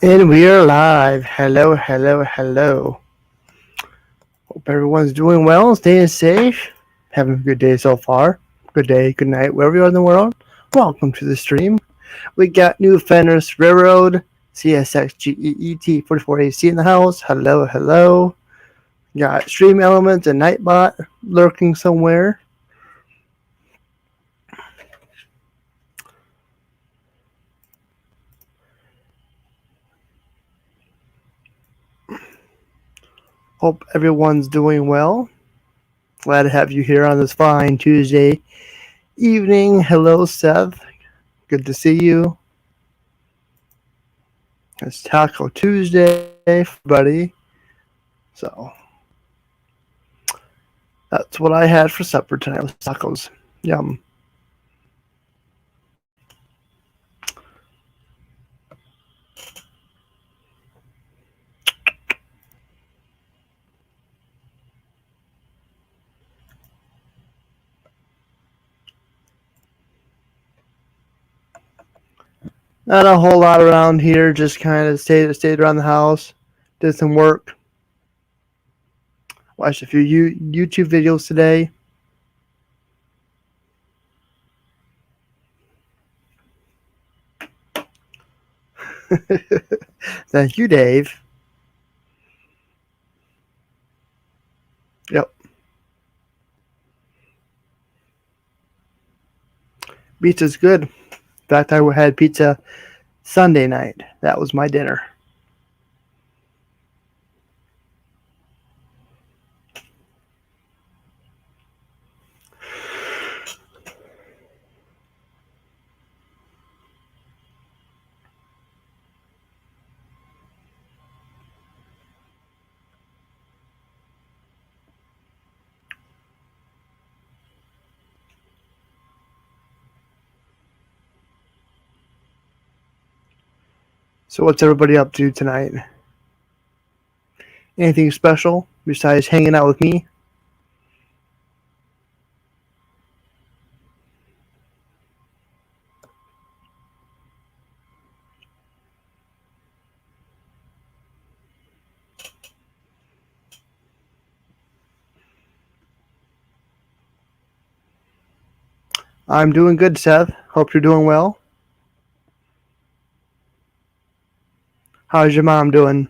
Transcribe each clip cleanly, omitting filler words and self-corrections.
And we are live. Hello, hello, hello. Hope everyone's doing well, staying safe, having a good day so far. Good day, good night, wherever you are in the world. Welcome to the stream. We got New Fenris Railroad, CSXGEET 44AC in the house. Hello, hello. Got Stream Elements and Nightbot lurking somewhere. Hope everyone's doing well. Glad to have you here on this fine Tuesday evening. Hello, Seth. Good to see you. It's Taco Tuesday, buddy. So that's what I had for supper tonight was tacos. Yum. Not a whole lot around here. Just kind of stayed around the house, did some work, watched a few YouTube videos today. Thank you, Dave. Yep. Pizza's good. In fact, I had pizza Sunday night. That was my dinner. So what's everybody up to tonight? Anything special besides hanging out with me? I'm doing good, Seth. Hope you're doing well. How's your mom doing?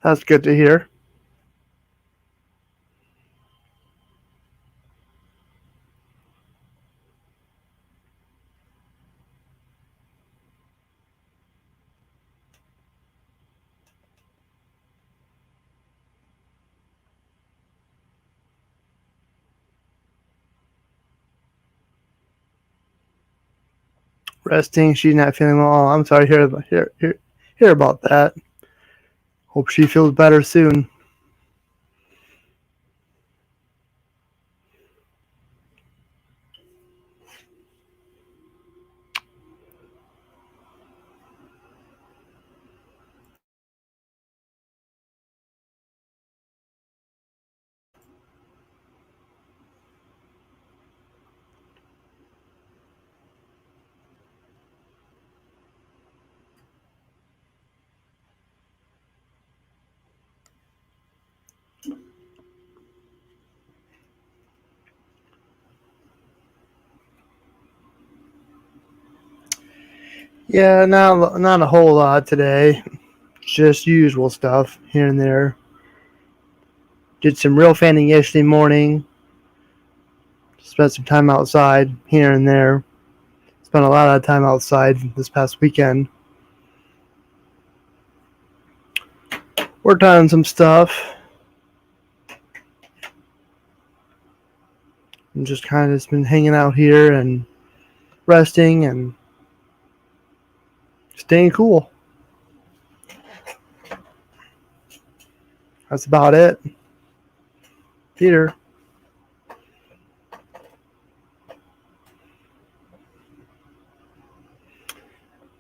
That's good to hear. Resting. She's not feeling well. I'm sorry to hear about that. Hope she feels better soon. Yeah, not a whole lot today. Just usual stuff here and there. Did some real fanning yesterday morning. Spent some time outside here and there. Spent a lot of time outside this past weekend. Worked on some stuff. And just kind of been hanging out here and resting and staying cool. That's about it. Peter.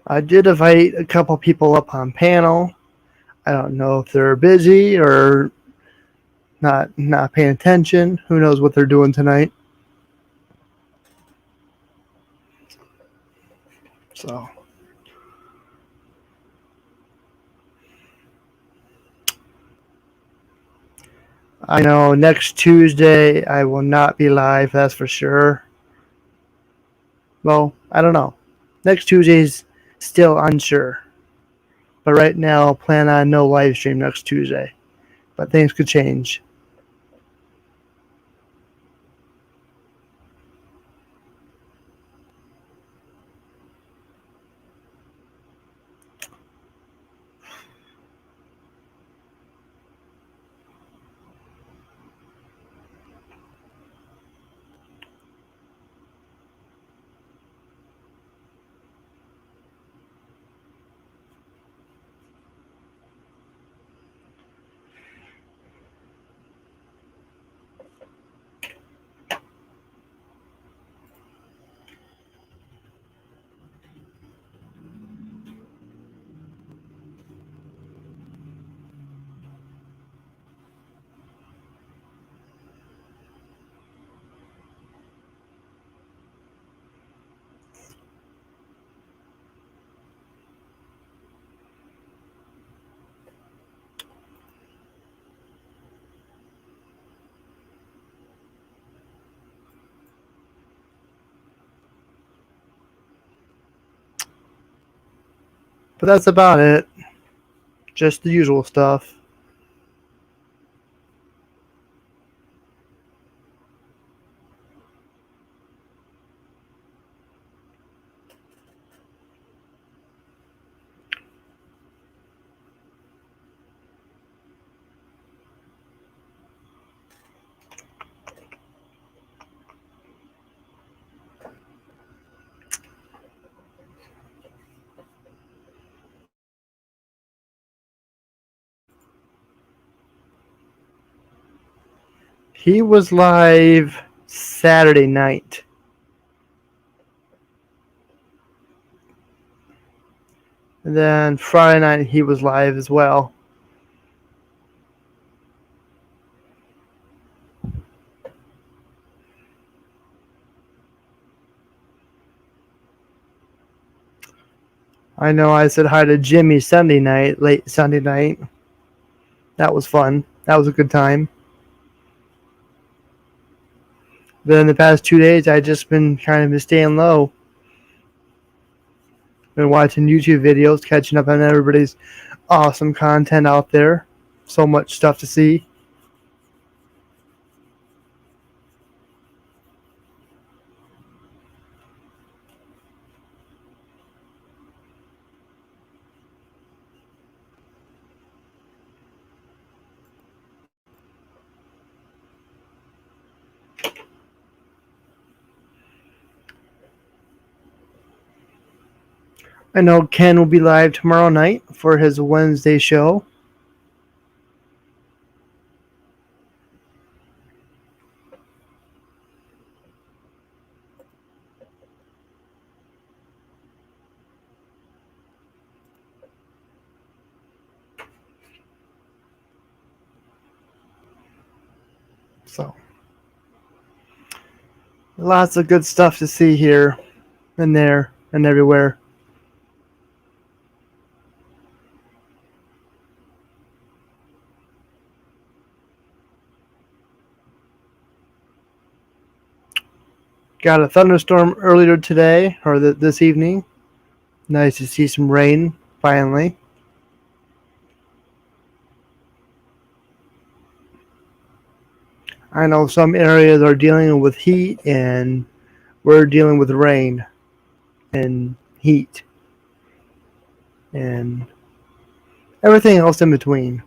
I did invite a couple people up on panel. I don't know if they're busy or not paying attention. Who knows what they're doing tonight? So I know next Tuesday I will not be live, that's for sure. Well, I don't know. Next Tuesday's still unsure. But right now, plan on no live stream next Tuesday. But things could change. But that's about it. Just the usual stuff. He was live Saturday night. And then Friday night he was live as well. I know I said hi to Jimmy Sunday night, late Sunday night. That was fun. That was a good time. Then the past 2 days I just been kind of staying low. Been watching YouTube videos, catching up on everybody's awesome content out there. So much stuff to see. I know Ken will be live tomorrow night for his Wednesday show. So, lots of good stuff to see here and there and everywhere. Got a thunderstorm earlier today, or this evening. Nice to see some rain, finally. I know some areas are dealing with heat, and we're dealing with rain and heat and everything else in between.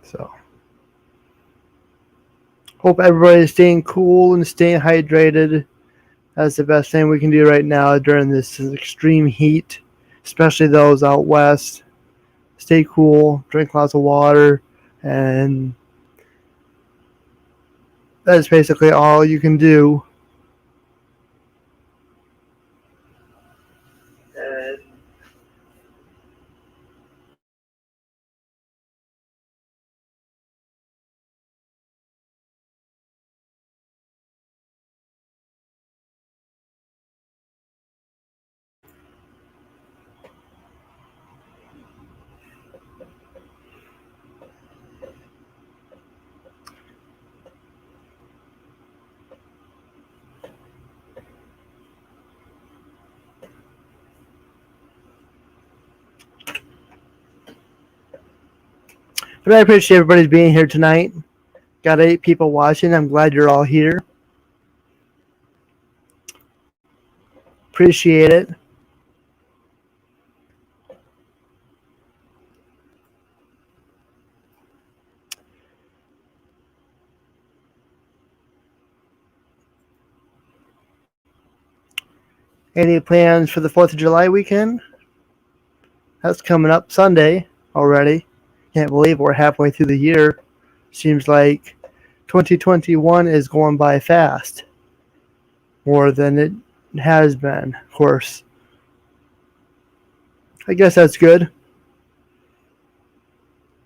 So, hope everybody's staying cool and staying hydrated. That's the best thing we can do right now during this extreme heat, especially those out west. Stay cool, drink lots of water, and that's basically all you can do. And But I appreciate everybody's being here tonight. Got 8 people watching. I'm glad you're all here. Appreciate it. Any plans for the 4th of July weekend? That's coming up Sunday already. Can't believe we're halfway through the year. Seems like 2021 is going by fast. More than it has been, of course. I guess that's good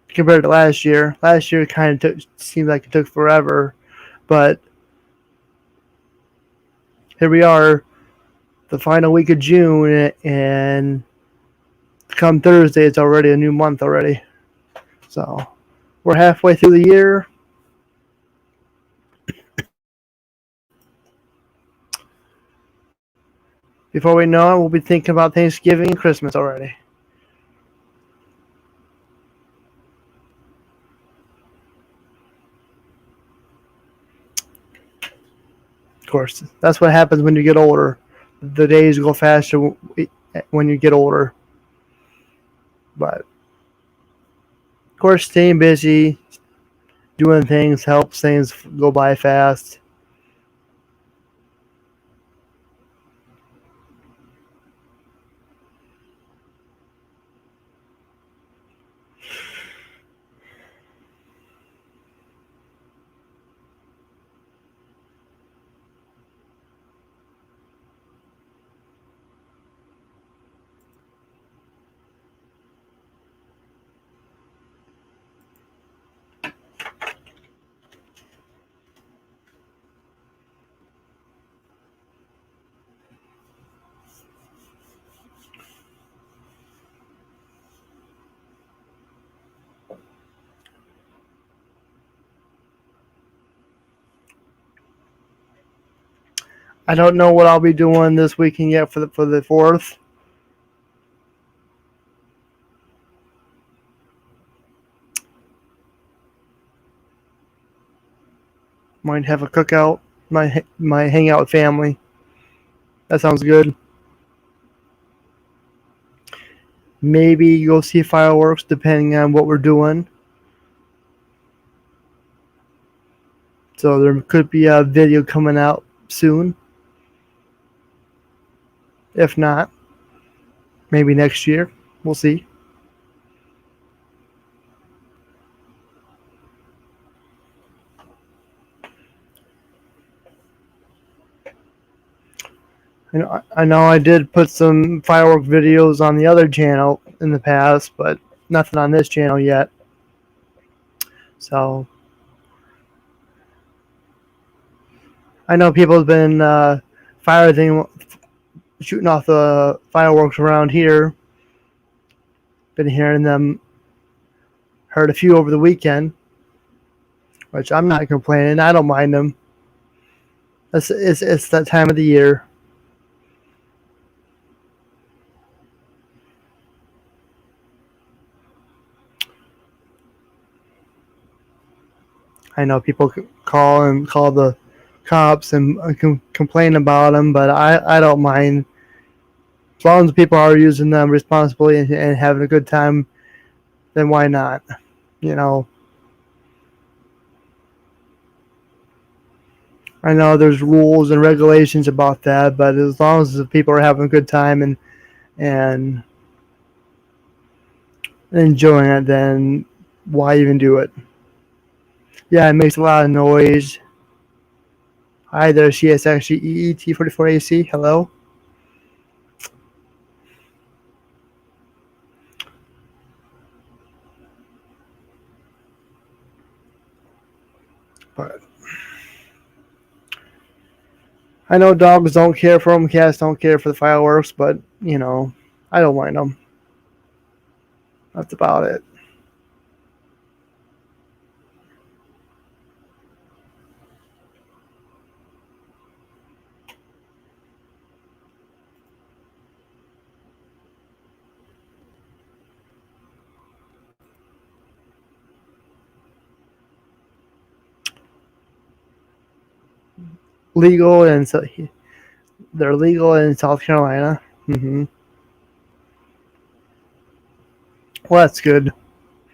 compared to last year. Last year kind of seemed like it took forever, but here we are, the final week of June, and come Thursday, it's already a new month already. So we're halfway through the year. Before we know it, we'll be thinking about Thanksgiving and Christmas already. Of course, that's what happens when you get older. The days go faster when you get older. But of course, staying busy, doing things helps things go by fast. I don't know what I'll be doing this weekend yet for the 4th. Might have a cookout. Might hang out with family. That sounds good. Maybe go see fireworks depending on what we're doing. So there could be a video coming out soon. If not, maybe next year. We'll see. I know I did put some firework videos on the other channel in the past, but nothing on this channel yet. So I know people have been shooting off the fireworks around here. Been hearing them. Heard a few over the weekend, which I'm not complaining. I don't mind them. It's that time of the year. I know people call the cops and complain about them, but I don't mind. As long as people are using them responsibly and having a good time, then why not? You know, I know there's rules and regulations about that, but as long as the people are having a good time and enjoying it, then why even do it? Yeah, it makes a lot of noise. Hi there, CSXEET44AC. Hello. But I know dogs don't care for them, cats don't care for the fireworks, but I don't mind them. That's about it. legal and so they're legal in South Carolina. Well, that's good.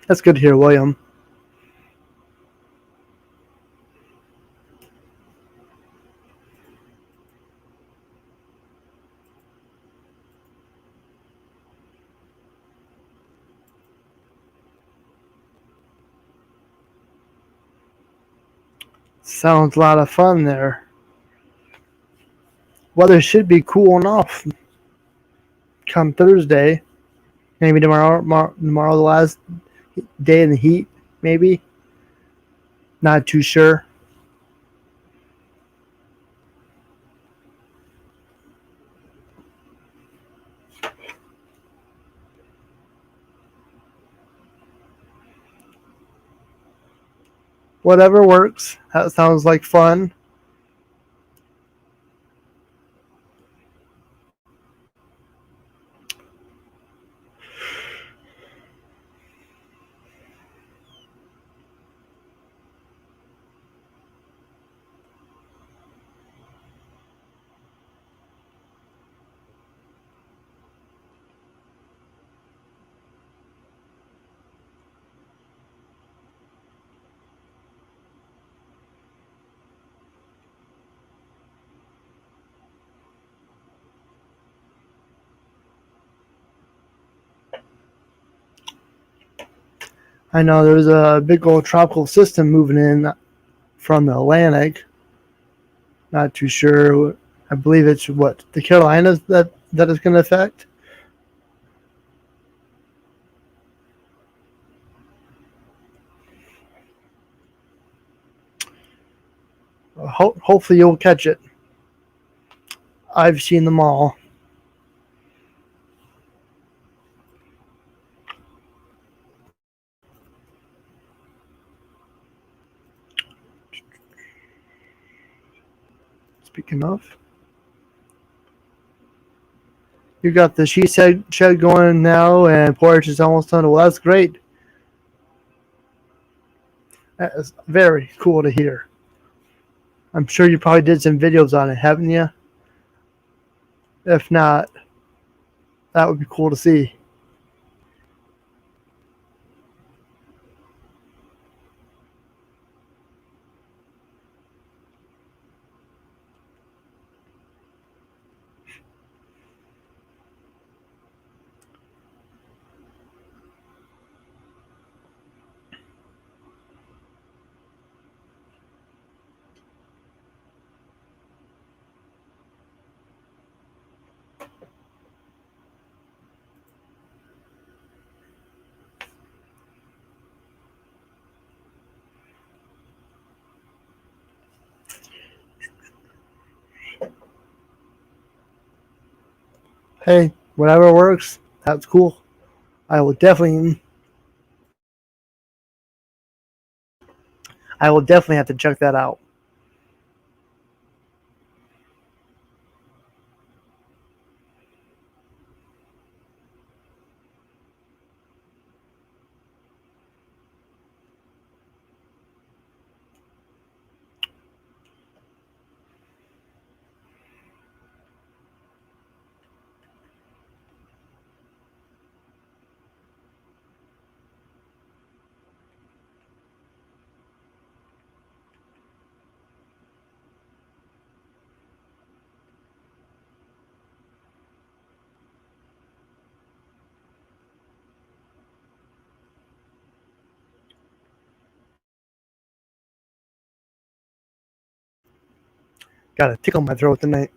That's good to hear, William. Sounds a lot of fun there. Weather should be cooling off come Thursday. Maybe tomorrow the last day in the heat. Maybe. Not too sure. Whatever works. That sounds like fun. I know there's a big old tropical system moving in from the Atlantic. Not too sure. I believe it's what the Carolinas that is going to affect. Hopefully you'll catch it. I've seen them all. Speaking of, you got the she said shed going now, and porridge is almost done. Well, that's great. That is very cool to hear. I'm sure you probably did some videos on it, haven't you? If not, that would be cool to see. Hey, whatever works, that's cool. I will definitely, I will definitely have to check that out. Got a tickle in my throat tonight.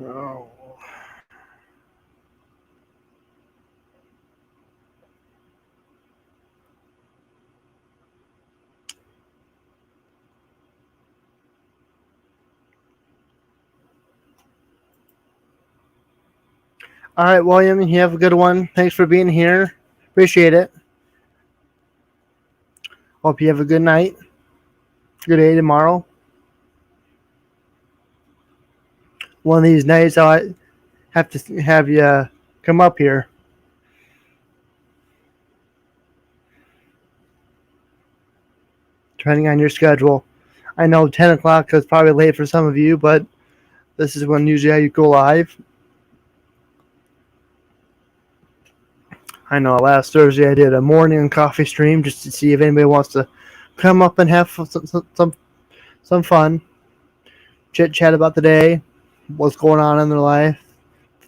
Oh. All right, William, you have a good one. Thanks for being here. Appreciate it. Hope you have a good night. Good day tomorrow. One of these nights, I'll have to have you come up here. Depending on your schedule. I know 10 o'clock is probably late for some of you, but this is when usually I go live. I know last Thursday I did a morning coffee stream just to see if anybody wants to come up and have some fun. Chit chat about the day, what's going on in their life,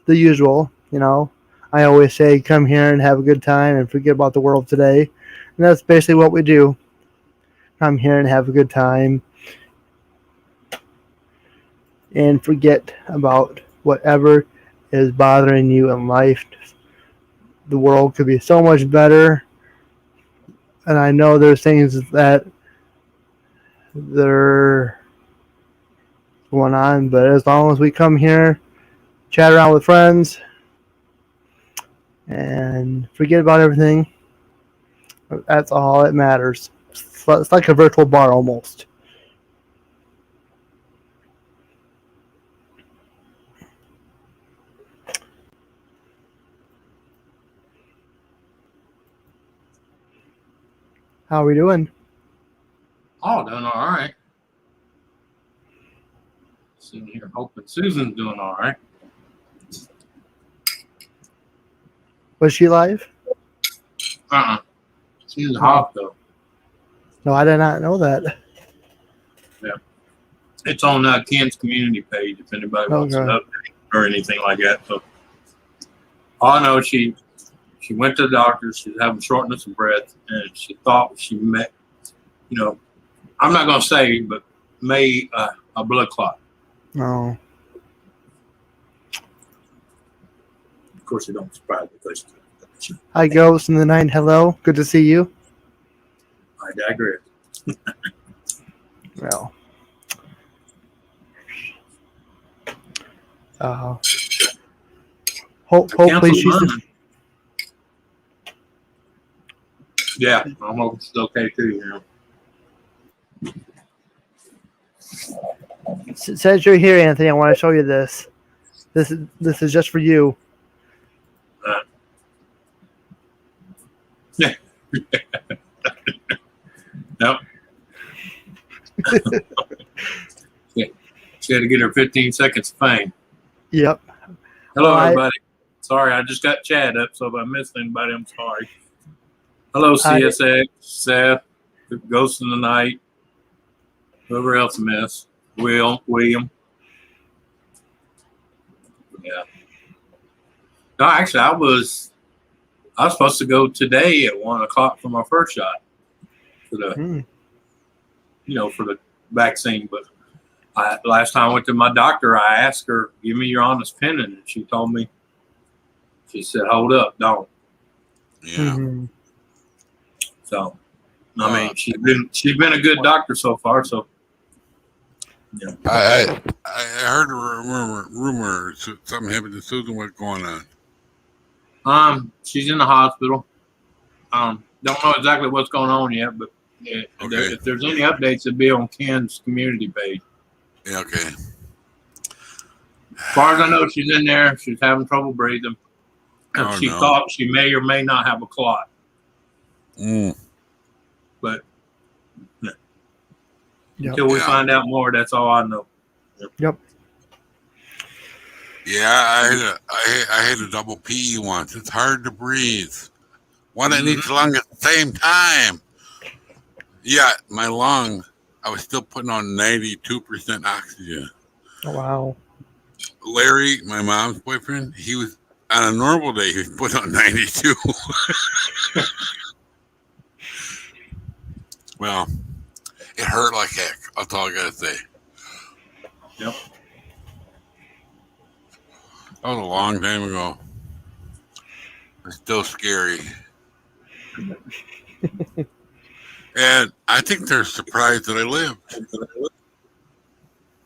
the usual, you know. I always say come here and have a good time and forget about the world today. And that's basically what we do. Come here and have a good time and forget about whatever is bothering you in life. The world could be so much better. And I know there's things that they're going on, but as long as we come here, chat around with friends, and forget about everything, that's all that matters. It's like a virtual bar almost. How are we doing? Oh, doing all right. Sitting here hoping Susan's doing all right. Was she live? She's in the hospital. No, I did not know that. Yeah. It's on Ken's community page if anybody wants an update or anything like that. So all I know, she went to the doctor. She's having shortness of breath, and she thought she met, I'm not going to say, but may a blood clot. No. Of course, it don't surprise me because Hi, Ghost in the Night. Hello. Good to see you. I digress. Well. Hopefully she's... Yeah, I'm hoping she's okay too. Since you're here, Anthony, I want to show you this. This is just for you. Yeah. Nope. Yeah. She had to get her 15 seconds of fame. Yep. Hello, everybody. Sorry, I just got Chad up, so if I missed anybody, I'm sorry. Hello, CSX, Seth, Ghost in the Night, whoever else I missed. William. Yeah. No, actually, I was supposed to go today at 1 o'clock for my first shot for the, for the vaccine. But last time I went to my doctor, I asked her, "Give me your honest opinion," and she told me, she said, "Hold up, don't." Yeah. Mm-hmm. So, I mean, she's been a good doctor so far. So, yeah. I heard a rumor something happened to Susan. What's going on? She's in the hospital. Don't know exactly what's going on yet, but if there's any updates, it'll be on Ken's community page. Yeah, okay. As far as I know, she's in there. She's having trouble breathing. She thought she may or may not have a clot. But until we find out more, that's all I know. Yep. Yeah, I had a double PE once. It's hard to breathe. One in each lung at the same time. Yeah, my lung, I was still putting on 92% oxygen. Oh, wow. Larry, my mom's boyfriend, he was on a normal day, he was putting on 92. Well, it hurt like heck. That's all I gotta say. Yep. That was a long time ago. It's still scary. And I think they're surprised that I lived.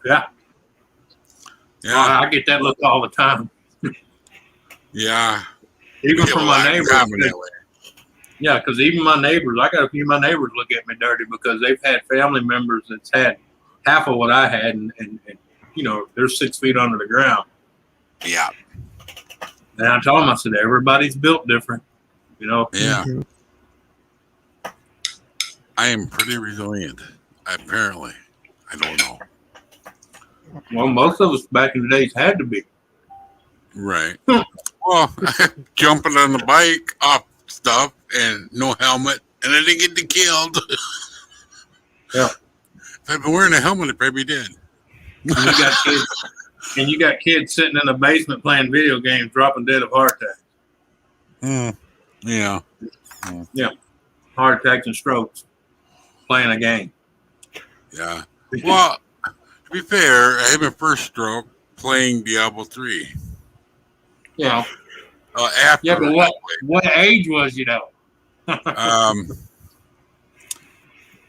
Yeah. Yeah. I get that look all the time. Yeah. Even We have from a my lot in neighbors. common that way. Yeah, because even my neighbors, I got a few of my neighbors look at me dirty because they've had family members that's had half of what I had, and you know, they're 6 feet under the ground. Yeah. And I told them, I said, everybody's built different, you know. Yeah. I am pretty resilient. Apparently. I don't know. Well, most of us back in the days had to be. Right. Well, jumping on the bike off stuff and no helmet, and I didn't get killed. Yeah. If I'd been wearing a helmet, I probably did. And you got kids sitting in the basement playing video games, dropping dead of heart attack. Yeah. Yeah. Heart attacks and strokes playing a game. Yeah. Well, to be fair, I had my first stroke playing Diablo 3. Yeah. After. Yeah, but what age was you though?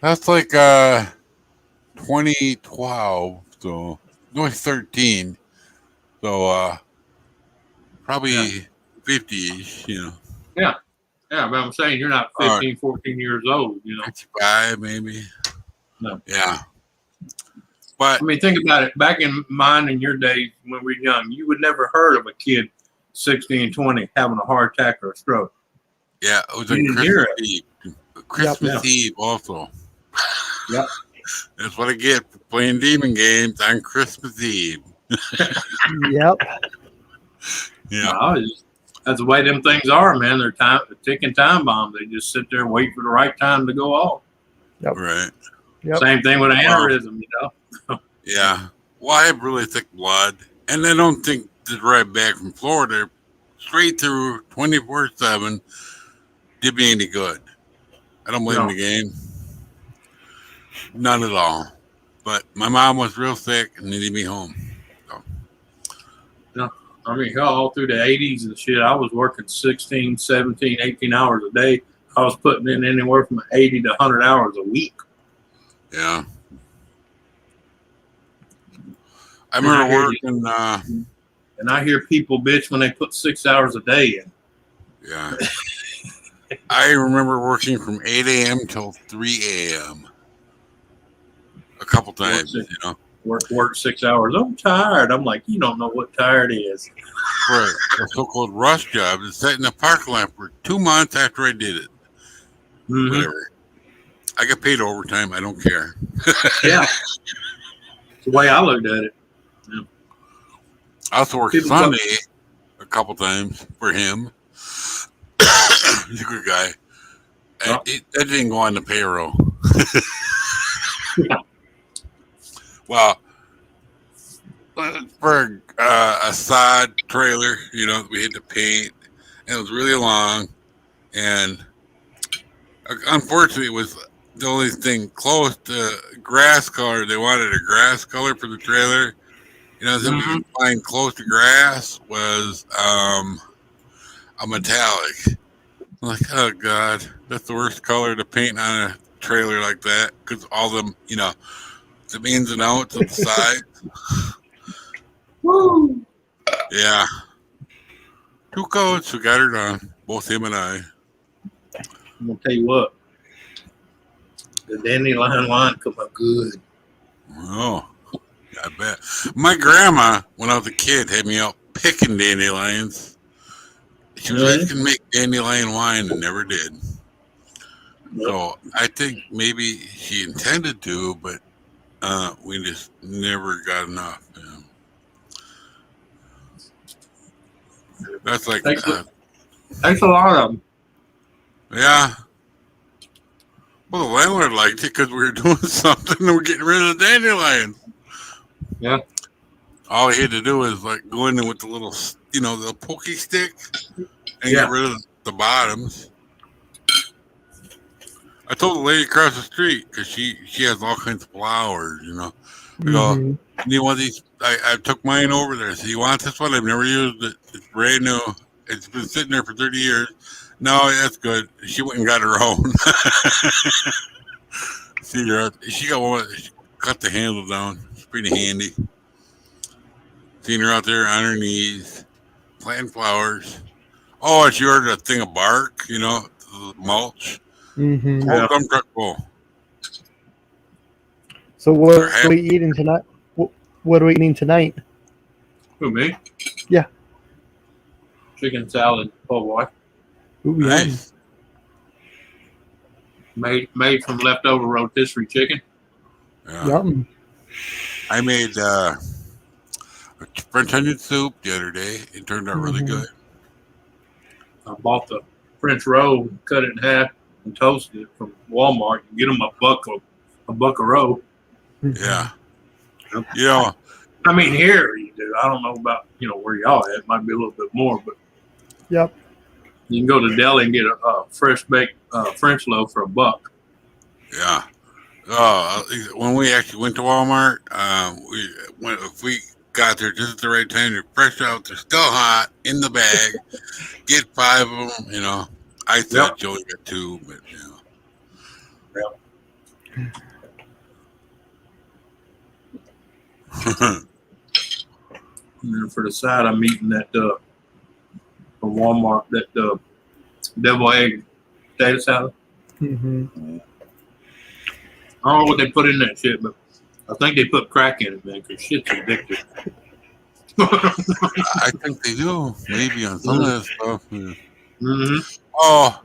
That's like 2012, so no, 13. So probably 50-ish, you know. Yeah. Yeah, but I'm saying you're not 15, 14 years old, you know. 55 maybe. No. Yeah. But I mean, think about it. Back in mine and your days when we were young, you would never heard of a kid 16, 20 having a heart attack or a stroke. yeah, it was You on didn't hear Christmas Eve. Christmas Eve also. Yep. That's what I get for playing demon games on Christmas Eve. Yep. Yeah. No, that's the way them things are, man. They're ticking time bombs. They just sit there and wait for the right time to go off. Yep. Right. Yep. Same thing with aneurysm, you know. Yeah. Well, I have really thick blood, and I don't think to drive back from Florida straight through 24/7 did me any good. I don't blame the game. None at all. But my mom was real sick and needed me home. So. Yeah. I mean, hell, all through the 80s and shit, I was working 16, 17, 18 hours a day. I was putting in anywhere from 80 to 100 hours a week. Yeah. I remember working. And I hear people bitch when they put 6 hours a day in. Yeah. I remember working from 8 a.m. till 3 a.m. a couple times, you know. Work 6 hours. I'm tired. I'm like, you don't know what tired is. Right. A so-called rush job is sat in the parking lot for 2 months after I did it. Mm-hmm. Whatever. I get paid overtime. I don't care. Yeah. It's the way I looked at it. Yeah. I also worked Sunday a couple times for him. He's a good guy. And that didn't go on the payroll. Well, for a sod trailer, you know, we had to paint, and it was really long, and unfortunately, it was the only thing close to grass color. They wanted a grass color for the trailer. You know, something we could find close to grass was a metallic. I'm like, oh God, that's the worst color to paint on a trailer like that, because all them, you know, the ins and outs of the side. Woo! Yeah. 2 coats, we got her done. Both him and I. I'm gonna tell you what. The dandelion line come up good. Oh, I bet. My grandma, when I was a kid, had me out picking dandelions. She was always going to make dandelion wine and never did. So I think maybe she intended to, but we just never got enough. You know? That's like Thanks a lot of them. Yeah. Well, the landlord liked it because we were doing something and we're getting rid of the dandelions. Yeah. All he had to do was like go in there with the little, you know, the pokey stick and get rid of the bottoms. I told the lady across the street because she has all kinds of flowers, you know. I go, Mm-hmm. need one of these? I took mine over there. So you want this one? I've never used it. It's brand new. It's been sitting there for 30 years. No, that's good. She went and got her own. See her. She got one. She cut the handle down. It's pretty handy. Seen her out there on her knees, planting flowers. Oh, and she ordered a thing of bark, mulch. Mm-hmm. Whole Yeah. dump truck full. So They're what are happy. we eating tonight? What are we eating tonight? Who, me? Yeah. Chicken salad, po' boy. Ooh, yum. Nice. Made from leftover rotisserie chicken. Yeah. Yum. I made French onion soup the other day. It turned out really Mm-hmm. good. I bought the French roll, cut it in half, and toasted it from Walmart. You get them a buck a roll. Mm-hmm. Yeah. Yep. You know, I mean, here you do. I don't know about where y'all at. It might be a little bit more, but Yep. you can go to the deli and get a fresh baked French loaf for $1. yeah. When we actually went to Walmart, if we got there just at the right time, they're fresh out, they're still hot in the bag. Get 5 of them. I said Yep. Joey got 2, but And then for the side, I'm eating that from Walmart, that devil egg potato salad. Mm-hmm. I don't know what they put in that shit, but I think they put crack in it, man, because shit's addictive. I think they do. Maybe on some of this stuff. Yeah. Mm-hmm. Oh,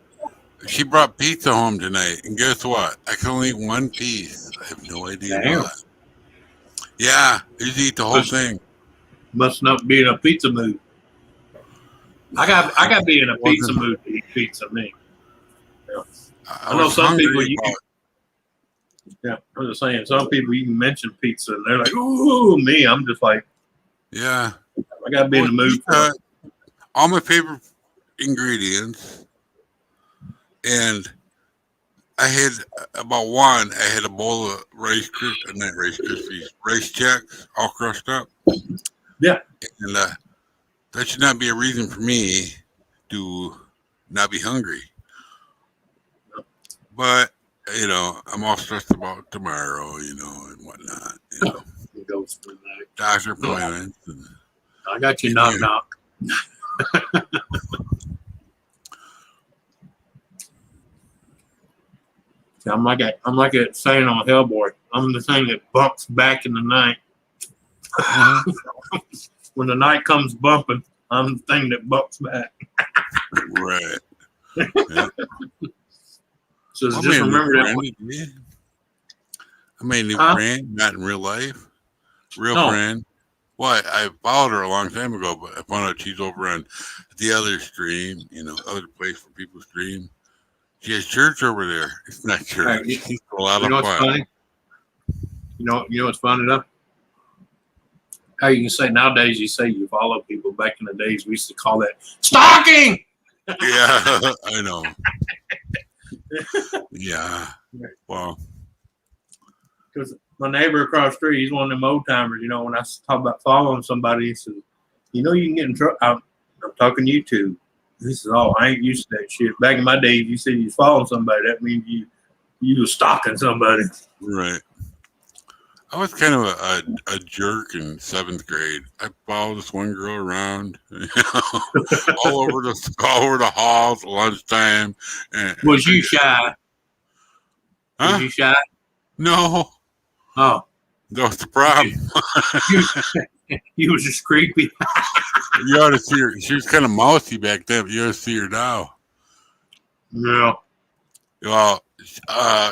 she brought pizza home tonight, and guess what? I can only eat one piece. I have no idea Damn. why. Yeah, you eat the whole thing. Must not be in a pizza mood. I got to be in a pizza mood to eat pizza, man. Yeah. I know some people I'm just saying, some people you can mention pizza and they're like, ooh, me. I'm just like, yeah. I got to be in the mood for it. All my favorite ingredients, and I had about one. I had a bowl of rice krispies, rice checks, all crushed up. Yeah. And that should not be a reason for me to not be hungry. But I'm all stressed about tomorrow, and whatnot. It goes through that. Doctor appointments. And, I got you, knock knock. I'm like that saying on Hellboy. I'm the thing that bumps back in the night. When the night comes bumping, I'm the thing that bumps back. Right. Yeah. So just remember that. I made a new friend, not in real life. Real friend. Well, I followed her a long time ago, but I found out she's over on the other stream, other place where people stream. She has church over there. It's not church. Right. It's a lot You of know what's fun. funny? You know what's funny though? How you can say nowadays you say you follow people. Back in the days we used to call that stalking. Yeah, I know. Yeah. Well, because my neighbor across the street, he's one of them old timers. When I talk about following somebody, he says, you can get in trouble. I'm talking YouTube. He says, oh, I ain't used to that shit. Back in my day, if you said you was following somebody, that means you were stalking somebody. right. I was kind of a jerk in 7th grade. I followed this one girl around, all over the halls at lunchtime. Was you shy? Huh? Was you shy? No. Oh. That was the problem. You was just creepy. You ought to see her. She was kind of mousy back then, but you ought to see her now. Yeah. Well,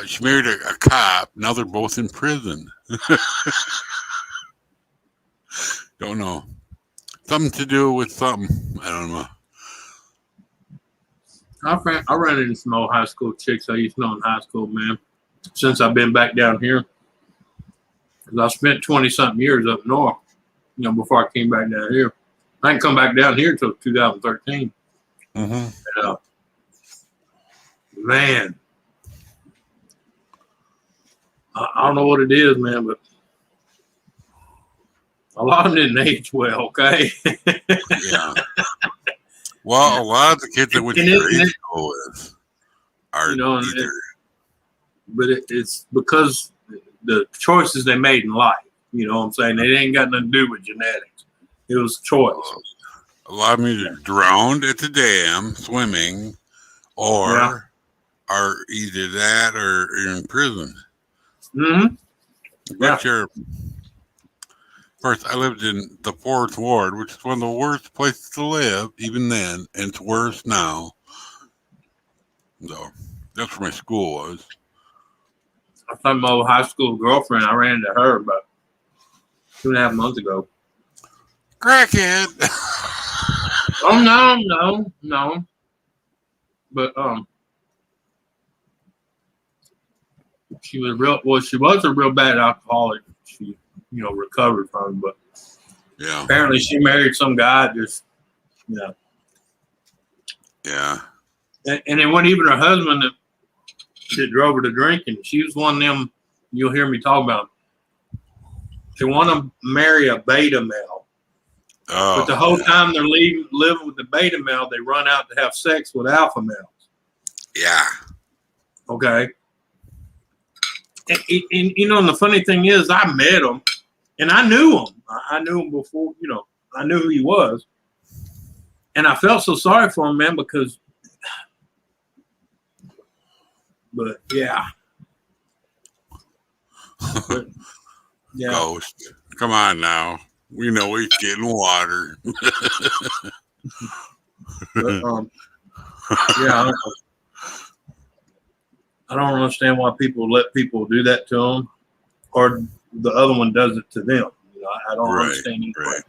she married a cop. Now they're both in prison. Don't know. Something to do with something. I don't know. I ran into some old high school chicks I used to know in high school, man. Since I've been back down here. Because I spent 20-something years up north, before I came back down here. I didn't come back down here until 2013. Mm-hmm. Man. I don't know what it is, man, but A lot of them didn't age well. Okay. Yeah. Well, a lot of the kids that went to grade school with are either. But it's because the choices they made in life. You know what I'm saying? It ain't got nothing to do with genetics. It was choice. A lot of them either drowned at the dam swimming, or are either that or in prison. Mm-hmm. But first, I lived in the 4th Ward, which is one of the worst places to live, even then, and it's worse now. So that's where my school was. I found my old high school girlfriend. I ran into her about 2.5 months ago. Crackhead. Oh no. But she was real. Well, she was a real bad alcoholic. She, recovered from. But apparently she married some guy. Yeah. And it wasn't even her husband that drove her to drinking. She was one of them. You'll hear me talk about. She wanted to marry a beta male. Oh, but the whole time they're living with the beta male, they run out to have sex with alpha males. Yeah. Okay. And and the funny thing is, I met him, and I knew him. I knew him before, I knew who he was. And I felt so sorry for him, man, because, but yeah. Ghost. Come on now. We know he's getting water. But, I don't understand why people let people do that to them, or the other one does it to them. I don't understand either. Right.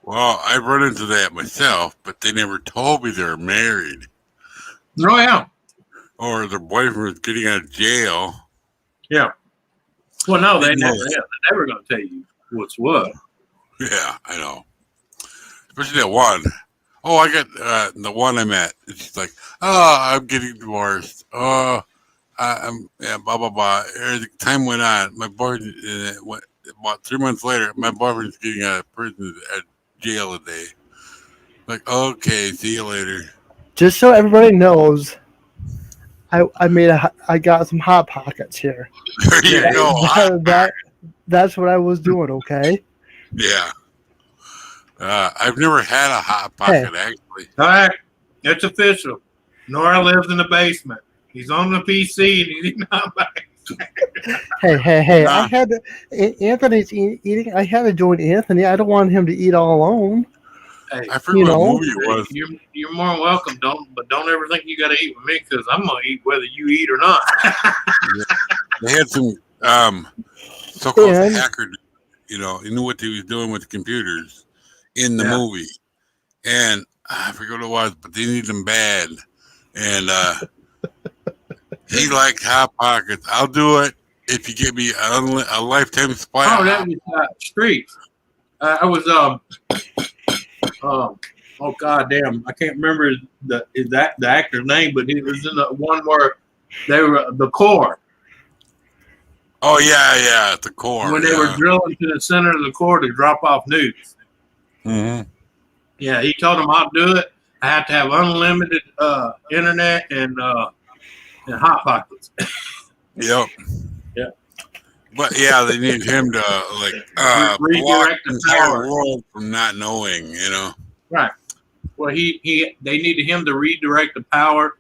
Well, I've run into that myself, but they never told me they were married. Oh, yeah. Or their boyfriend was getting out of jail. Yeah. Well, no, they're never going to tell you what's what. Yeah, I know. Especially that one. Oh, I got the one I met. She's like, I'm getting divorced. I'm blah, blah, blah. As the time went on, my boyfriend, about 3 months later, my boyfriend's getting out of prison at jail today. Like, okay, see you later. Just so everybody knows, I got some Hot Pockets here. There you go. That's what I was doing. Okay. Yeah. I've never had a Hot Pocket, actually. All right. It's official. N.O.R.A lives in the basement. He's on the PC and he's eating Hot Pockets. Hey. Nah. Anthony's eating. I had to join Anthony. I don't want him to eat all alone. Hey, I forget what movie it was. You're more than welcome. Don't ever think you got to eat with me, because I'm going to eat whether you eat or not. They had some so-called hacker, he knew what he was doing with the computers in the movie. And I forget what it was, but they need them bad. And he liked Hot Pockets. I'll do it if you give me a lifetime supply. Oh, that was Streets. I was oh god damn, I can't remember the actor's name, but he was in the one where they were the core. Oh yeah, the core. When they were drilling to the center of the core to drop off nukes. Mm-hmm. Yeah, he told them, I'll do it. I have to have unlimited internet and Hot Pockets. Yep. Yeah. But yeah, they need him to redirect the power world from not knowing, Right. Well, they needed him to redirect the power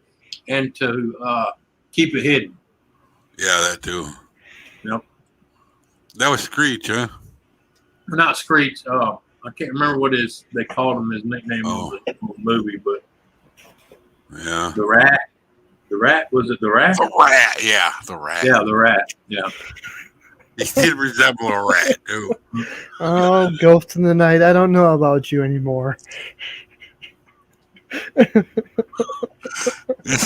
and to keep it hidden. Yeah, that too. Yep. That was Screech, huh? Not Screech. I can't remember what they called him, his nickname in the movie, but yeah. The Rat. The Rat, was it The Rat? The Rat, yeah, The Rat. Yeah, The Rat, yeah. He did resemble a rat, too. Oh, Ghost in the Night. I don't know about you anymore. This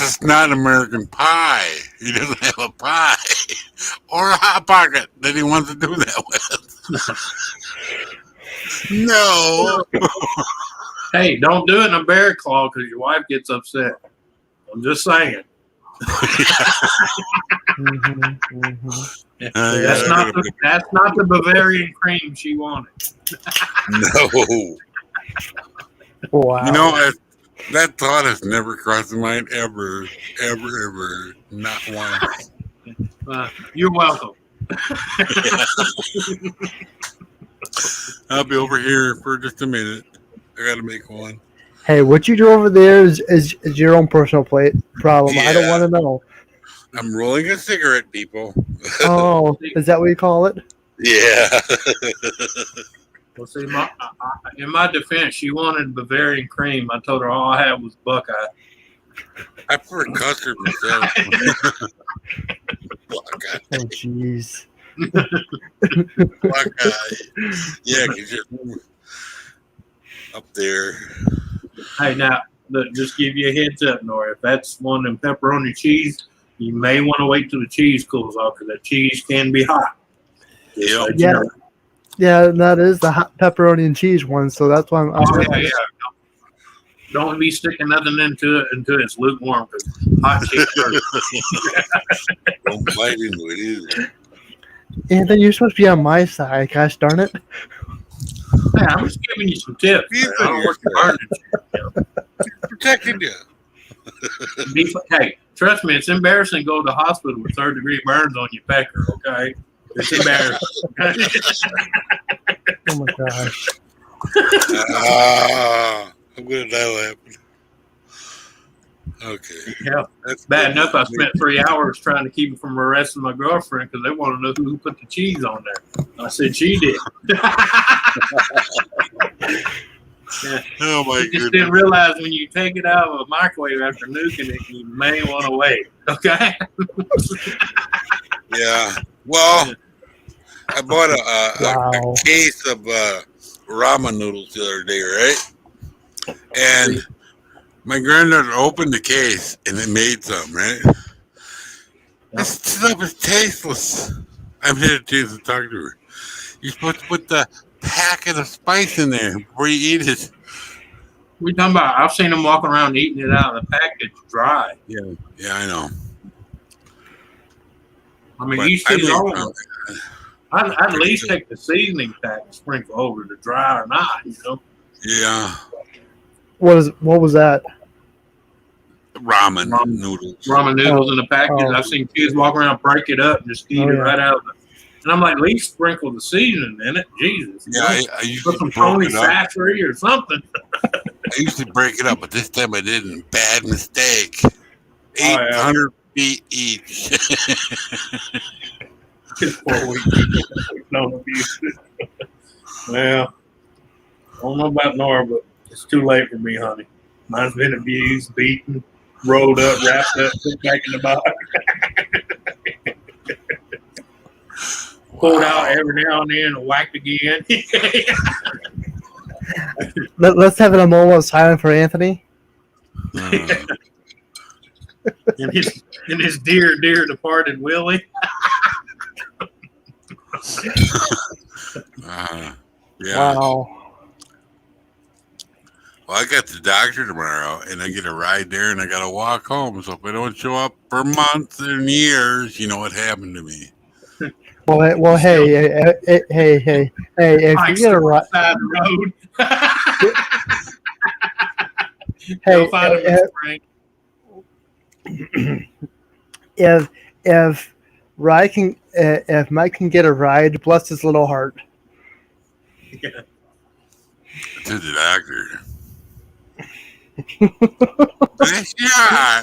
is not American Pie. He doesn't have a pie or a Hot Pocket that he wants to do that with. No. Hey, don't do it in a bear claw because your wife gets upset. I'm just saying. That's not the Bavarian cream she wanted. No. Wow. You know, that thought has never crossed my mind ever. Not once. You're welcome. I'll be over here for just a minute. I got to make one. Hey, what you do over there is your own personal problem. I don't Yeah. want to know. I'm rolling a cigarette, people. Oh, is that what you call it? Yeah. Well, see, in my defense, she wanted Bavarian cream. I told her all I had was Buckeye. I prefer custard myself. Buckeye. Oh, jeez. Buckeye. Yeah, because you're up there. Hey, now, look, just give you a heads up, Nora. If that's one of them pepperoni cheese, you may want to wait till the cheese cools off because that cheese can be hot. Yep. Yeah. Yeah, that is the hot pepperoni and cheese one, so that's why I'm yeah. Don't be sticking nothing into it until it's lukewarm because hot cheese hurts. Don't bite into it either. Anthony, you're supposed to be on my side, gosh darn it. Hey, I'm just giving you some tips. He's I don't work hard. Protecting you. Hey, trust me, it's embarrassing to go to the hospital with third-degree burns on your pecker, okay? It's embarrassing. Oh my gosh. I'm going to die laughing. Okay. Yeah. That's bad enough I spent 3 hours trying to keep it from arresting my girlfriend because they want to know who put the cheese on there. I said she did. Yeah. Oh my You just goodness. didn't realize when you take it out of a microwave after nuking it, you may want to wait. Okay? Yeah. Well, I bought a case of ramen noodles the other day, right? And my granddaughter opened the case and it made some, right? This stuff is tasteless. I'm here to talk to her. You're supposed to put the packet of spice in there before you eat it. What are you talking about? I've seen them walking around eating it out of the package dry. Yeah, I know. I mean, But you should I I'd at least take the seasoning pack and sprinkle over to dry or not, you know? Yeah. What was that? Ramen noodles. Ramen noodles in the package. I've seen kids walk around, break it up, and just eat it right out of it. And I'm like, at least sprinkle the seasoning in it. Jesus. Yeah, I usually put some broke Tony it up. Sassery or something. I usually break it up, but this time I didn't. Bad mistake. Oh, yeah. 800 feet each. Just 4 weeks. No abuse. Well, I don't know about N.O.R.A, but it's too late for me, honey. Mine's been abused, beaten, rolled up, wrapped up, put back in the box. Pulled out every now and then and whacked again. Let's have a moment of silence for Anthony. And his dear departed Willie. Yeah. Wow. Well, I got the doctor tomorrow, and I get a ride there, and I got to walk home. So if I don't show up for months and years, you know what happened to me. Well, hey, if you get a ride, side of the road. if Mike can get a ride, bless his little heart. Yeah. To the doctor. Yeah.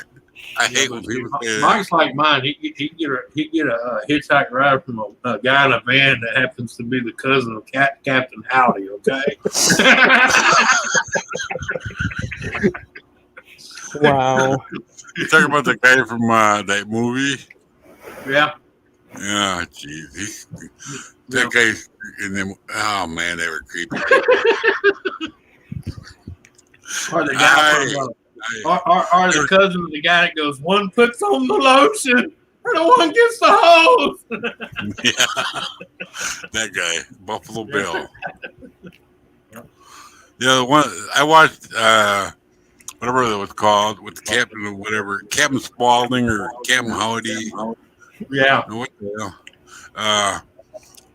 I hate when people say that. Mike's like mine. He get a hitchhike ride from a guy in a van that happens to be the cousin of Captain Howdy. Okay. Wow. You talking about the guy from that movie? Yeah. Yeah, jeez. That guy, and then, oh man, they were creepy. Or the guy or the cousin of the guy that goes, one puts on the lotion and the one gets the hose. Yeah, that guy, Buffalo Bill. Yeah, one I watched whatever that was called, with the captain or whatever, Captain Spaulding or Captain Howdy. Yeah. What the hell?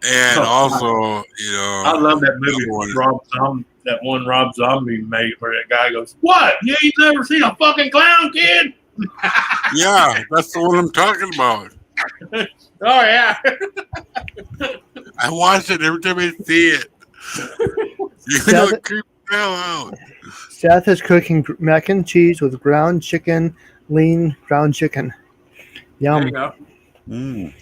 And also, you know, I love that the movie other one. Rob Zombie, that one Rob Zombie made where that guy goes, "What? You ain't never seen a fucking clown, kid?" Yeah, that's the one I'm talking about. Oh yeah. I watch it every time I see it. You know, it creeps the hell out. Seth is cooking mac and cheese with ground chicken, lean ground chicken. There Yum. you go. Mm.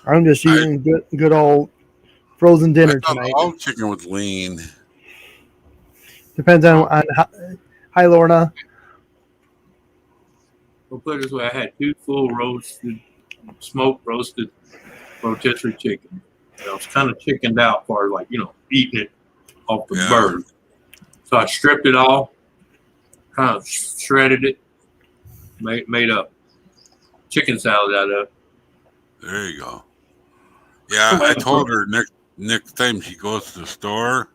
I'm just I, eating good old frozen I dinner thought tonight. all chicken was lean. Depends on hi Lorna. We'll put it this way: I had 2 full smoked roasted rotisserie chicken. And I was kind of chickened out for like eating it off the Yeah. bird. So I stripped it all, kind of shredded it, made a chicken salad out of it. There you go. Yeah, I told her next time she goes to the store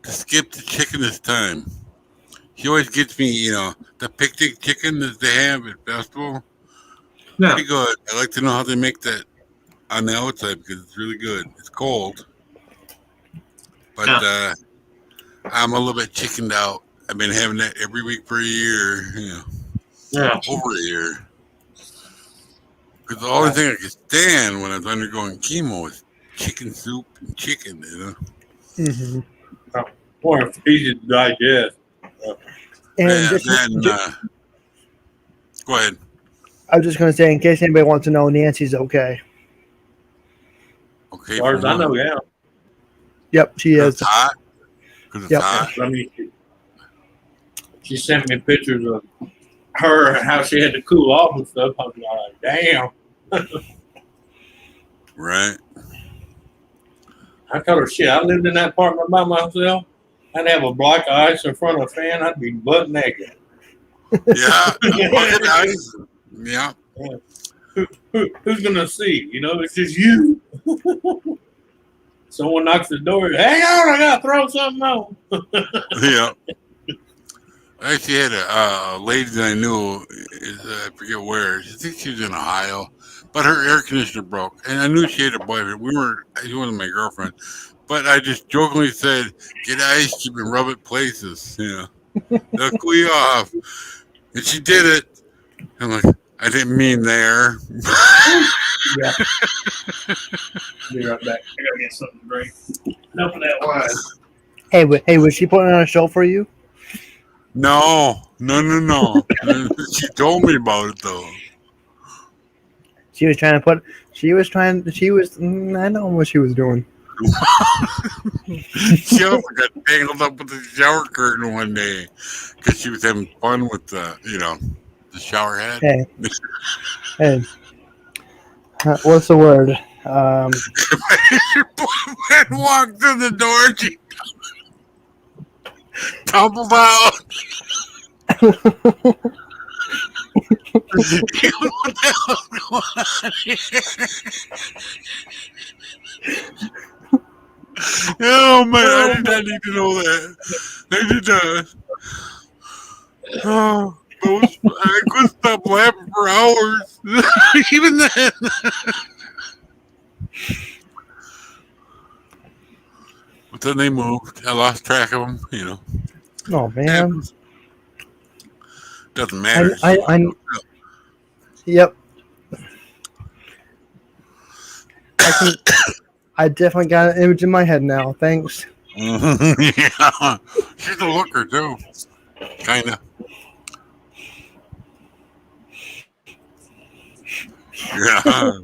to skip the chicken this time. She always gets me, you know, the picnic chicken that they have at festival. Yeah. Pretty good. I like to know how they make that on the outside because it's really good. It's cold, but I'm a little bit chickened out. I've been having that every week for a year, Yeah. over a year. Because the only thing I could stand when I was undergoing chemo is chicken soup and chicken, you know. Mm-hmm. Or it's easy to digest. And Go ahead. I was just going to say, in case anybody wants to know, Nancy's okay. Okay. As far as I know, yeah. Yep, she is. It's hot. Because it's Yep. hot. I mean, she sent me pictures of her and how she had to cool off and stuff. I was like, damn. Right. I told her, shit, I lived in that apartment by myself. I'd have a block of ice in front of a fan. I'd be butt naked. Yeah. Bucket ice. Yeah. Who's going to see? You know, it's just you. Someone knocks the door. Hang on, I got to throw something on. Yeah. I actually had a lady that I knew, I forget where, I think she was in Ohio, but her air conditioner broke. And I knew she had a boyfriend. She wasn't my girlfriend. But I just jokingly said, get ice cube and rub it places, They'll cool you off. And she did it. I'm like, I didn't mean there. Yeah. Be right back. I gotta get something to drink. Enough of that wine. Hey, was she putting on a show for you? No. She told me about it though. She was I know what she was doing. She also got tangled up with the shower curtain one day because she was having fun with the shower head. Hey, what's the word? Your boyfriend walked through the door, she tumbled out. What the hell is going on here? Oh man, I did not need to know that. I did not. Oh, I couldn't stop laughing for hours. Even then. But then they moved. I lost track of them, Oh man. Doesn't matter. Yep. I definitely got an image in my head now. Thanks. Yeah. She's a looker too. Kinda. Yeah.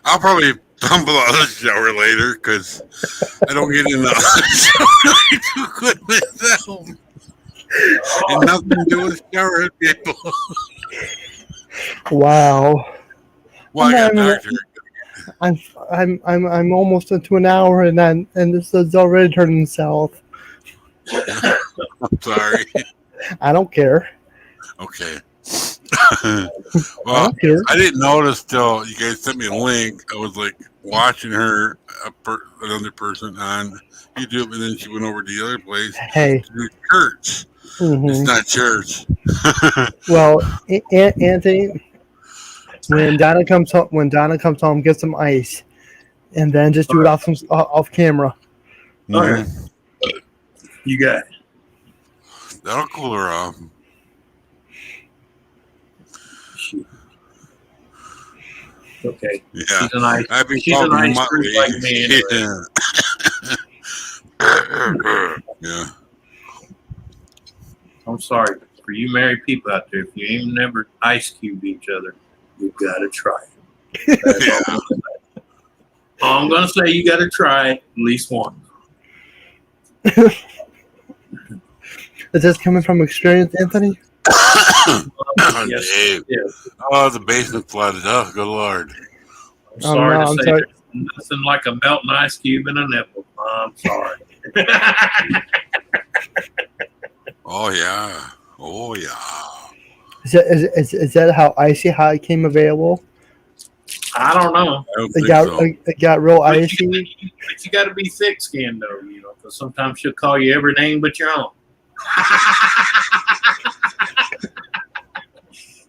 I'll probably tumble out of the shower later because I don't get in the shower too good myself. And nothing to do with shower head people. Wow. Well, I got doctor. I'm almost into an hour and this is already turning south. I'm sorry. I don't care. Okay. I Well, don't care. I didn't notice till you guys sent me a link. I was like watching her, another person on YouTube, and then she went over to the other place Hey. to do church. It's not church. Well, Anthony, when Donna comes home, get some ice, and then just do it off camera. Okay. You got it. That'll cool her off. Okay. Yeah. She's a nice, fruit like me. Anyway. Yeah. I'm sorry for you married people out there. If you ain't never ice cube each other, you gotta try it. All I'm gonna say, you gotta try it at least once. Is this coming from experience, Anthony? Yes. Oh, the basement flooded. Oh, good Lord. I'm sorry to say there's nothing like a melting ice cube in a nipple. I'm sorry. Oh, yeah. Oh, yeah. Is that how Icy Hot came available? I don't know. It got real icy. But you got to be thick-skinned, though, because sometimes she'll call you every name but your own.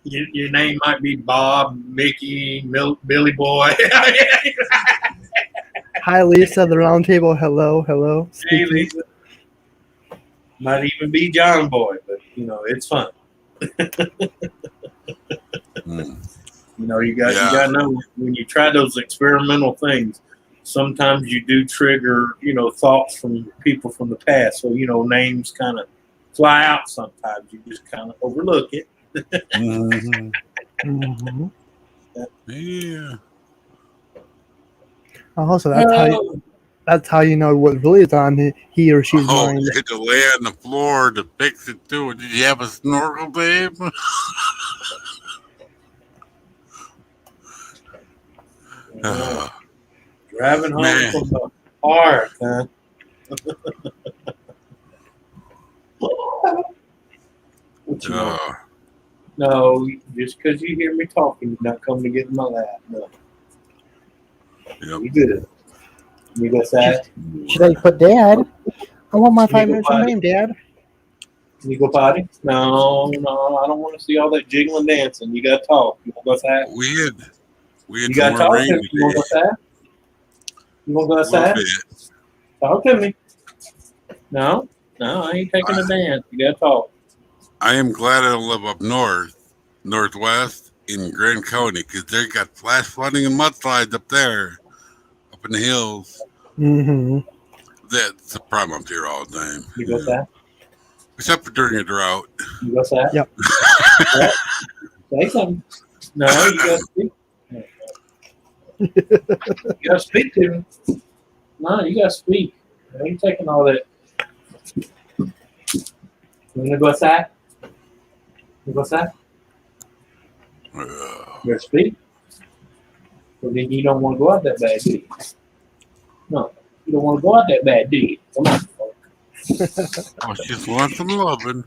Your name might be Bob, Mickey, Billy Boy. Hi, Lisa, the round table. Hello. Hey, Lisa. Might even be John Boy, but, it's fun. You got to know when you try those experimental things, sometimes you do trigger, thoughts from people from the past. So, names kind of fly out sometimes. You just kind of overlook it. Yeah. Also, that's how you know what really is on he or she's mind. You had to lay on the floor to fix it too. Did you have a snorkel, babe? Driving home from the park, huh? No, just because you hear me talking, you're not coming to get in my lap. No. Yep. You good. You got that? Should I put Dad? I want my 5 minutes of fame, Dad. Can you go potty? No, I don't want to see all that jiggling dancing. You got to talk. You want to go outside? We had you got to talk to me. You want to go outside? You want to go outside? Talk to me. No, I ain't taking a dance. You got to talk. I am glad I don't live up northwest in Grand County, because they got flash flooding and mudslides up there, up in the hills. Mm-hmm. That's a problem up here all the time. You got that? Except for during a drought. You got that? Yep. Say something. No, you got to speak. You got to speak to me. No, you got to speak. I ain't taking all that. You want to go outside? You go outside? You got to speak? Well, then you don't want to go out that bad, do you? No, you don't want to go out that bad, do you? Come on, folks. I just want some loving.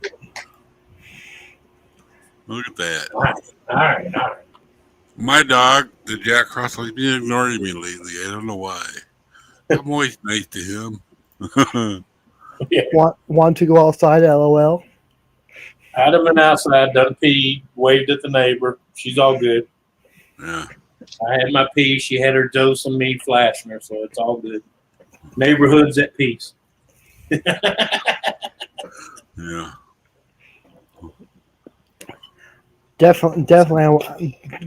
Look at that. All right. My dog, the Jack Russell, he's been ignoring me lately. I don't know why. I'm always nice to him. Yeah. Want to go outside, LOL? Adam and outside, done pee, waved at the neighbor. She's all good. Yeah. I had my pee. She had her dose of me flashing her, so it's all good. Neighborhood's at peace. Yeah. Definitely. I'm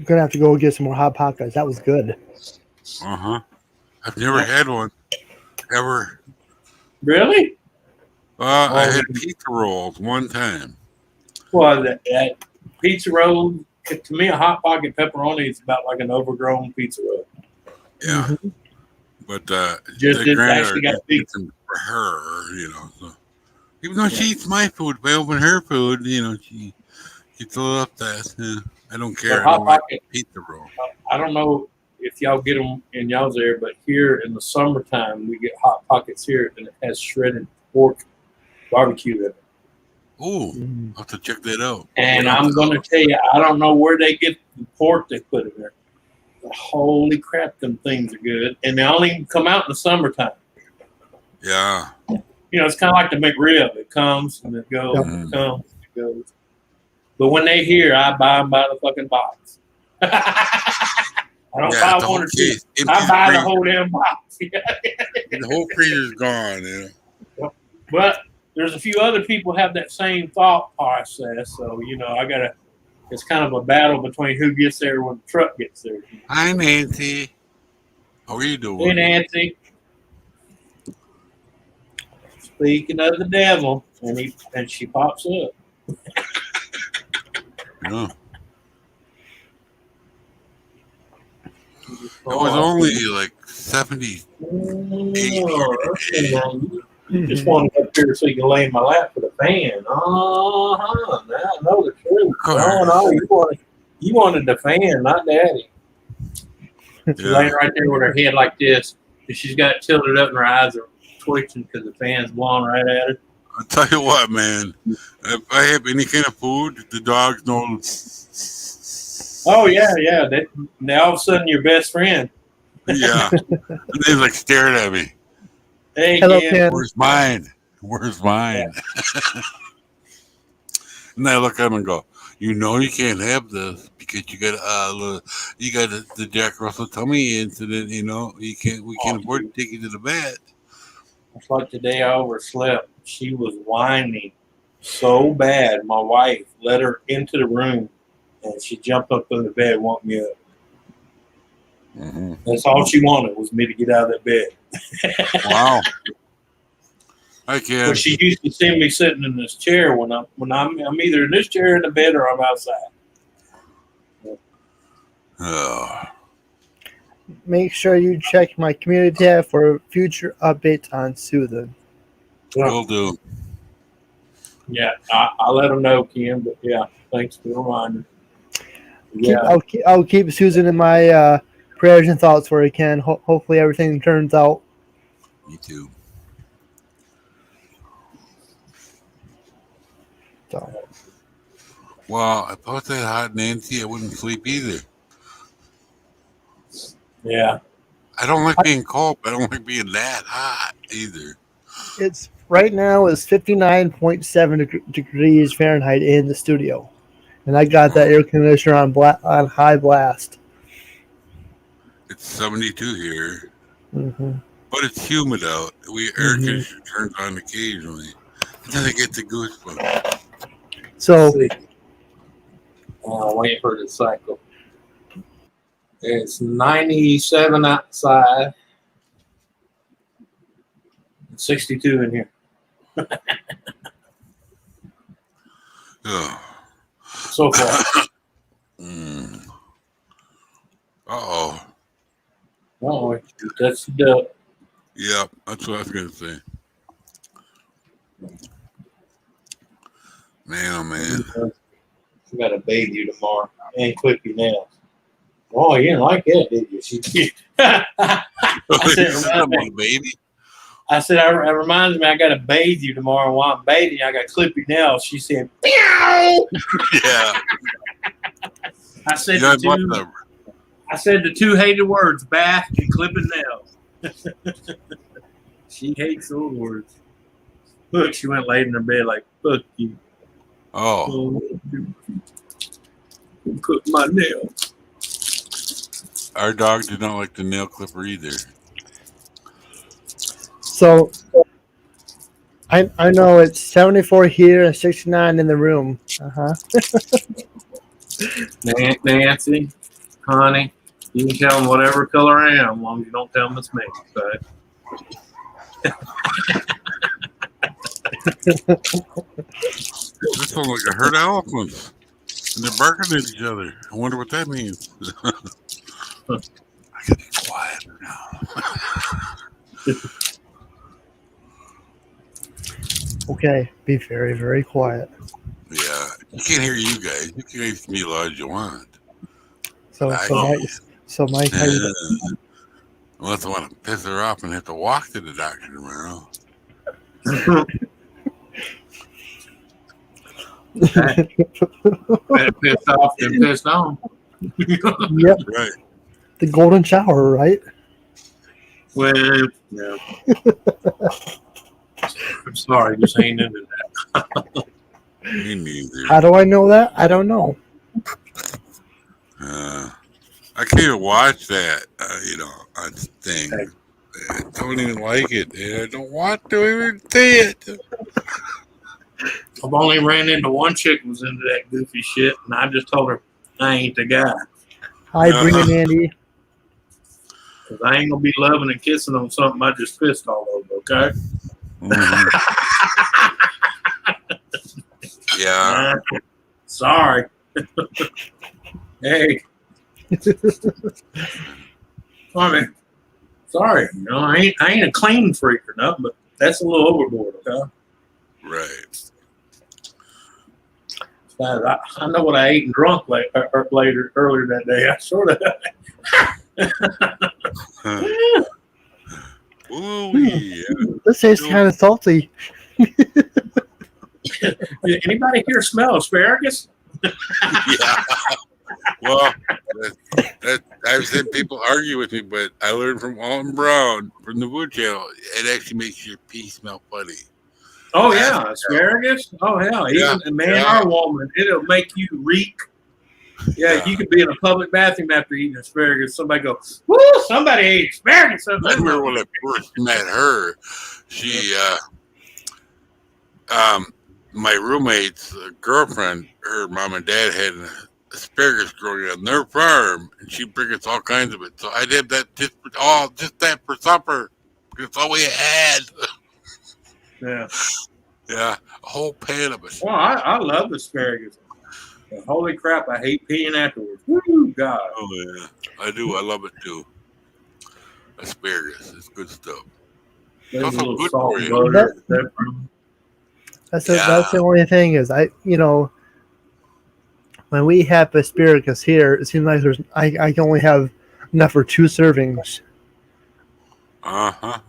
gonna have to go get some more hot pockets. That was good. I've never had one ever. Really? I had pizza rolls one time. Well, that pizza roll, to me, a hot pocket pepperoni is about like an overgrown pizza roll. Yeah. Mm-hmm. But just actually got pizza for her, So even though she eats my food, if I open her food, she throw up that. I don't care. I don't like pizza roll. I don't know if y'all get them in y'all's area, but here in the summertime, we get hot pockets here, and it has shredded pork barbecue in it. Oh, I'll have to check that out. And I'm going to tell you, I don't know where they get the pork they put in there. Holy crap, them things are good. And they only come out in the summertime. Yeah. It's kind of like the McRib. It comes and it goes, Yep. it comes and it goes. But when they here, I buy them by the fucking box. I don't buy one or two. I buy the whole damn box. The whole freezer's gone, But there's a few other people have that same thought process. So, it's kind of a battle between who gets there when the truck gets there. Hi, Nancy. How are you doing? Hey, Nancy. Speaking of the devil, and she pops up. Yeah. It was only like 78. You just wanted up here so you can lay in my lap for the fan. Now I know the truth. No, you wanted the fan, not Daddy. She's laying right there with her head like this, and she's got it tilted up, and her eyes are twitching because the fan's blowing right at her. I'll tell you what, man. If I have any kind of food, the dogs know. Oh yeah. Now all of a sudden, your best friend. Yeah. And they like staring at me. Hey, Hello, Ken. Ken. Where's mine? Where's mine? Yeah. And I look at them and go, you can't have this because you got the Jack Russell tummy incident. We can't afford to take you to the vet. It's like the day I overslept. She was whining so bad. My wife let her into the room, and she jumped up in the bed and woke me up. Mm-hmm. That's all she wanted was me to get out of that bed. Wow. I can't. But she used to see me sitting in this chair when I'm either in this chair in the bed or I'm outside. Make sure you check my community tab for future updates on Soothing. Will do. Yeah, I'll let them know, Ken. But yeah, thanks for the reminder. Yeah, I'll keep Susan in my prayers and thoughts where I can. Hopefully everything turns out. Me too. So. Well, if I was that hot, Nancy, I wouldn't sleep either. Yeah. I don't like being cold, but I don't like being that hot either. It's right now is 59.7 degrees Fahrenheit in the studio, and I got that air conditioner on high blast. It's 72 here, but it's humid out. Air conditioner turns on occasionally, and then I get the goosebumps. So, waiting for the cycle. It's 97 outside, 62 in here. Oh. So far. Uh-oh. Oh, that's the duck. Yeah, that's what I was going to say. Man, oh man. I got to bathe you tomorrow and clip your nails. Oh, you didn't like that, did you? She did. I said, it reminds me, I got to bathe you tomorrow. While I'm bathing you, I got to clip your nails. She said, meow. Yeah. I said the two hated words, bath and clipping nails. She hates those words. Look, she went laid in her bed like, fuck you. Oh. Clip my nail. Our dog did not like the nail clipper either. So I know it's 74 here and 69 in the room. Nancy, honey, you can tell them whatever color I am, as long as you don't tell them it's me. Okay? This sounds like a herd of elephants. And they're barking at each other. I wonder what that means. I gotta be quiet now. Okay, be very, very quiet. Yeah, you can't hear you guys. You guys can be as loud as you want. So Mike, how you doing? Unless I want to piss her off and have to walk to the doctor tomorrow. Better pissed off than pissed on. Yep. Right. The golden shower, right? Well, no. I'm sorry, just ain't into that. Me neither. How do I know that? I don't know. I can't even watch that, on thing. I don't even like it. And I don't want to even see it. I've only ran into one chick who was into that goofy shit, and I just told her I ain't the guy. Hi, bring in Andy. Because I ain't going to be loving and kissing on something I just pissed all over, okay? Mhm. Yeah. Sorry. Hey. I mean, sorry. I ain't a clean freak or nothing, but that's a little overboard, okay? Right. I know what I ate and drunk earlier that day. I sort of. Ooh, yeah. This tastes kind of salty. Anybody here smell asparagus? Yeah. Well, I've seen people argue with me, but I learned from Alton Brown from the Wood Channel. It actually makes your pee smell funny. Oh yeah, asparagus. Oh hell, even a man or a woman, it'll make you reek. Yeah, you could be in a public bathroom after eating asparagus. Somebody go, "Woo! Somebody ate asparagus." I remember when I first met her. She, my roommate's girlfriend, her mom and dad had an asparagus growing on their farm, and she'd bring us all kinds of it. So I did that just that for supper. That's all we had. Yeah. Yeah, a whole pan of it. Well, I love asparagus. But holy crap, I hate peeing afterwards. Woo, God. Oh yeah, I do. I love it too. Asparagus, it's good stuff. There's a also little good salt for and you. butter. That's the only thing is when we have asparagus here, it seems like I can only have enough for 2 servings. Uh-huh.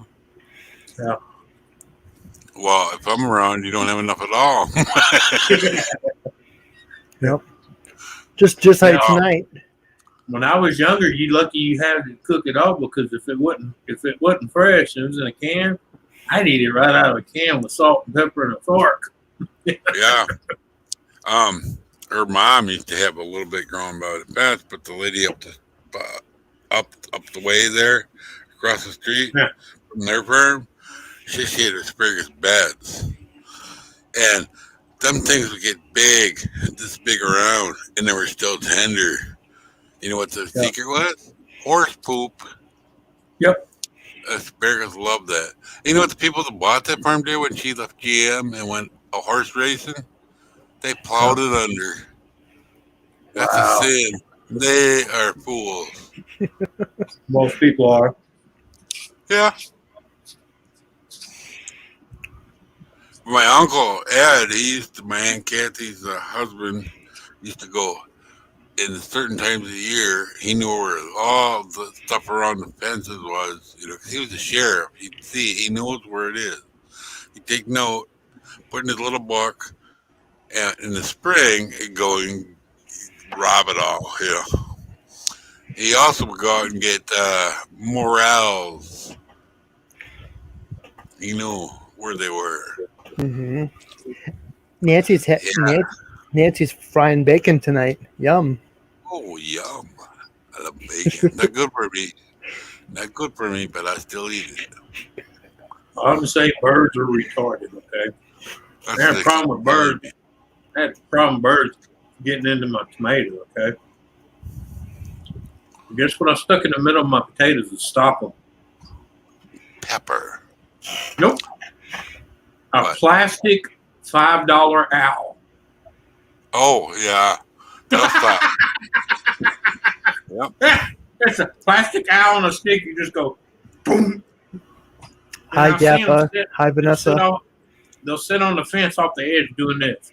Yeah. Well, if I'm around, you don't have enough at all. Yep. Just like tonight. When I was younger, you lucky you had to cook it all because if it wasn't fresh and it was in a can, I'd eat it right out of a can with salt and pepper and a fork. Yeah. Her mom used to have a little bit growing by the fence, but the lady up the way there, across the street from their farm, she had asparagus beds, and them things would get big, this big around, and they were still tender. You know what the secret was? Horse poop. Yep. Asparagus loved that. You know what the people that bought that farm did when she left GM and went a horse racing? They plowed it under. That's a sin. They are fools. Most people are. Yeah. My uncle Ed, my Aunt Kathy's husband, used to go in certain times of the year. He knew where all the stuff around the fences was, 'cause he was a sheriff. He'd see, he knows where it is. He'd take note, put in his little book, and in the spring, he'd go and rob it all, He also would go out and get morels. He knew where they were. Mm-hmm. Nancy's frying bacon tonight. Yum. Oh, yum. I love bacon. Not good for me. Not good for me, but I still eat it. I would say birds are retarded, okay? I had a problem with birds. I had a problem with birds getting into my tomato, okay? Guess what I stuck in the middle of my potatoes to stop them? Pepper. Nope. A plastic $5 owl. Oh, yeah. That's Yep. It's a plastic owl on a stick. You just go, boom. Hi, Gappa. Hi, Vanessa. They'll sit on the fence off the edge doing this.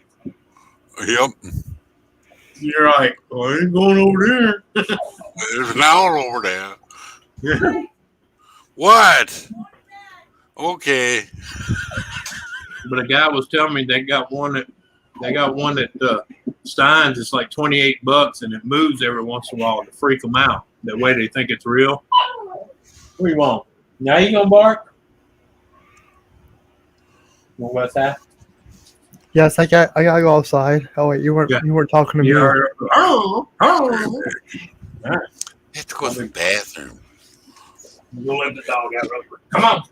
Yep. You're like, oh, I ain't going over there. There's an owl over there. Yeah. What? Okay. But a guy was telling me they got one at Stein's. It's like $28, and it moves every once in a while to freak them out. That way they think it's real. What do you want? Now you gonna bark? Want what's that? Yes, I gotta go outside. Oh wait, you weren't talking to me. Oh. All right. I have to go to the bathroom. We'll let the dog out real quick. Come on.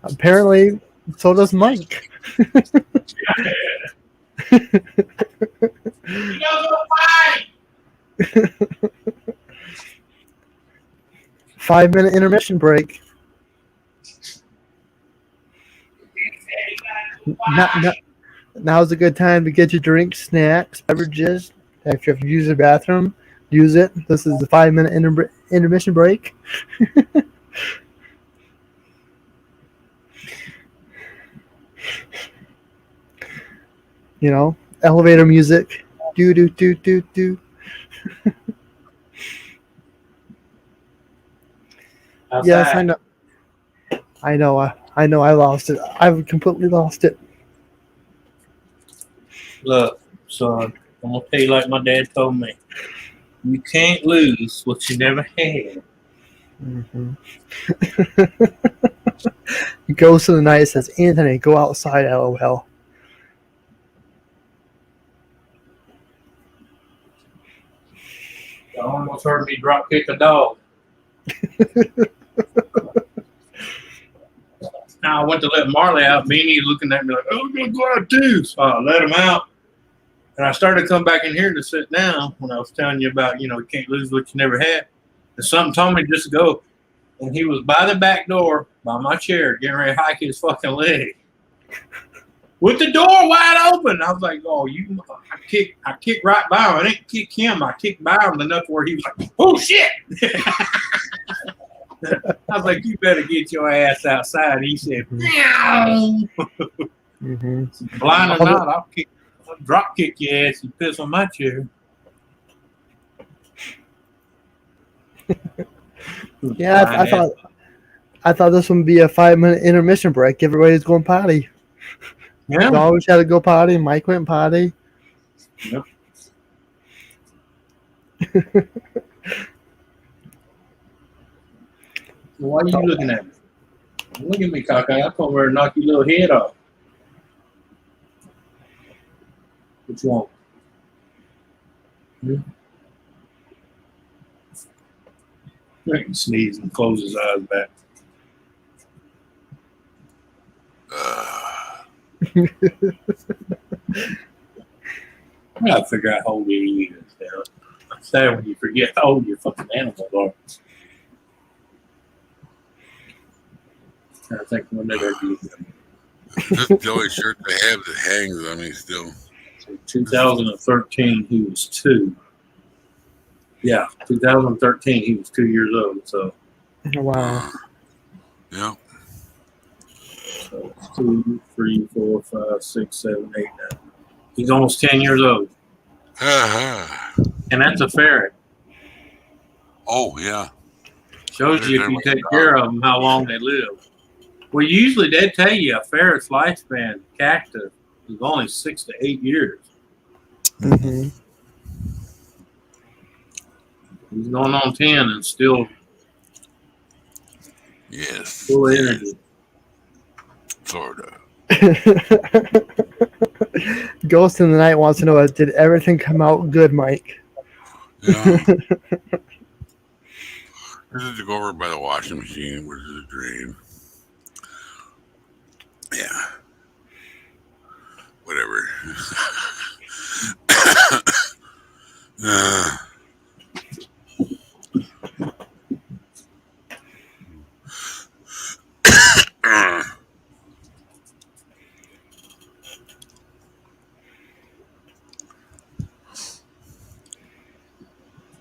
Apparently, so does Mike. You gotta go fight. 5-minute intermission break. Now's a good time to get your drinks, snacks, beverages. If you have to use the bathroom, use it. This is the 5-minute intermission break. You know, elevator music. Do do do do do. Yes, I know. I know. I lost it. I've completely lost it. Look, son, I'm gonna tell you like my dad told me. You can't lose what you never had. Mm-hmm. He goes to the night and says, "Anthony, go outside." LOL. You almost heard me drop kick a dog. Now I went to let Marley out. Beanie looking at me like, "Oh, we're gonna go out too." So I let him out, and I started to come back in here to sit down when I was telling you about, you can't lose what you never had. And something told me just to go, and he was by the back door by my chair, getting ready to hike his fucking leg, with the door wide open. I was like, "Oh, you!" I kicked right by him. I didn't kick him. I kicked by him enough where he was like, "Oh shit!" I was like, "You better get your ass outside." And he said, "Meow." Mm-hmm. Blind or not, I'll drop kick your ass. You piss on my chair. Yeah, I thought this would be a 5-minute intermission break. Everybody's going potty. Yeah. We always had to go potty. Mike went potty. Yep. Why are you looking at me? Look at me, cockeye. I'm going to knock your little head off. What you want? He can sneeze and close his eyes back. I gotta figure out how old he is now. I'm sad when you forget how old your fucking animals are. I think when they're This is the only shirt they have that hangs on me still. So 2013, he was 2. Yeah, 2013, he was 2 years old. So, Wow. Yeah. so 2, 3, 4, 5, 6, 7, 8, 9. He's almost 10 years old. And that's a ferret. Oh, yeah. Shows you if you take care of them how long they live. Well, usually they tell you a ferret's lifespan, cactus, is only 6 to 8 years. Mm-hmm. He's going on 10 and still full of energy. Sort of. Ghost in the Night wants to know, did everything come out good, Mike? Yeah. I just to go over by the washing machine, which is a dream. Yeah. Whatever.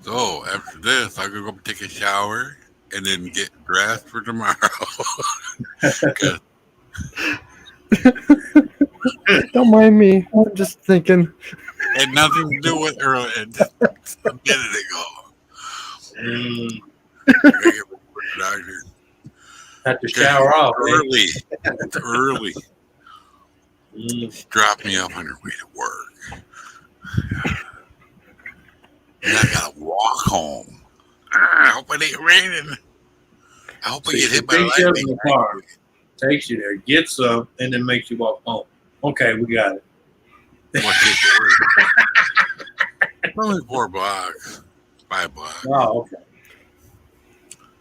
So after this, I could go take a shower and then get dressed for tomorrow. Don't mind me. I'm just thinking. Had nothing to do with her just a minute ago. Doctor. Have to shower off. Early. It's early. She dropped me off on her way to work. and I gotta walk home. I hope it ain't raining. I hope I So get she hit by picks you up in lightning. the car, takes you there, gets up, and then makes you walk home. Okay, we got it. What takes the work? It's only 4 blocks, 5 blocks. Oh, okay.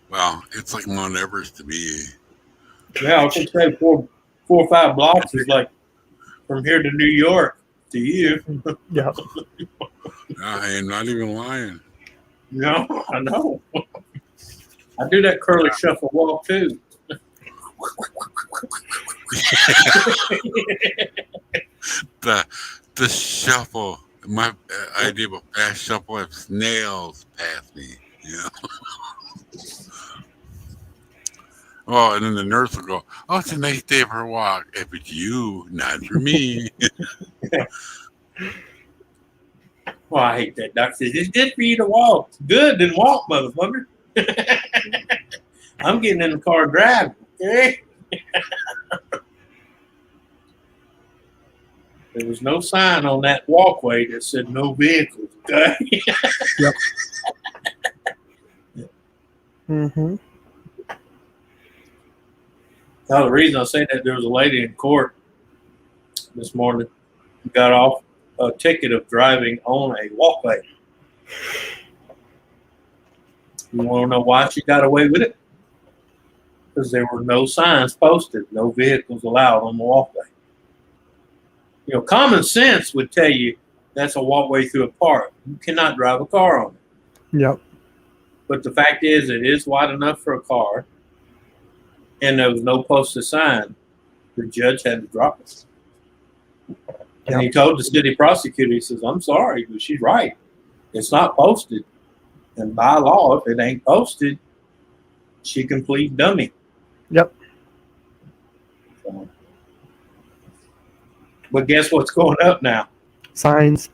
Well, it's like Mount Everest to me. Yeah, I was gonna say 4 or 5 blocks is like from here to New York to you. Yeah. I am not even lying. No, I know. I do that curly shuffle walk too. The shuffle. My idea of a fast shuffle if snails pass me. Yeah. Oh, and then the nurse will go, "Oh, it's a nice day for a walk. If it's you, not for me." Well, I hate that. Doc says it's good for you to walk. Good, then walk, motherfucker. I'm getting in the car driving. Okay? There was no sign on that walkway that said no vehicles. Okay? Yep. Mm-hmm. Now, the reason I say that, there was a lady in court this morning who got off a ticket of driving on a walkway. You want to know why she got away with it? Because there were no signs posted, no vehicles allowed on the walkway. You know, common sense would tell you that's a walkway through a park. You cannot drive a car on it. Yep. But the fact is, it is wide enough for a car, and there was no posted sign. The judge had to drop it. And he told the city prosecutor, he says, "I'm sorry, but she's right. It's not posted. And by law, if it ain't posted, she can plead dummy." Yep. So, but guess what's going up now? Signs.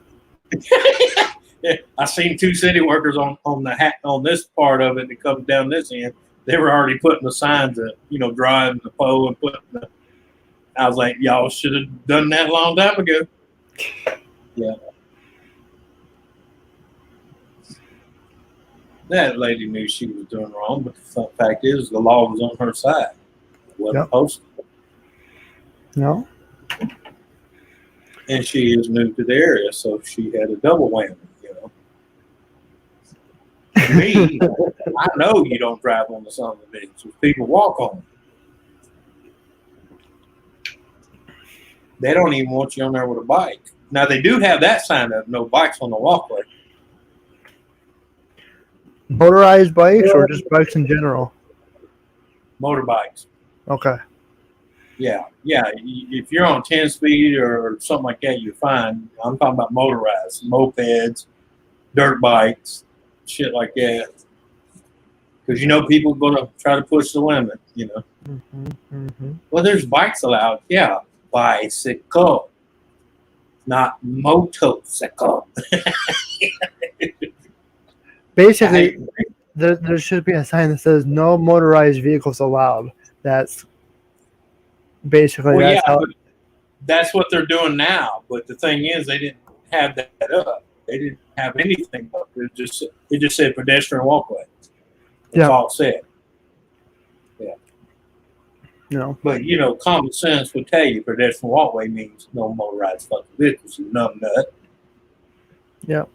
I seen 2 city workers on this part of it that comes down this end. They were already putting the signs up, driving the pole and putting the. I was like, y'all should have done that a long time ago. Yeah. That lady knew she was doing wrong, but the fact is, the law was on her side. It wasn't posted. No. And she is new to the area, so she had a double whammy, Me, I know you don't drive on the side of the beach. People walk on it. They don't even want you on there with a bike. Now, they do have that sign up, no bikes on the walkway. Motorized bikes or just bikes in general? Motorbikes. Okay. Yeah. If you're on 10 speed or something like that, you're fine. I'm talking about motorized, mopeds, dirt bikes, shit like that. Because people are going to try to push the limit, Mm-hmm. Mm-hmm. Well, there's bikes allowed. Yeah, bicycle, not motorcycle. Basically, there should be a sign that says no motorized vehicles allowed. That's basically that's what they're doing now. But the thing is, they didn't have that up. They didn't have anything up. It just said pedestrian walkway. That's all it said. Yeah. No. But common sense would tell you pedestrian walkway means no motorized fucking vehicles. You numb nut. Yep.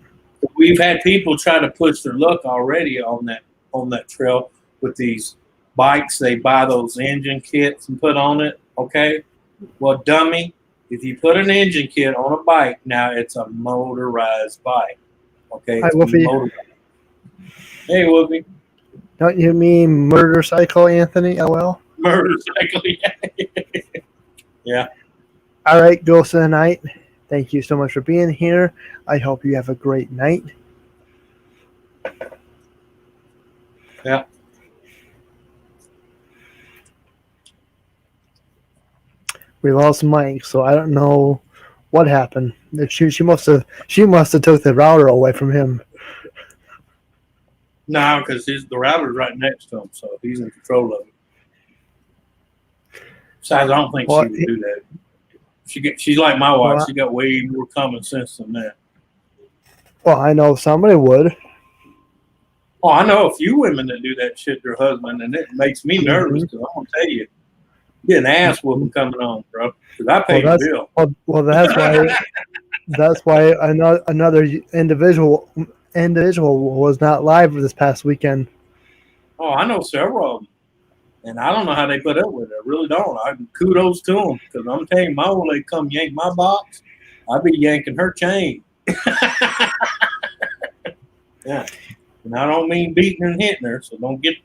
We've had people try to push their luck already on that trail with these bikes. They buy those engine kits and put on it. Okay, well, dummy, if you put an engine kit on a bike, now it's a motorized bike. Okay, Hi, Wolfie. Hey, Wolfie. Don't you mean motorcycle, Anthony? LL. Motorcycle, yeah. All right, Ghost of the Night. Thank you so much for being here. I hope you have a great night. Yeah. We lost Mike, so I don't know what happened. She must have took the router away from him. No, because the router's right next to him, so he's in control of it. Besides, I don't think she would do that. She's like my wife. She got way more common sense than that. Well, I know somebody would. Oh, I know a few women that do that shit to their husband, and it makes me nervous because I'm gonna tell you, get an ass whooping coming on, bro. Because I Well, pay the that's bill. that's why another individual was not live this past weekend. Oh, I know several of them, and I don't know how they put up with it. I really don't. Kudos to them because I'm telling you, my old lady come yank my box, I'd be yanking her chain. Yeah, and I don't mean beating and hitting her, so don't get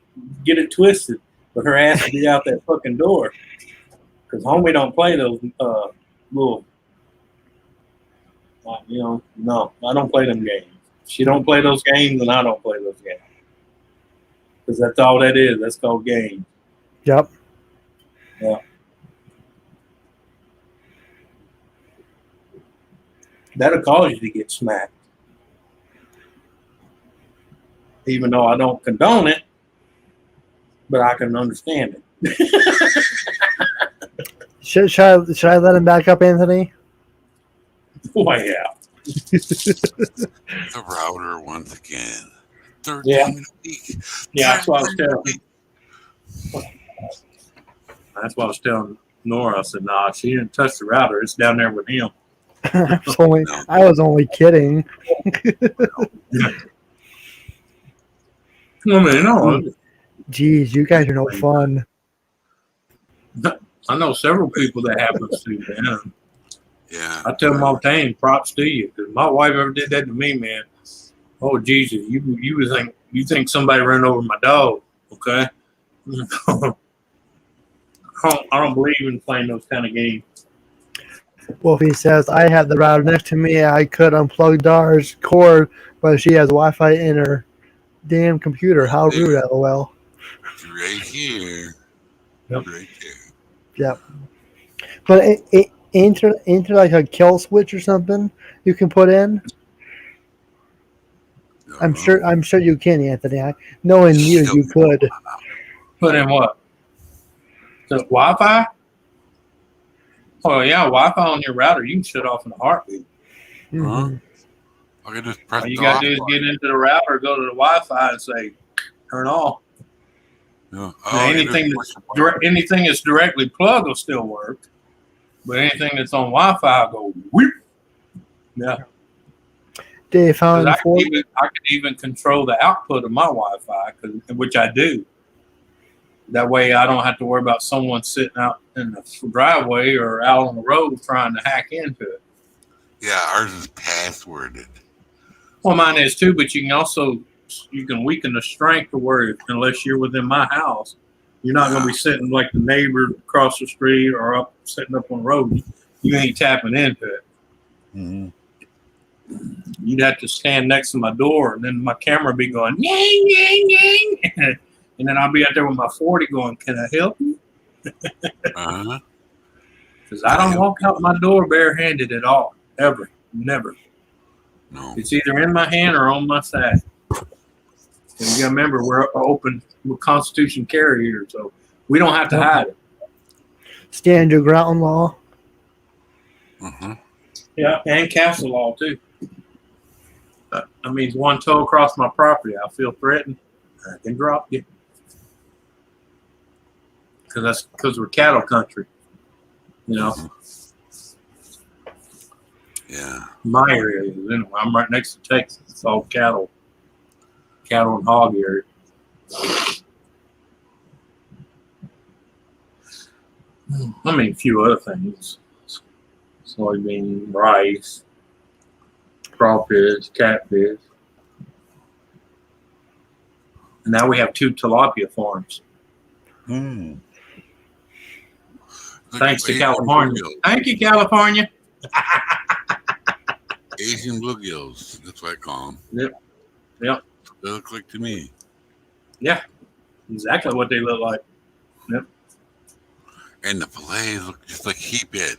it twisted. But her ass will be out that fucking door because homie don't play those little. No, I don't play them games. She don't play those games, and I don't play those games because that's all that is. That's called games. Yep. Yeah. That'll cause you to get smacked. Even though I don't condone it, but I can understand it. Should I let him back up, Anthony? Boy, yeah. The router once again. Third Yeah. time in a week. Yeah, that's what I was telling. That's what I was telling Nora. I said, "Nah, she didn't touch the router. It's down there with him." I was only kidding. I mean, no. Jeez, you guys are no fun. I know several people that happens to, man. Yeah. I tell them all the time, props to you, because my wife ever did that to me, man. Oh Jesus, you think somebody ran over my dog? Okay. I don't believe in playing those kind of games. Wolfie says, I have the router next to me. I could unplug Dar's cord, but she has Wi-Fi in her damn computer. How rude, LOL. Right here. Yep. Right there. Yep. But ain't there like a kill switch or something you can put in? I'm sure you can, Anthony. Knowing you could. Put in what? The Wi-Fi? Oh yeah, Wi-Fi on your router. You can shut off in a heartbeat. Mm-hmm. I can just press All you the gotta off do is button. get into the router, go to the Wi-Fi, and say, "Turn off." Yeah. Now, anything that's directly plugged will still work, but anything that's on Wi-Fi will go whoop. Yeah. They found I could even control the output of my Wi-Fi, which I do. That way, I don't have to worry about someone sitting out in the driveway or out on the road trying to hack into it. Yeah, ours is passworded. Well, mine is too, but you can weaken the strength to where unless you're within my house, you're not going to be sitting like the neighbor across the street or sitting up on the road. You ain't tapping into it. Mm-hmm. You'd have to stand next to my door, and then my camera be going, yang, yang, yang. And then I'll be out there with my 40 going, "Can I help you?" Uh-huh. Because I don't walk out my door barehanded at all. Ever. Never. No. It's either in my hand or on my side. And you got to remember, we're Constitution carrier, so we don't have to hide it. Stand your ground law. Uh-huh. Yeah, and castle law, too. That means one toe across my property, I feel threatened, I can drop you. Because we're cattle country, you know. Yeah. My area is anyway. I'm right next to Texas. It's all cattle and hog area. I mean, a few other things: soybean, rice, crawfish, catfish, and now we have 2 tilapia farms. Mm. Thanks to California. Thank you, California. Asian bluegills. That's what I call them. Yep. They look like to me. Yeah, exactly what they look like. Yep. And the fillets look just like heap it.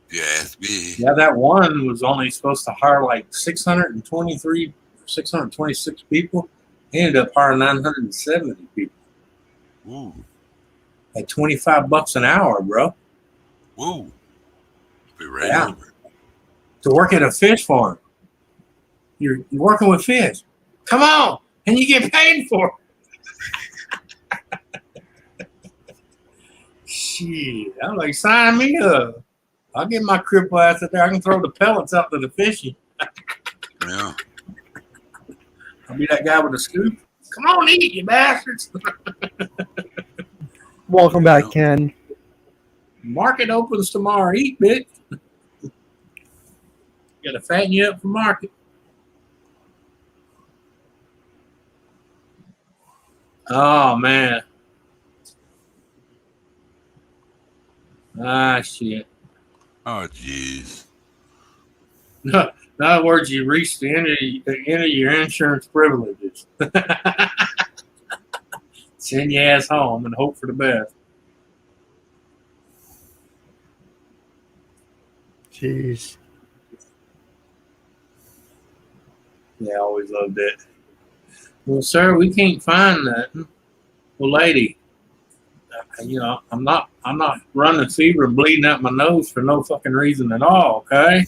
If you ask me. Yeah, that one was only supposed to hire like 623, 626 people. He ended up hiring 970 people. Ooh. At $25 an hour, bro. Woo. Be right over. To work at a fish farm. you're working with fish. Come on, and you get paid for it. Shit, I'm like, sign me up. I'll get my cripple ass out there. I can throw the pellets out to the fishing. Yeah. I'll be that guy with the scoop. Come on, eat, you bastards. Welcome back, Ken. Market opens tomorrow. Eat, bitch. Got to fatten you up for market. Oh, man. Ah, shit. Oh, jeez. In other words, you reached the end of your insurance privileges. Send your ass home and hope for the best. Jeez. Yeah, I always loved it. Well, sir, we can't find nothing. Well, lady, I'm not running fever and bleeding out my nose for no fucking reason at all, okay?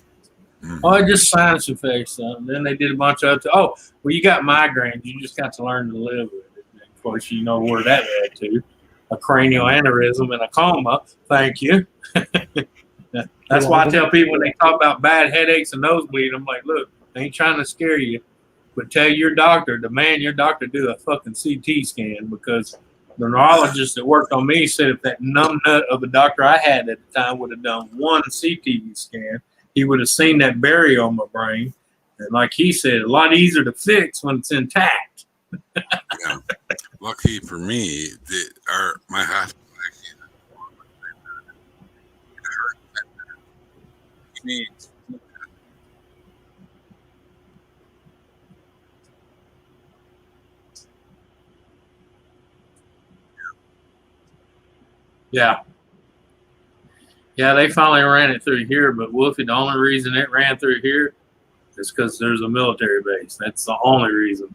Oh, I just sinus infection. Then they did a bunch of well, you got migraines. You just got to learn to live with it. And of course, you know where that led to. A cranial aneurysm and a coma. Thank you. That's why I tell people when they talk about bad headaches and nosebleed, I'm like, look, I ain't trying to scare you, but tell your doctor, demand your doctor do a fucking CT scan, because the neurologist that worked on me said if that numbnut of a doctor I had at the time would have done one CT scan, he would have seen that barrier on my brain. And like he said, a lot easier to fix when it's intact. Yeah. Lucky for me, my hospital needs. Yeah. Yeah, they finally ran it through here, but Wolfie, the only reason it ran through here is because there's a military base. That's the only reason.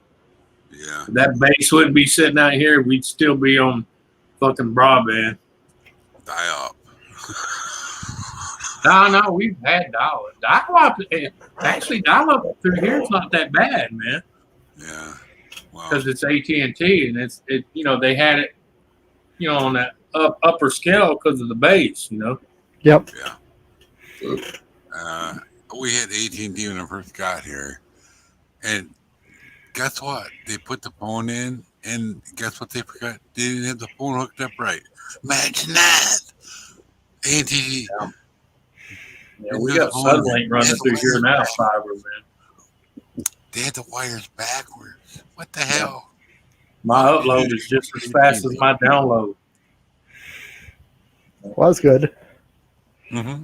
Yeah. If that base wouldn't be sitting out here, we'd still be on fucking broadband. Die up. No, we've had dial-up. Actually, dial-up through here is not that bad, man. Yeah. Wow. Because it's AT&T, and they had it, on that upper scale because of the base, Yep. Yeah. We had AT&T when I first got here, and guess what? They put the phone in, and guess what they forgot? They didn't have the phone hooked up right. Imagine that. AT&T. Yeah, we got Sudlink running through here now, fiber, man. They had the wires backwards. What the hell? My upload is just as fast as my download. Well, that's good. Mm-hmm.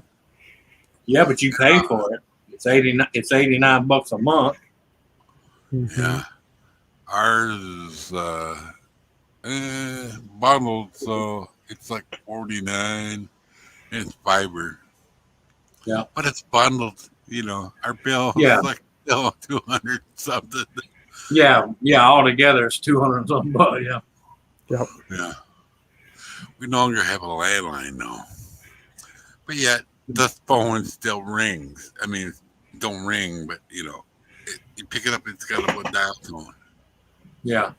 Yeah, but you pay for it. It's $89 a month. Mm-hmm. Yeah. Ours is bundled, so it's like $49, and it's fiber. Yeah. But it's bundled, our bill is like still 200 something. Yeah, altogether it's 200 something bucks, yeah. Yep. Yeah. We no longer have a landline though. But yet the phone still rings. I mean, don't ring, but you pick it up, it's got a little dial tone. Yeah.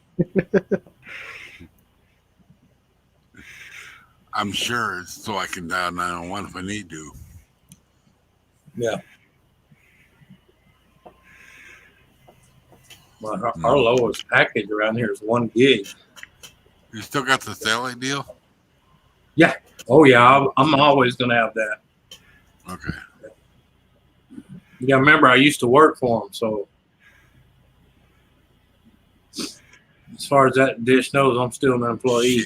I'm sure it's so I can dial 911 if I need to. Yeah. Well, our lowest package around here is 1 gig. You still got the satellite deal? Yeah. Oh, yeah. I'm always going to have that. Okay. You got to remember, I used to work for them, so as far as that dish knows, I'm still an employee.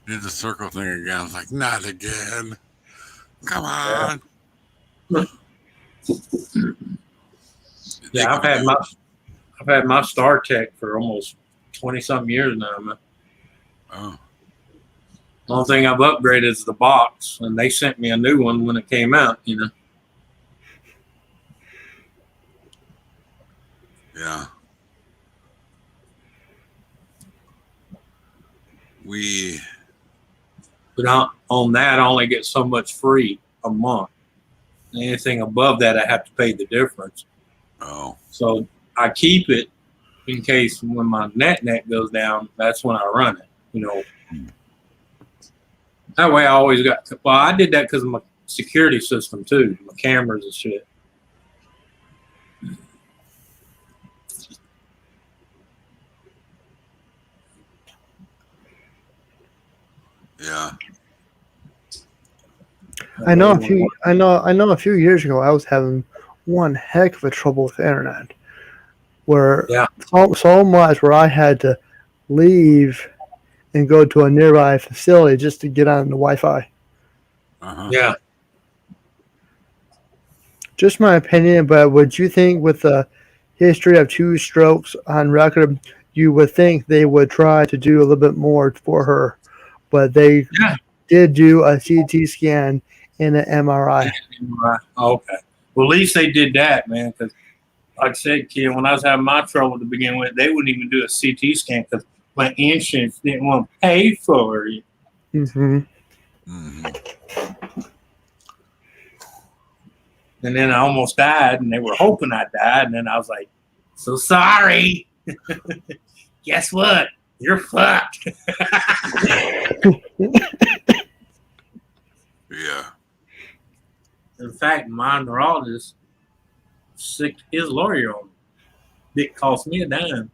Did the circle thing again. I was like, not again. Come on. Yeah, I've had my Star Tech for almost 20-something years now, man. Oh. The only thing I've upgraded is the box, and they sent me a new one when it came out, Yeah. But on that, I only get so much free a month. Anything above that, I have to pay the difference. Oh. So I keep it in case when my net goes down, that's when I run it. You know, that way I always got. Well, I did that because of my security system too, my cameras and shit. Yeah. I know a few years ago I was having one heck of a trouble with the internet, where Yeah. so much where I had to leave and go to a nearby facility just to get on the Wi-Fi. Uh-huh. Yeah. Just my opinion, but would you think with the history of 2 strokes on record, you would think they would try to do a little bit more for her, but they Yeah. did do a CT scan and an MRI. Okay. Well, at least they did that, man. Because, like I said, kid, when I was having my trouble to begin with, they wouldn't even do a CT scan because my insurance didn't want to pay for it. Mm-hmm. Mm-hmm. And then I almost died, and they were hoping I died. And then I was like, so sorry. Guess what? You're fucked. Yeah. In fact, my neurologist sicked his lawyer on me. It cost me a dime.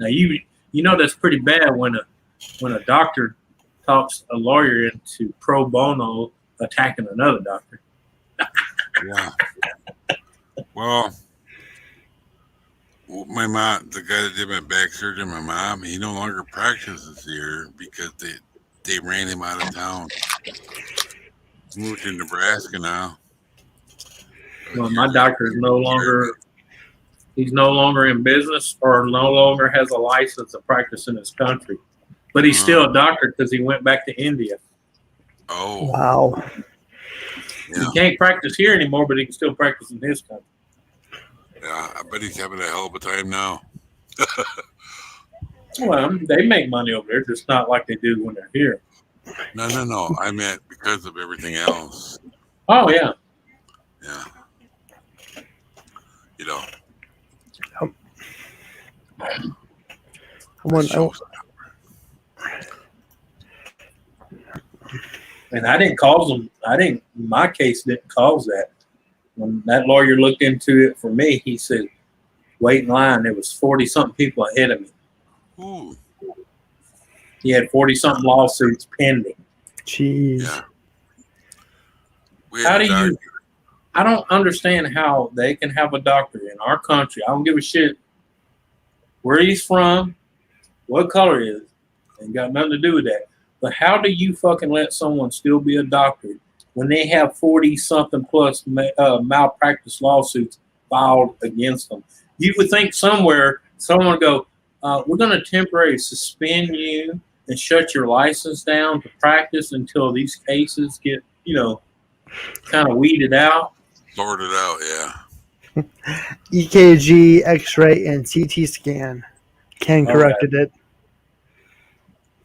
Now you know that's pretty bad when a doctor talks a lawyer into pro bono attacking another doctor. Yeah. Well, my mom, the guy that did my back surgery, my mom, he no longer practices here because they ran him out of town. He moved to Nebraska now. Well, my doctor is no longer. He's no longer in business or no longer has a license to practice in his country. But he's still a doctor because he went back to India. Oh. Wow. Yeah. He can't practice here anymore, but he can still practice in his country. Yeah, I bet he's having a hell of a time now. Well, they make money over there, just not like they do when they're here. No. I meant because of everything else. Oh, yeah. Yeah. You know. And I didn't cause them. My case didn't cause that. When that lawyer looked into it for me, he said, wait in line. There was 40-something people ahead of me. Ooh. He had 40-something lawsuits pending. Jeez. Yeah. How do you? I don't understand how they can have a doctor in our country. I don't give a shit where he's from, what color he is. Ain't got nothing to do with that. But how do you fucking let someone still be a doctor when they have 40-something plus malpractice lawsuits filed against them? You would think somewhere someone would go, we're going to temporarily suspend you and shut your license down to practice until these cases get, kind of weeded out. Sorted out, yeah. EKG, X-ray, and CT scan. Ken corrected it.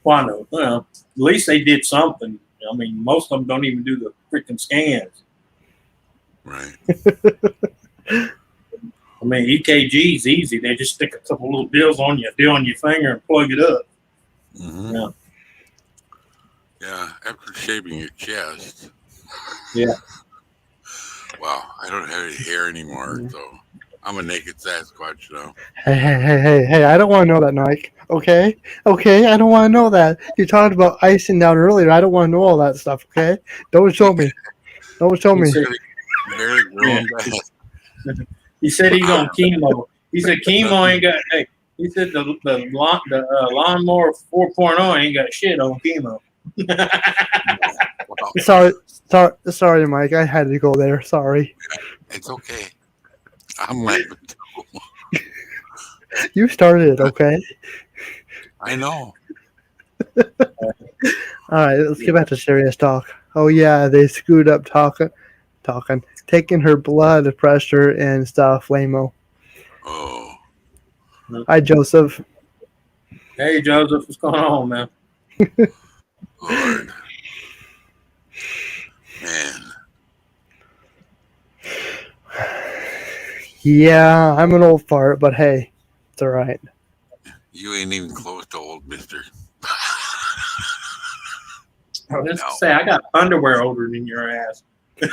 Well, I know. Well, at least they did something. I mean, most of them don't even do the freaking scans. Right. I mean, EKG is easy. They just stick a couple little deal on your finger and plug it up. Mm-hmm. Yeah. Yeah, after shaving your chest. Yeah. Wow, I don't have any hair anymore, so I'm a naked Sasquatch now. Hey, I don't want to know that, Nike. Okay, I don't want to know that. You talked about icing down earlier. I don't want to know all that stuff, okay? Don't show me. Very grown back. He said he's on chemo. He said chemo ain't got, hey, he said the lawnmower 4.0 ain't got shit on chemo. Sorry, Mike. I had to go there. Sorry. It's okay. I'm laughing too. You started it, okay? I know. All right, let's get back to serious talk. Oh yeah, they screwed up taking her blood pressure and stuff. Lamo. Oh. Hi, Joseph. Hey, Joseph, what's going on, man? Lord. Yeah, I'm an old fart, but hey, it's all right. You ain't even close to old, mister. I was just No. say I got underwear older than your ass. I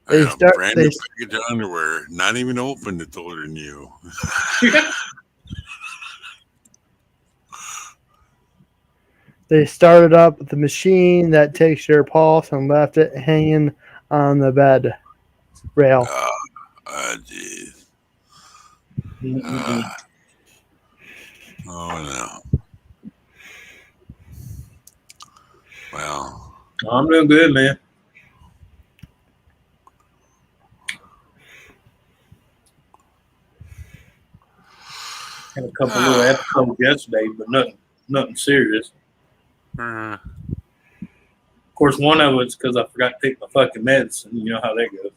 They got a start. brand They new package of underwear, not even open, that's older than you. they started up the machine that takes your pulse and left it hanging on the bed rail. Jeez. Mm-mm-mm. Oh, no. Well, I'm doing good, man. Had a couple little episodes yesterday, but nothing serious. uh, Of course, one of it's because I forgot to take my fucking medicine. You know how that goes.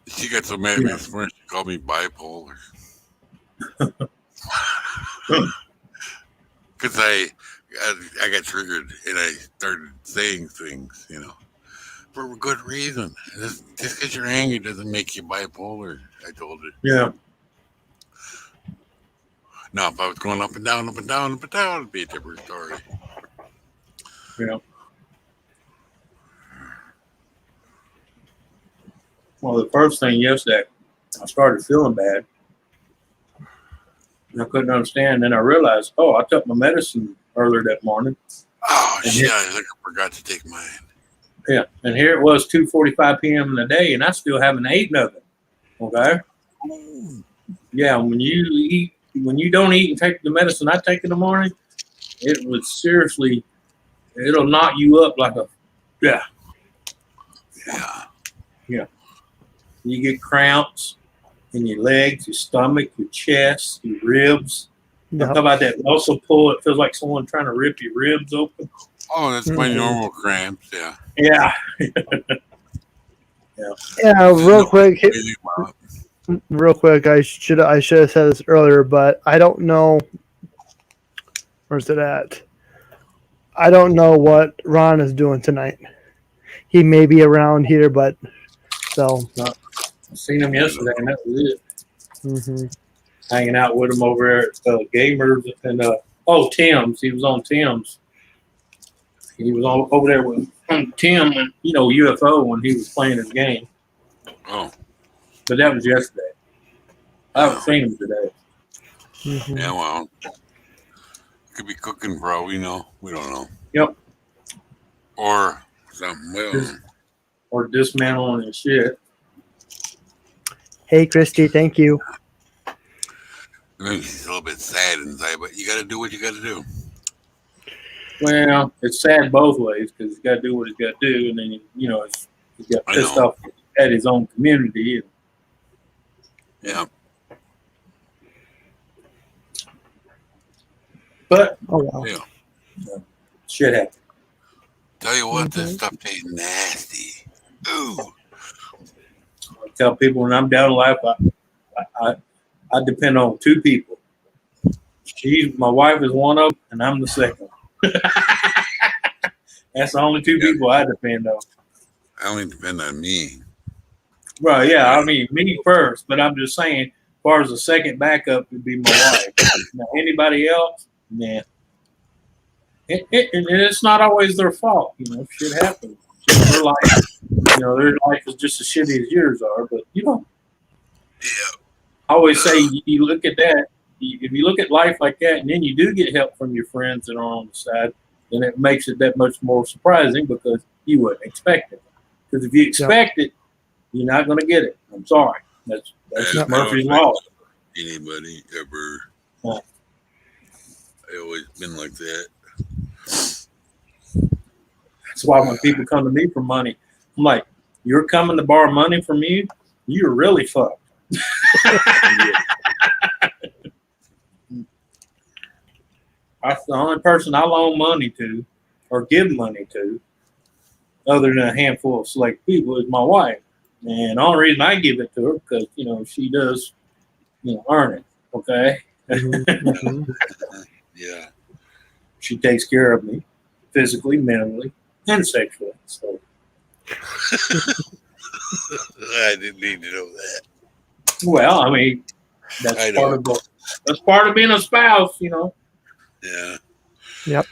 she got so mad at me this morning, she called me bipolar. Because I got triggered and I started saying things, for a good reason. Just because you're angry doesn't make you bipolar, I told her. Yeah. Now, if I was going up and down, up and down, up and down, it'd be a different story. Yeah. Well, the first thing yesterday, I started feeling bad. And I couldn't understand. Then I realized, I took my medicine earlier that morning. Oh, And shit, I think I forgot to take mine. Yeah. And here it was 2:45 p.m. in the day, and I still haven't eaten nothing. Okay. Ooh. Yeah. When you don't eat and take the medicine I take in the morning, it would seriously, it'll knock you up like a, yeah. Yeah. You get cramps in your legs, your stomach, your chest, your ribs. I'm Yep. talking about that muscle pull. It feels like someone trying to rip your ribs open. Oh, that's my Mhm. normal cramps, yeah. Yeah. Yeah, real quick, Crazy about I should have said this earlier, but I don't know. Where's it at? I don't know what Ron is doing tonight. He may be around here, but so. I seen him yesterday, and that was it. Mm-hmm. Hanging out with him over there at Gamers and Tim's. He was on Tim's. He was over there with Tim and UFO when he was playing his game. Oh, But that was yesterday. I haven't seen him today. Mm-hmm. yeah, well, could be cooking, bro. We don't know. Yep. Or something. We don't know. Or dismantling and shit. Hey, Christy, thank you. Maybe he's a little bit sad inside, but you got to do what you got to do. Well, it's sad both ways because he's got to do what he's got to do, and then he got I pissed know. off at his own community. Yeah. But Oh wow. Yeah. shit happens. Tell you what, this Mhm. stuff tastes nasty. Ooh. I tell people when I'm down in life, I depend on two people. My wife is one of them, and I'm the second. That's the only two people I depend on. I only depend on me. Right, yeah, I mean, me first, but I'm just saying, as far as the second backup would be my wife. Now, anybody else, nah. And it's not always their fault, shit happens. Their life is just as shitty as yours are, but, Yeah. I always say you look at that, if you look at life like that, and then you do get help from your friends that are on the side, then it makes it that much more surprising because you wouldn't expect it. Because if you expect it, you're not going to get it. I'm sorry. That's just Murphy's Law. Anybody ever? Huh. I always been like that. That's why when people come to me for money, I'm like, you're coming to borrow money from me? You're really fucked. That's the only person I loan money to or give money to, other than a handful of select people, is my wife. And the only reason I give it to her because, she does, earn it. Okay. Mm-hmm. Yeah. She takes care of me physically, mentally, and sexually. So I didn't need to know that. Well, I mean, that's part of being a spouse, you know. Yeah. Yep.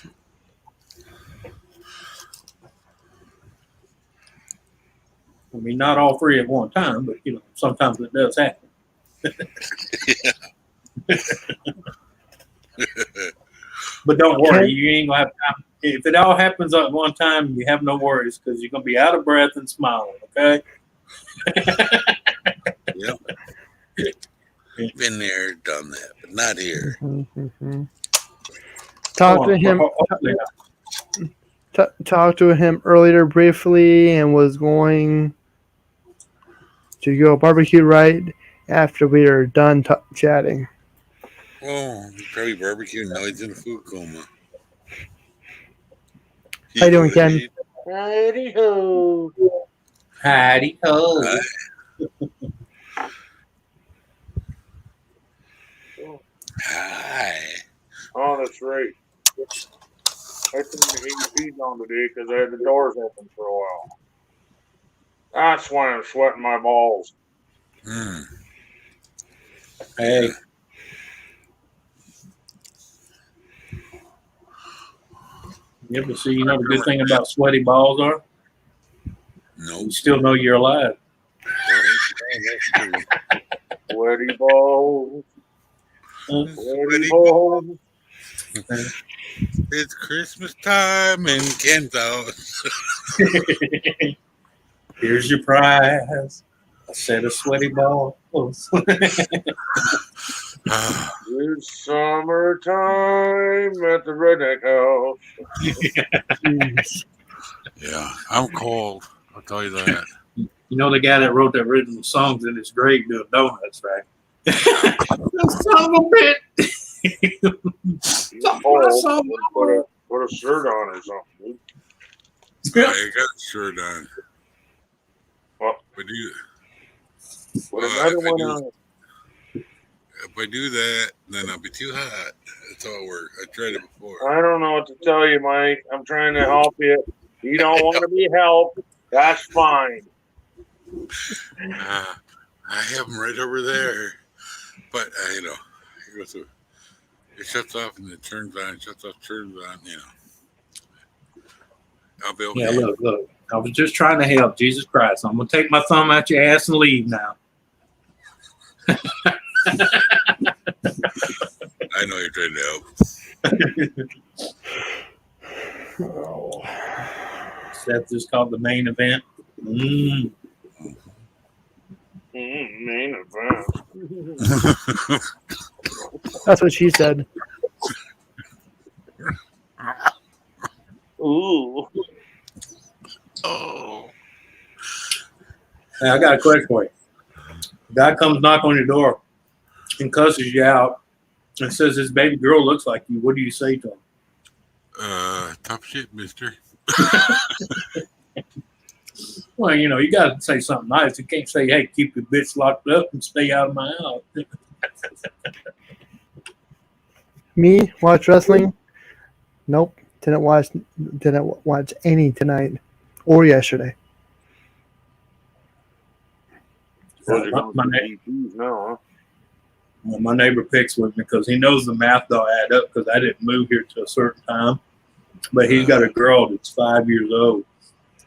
I mean, not all three at one time, but you know, sometimes it does happen. But don't worry, you ain't gonna have time. If it all happens at one time, you have no worries because you're gonna be out of breath and smiling. Okay. Yep. Been there, done that, but not here. Mm-hmm. Talked to him earlier briefly, and was going to go barbecue right after we are done chatting. Oh, he's probably barbecuing. Now he's in a food coma. How you doing, Ken? Howdy ho. Howdy ho. Hi. Oh, that's right. I couldn't get feed on today because I had the doors open for a while. That's why I'm sweating my balls. Hey. You ever see, you know, the good thing about sweaty balls are? No. You still know you're alive. Sweaty balls. Sweaty balls. It's Christmas time in Ken's Here's your prize. A set of sweaty balls. It's summertime at the redneck house. Yeah, I'm cold. I'll tell you that. You know the guy that wrote that original songs in his grave doing donuts, right? Son of a bitch. Put a shirt on or something. I got a shirt on. Well, But you, put another one on. If I do that, then I'll be too hot. That's how it works. I tried it before. I don't know what to tell you, Mike. I'm trying to help you. You don't want to be helped. That's fine. I have them right over there. But, you know, it shuts off and it turns on, shuts off, turns on, you know. I'll be okay. Yeah, look. I was just trying to help. Jesus Christ. I'm going to take my thumb out your ass and leave now. I know you're trying to help. Seth just called the main event. Main event. That's what she said. Ooh. Oh. Hey, I got a question for you. Guy comes knock on your door and cusses you out and says his baby girl looks like you. What do you say to him? Tough shit, mister. Well, you know, you got to say something nice. You can't say, hey, keep your bitch locked up and stay out of my house. Me watch wrestling? Nope. Didn't watch any tonight or yesterday. My neighbor picks with me because he knows the math don't add up because I didn't move here to a certain time. But he's got a girl that's 5 years old.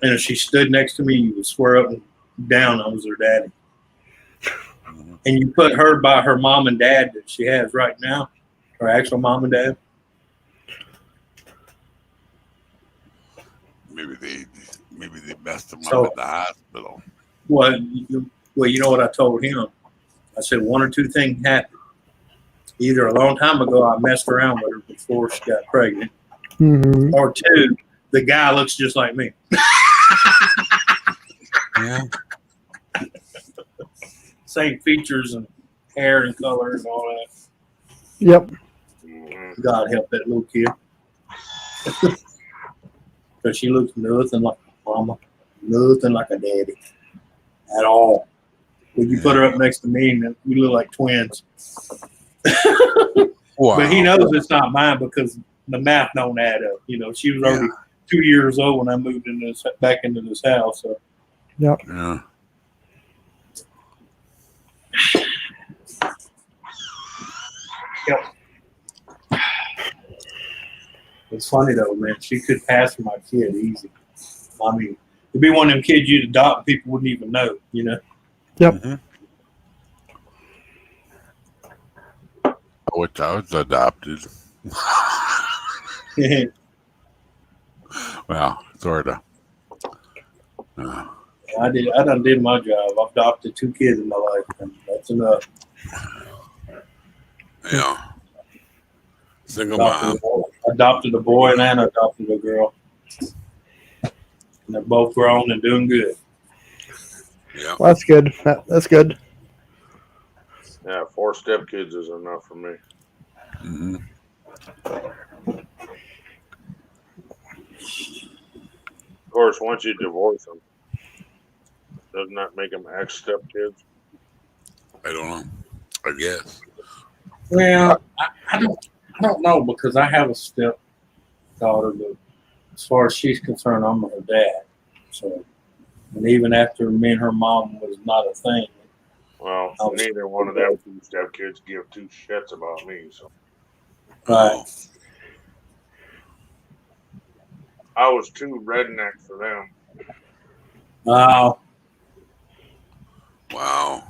And if she stood next to me, you would swear up and down I was her daddy. And you put her by her mom and dad that she has right now, her actual mom and dad. Maybe they messed him up at the hospital. Well, you know what I told him? I said one or two things happened. Either a long time ago I messed around with her before she got pregnant, or two, the guy looks just like me. Yeah. Same features and hair and color and all that. Yep. God help that little kid. Because she looks nothing like a mama, nothing like a daddy at all. When you put her up next to me, and we look like twins. Wow. But he knows it's not mine because the math don't add up. You know, she was already 2 years old when I moved back into this house. So. Yep. Yeah. It's funny though, man. She could pass for my kid easy. I mean, it'd be one of them kids you'd adopt and people wouldn't even know, you know? Yep. Mm-hmm. Which I was adopted. Well, sort of. I done did my job. I've adopted 2 kids in my life, and that's enough. Yeah. Single mom. Adopted a boy and adopted a girl. And they're both grown and doing good. Yeah. Well, that's good. That's good. Yeah, 4 stepkids is enough for me. Mm-hmm. Of course, once you divorce them, doesn't that make them ex-stepkids? I don't know. I guess. Well, I don't know because I have a stepdaughter, but as far as she's concerned, I'm her dad. So, and even after me and her mom was not a thing. Well, neither one of them 2 stepkids give 2 shits about me. So Right. I was too redneck for them. Wow. Wow.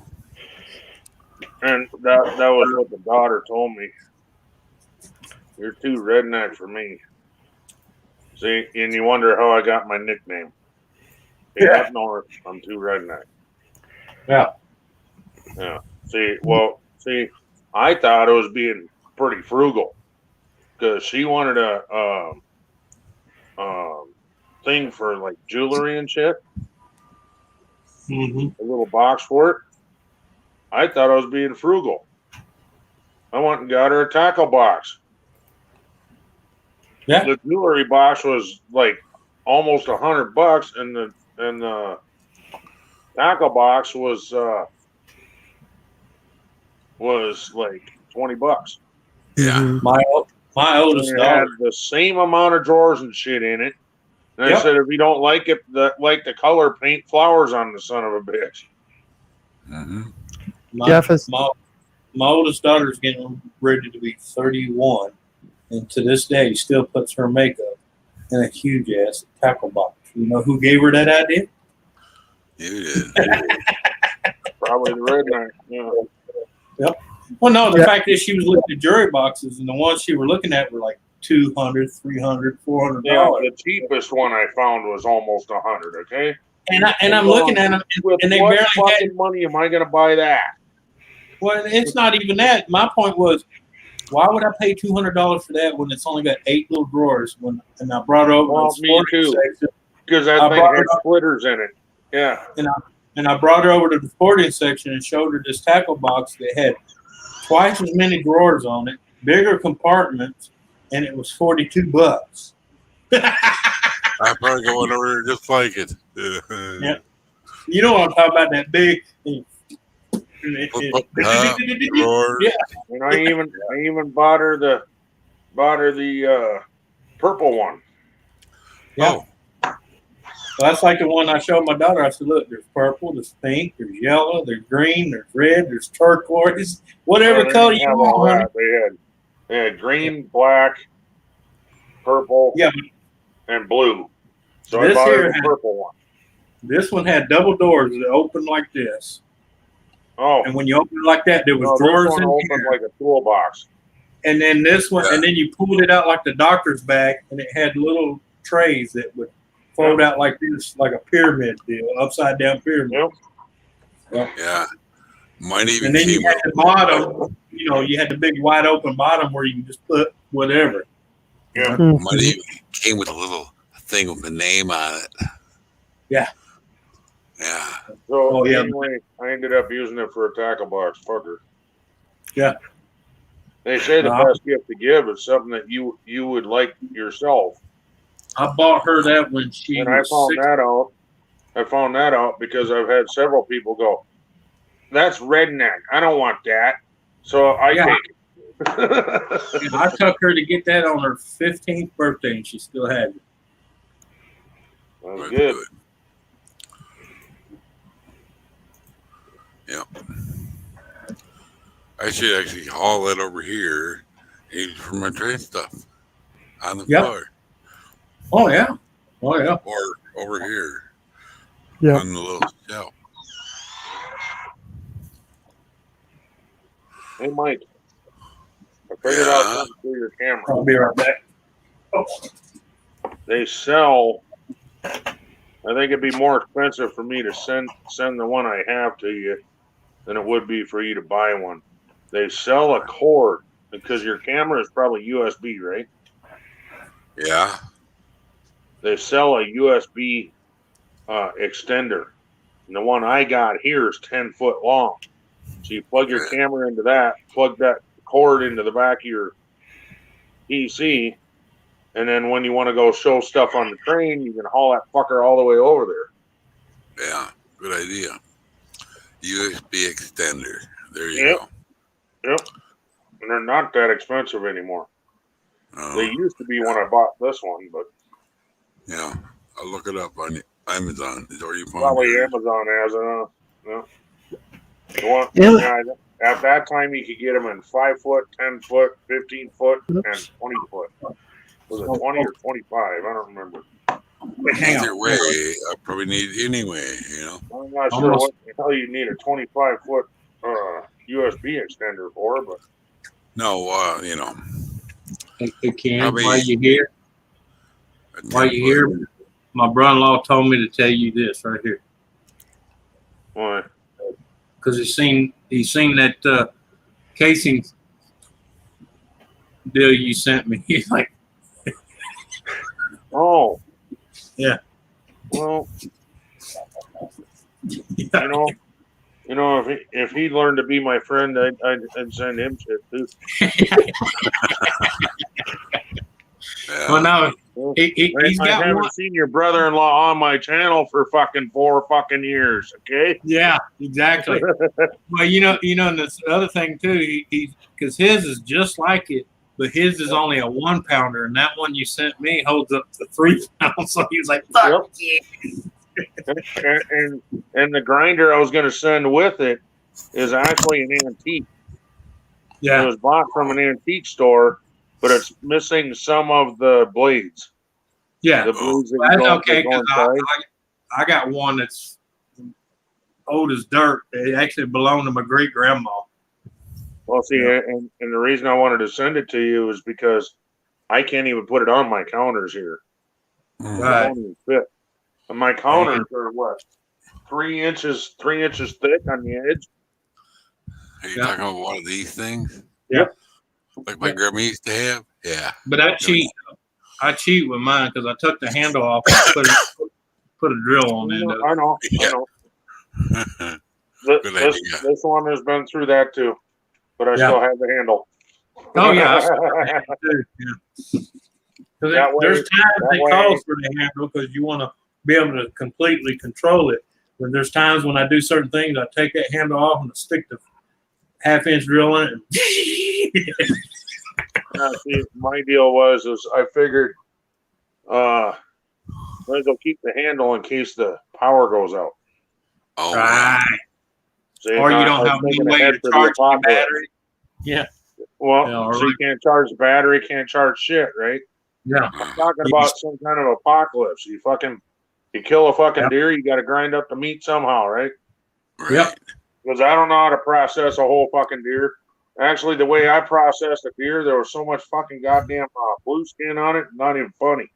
And that was what the daughter told me. You're too redneck for me. See, and you wonder how I got my nickname. Hey, up north, I'm too redneck. Yeah. Yeah. See, I thought I was being pretty frugal because she wanted a thing for like jewelry and shit, Mm-hmm. a little box for it. I thought I was being frugal. I went and got her a tackle box. Yeah. The jewelry box was like almost $100, and the tackle box was like $20. Yeah. Mhm. My oldest And it had daughter. the same amount of drawers and shit in it. And I Yep. said, if you don't like it, like the color, paint flowers on the son of a bitch. Mm-hmm. My oldest daughter's getting ready to be 31, and to this day, still puts her makeup in a huge ass tackle box. You know who gave her that idea? You did. Probably the redneck. Yeah. Yep. Well, no, the Yeah. fact is she was looking at jewelry boxes, and the ones she were looking at were like $200, $300, $400. Yeah, the cheapest one I found was almost $100. Okay. And I'm looking at them, With and they what barely fucking had. money am I going to buy that? Well, it's not even that. My point was, why would I pay $200 for that when it's only got 8 little drawers? And I brought it over Well, to the me sporting too. section, Because that I thing brought had it up. splitters in it. Yeah. and I brought her over to the sporting section and showed her this tackle box that had twice as many drawers on it, bigger compartments, and it was $42. I probably got one over there just like it. Yeah. You know what I'm talking about? That big. Lord. Yeah. And I even bought her the purple one. Yeah. Oh, So that's like the one I showed my daughter. I said, look, there's purple, there's pink, there's yellow, there's green, there's red, there's turquoise, whatever They color didn't you have all want. that. They had green, black, purple, Yeah. and blue. So I This bought her here the purple one. This one had double doors that opened like this. Oh, And when you open it like that, there was no, this drawers one in opened here. like a toolbox. And then this one, Yeah. and then you pulled it out like the doctor's bag, and it had little trays that would fold out like this, like a pyramid deal, upside down pyramid. Yep. yeah. Mine even And then came you had with the bottom, you had the big wide open bottom where you can just put whatever. Yeah. Mhm. mine even came with a little thing with the name on it. Yeah. Yeah. So Oh, yeah. anyway, I ended up using it for a tackle box. Fucker. Yeah. They say the best gift to give is something that you would like yourself. I bought her that when she And I was found 6. that out. I found that out because I've had several people go, "That's redneck. I don't want that." So I Yeah. take it. And I took her to get that on her 15th birthday, and she still had it. That's That's good. Yeah. I should actually haul it over here and use it for my train stuff on the Yep. floor Oh yeah. Oh yeah. or over here Yeah. on the little shelf. Hey, Mike, I figured out Yeah. something for your camera. I'll be right back. Oh. They sell. I think it'd be more expensive for me to send the one I have to you than it would be for you to buy one. They sell a cord because your camera is probably USB, right? Yeah. They sell a USB extender. And the one I got here is 10 foot long. So you plug your Okay. camera into that, plug that cord into the back of your PC, and then when you want to go show stuff on the train, you can haul that fucker all the way over there. Yeah. Good idea. USB extender. There you Yep. go. Yep. And they're not that expensive anymore. They Oh, used to be when I bought this one, but yeah. I'll look it up on Amazon. Is where you found probably yours. Amazon has it. The one, Yeah. yeah, at that time, you could get them in 5 foot, 10 foot, 15 foot, and 20 foot. Was it 20 or 25? I don't remember. Hang Either on. way, I probably need it anyway, you know. I'm not sure what the hell you need a 25 foot USB extender for, but No, you know. Hey, Ken, Probably while you here, a while 10 you foot. here, my brother-in-law told me to tell you this right here why? because he's seen that casing deal you sent me. He's like, Oh, yeah. well, you know, if he learned to be my friend, I'd send him shit too. Yeah. Well, no, he's I got haven't one. seen your brother-in-law on my channel for fucking 4 fucking years. Okay. Yeah, exactly. Well, and the other thing too, he because his is just like it, but his is only a 1 pounder, and that one you sent me holds up to 3 pounds. So he was like, "Fuck yeah!" And the grinder I was going to send with it is actually an antique. It Yeah, was bought from an antique store, but it's missing some of the blades. yeah. The blades that That's go okay because inside. I got one that's old as dirt. It actually belonged to my great grandma. Well, see, Yeah. and the reason I wanted to send it to you is because I can't even put it on my counters here. Mm. It Right. won't even fit. And my counters are what, 3 inches thick on the edge. Are you Yeah. talking about one of these things? Yeah. Like my grandma used to have? Yeah. But I cheat. I cheat with mine because I took the handle off and put a drill on it. I know. Yeah. Good idea. This one has been through that too, but I Yeah. still have the handle. Oh yeah, I still have it too. Yeah. That way- There's times that they way- call for the handle because you want to be able to completely control it. But there's times when I do certain things, I take that handle off and I stick the 1/2 inch drill in it. See, my deal was I figured might as well keep the handle in case the power goes out. Oh, Right. See, Or you I don't was have thinking no way ahead to for the charge the apocalypse. battery. Yeah. Well, Yeah, so you can't charge the battery, can't charge shit, right? Yeah. I'm talking about some kind of apocalypse. You kill a fucking Yep. deer, you got to grind up the meat somehow, right? right. Yep. Because I don't know how to process a whole fucking deer. Actually, the way I processed a deer, there was so much fucking goddamn blue skin on it, not even funny.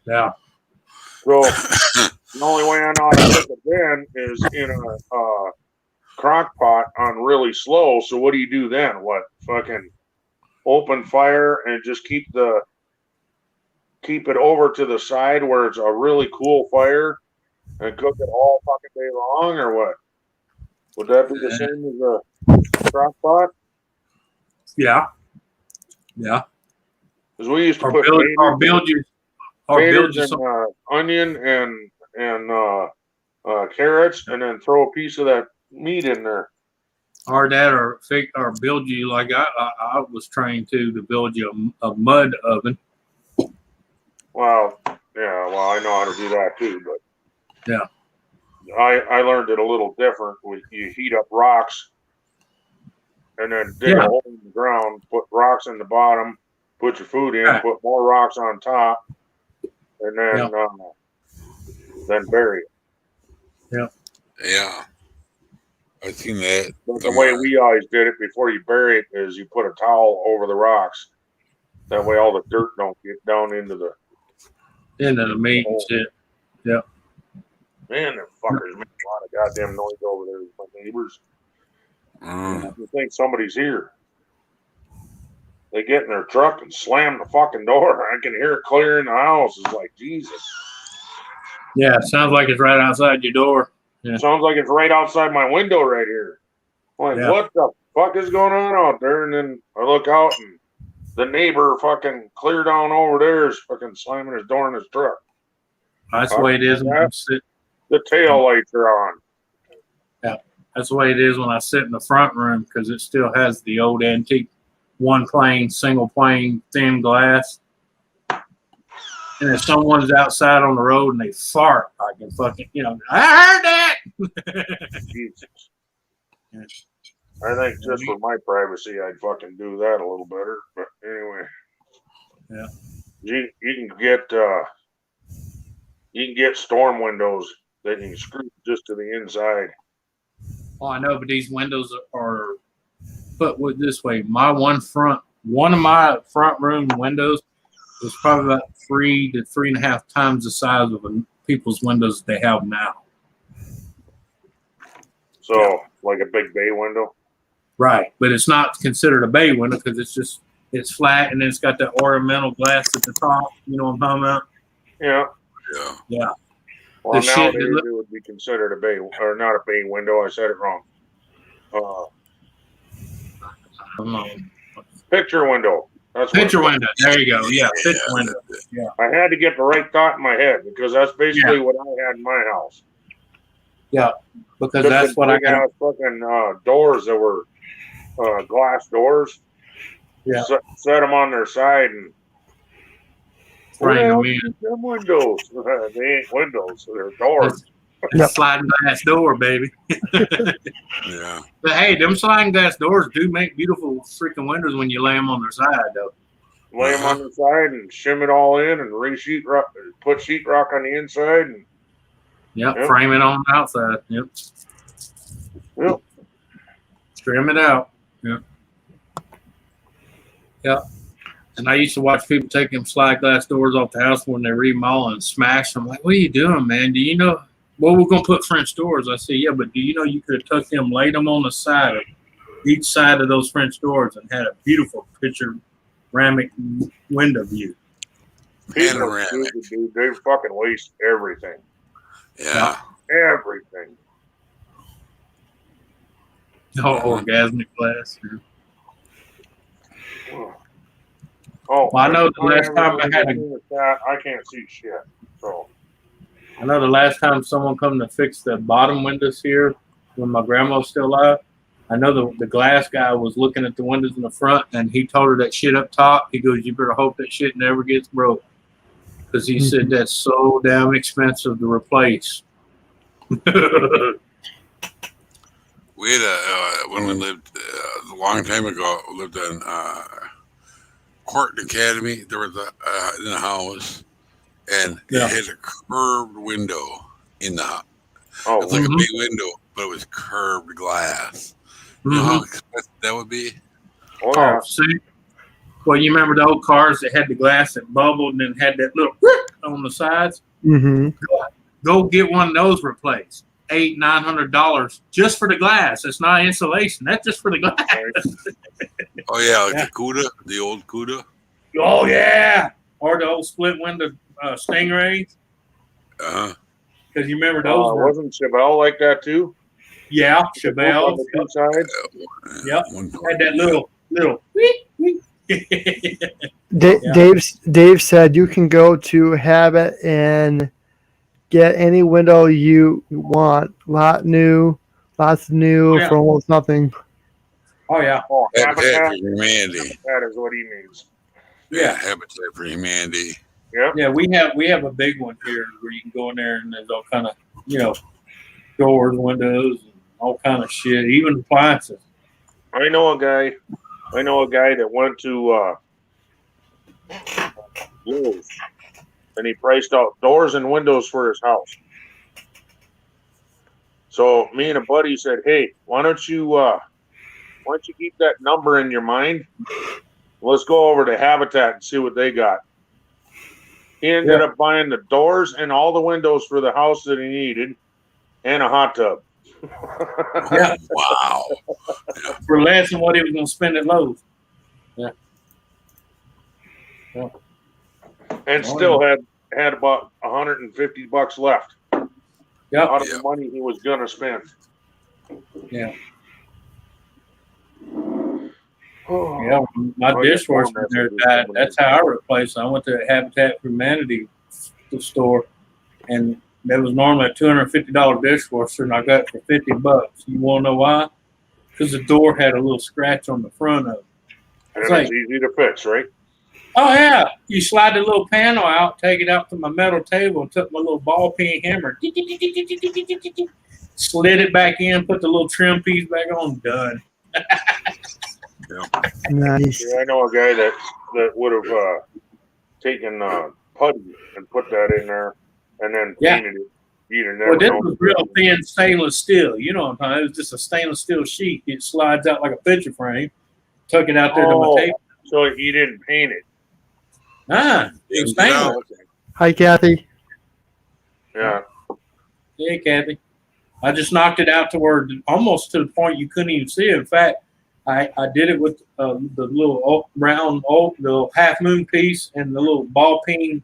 Yeah. So the only way I know how to cook it then is in a crock pot on really slow. So what do you do then? What, fucking open fire and just keep it over to the side where it's a really cool fire and cook it all fucking day long, or what? Would that be the same as a crock pot? Yeah. Yeah. Because we used to Or put build taters you and some. onion and carrots, and then throw a piece of that meat in there. Or that, or build you like I was trained to build you a mud oven. Well, yeah, well, I know how to do that too, but Yeah. I learned it a little different. You heat up rocks and then dig a hole in the ground, put rocks in the bottom, put your food in, put more rocks on top, and then bury it. Yeah. I've seen that. But the way we always did it before you bury it is you put a towel over the rocks. That way all the dirt don't get down into the meat and shit. Yeah. Man, them fuckers make a lot of goddamn noise over there with my neighbors. You think somebody's here. They get in their truck and slam the fucking door. I can hear it clear in the house. It's like, Jesus. Yeah, it sounds like it's right outside your door. Yeah. Sounds like it's right outside my window right here. I'm like, what the fuck is going on out there? And then I look out and the neighbor fucking clear down over there is fucking slamming his door in his truck. That's the way it is when I'm sitting. The tail lights are on. Yeah, that's the way it is when I sit in the front room because it still has the old antique single pane, thin glass. And if someone's outside on the road and they fart, I can fucking, I heard that. Jesus. I think just for my privacy, I'd fucking do that a little better. But anyway. Yeah. You can get storm windows that you can screw just to the inside. Oh, I know, but these windows are put this way. One of my front room windows was probably about 3 to 3.5 times the size of people's windows they have now. So, like a big bay window? Right, but it's not considered a bay window because it's flat and then it's got that ornamental glass at the top. You know what I'm talking about? Yeah. Yeah. Well, nowadays it would be considered a bay, or not a bay window. I said it wrong. Picture window. That's picture window. There you go. Yeah, picture window. Yeah. I had to get the right thought in my head because that's basically what I had in my house. Yeah, because that's what I got. Fucking doors that were glass doors. Yeah. Set them on their side and frame them in. Them windows. They ain't windows. They're doors. Sliding glass door, baby. Yeah. But hey, them sliding glass doors do make beautiful freaking windows when you lay them on their side, though. Lay them on the side and shim it all in and put sheetrock on the inside. And frame it on the outside. Yep. Trim it out. Yep. And I used to watch people take them slide glass doors off the house when they remodel and smash them. Like, what are you doing, man? Do you know? Well, we're going to put French doors. I said, yeah, but do you know you could have took them, laid them on the side of each side of those French doors and had a beautiful panoramic window view. Panoramic. Dude, they fucking waste everything. Yeah. Everything. Oh, orgasmic glass. Oh, well, I know the last time I can't see shit. So I know the last time someone come to fix the bottom windows here when my grandma was still alive, I know the glass guy was looking at the windows in the front and he told her that shit up top. He goes, you better hope that shit never gets broke. Because he said that's so damn expensive to replace. We had when we lived a long time ago, lived in Court Academy. There was in the house, and it had a curved window in the house. Oh, it's like a big window, but it was curved glass. You know how expensive that would be? Oh, see? Well, you remember the old cars that had the glass that bubbled and then had that little on the sides? Mm-hmm. Go get one of those replaced. $800-900 just for the glass. It's not insulation. That's just for the glass. Oh yeah, like the Cuda, the old Cuda. Oh yeah, or the old split window Stingrays. Because you remember those. Wasn't Chevelle like that too? Yeah, Chevelle. On the two sides. Yep. Had that little. Dave said you can go to Habit and get any window you want. Lots new for almost nothing. Oh yeah. Oh, Habitat for Humanity. That is what he means. Yeah, Habitat for Humanity. Yeah. Yeah, we have a big one here where you can go in there and there's all kind of doors, windows, and all kind of shit, even appliances. I know a guy that went to Lowe's and he priced out doors and windows for his house. So me and a buddy said, "Hey, why don't you keep that number in your mind? Let's go over to Habitat and see what they got." He ended up buying the doors and all the windows for the house that he needed, and a hot tub. Yeah. Wow. For less than what he was going to spend at Lowe's. Yeah. And still had about $150 left out of the money he was gonna spend. Yeah. Yeah, my dishwasher there died. That's how I replaced it. I went to the Habitat for Humanity store, and there was normally a $250 dishwasher, and I got it for $50. You want to know why? Because the door had a little scratch on the front of it. And it's easy to fix, right? Oh yeah, you slide the little panel out, take it out to my metal table, and took my little ball peen hammer, slid it back in, put the little trim piece back on, done. Nice. Yeah, I know a guy that would have taken putty and put that in there and then painted it. Well, this was real thin stainless steel. You know what I'm talking about? It was just a stainless steel sheet. It slides out like a picture frame. Took it out there to my table. So you didn't paint it? It was stainless. Hi, Kathy. Yeah. Hey, Kathy. I just knocked it out to where almost to the point you couldn't even see it. In fact, I did it with the little round, the half moon piece and the little ball peen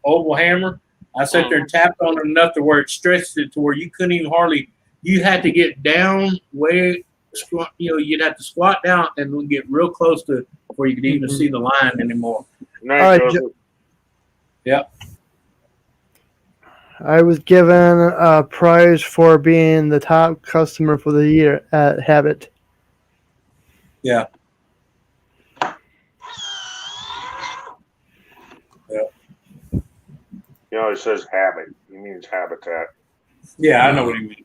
oval hammer. I sat there and tapped on it enough to where it stretched it to where you couldn't even you had to get down way, you'd have to squat down and get real close to where you could even see the line anymore. Nice. All right, Yeah. I was given a prize for being the top customer for the year at Habit. Yeah. He always says habit. He means habitat. Yeah, I know what he means.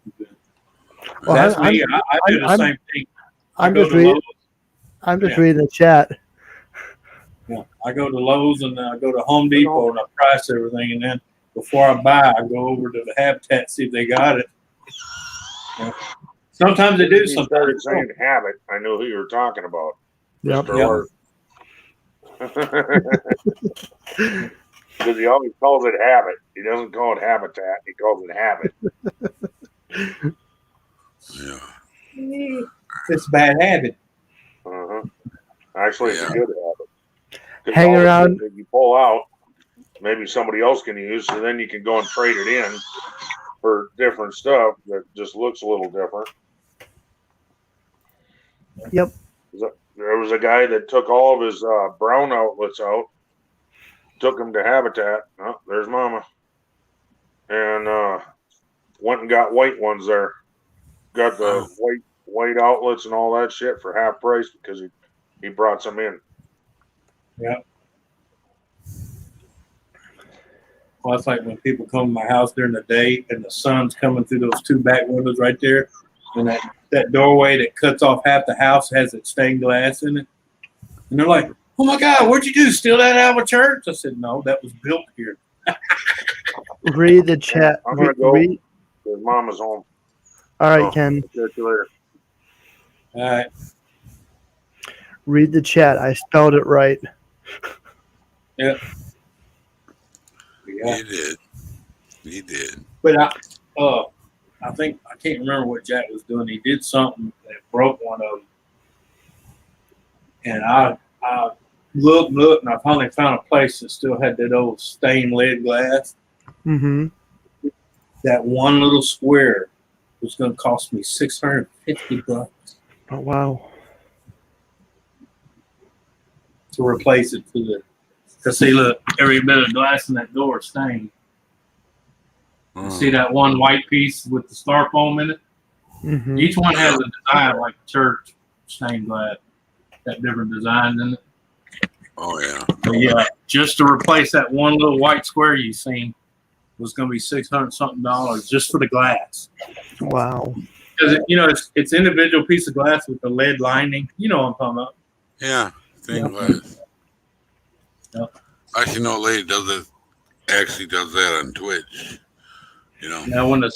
Well, That's me. I do the same thing. I'm just reading the chat. Yeah, I go to Lowe's and I go to Home Depot and I price everything, and then before I buy, I go over to the Habitat see if they got it. Yeah. Sometimes they do. He Sometimes started saying habit. I knew who you were talking about. Yep. Because he always calls it habit. He doesn't call it habitat. He calls it habit. Yeah. It's a bad habit. Actually, it's a good habit. Hang around. If you pull out, maybe somebody else can use, so then you can go and trade it in for different stuff that just looks a little different. Yep. There was a guy that took all of his brown outlets out, took them to Habitat. Oh, there's Mama. And went and got white ones there. Got the white outlets and all that shit for half price because he brought some in. Yeah. Well, it's like when people come to my house during the day and the sun's coming through those two back windows right there, and that doorway that cuts off half the house has that stained glass in it. And they're like, "Oh my God, what'd you do? Steal that out of a church?" I said, "No, that was built here." Read the chat. I'm gonna go. Because Mama's home. All right, Ken. Catch you later. All right. Read the chat. I spelled it right. Yeah. He did. But I think I can't remember what Jack was doing. He did something that broke one of them, and I looked, and I finally found a place that still had that old stained lead glass. Mm-hmm. That one little square was going to cost me $650 Oh wow! to replace it to see, look, every bit of glass in that door is stained. See that one white piece with the styrofoam in it? Mm-hmm. Each one has a design like church stained glass. Got different designs in it. Oh, yeah. But yeah, just to replace that one little white square you seen was going to be $600 something just for the glass. Wow. because it's individual piece of glass with the lead lining. You know what I'm talking about? Yeah, stained Yeah. glass. Yeah. Actually, no lady does it. Actually, does that on Twitch. Now, when the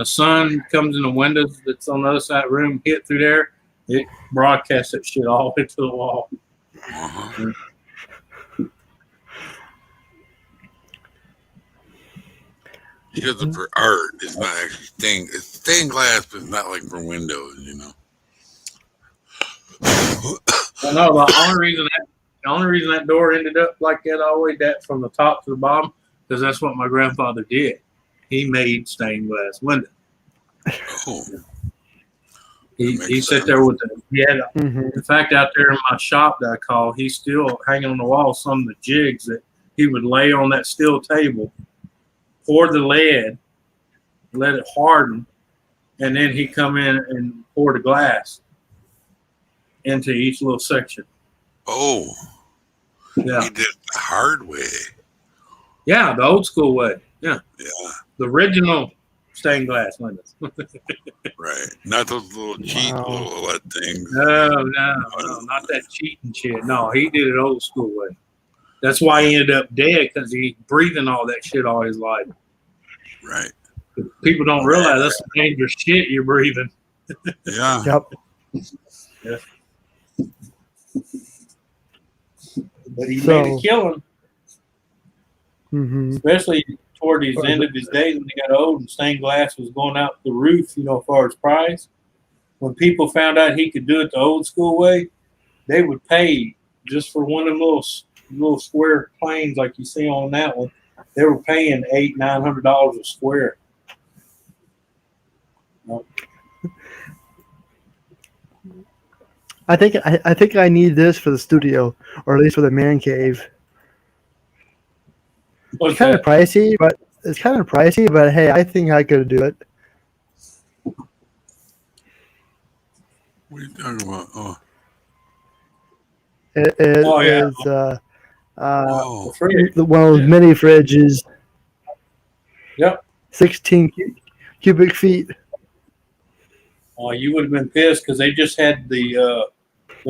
sun comes in the windows that's on the other side of the room, hit through there, it broadcasts that shit all the way to the wall. Uh-huh. She does it for art. It's not actually stained. It's stained glass, but it's not like for windows. Well, no, the only reason that door ended up like that all the way that from the top to the bottom, because that's what my grandfather did. He made stained glass windows. Oh. He sat there with Mhm. in fact, out there in my shop that I call, he's still hanging on the wall some of the jigs that he would lay on that steel table, pour the lead, let it harden, and then he'd come in and pour the glass into each little section. Oh. Yeah. He did it the hard way. Yeah, the old school way. Yeah. Yeah. The original stained glass windows. Right. Not those little cheap little LED things. No, not that cheating shit. No, he did it old school way. That's why he ended up dead, because he breathing all that shit all his life. Right. People don't realize that's some dangerous shit you're breathing. Yeah. Yep. Yeah. But he made a killing, Mhm. especially toward the end of his days when he got old and stained glass was going out the roof, as far as price. When people found out he could do it the old school way, they would pay just for one of them little square planes like you see on that one. They were paying $800-900 a square. I think I need this for the studio, or at least for the man cave. What's It's kind of that? pricey, but hey, I think I could do it. What are you talking about? Oh. It Oh, yeah. is Oh. one of those mini fridges. Yep. 16 cubic feet. You would have been pissed because they just had the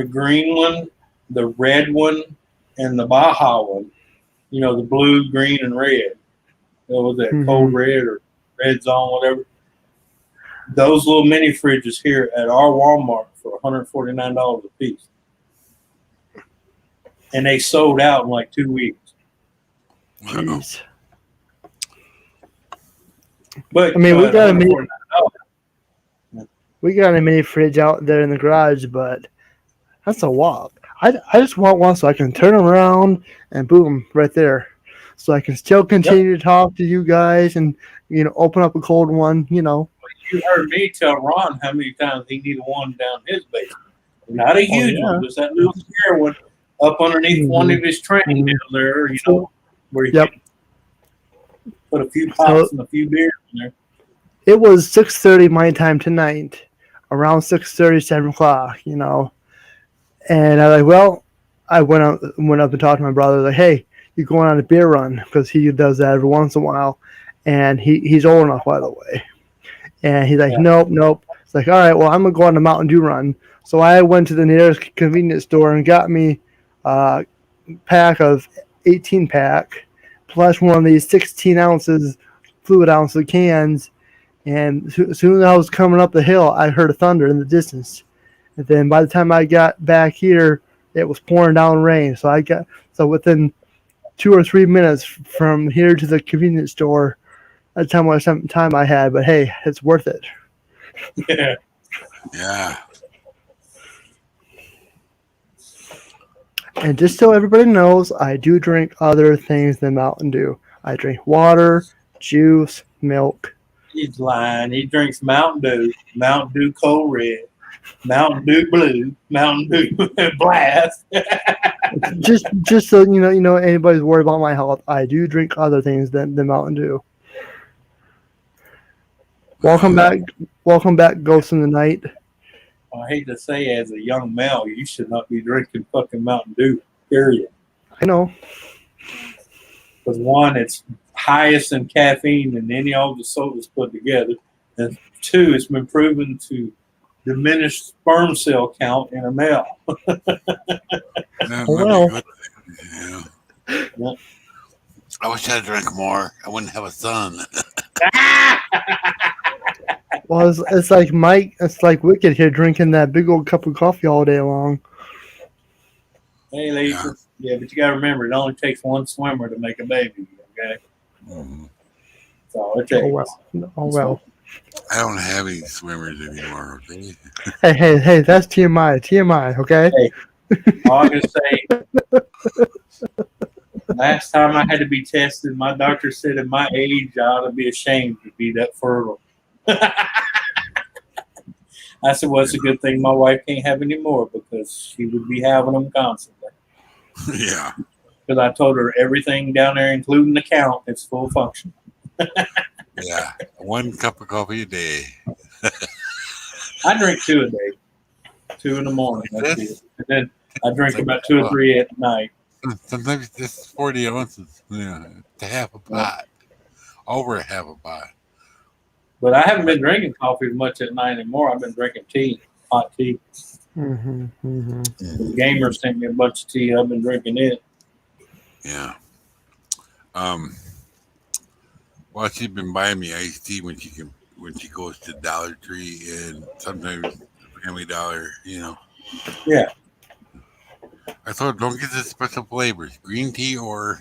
green one, the red one, and the Baja one. The blue, green, and red. What was that? Mhm. Cold red or red zone, whatever. Those little mini fridges here at our Walmart for $149 a piece. And they sold out in like 2 weeks. Jeez. But I mean, we got a mini, $149. we got a mini fridge out there in the garage, but that's a walk. I just want one so I can turn around and boom, right there. So I can still continue to talk to you guys and open up a cold one. You heard me tell Ron how many times he needed one down his basement. Not a huge one, just that little square one up underneath one of his trains down there, where you can put a few pots and a few beers in there. It was 6:30 my time tonight, around 6:30, 7 o'clock, And I went up and talked to my brother, like, hey, you going on a beer run? Because he does that every once in a while. And he's old enough, by the way. And he's like, nope. It's like, all right, well, I'm going to go on a Mountain Dew run. So I went to the nearest convenience store and got me a pack of 18-pack, plus one of these 16 ounces, fluid ounce cans. And as soon as I was coming up the hill, I heard a thunder in the distance. And then by the time I got back here, it was pouring down rain. So within 2 or 3 minutes from here to the convenience store, that's how much time I had. But hey, it's worth it. Yeah. Yeah. And just so everybody knows, I do drink other things than Mountain Dew. I drink water, juice, milk. He's lying. He drinks Mountain Dew Cold Red, Mountain Dew Blue, Mountain Dew Blast. just so anybody's worried about my health, I do drink other things than Mountain Dew. Welcome back, Ghost in the Night. I hate to say, as a young male, you should not be drinking fucking Mountain Dew, period. I know. Because one, it's highest in caffeine than any of the sodas put together. And 2, it's been proven to diminish sperm cell count in a male. That'd be Well. a good thing. Yeah. Yeah. I wish I drank more. I wouldn't have a son. Well, it's like Mike. It's like Wicked here drinking that big old cup of coffee all day long. Hey, Lisa. Yeah, but you got to remember, it only takes one swimmer to make a baby. Okay, Mm-hmm. that's all it takes. Oh well. Oh well. I don't have any swimmers anymore. Okay. Hey! That's TMI. TMI. Okay. Hey, all I can say, last time I had to be tested, my doctor said at my age I ought to be ashamed to be that fertile. I said, well, it's a good thing my wife can't have any more because she would be having them constantly. Yeah. Because I told her everything down there, including the count, is full function. Yeah. 1 cup of coffee a day. I drink 2 a day, 2 in the morning. That's it. And then I drink about 2 or 3 at night. Sometimes it's 40 ounces. Yeah. To half a pot. Over a half a pot. But I haven't been drinking coffee as much at night anymore. I've been drinking tea, hot tea. Mm-hmm. Mm-hmm. The gamer sent me a bunch of tea. I've been drinking it. Yeah. Well, she's been buying me iced tea when she goes to Dollar Tree and sometimes Family Dollar. Yeah. I told her don't get the special flavors, green tea or.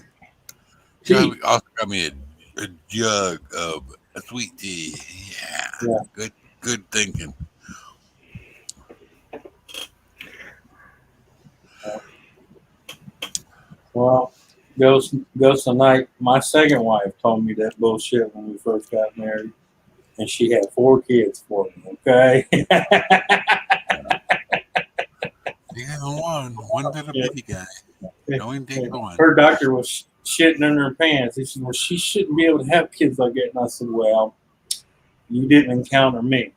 She Tea. also got me a jug of a sweet tea. Yeah. Good thinking. Well, goes tonight. My second wife told me that bullshit when we first got married, and she had 4 kids for me. Okay. One did a bitty guy. Only take one. Her doctor was shitting in her pants. He said, "Well, she shouldn't be able to have kids like that." And I said, "Well, you didn't encounter me."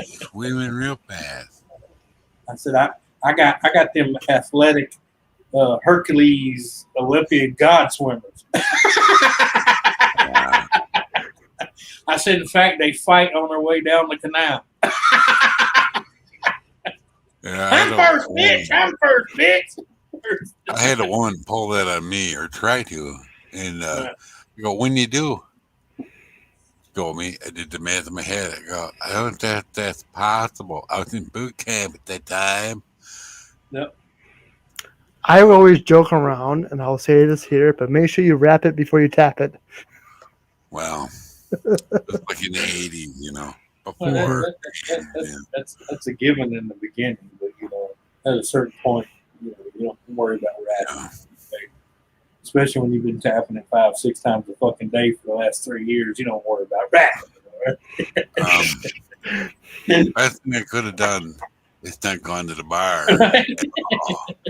Swimming real fast. I said, I got them athletic Hercules Olympian god swimmers. I said, in fact, they fight on their way down the canal. Yeah, I'm first, bitch. I had a woman pull that on me or try to. And you go, when you do? She told me, I did the math in my head. I go, I don't think that's possible. I was in boot camp at that time. Yep. I always joke around, and I'll say this here, but make sure you wrap it before you tap it. Well, it was like in the 80s, before. That's a given in the beginning, but at a certain point, you don't worry about rapping. Yeah. Especially when you've been tapping it 5-6 times a fucking day for the last 3 years, you don't worry about rapping. Best thing I could have done is not gone to the bar that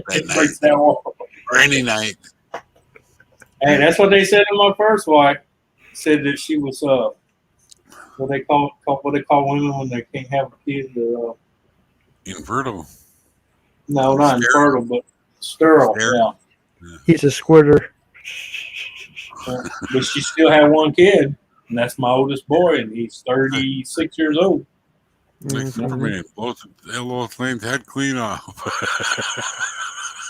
Breaks night that wall. or any night. Hey, that's what they said to my first wife. Said that she was what they call women when they can't have a kid. Infertile. No, not infertile, but sterile. Sterile. Yeah. He's a squirter. But she still had 1 kid, and that's my oldest boy, and he's 36 years old. Like Superman, blows that little thing's head clean off.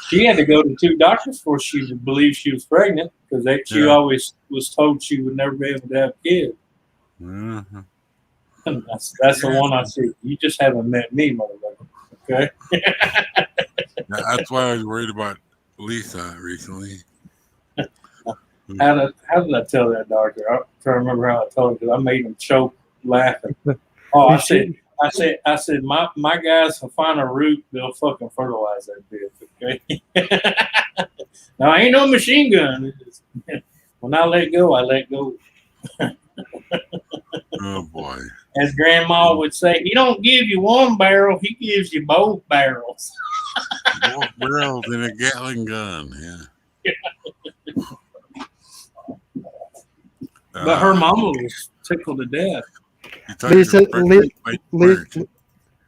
She had to go to 2 doctors before she would believe she was pregnant, because she always was told she would never be able to have kids. Mm-hmm. That's the one I see. You just haven't met me, motherfucker. Okay. That's why I was worried about Lisa recently. How did I tell that doctor? I'm trying to remember how I told him, because I made him choke laughing. Oh, I said, my guys will find a root, they'll fucking fertilize that bitch. Okay. Now I ain't no machine gun. When I let go, I let go. Oh boy. As Grandma would say, he don't give you 1 barrel, he gives you both barrels. Both barrels in a Gatling gun, yeah. But her mama was tickled to death.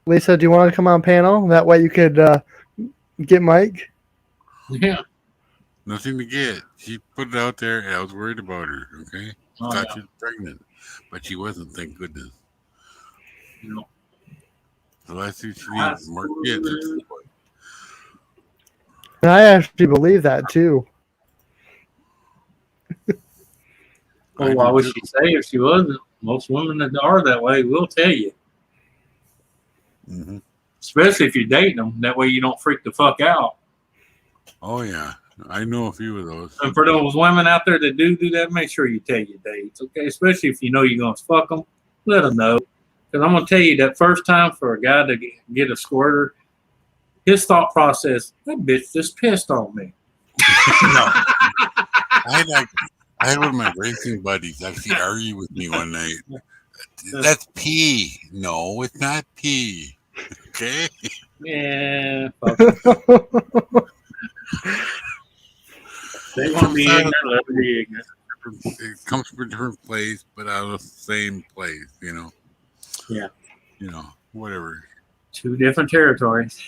Lisa, do you want to come on panel? That way you could get Mike. Yeah. Nothing to get. She put it out there, and I was worried about her. Okay, thought she was pregnant. but she wasn't, thank goodness. You know, So that's who she needs, more kids at this point. And I actually believe that too. well, I why do would too. she say if she wasn't? Most women that are that way will tell you, Mm-hmm. especially if you're dating them. That way you don't freak the fuck out. Oh yeah, I know a few of those. And for those women out there that do that, make sure you tell your dates, okay? Especially if you know you're gonna fuck them, let them know. Because I'm gonna tell you that first time for a guy to get a squirter, his thought process, that bitch just pissed on me. No, I had one of my racing buddies actually argue with me one night. That's pee. No, it's not pee. Okay. Yeah, fuck 'em. They want to be ignorant, let them be ignorant. It comes from a different place, but out of the same place. Yeah. Whatever. Two different territories.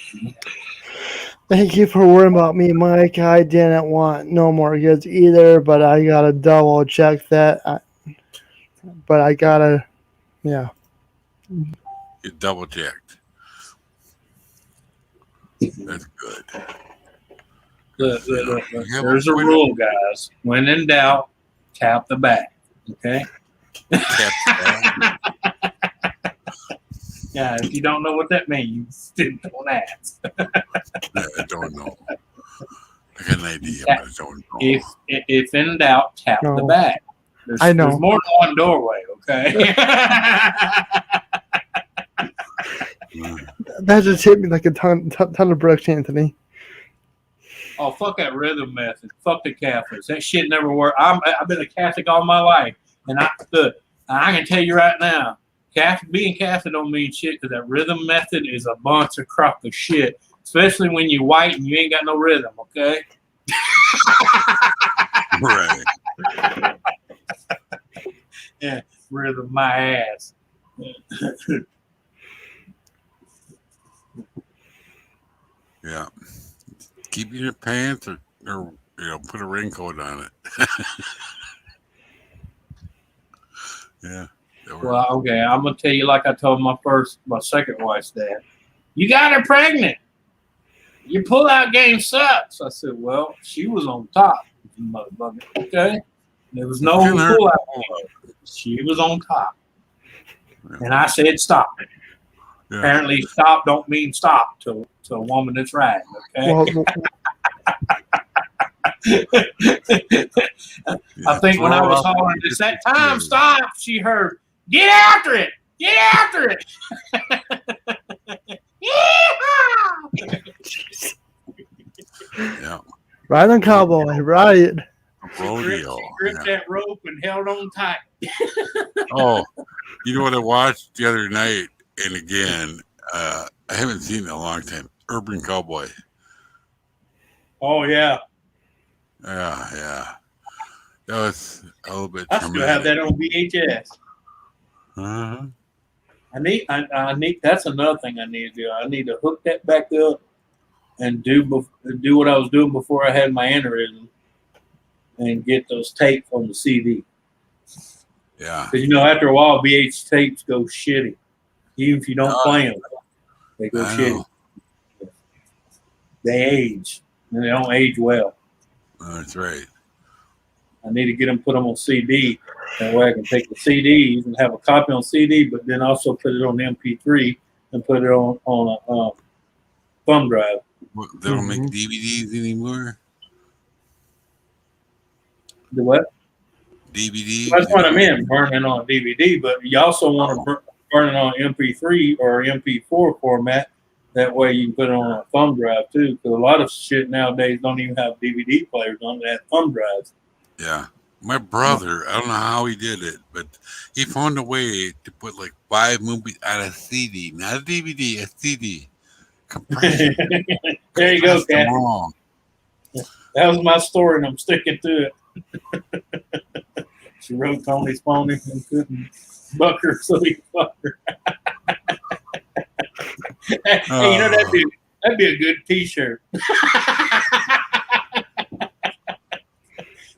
Thank you for worrying about me, Mike. I didn't want no more kids either, but I gotta double check that. But I gotta, yeah. You double checked. That's good. Look, You know, look. There's a rule, guys. When in doubt, tap the back. Okay? Tap that. Yeah, if you don't know what that means, then don't ask. I don't know. I got an idea, but I don't know. If in doubt, tap the No. back. I know. There's more than one doorway, okay? That just hit me like a ton of bricks, Anthony. Oh, fuck that rhythm method. Fuck the Catholics. That shit never worked. I've been a Catholic all my life. And I can tell you right now, being Catholic don't mean shit because that rhythm method is a bunch of crock of shit. Especially when you're white and you ain't got no rhythm, okay? Right. Yeah, rhythm my ass. Yeah. Keep it in your pants or put a raincoat on it. Yeah. Well, okay, I'm gonna tell you like I told my second wife's dad. You got her pregnant. Your pull-out game sucks. I said, well, she was on top, motherfucker. Okay, there was no pull-out game. She was on top, and I said stop. Yeah. Apparently, stop don't mean stop to a woman that's riding. Okay. Well, I think when I was hollering, it's that time, stop, she heard, get after it! Get after it! Yeah. Ride on cowboy, ride. Rodeo. She gripped that rope and held on tight. Oh, you know what I watched the other night? And again, I haven't seen it in a long time. Urban Cowboy. Oh, yeah. Yeah. That was a little bit. I still have that on VHS. Uh-huh. I need. That's another thing I need to do. I need to hook that back up and do what I was doing before I had my aneurysm, and get those tapes on the CD. Yeah. Because after a while, VH tapes go shitty. Even if you don't play them, they go shitty. They age, and they don't age well. That's right. I need to get them, put them on CD. That way I can take the CDs and have a copy on CD, but then also put it on MP3 and put it on a thumb drive. They don't make DVDs anymore? The what? DVDs? That's what I meant, burning on DVD, but you also want to burn it on MP3 or MP4 format. That way you can put it on a thumb drive too, because a lot of shit nowadays don't even have DVD players on it. They have thumb drives. Yeah. My brother, I don't know how he did it, but he found a way to put like 5 movies on a CD, not a DVD, a CD. Compression. There you go, Cat. That was my story, and I'm sticking to it. She wrote Tony's pony and couldn't buck her, so he fucked her. Hey, that'd be a good T-shirt.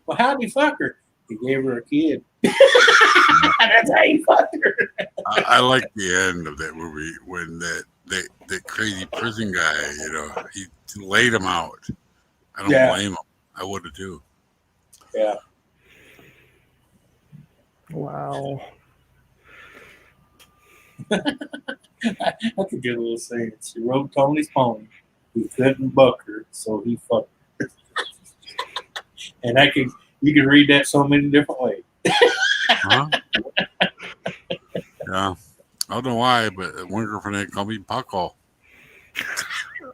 Well, how'd he fuck her? He gave her a kid. That's how you fucked her. I like the end of that movie when that crazy prison guy, he laid him out. I don't blame him. I would have too. Yeah. Wow. That's a good little saying. She rode Tony's pony. He couldn't buck her, so he fucked her. And you can read that so many different ways. Huh? Yeah. I don't know why, but one girlfriend had called me Buckle.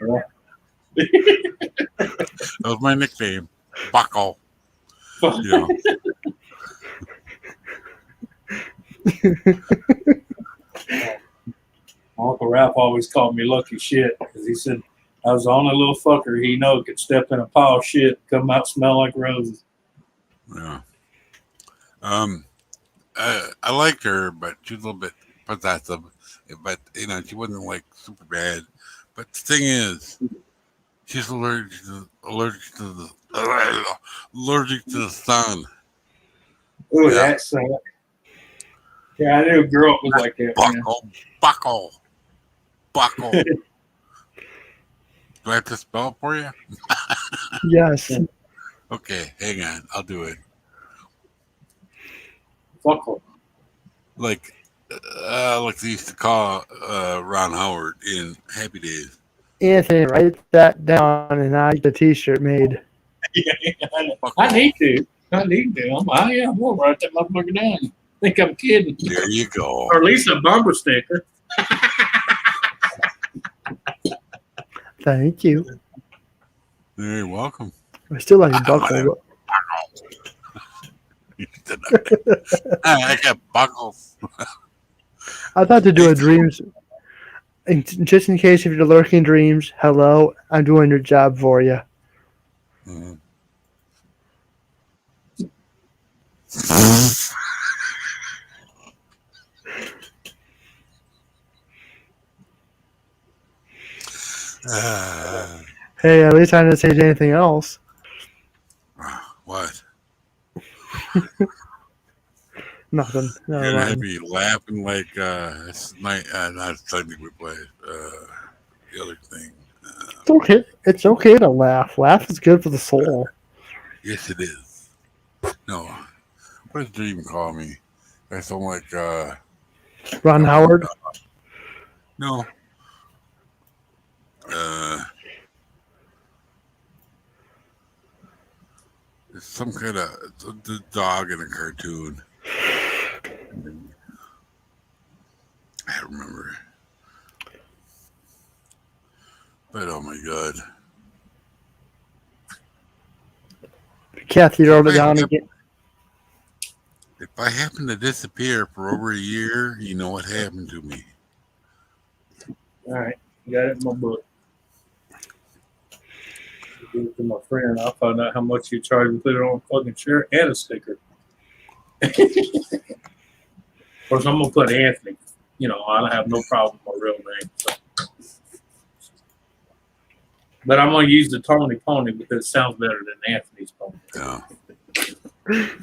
Yeah. That was my nickname, Buckle. Uncle Ralph always called me lucky shit because he said I was the only little fucker he know could step in a pile of shit, come out smell like roses. Yeah. I liked her, but she was a little bit possessive. But she wasn't like super bad. But the thing is, she's allergic to the sun. Oh, that's yeah, I knew a girl was like that. Buckle. Do I have to spell it for you? Yes. Okay, hang on. I'll do it. Buckle. Like they used to call Ron Howard in Happy Days. Anthony, write that down and I get the T-shirt made. I need to. I'm gonna write that motherfucker down. I think I'm kidding. There you go. Or at least a bumper sticker. Thank you. You're welcome. I still like buckle. I got buckles. I thought to do a dreams, just in case if you're lurking dreams. Hello, I'm doing your job for you. Mm-hmm. Hey, at least I didn't say anything else. What? Nothing. You're Never gonna mind. have me laughing like not something we play. The other thing. It's okay. It's okay to laugh. Laugh is good for the soul. Yes, it is. No, what does Dream call me? I sound like Ron Howard. No. It's some kind of the dog in a cartoon. I don't remember. But oh my god. Kathy wrote it down again. If I happen to disappear for over a year, you know what happened to me. All right, got it in my book. Give it to my friend. I'll find out how much you charge to put it on a fucking shirt and a sticker. Of course, I'm gonna put Anthony. I don't have no problem with my real name. So. But I'm gonna use the Tony Pony because it sounds better than Anthony's Pony. Yeah.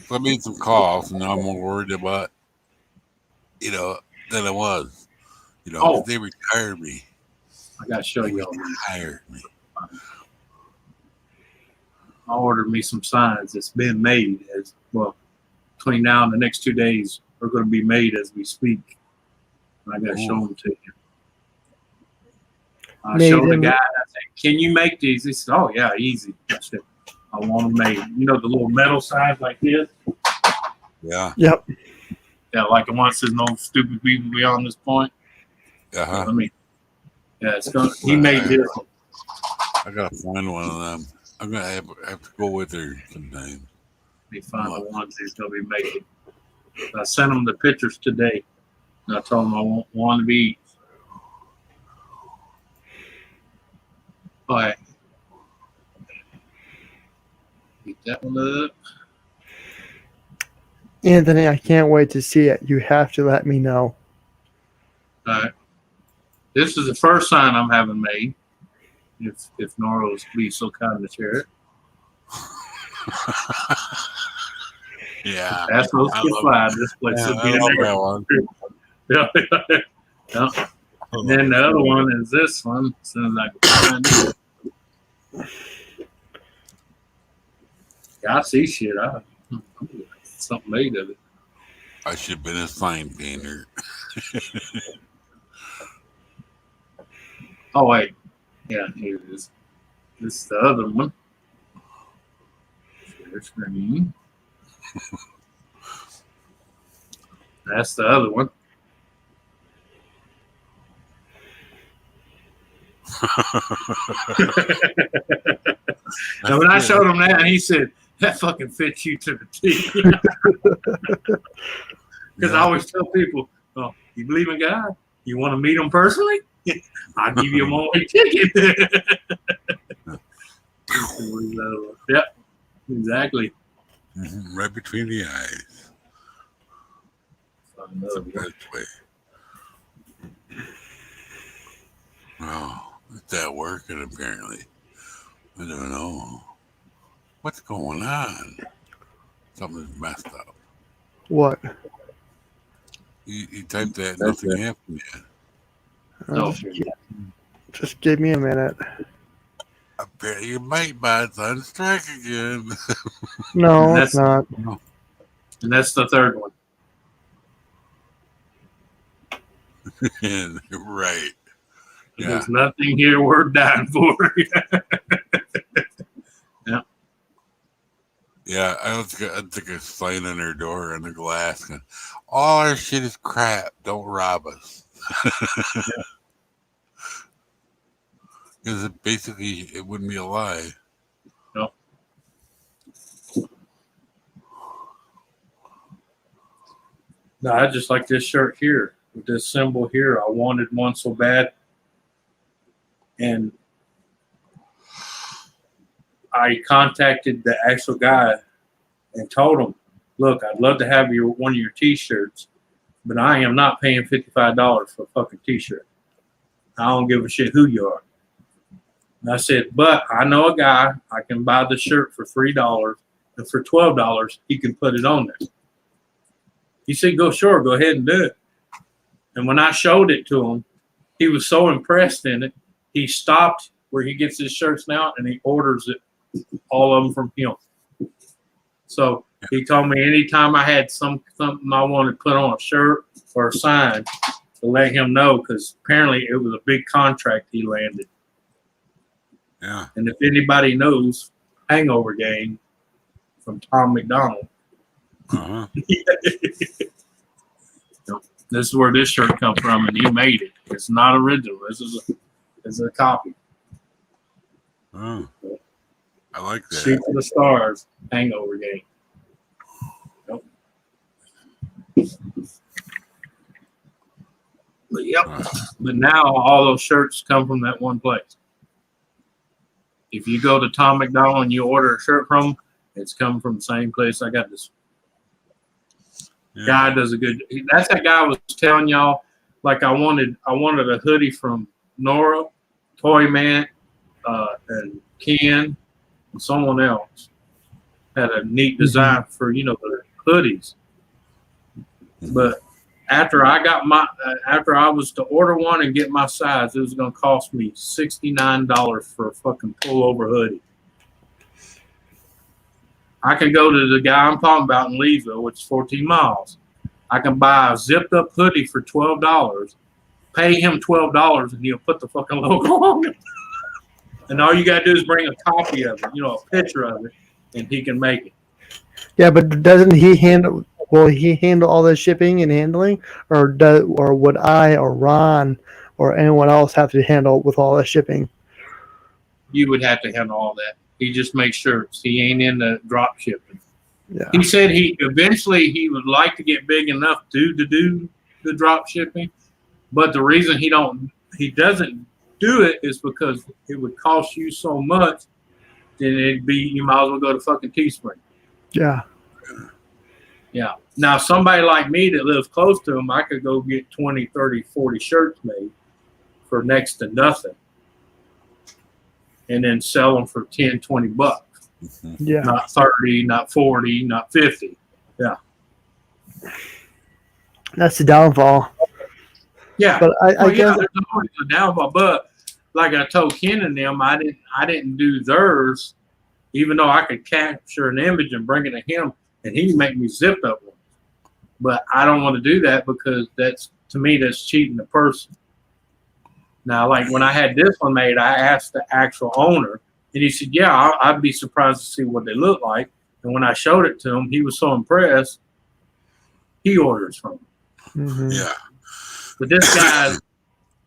So I made some calls, and now I'm more worried about, than I was. They retired me. I gotta show you all. Retired me. I ordered me some signs. It's been made as well. Between now and the next 2 days, they're going to be made as we speak. And I got to show them to you. I showed the guy. I said, "Can you make these?" He said, "Oh yeah, easy." I said, "I want them made. The little metal signs like this." Yeah. Yep. Yeah, like the one that says "No stupid people beyond this point." Uh-huh. It's going. He made this. I gotta find one of them. I'm gonna have to go with her sometime. He find the ones he's gonna be making. I sent him the pictures today. And I told him I want one of each. All right. Get that one up. Anthony, I can't wait to see it. You have to let me know. All right. This is the first sign I'm having made. If N.O.R.A will be so kind to share it. Yeah. Assholes I get love fly. This place Yeah, will I be in love there. that one. Yeah. Yeah. I love Then it. the other one is this one. As soon as I can find it. Yeah, I see shit. Something made of it. I should have been a sign painter. Oh wait. Yeah, here it is. This is the other one. Share screen. That's the other one. And when I showed him that, he said, "That fucking fits you to the T." Because I always tell people, "Oh, you believe in God? You want to meet him personally? I'll give you a one-way ticket." Yep, exactly. Right between the eyes. That's the best way. Oh, it's that working apparently. I don't know. What's going on? Something's messed up. What? You typed that, nothing happened yet. No. Just give me a minute. Apparently your mic bot's on strike again. No, it's not. And that's the third one. Right. Yeah. There's nothing here worth dying for. Yeah, I think a sign on their door on the glass. All our shit is crap. Don't rob us. Because basically, it wouldn't be a lie. No. No, I just like this shirt here with this symbol here. I wanted one so bad. And I contacted the actual guy and told him, "Look, I'd love to have one of your T-shirts, but I am not paying $55 for a fucking T-shirt. I don't give a shit who you are." And I said, "But I know a guy. I can buy the shirt for $3, and for $12, he can put it on there." He said, "Go ahead and do it." And when I showed it to him, he was so impressed in it, he stopped where he gets his shirts now and he orders it, all of them from him. So he told me anytime I had something I wanted to put on a shirt or a sign to let him know, because apparently it was a big contract he landed. Yeah. And if anybody knows Hangover Game from Tom McDonald, this is where this shirt come from, and he made it. It's not original. This is a copy. Oh, I like that. Shoot for the Stars, Hangover Game. Nope. But yep. But now all those shirts come from that one place. If you go to Tom McDonald and you order a shirt from him, it's coming from the same place I got this. Yeah. Guy does a good. That's that guy I was telling y'all. Like I wanted a hoodie from N.O.R.A, Toy Man, and Ken, and someone else had a neat design for the hoodies. But after I was to order one and get my size, it was going to cost me $69 for a fucking pullover hoodie. I could go to the guy I'm talking about in Leesville, which is 14 miles. I can buy a zipped up hoodie for $12, pay him $12, and he'll put the fucking logo on it. And all you got to do is bring a copy of it, a picture of it, and he can make it. Yeah, but doesn't he handle? Will he handle all the shipping and handling, or would I or Ron or anyone else have to handle with all the shipping? You would have to handle all that. He just makes shirts. He ain't in the drop shipping. Yeah. He said he would like to get big enough to do the drop shipping, but the reason he doesn't do it is because it would cost you so much. Then you might as well go to fucking Teespring. Yeah. Yeah. Now somebody like me that lives close to him, I could go get 20, 30, 40 shirts made for next to nothing, and then sell them for $10, $20. Yeah. Not 30, not 40, not 50. That's the downfall. Yeah. But I guess there's always a downfall. But like I told Ken and them, I didn't do theirs, even though I could capture an image and bring it to him, and he'd make me zip up one. But I don't want to do that because to me that's cheating the person. Now, like when I had this one made, I asked the actual owner, and he said, "Yeah, I'd be surprised to see what they look like." And when I showed it to him, he was so impressed. He orders from them. Mm-hmm. Yeah. But this guy,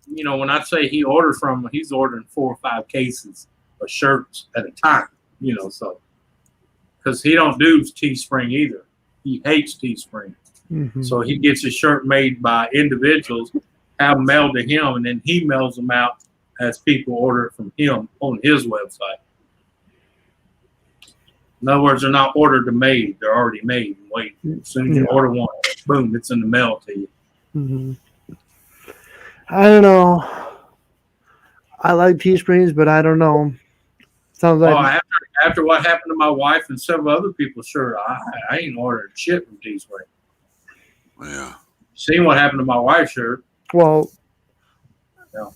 when I say he orders from him, he's ordering 4 or 5 cases of shirts at a time. So because he don't do Teespring either. He hates Teespring. Mm-hmm. So he gets his shirt made by individuals, have them mailed to him, and then he mails them out as people order it from him on his website. In other words, they're not ordered to made; they're already made. Wait, as soon as you order one, boom, it's in the mail to you. Mm-hmm. I don't know. I like Teesprings, but I don't know. Sounds like After what happened to my wife and several other people, sure, I ain't ordered shit from Teespring. Yeah. Seen what happened to my wife, sure. well. Yeah,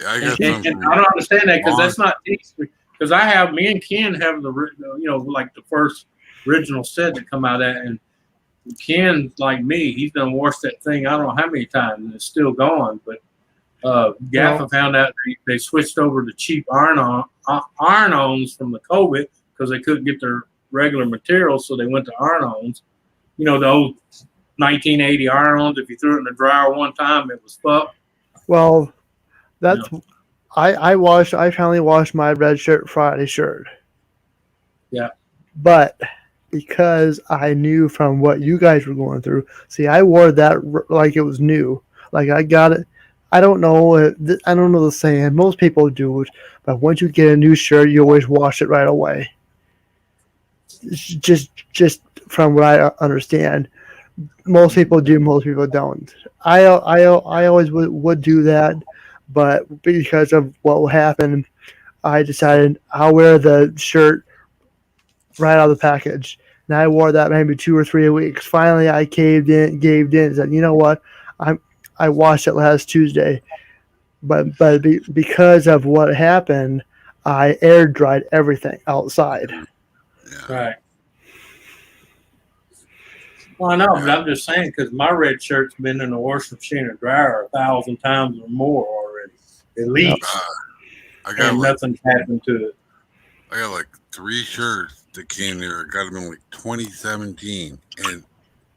I got And something. I don't understand that because that's not Teespring. Because me and Ken have like the first original set that come out of that, and Ken, like me, he's done washed that thing I don't know how many times, and it's still going. But Gaffa found out they switched over to cheap iron-ons from the COVID because they couldn't get their regular materials, so they went to iron-ons. The old 1980 iron-ons. If you threw it in the dryer one time, it was fucked. Well, that's I finally washed my red shirt Friday shirt. Yeah. But because I knew from what you guys were going through, see, I wore that like it was new. Like I got it. I don't know. I don't know the saying. Most people do it, but once you get a new shirt, you always wash it right away. Just from what I understand, most people do. Most people don't. I always would do that, but because of what will happen, I decided I'll wear the shirt right out of the package. And I wore that maybe 2 or 3 weeks. Finally, I gave in, and said, "You know what? I washed it last Tuesday, but because of what happened, I air dried everything outside." Yeah. Right. Well, I know, but I'm just saying because my red shirt's been in the washing machine or dryer 1,000 times or more already, at least, I got and like, nothing's happened to it. I got like 3 shirts that came there. I got them in like 2017, and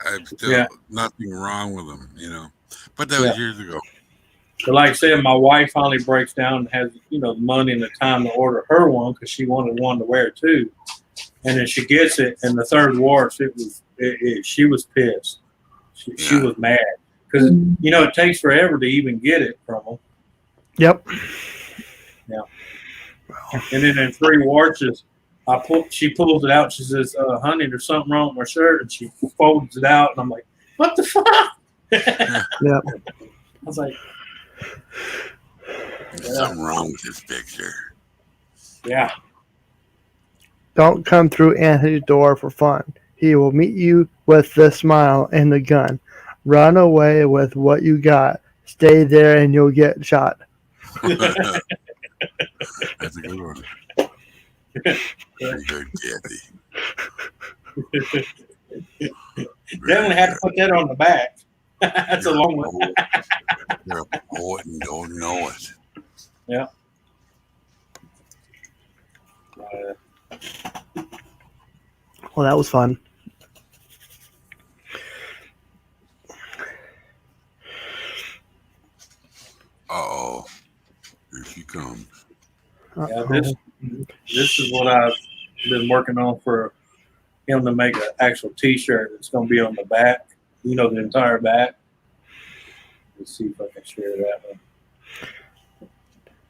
I've still nothing wrong with them. But that was years ago. But like I said, my wife finally breaks down and has the money and the time to order her one because she wanted one to wear too, and then she gets it, and the third wash, she was pissed. She was mad because it takes forever to even get it from them. Yep. Yeah. And then in 3 washes, she pulls it out. She says, "Honey, there's something wrong with my shirt," and she folds it out, and I'm like, "What the fuck?" Yep. I was like, "There's something wrong with this picture." Yeah. Don't come through Anthony's door for fun. He will meet you with the smile and the gun. Run away with what you got. Stay there and you'll get shot. That's a good one. Very good, Kathy. Definitely have to put that on the back. That's a long one. You're a poet and don't know it. Yeah. Well, that was fun. Uh-oh. Here she comes. Yeah, this is what I've been working on for him to make an actual T-shirt that's going to be on the back. The entire back. Let's see if I can share that one.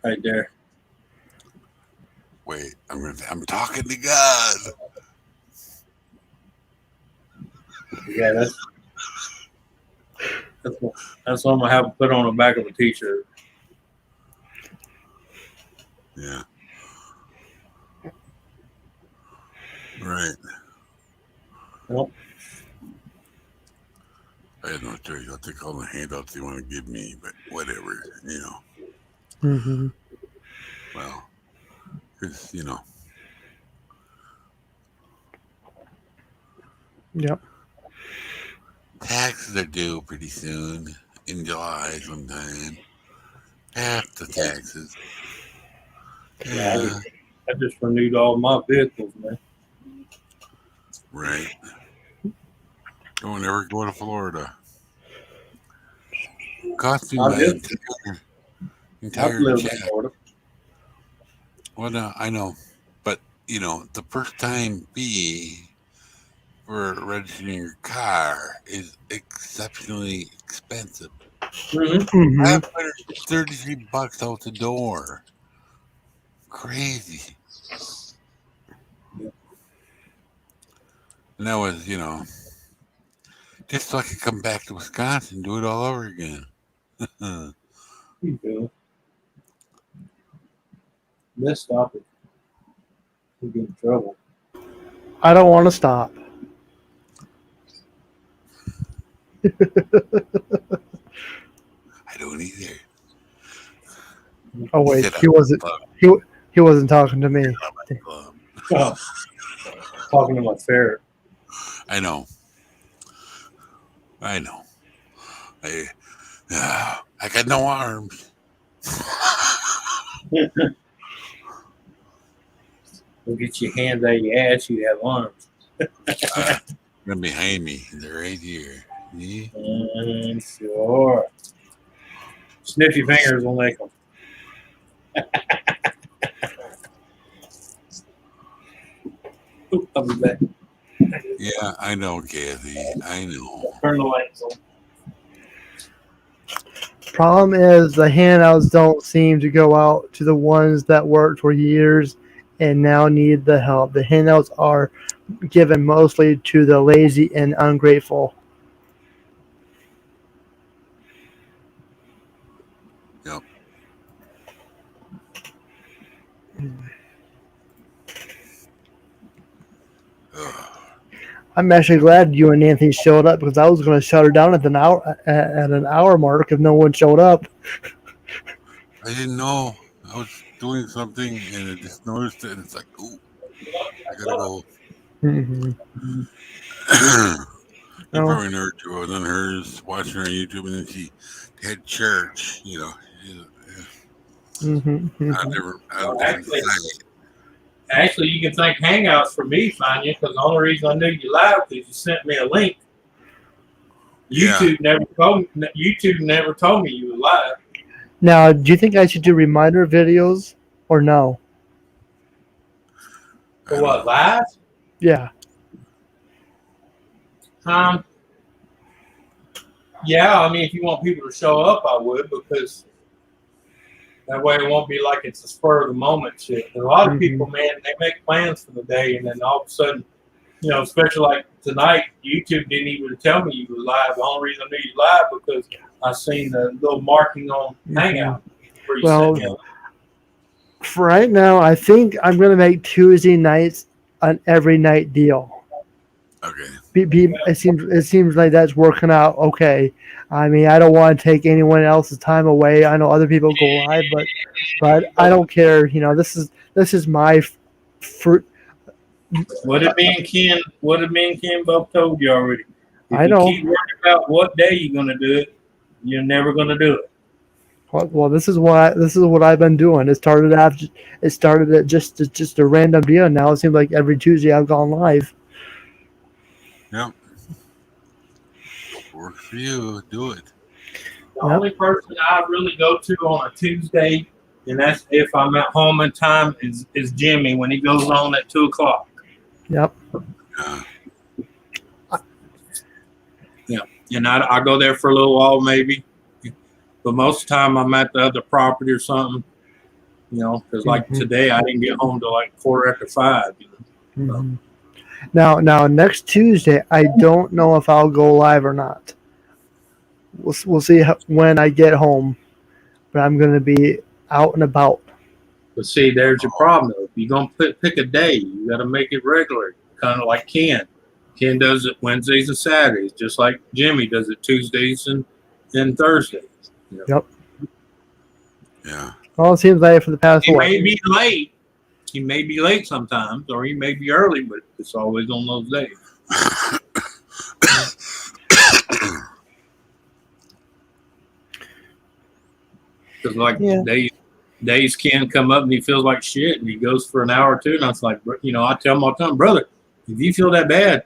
Right there. Wait, I'm talking to God. Yeah, that's what I'm gonna have to put on the back of a T-shirt. Yeah. Right. Well, I had no choice. I'll take all the handouts they want to give me, but whatever, Mm-hmm. Well, because, Yep. taxes are due pretty soon in July sometime. Half the taxes. yeah, I just renewed all my vehicles, man. Right. Don't ever go to Florida. Cost me I my live, I've entire lived in check. Florida. Well, no, I know. But, the first time fee for registering your car is exceptionally expensive. Mm-hmm. Mm-hmm. $533 out the door. Crazy. And that was, just so I could come back to Wisconsin and do it all over again. You do. Let's stop it. We get in trouble. I don't want to stop. I don't either. Oh He wait, said I he wasn't. love He he wasn't talking to me. my club. Oh, talking to my ferret. I know. I know. I, I got no arms. We'll get your hands out of your ass. You have arms. They're behind me. They're right here. See? Sure. Sniffy fingers will make them. Oop, I'll be back. Yeah, I know, Kathy. I know. Turn the lights on. Problem is the handouts don't seem to go out to the ones that worked for years and now need the help. The handouts are given mostly to the lazy and ungrateful. Yep. Ugh. I'm actually glad you and Anthony showed up because I was going to shut her down at an hour mark if no one showed up. I didn't know. I was doing something and I just noticed it and it's like, ooh, I gotta go. Mm-hmm. You No. probably know her too. I was on hers watching her on YouTube and then she had church, Mm-hmm. on Mm-hmm. a different Actually, site. actually, you can thank Hangouts for me finding you because the only reason I knew you live is you sent me a link. Yeah. YouTube never told me you were live. Now, do you think I should do reminder videos or no? I For don't what, know. live? Yeah. Yeah, I mean, if you want people to show up, I would because that way it won't be like it's a spur of the moment shit. And a lot of people, man, they make plans for the day and then all of a sudden, especially like tonight, YouTube didn't even tell me you were live. The only reason I knew you were live because I seen the little marking on Hangout where you sent me a link. For right now, I think I'm going to make Tuesday nights an every night deal. Okay. It seems like that's working out okay. I mean, I don't want to take anyone else's time away. I know other people go live, but I don't care. This is my fruit. What did me and Ken both told you already? If I you know. keep worrying about what day you're gonna do it, you're never gonna do it. Well, this is what I've been doing. It started at just a random deal. Now it seems like every Tuesday I've gone live. Yep. Works for you. Do it. The only person I really go to on a Tuesday, and that's if I'm at home in time, is Jimmy when he goes on at 2:00. Yep. Yeah, and I go there for a little while maybe, but most of the time I'm at the other property or something. Because like today I didn't get home till like 5:15. Mm-hmm. Now next Tuesday I don't know if I'll go live or not. We'll see when I get home, but I'm going to be out and about. But see, there's your problem though. If you're gonna pick a day, you got to make it regular, kind of like Ken. Ken does it Wednesdays and Saturdays, just like Jimmy does it Tuesdays and Thursdays. You know. Yep. Yeah. Well, it seems like for the past He what? may be late. He may be late sometimes, or he may be early, but it's always on those days. Because like Yeah. days Ken come up and he feels like shit, and he goes for an hour or two, and I was like, I tell him all the time, brother, if you feel that bad,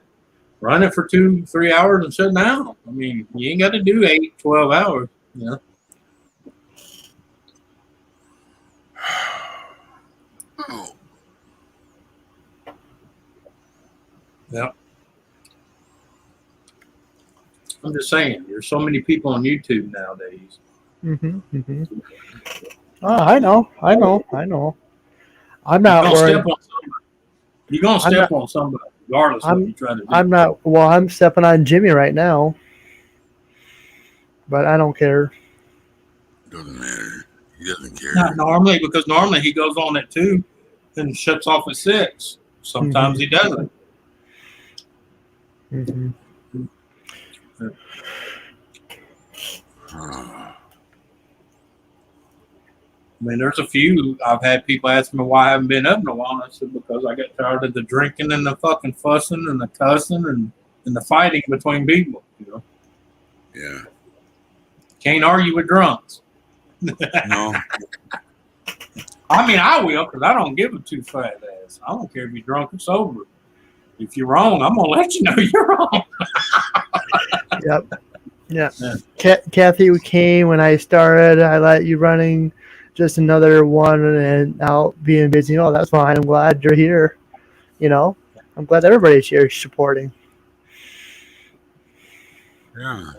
run it for 2-3 hours and shut down. I mean, you ain't got to do 8, 12 hours. You know. Oh, Yeah. I'm just saying, there's so many people on YouTube nowadays. Oh, I know. I'm You're not gonna worried. step on somebody. You're gonna I'm step not. on somebody, regardless of what you try to do. I'm not. Well, I'm stepping on Jimmy right now, but I don't care. doesn't matter. He doesn't care. Not normally, because normally he goes on at 2 and shuts off at 6. Sometimes he doesn't. I mean, there's a few. I've had people ask me why I haven't been up in a while. And I said, because I got tired of the drinking and the fucking fussing and the cussing and the fighting between people. Yeah. Can't argue with drunks. No. I mean, I will, because I don't give a two fat ass. I don't care if you're drunk or sober. If you're wrong, I'm going to let you know you're wrong. Yep. Yeah. Kathy came when I started. I let you running just another one and now being busy. Oh, that's fine. I'm glad you're here. I'm glad everybody's here supporting. Yeah.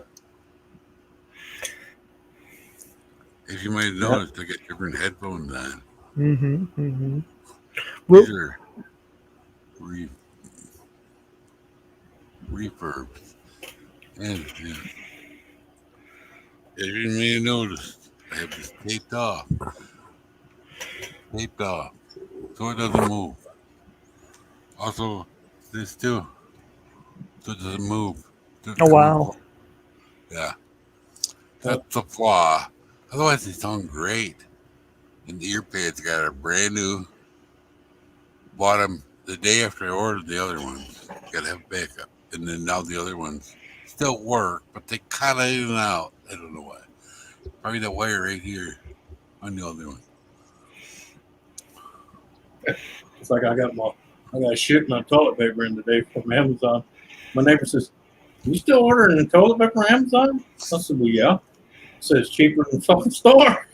If you might have noticed, I got different headphones on. Well, These are refurbs. And if you may have noticed, I have this taped off. So it doesn't move. Also, this too. So it doesn't move. oh, wow. Yeah. That's a flaw. Otherwise, they sound great. And the earpads got a brand new. Bought them the day after I ordered the other ones. Got to have backup. And then now the other ones still work, but they cut in and out. I don't know why. Probably that wire right here on the other one. It's like I got shit my toilet paper in today from Amazon. My neighbor says, "You still ordering the toilet paper from Amazon?" I said, "Well, yeah." It says cheaper than the fucking store.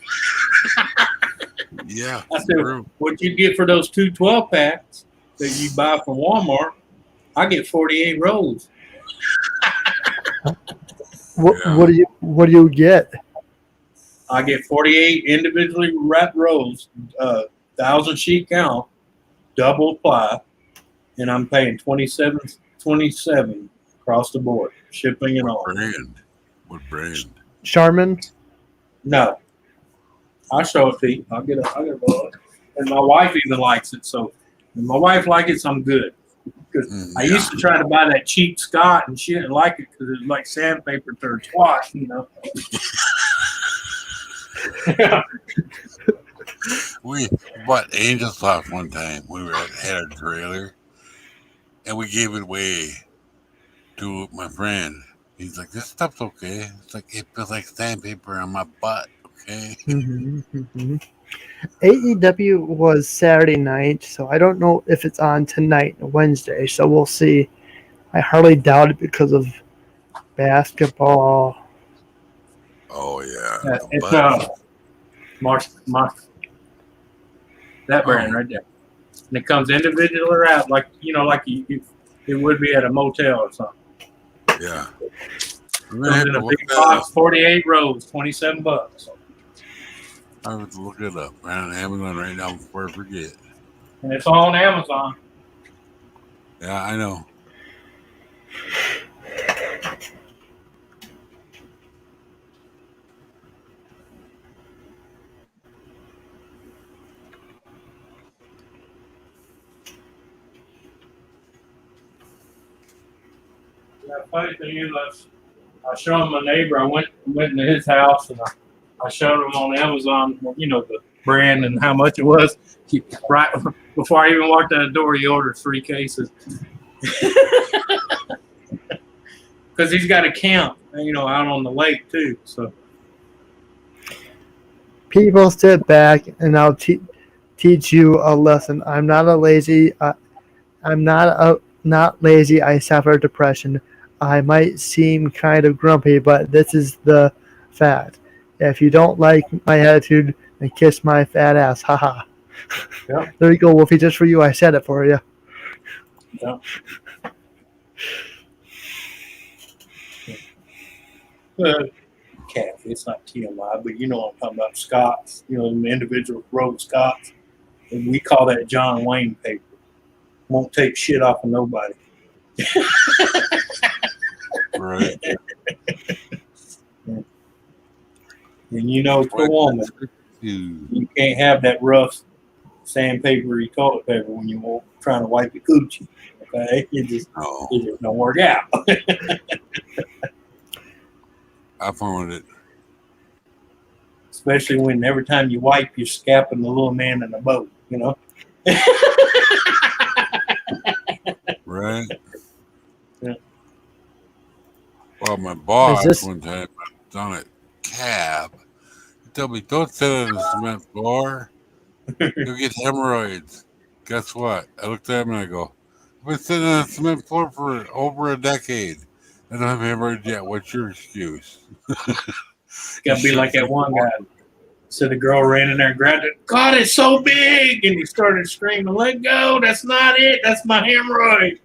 Yeah. I said, "What you get for those 2 12-packs that you buy from Walmart? I get 48 rolls." What do you get? I get 48 individually wrapped rolls, 1,000 sheet count, double ply, and I'm paying $27 across the board, shipping and all. What brand? Charmin? No, I'll show it to you. I'll get a bullet. And my wife even likes it. So if my wife likes it, so I'm good. Because I used to try to buy that cheap Scott and shit and like it because it was like sandpaper third wash, We bought Angel Soft one time. We were at a trailer, and we gave it away to my friend. He's like, "This stuff's okay." It's like it feels like sandpaper on my butt. Okay. AEW was Saturday night, so I don't know if it's on tonight, Wednesday. So we'll see. I hardly doubt it because of basketball. Oh yeah. It's Mark, that brand right there, and it comes individually wrapped like it would be at a motel or something. Yeah. Comes in a big box, 48 rolls, $27. I have to look it up on Amazon right now before I forget. And it's on Amazon. Yeah, I know. The funny thing is, I showed my neighbor. I went into his house and I showed him on Amazon, the brand and how much it was. Right before I even walked out the door, he ordered 3 cases because he's got a camp, out on the lake too. So People sit back and I'll teach you a lesson. I'm not a lazy. I'm not lazy. I suffer depression. I might seem kind of grumpy, but this is the fact. If you don't like my attitude, then kiss my fat ass. Haha. yeah, There you go, Wolfie. Just for you, I said it for you. yeah. Kathy, it's not TMI, but you know what I'm talking about. Scots, the individual road Scots. And we call that John Wayne paper. Won't take shit off of nobody. Right. And it's a woman. You can't have that rough sandpaper toilet paper when you're trying to wipe your coochie. Okay? It just don't work out. I found it. Especially when every time you wipe, you're scapping the little man in the boat, Right. Yeah. Well, my boss this- one time down at cab, he told me, don't sit on the cement floor. You'll get hemorrhoids. Guess what? I looked at him and I go, I've been sitting on the cement floor for over a decade. I don't have hemorrhoids yet. What's your excuse? Got to be like that one guy. So the girl ran in there and grabbed it. God, it's so big. And he started screaming, let go. That's not it. That's my hemorrhoid.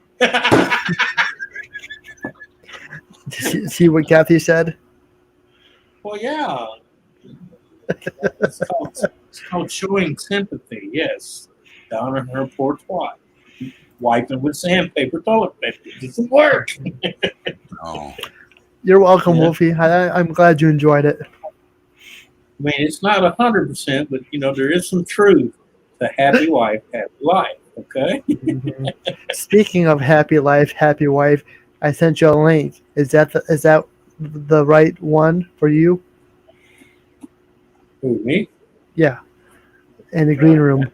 See what Kathy said? Well, yeah. It's called showing sympathy. Yes. Down on her porch wipe. Wiping with sandpaper, toilet paper. It doesn't work. No. You're welcome, Yeah. Wolfie. I'm glad you enjoyed it. I mean, it's not 100%, but there is some truth. The happy wife, happy life. Okay. Mhm. Speaking of happy life, happy wife, I sent you a link. Is that the right one for you? Who, me? Yeah. In the green room.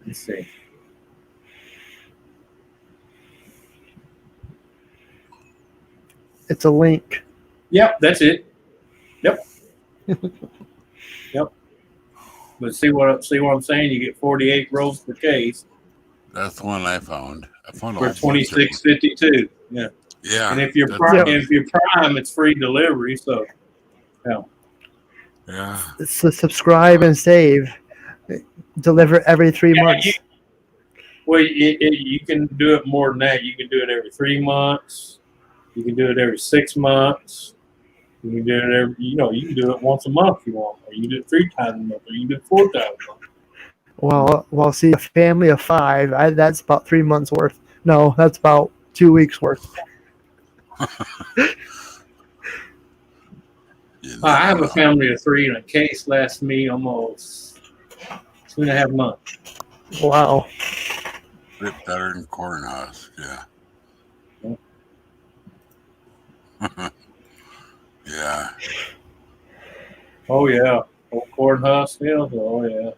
Let's see. It's a link. Yep, that's it. Yep. Yep. But see what I'm saying? You get 48 rolls per case That's the one I found. I found a for whole bunch of them. $26.52. Yeah. Yeah. And if you're that's prime, right. it's free delivery. So, Yeah. So subscribe and save. Deliver every 3 months. You can do it more than that. You can do it every 3 months. You can do it every 6 months. You can do it you can do it once a month if you want, or you can do it 3 times a month, or you can do it 4 times a month. Well, see, a family of 5, that's about 3 months worth. No, that's about 2 weeks worth. I have a family of 3, and a case lasts me almost 2.5 months. Wow. Bit better than corn husk. Yeah. Yeah. Oh yeah, old corn husk meals. Oh yeah. You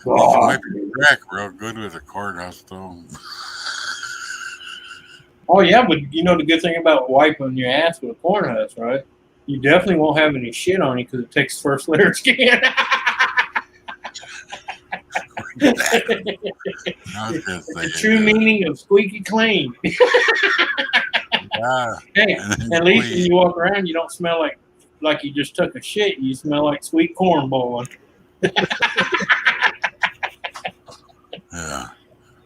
can wipe your crack real good with a corn husk, though. Oh yeah, but the good thing about wiping your ass with a corn husk, right? You definitely won't have any shit on you because it takes the first layer of skin. The true meaning of squeaky clean. Yeah. Hey, at least when you walk around, you don't smell like you just took a shit. You smell like sweet corn boiling. Yeah.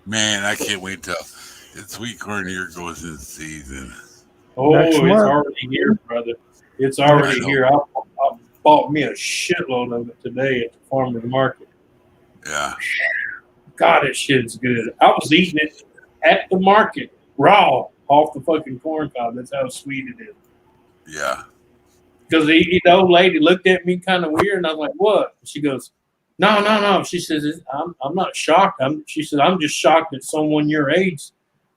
Man, I can't wait till the sweet corn here goes in season. Oh, Next it's month. already here, brother. It's already here. I bought me a shitload of it today at the farmer's market. Yeah. God, that shit's good. I was eating it at the market, raw, off the fucking corn cob. That's how sweet it is. Yeah. Because the old lady looked at me kind of weird, and I was like, "What?" She goes, "No." She says, "I'm not shocked. She says, "I'm just shocked that someone your age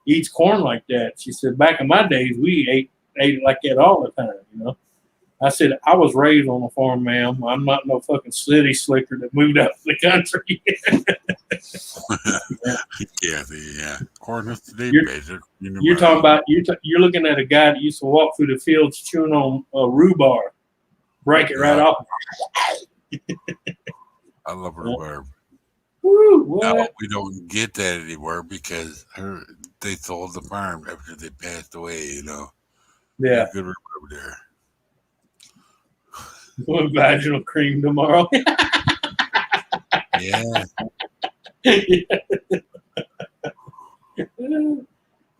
eats corn like that. She said, back in my days, we ate it like that all the time, you know. I said, I was raised on a farm, ma'am. I'm not no fucking city slicker that moved out to the country. Yeah. Corn is today, You're- basic. You're talking about you're looking at a guy that used to walk through the fields chewing on rhubarb, break it right off. I love rhubarb. Woo, what? No, we don't get that anymore because they sold the farm after they passed away. You know. Yeah. Good rhubarb there. Going vaginal cream tomorrow. Yeah.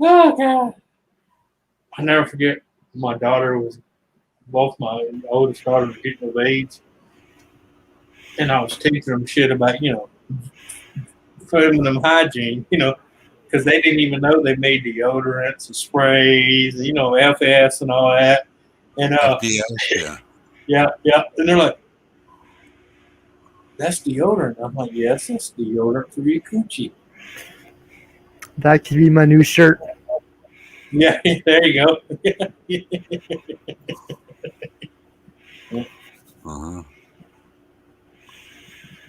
Oh God! I never forget. My daughter was both my oldest daughter was getting of AIDS, and I was teaching them shit about feminine hygiene, because they didn't even know they made deodorants and sprays, and FS and all that, and FDS, yeah, and they're like, "That's deodorant." I'm like, "Yes, that's deodorant for your coochie." That could be my new shirt. Yeah, there you go. Uh-huh.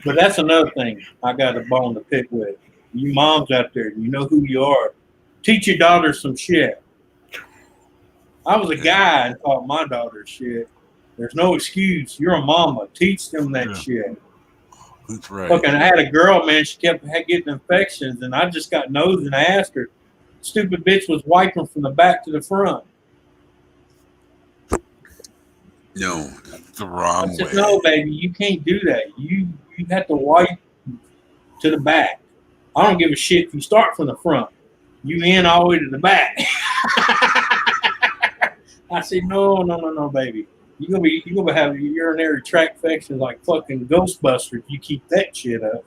But that's another thing I got a bone to pick with. You moms out there, you know who you are. Teach your daughter some shit. I was a guy and taught my daughter shit. There's no excuse. You're a mama. Teach them that shit. That's right. Fucking, I had a girl, man. She kept getting infections, and I just got nosed and I asked her. Stupid bitch was wiping from the back to the front. No, it's the wrong I said, way. no, baby, you can't do that. You have to wipe to the back. I don't give a shit if you start from the front. You in all the way to the back. I said, no, baby. You're gonna have urinary tract infections like fucking Ghostbusters if you keep that shit up.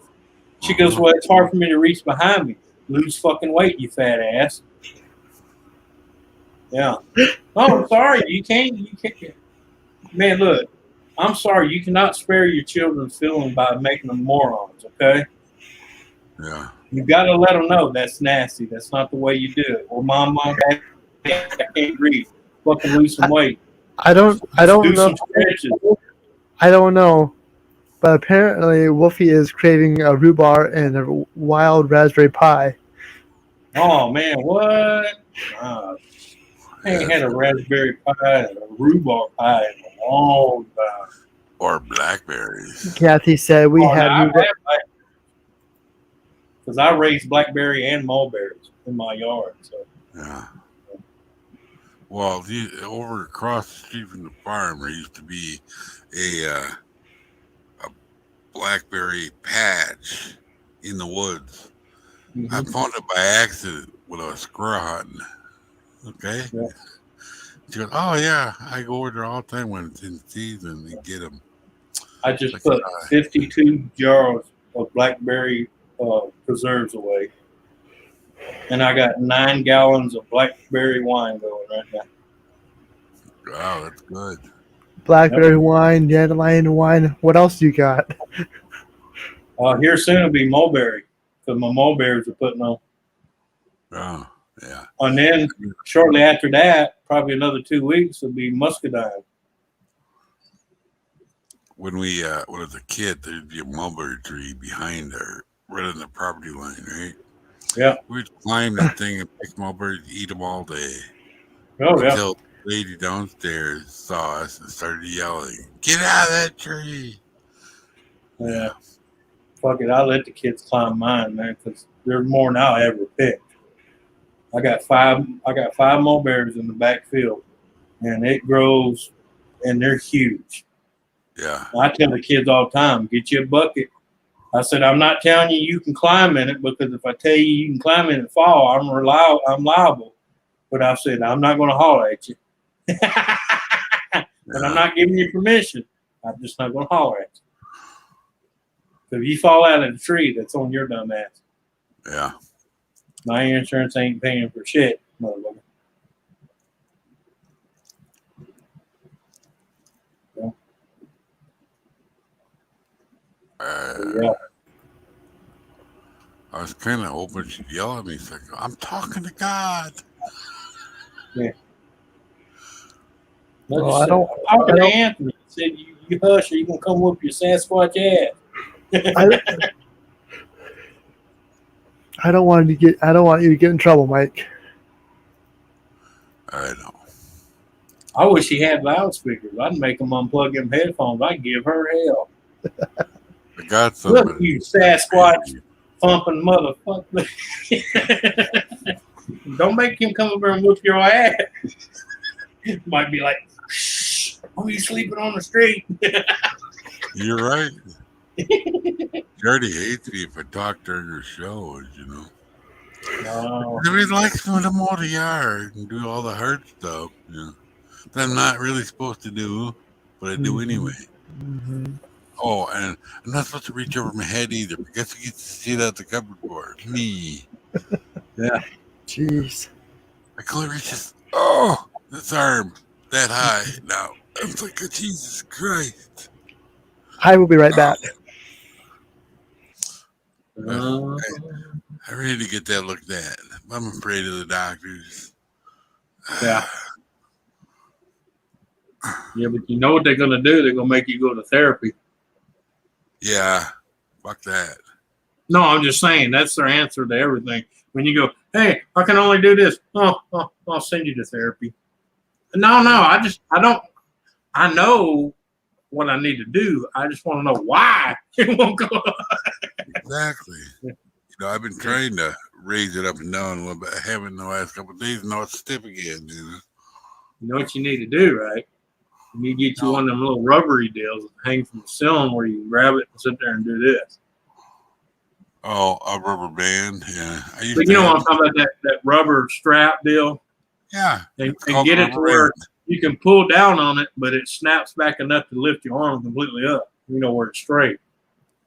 She goes, well, it's hard for me to reach behind me. Lose fucking weight, you fat ass. Yeah. Oh, I'm sorry. You can't. Man, look. I'm sorry. You cannot spare your children's feelings by making them morons, okay? Yeah. You got to let them know that's nasty. That's not the way you do it. Or mom, dad, I can't breathe. Fucking lose some weight. I don't Do know. some stretches. I don't know. But apparently Wolfie is craving a rhubarb and a wild raspberry pie. Oh, man, what? I ain't had a raspberry pie and a rhubarb pie in a long time. Or blackberries. Kathy said we Oh, had now, I've rhubarb. had blackberries. Because I raised blackberry and mulberries in my yard. So. Yeah. Well, over across the street from the farm, there used to be a blackberry patch in the woods. Mm-hmm. I found it by accident when I was squirrel hunting. Okay. Yeah. She goes, oh yeah, I go over there all the time when it's in season and get them. I just put 52 jars of blackberry preserves away. And I got 9 gallons of blackberry wine going right now. Wow, that's good. Blackberry wine, dandelion wine. What else you got? Here soon will be mulberry. Because my mulberries are putting on. Oh, yeah. And then shortly after that, probably another 2 weeks, will be muscadine. When I was a kid, there'd be a mulberry tree behind our, right on the property line, right? Yeah. We'd climb that thing and pick mulberries, eat them all day. Oh, yeah. Until the lady downstairs saw us and started yelling, "Get out of that tree!" Yeah. Fuck it, I let the kids climb mine, man, because there's more than I'll ever pick. I got five mulberries in the backfield, and it grows, and they're huge. Yeah. I tell the kids all the time, get you a bucket. I said, I'm not telling you can climb in it, because if I tell you can climb in it and fall, I'm liable. But I said, I'm not going to holler at you. And I'm not giving you permission. I'm just not going to holler at you. So if you fall out of the tree, that's on your dumb ass. Yeah. My insurance ain't paying for shit, motherfucker. Yeah. I was kind of hoping she'd yell at me. It's like, I'm talking to God. Well, I don't. I'm talking I to don't- Anthony. He said, you hush or you going to come whoop your Sasquatch ass. I don't want you to get in trouble, Mike. I know. I wish he had loudspeakers. I'd make him unplug them headphones. I'd give her hell. I got Look, somebody. you Sasquatch thumping motherfucker. Don't make him come over and whoop your ass. Might be like, shh, who you sleeping on the street? You're right. She already hates me if I talk during her shows, you know. No. Everybody likes me to mow the yard and do all the hard stuff, you know. That I'm not really supposed to do, but I do anyway. Mm-hmm. Oh, and I'm not supposed to reach over my head either. But guess who gets to see that at the cupboard board? Me. Yeah. Jeez. I can only reach this. Oh, this arm that high now. I'm like, Jesus Christ. I will be right back. I really need to get that looked at. I'm afraid of the doctors. Yeah. Yeah, but you know what they're going to do? They're going to make you go to therapy. Yeah. Fuck that. No, I'm just saying that's their answer to everything. When you go, hey, I can only do this. Oh, I'll send you to therapy. No, I know what I need to do. I just want to know why it won't go. Exactly. You know, I've been trying to raise it up and down a little bit. I haven't in the last couple of days. Now it's stiff again. You know? You know what you need to do, right? You need to get you one of them little rubbery deals that hang from the ceiling where you grab it and sit there and do this. Oh, a rubber band. Yeah. But you know what I'm talking about, that rubber strap deal? Yeah. And get it to where you can pull down on it, but it snaps back enough to lift your arm completely up, you know, where it's straight.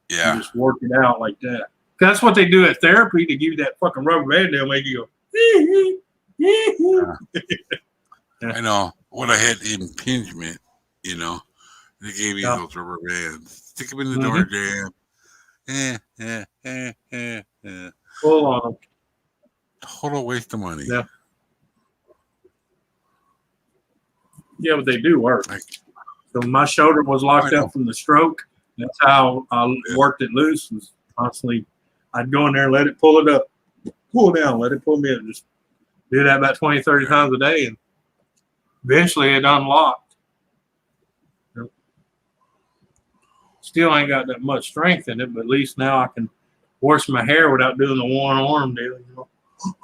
Yeah. You just work it out like that. That's what they do at therapy to give you that fucking rubber band. They'll make you go. I know. When I had impingement, you know, they gave me those rubber bands. Stick them in the door jam. Pull on them. Total waste of money. Yeah. Yeah, but they do work. So my shoulder was locked up from the stroke. That's how I worked it loose. Was constantly, I'd go in there and let it pull it up, pull down, let it pull me up. Just do that about 20, 30 times a day. And eventually it unlocked. Still ain't got that much strength in it, but at least now I can wash my hair without doing the one arm deal. You know?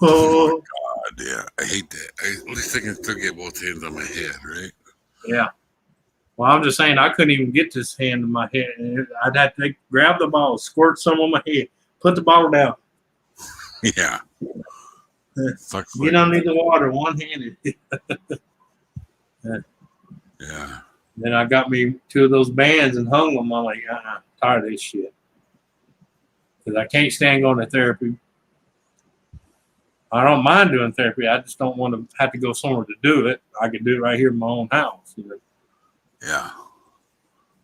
Oh, God, yeah. I hate that. At least I can still get both hands on my head, right? Yeah. Well, I'm just saying I couldn't even get this hand in my head. I'd have to grab the bottle, squirt some on my head, put the bottle down. Yeah. You don't need the water one-handed. Yeah. Then I got me 2 of those bands and hung them. I'm like, tired of this shit. Because I can't stand going to therapy. I don't mind doing therapy. I just don't want to have to go somewhere to do it. I could do it right here in my own house. You know? Yeah.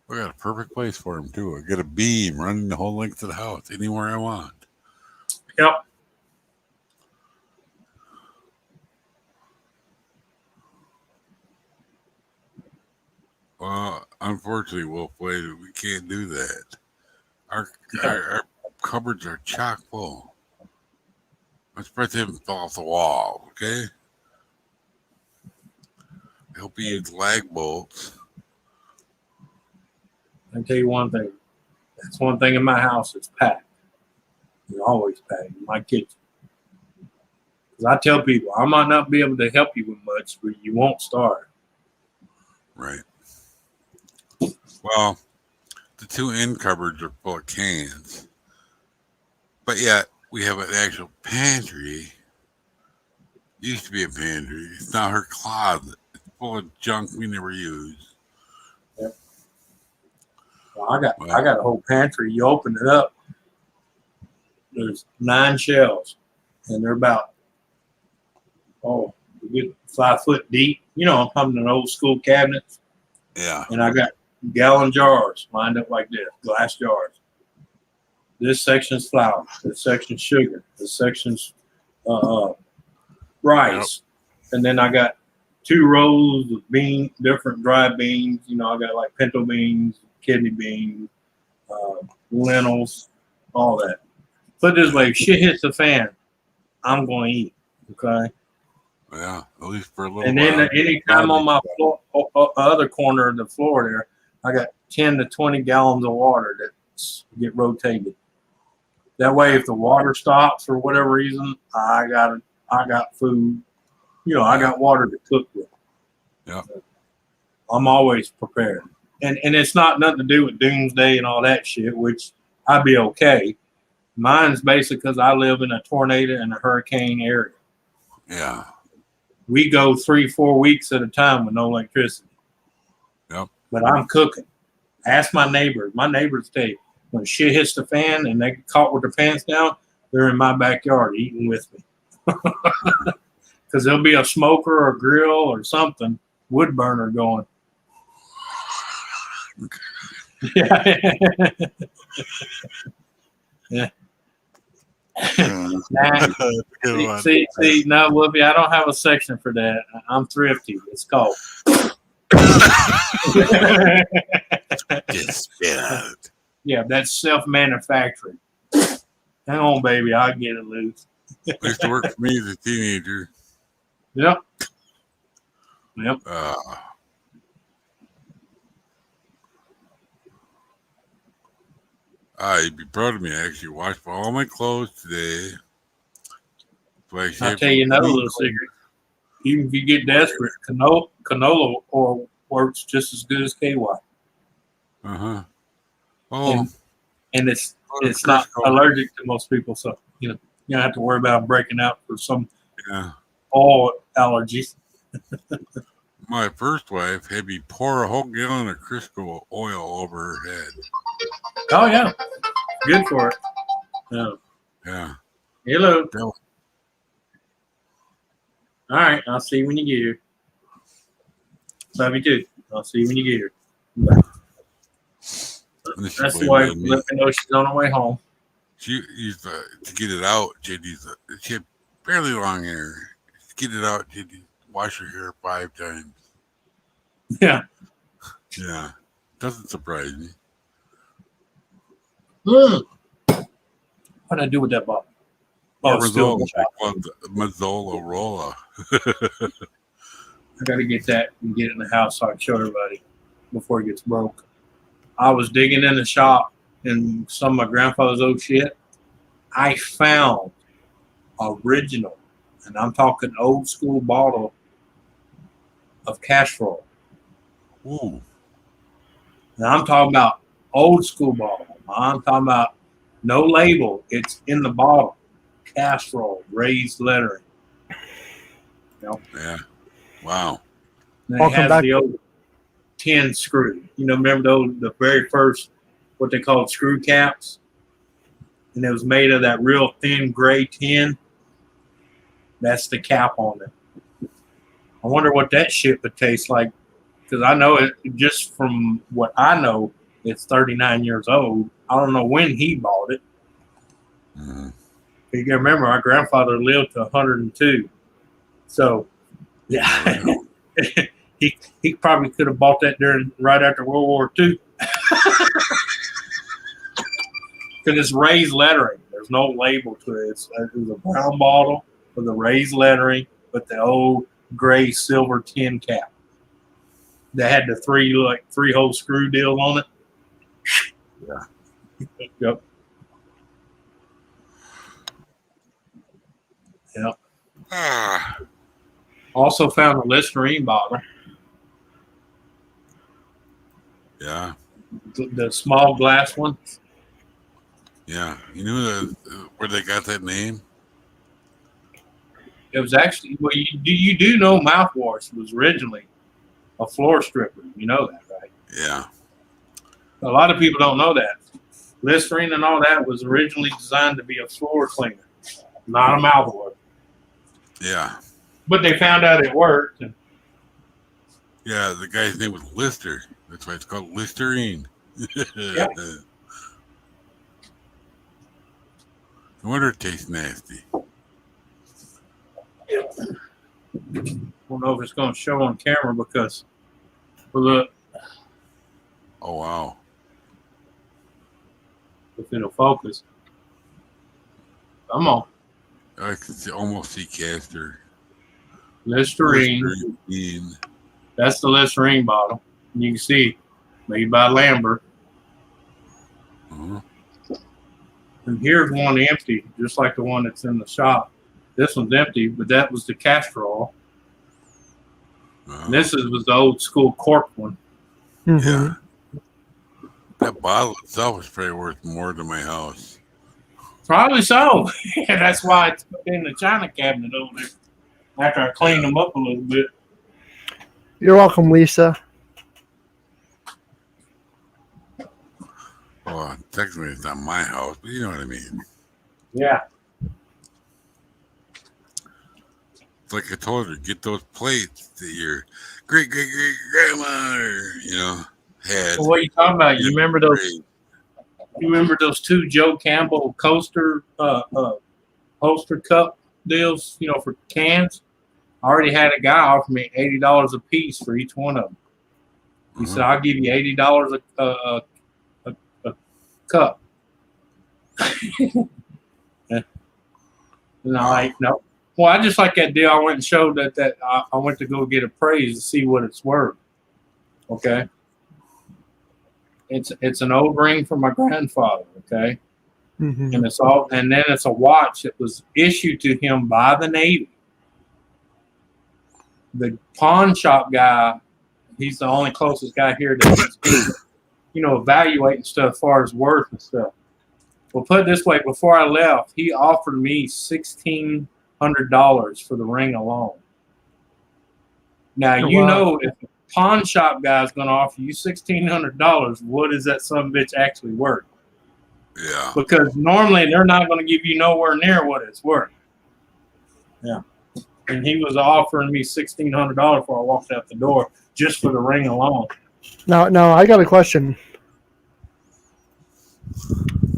We got a perfect place for him, too. I got a beam running the whole length of the house, anywhere I want. Yep. Well, unfortunately, Wolf, we can't do that. Our cupboards are chock full. Let's spread them fall off the wall, okay? I hope you use lag bolts. I can tell you one thing. That's one thing in my house. It's packed. It's always packed in my kitchen. Because I tell people, I might not be able to help you with much, but you won't starve. Right. Well, the 2 end cupboards are full of cans. But yet, we have an actual pantry. Used to be a pantry. It's now her closet. It's full of junk we never use. Yep. Well, I got a whole pantry. You open it up, there's 9 shelves, and they're about, a good 5 foot deep. You know, I'm talking an old school cabinets. Yeah. And I got gallon jars lined up like this, glass jars. This section's flour. This section's sugar. This section's rice. And then I got 2 rows of different dry beans. You know, I got like pinto beans, kidney beans, lentils, all that. Put it this way, if shit hits the fan, I'm going to eat. Okay. Yeah, at least for a little And while. then anytime on my floor, other corner of the floor there, I got 10 to 20 gallons of water that get rotated. That way, if the water stops for whatever reason, I got food. You know, I got water to cook with. Yeah. I'm always prepared. And it's not nothing to do with doomsday and all that shit, which I'd be okay. Mine's basically because I live in a tornado and a hurricane area. Yeah. We go 3-4 weeks at a time with no electricity. Yep. But I'm cooking. Ask my neighbors. My neighbors tell you, when shit hits the fan and they get caught with their pants down, they're in my backyard eating with me. Because there'll be a smoker or grill or something, wood burner going. Yeah. Yeah. See, no, Whoopi, I don't have a section for that. I'm thrifty. It's called. Yeah, that's self-manufacturing. Hang on, baby. I'll get it loose. It used to work for me as a teenager. Yep. You'd be proud of me. I actually washed all my clothes today. I'll tell you another little secret. Even if you get desperate, canola oil works just as good as KY. Uh-huh. Oh. And it's not allergic to most people, so you don't have to worry about breaking out for some oil allergies. My first wife had me pour a whole gallon of Crisco oil over her head. Oh yeah, good for it. Yeah. Hello. All right, I'll see you when you get here. Love you too. I'll see you when you get here. Bye. That's the wife. Let me know she's on her way home. She used to get it out. She had fairly long hair. To get it out, she'd wash her hair 5 times. Yeah. Yeah. Doesn't surprise me. What did I do with that bottle? Oh, Mazzola Rolla. I got to get that and get it in the house so I can show everybody before it gets broke. I was digging in the shop and some of my grandfather's old shit. I found original, and I'm talking old school bottle of casserole. Ooh. And I'm talking about old school bottle. I'm talking about no label. It's in the bottle. Casserole, raised lettering. Yeah. Wow. And it has the old tin screw. Remember the very first, what they called screw caps? And it was made of that real thin gray tin. That's the cap on it. I wonder what that shit would taste like. Because I know it, just from what I know, it's 39 years old. I don't know when he bought it. Mm-hmm. You can remember, our grandfather lived to 102. So, yeah. he probably could have bought that right after World War II. Because it's raised lettering. There's no label to it. It was a brown bottle with the raised lettering with the old gray silver tin cap. That had the three-hole screw deal on it. Yeah. Yep. Yep. Also found a Listerine bottle. Yeah. The small glass one. Yeah. You knew where they got that name? It was actually, well, you do know mouthwash was originally a floor stripper. You know that, right? Yeah. A lot of people don't know that. Listerine and all that was originally designed to be a floor cleaner, not a mouthwash. Yeah. But they found out it worked. Yeah, the guy's name was Lister. That's why it's called Listerine. Yeah. No wonder it tastes nasty. I don't know if it's going to show on camera because look, Oh wow. if it'll focus. Come on. I can almost see castor. Listerine. Listerine. That's the Listerine bottle. You can see, made by Lambert. Uh-huh. And here's one empty, just like the one that's in the shop. This one's empty, but that was the castor oil. And this was the old school cork one. Mm-hmm. Yeah. That bottle itself is probably worth more than my house. Probably so. That's why it's in the china cabinet over there. After I cleaned them up a little bit. You're welcome, Lisa. Well, technically it's not my house, but you know what I mean. Yeah. It's like I told her, get those plates that your great grandma, had. Well, what are you talking about? You remember those? You remember those two Joe Campbell coaster cup deals? For cans. I already had a guy offer me $80 a piece for each one of them. He said, "I'll give you $80 a cup." And I'm like, no. Well, I just like that deal. I went and showed that I went to go get appraised to see what it's worth. Okay. It's an old ring from my grandfather. Okay. Mm-hmm. And then it's a watch that was issued to him by the Navy. The pawn shop guy, he's the only closest guy here that's evaluating stuff as far as worth and stuff. Well, put it this way, before I left, he offered me $1,600 for the ring alone. Now, if the pawn shop guy's going to offer you $1,600, what is that son of a bitch actually worth? Yeah. Because normally they're not going to give you nowhere near what it's worth. Yeah. And he was offering me $1,600 before I walked out the door just for the ring alone. Now, I got a question.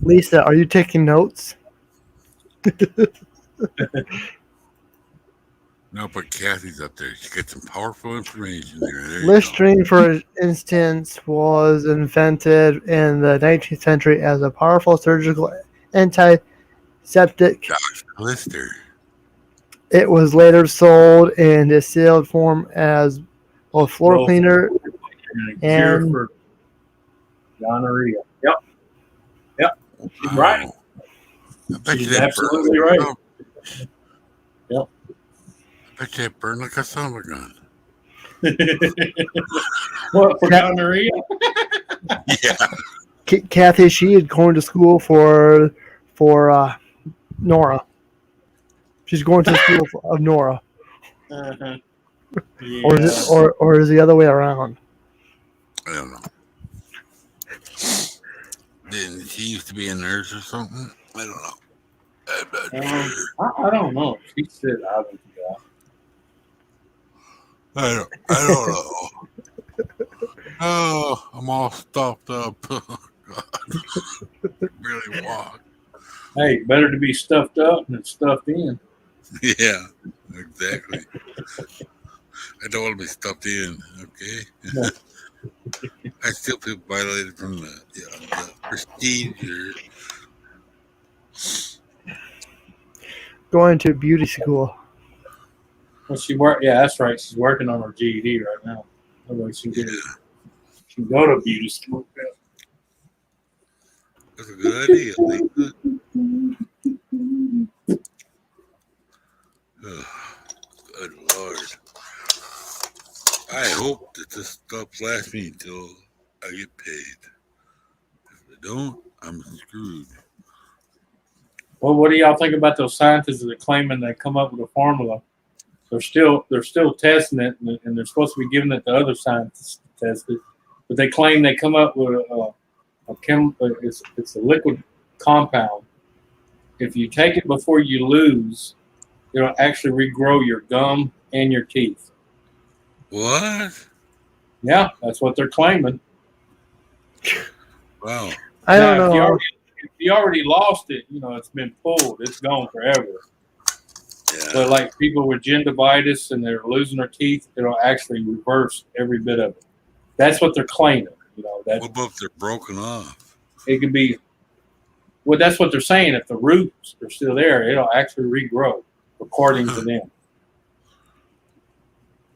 Lisa, are you taking notes? No, but Kathy's up there. She gets some powerful information there. Listerine, for instance, was invented in the 19th century as a powerful surgical antiseptic. Gosh, Lister. It was later sold in distilled form as both floor cleaner and for N.O.R.A. Yep. She's Wow. right. She's absolutely right. Yep. I bet you that burned like a son of a gun. What, for N.O.R.A.? Yeah. Kathy, she had gone to school for NORA. She's going to school of NORA. Uh-huh. Yeah. Or is it the other way around? I don't know. Didn't she used to be a nurse or something? I don't know. I'm not sure. I don't know. She said I don't know. I don't know. Oh, I'm all stuffed up. Really walk. Hey, better to be stuffed up than stuffed in. Yeah, exactly. I don't want to be stuffed in, okay? No. I still feel violated from the procedure. Going to beauty school. Well, yeah, that's right. She's working on her GED right now. Otherwise, she can go to beauty school. That's a good idea. Oh, good Lord. I hope that this stuff lasts me until I get paid. If I don't, I'm screwed. Well, what do y'all think about those scientists that are claiming they come up with a formula? They're still testing it, and they're supposed to be giving it to other scientists to test it. But they claim they come up with it's a liquid compound. If you take it before you lose, it'll actually regrow your gum and your teeth. What? Yeah, that's what they're claiming. Wow. I don't know. if you already lost it, it's been pulled. It's gone forever. Yeah. But like people with gingivitis and they're losing their teeth, it'll actually reverse every bit of it. That's what they're claiming. That What about if they're broken off? it could be. Well, that's what they're saying. If the roots are still there, it'll actually regrow, according to them.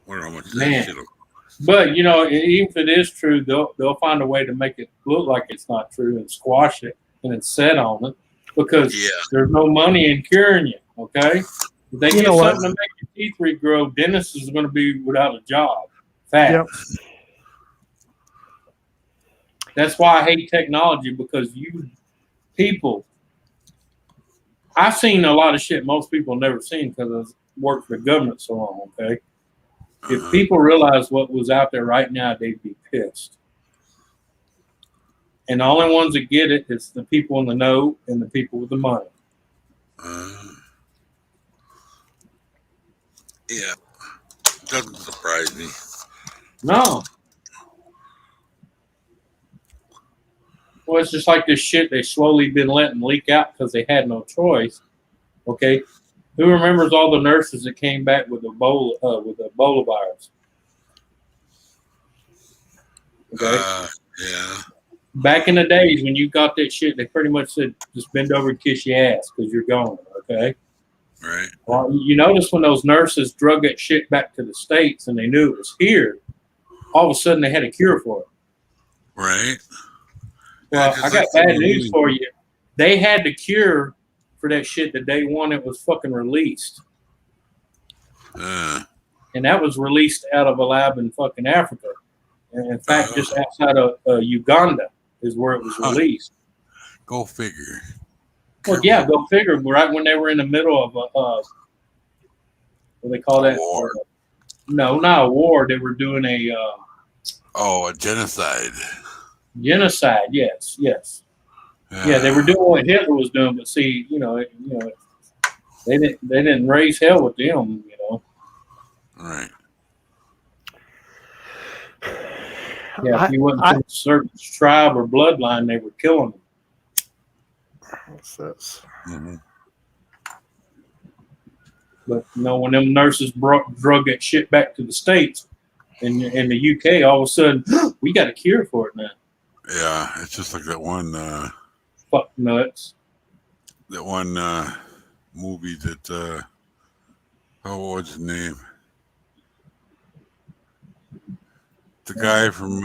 Wonder how much Man. that shit'll cost. But even if it is true, they'll find a way to make it look like it's not true and squash it and then set on it because there's no money in curing you. Okay, if they get something to make your teeth regrow, dentists is going to be without a job. Facts. Yep. That's why I hate technology because you people. I've seen a lot of shit most people never seen because I've worked for the government so long. Okay. If people realized what was out there right now, they'd be pissed. And the only ones that get it is the people in the know and the people with the money. Yeah. Doesn't surprise me. No. Well, it's just like this shit they slowly been letting leak out because they had no choice. Okay. Who remembers all the nurses that came back with Ebola virus? Okay. Yeah. Back in the days when you got that shit, they pretty much said, just bend over and kiss your ass because you're gone. Okay. Right. Well, you notice when those nurses drug that shit back to the States and they knew it was here, all of a sudden they had a cure for it. Right. Well, I got bad news for you. They had the cure for that shit the day one it was fucking released. And that was released out of a lab in fucking Africa. And in fact, just outside of Uganda is where it was released. Go figure. Well, yeah, go figure. Right when they were in the middle of what do they call that? War. No, not a war. They were doing a genocide. Genocide. Yes. Yeah, they were doing what Hitler was doing, but see, they didn't raise hell with them, Right. Yeah, if you went to a certain tribe or bloodline, they were killing them. What's this? Mm-hmm. But when them nurses drug that shit back to the States in the UK, all of a sudden we got a cure for it now. Yeah, it's just like that one. Fuck nuts. That one movie that. What was his name? The guy from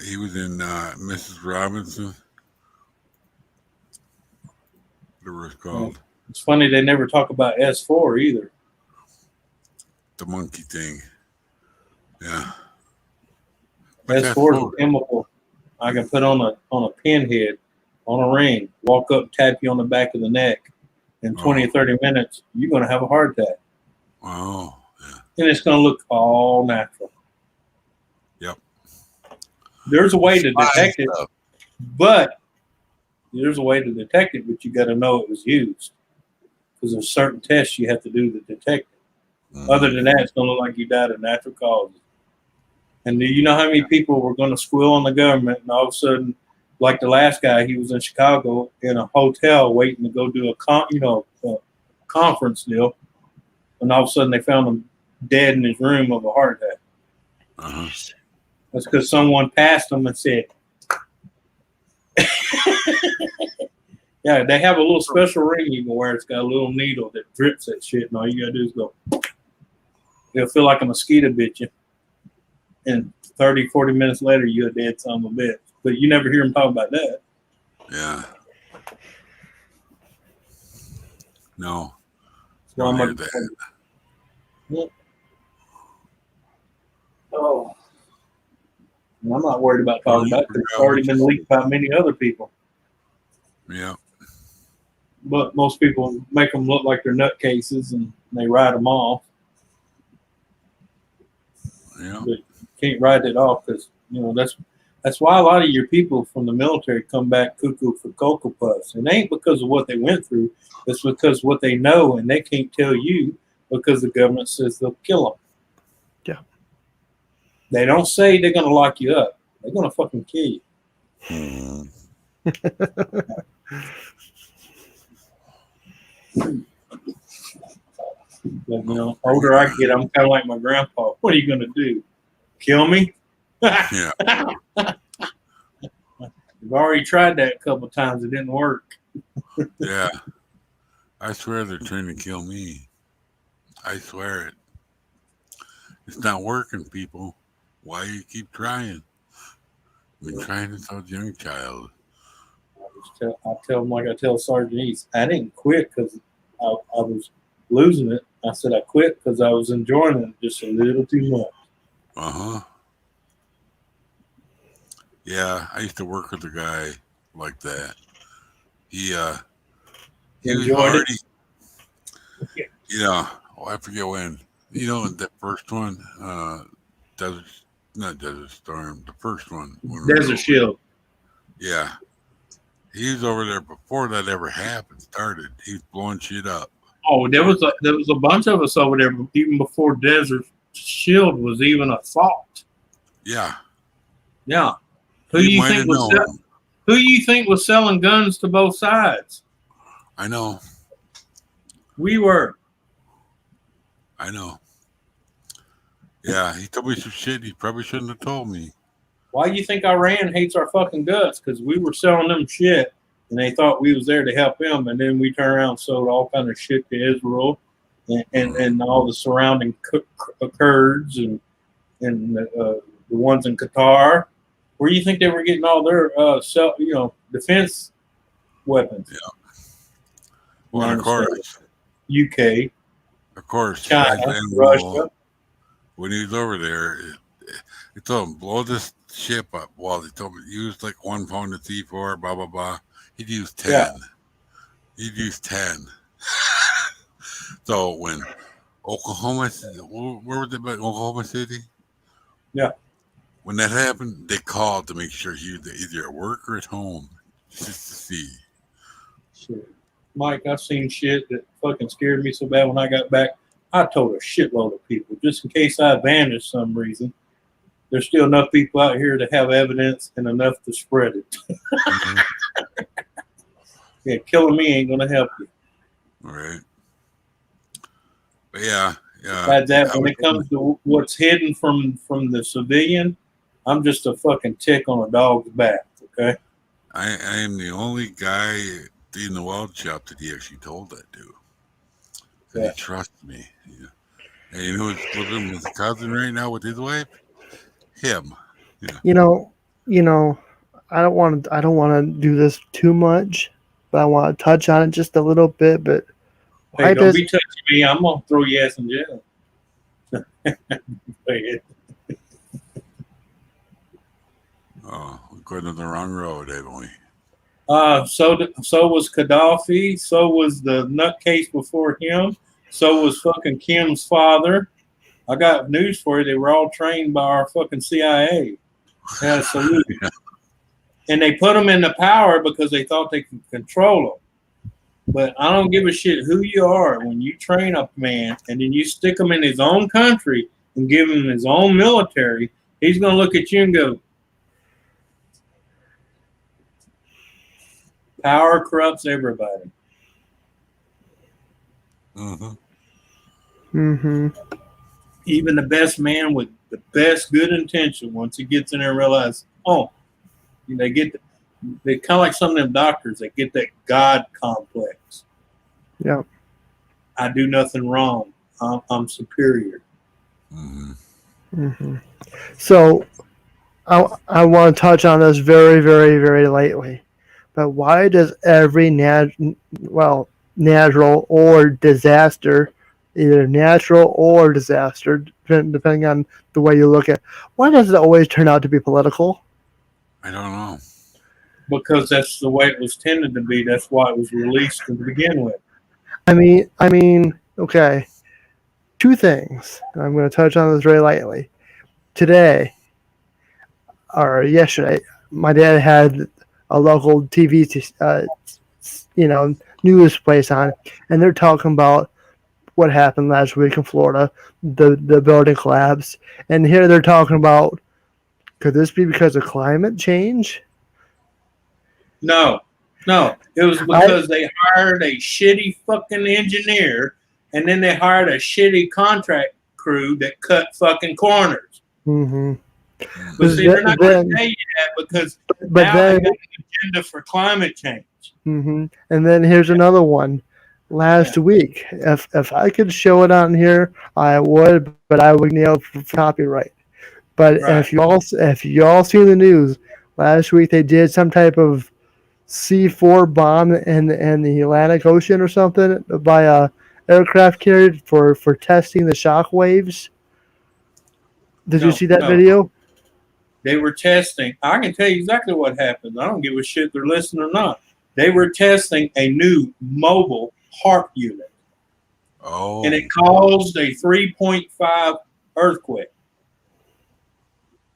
he was in Mrs. Robinson. Whatever it's called. It's funny they never talk about S4 either. The monkey thing. Yeah. S4 is a chemical I can put on a pinhead, on a ring, walk up, tap you on the back of the neck. In 20 or 30 minutes, you're going to have a heart attack. Wow. Yeah. And it's going to look all natural. Yep. There's a way to detect it, but you got to know it was used. Because there's certain tests you have to do to detect it. Mm-hmm. Other than that, it's going to look like you died of natural causes. And do you know how many people were going to squeal on the government, and all of a sudden, like the last guy, he was in Chicago in a hotel waiting to go do a conference deal, and all of a sudden they found him dead in his room of a heart attack. Uh-huh. That's because someone passed him and said, yeah, they have a little special ring you can wear. It's got a little needle that drips that shit, and all you got to do is go. It'll feel like a mosquito bit you. And 30, 40 minutes later, you're a dead son of a bitch. But you never hear him talk about that. Yeah. No. So I'm like, oh. And I'm not worried about talking about it because it's already been leaked by many other people. Yeah. But most people make them look like they're nutcases and they write them off. Yeah. But you can't write it off because, that's why a lot of your people from the military come back cuckoo for Cocoa Puffs. And it ain't because of what they went through. It's because what they know and they can't tell you because the government says they'll kill them. Yeah. They don't say they're going to lock you up. They're going to fucking kill you. Mm-hmm. But, older I get, I'm kind of like my grandpa. What are you going to do? Kill me? Yeah. We've already tried that a couple of times. It didn't work. Yeah. I swear they're trying to kill me. I swear it. It's not working, people. Why you keep trying? I've been trying since I was a young child. I tell them like I tell Sergeant East, I didn't quit because I was losing it. I said I quit because I was enjoying it just a little too much. Uh-huh. Yeah, I used to work with a guy like that. He was Enjoyed already, it. I forget when. That first one, Desert, not Desert Storm, the first one. when we were Desert over- Shield. Yeah. He was over there before that ever happened, started. He was blowing shit up. Oh, there was a bunch of us over there even before Desert Shield was even a thought. Yeah. Yeah. Who You you might think have was known. who you think was selling guns to both sides? I know. We were. I know. Yeah, he told me some shit he probably shouldn't have told me. Why do you think Iran hates our fucking guts? Because we were selling them shit, and they thought we was there to help them, and then we turned around and sold all kind of shit to Israel and all the surrounding Kurds and the ones in Qatar. Where do you think they were getting all their defense weapons? Yeah. Well, of course. UK, Of course. China, and Russia. When he was over there, he told him, blow this ship up. Well, he told me, use like 1 pound of C4, blah, blah, blah. He'd use 10. Yeah. He'd use 10. So when Oklahoma, where was it? Oklahoma City? Yeah. When that happened, they called to make sure he was either at work or at home, just to see. Shit. Mike, I've seen shit that fucking scared me so bad when I got back. I told a shitload of people, just in case I vanished some reason. There's still enough people out here to have evidence and enough to spread it. Mm-hmm. Yeah, killing me ain't gonna help you. All right. But yeah. Besides that, when it comes to what's hidden from the civilian, I'm just a fucking tick on a dog's back. Okay. I am the only guy in the weld shop that he actually told that to. And he trusts me. Yeah. And you know who's living with his cousin right now with his wife? Him. Yeah. I don't want to do this too much, but I want to touch on it just a little bit. But hey, don't be touching me. I'm gonna throw your ass in jail. Oh, we're going down the wrong road, haven't we? So was Gaddafi. So was the nutcase before him. So was fucking Kim's father. I got news for you. They were all trained by our fucking CIA. Yeah, salute. Yeah. And they put them in the power because they thought they could control them. But I don't give a shit who you are. When you train a man and then you stick him in his own country and give him his own military, he's going to look at you and go, power corrupts everybody. Even the best man with the best good intention, once he gets in there and realizes, they kind of like some of them doctors, they get that God complex. Yeah. I do nothing wrong. I'm superior. So I want to touch on this very, very, very lightly. But why does every natural or disaster, either natural or disaster, depending on the way you look at it, why does it always turn out to be political? I don't know. Because that's the way it was tended to be. That's why it was released to begin with. I mean, okay. Two things. I'm going to touch on this very lightly. Today, or yesterday, my dad had a local TV, news place on, and they're talking about what happened last week in Florida, the building collapse, and here they're talking about, could this be because of climate change? No, No, it was because they hired a shitty fucking engineer, and then they hired a shitty contract crew that cut fucking corners. Mm-hmm. But see, they're not going to pay you that because now they got an agenda for climate change. Mm-hmm. And then here's another one. Last week, if I could show it on here, I would, but I would nail for copyright. But if you all seen the news last week, they did some type of C4 bomb in the Atlantic Ocean or something by a aircraft carrier for testing the shock waves. Did you see that video? They were testing. I can tell you exactly what happened. I don't give a shit if they're listening or not. They were testing a new mobile HARP unit. Oh. And it caused a 3.5 earthquake.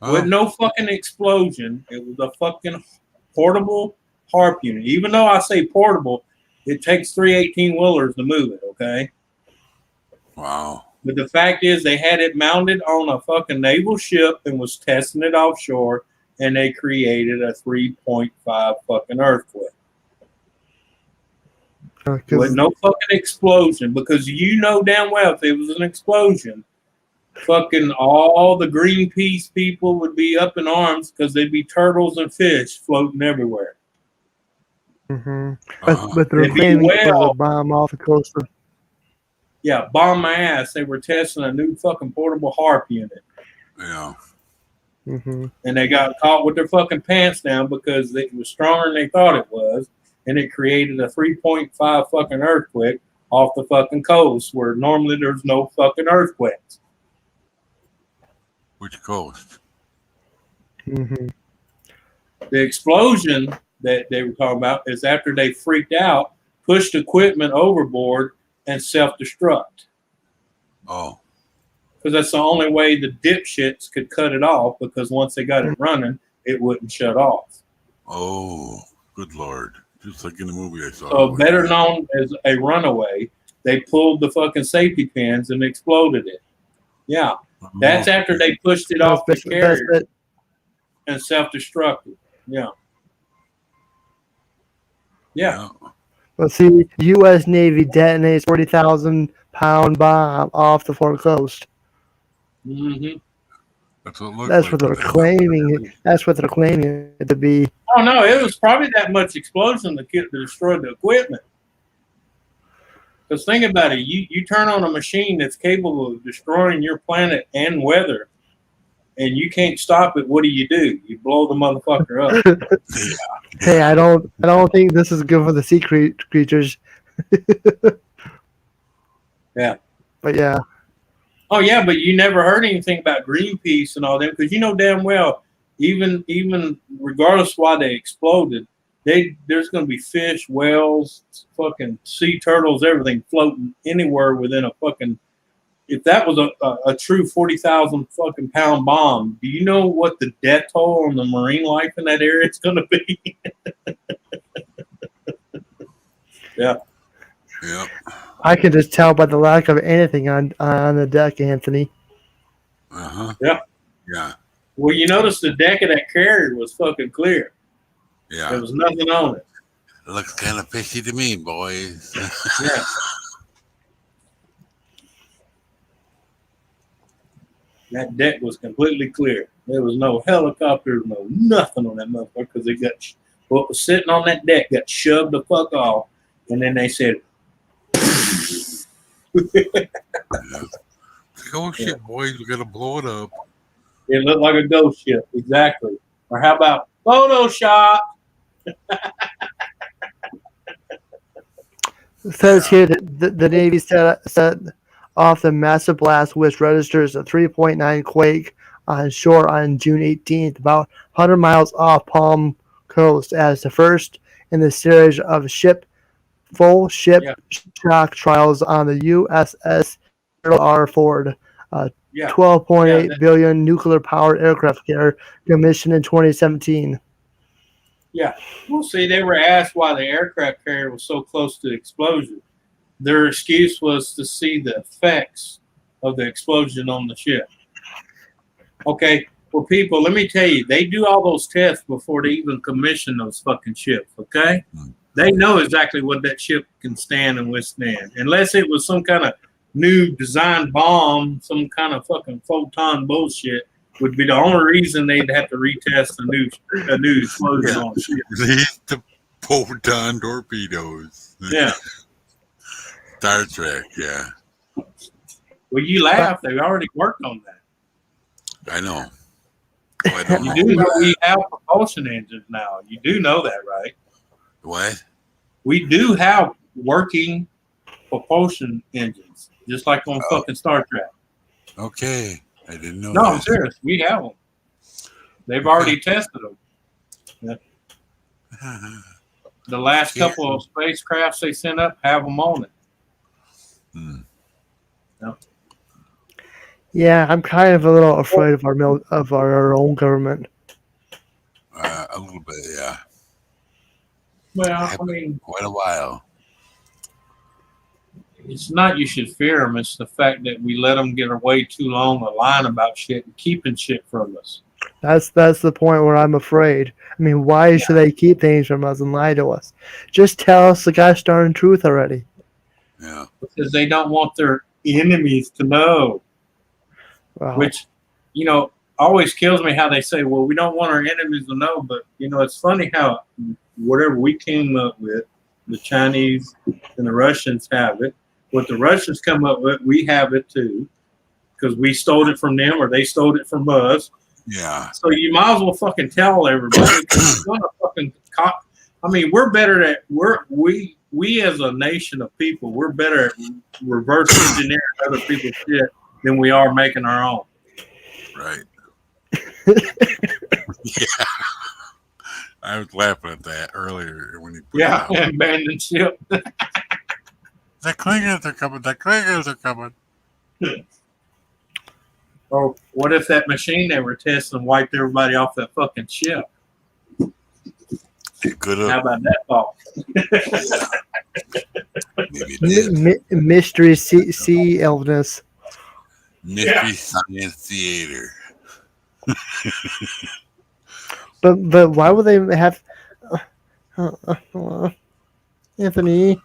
With no fucking explosion. It was a fucking portable HARP unit. Even though I say portable, it takes 3 18-wheelers to move it, okay? Wow. But the fact is they had it mounted on a fucking naval ship and was testing it offshore, and they created a 3.5 fucking earthquake. With no fucking explosion, because you know damn well if it was an explosion, fucking all the Greenpeace people would be up in arms because they'd be turtles and fish floating everywhere. Mm-hmm. But they're claiming it was a bomb off the coast of... Yeah, bomb my ass. They were testing a new fucking portable HARP unit. Yeah. Mm-hmm. And they got caught with their fucking pants down because it was stronger than they thought it was. And it created a 3.5 fucking earthquake off the fucking coast where normally there's no fucking earthquakes. Which coast? Mm-hmm. The explosion that they were talking about is after they freaked out, pushed equipment overboard, and self-destruct. Oh. Because that's the only way the dipshits could cut it off, because once they got it running, it wouldn't shut off. Oh, good Lord. Just like in the movie I saw. So better known as a runaway, they pulled the fucking safety pins and exploded it. Yeah. That's after they pushed it off the carrier and self-destructed. Yeah. Yeah. Let's see, U.S. Navy detonates 40,000-pound bomb off the Fort Coast. Mm-hmm. That's what they're claiming. That's what they're claiming it to be. Oh no, it was probably that much explosion that destroyed the equipment. Because think about it, you turn on a machine that's capable of destroying your planet and weather, and you can't stop it. What do? You blow the motherfucker up. Hey, I don't think this is good for the sea creatures. Yeah. But yeah. Oh yeah, but you never heard anything about Greenpeace and all that, because you know damn well, even regardless why they exploded, there's going to be fish, whales, fucking sea turtles, everything floating anywhere within a fucking. If that was a true 40,000 fucking pound bomb, do you know what the death toll on the marine life in that area is going to be? Yeah. Yeah. I can just tell by the lack of anything on the deck, Anthony. Uh-huh. Yeah. Yeah. Well, you notice the deck of that carrier was fucking clear. Yeah. There was nothing on it. It looks kind of fishy to me, boys. Yeah. That deck was completely clear. There was no helicopter, no nothing on that motherfucker, because they got what was sitting on that deck got shoved the fuck off, and then they said, "Ghost ship, boys, we gotta blow it up." It looked like a ghost ship, exactly. Or how about Photoshop? It says here that the Navy set off the massive blast, which registers a 3.9 quake on shore on June 18th, about 100 miles off Palm Coast, as the first in the series of full ship shock trials on the USS N.O.R.A. Ford, $12.8 billion nuclear-powered aircraft carrier commissioned in 2017. Yeah. Well, see, they were asked why the aircraft carrier was so close to the explosion. Their excuse was to see the effects of the explosion on the ship. Okay, Well, people, let me tell you, they do all those tests before they even commission those fucking ships, okay? They know exactly what that ship can stand and withstand. Unless it was some kind of new design bomb, some kind of fucking photon bullshit, would be the only reason they'd have to retest a new explosion on a ship. Release the photon torpedoes. Yeah. Star Trek, yeah. Well, you laugh. They've already worked on that. I know. Oh, I don't You know do know that. we have propulsion engines now. You do know that, right? What? We do have working propulsion engines, just like on fucking Star Trek. Okay. I didn't know No, that. I'm serious. We have them. They've already tested them. The last couple of spacecrafts they sent up have them on it. Yep. Yeah, I'm kind of a little afraid of our own government. A little bit, yeah. Well, I mean, Quite a while. it's not you should fear them. It's the fact that we let them get away too long lying about shit and keeping shit from us. That's the point where I'm afraid. I mean, why should they keep things from us and lie to us? Just tell us the gosh darn truth already. Yeah. Because they don't want their enemies to know. Wow. Which, always kills me how they say, well, we don't want our enemies to know. But, it's funny how whatever we came up with, the Chinese and the Russians have it. What the Russians come up with, we have it too. Because we stole it from them or they stole it from us. Yeah. So you might as well fucking tell everybody. Because you're gonna fucking we're better at, we as a nation of people, we're better at reverse engineering other people's shit than we are making our own. Right. Yeah. I was laughing at that earlier when he put it out. And abandoned ship. The Klingons are coming. The Klingons are coming. Or what if that machine they were testing wiped everybody off that fucking ship? It could have. How about that thought? Maybe it did. Mystery sea illness. Mystery Science Theater. But why would they have Anthony?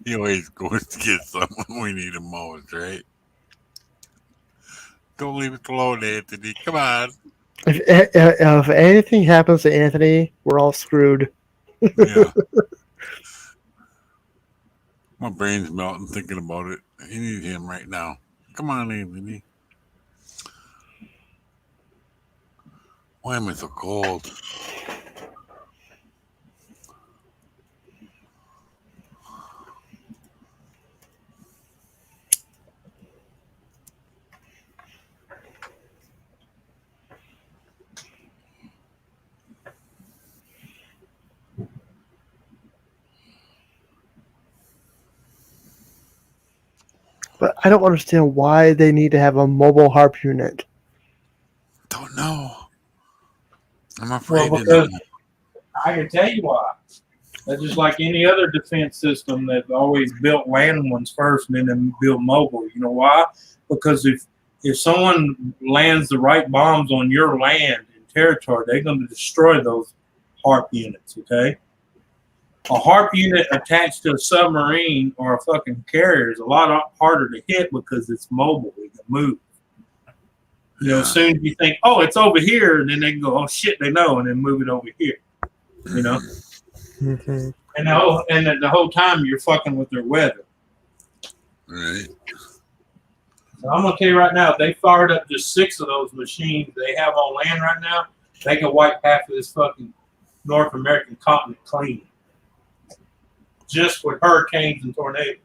He always goes to get someone we need him most, right? Don't leave it alone, Anthony. Come on. If anything happens to Anthony, we're all screwed. Yeah. My brain's melting thinking about it. I need him right now. Come on, Anthony. Why am I so cold? But I don't understand why they need to have a mobile HARP unit. Don't know. I'm afraid Well, because I can tell you why. That's just like any other defense system. They've always built land ones first and then build mobile. You know why? Because if someone lands the right bombs on your land and territory, they're going to destroy those HARP units, okay? A HARP unit attached to a submarine or a fucking carrier is a lot harder to hit because it's mobile. It can move. As soon as you think, oh, it's over here, and then they can go, oh, shit, they know, and then move it over here. Mm-hmm. And the whole time you're fucking with their weather. Right. So I'm going to tell you right now, if they fired up just 6 of those machines they have on land right now, they can wipe half of this fucking North American continent clean. Just with hurricanes and tornadoes.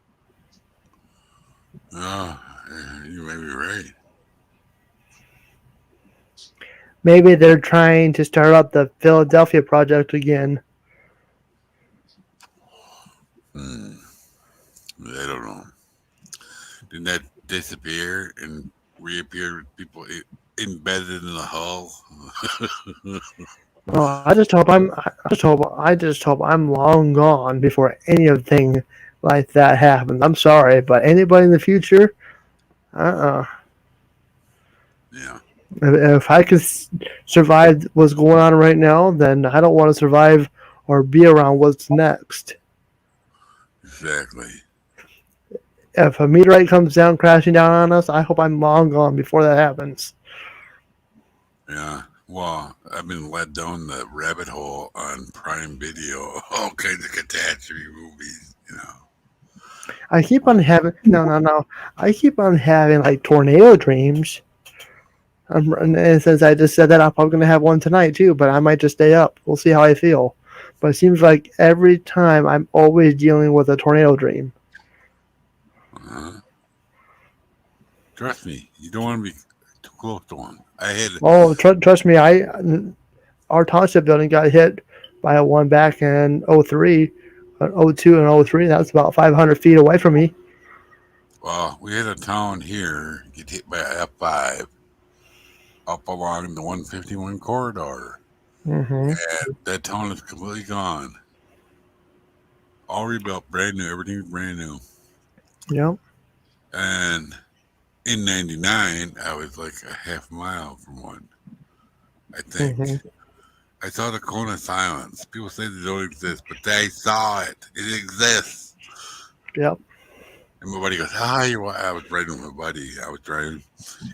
Oh, you may be right. Maybe they're trying to start up the Philadelphia project again. I don't know. Didn't that disappear and reappear with people embedded in the hull? Well, I just hope I'm long gone before anything like that happens. I'm sorry, but anybody in the future, Uh-uh. Yeah. If I could survive what's going on right now, then I don't want to survive or be around what's next. Exactly. If a meteorite comes down crashing down on us, I hope I'm long gone before that happens. Yeah. Well, I've been led down the rabbit hole on Prime Video, all kinds of catastrophe movies, you know. I keep on having no. I keep on having like tornado dreams. And since I just said that, I'm probably gonna have one tonight too. But I might just stay up. We'll see how I feel. But it seems like every time I'm always dealing with a tornado dream. Uh-huh. Trust me, you don't want to be too close to one. I had Oh, trust me, our township building got hit by a one back in '03, '02 and '03. That's about 500 feet away from me. we had a town here get hit by a F5 up along the 151 corridor. Mm-hmm. And that town is completely gone. All rebuilt, brand new, everything's brand new. Yep. And in '99, I was like a half mile from one, I think. Mm-hmm. I saw the cone of silence. People say they don't exist, but I saw it. It exists. Yep. And my buddy goes, I was riding with my buddy. I was driving.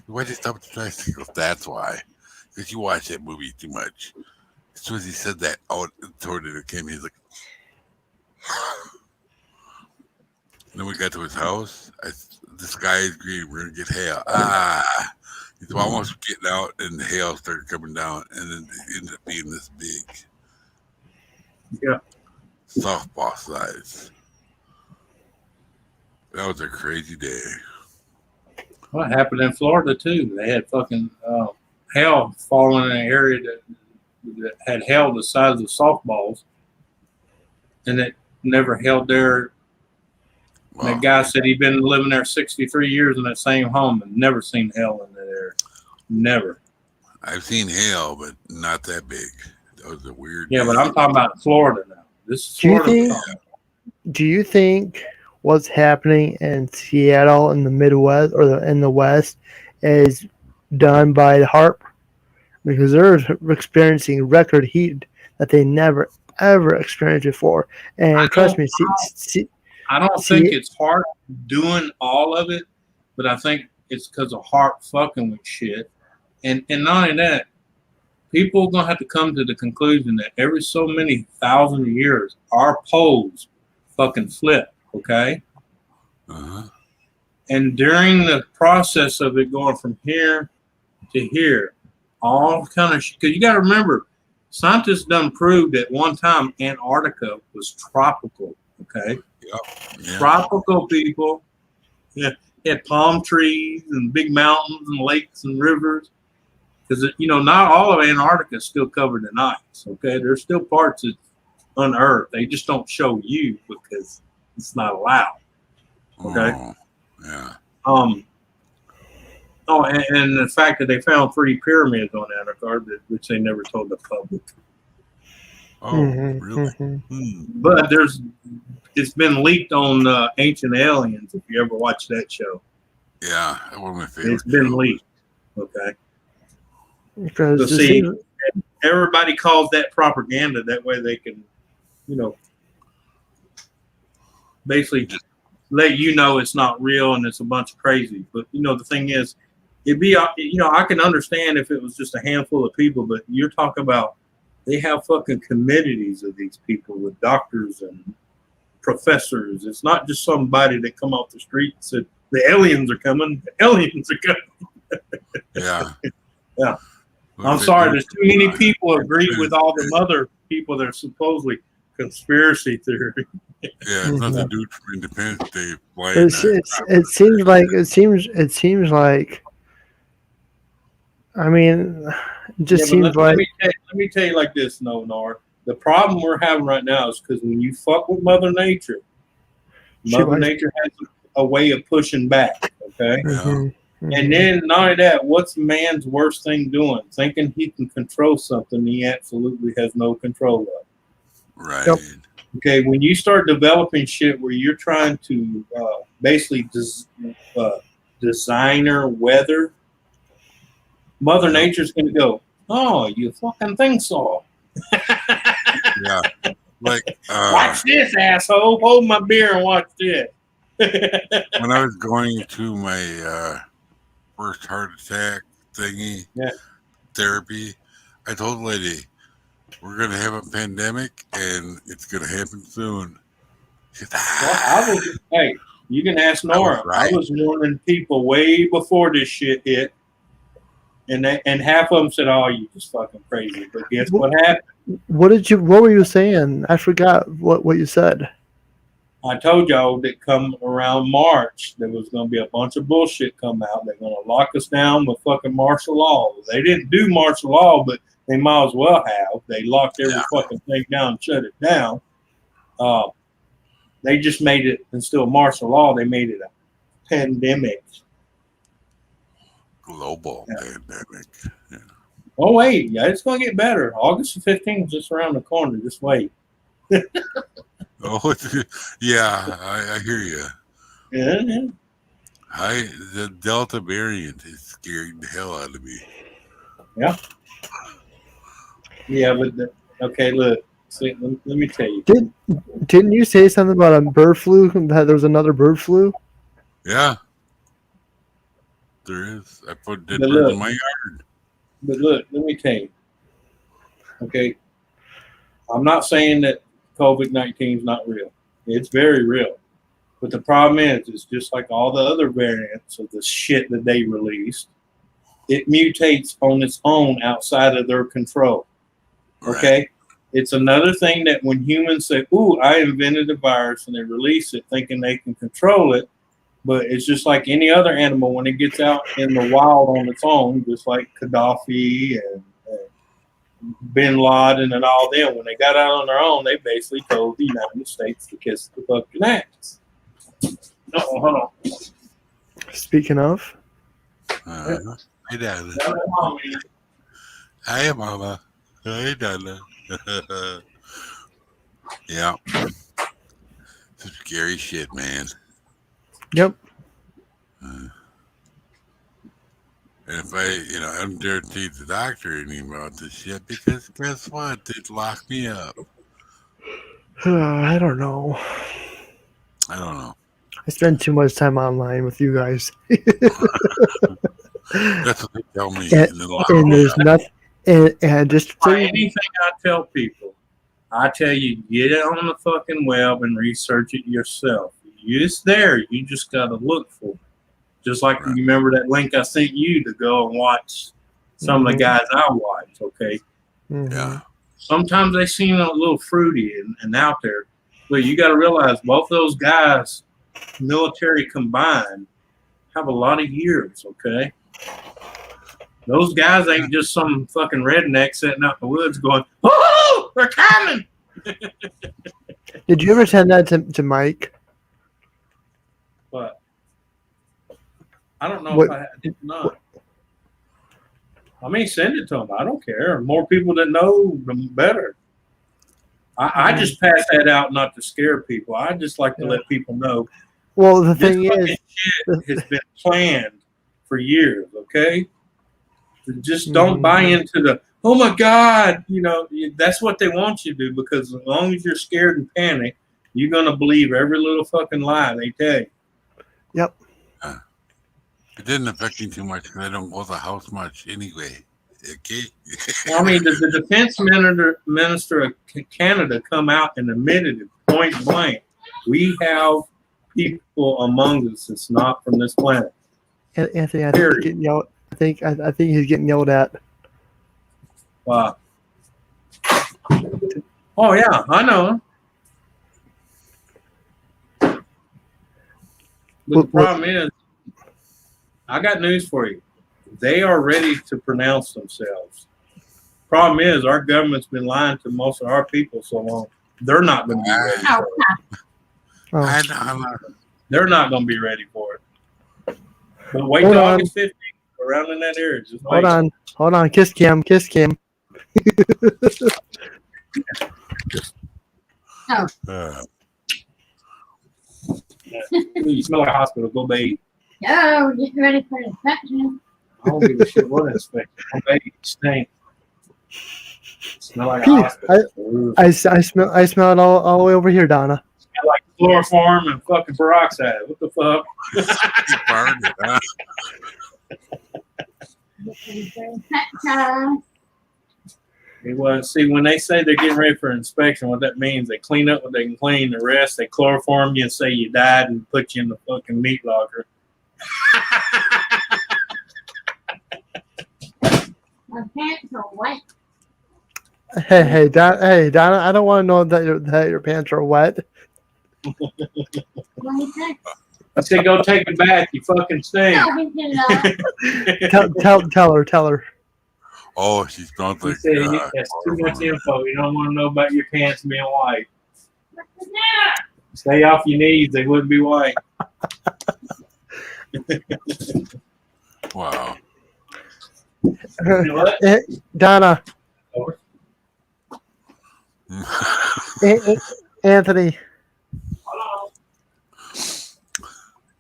Why'd you stop at the tricycle? He goes, that's why. Because you watch that movie too much. As soon as he said that, the tornado came. He's like, then we got to his house. The sky is green. We're going to get hail. He's almost getting out, and the hail started coming down, and then it ended up being this big. Yeah. Softball size. That was a crazy day. Well, it happened in Florida too. They had fucking hail falling in an area that had hail the size of softballs, and it never held there. Wow. That guy said he'd been living there 63 years in that same home and never seen hail in that area. Never. I've seen hail, but not that big. That was a weird. Yeah, day. but I'm talking about Florida now. This is Do you Florida. Do you think what's happening in Seattle in the Midwest or in the West is done by the HARP? Because they're experiencing record heat that they never ever experienced before. And trust me, I don't think it's Hart doing all of it, but I think it's because of Hart fucking with shit. And not only that, people are going to have to come to the conclusion that every so many thousand years, our poles fucking flip, okay? Uh-huh. And during the process of it going from here to here, all kind of shit, because you got to remember, scientists done proved at one time Antarctica was tropical, okay? Yeah. Tropical people. Yeah, had palm trees and big mountains and lakes and rivers. Because not all of Antarctica is still covered in ice. Okay, there's still parts that's unearthed. They just don't show you because it's not allowed. Okay. Oh, yeah. Oh, and the fact that they found 3 pyramids on Antarctica, which they never told the public. Oh, Mhm, really? mhm. But it's been leaked on Ancient Aliens. If you ever watch that show, Yeah, that was my favorite. it's been show. leaked. Okay. Because So see, everybody calls that propaganda. That way they can, basically let you know it's not real and it's a bunch of crazy. But, the thing is, it'd be, I can understand if it was just a handful of people, but you're talking about they have fucking communities of these people with doctors and professors. It's not just somebody that come off the street and said, the aliens are coming. The aliens are coming. Yeah. Yeah. I'm sorry, there's too many people agree with all the other people that are supposedly conspiracy theory. Yeah, it's nothing to do for Independence Day. it seems like. I mean, it just seems like. Let me tell you like this, N.O.R.A. The problem we're having right now is because when you fuck with Mother Nature, Mother Nature has a way of pushing back. Okay. Mhm. And then not only that, what's man's worst thing doing? Thinking he can control something he absolutely has no control of. Right. Yep. Okay, when you start developing shit where you're trying to basically designer weather, Mother Nature's going to go, oh, you fucking think so? Yeah. Like Watch this, asshole. Hold my beer and watch this. when I was going to my first heart attack thingy therapy, I told the lady, we're going to have a pandemic and it's going to happen soon. She said, Well, hey, you can ask Nora. I was warning people way before this shit hit. And half of them said, oh, you just fucking crazy. But guess what happened? What were you saying? I forgot what you said. I told y'all that come around March, there was going to be a bunch of bullshit come out. They're going to lock us down with fucking martial law. They didn't do martial law, but they might as well have. They locked every fucking thing down and shut it down. They just made it, instead of martial law, they made it a pandemic. Global pandemic. Yeah. Oh, wait. Yeah, it's going to get better. August the 15th is just around the corner. Just wait. Oh, yeah, I hear you. Yeah. The Delta variant is scaring the hell out of me. Yeah. Yeah, but okay, look. See, let me tell you. Didn't you say something about a bird flu? That there was another bird flu? Yeah. There is. I put dead birds in my yard. But look, let me tell you. Okay. I'm not saying that COVID-19 is not real. It's very real. But the problem is, it's just like all the other variants of the shit that they released. It mutates on its own outside of their control. Okay? Right. It's another thing that when humans say, ooh, I invented a virus, and they release it thinking they can control it, but it's just like any other animal when it gets out in the wild on its own, just like Gaddafi and Bin Laden and all them. When they got out on their own, they basically told the United States to kiss the fucking ass. No, hold on. Speaking of. Hey, Dada. Hi, Mama. Hey, Dada. Yeah. Some scary shit, man. Yep. And if I don't dare teach the doctor anything about this shit because guess what? They'd lock me up. I don't know. I spend too much time online with you guys. That's what they tell me. And there's nothing. And just anything I tell people, I tell you, get it on the fucking web and research it yourself. It's there. You just got to look for it. Just like you remember that link I sent you to go and watch some of the guys I watch, okay? Mm-hmm. Yeah. Sometimes they seem a little fruity and out there. But you got to realize both those guys, military combined, have a lot of years, okay? Those guys ain't just some fucking redneck sitting out in the woods going, oh, they're coming. Did you ever send that to Mike? What? I don't know if I did not. I mean, send it to them. I don't care. The more people that know, the better. I just pass that out not to scare people. I just like to let people know. Well, the thing is, shit has been planned for years, okay? Just don't buy into the, oh my God, that's what they want you to do, because as long as you're scared and panic, you're going to believe every little fucking lie they tell you. Yep. It didn't affect me too much because I don't go to the house much anyway. Okay. Well, I mean, the defense minister of Canada come out and admitted it point blank. We have people among us that's not from this planet. Anthony, I think he's getting yelled. I think he's getting yelled at. Wow. Oh yeah, I know. But the problem is, I got news for you. They are ready to pronounce themselves. Problem is, our government's been lying to most of our people so long. They're not going to be ready for it. They're not going to be ready for it. But wait till August 15th, around in that area. Just wait. Hold on. Kiss Kim. You smell like a hospital. Go bathe. Oh, get ready for inspection. I don't give a shit what inspection. My baby stink. Smell like a Phew, hospital. I smell it all the way over here, Donna. Smell like chloroform and fucking peroxide. What the fuck? You burned it, huh? Looking for inspection. It was, see, when they say they're getting ready for inspection, what that means, they clean up what they can clean. The rest, they chloroform you and say you died and put you in the fucking meat locker. My pants are white. Hey, Donna. I don't want to know that your pants are wet. What do you think? I said, go take a bath. You fucking stink. No, we did not. Tell her. Oh, she smells He like said, that's too much info. You don't want to know about your pants being white. Stay off your knees. They wouldn't be white. Wow. You know what? Donna. Anthony.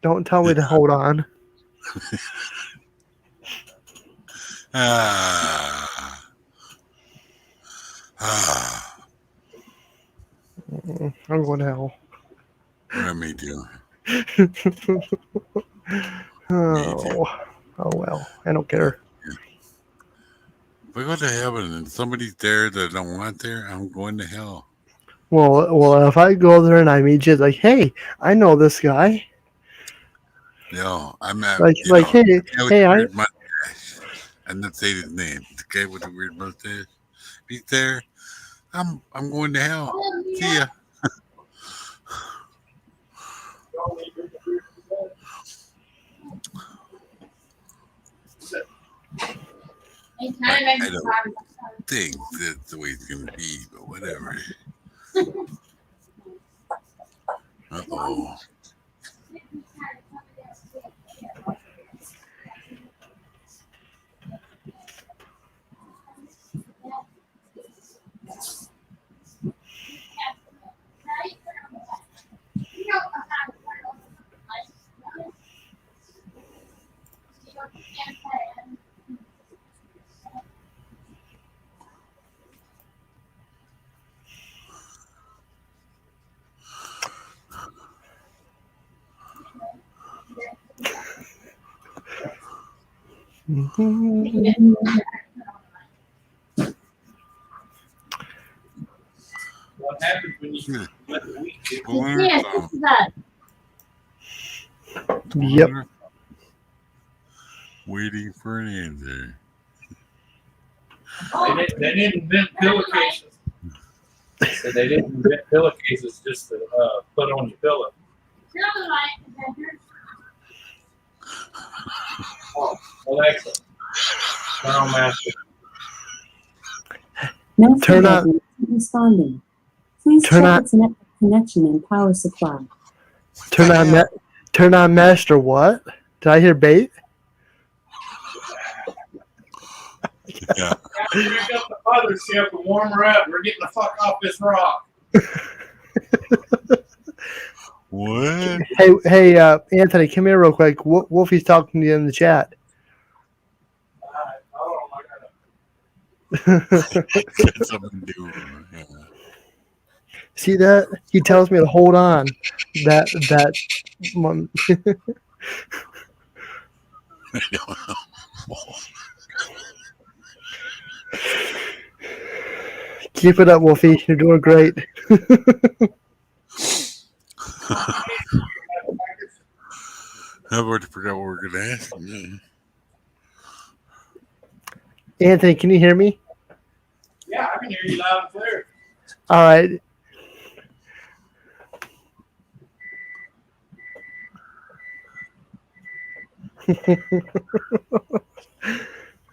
Don't tell me to hold on. I'm going to hell. Yeah, me too. Oh well. I don't care. If I go to heaven and somebody's there that I don't want there, I'm going to hell. Well, if I go there and I meet you, like, hey, I know this guy. No, I'm at Like, hey, I. And not say his name. The guy with the weird mustache. If he's there, I'm going to hell. See ya. I don't think that's the way it's gonna be, but whatever. Uh-oh. What happens when you let the week get Yes, this is that. Yep. Waiting for an answer. They didn't invent pillowcases. So they didn't invent pillowcases just to put on your pillow. Oh, Alexa, turn on master. Turn on. Responding. Please Turn check on- its network connection and power supply. Turn on master. What? Did I hear bait? Yeah. Crank up the mothership and warm her up. We're getting the fuck off this rock. What? Hey, Anthony, come here real quick. Wolfie's talking to you in the chat. Oh my god. Got something to do. Yeah. See that? He tells me to hold on. That one. Keep it up, Wolfie. You're doing great. I've already forgot what we're gonna ask him. Anthony, can you hear me? Yeah, I can hear you loud and clear. All right.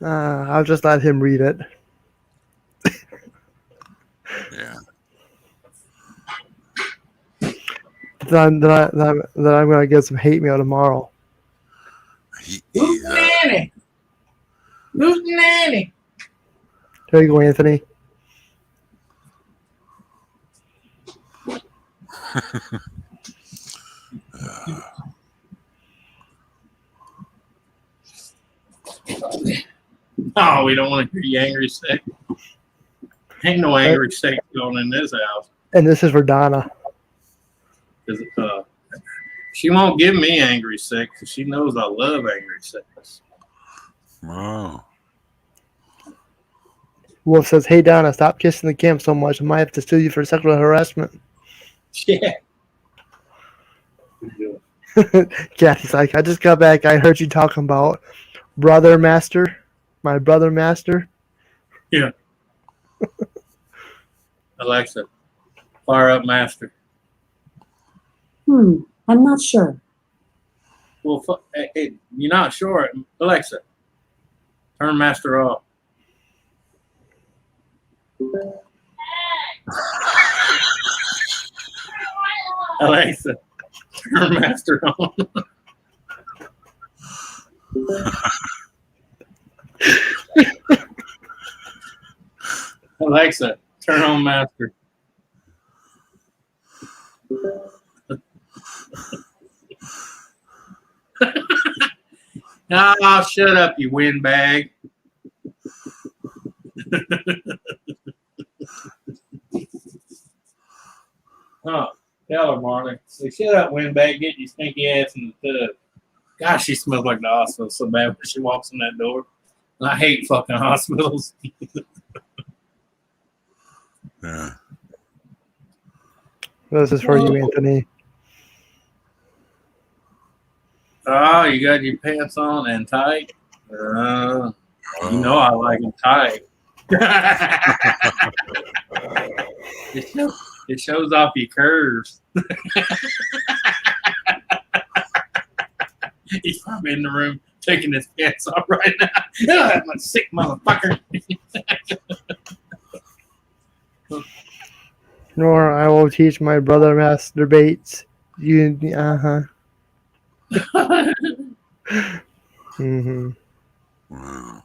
I'll just let him read it. Yeah. Then I'm going to get some hate mail tomorrow. Who's nanny? Who's nanny? There you go, Anthony. Oh, we don't want to hear you angry sick. Ain't no angry sick going in this house. And this is for Donna. 'Cause, she won't give me angry sick because she knows I love angry sickness. Oh. Wolf says, "Hey Donna, stop kissing the camp so much. I might have to sue you for sexual harassment." Yeah. Kathy's like, "I just got back. I heard you talking about brother master, my brother master." Yeah. Alexa, fire up master. I'm not sure. Well, hey, you're not sure. Alexa, turn master off. Alexa, turn master on. Alexa, turn on master. Oh, shut up, you windbag. Oh, tell her, Marley. Say, shut up, windbag. Get your stinky ass in the tub. Gosh, she smells like the hospital so bad when she walks in that door. And I hate fucking hospitals. Yeah. This is for you, Anthony. Oh, you got your pants on and tight? You know I like them tight. It shows off your curves. He's probably in the room taking his pants off right now. Oh, I'm a sick motherfucker. Nor I will teach my brother masturbates. You, Mm-hmm. Wow.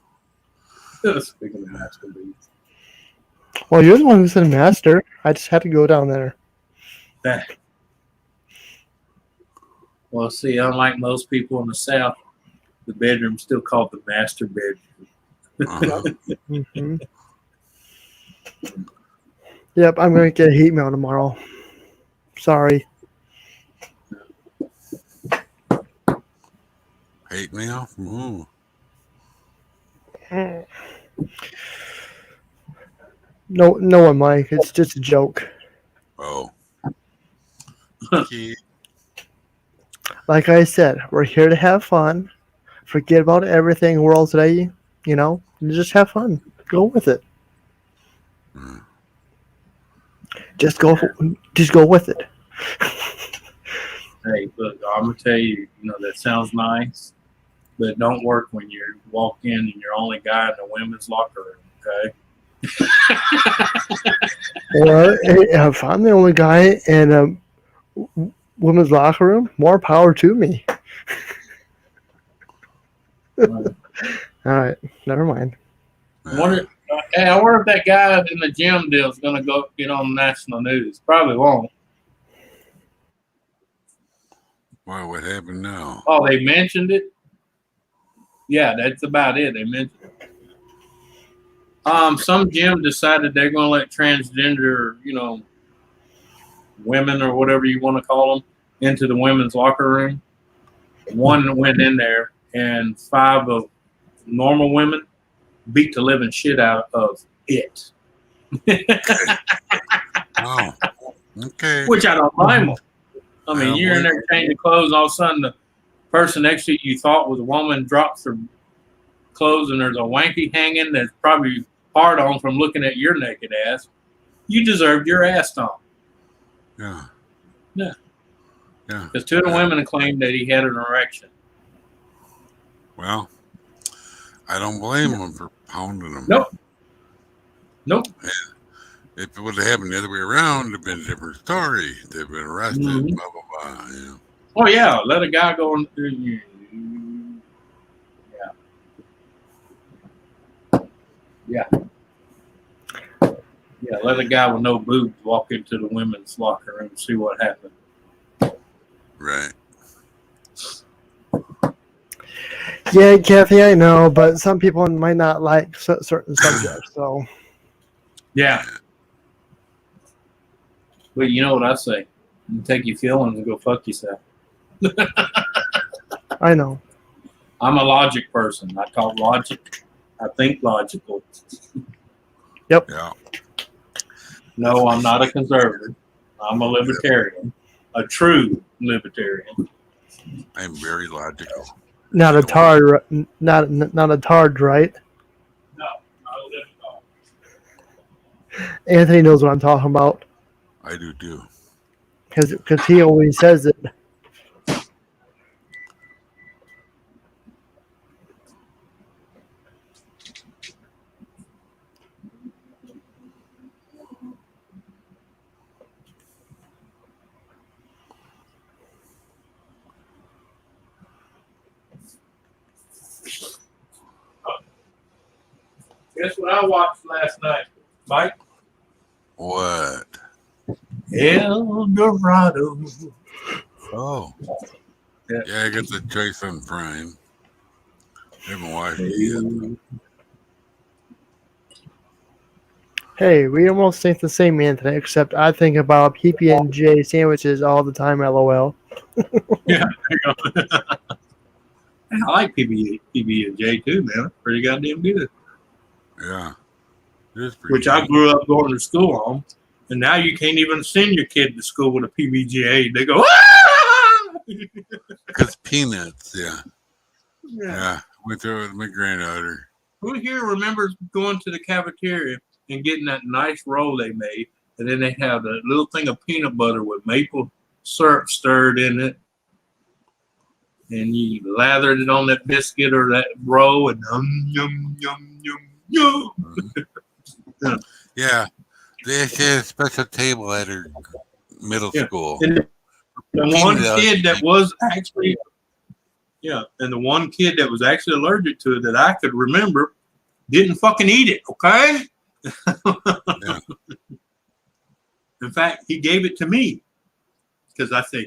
Speaking of masturbates. Well, you're the one who said master. I just had to go down there. Well, see, unlike most people in the South, the bedroom's still called the master bedroom. Mm-hmm. Yep, I'm going to get a hate mail tomorrow. Sorry. Hate mail from who? No one, Mike. It's just a joke. Oh. Okay. Like I said, we're here to have fun. Forget about everything world today. You know, just have fun. Go with it. Just go with it. Hey, look, I'm gonna tell you, that sounds nice, but it don't work when you walk in and you're only guy in the women's locker room. Okay. Or if I'm the only guy in a women's locker room, more power to me. All right, never mind. I wonder if that guy in the gym deal is gonna go get on national news. Probably won't. Why? What happened now? Oh, they mentioned it. Yeah, that's about it. They mentioned it. Some gym decided they're gonna let transgender, women or whatever you want to call them, into the women's locker room. One went in there, and 5 of normal women beat the living shit out of it. Oh, okay. Which I don't blame them. I mean, you're in there changing clothes, and all of a sudden the person next to you thought was a woman drops her clothes, and there's a wanky hanging that's probably hard on from looking at your naked ass. You deserved your ass stomped. Yeah. Yeah. Yeah. Because 2 of the women claimed that he had an erection. Well, I don't blame them for pounding them. Nope. And if it would have happened the other way around, it'd have been a different story. They've been arrested, blah, blah, blah. Oh, yeah. Let a guy go in. Yeah. Yeah, let a guy with no boobs walk into the women's locker room and see what happens. Right. Yeah, Kathy, I know, but some people might not like certain subjects. So Yeah. But you know what I say? You take your feelings and go fuck yourself. I know. I'm a logic person. I talk logic. I think logical. Yeah. No, I'm not a conservative. I'm a libertarian. A true libertarian. I'm very logical. Not a tard, not a tard, right? No, not a libertarian. Anthony knows what I'm talking about I do too. because he always says it. Guess what I watched last night, Mike? What? El Dorado. Oh. Yeah. Yeah, I got the choice on Prime. Haven't watched it yet. Hey, we almost think the same, Anthony, except I think about PB&J sandwiches all the time, LOL. Yeah. I like PB&J too, man. Pretty goddamn good. Yeah. It is pretty Which I grew up going to school on. And now you can't even send your kid to school with a PB&J. They go, ah! Because peanuts, yeah. Yeah. Went there with my granddaughter. Who here remembers going to the cafeteria and getting that nice roll they made, and then they have a little thing of peanut butter with maple syrup stirred in it, and you lathered it on that biscuit or that roll, and yum, yum, yum, yum. Mm-hmm. Yeah. They actually had a special table at her middle school. And the one kid that was actually, and the one kid that was actually allergic to it that I could remember didn't fucking eat it, okay? Yeah. In fact, he gave it to me because I said,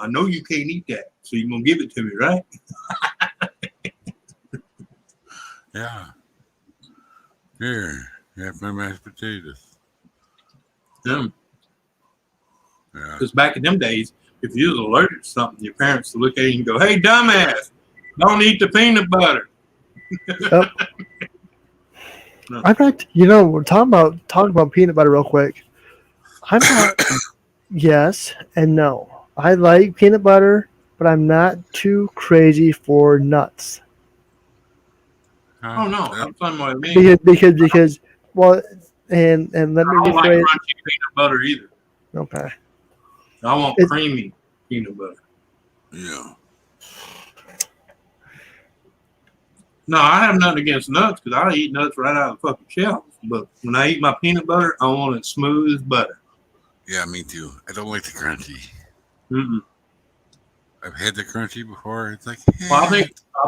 I know you can't eat that, so you're going to give it to me, right? Yeah. Here, have my mashed potatoes. Yeah. Yeah. Because back in them days, if you was allergic to something, your parents would look at you and go, hey, dumbass, don't eat the peanut butter. Yep. No. I'm not, we're talking about peanut butter real quick. I'm not, yes and no. I like peanut butter, but I'm not too crazy for nuts. Oh, no, I'm talking about me. Because, well, and let me I don't like rephrase. crunchy peanut butter either. Okay. I want creamy peanut butter. Yeah. No, I have nothing against nuts because I eat nuts right out of the fucking shelf. But when I eat my peanut butter, I want it smooth as butter. Yeah, me too. I don't like the crunchy. Mm-mm. I've had the crunchy before. It's like, Well, I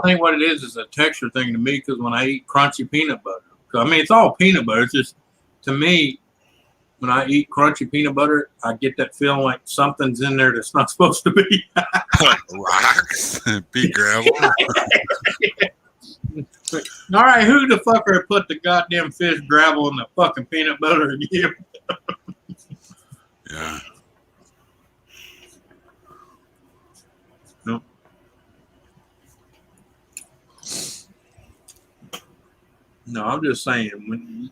think what it is a texture thing to me because when I eat crunchy peanut butter, I mean, it's all peanut butter. It's just, to me, when I eat crunchy peanut butter, I get that feeling like something's in there that's not supposed to be. rocks, big gravel. All right, who the fucker put the goddamn fish gravel in the fucking peanut butter again? Yeah. No. No, I'm just saying when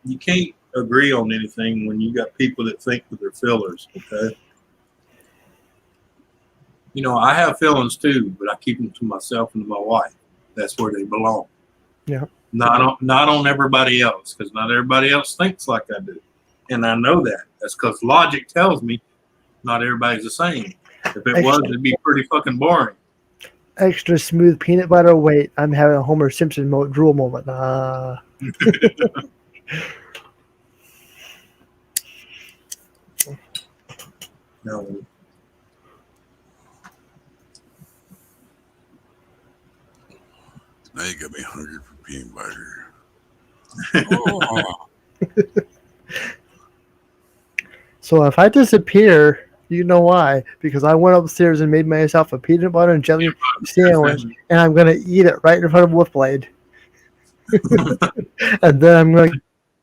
you can't agree on anything when you got people that think with their fillers. Okay. I have feelings too, but I keep them to myself and to my wife. That's where they belong. Yeah. Not on everybody else, because not everybody else thinks like I do, and I know that. That's because logic tells me not everybody's the same. If it was, it'd be pretty fucking boring. Extra smooth peanut butter. Wait, I'm having a Homer Simpson drool moment. No. Now you got me hungry for peanut butter. Oh. So if I disappear, You know why? Because I went upstairs and made myself a peanut butter and jelly sandwich, and I'm gonna eat it right in front of Wolfblade. And then I'm gonna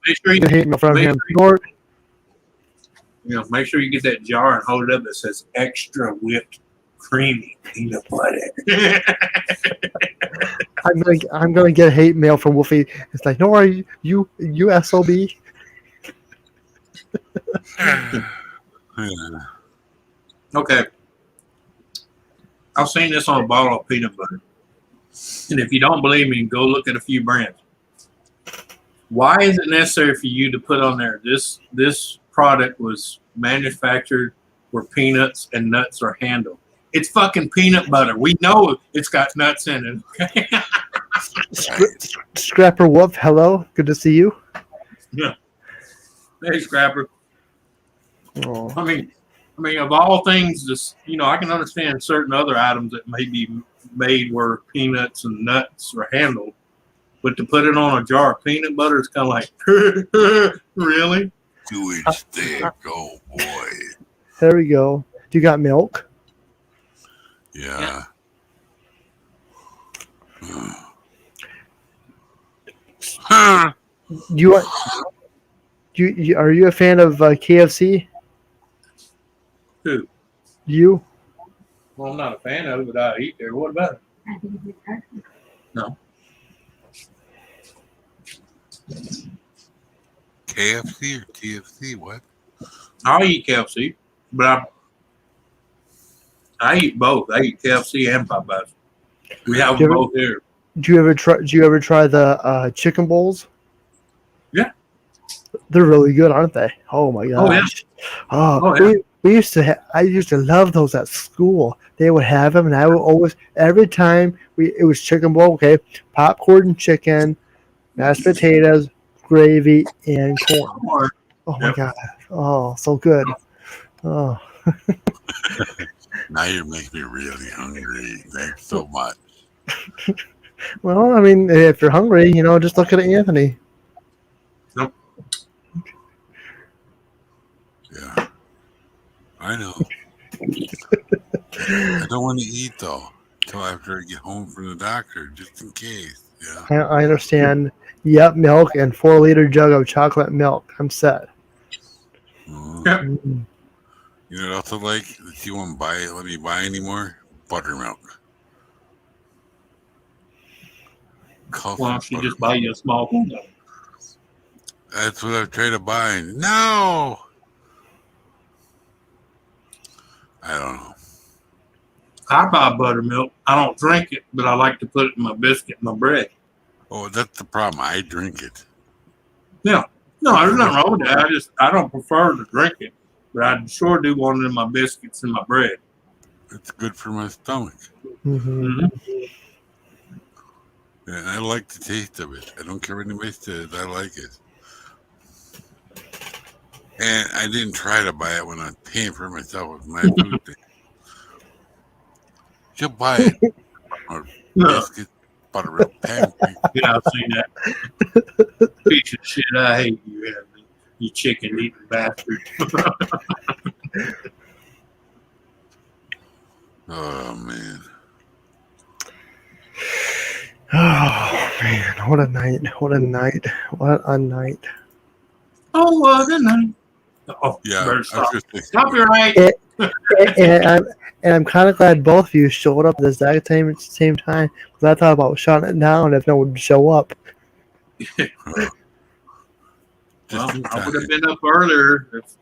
Make sure you get hate mail from make him. sure make sure you get that jar and hold it up that says extra whipped creamy peanut butter. I'm gonna get hate mail from Wolfie. It's like, no, are you SOB? Okay. I've seen this on a bottle of peanut butter. And if you don't believe me, go look at a few brands. Why is it necessary for you to put on there this product was manufactured where peanuts and nuts are handled? It's fucking peanut butter. We know it's got nuts in it. Scrapper Wolf, hello, good to see you. Yeah. Hey, Scrapper. Oh. I mean, of all things, just I can understand certain other items that may be made where peanuts and nuts are handled, but to put it on a jar of peanut butter is kind of like, really? 2-inch thick. Oh boy. There we go. Do you got milk? Yeah. Huh. Are you a fan of KFC? Who? You? Well, I'm not a fan of it, but I eat there. What about it? I think it's perfect. No. KFC or TFC? What? I'll eat KFC, but I eat both. I eat KFC and Popeyes. We have them both here. Do you ever try the chicken bowls? Yeah. They're really good, aren't they? Oh my gosh. Oh, yeah. I used to love those at school. They would have them, and I would always, every time it was chicken bowl, okay, popcorn chicken, mashed potatoes, gravy, and corn. Oh my god. Oh, so good. Oh. Now you're making me really hungry. Thanks so much. Well, I mean, if you're hungry, just look at Anthony. Yeah. I know. I don't want to eat though until after I get home from the doctor, just in case. Yeah. I understand. Yep, milk and 4-liter jug of chocolate milk. I'm set. You know what else I like that you won't let me buy anymore? Buttermilk. Why don't you just buy you a small one? That's what I've tried to buy. No! I don't know. I buy buttermilk. I don't drink it, but I like to put it in my biscuit and my bread. Oh, that's the problem. I drink it. Yeah. No, there's nothing wrong with that. I don't prefer to drink it, but I sure do want it in my biscuits and my bread. It's good for my stomach. Mm-hmm. And I like the taste of it. I don't care what anybody says. I like it. And I didn't try to buy it when I was paying for it myself with my food thing. She'll buy it. Or biscuits, buttermilk, pancakes. Yeah, I've seen that. Piece of shit. I hate you, Anthony. You chicken eating bastard. Oh, man. Oh man, what a night! What a night! What a night! Oh, what a night! Oh, Yeah, better stop. Stop You're right. And I'm kind of glad both of you showed up at the exact same time, because I thought about shutting it down if no one would show up. Well, I would have been up earlier if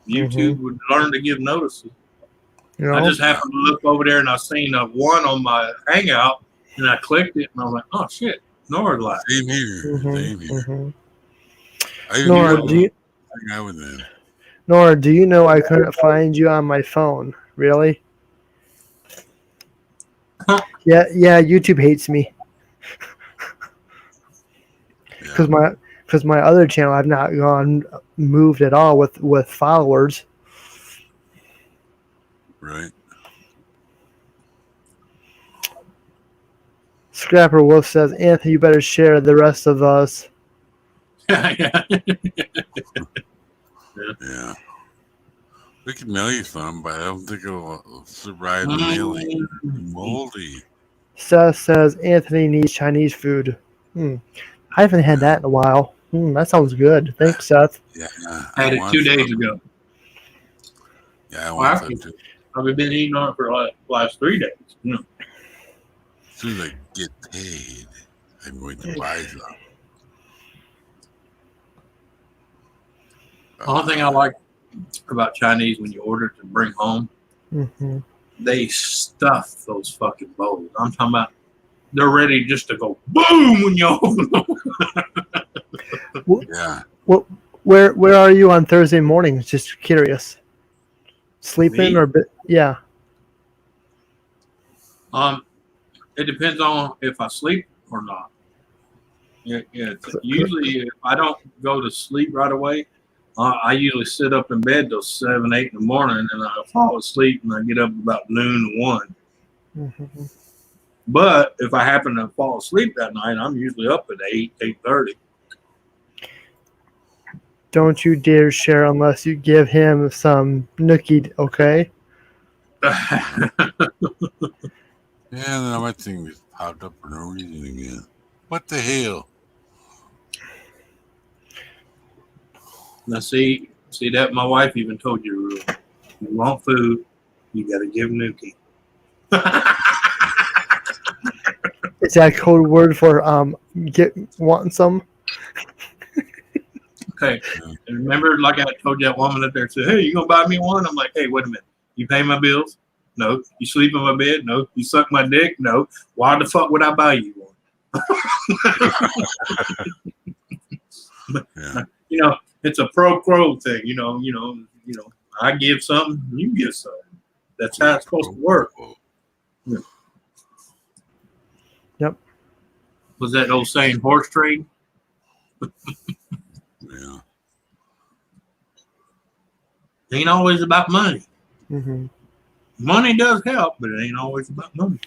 YouTube would learn to give notices. I just happened to look over there and I seen a one on my Hangout, and I clicked it and I was like, "Oh shit, NORA live." Same here. Same here. Nora, do you know I couldn't find you on my phone? Really? Yeah, YouTube hates me. Because my other channel, I've not moved at all with followers. Right. Scrapper Wolf says, Anthony, you better share the rest of us. Yeah. Yeah. We can mail you some, but I don't think it'll survive the mailing. Moldy. Seth says Anthony needs Chinese food. I haven't had that in a while. That sounds good. Thanks, Seth. Yeah. Had it 2 days ago. Yeah, I Well, want actually, some too. I've been eating on it for the last 3 days. As soon as I get paid, I'm going to buy some. The only thing I like about Chinese when you order it to bring home, they stuff those fucking bowls. I'm talking about they're ready just to go boom when you open them. Yeah. Where are you on Thursday mornings? Just curious. Sleeping or yeah. It depends on if I sleep or not. Usually, if I don't go to sleep right away, I usually sit up in bed till 7, 8 in the morning, and I fall asleep, and I get up about noon, 1. But if I happen to fall asleep that night, I'm usually up at 8, 8:30. Don't you dare share unless you give him some nookie, okay? Yeah, then my thing just popped up for no reason again. What the hell? Now, see that my wife even told you, Rue. You want food, you got to give Nuki. Is that code word for wanting some? Okay. And remember, like I told you, that woman up there said, "Hey, you gonna buy me one?" I'm like, "Hey, wait a minute. You pay my bills? No. You sleep in my bed? No. You suck my dick? No. Why the fuck would I buy you one?" You know, it's a pro-quo thing. You know. I give something, you give something. That's how it's supposed to work. Yeah. Yep. Was that old saying, horse trade? Yeah. It ain't always about money. Mm-hmm. Money does help, but it ain't always about money.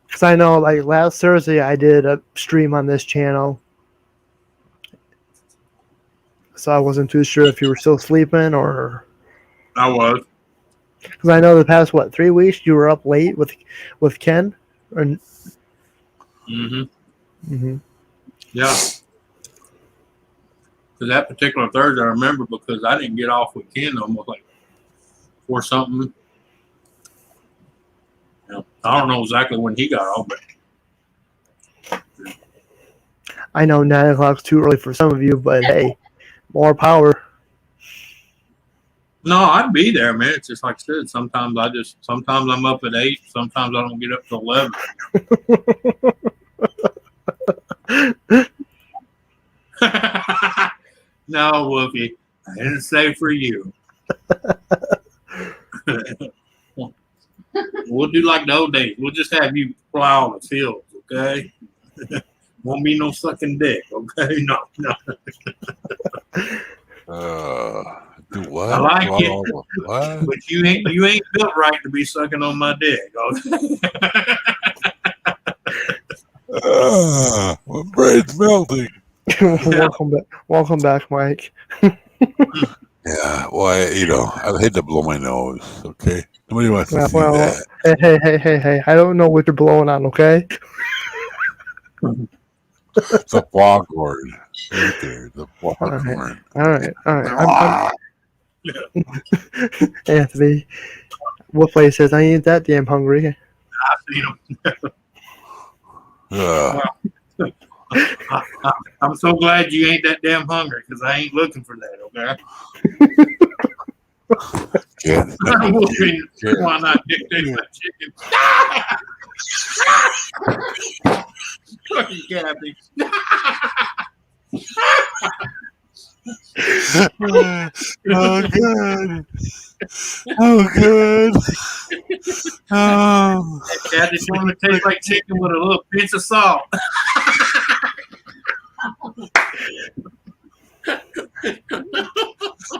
Because I know, like last Thursday, I did a stream on this channel, so I wasn't too sure if you were still sleeping or. I was. Because I know the past 3 weeks you were up late with Ken. Or... Yeah. Because that particular Thursday, I remember because I didn't get off with Ken almost like 4 something. I don't know exactly when he got off, but I know 9 o'clock's too early for some of you, but hey, more power. no, I'd be there, man. It's just like I said. Sometimes I'm up at 8. Sometimes I don't get up till 11. No, Wolfie, I didn't say for you. We'll do like the old days. We'll just have you plow the fields, okay? Won't be no sucking dick, okay? No. Do what? I like it, What? but you ain't built right to be sucking on my dick, okay? My brain's melting. Welcome back, Mike. Yeah, well, I hate to blow my nose. Okay, nobody wants to see Well, that. hey! I don't know what you're blowing on. Okay. The foghorn, right there. The foghorn. All right. Anthony, what place says I ain't that damn hungry? I seen him. I'm so glad you ain't that damn hungry because I ain't looking for that, okay? Why not dictate my chicken? Fucking Kathy. Oh, good. Oh, good. Oh. Kathy told me to taste like chicken with a little pinch of salt.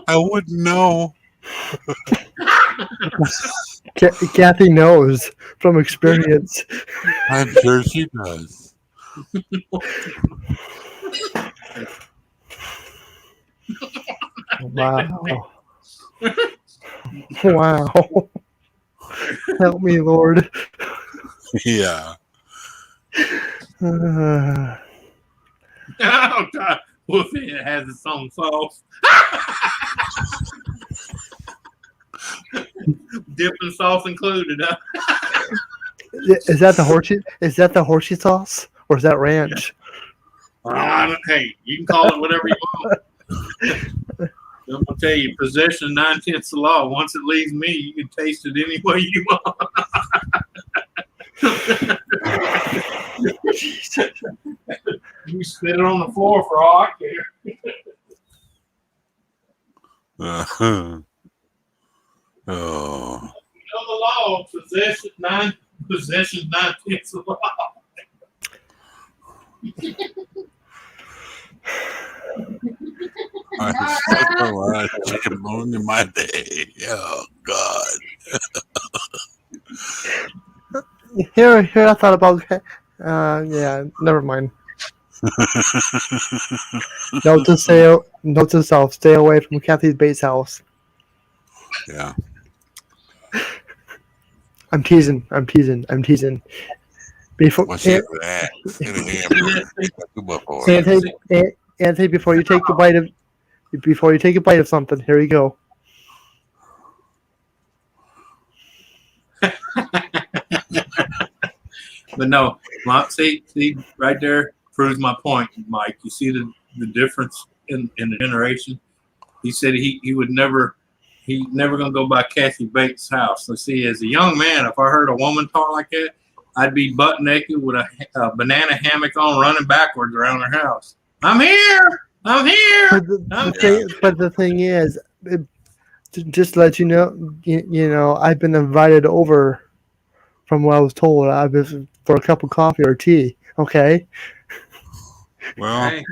I wouldn't know. Kathy knows from experience. I'm sure she does. Wow. Wow. Help me, Lord. Yeah. Uh, Oh God, Wolfie has its own sauce. Dipping sauce included. Huh? is that the horsey? Is that the horsey sauce, or is that ranch? Hey, you can call it whatever you want. I'm gonna tell you, possession 9/10 of the law. Once it leaves me, you can taste it any way you want. You spit it on the floor for all I care. Oh. You know the law. Possession 9/10 of the law. I stuck a lot of chicken bone in my day. Oh God. Here, I thought about. Yeah, never mind. Note to self: stay away from Kathy Bates' house. Yeah. I'm teasing. Before What's in that? In a hamburger. Anthony, before you take a bite of something, here you go. But no, see, right there proves my point, Mike. You see the difference in the generation. He said he would never gonna go by Kathy Bates' house. Let's see, as a young man, if I heard a woman talk like that, I'd be butt naked with a banana hammock on, running backwards around her house. I'm here. But the thing is, just to let you know, I've been invited over from what I was told. I've been for a cup of coffee or tea. Okay. Well, Hey,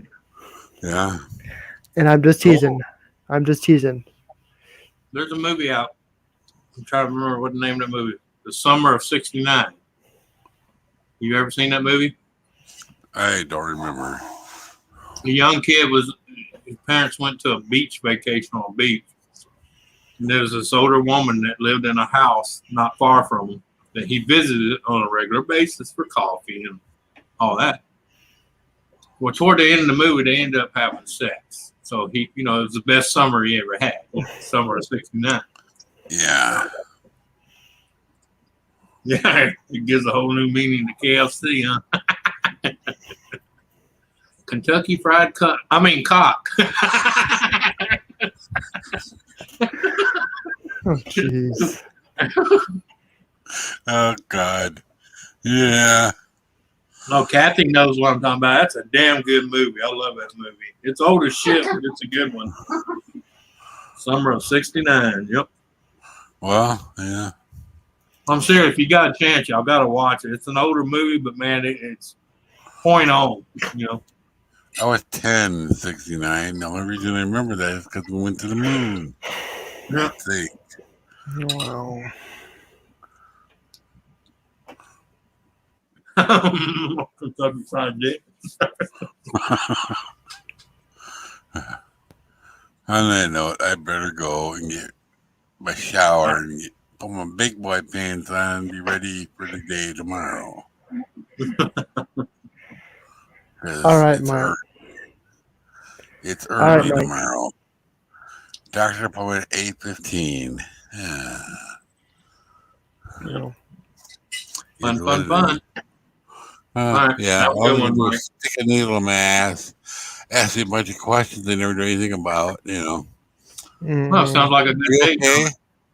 yeah. And I'm just teasing. I'm just teasing. there's a movie out. I'm trying to remember what the name of the movie. The Summer of '69. You ever seen that movie? I don't remember. A young kid his parents went to a beach vacation on a beach. And there was this older woman that lived in a house not far from him that he visited on a regular basis for coffee and all that. Well, toward the end of the movie, they ended up having sex. So it was the best summer he ever had. Summer of '69. Yeah. Yeah, it gives a whole new meaning to KFC, huh? Kentucky Fried Cock. Oh, jeez. Oh God. Yeah. No, Kathy knows what I'm talking about. That's a damn good movie. I love that movie. It's old as shit, but it's a good one. Summer of '69. Yep. Well, yeah. I'm serious. If you got a chance, y'all got to watch it. It's an older movie, but man, it's point on. I was 10 in '69. The only reason I remember that is because we went to the moon. Yeah. See. Wow. Kentucky Fried Dick. On that note, I better go and get my shower and put my big boy pants on and be ready for the day tomorrow. All right, Mike. It's All right, early Mike. tomorrow. Doctor appointment 8:15. Yeah. Fun. Right. Yeah, That was a good all one, you do Mike. is stick a needle in my ass, ask me a bunch of questions they never do anything about, Well, sounds like a good You day. okay?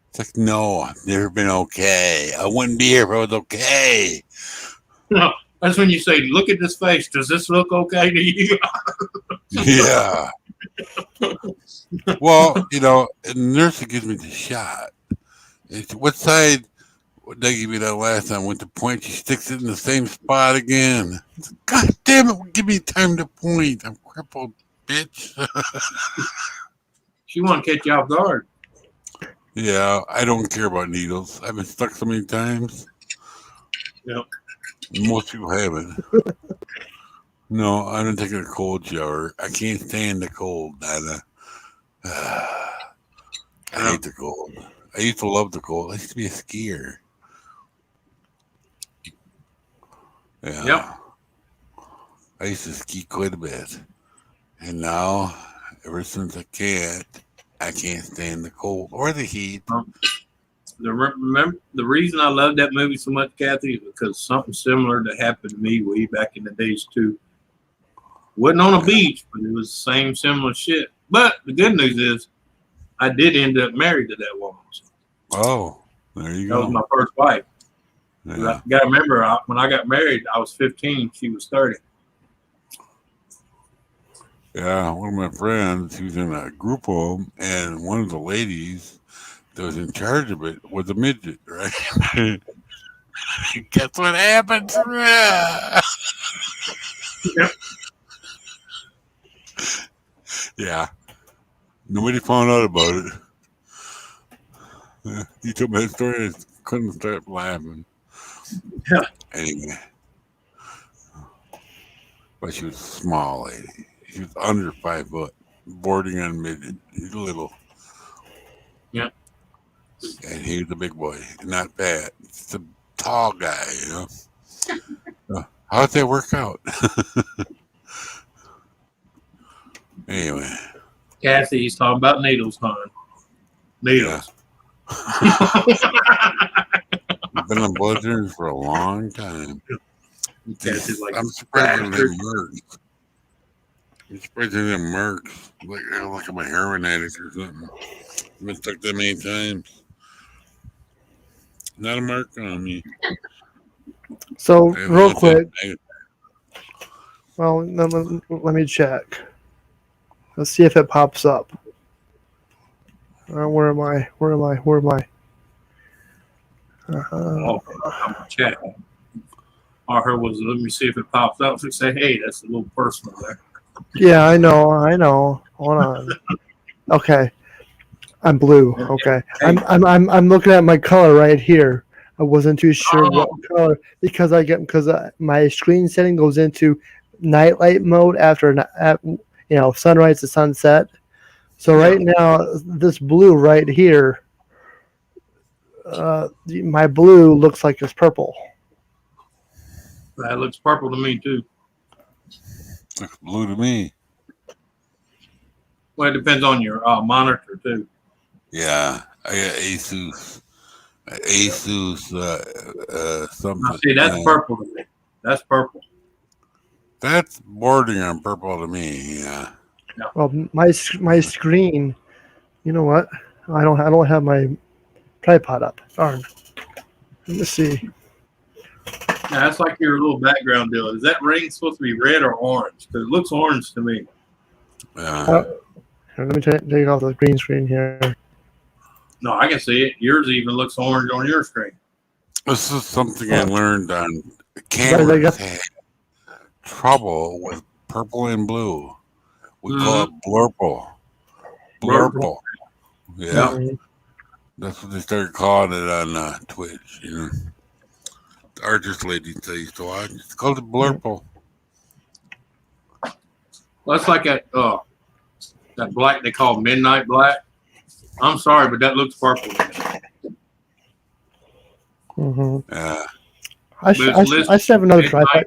It's like, no, I've never been okay. I wouldn't be here if I was okay. No, that's when you say, "Look at this face. Does this look okay to you?" Yeah. Well, the nurse that gives me the shot. What side did they give me that last time? Went to point, she sticks it in the same spot again. God damn it, give me time to point. I'm crippled, bitch. She want to catch you off guard. Yeah, I don't care about needles. I've been stuck so many times. Yep. Most people haven't. No, I've been taking a cold shower. I can't stand the cold, Dada. I hate the cold. I used to love to go. I used to be a skier. Yeah. Yep. I used to ski quite a bit. And now, ever since I can't stand the cold or the heat. The reason I love that movie so much, Kathy, is because something similar that happened to me way back in the days too. Wasn't on a beach, but it was the same similar shit. But the good news is, I did end up married to that woman. Oh, there you That was go. my first wife. Yeah. You got to remember, when I got married, I was 15. She was 30. Yeah, one of my friends, he was in a group home, and one of the ladies that was in charge of it was a midget, right? Guess what happened? Yep. Yeah, nobody found out about it. Yeah, he told me that story, I couldn't stop laughing. Yeah. Anyway, but she was a small lady. She was under 5 foot, bordering on midget. He's little. Yep. And he was a big boy, not fat. It's a tall guy, you know. How'd that work out? Anyway, Kathy, he's talking about needles, hon. Needles. I've been on blizzards for a long time. Kathy's like, I'm surprised they didn't merge. I'm surprised they didn't merge. Like I'm a heroin addict or something. I've been stuck that many times. Not a mark on me. So, I real quick, I- well, let me check. Let's see if it pops up. Where am I? Where am I? Where am I? oh, I'm gonna check. All I heard was, let me see if it pops up. So say, hey, that's a little personal there. Yeah, I know. Hold on. Okay, I'm blue. Okay, I'm looking at my color right here. I wasn't too sure what color because my screen setting goes into nightlight mode after sunrise to sunset. So right now, this blue right here, my blue looks like it's purple. That looks purple to me too. Looks blue to me. Well, it depends on your monitor too. Yeah, I got Asus. Something. Now, see, that's purple to me. That's purple. That's bordering on purple to me. Yeah. Well, my screen. You know what? I don't have my tripod up. Darn. Let me see. Now, that's like your little background deal. Is that ring supposed to be red or orange? Because it looks orange to me. Let me take off the green screen here. No, I can see it. Yours even looks orange on your screen. This is something I learned on cameras. Had trouble with purple and blue. We call it blurple. Blurple. Yeah. Mm-hmm. That's what they started calling it on Twitch. You know, the artist ladies they used to watch. It's called it blurple. Well, that's like that black they call midnight black. I'm sorry, but that looks purple. Mm-hmm. Yeah. I should have another tripod.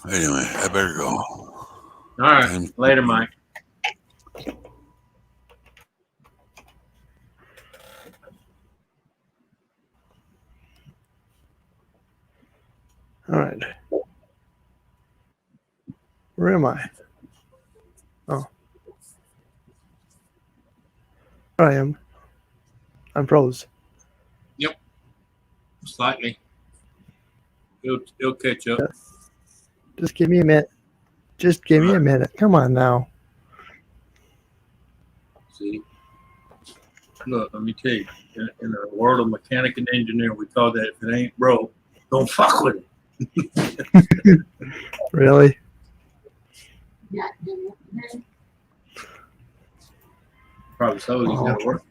Anyway, I better go. All right. Later, Mike. All right. Where am I? Oh. There I am. I'm froze. Yep. Slightly. It'll catch up. Just give me a minute. Just give me a minute. Come on now. See? Look, let me tell you. In the world of mechanic and engineer, we call that if it ain't broke, don't fuck with it. Really? Probably so. He's got to work.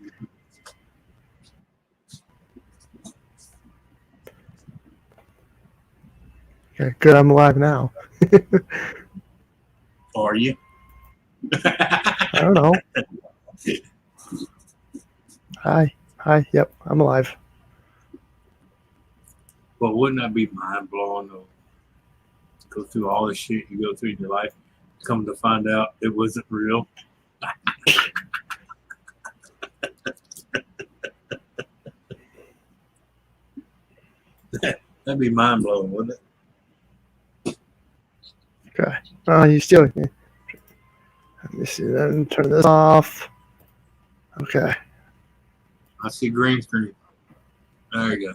Okay, good. I'm alive now. Are you? I don't know. Hi. Hi. Yep. I'm alive. But wouldn't that be mind blowing though? Go through all the shit you go through in your life, come to find out it wasn't real. That'd be mind blowing, wouldn't it? Okay. You still. Let me see. Then turn this off. Okay. I see green screen. There you go.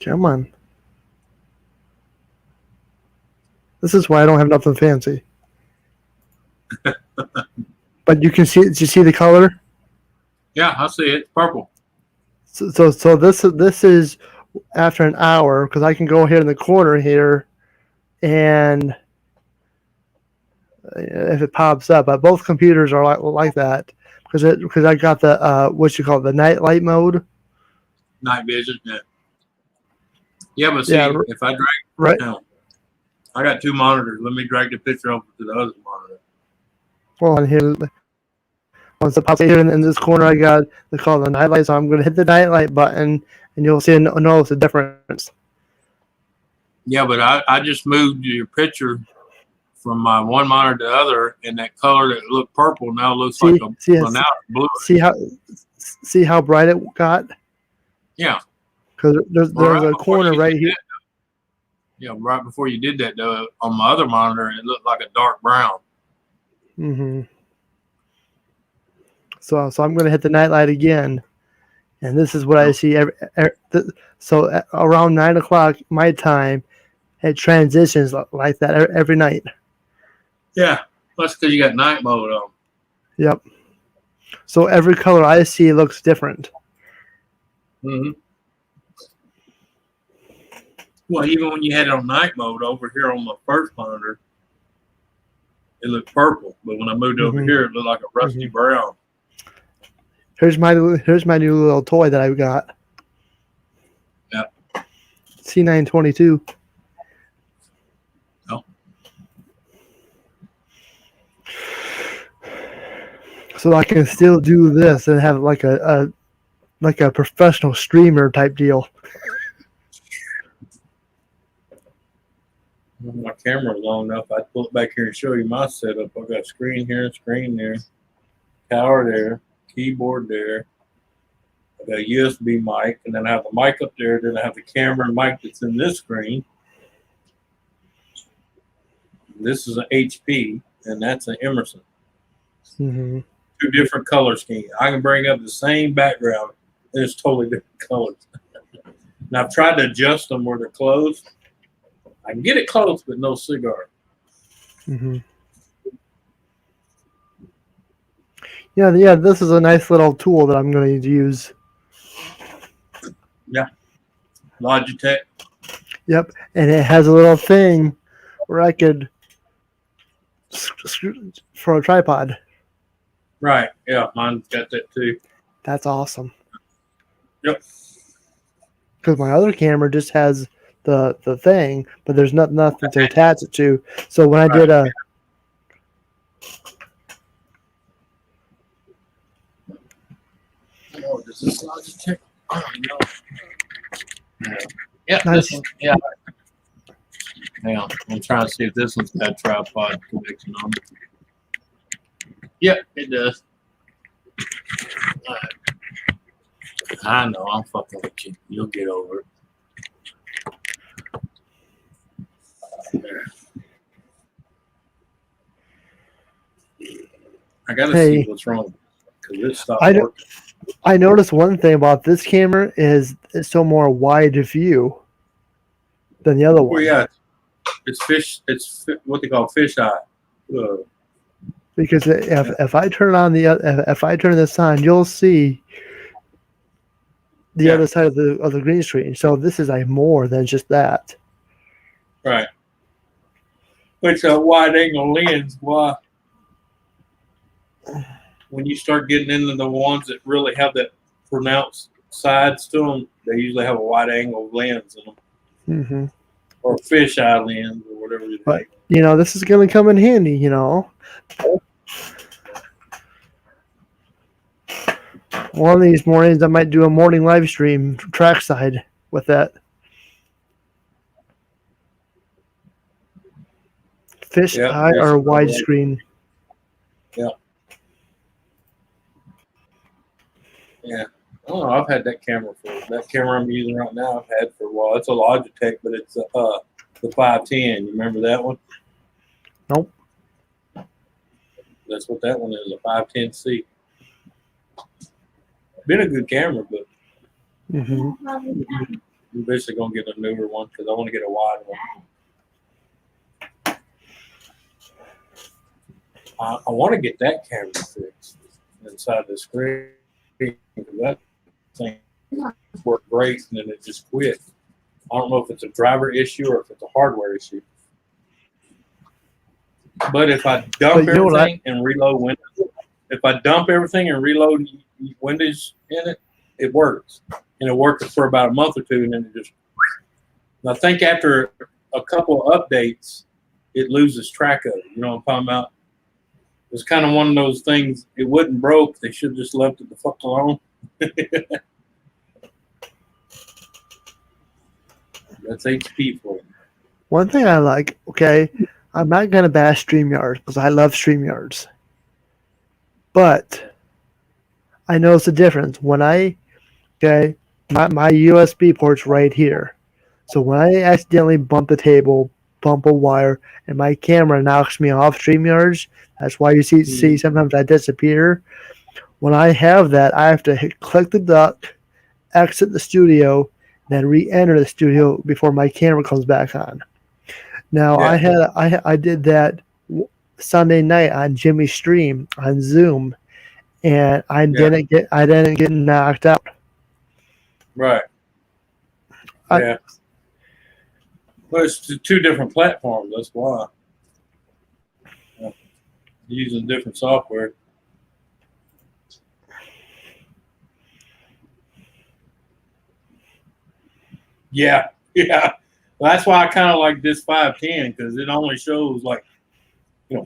Come on. This is why I don't have nothing fancy. But you can see. Did you see the color? Yeah, I see it. Purple. So this is after an hour because I can go here in the corner here, and if it pops up, but both computers are like that because I got the what you call it, the night light mode. Night vision. Yeah. Yeah, but see, Yeah, if I drag right. now, I got two monitors. Let me drag the picture over to the other monitor. Well, and here, once it pops here in this corner, I got they call it the night light. So I'm going to hit the night light button, and you'll see notice the difference. Yeah, but I just moved your picture from my one monitor to the other, and that color that looked purple now looks like now it's blue. See how bright it got? Yeah. Because there's a corner right here. Yeah, right before you did that, though, on my other monitor, it looked like a dark brown. Mm-hmm. So I'm going to hit the night light again, and this is what I see. So around 9 o'clock my time, it transitions like that every night. Yeah, that's because you got night mode on. Yep. So every color I see looks different. Mm-hmm. Well, even when you had it on night mode over here on my first monitor, it looked purple. But when I moved over here, it looked like a rusty brown. Here's my new little toy that I got. Yeah. C922. Oh. So I can still do this and have like a professional streamer type deal. My camera's long enough. I'd pull it back here and show you my setup. I've got screen here, screen there, power there, keyboard there. I've got a USB mic, and then I have a mic up there. Then I have the camera and mic that's in this screen. This is an HP, and that's an Emerson. Mm-hmm. Two different color schemes. I can bring up the same background, and it's totally different colors. And I've tried to adjust them where they're closed. I can get it close, but no cigar. Mm-hmm. Yeah. This is a nice little tool that I'm going to use. Yeah. Logitech. Yep, and it has a little thing where I could for a tripod. Right. Yeah, mine's got that too. That's awesome. Yep. Because my other camera just has the thing, but there's nothing to attach it to. So when I did a Oh, does this Logitech? Oh, no. Yeah. Nice. This one. Yeah. Hang on. I'm trying to see if this one's got tripod connection on it. Yep, it does. All right. I know. I'm fucking with you. You'll get over it. There. I gotta see what's wrong because it stopped working. I noticed one thing about this camera is it's so more wide view than the other one. Well, yeah, it's fish. It's what they call fisheye. Because if I turn on if I turn this on, you'll see the other side of the green screen. So this is like more than just that. Right. It's a wide angle lens. Why? When you start getting into the ones that really have that pronounced sides to them, they usually have a wide angle lens in them, Mm-hmm. or fisheye lens, or whatever you think. this is going to come in handy. One of these mornings, I might do a morning live stream trackside with that. Fish Yeah, eye or widescreen. Yeah. Yeah. I don't know. I've had that camera I'm using right now. I've had for a while. It's a Logitech, but it's the 510. You remember that one? Nope. That's what that one is, a 510C. Been a good camera, but I'm basically gonna get a newer one because I want to get a wide one. I want to get that camera fixed inside the screen because that thing worked great and then it just quit. I don't know if it's a driver issue or if it's a hardware issue. But if I dump everything and reload Windows, if I dump everything and reload Windows in it, it works. And it worked for about a month or two, and then it just. And I think after a couple of updates, it loses track of it. You know what I'm talking about? It's kind of one of those things. It wouldn't broke. They should have just left it the fuck alone. That's HP for you. One thing I like, okay, I'm not going to bash StreamYards because I love StreamYards. But I notice a difference. When my USB port's right here. So when I accidentally bump the table, bump a wire, and my camera knocks me off StreamYards, that's why you see sometimes I disappear. When I have that, I have to click the duck, exit the studio, then re-enter the studio before my camera comes back on. Now I did that Sunday night on Jimmy's stream on Zoom, and I didn't get knocked out. Right. Yeah. Well, it's two different platforms. That's why. Yeah. Using different software. Yeah. Well, that's why I kind of like this 510 because it only shows yeah.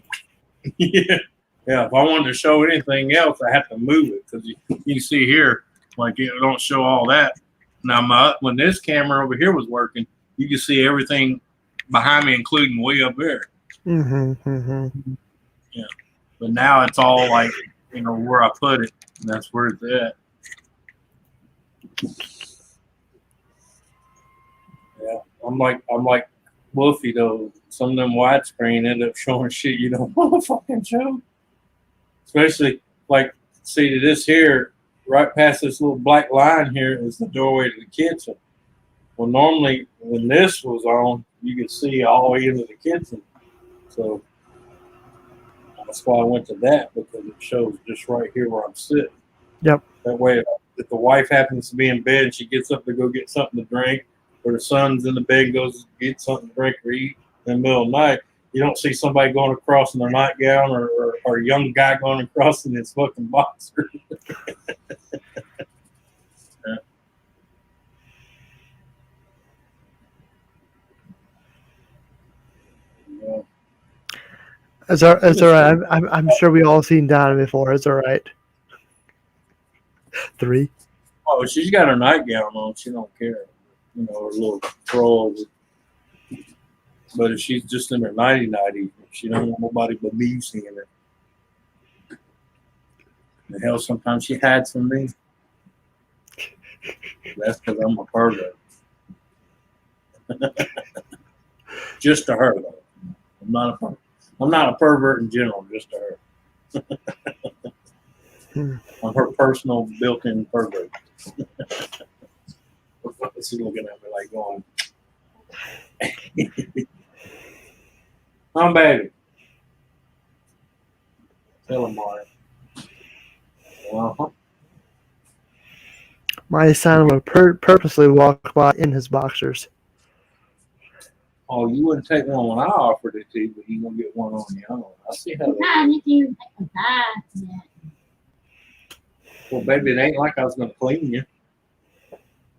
If I wanted to show anything else, I have to move it because you can see here, it don't show all that. Now, when this camera over here was working, you can see everything behind me, including way up there. Yeah. But now it's all where I put it, and that's where it's at. Yeah. I'm like Wolfie though. Some of them widescreen end up showing shit you don't want to fucking show. Especially see this here, right past this little black line here is the doorway to the kitchen. Well, normally when this was on, you could see all the way into the kitchen. So that's why I went to that because it shows just right here where I'm sitting. Yep. That way, if the wife happens to be in bed and she gets up to go get something to drink, or the son's in the bed and goes to get something to drink or eat in the middle of the night, you don't see somebody going across in their nightgown or a young guy going across in his fucking boxer. Yeah. It's all right. I'm sure we all seen Donna before. It's all right. 3. Oh, she's got her nightgown on. She don't care. Her little troll. But if she's just in her nighty-nighty, she don't want nobody but me seeing her. The hell, sometimes she hides from me. That's because I'm a pervert. Just to her, though. I'm not a pervert in general, just to her. I'm her personal built-in pervert. She's looking at me like going, I'm baby. Tell him, Mario. My son would purposely walk by in his boxers. Oh, you wouldn't take one when I offered it to you, but you gonna get one on your own. I see how. I need to even take a bath yet. Well, baby, it ain't like I was gonna clean you.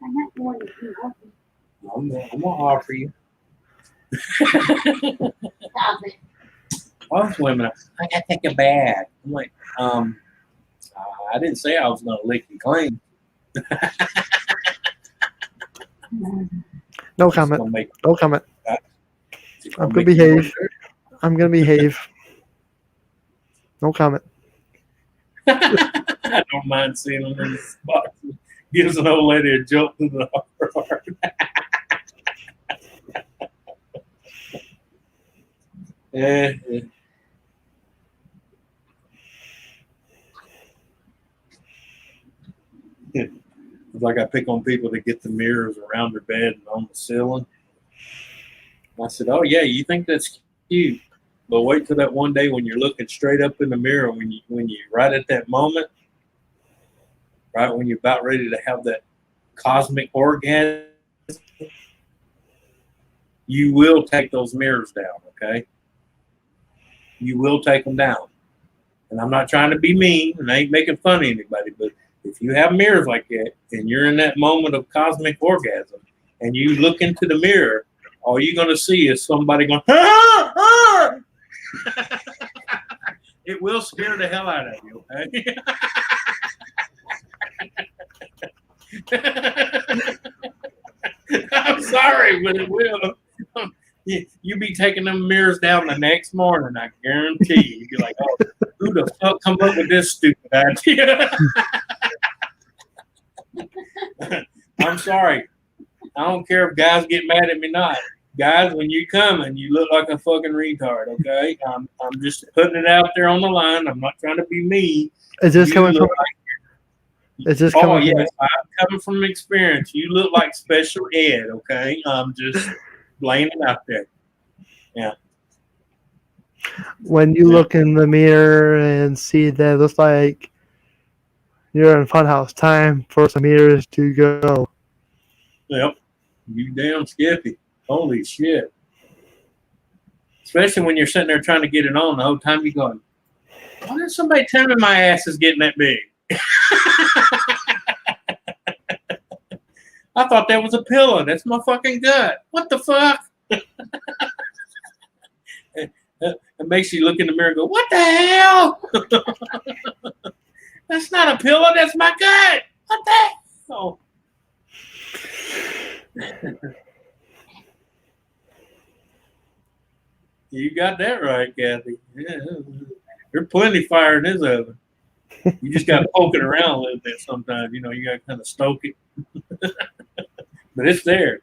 I'm not going to do nothing. I'm gonna offer you. Stop Most women, I gotta take a bath. I'm like, I didn't say I was gonna lick you clean. No It's comment. gonna make No comment. it's I'm gonna gonna make you more behave. dirty. I'm gonna behave. No comment. I don't mind seeing them in the spot. Gives an old lady a jolt to the heart. Yeah. It's like I pick on people that get the mirrors around their bed and on the ceiling. I said, "Oh yeah, you think that's cute, but wait till that one day when you're looking straight up in the mirror, when you right at that moment, right when you're about ready to have that cosmic orgasm, you will take those mirrors down. Okay, you will take them down. And I'm not trying to be mean, and I ain't making fun of anybody, but if you have mirrors like that and you're in that moment of cosmic orgasm and you look into the mirror, all you're going to see is somebody going, ah, ah! It will scare the hell out of you, okay? I'm sorry, but it will. You be taking them mirrors down the next morning, I guarantee you. You'd be like, oh, who the fuck come up with this stupid idea? I'm sorry. I don't care if guys get mad at me or not. Guys, when you coming, you look like a fucking retard, okay? I'm just putting it out there on the line. I'm not trying to be mean. Is this You coming from? look Is this Oh, coming yes, I'm coming from experience. You look like special ed, okay? I'm just laying it out there. Yeah. when you look in the mirror and see that it looks like you're in Funhouse? Time for some mirrors to go. Yep. You damn skippy. Holy shit. Especially when you're sitting there trying to get it on the whole time you're going, why did somebody tell me my ass is getting that big? I thought that was a pillow. That's my fucking gut. What the fuck? It makes you look in the mirror and go, what the hell? That's not a pillow. That's my gut. What the hell? You got that right, Kathy. Yeah. There's plenty of fire in this oven. You just got to poke it around a little bit sometimes. You know, you got to kind of stoke it. But it's there.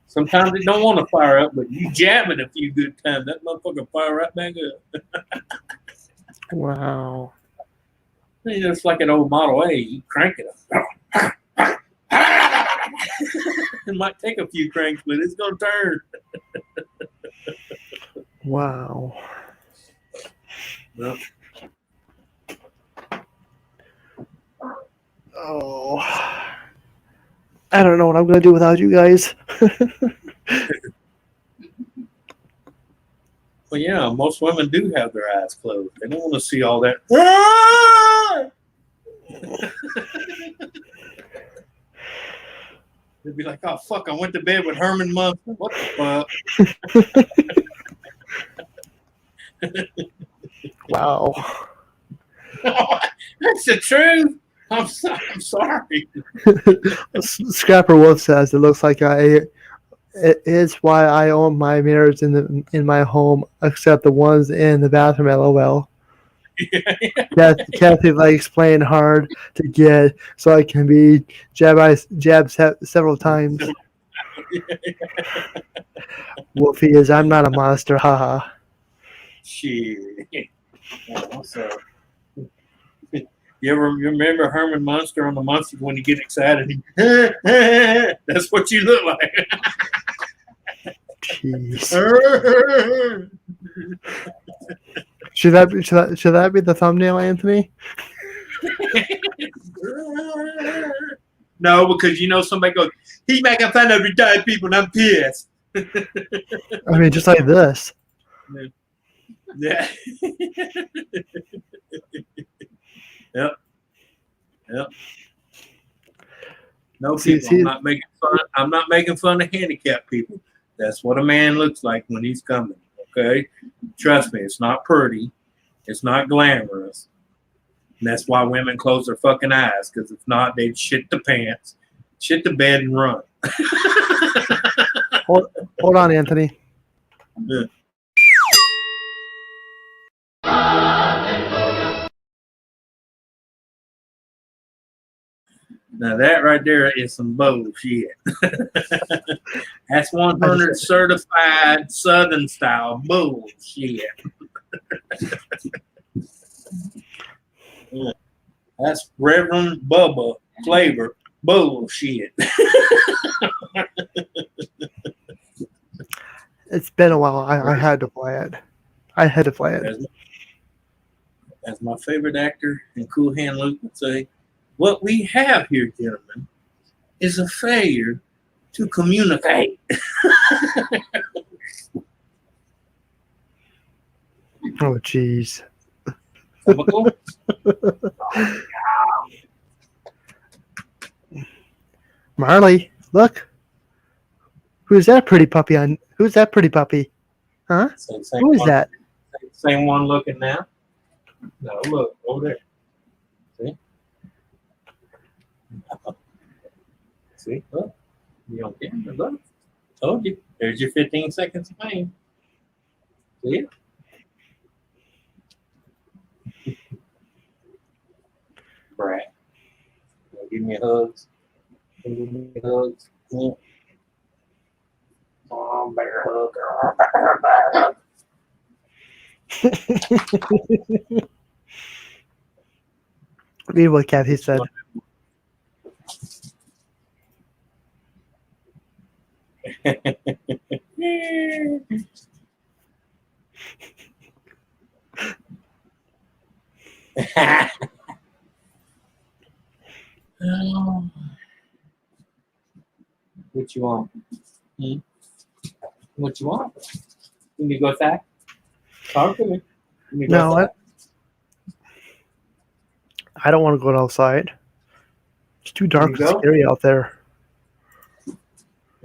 Sometimes it don't want to fire up, but you jab it a few good times, that motherfucker fire right back up. Wow. It's like an old Model A. You crank it up. It might take a few cranks, but it's going to turn. Wow. Well, Oh. I don't know what I'm going to do without you guys. well, yeah, most women do have their eyes closed. They don't want to see all that. They'd be like, oh, fuck, I went to bed with Herman Munster. What the fuck? Wow. That's the truth. I'm sorry. Scrapper Wolf says it looks like it is why I own my mirrors in my home, except the ones in the bathroom. LOL. Kathy likes playing hard to get, so I can be jabbed several times. Wolfie is, I'm not a monster, haha. Shit. So, you remember Herman Munster on the Munsters when you get excited? That's what you look like. Jeez. Should that be the thumbnail, Anthony? No, because you know somebody goes, he's making fun of retired people and I'm pissed. I mean, just like this. Yeah. Yep. No, people. I'm not making fun of handicapped people. That's what a man looks like when he's coming. Okay, trust me, it's not pretty, it's not glamorous, and that's why women close their fucking eyes. Because if not, they'd shit the pants, shit the bed, and run. Hold on, Anthony. Yeah. Now that right there is some bullshit. That's 100 certified Southern style bullshit. Yeah. That's Reverend Bubba flavor bullshit. It's been a while. I had to play it. I had to play it. As my favorite actor and Cool Hand Luke would say, what we have here, gentlemen, is a failure to communicate. Oh, jeez. Marley, look. Who's that pretty puppy on? Who's that pretty puppy? Huh? Who is that? Same one looking now. No, look over there. See? See? Look. You on camera? Look. Told you. There's your 15 seconds of fame. See it? Brat. Give me hugs. Give me hugs. Yeah. Oh, bear hug. Read what Kathy said. What you want? Hmm? What you want? Can you go outside? Talk to me. Can you go No, outside? I don't want to go outside. It's too dark and scary out there. All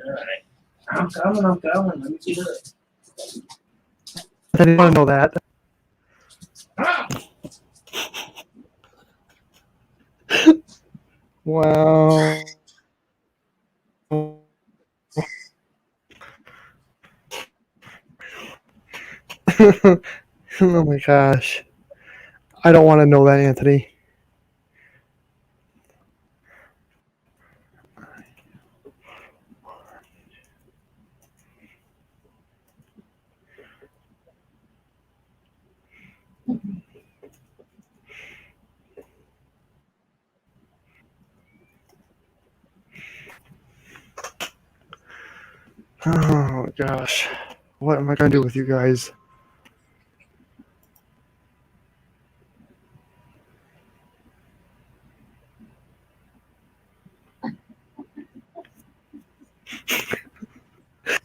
right. I'm coming. Let me see that. I didn't want to know that. Wow. Oh my gosh. I don't want to know that, Anthony. Oh gosh. What am I going to do with you guys?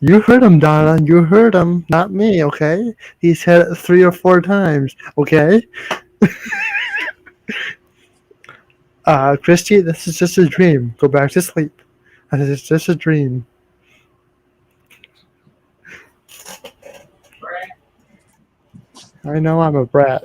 You heard him, Donna. You heard him, not me, okay? He said it 3 or 4 times, okay? Christy, this is just a dream. Go back to sleep. This is just a dream. I know I'm a brat.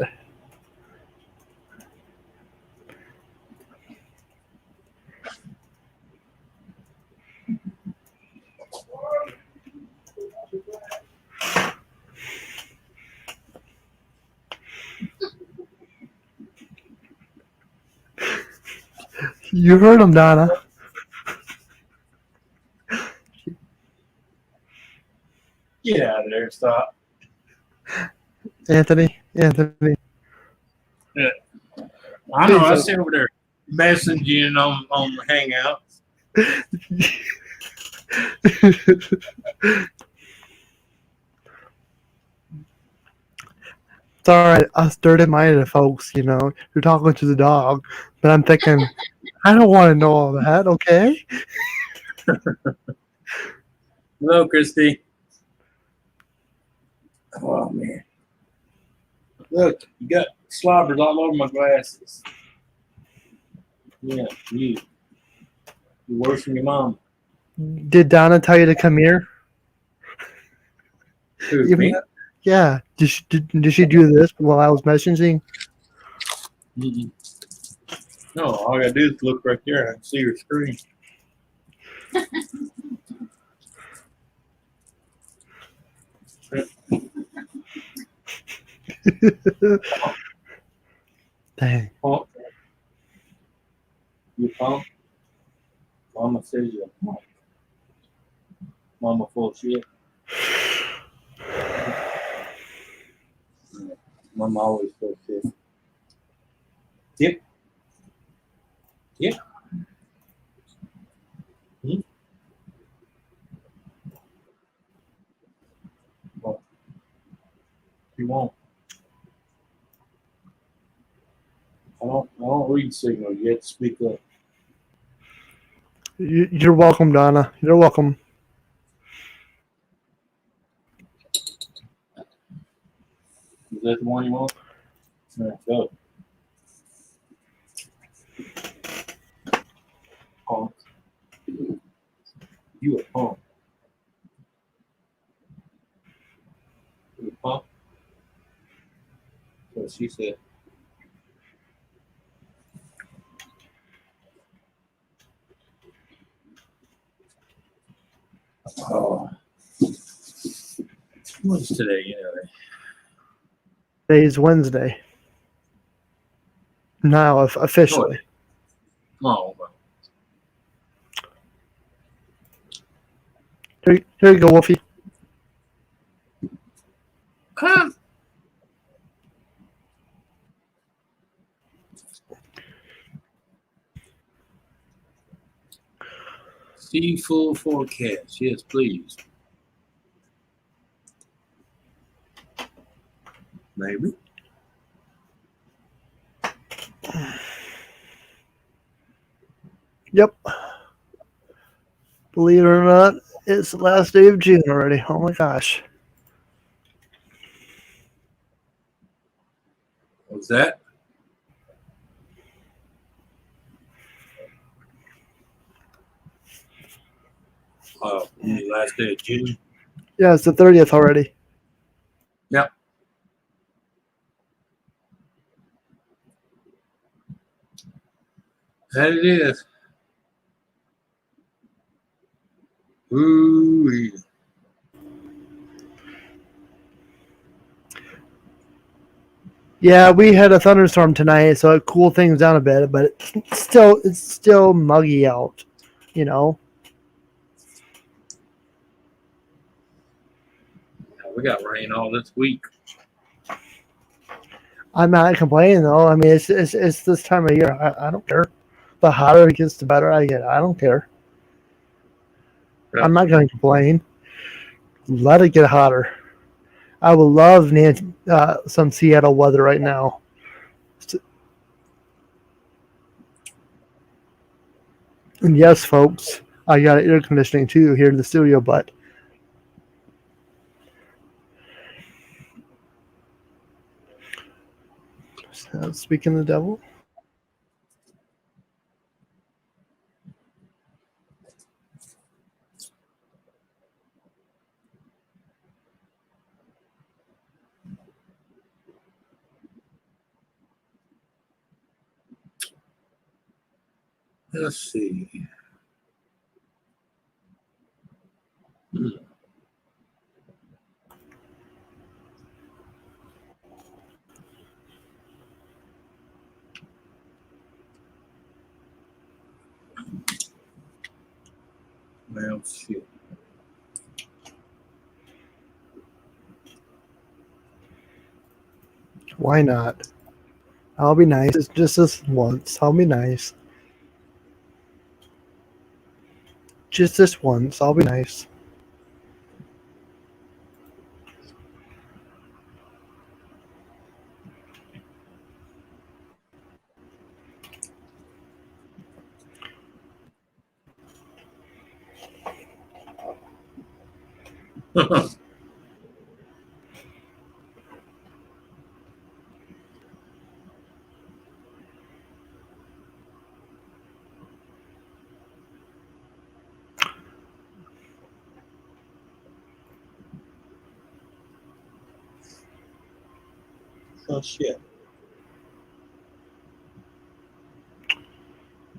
You heard him, Donna. Get out of there. Stop. Anthony. Yeah. I know. I see over there messaging on the Hangout. It's alright, us dirty-minded folks, you know, you're talking to the dog, but I'm thinking, I don't want to know all that, okay? Hello, Christy. Oh, man. Look, you got slobbers all over my glasses. Yeah, you're worse than your mom. Did Donna tell you to come here? Who, Even me? yeah, did she do this while I was messaging? Mm-mm. No, all I gotta do is look right there. I can see your screen. Dang. Pump. You pump. Mama says you a pump. Mama full of shit. Mama always full of shit. Tip. Tip. Hmm? Well, you won't. I don't read signals. You have to speak up. You're welcome, Donna. You're welcome. Is that the one you want? All right, go. Pump. You a pump. You a pump. So she said. Oh. What's today anyway? Today's Wednesday. Now officially. Oh, well. Here you go, Wolfie. See full forecast. Yes, please. Maybe. Yep. Believe it or not, it's the last day of June already. Oh my gosh. What's that? Last day of June. Yeah, it's the 30th already. Yep. That it is. Ooh. Yeah, we had a thunderstorm tonight, so it cooled things down a bit, but it's still muggy out, you know. We got rain all this week. I'm not complaining though. I mean, it's this time of year. I don't care. The hotter it gets, the better I get. I don't care. Yeah. I'm not going to complain. Let it get hotter. I would love some Seattle weather right now. And yes, folks, I got air conditioning too here in the studio, but speaking of the devil. Let's see. Well, shit. Why not? I'll be nice. It's just this once. I'll be nice. Just this once. I'll be nice. Oh shit.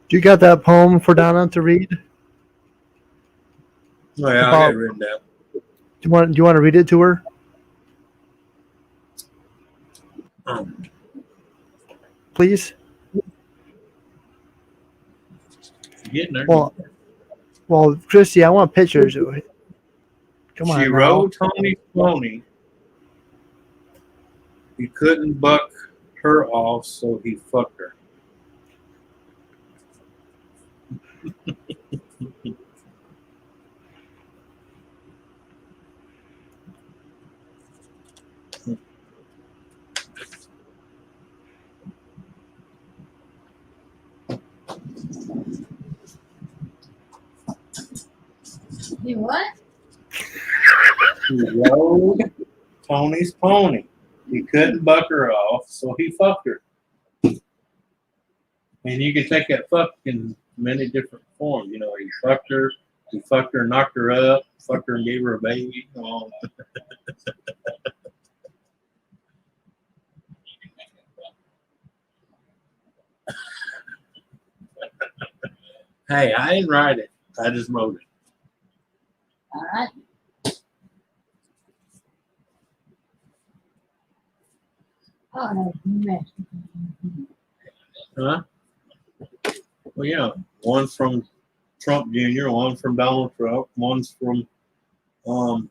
Do you got that poem for Donna to read? Oh yeah, I got it written down. Do you want to read it to her? Please? Getting there. Well, Christy, I want pictures. Come She on now. rode Tony's pony. He couldn't buck her off, so he fucked her. You what? He rode Tony's pony. He couldn't buck her off, so he fucked her. And you can take that fuck in many different forms. You know, he fucked her, knocked her up, fucked her and gave her a baby. Oh. Hey, I didn't write it. I just wrote it. All right. Oh, no, mess. Huh? Well, yeah. One's from Trump Jr., one from Donald Trump, one's from Tommy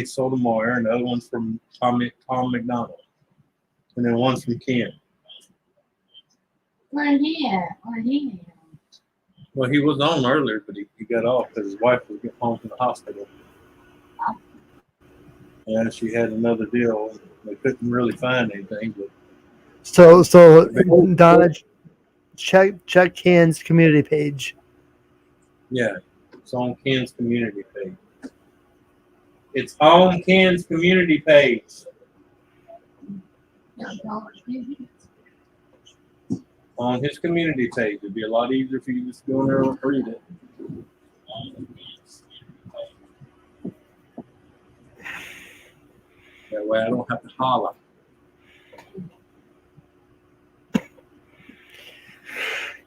Sotomayor, and the other one's from Tom McDonald. And then one's from Ken. Where he at? Where he at? Well, he was on earlier, but he got off because his wife was getting home from the hospital. And she had another deal. They couldn't really find anything. But So Donna, check Ken's community page. yeah, it's on Ken's community page. It's on Ken's community page. On his community page. It'd be a lot easier for you to just go in there and read it. That way I don't have to holler.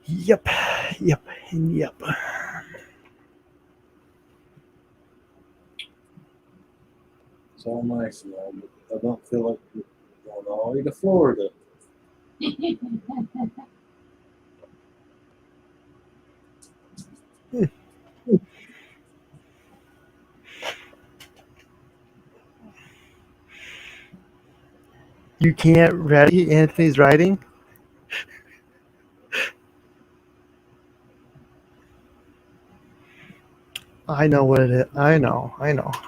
Yep. It's all nice and all, but I don't feel like we're going all the way to Florida. You can't read Anthony's writing? I know what it is. I know.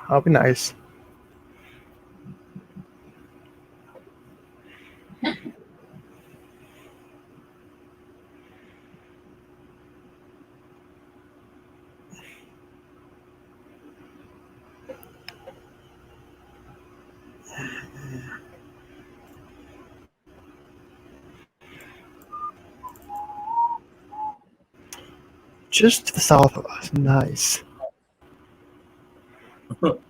I'll be nice. Just to the south of us. Nice. Let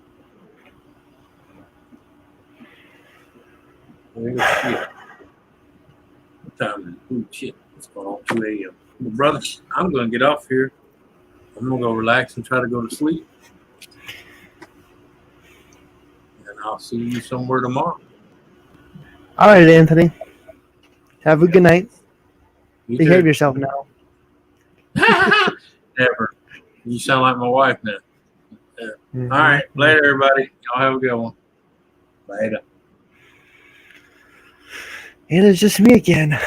me go see it. What time is it? Oh, shit. It's going on 2 a.m. Well, brother, I'm going to get off here. I'm going to go relax and try to go to sleep. And I'll see you somewhere tomorrow. All right, Anthony. Have a good night. You Behave too. yourself now. Never. You sound like my wife now. Mm-hmm. All right. Later, everybody. Y'all have a good one. Later. And it's just me again.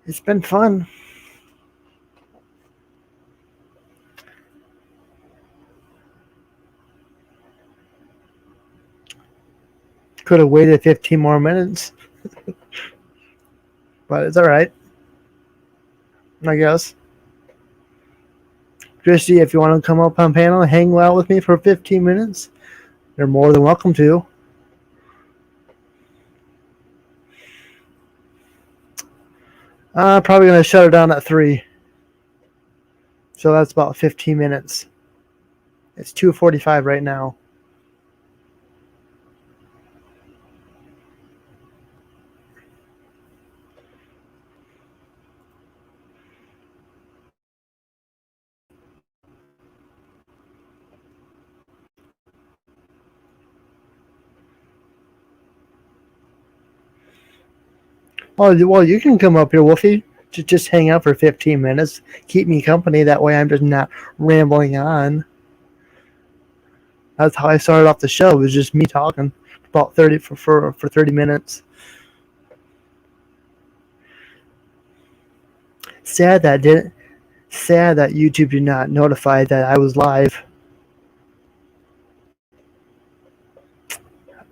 It's been fun. Could have waited 15 more minutes. But it's all right. I guess. Christy, if you want to come up on panel and hang out with me for 15 minutes, you're more than welcome to. Probably going to shut her down at 3. So that's about 15 minutes. It's 2:45 right now. Well, you can come up here, Wolfie. Just hang out for 15 minutes. Keep me company. That way I'm just not rambling on. That's how I started off the show. It was just me talking about 30 minutes. Sad that YouTube did not notify that I was live.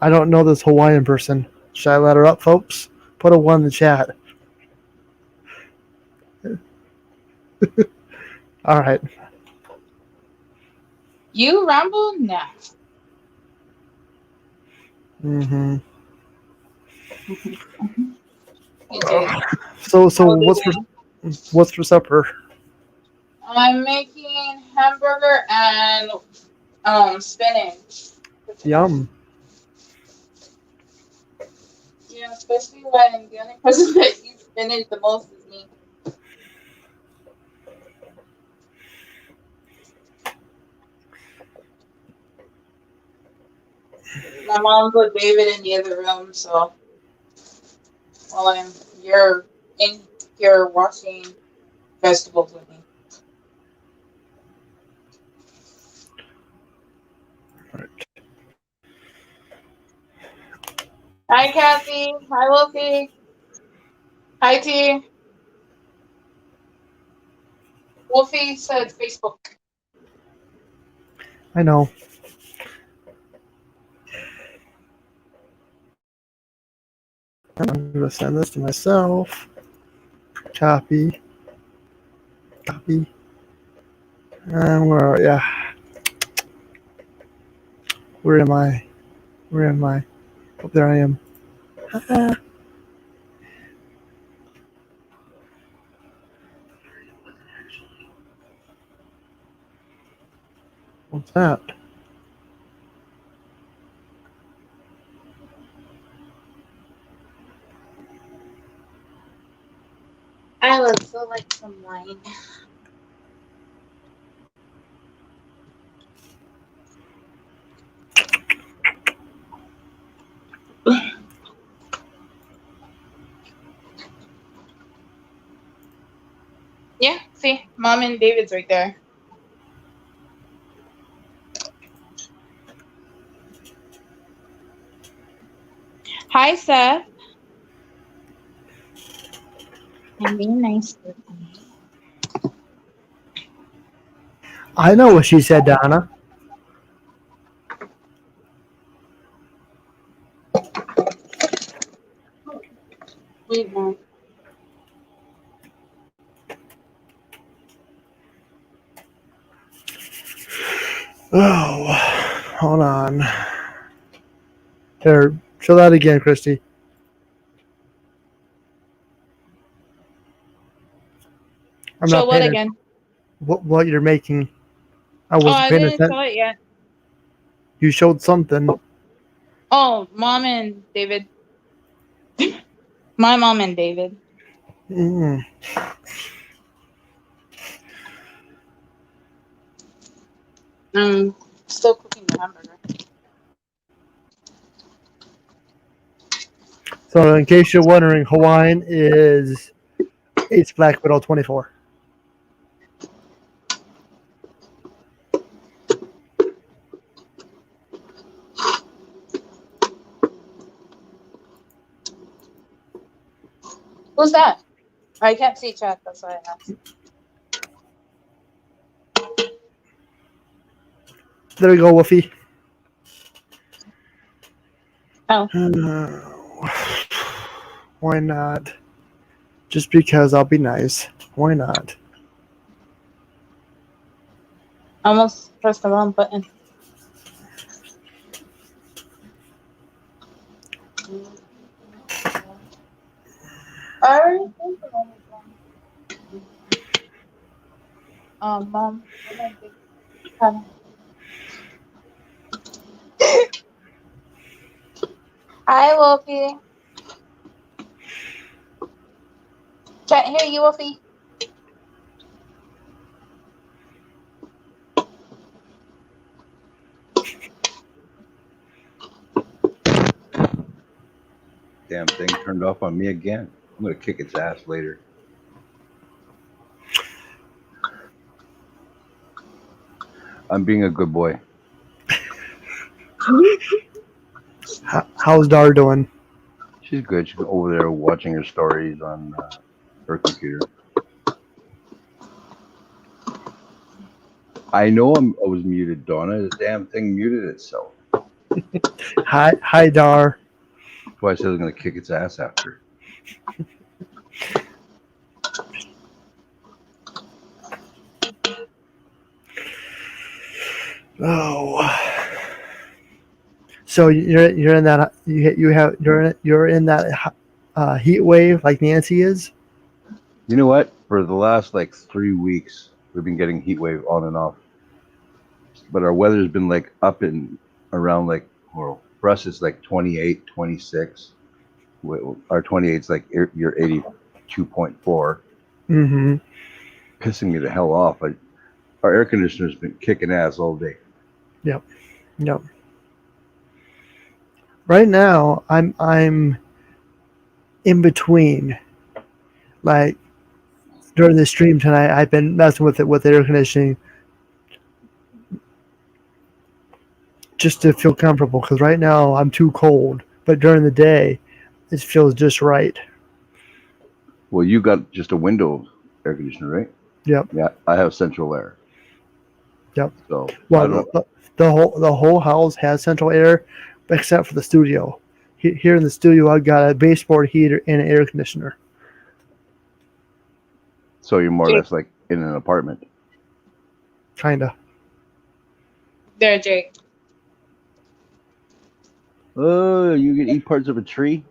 I don't know this Hawaiian person. Should I let her up, folks? Put a 1 in the chat. All right. You ramble? Nah. Mm-hmm. You do. So How are you what's for supper? I'm making hamburger and spinach. Yum. Yeah, especially when the only person that eats spinach the most is me. My mom's with David in the other room, so while you're in here washing vegetables with me. Hi, Kathy. Hi, Wolfie. Hi, T. Wolfie said Facebook. I know. I'm gonna send this to myself. Copy. Where? Yeah. Where am I? Oh, there I am. What's that? I would so like some wine. Yeah, see, Mom and David's right there. Hi, Seth. I'm being nice to you. I know what she said, Donna. Wait, Mom. Oh, hold on. Here, show that again, Christy. I'm Show not what paying again? what you're making. I Oh, wasn't I paying didn't attention. show it yet. You showed something. Oh, Mom and David. My mom and David. Mm. Still cooking the hamburger. So, in case you're wondering, Hawaiian is Ace Black Widow 24. Who's that? I can't see chat. That's why I asked. There we go, Wolfie. Oh. Why not? Just because I'll be nice. Why not? Almost pressed the wrong button. I already think the one was wrong. Mom. Hi, Wolfie. Can't hear you, Wolfie. Damn thing turned off on me again. I'm gonna kick its ass later. I'm being a good boy. How's Dar doing? She's good. She's over there watching her stories on her computer. I know I was muted, Donna. The damn thing muted itself. Hi, Dar. That's why I said I was gonna kick its ass after. Oh, so you're in that you're in that heat wave like Nancy is. You know what? For the last like 3 weeks, we've been getting heat wave on and off. But our weather's been like up and around like, well, for us it's like 28, 26. Our 28 is like your 82.4. Mm-hmm. Pissing me the hell off. Our air conditioner's been kicking ass all day. Yep. Right now, I'm in between. Like during the stream tonight, I've been messing with it with air conditioning just to feel comfortable. Because right now I'm too cold, but during the day, it feels just right. Well, you got just a window air conditioner, right? Yep. Yeah, I have central air. Yep. So Well, the whole house has central air, except for the studio. Here in the studio, I've got a baseboard heater and an air conditioner. So you're more or less like in an apartment. Kinda. There, Jake. Oh, you can eat parts of a tree?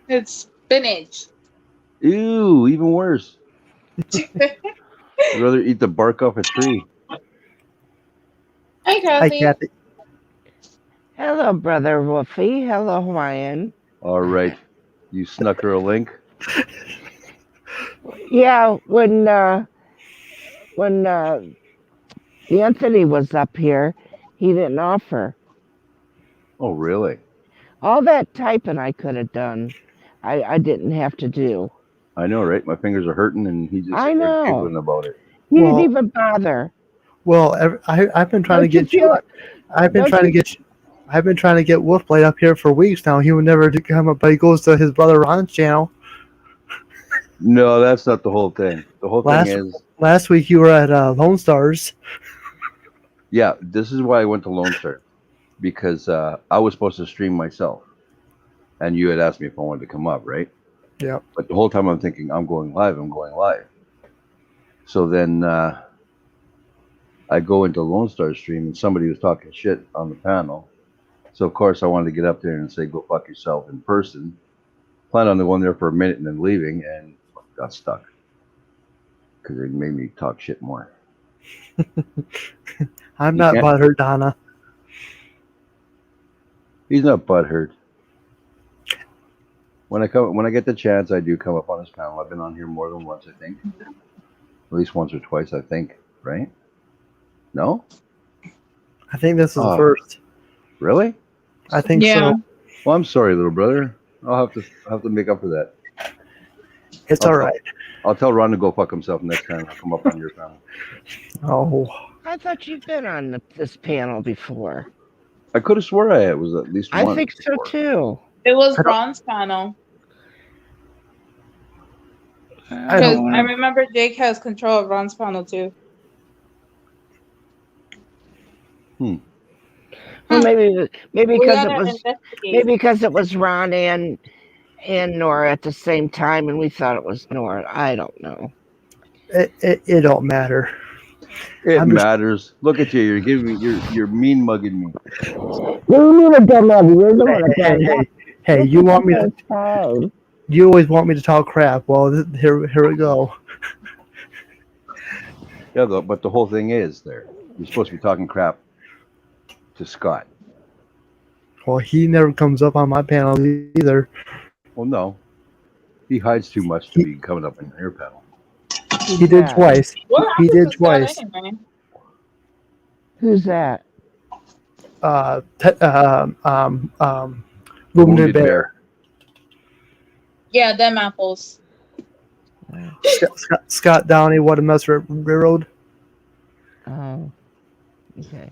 It's spinach. Ew, even worse. I'd rather eat the bark off a tree. Hi, Hi, Kathy. Kathy. Hello, Brother Wolfie. Hello, Hawaiian. All right. You snuck her a link? Yeah, when Anthony was up here, he didn't offer. Oh, really? All that typing I could have done, I didn't have to do. I know, right? My fingers are hurting, and he's just I sitting there know. giggling about it. He Well- didn't even bother. Well, I've been trying to Don't you get you. feel it? I've been Don't trying to you- get you. I've been trying to get Wolfblade up here for weeks now. He would never come up, but he goes to his brother Ron's channel. No, that's not the whole thing. The whole thing is, Last week you were at Lone Stars. yeah, this is why I went to Lone Star, because I was supposed to stream myself, and you had asked me if I wanted to come up, right? Yeah. But the whole time I'm thinking, I'm going live. So then I go into Lone Star stream, and somebody was talking shit on the panel. So of course I wanted to get up there and say, "Go fuck yourself" in person. Planned on going there for a minute and then leaving, and got stuck because it made me talk shit more. I'm not can't- butthurt, Donna. He's not butthurt. When I get the chance, I do come up on his panel. I've been on here more than once, I think. At least once or twice, I think. Right? No? I think this is the Oh. first. Really? I think Yeah. so. Well, I'm sorry, little brother. I'll have to make up for that. It's all right. I'll tell Ron to go fuck himself next time I come up on your panel. Oh, I thought you've been on this panel before. I could have swore I was at least I once think so before. too. It was Ron's panel. I Because don't I remember Jake has control of Ron's panel too. Well, maybe We because gotta it was investigate. maybe because it was Ron and Nora at the same time, and we thought it was Nora. I don't know. it don't matter. It matters. Look at you. You're giving me. You're mean mugging me. You need a dumb love. You're the one that Hey, you want me to? You always want me to talk crap. Well, here we go. Yeah, but the whole thing is there. You're supposed to be talking crap to Scott. Well, he never comes up on my panels either. Well, no, he hides too much to He be coming up in your panel. he Who's did that? twice. What He happened did to Scott twice. anyway? Who's that? Te- Wounded Wounded Bear. bear. Yeah, them apples. Scott Downey, What a Mess Railroad. Oh, okay.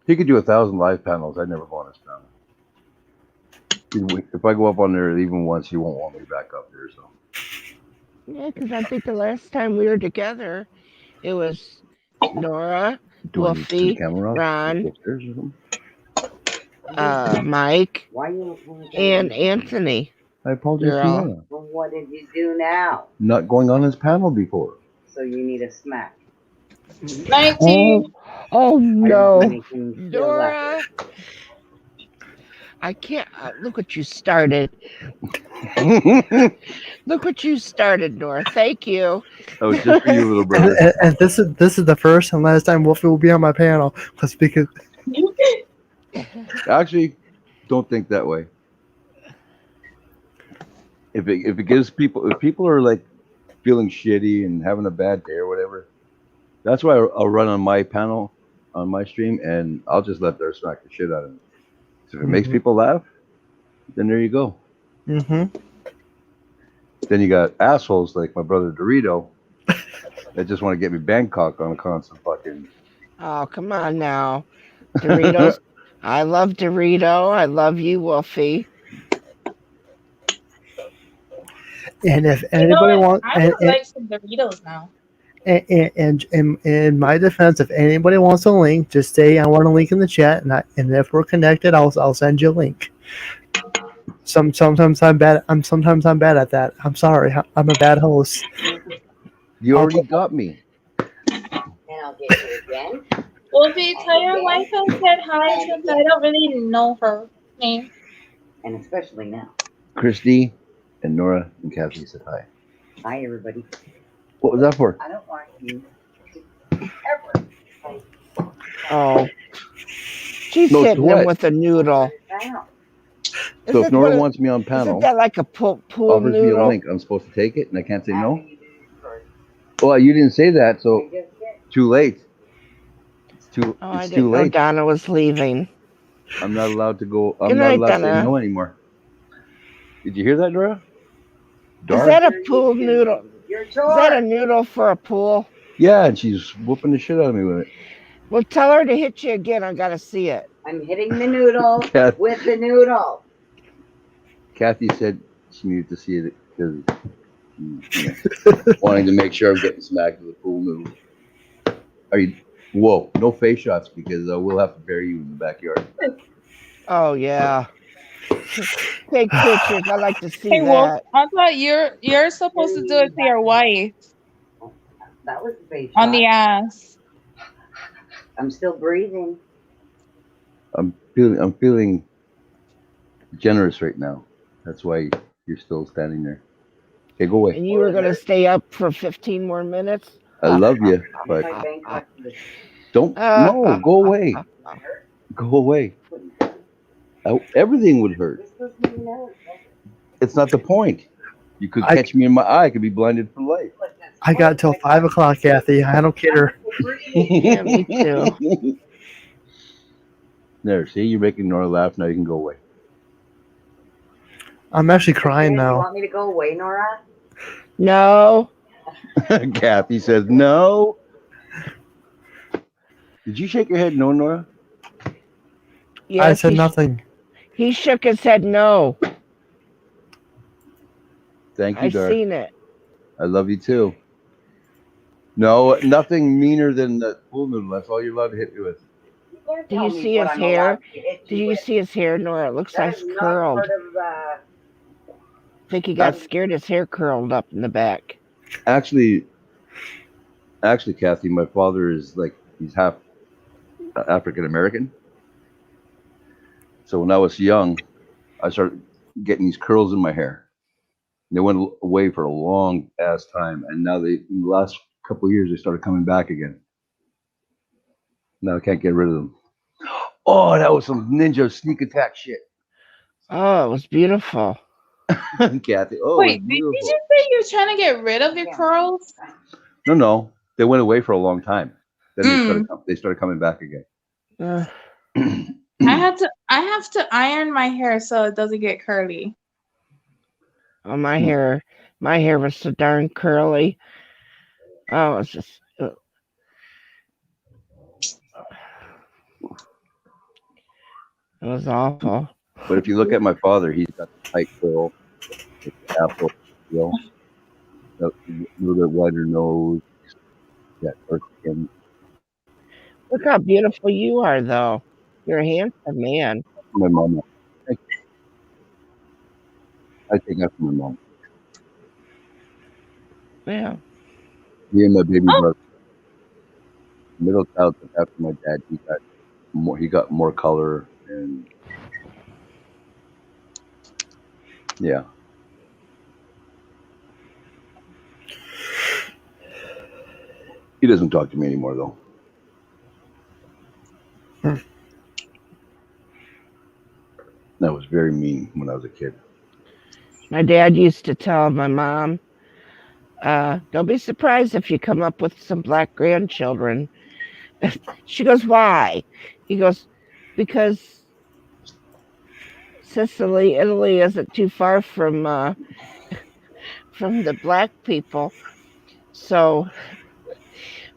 He could do 1,000 live panels. I'd never go on his panel. If I go up on there even once, he won't want me back up there. So Yeah, because I think the last time we were together, it was Nora, do I need to turn the Wolfie, camera off? Ron, Go upstairs or something? Mike, Why you want to and Anthony. I apologize You're to all. Nora. Well, what did you do now? Not going on his panel before. So you need a smack. Night Oh, team. oh I don't no, think you can feel that. Nora! I can't. Look what you started. Look what you started, Nora. Thank you. That was just for you, little brother. And this is the first and last time Wolfie will be on my panel. Because Actually, don't think that way. If it gives people, if people are like feeling shitty and having a bad day or whatever, that's why I'll run on my panel on my stream and I'll just let them smack the shit out of me. So if it makes people laugh, then there you go. Mm-hmm. Then you got assholes like my brother Dorito that just want to get me Bangkok on a constant fucking. Oh, come on now, Doritos. I love Dorito. I love you, Wolfie. And if You anybody know what? wants, I would like some Doritos now. and in my defense, if anybody wants a link, just say I want a link in the chat, and if we're connected, I'll send you a link. Sometimes I'm bad. Sometimes I'm bad at that. I'm sorry. I'm a bad host. You already got me. And I'll get you again. Wolfie, tell your wife I said hi since I don't really know her name. And especially now. Christy and Nora and Kathy said hi. Hi, everybody. What was that for? I don't want you to ever. Oh, she's No, to hitting him what? with a noodle. Down. So if Isn't Nora what- wants me on Isn't panel, that like a pool offers me a noodle? link, I'm supposed to take it and I can't say no? After you do it first. Well, you didn't say that, so You just did. too late. Oh, I It's didn't too know late. Donna was leaving. I'm not allowed to go. I'm Good not night, allowed to say Donna. no anymore. Did you hear that, Nora? Is that a pool noodle? Your Is that a chore. noodle for a pool? Yeah, and she's whooping the shit out of me with it. Well, tell her to hit you again. I gotta see it. I'm hitting the noodle Kath- with the noodle. Kathy said she needed to see it because wanting to make sure I'm getting smacked with a pool noodle. Are you? Whoa! No face shots because we'll have to bury you in the backyard. Oh yeah. Take pictures. I like to see Hey, Wolf, that. I thought you're supposed to do it to your wife That was the face on the shot. ass. I'm still breathing. I'm feeling generous right now. That's why you're still standing there. Okay, go away. And you were gonna stay up for 15 more minutes? I love you, but My Bangkok was don't. No, go away. Go away. Everything would hurt. this was me now. It's not the point. You could catch me in my eye. I could be blinded for life. I got till 5 o'clock, Kathy. I don't care. Yeah, me too. There, see, you're making Nora laugh. Now you can go away. I'm actually crying You now. want me to go away, Nora? No. Kathy says no. Did you shake your head no, Nora? Yes, I said nothing. He shook his head no. Thank you, I Dar. seen it. I love you too. No, nothing meaner than the pool noodle. That's all you're allowed to hit me with. can't Do tell you me see what his I'm hair? allowed to hit Do you you with. see his hair, Nora? It looks That like is it's not curled. part of, I think he got scared. His hair curled up in the back. Actually, Kathy, my father is like, he's half African American. So when I was young, I started getting these curls in my hair. They went away for a long ass time, and now in the last couple of years they started coming back again. Now I can't get rid of them. Oh, that was some ninja sneak attack shit. Oh, it was beautiful. Kathy. Oh, Wait, it was did you beautiful. just say you're trying to get rid of your curls? No. They went away for a long time. Then Mm. they started coming back again. Uh, I have to iron my hair so it doesn't get curly. oh, my hair was so darn curly. Oh, it's just. It was awful. But if you look at my father, he's got the tight curl, the afro, a little bit wider nose, yeah, dark skin. Look how beautiful you are, though. You're a handsome man. My mom. I take after my mom. Yeah. Me and my baby brother, middle child, took after my dad. He got more color, and yeah. He doesn't talk to me anymore, though. That was very mean when I was a kid. My dad used to tell my mom, don't be surprised if you come up with some black grandchildren. She goes, why? He goes, because Sicily, Italy isn't too far from the black people. So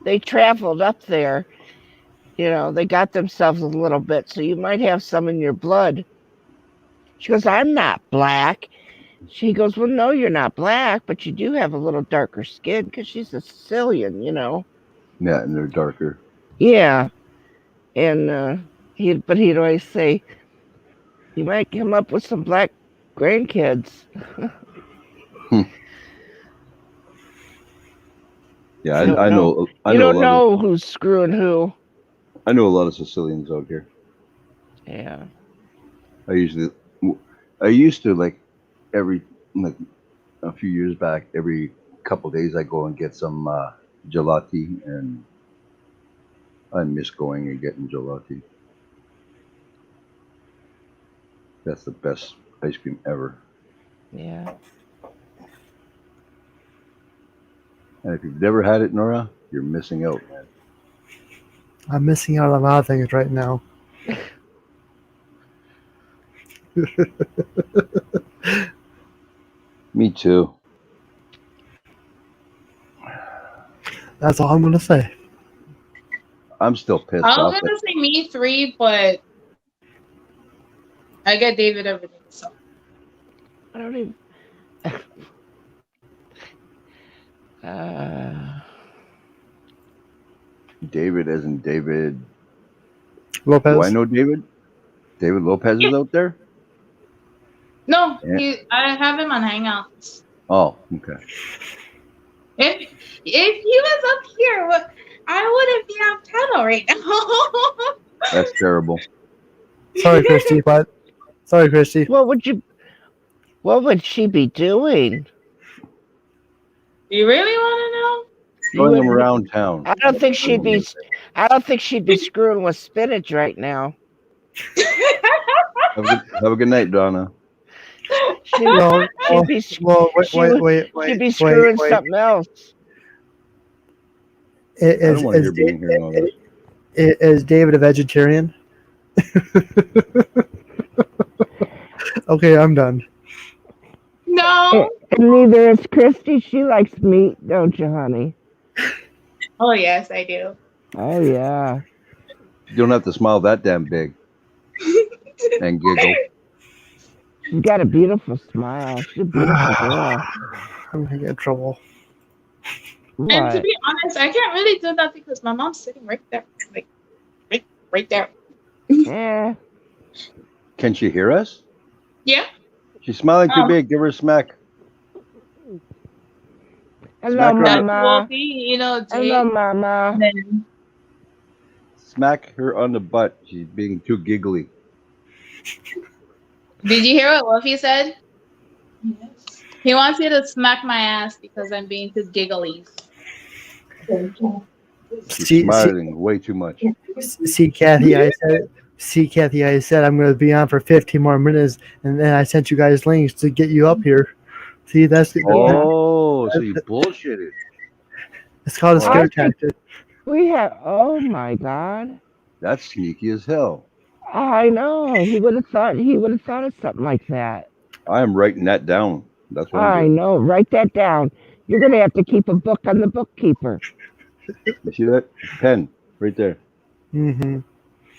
they traveled up there. You know, they got themselves a little bit. So you might have some in your blood. She goes, I'm not black. She goes, well, no, you're not black, but you do have a little darker skin because she's a Sicilian, you know. Yeah, and they're darker. Yeah. And he'd always say, you might come up with some black grandkids. Yeah, I know. You don't know who's screwing who. I know a lot of Sicilians out here. Yeah. I used to like a few years back, every couple of days I go and get some gelati, and I miss going and getting gelati. That's the best ice cream ever. Yeah. And if you've never had it, Nora, you're missing out, man. I'm missing out on a lot of things right now. Me too. That's all I'm going to say. I'm still pissed I off. was gonna say me 3, but I get David everything. So I don't even. David isn't David Lopez. Do I know David? David Lopez is out there? no, Yeah. I have him on Hangouts. Oh, okay. If he was up here, I wouldn't be on panel right now. That's terrible. Sorry, Christy, but sorry, Christy. What would she be doing? You really want to know? Showing them around town. I don't think she'd be screwing with spinach right now. Have a good night, Donna. She'd be screwing something else. I don't want to hear being here all this. Is David a vegetarian? Okay, I'm done. No. And neither is Christy. She likes meat, don't you, honey? Oh yes, I do. Oh yeah. You don't have to smile that damn big and giggle. She's got a beautiful smile. She's a beautiful girl. I'm gonna get in trouble. And to be honest, I can't really do that because my mom's sitting right there, like right there. Yeah. Can she hear us? Yeah. She's smiling too big. Give her a smack. Hello, Mama. Wolfie, you know, Jake. Hello, Mama. Smack her on the butt. She's being too giggly. Did you hear what Wolfie said? Yes. He wants you to smack my ass because I'm being too giggly. She's See, smiling way too much. Kathy, I said I'm going to be on for 15 more minutes, and then I sent you guys links to get you up here. See, that's Oh, so you bullshitted. it's called a Oh, scare I think tactic. we have. Oh my God! That's sneaky as hell. I know. He would have thought. He would have thought of something like that. I am writing that down. That's what I'm I doing. know. Write that down. You're gonna have to keep a book on the bookkeeper. You see that pen right there? Mm-hmm.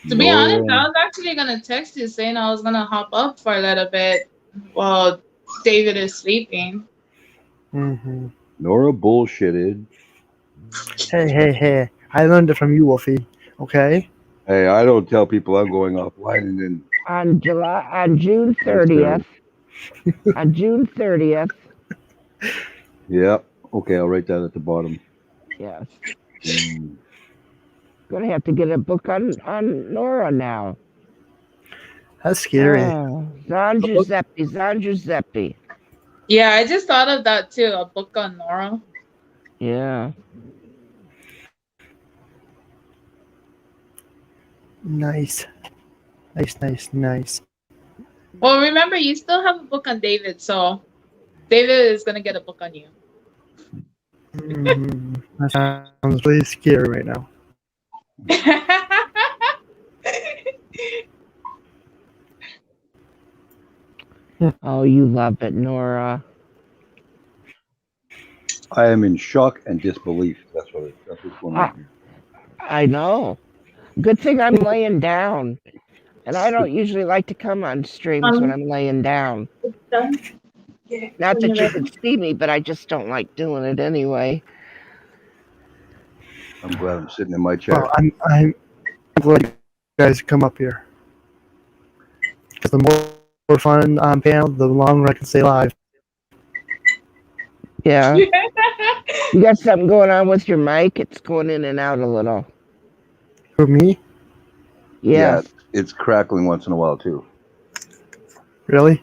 To be honest, I Nora. was actually gonna text you saying I was gonna hop up for a little bit while David is sleeping. Mm-hmm. Nora bullshitted. Hey! I learned it from you, Wolfie. Okay. Hey, I don't tell people I'm going offline and then On June vice versa. 30th. On June 30th. Yeah. Okay, I'll write that at the bottom. Yes. Mm. Gonna have to get a book on NORA now. That's scary. Zan Giuseppe. Yeah, I just thought of that too. A book on N.O.R.A. Yeah. Nice. Well, remember, you still have a book on David, so David is gonna get a book on you. Mm-hmm. That sounds really scary right now. Oh, you love it, NORA. I am in shock and disbelief. That's what's going on here. I know. Good thing I'm laying down. And I don't usually like to come on streams when I'm laying down. Not that you could see me, but I just don't like doing it anyway. I'm glad I'm sitting in my chair. Well, I'm glad you guys come up here. Because the more fun on panel, the longer I can stay live. Yeah. You got something going on with your mic? It's going in and out a little. For me? Yes. Yeah, it's crackling once in a while too. Really?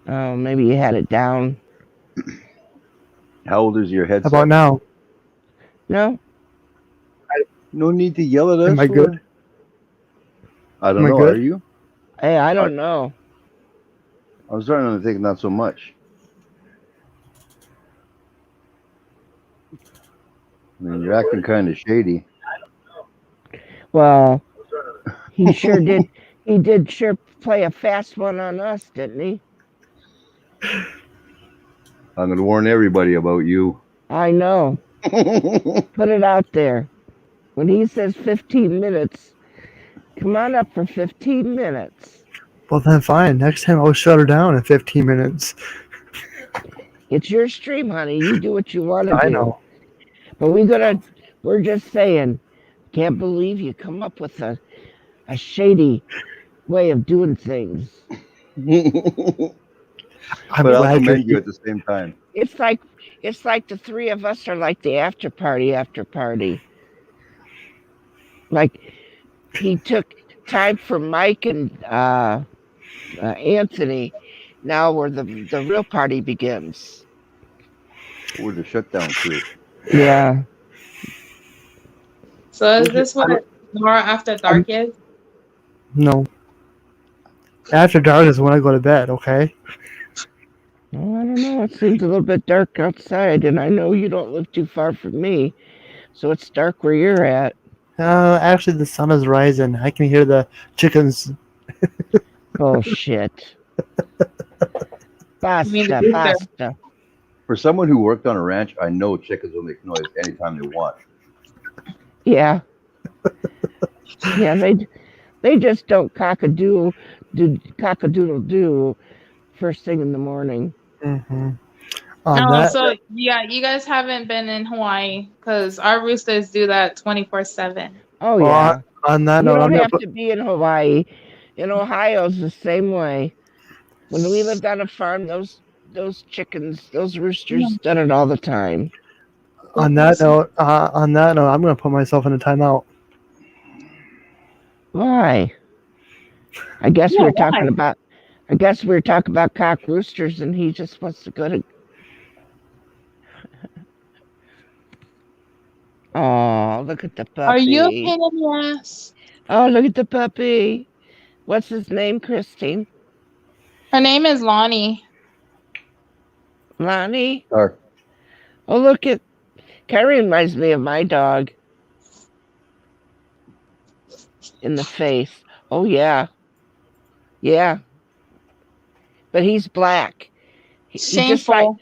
Oh, maybe you had it down. How old is your headset? How about now? No? No need to yell at us. Am I good? I don't Am I know. good? Are you? Hey, I don't know. I'm starting to think not so much. I mean, you're acting kind of shady. Well, he sure did. He did sure play a fast one on us, didn't he? I'm going to warn everybody about you. I know. Put it out there. When he says 15 minutes, come on up for 15 minutes. Well, then fine. Next time I'll shut her down in 15 minutes. It's your stream, honey. You do what you want to do. I know. But we're just saying, can't believe you come up with a shady way of doing things. I'm But I'll glad commend you at the same time. It's like the three of us are like the after party. Like he took time for Mike and Anthony. Now where the real party begins. We're the shutdown crew. Yeah. So is this what N.O.R.A. After Dark is? No. After dark is when I go to bed, okay? Oh, I don't know. It seems a little bit dark outside, and I know you don't live too far from me, so it's dark where you're at. Actually, the sun is rising. I can hear the chickens. Bullshit. Basta. For someone who worked on a ranch, I know chickens will make noise anytime they want. Yeah. Yeah, they just don't cock-a-doodle do first thing in the morning. Mm-hmm. So yeah, you guys haven't been in Hawaii because our roosters do that 24/7. Oh yeah. On that note, you don't have to be in Hawaii. In Ohio's the same way. When we lived on a farm, those chickens, those roosters done it all the time. On that note, I'm going to put myself in a timeout. Why? I guess we were talking about I guess we were talking about cock roosters, and he just wants to go to. Oh, look at the Are you a puppy. pain in the ass? Oh, look at the puppy. What's his name, Christine? Her name is Lonnie. Lonnie? Or Oh, look at. Kind of reminds me of my dog. In the face. Oh, yeah. Yeah. But he's black. Shameful.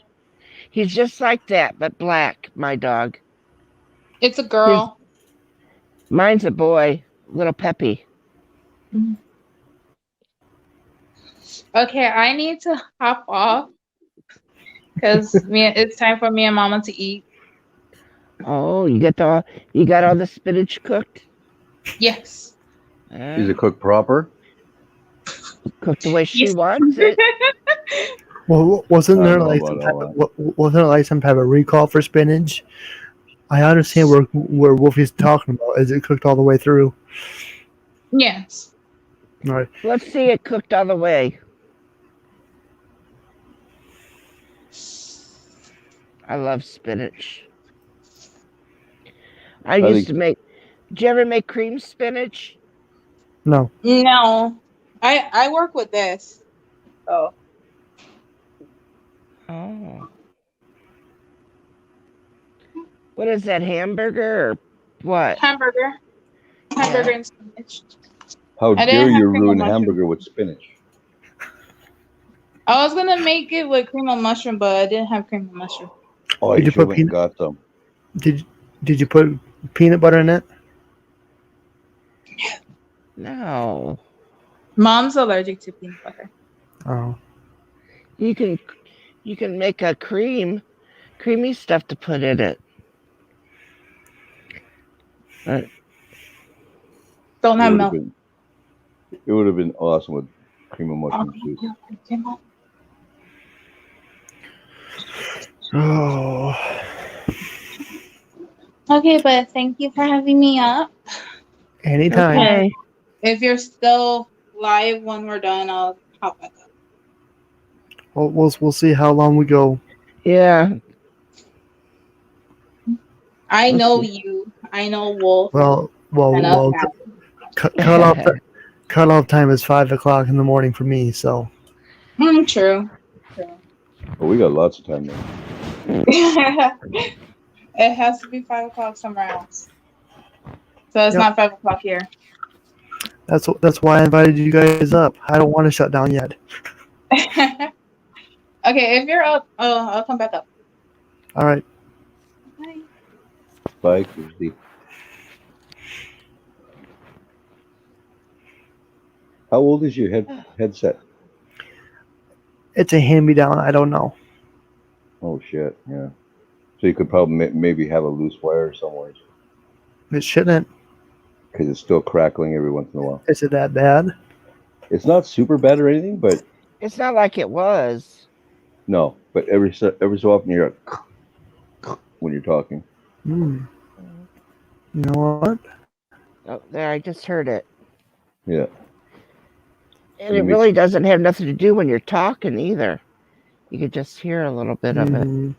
He's just like that, but black, my dog. It's a girl. Mine's a boy, little Peppy. Okay, I need to hop off because it's time for me and Mama to eat. Oh, you got all the spinach cooked? Yes. is it cooked proper? Cooked the way she Yes. wants it. Well, I don't know about all that. wasn't there like some type of recall for spinach? I understand where Wolfie's talking about. Is it cooked all the way through? Yes. All right. Let's see it cooked all the way. I love spinach. Did you ever make cream spinach? No. No. I work with this. Oh. Oh. What is that, hamburger or what? Hamburger and spinach. How I dare didn't have you cream of ruin mushroom. hamburger with spinach? I was gonna make it with cream of mushroom, but I didn't have cream of mushroom. Oh, Did you you should put went and got some. Did you put peanut butter in it? No. Mom's allergic to peanut butter. Oh. You can make a creamy stuff to put in it. Don't have milk. It would have been awesome with cream of mushroom soup. Oh. Okay, but thank you for having me up. Anytime. Okay. If you're still live when we're done, I'll hop back up. Well, we'll see how long we go. Yeah. I know you. I know Wolf. Well. Cut off time is 5 o'clock in the morning for me. So. True. Well, we got lots of time now. It has to be 5 o'clock somewhere else. So it's not 5 o'clock here. That's why I invited you guys up. I don't want to shut down yet. Okay, if you're up, I'll come back up. All right. Bye. Bye, Christy. How old is your headset? It's a hand-me-down. I don't know. Oh shit! Yeah. So you could probably maybe have a loose wire somewhere. It shouldn't. Because it's still crackling every once in a while. Is it that bad? It's not super bad or anything, but it's not like it was. No, but every so often you're when you're talking. You know what? Oh, there, I just heard it. Yeah. And it really doesn't have nothing to do when you're talking either. You could just hear a little bit of it.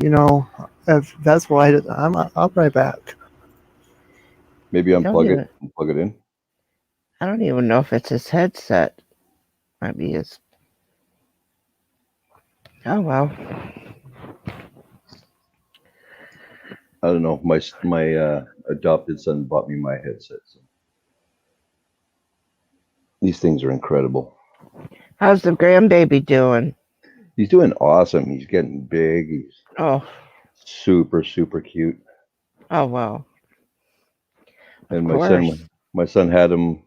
You know, if that's why I'll be right back. Maybe unplug it and plug it in. I don't even know if it's his headset. Might be his. Oh well. I don't know. My adopted son bought me my headset. So. These things are incredible. How's the grandbaby doing? He's doing awesome. He's getting big. He's super, super cute. Oh wow. And my son had him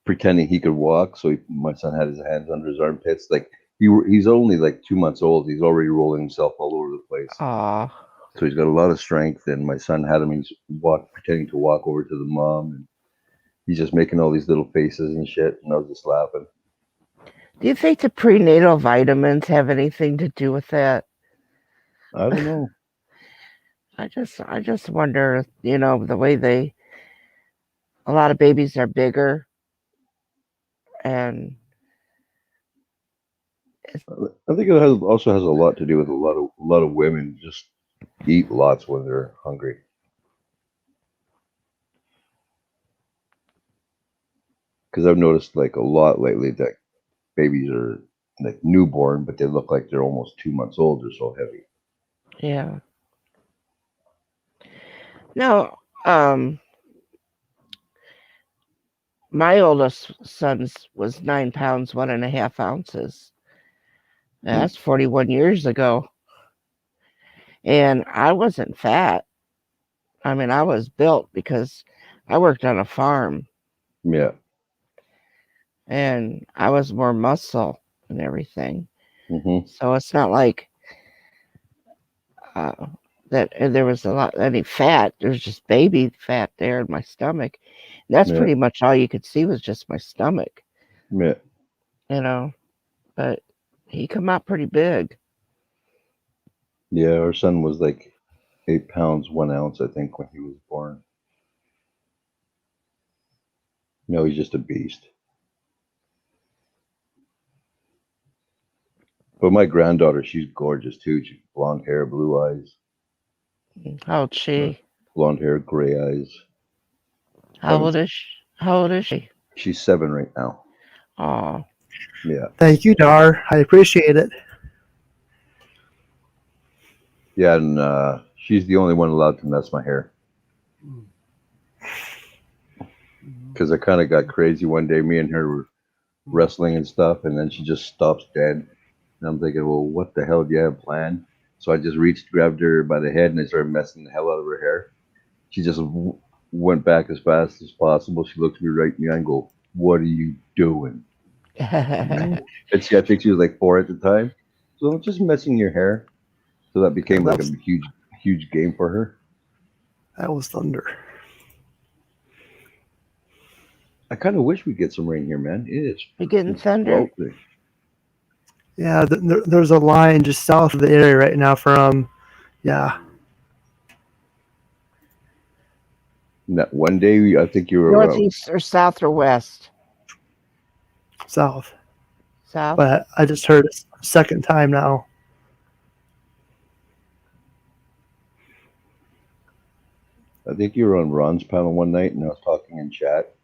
pretending he could walk. So my son had his hands under his armpits. Like he's only like 2 months old. He's already rolling himself all over the place. Aww. So he's got a lot of strength. And my son had him. He's pretending to walk over to the mom, and he's just making all these little faces and shit. And I was just laughing. Do you think the prenatal vitamins have anything to do with that? I don't know. I just wonder, you know, the way a lot of babies are bigger. and I think it also has a lot to do with a lot of women just eat lots when they're hungry. Because I've noticed like a lot lately that babies are like newborn, but they look like they're almost 2 months old. They're so heavy. yeah. No, my oldest son's was 9 pounds 1.5 ounces. That's 41 years ago, and I wasn't fat. I mean, I was built because I worked on a farm, Yeah. and I was more muscle and everything. Hmm. So it's not like uh, that there was any fat. There's just baby fat there in my stomach. And that's Yeah. pretty much all you could see was just my stomach, Yeah. you know. But he come out pretty big. Yeah. Our son was like 8 pounds 1 ounce, I think, when he was born. No, he's just a beast. But my granddaughter, she's gorgeous too. She's blonde hair, blue eyes, How old or she? blonde hair, gray eyes. How Haven't. old is she? How old is she? She's 7 right now. Oh, Yeah. Thank you, Dar. I appreciate it. Yeah, and she's the only one allowed to mess my hair. Because I kind of got crazy one day. Me and her were wrestling and stuff, and then she just stops dead. And I'm thinking, well, what the hell do you have planned? So I just reached, grabbed her by the head, and I started messing the hell out of her hair. She just went back as fast as possible. She looked me right in the eye and go, "What are you doing?" And I think she was like 4 at the time. So I'm just messing your hair. So that Yeah, became like a huge game for her. that was thunder. I kind of wish we'd get some rain here, man. It's you getting freaking thunder? sweltering. Yeah, there's a line just south of the area right now from, yeah, And that one day, I think you were Northeast or south or west? south. South. But I just heard it a second time now. I think you were on Ron's panel one night, and I was talking in chat.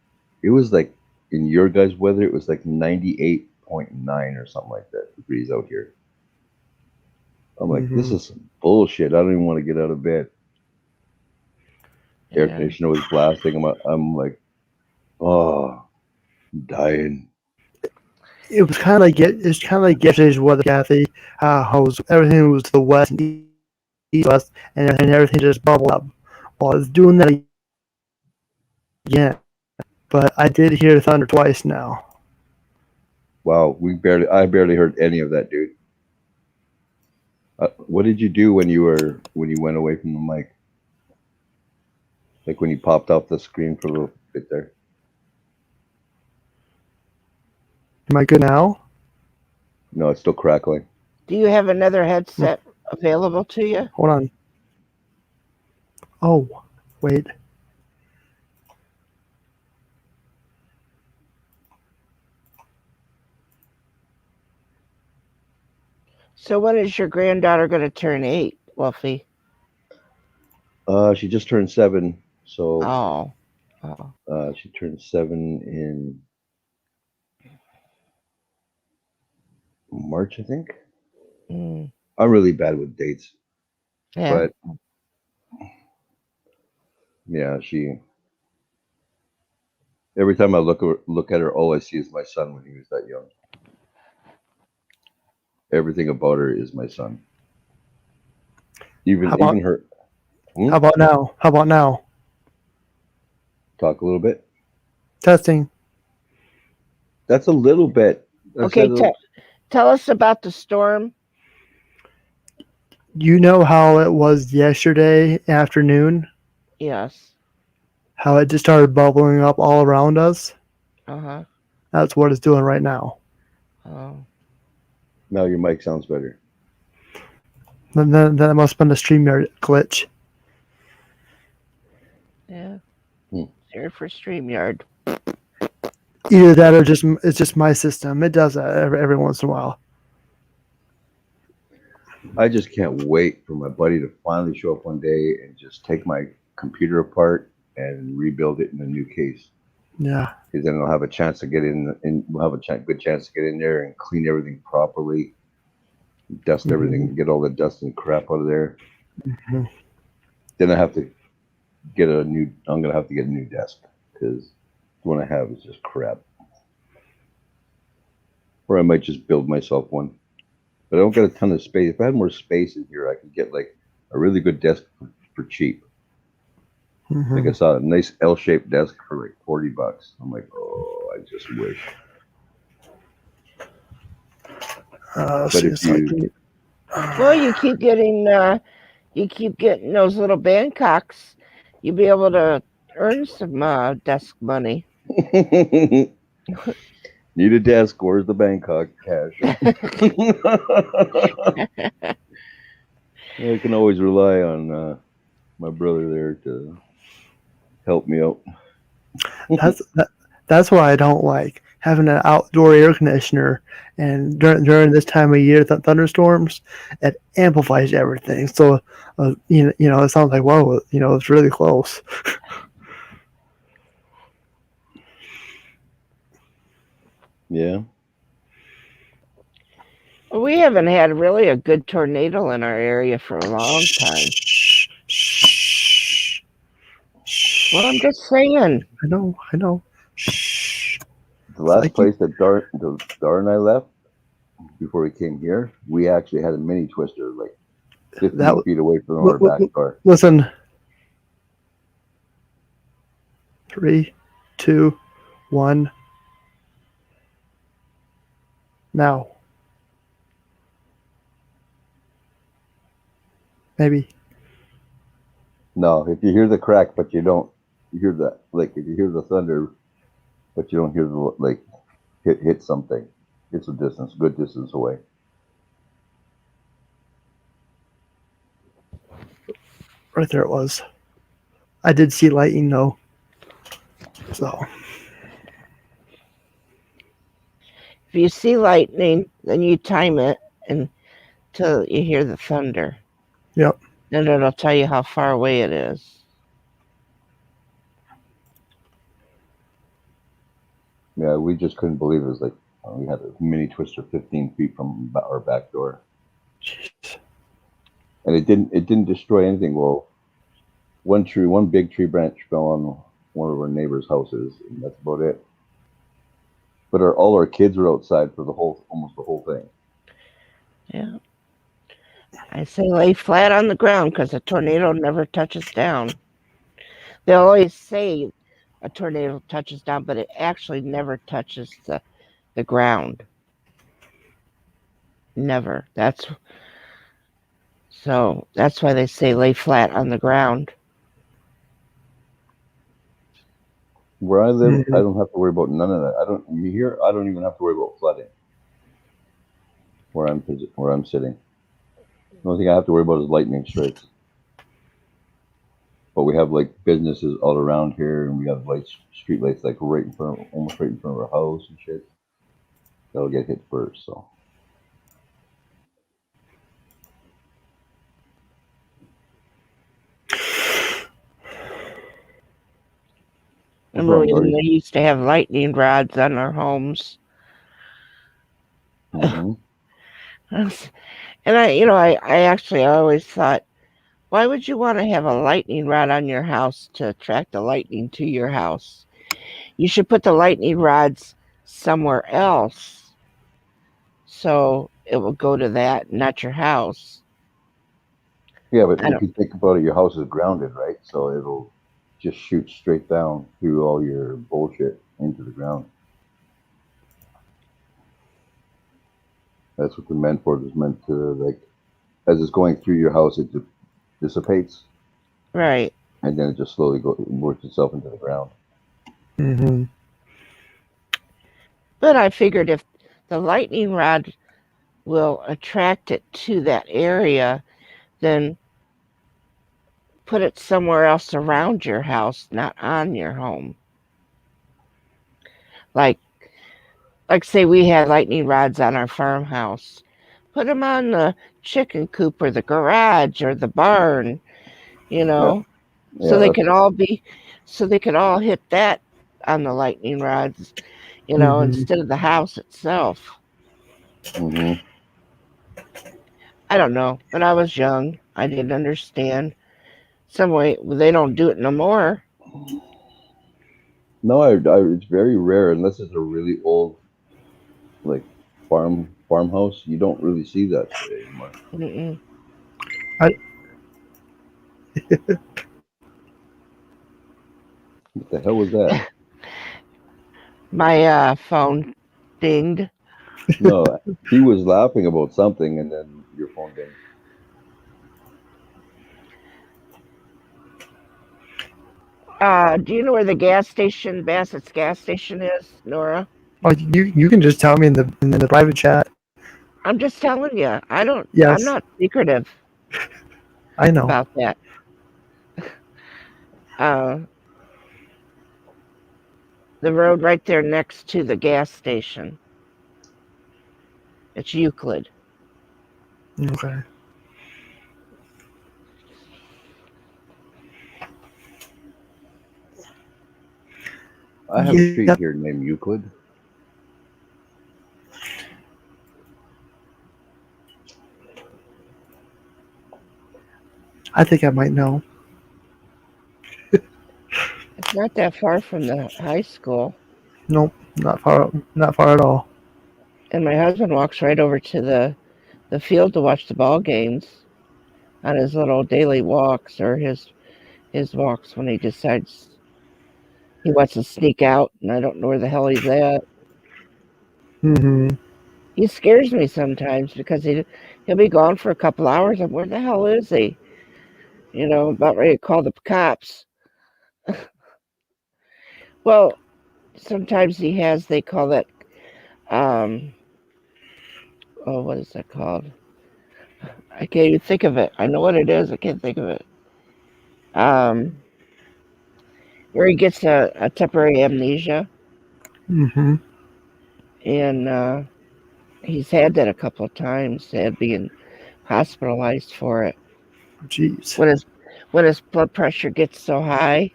It was like in your guys' weather, it was like 98.9 or something like that degrees out here. I'm like, this Hmm. is some bullshit. I don't even want to get out of bed. Air Yeah. conditioner was blasting. I'm like, oh, I'm dying. It was kind of like yesterday's weather, Kathy. How everything was to the west and east west, and everything just bubbled up. Well, it's doing that again. But I did hear thunder twice now. Wow, I barely heard any of that, dude. What did you do when you went away from the mic? Like when you popped off the screen for a little bit there? Am I good now? No, it's still crackling. Do you have another headset available to you? Hold on. Oh, wait. So when is your granddaughter going to turn 8, Wolfie? She just turned 7, so Oh. she turned 7 in March, I think. Mm. I'm really bad with dates, Yeah. but yeah, every time I look at her, all I see is my son when he was that young. Everything about her is my son. How Even about her. how about now? How about now? Talk a little bit. Testing. That's a little bit. I Okay, said tell us about the storm. You know how it was yesterday afternoon? Yes. How it just started bubbling up all around us? Uh-huh. That's what it's doing right now. Oh. now your mic sounds better. Then that must have been a StreamYard glitch. Yeah. Hmm. Here for StreamYard. Either that or just it's just my system. It does that every once in a while. I just can't wait for my buddy to finally show up one day and just take my computer apart and rebuild it in a new case. Yeah. Because then I'll have a chance to get in, and we'll have a good chance to get in there and clean everything properly, dust everything, get all the dust and crap out of there. Mhm. Then I have to get a new. I'm gonna have to get a new desk because the one I have is just crap. Or I might just build myself one. But I don't got a ton of space. If I had more space in here, I could get like a really good desk for cheap. Like I saw a nice L-shaped desk for like $40. I'm like, oh, I just wish. But if you, Well, you keep getting those little Bangkoks. You'll be able to earn some desk money. need a desk, where's the Bangkok cash? I can always rely on my brother there to help me out. That's why I don't like having an outdoor air conditioner. And during this time of year, thunderstorms, it amplifies everything. So it sounds like whoa, it's really close. Yeah. We haven't had really a good tornado in our area for a long time. Well, I'm just saying. I know. The last place that Dar and I left before we came here, we actually had a mini twister like 15 feet away from our back door. Listen. 3, 2, 1. Now. Maybe. No, if you hear the crack, but you don't hear the if you hear the thunder, but you don't hear the hit something, it's a good distance away. Right there it was. I did see lightning though. So. If you see lightning, then you time it until you hear the thunder. Yep. Then it'll tell you how far away it is. Yeah, we just couldn't believe it. It was like we had a mini twister 15 feet from our back door. Jeez. And it didn't destroy anything. Well, one big tree branch fell on one of our neighbors' houses, and that's about it. But all our kids were outside for almost the whole thing. Yeah. I say lay flat on the ground because a tornado never touches down. They always say a tornado touches down, but it actually never touches the ground. Never. That's why they say lay flat on the ground. Where I live, I don't have to worry about none of that. I don't even have to worry about flooding. Where I'm sitting. The only thing I have to worry about is lightning strikes. But we have businesses all around here, and we have street lights almost right in front of our house and shit. That'll get hit first. So. Remember when they used to have lightning rods on our homes? Mm-hmm. And I always thought, why would you want to have a lightning rod on your house to attract the lightning to your house? You should put the lightning rods somewhere else so it will go to that, not your house. Yeah, but if you think about it, your house is grounded, right? So it'll just shoot straight down through all your bullshit into the ground. That's what they're meant for. It's meant to, as it's going through your house, it dissipates. Right. And then it just slowly works itself into the ground. Mm-hmm. But I figured if the lightning rod will attract it to that area, then put it somewhere else around your house, not on your home. Like say we had lightning rods on our farmhouse. Put them on the chicken coop or the garage or the barn, you know, so Yeah, they that's can all be, so they can all hit that on the lightning rods, instead of the house itself. hmm I don't know, but I was young. I didn't understand. Some way they don't do it no more. No, it's very rare unless it's a really old like farmhouse. You don't really see that shit anymore. Mm-mm. I, What the hell was that? My phone dinged. No, he was laughing about something, and then your phone dinged. Do you know where the gas station, Bassett's gas station is, Nora? oh, you can just tell me in the private chat. I'm just telling you. I'm Yes, not secretive I know. about that. Uh, the road right there next to the gas station. It's Euclid. Okay. I have a Yep. street here named Euclid. I think I might know. It's not that far from the high school. Nope, not far at all. And my husband walks right over to the field to watch the ball games on his little daily walks or his walks when he decides he wants to sneak out and I don't know where the hell he's at. Hmm. He scares me sometimes because he'll be gone for a couple hours. And where the hell is he? About ready to call the cops. Well, sometimes he has. They call that. What is that called? I can't even think of it. I know what it is. I can't think of it. Um, where he gets a temporary amnesia, Hmm. and he's had that a couple of times. Had being hospitalized for it. Jeez. When his blood pressure gets so high,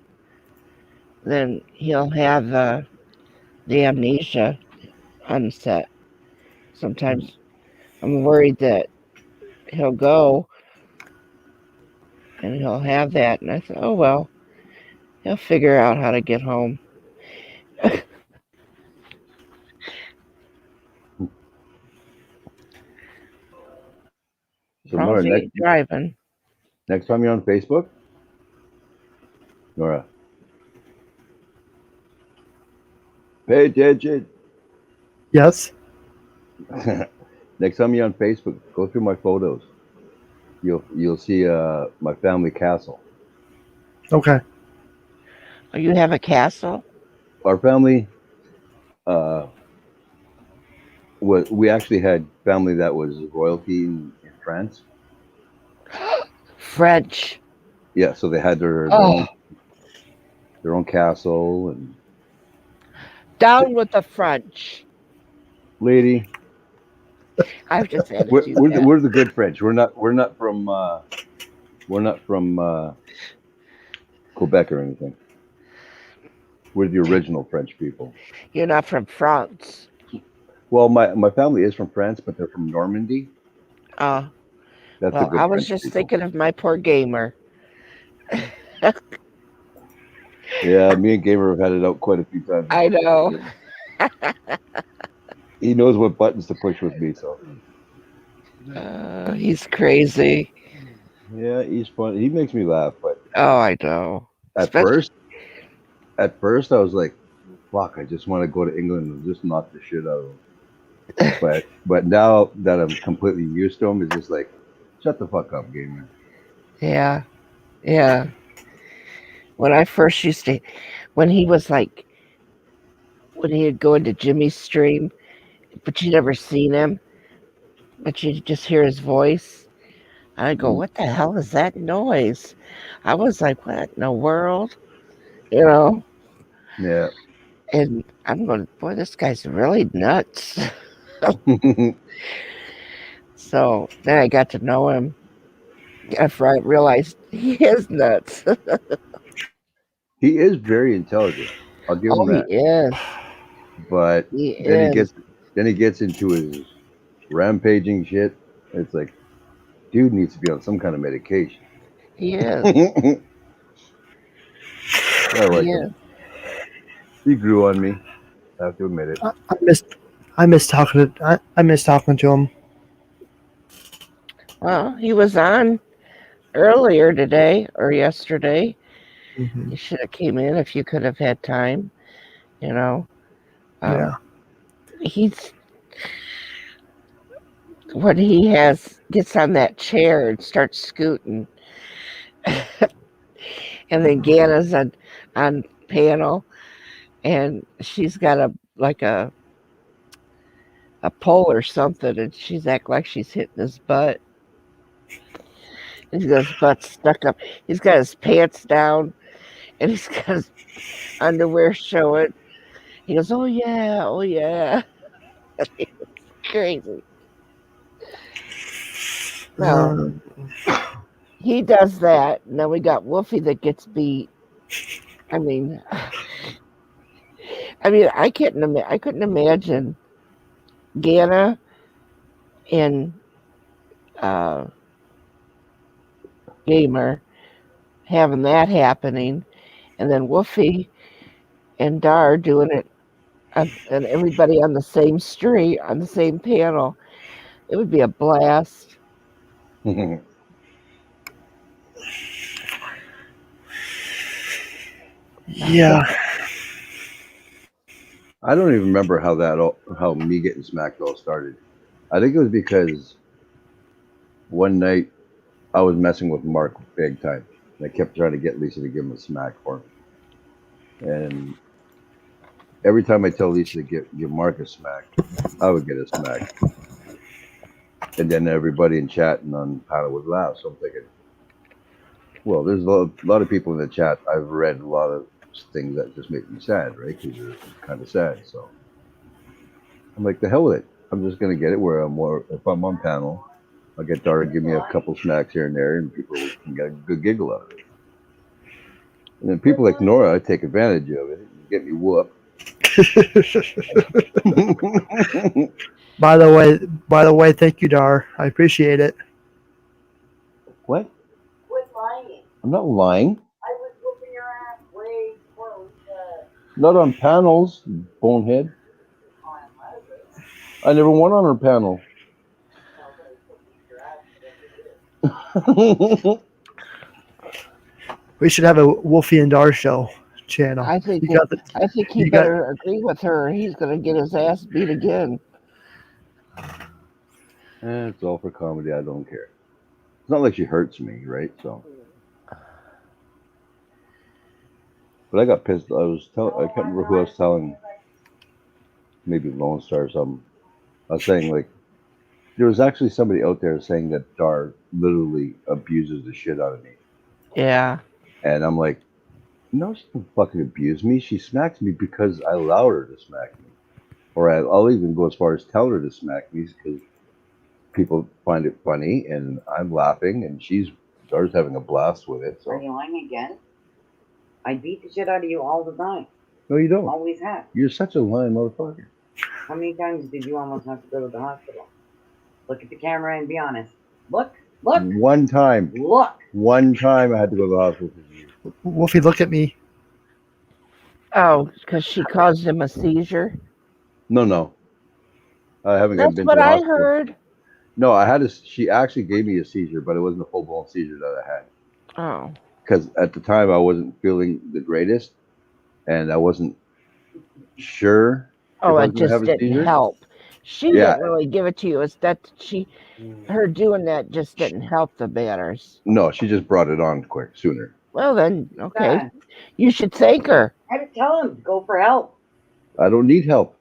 then he'll have the amnesia onset. Sometimes I'm worried that he'll go and he'll have that, and I thought, oh well, he'll figure out how to get home. So As long Nora, as he ain't driving. next time you're on Facebook, Nora, pay attention. Yes. Next time you're on Facebook, go through my photos. You'll see my family castle. Okay. Oh, you have a castle? Our family, uh, we actually had family that was royalty in France. French. Yeah, so they had Oh, their own castle and down with the French. lady. I've just added We're you we're the, that. we're the good French. We're not from Quebec or anything. We're the original French people. You're not from France. Well, my family is from France, but they're from Normandy. Oh, That's the well, I good was French just people. thinking of my poor gamer. Yeah, me and Gamer have had it out quite a few times. I know. He knows what buttons to push with me, so He's crazy. yeah, he's fun. He makes me laugh, but Oh, I know. at Especially, first, at first I was like, "Fuck, I just want to go to England and just knock the shit out of him." But now that I'm completely used to him, it's just like, shut the fuck up, Gamer. yeah, yeah. When I first used to, when he was like, when he'd go into Jimmy's stream, but you never seen him, but you just hear his voice. And I go, Mhm. what the hell is that noise? I was like, what in the world? You know? Yeah, And I'm going, boy, this guy's really nuts. So then I got to know him after I realized he is nuts. He is very intelligent. I'll give him Oh, he that. is. But He then is. he gets into his rampaging shit. It's like, dude needs to be on some kind of medication. He is. I like He him. is. He grew on me. I have to admit it. I miss talking to him. Well, he was on earlier today or yesterday. Hmm. You should have came in if you could have had time. You know, Yeah. he's when he gets on that chair and starts scooting, and then Ganna's on panel, and she's got a pole or something, and she's act like she's hitting his butt. And he's got his butt stuck up. He's got his pants down, and he's got his underwear showing. He goes, "Oh yeah, oh yeah." It's crazy. Well, Um, he does that, and then we got Wolfie that gets beat. I mean, I couldn't imagine Ganna and uh, Gamer having that happening, and then Wolfie and Dar doing it, and everybody on the same street on the same panel. It would be a blast. yeah. I don't even remember how me getting smacked all started. I think it was because one night I was messing with Mark big time. And I kept trying to get Lisa to give him a smack for me. And every time I tell Lisa to give Mark a smack, I would get a smack. And then everybody in chat and on panel would laugh. So I'm thinking, well, there's a lot of people in the chat. I've read a lot of things that just make me sad, right? Because they're kind of sad. So I'm like, the hell with it. I'm just gonna get it where if I'm on panel, I'll get Dara to give me a couple smacks here and there, and people can get a good giggle out of it. And then people like Nora take advantage of it and get me whooped. By the way, thank you, Dar. I appreciate it. What? Quit lying. I'm not lying. I was whooping your ass way before Not on panels, bonehead. on Wednesday. I never won on her panel. Well, but I still beat your ass. We should have a Wolfie and Dar show channel. I think You got the, I think he you got- better agree with her. He's going to get his ass beat again. It's all for comedy. I don't care. It's not like she hurts me, right? So, but I got pissed. I can't remember who I was telling. Maybe Lone Star or something. I was saying like there was actually somebody out there saying that Dar literally abuses the shit out of me, Yeah. and I'm like, no, she doesn't fucking abuse me. She smacks me because I allow her to smack me, or I'll even go as far as tell her to smack me because people find it funny, and I'm laughing, and Dar's having a blast with it. Are So you lying again? I beat the shit out of you all the time. no, you don't. Always have. You're such a lying motherfucker. How many times did you almost have to go to the hospital? Look at the camera and be honest. Look. One time I had to go to the hospital because of you. Wolfie, look at me. Oh, because she caused him a seizure. No. I haven't That's been what to the I hospital. heard. No, she actually gave me a seizure, but it wasn't a full-blown seizure that I had. Oh. Because at the time I wasn't feeling the greatest, and I wasn't sure Oh, if I it was going to just have a didn't seizure. help. She Yeah. didn't really give it to you. It's that her doing that just didn't help the matters. No, she just brought it on sooner. Well then, okay. Yeah. You should thank her. I had to tell him to go for help. I don't need help.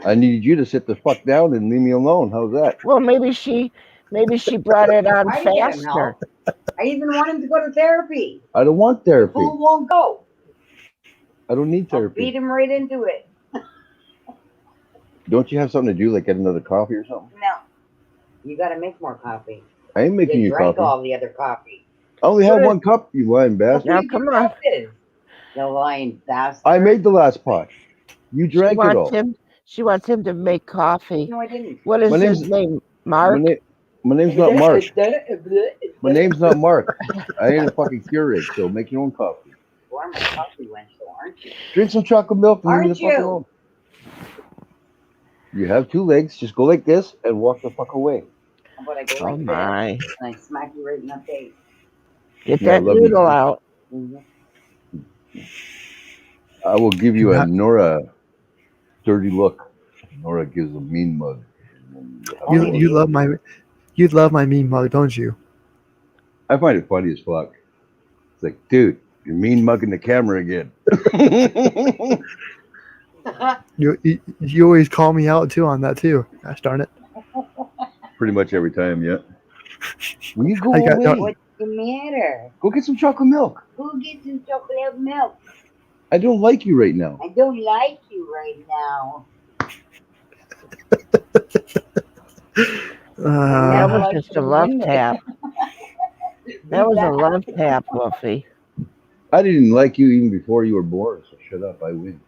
I need you to sit the fuck down and leave me alone. How's that? Well, maybe she brought it on I didn't get him faster. help. I even want him to go to therapy. I don't want The therapy. fool won't go. I don't need I'll therapy. beat him right into it. Don't you have something to do, like get another coffee or something? No. You gotta make more coffee. I ain't making you drank coffee. all the other coffee. I only What have is- one cup, you lying That's bastard. what Now, your come on. cup is. You lying bastard. I made the last pot. You She drank it wants all. him. She wants him to make coffee. No, I didn't. What is My his name's- name? Mark. My name's not Mark. My name's not Mark. I ain't a fucking Keurig, so make your own coffee. You are my coffee wench, though, aren't you? Drink some chocolate milk and leave me Aren't the fuck you? alone. You have two legs. Just go like this and walk the fuck away. How about I go Oh like this my! and I smack you right in the face? Get Yeah, I that love you. noodle out. Mm-hmm. I will give you a Nora dirty look. Nora gives a mean mug. You love my mean mug, don't you? I find it funny as fuck. It's like, dude, you're mean mugging the camera again. You always call me out too on that too. Gosh darn it! Pretty much every time, yeah. Will you go I got- away? no. What's the matter? Go get some chocolate milk. Who gets some chocolate milk? I don't like you right now. I don't like you right now. That was like just you a love win it. tap. That was a love tap, Wolfie. I didn't like you even before you were born, so shut up. I win.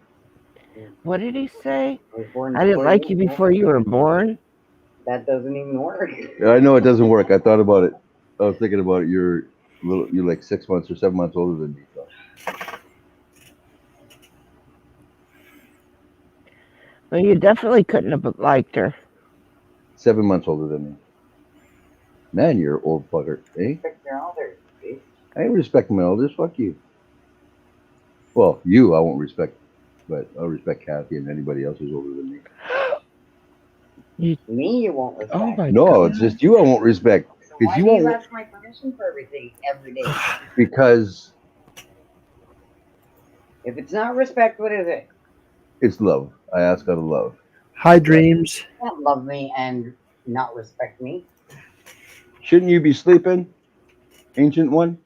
What did he say? I was born I didn't before like you before you were born. That doesn't even work. I know it doesn't work. I thought about it. I was thinking about it. You're like 6 months or 7 months older than me. So. Well, you definitely couldn't have liked her. 7 months older than me. Man, you're an old fucker, eh? Respect your elders, bitch. I ain't respecting my elders. Fuck you. Well, you I won't respect, but I'll respect Kathy and anybody else who's older than me. Me, you won't respect. Oh my No, god! it's just you I won't respect. So Because why you do you won't. ask my permission for everything every day? Because If it's not respect, what is it? it's love. I ask out of love. Hi, dreams. You can't love me and not respect me. Shouldn't you be sleeping, ancient one?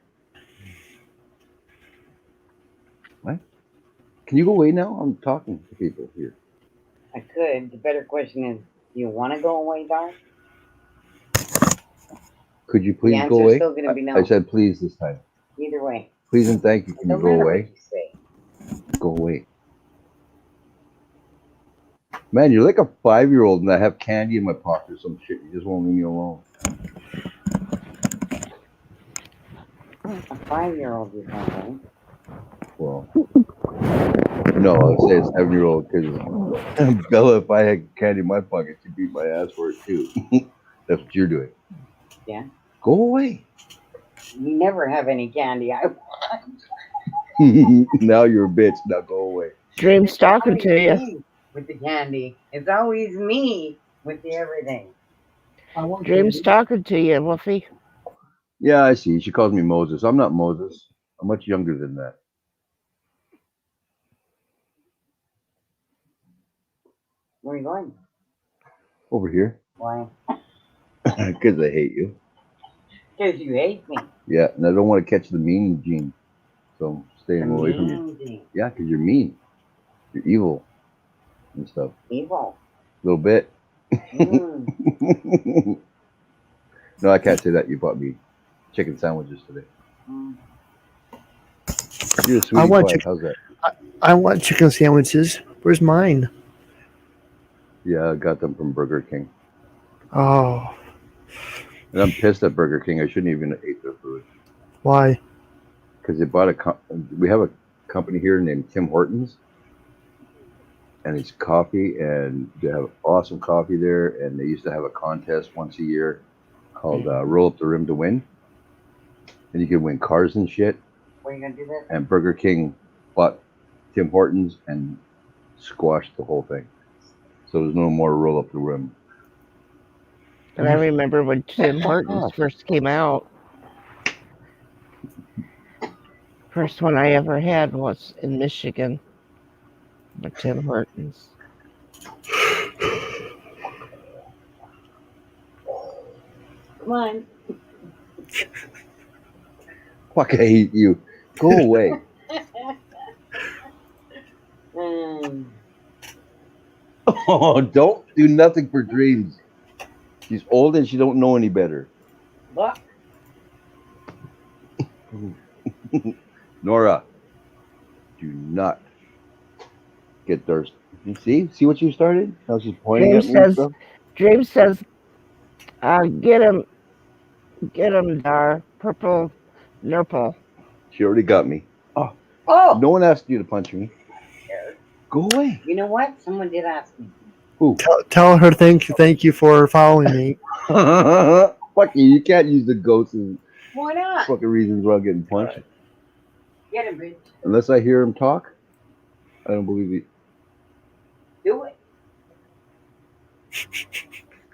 What? Can you go away now? I'm talking to people here. I could. The better question is, do you want to go away, Dar? Could you The please go answer's away? still gonna be no. I said please this time. Either way. Please and thank you. It Can you don't go matter away? what you say. Go away. Man, you're like a 5-year-old and I have candy in my pocket or some shit. You just won't leave me alone. A 5-year-old is not right. Well, no, I'll say it's 7-year-old because Bella, if I had candy in my pocket, she'd beat my ass for it too. That's what you're doing. Yeah. Go away. You never have any candy. I Now you're a bitch. Now go away. Dream's talking to you. me with the candy. It's always me with the everything. Dream's talking to you, Wolfie. Yeah, I see. She calls me Moses. I'm not Moses. I'm much younger than that. Where are you going? Over here. Why? Because I hate you. Because you hate me. Yeah, and I don't want to catch the mean gene. So I'm staying The away from you. mean thing. Yeah, because you're mean. You're evil and stuff. Evil. A little bit. Mm. No, I can't say that. You bought me chicken sandwiches today. Mm. You're a sweetie want pie. chicken- How's that? I want chicken sandwiches. Where's mine? Yeah, I got them from Burger King. Oh, And I'm pissed at Burger King. I shouldn't even ate their food. why? Because they bought we have a company here named Tim Hortons. And it's coffee, and they have awesome coffee there. And they used to have a contest once a year called Roll Up the Rim to Win. And you can win cars and shit. Where are you going to do this? And Burger King bought Tim Hortons and squashed the whole thing. So there's no more Roll Up the Rim. And I remember when Tim Hortons first came out. First one I ever had was in Michigan. With Tim Hortons. Come on. Fuck, I hate you. Go away. Oh, don't do nothing for dreams. She's old and she don't know any better. Look. Nora, do not get thirsty. You see what you started? How she's pointing James at me and says, stuff. James says, get him, Dar. Purple nurple. She already got me. Oh, Oh. no one asked you to punch me. Go away. You know what? Someone did ask me. Who? Tell her thank you for following me. Fuck you. You can't use the ghosts as Why not? fucking reasons why I'm getting punched. Get him, bitch. Unless I hear him talk, I don't believe it. Do it.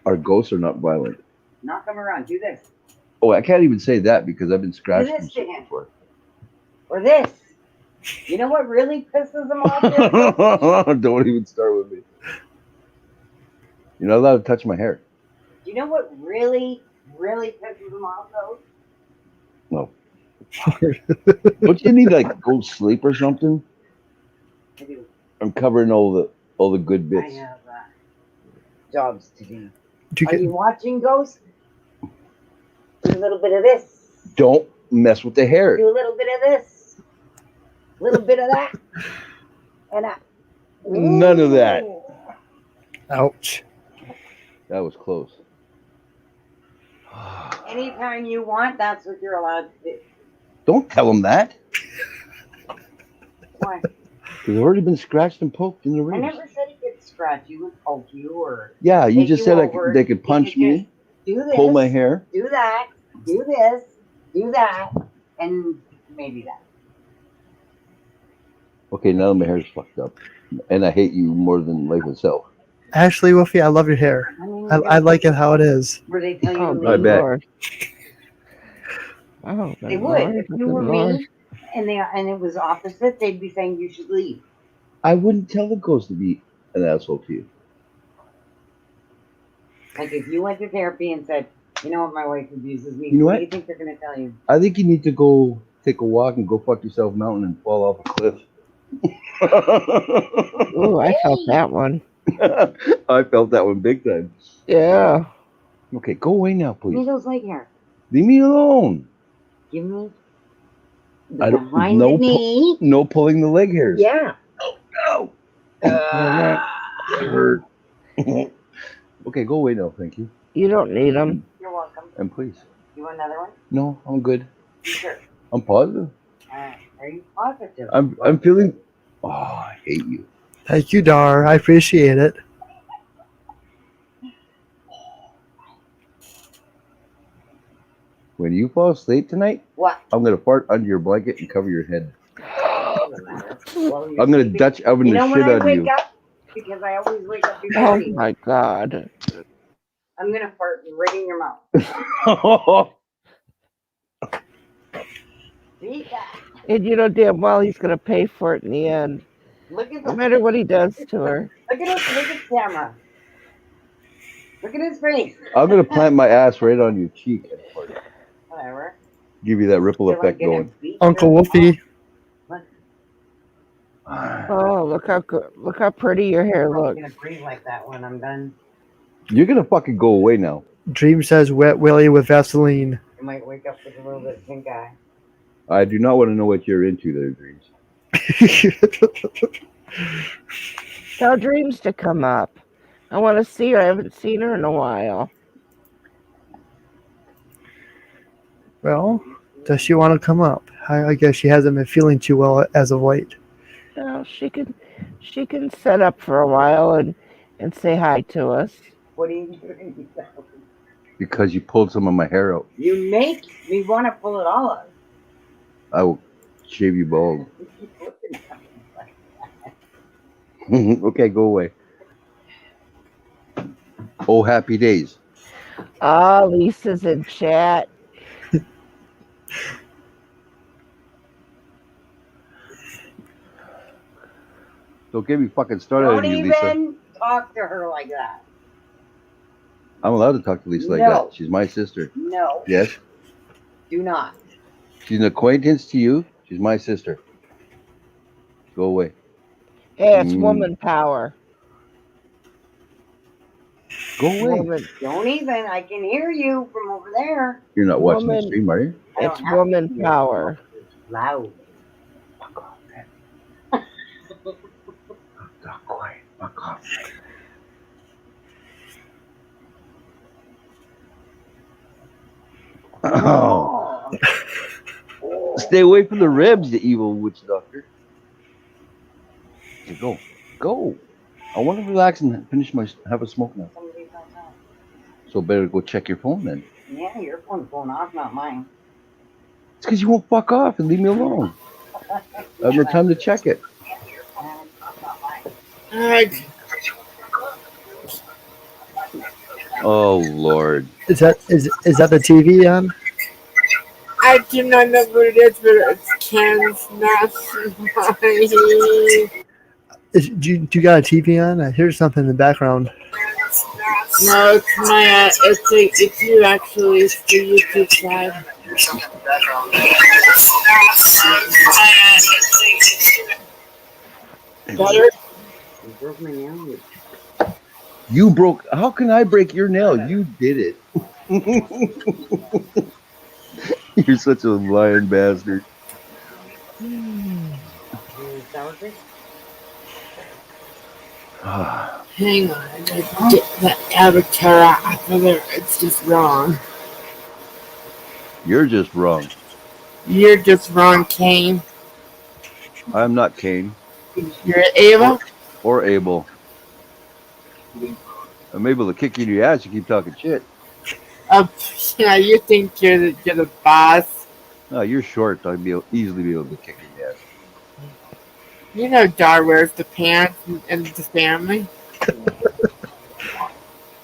Our ghosts are not violent. Knock him around. Do this. Oh, I can't even say that because I've been scratched this and to shit him. before. Or this. You know what really pisses him off? Don't even start with me. You're not allowed to touch my hair. You know what really pisses him off, though? No. Don't you need like go sleep or something? I do. I'm covering all the good bits. I have jobs to do. Do you Are get, you watching Ghost? Do a little bit of this. Don't mess with the hair. Do a little bit of this. A little bit of that. And that. None of that. ouch. That was close. Anytime you want, that's what you're allowed to do. Don't tell him that. Why? Because I've already been scratched and poked in the I ribs. never said he could scratch you and poke you or Yeah, you take just you said over. they could punch He could me, do this, pull my hair. do that, do this, do that, and maybe that. Okay, now my hair's fucked up. And I hate you more than life itself. Ashley Wolfie, I love your hair. I mean, I like it how it is. Where they tell you Oh, to I good leave? bet. Lord. Oh, They good would. Lord, If you good were Lord. me and it was opposite, they'd be saying you should leave. I wouldn't tell the ghost to be an asshole to you. Like if you went to therapy and said, you know what, my wife abuses me. You know what what? do you think they're gonna tell you? I think you need to go take a walk and go fuck yourself mountain and fall off a cliff. Ooh, I felt that one. I felt that one big time. Yeah. Okay, go away now, Give me please. those leg hair. Leave me alone. Give me I don't behind the knee. no pulling the leg hairs. Yeah. No. Hurt. Okay, go away now, thank you. You don't need them. You're welcome. And please. You want another one? No, I'm good. Sure. I'm positive. Are you positive? I'm feeling. Oh, I hate you. Thank you, Dar. I appreciate it. When you fall asleep tonight, What? I'm gonna fart under your blanket and cover your head. Doesn't matter. Well, you're I'm gonna sleeping. Dutch oven You the know shit when I out of wake you. up? Because I always wake up before Oh you. my God. I'm gonna fart right in your mouth. See that? And you know damn well he's going to pay for it in the end. Look at No matter what he does to her. Look at the camera. Look at his face. I'm gonna plant my ass right on your cheek and fart. Whatever. Give you that ripple They're effect gonna going. beat Uncle your Wolfie. mom. Oh, look how good. Look how pretty your hair I'm looks. gonna breathe like that when I'm done. You're gonna fucking go away now. Dream says wet willy with Vaseline. I might wake up with a little bit of pink eye. I do not want to know what you're into there, Dreams. Tell Dreams to come up. I want to see her. I haven't seen her in a while. Well, does she want to come up? I guess she hasn't been feeling too well as of late. Well, she can set up for a while and say hi to us. What are you doing? Because you pulled some of my hair out. You make me want to pull it all out. I will shave you bald. Okay, go away. Oh, happy days. Ah, Lisa's in chat. Don't get me fucking started Don't on you, even Lisa. talk to her like that. I'm allowed to talk to Lisa like No. that. She's my sister. No. Yes? Do not. She's an acquaintance to you. She's my sister. Go away. Hey, it's woman power. Go away. Woman, Don't even. I can hear you from over there. You're not watching the woman, stream, are you? I don't it's have to woman hear. power. It's loud. Fuck off, man. Fuck quiet. Fuck off. Oh. Stay away from the ribs, you evil witch doctor. Okay, go. Go. I want to relax and have a smoke now. Somebody's outside. So better go check your phone then. Yeah, your phone's going off, not mine. It's because you won't fuck off and leave me alone. I have no time to check it. Oh Lord. Is that the TV on? I do not know what it is, but it's Ken's mastermind. Do you got a TV on? I hear something in the background. No, it's my, it's you actually, it's the YouTube side. Better? You broke my nail. You broke. How can I break your nail? You did it. You're such a lying bastard. Sour cream? Hang on, I gotta get that avatar off of there. It's just wrong. You're just wrong. You're just wrong, Kane. I'm not Kane. You're Ava? Or Abel. I'm able to kick you in your ass. You keep talking shit. Yeah, you think you're the boss. No, you're short. I'd easily be able to kick you in the ass. You know Dar wears the pants and the family.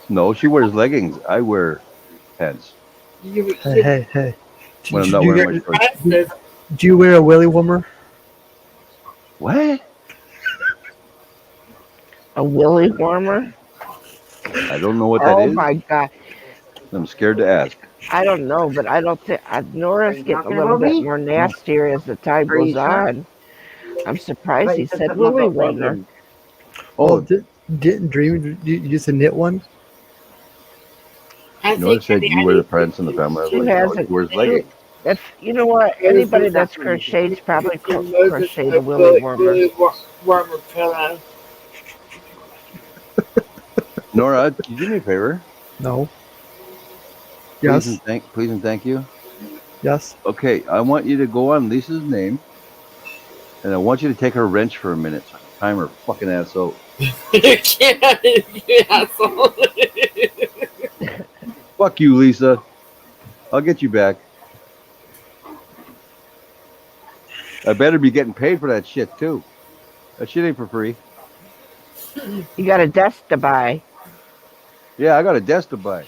No, she wears leggings. I wear pants. Hey. When I'm not wearing my shorts. Do you wear a willy warmer? What? A willy warmer? I don't know what that is. Oh my god. I'm scared to ask. I don't know, but I don't think Nora's getting a little bit more nastier as the time goes on. I'm surprised he said willy warmer. Oh, didn't Dream you used to knit one? Nora said you wear the pants in the family. She Like, hasn't. wears leggings. If you know what, anybody that's crocheted's probably crocheted a willy warmer. Warmer pillow. Nora, can you do me a favor? No. Yes. Please and thank you. Yes. Okay, I want you to go on Lisa's name, and I want you to take her wrench for a minute so I can time her fucking ass out. You can't, you asshole. Fuck you, Lisa. I'll get you back. I better be getting paid for that shit, too. That shit ain't for free. You got a desk to buy. Yeah, I got a desk to buy.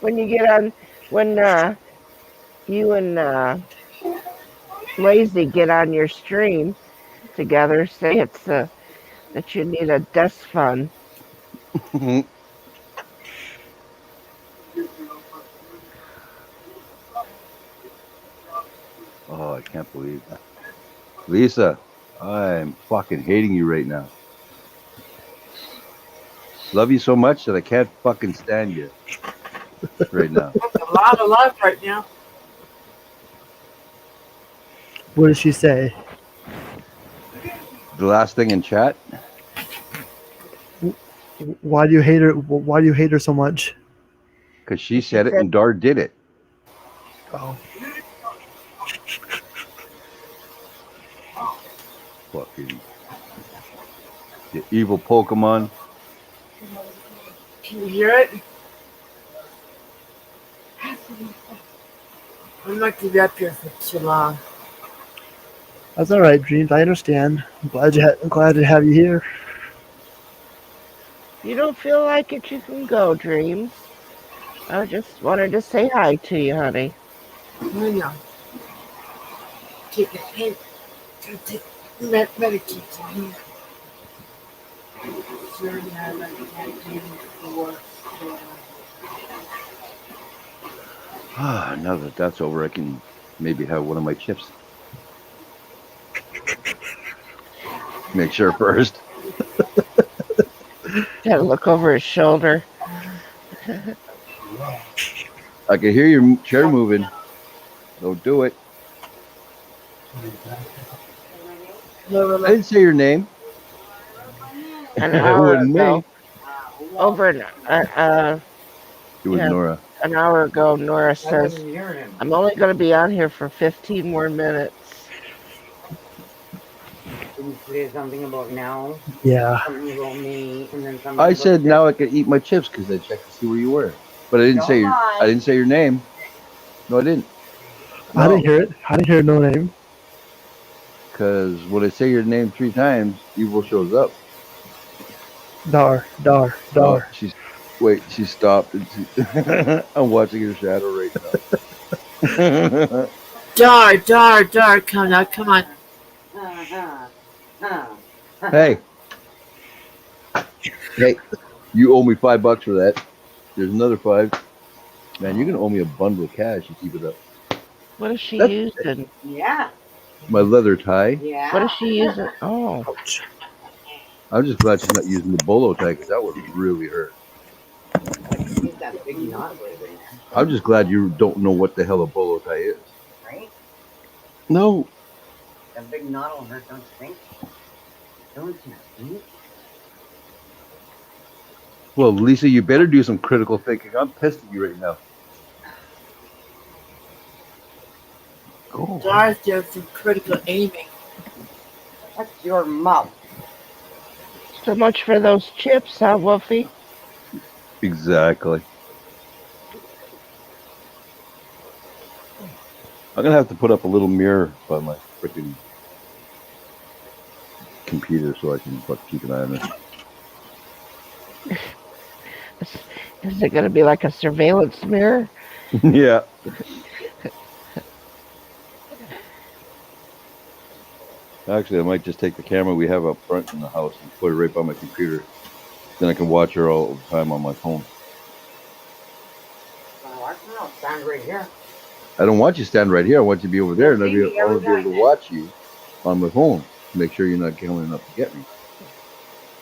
When you get on, when you and Lazy get on your stream together, say it's that you need a desk fund. Oh, I can't believe that. Lisa, I'm fucking hating you right now. Love you so much that I can't fucking stand you right now. That's a lot of love right now. What did she say? The last thing in chat. Why do you hate her? Why do you hate her so much? Because she said it and Dar did it. Oh. Fucking you evil Pokemon. Can you hear it? I'm not gonna be up here for too long. That's all right, Dreams. I understand. I'm glad to have you here. You don't feel like it, you can go, Dreams. I just wanted to say hi to you, honey. I know. Take the pain. Take medication here. Sure, yeah, like I can't do before. Now that that's over, I can maybe have one of my chips. Make sure first. Gotta look over his shoulder. I can hear your chair moving. Don't do it. I didn't say your name. An It hour wasn't ago, me. over It was yeah, Nora. an hour ago, Nora I says, wasn't hearing him. I'm only going to be on here for 15 more minutes. Didn't say something about now, Yeah. something about me, and then something I about said this. now I could eat my chips because I checked to see where you were, but I didn't Don't say your. lie. I didn't say your name. No, I didn't. I didn't No, hear it. I didn't hear no name. because when I say your name 3 times, evil shows up. Dar, dar, Oh, dar. she stopped. And I'm watching her shadow right now. Dar, come now, come on. Hey, hey, you owe me $5 for that. There's another 5. Man, you're gonna owe me a bundle of cash. You keep it up. What is she That's using? Yeah. my leather tie. Yeah. What is she using? Oh, Ouch. I'm just glad she's not using the bolo tie because that would really hurt. Use that big knot right in there, I'm just glad you don't know what the hell a bolo tie is. right? No. That big knot will hurt, don't you think? Don't you think? Well, Lisa, you better do some critical thinking. I'm pissed at you right now. Go. Dar's doing some critical aiming. Shut your mouth. so much for those chips, huh, Wolfie? Exactly. I'm gonna have to put up a little mirror by my freaking computer so I can keep an eye on it. Is it going to be like a surveillance mirror? Yeah. Actually, I might just take the camera we have up front in the house and put it right by my computer. Then I can watch her all the time on my phone. I'll stand right here. I don't want you to stand right here. I want you to be over there, and I'll be able to Every watch you on my phone to make sure you're not coming up to get me.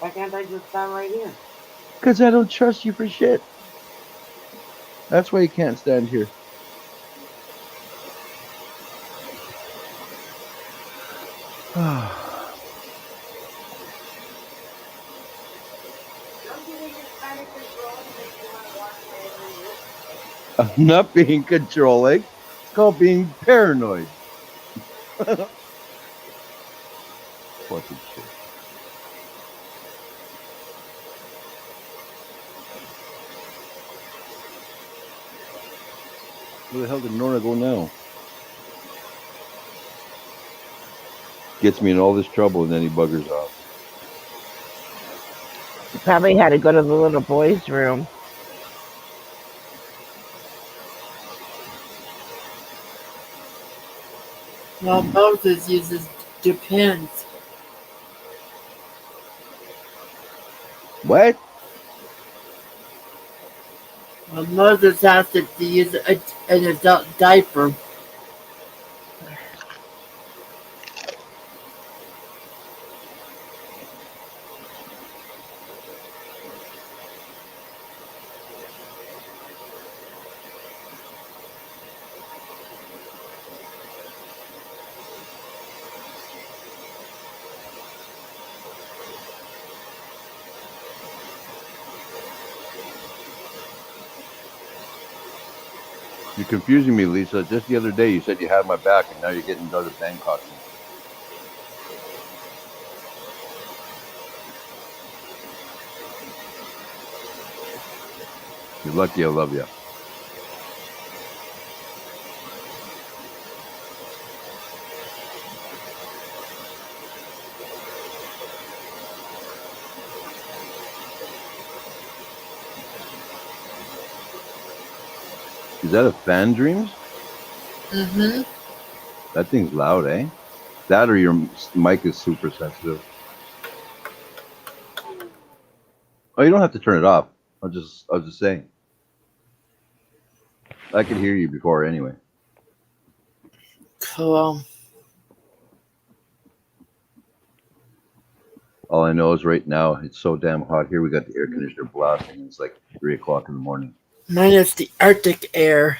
Why can't I just stand right here? Because I don't trust you for shit. That's why you can't stand here. I'm not being controlling. It's called being paranoid. Fucking shit. Where the hell did N.O.R.A go now? Gets me in all this trouble and then he buggers off. You probably had to go to the little boy's room. Well, Moses uses depends. What? Well, Moses has to use an adult diaper. You're confusing me, Lisa. Just the other day you said you had my back and now you're getting into other Bangkok things. You're lucky I love you. Is that a fan dreams? Mm-hmm. That thing's loud, eh? That or your mic is super sensitive. Oh, you don't have to turn it off. I was just saying. I could hear you before anyway. Cool. All I know is right now it's so damn hot here. We got the air conditioner blasting. It's like 3 o'clock in the morning. Mine is the Arctic air.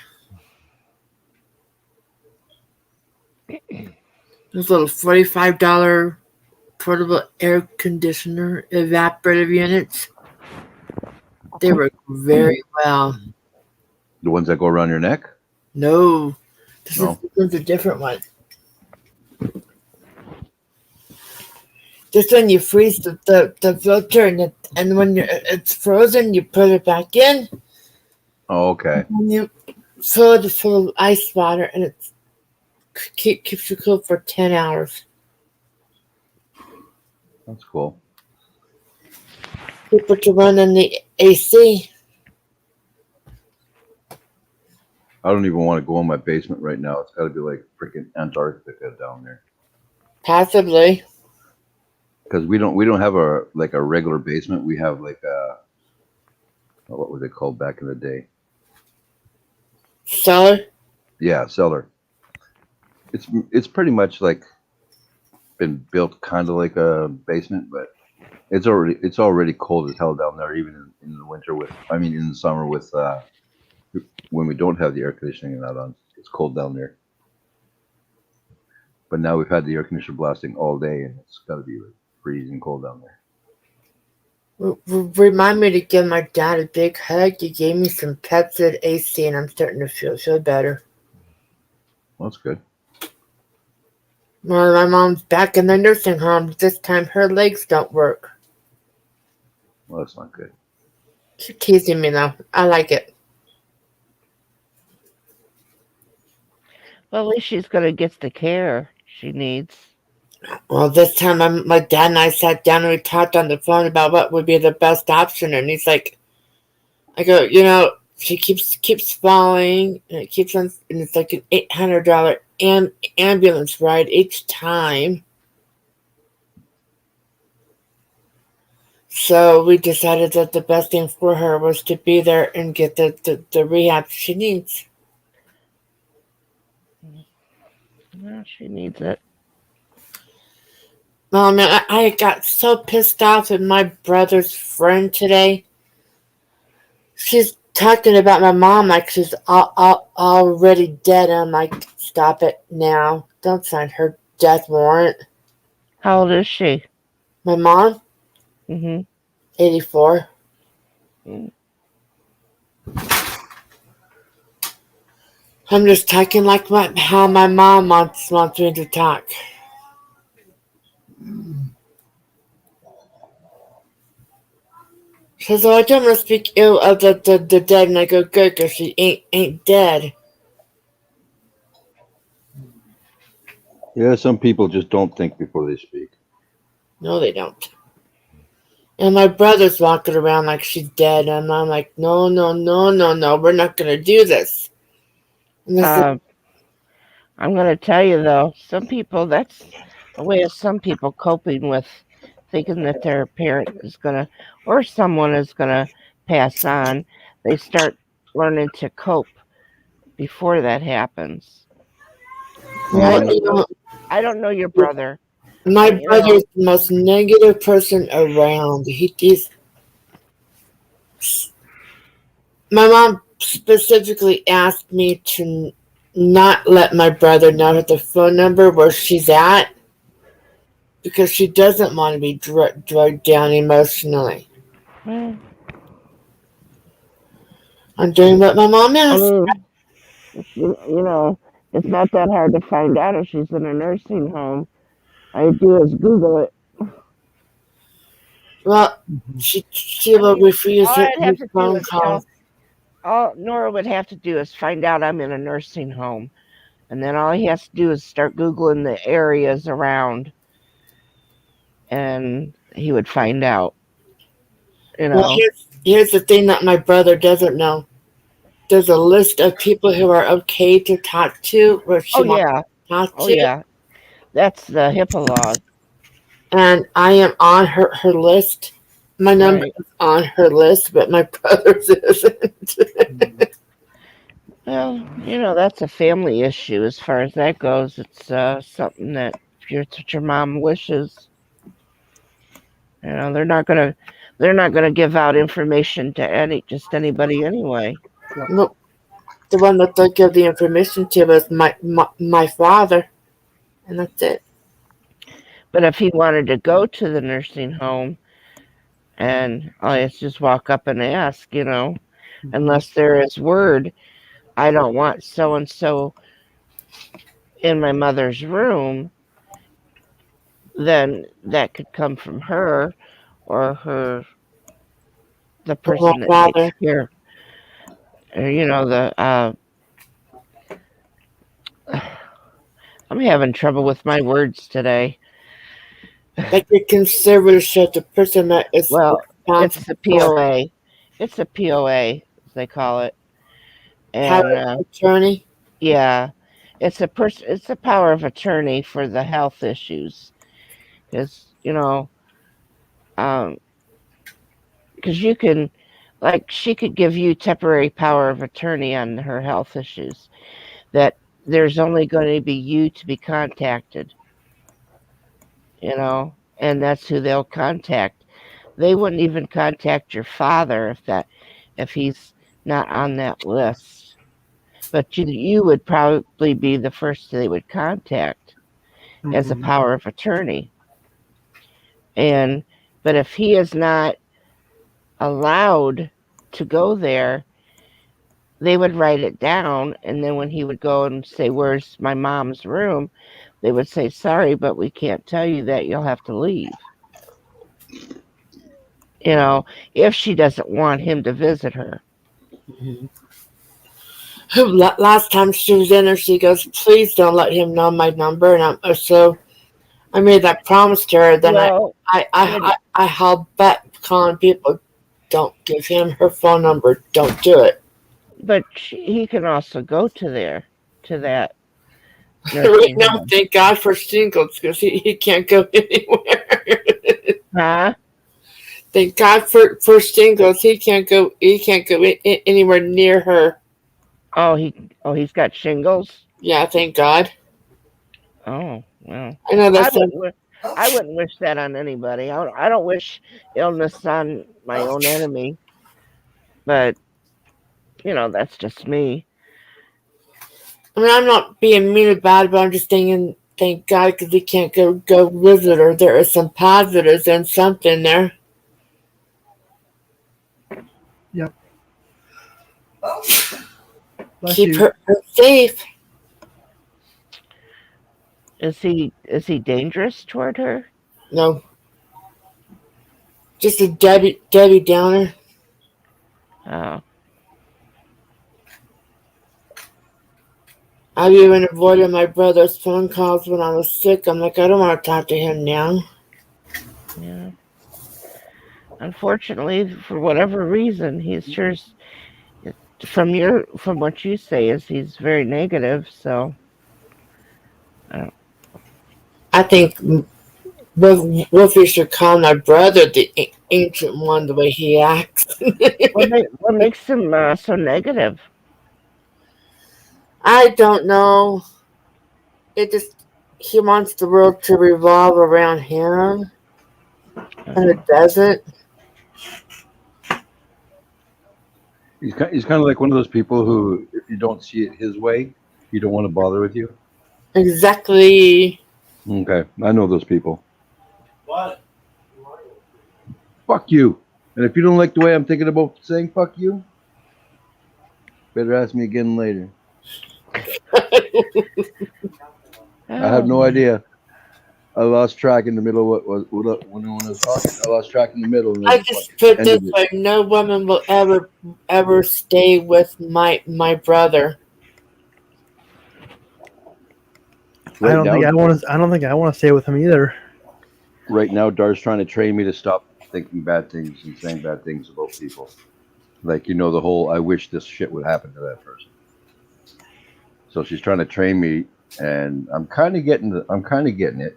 This little $45 portable air conditioner evaporative units. They work very well. The ones that go around your neck? No, this No. is a different one. This one you freeze the filter and when it's frozen, you put it back in. Oh, okay. And you fill it full of ice water, and it keeps you cool for 10 hours. That's cool. You put to run in the AC. I don't even want to go in my basement right now. It's got to be like freaking Antarctica down there. Possibly. Because we don't have a regular basement. We have like a, what was it called back in the day? Cellar? Yeah, cellar. It's pretty much like been built kind of like a basement, but it's already cold as hell down there, even in the winter in the summer with when we don't have the air conditioning and that on. It's cold down there. But now we've had the air conditioner blasting all day, and it's got to be like freezing cold down there. Remind me to give my dad a big hug. He gave me some Pepsid AC, and I'm starting to feel better. Well, that's good. Well, my mom's back in the nursing home. This time her legs don't work. Well, that's not good. Keep teasing me though. I like it. Well, at least she's going to get the care she needs. Well, this time my dad and I sat down and we talked on the phone about what would be the best option, and he's like, I go, she keeps falling, and it keeps on, and it's like an $800 ambulance ride each time. So we decided that the best thing for her was to be there and get the rehab she needs. Well, she needs it. Oh man, I got so pissed off at my brother's friend today. She's talking about my mom like she's already dead. I'm like, stop it now. Don't sign her death warrant. How old is she? My mom? 84. I'm just talking like how my mom wants me to talk. She says, I don't want to speak ill of the dead, and I go, good, because she ain't dead. Yeah, some people just don't think before they speak. No, they don't. And my brother's walking around like she's dead, and I'm like, no, we're not going to do this. I'm going to tell you, though, some people, that's a way of some people coping with thinking that their parent is going to, or someone is going to pass on. They start learning to cope before that happens. I don't know your brother. My brother's the most negative person around. My mom specifically asked me to not let my brother know the phone number where she's at because she doesn't want to be drugged down emotionally. I'm doing what my mom asked. It's not that hard to find out if she's in a nursing home. All you do is Google it. Well, she will refuse her phone calls. All NORA would have to do is find out I'm in a nursing home. And then all he has to do is start Googling the areas around. And he would find out. Well, here's the thing that my brother doesn't know. There's a list of people who are okay to talk to where she wants to talk to. Oh, yeah. That's the HIPAA law. And I am on her list. My number is on her list, but my brother's isn't. Well, that's a family issue as far as that goes. It's something that it's what your mom wishes. They're not gonna give out information to just anybody anyway. Nope. The one that they give the information to was my father, and that's it. But if he wanted to go to the nursing home, and all you have to just walk up and ask, unless there is word, I don't want so and so in my mother's room, then that could come from her or the Or my person that takes father. care. Or, I'm having trouble with my words today. Like the conservatorship, the person that is Well, it's responsible the for POA. It's a POA, as they call it. power And of attorney. yeah, it's a person. It's a power of attorney for the health issues, because um, because you can, like, she could give you temporary power of attorney on her health issues. That there's only going to be you to be contacted, and that's who they'll contact. They wouldn't even contact your father if he's not on that list. But you would probably be the first they would contact as a power of attorney. But if he is not allowed to go there, they would write it down, and then when he would go and say, "Where's my mom's room?" they would say, "Sorry, but we can't tell you that. You'll have to leave." If she doesn't want him to visit her. Last time she was in there, she goes, "Please don't let him know my number." And so I made that promise to her. Then Well, I held back calling people. Don't give him her phone number. Don't do it. but he can also go to that Right nursing now, home. thank God for singles because he can't go anywhere. Huh? Thank God for singles. He can't go anywhere near her. He's got shingles. Yeah, thank God. Oh, well. I know I that's wouldn't wish that on anybody. I don't wish illness on my own enemy, but that's just me. I mean, I'm not being mean about it, but I'm just thinking, thank God, because we can't go visit her. There is some positives and something there. Yep. Keep her safe. Is he dangerous toward her? No, just a Debbie Downer. Oh. I've even avoided my brother's phone calls when I was sick. I'm like, I don't want to talk to him now. Yeah. Unfortunately, for whatever reason, he's sure from what you say is he's very negative. So I think Wolfie should call my brother the ancient one the way he acts. what makes him so negative? I don't know. He wants the world to revolve around him, and it doesn't. He's kind of like one of those people who, if you don't see it his way, you don't want to bother with you. Exactly. Okay, I know those people. What? Fuck you. And if you don't like the way I'm thinking about saying fuck you, better ask me again later. I have no idea. I lost track in the middle of what when I was talking. I lost track in the middle. And I just put this way: no woman will ever stay with my brother. Right I don't think I want to stay with him either. Right now, Dar's trying to train me to stop thinking bad things and saying bad things about people. Like, the whole "I wish this shit would happen to that person." So she's trying to train me, and I'm kind of getting it,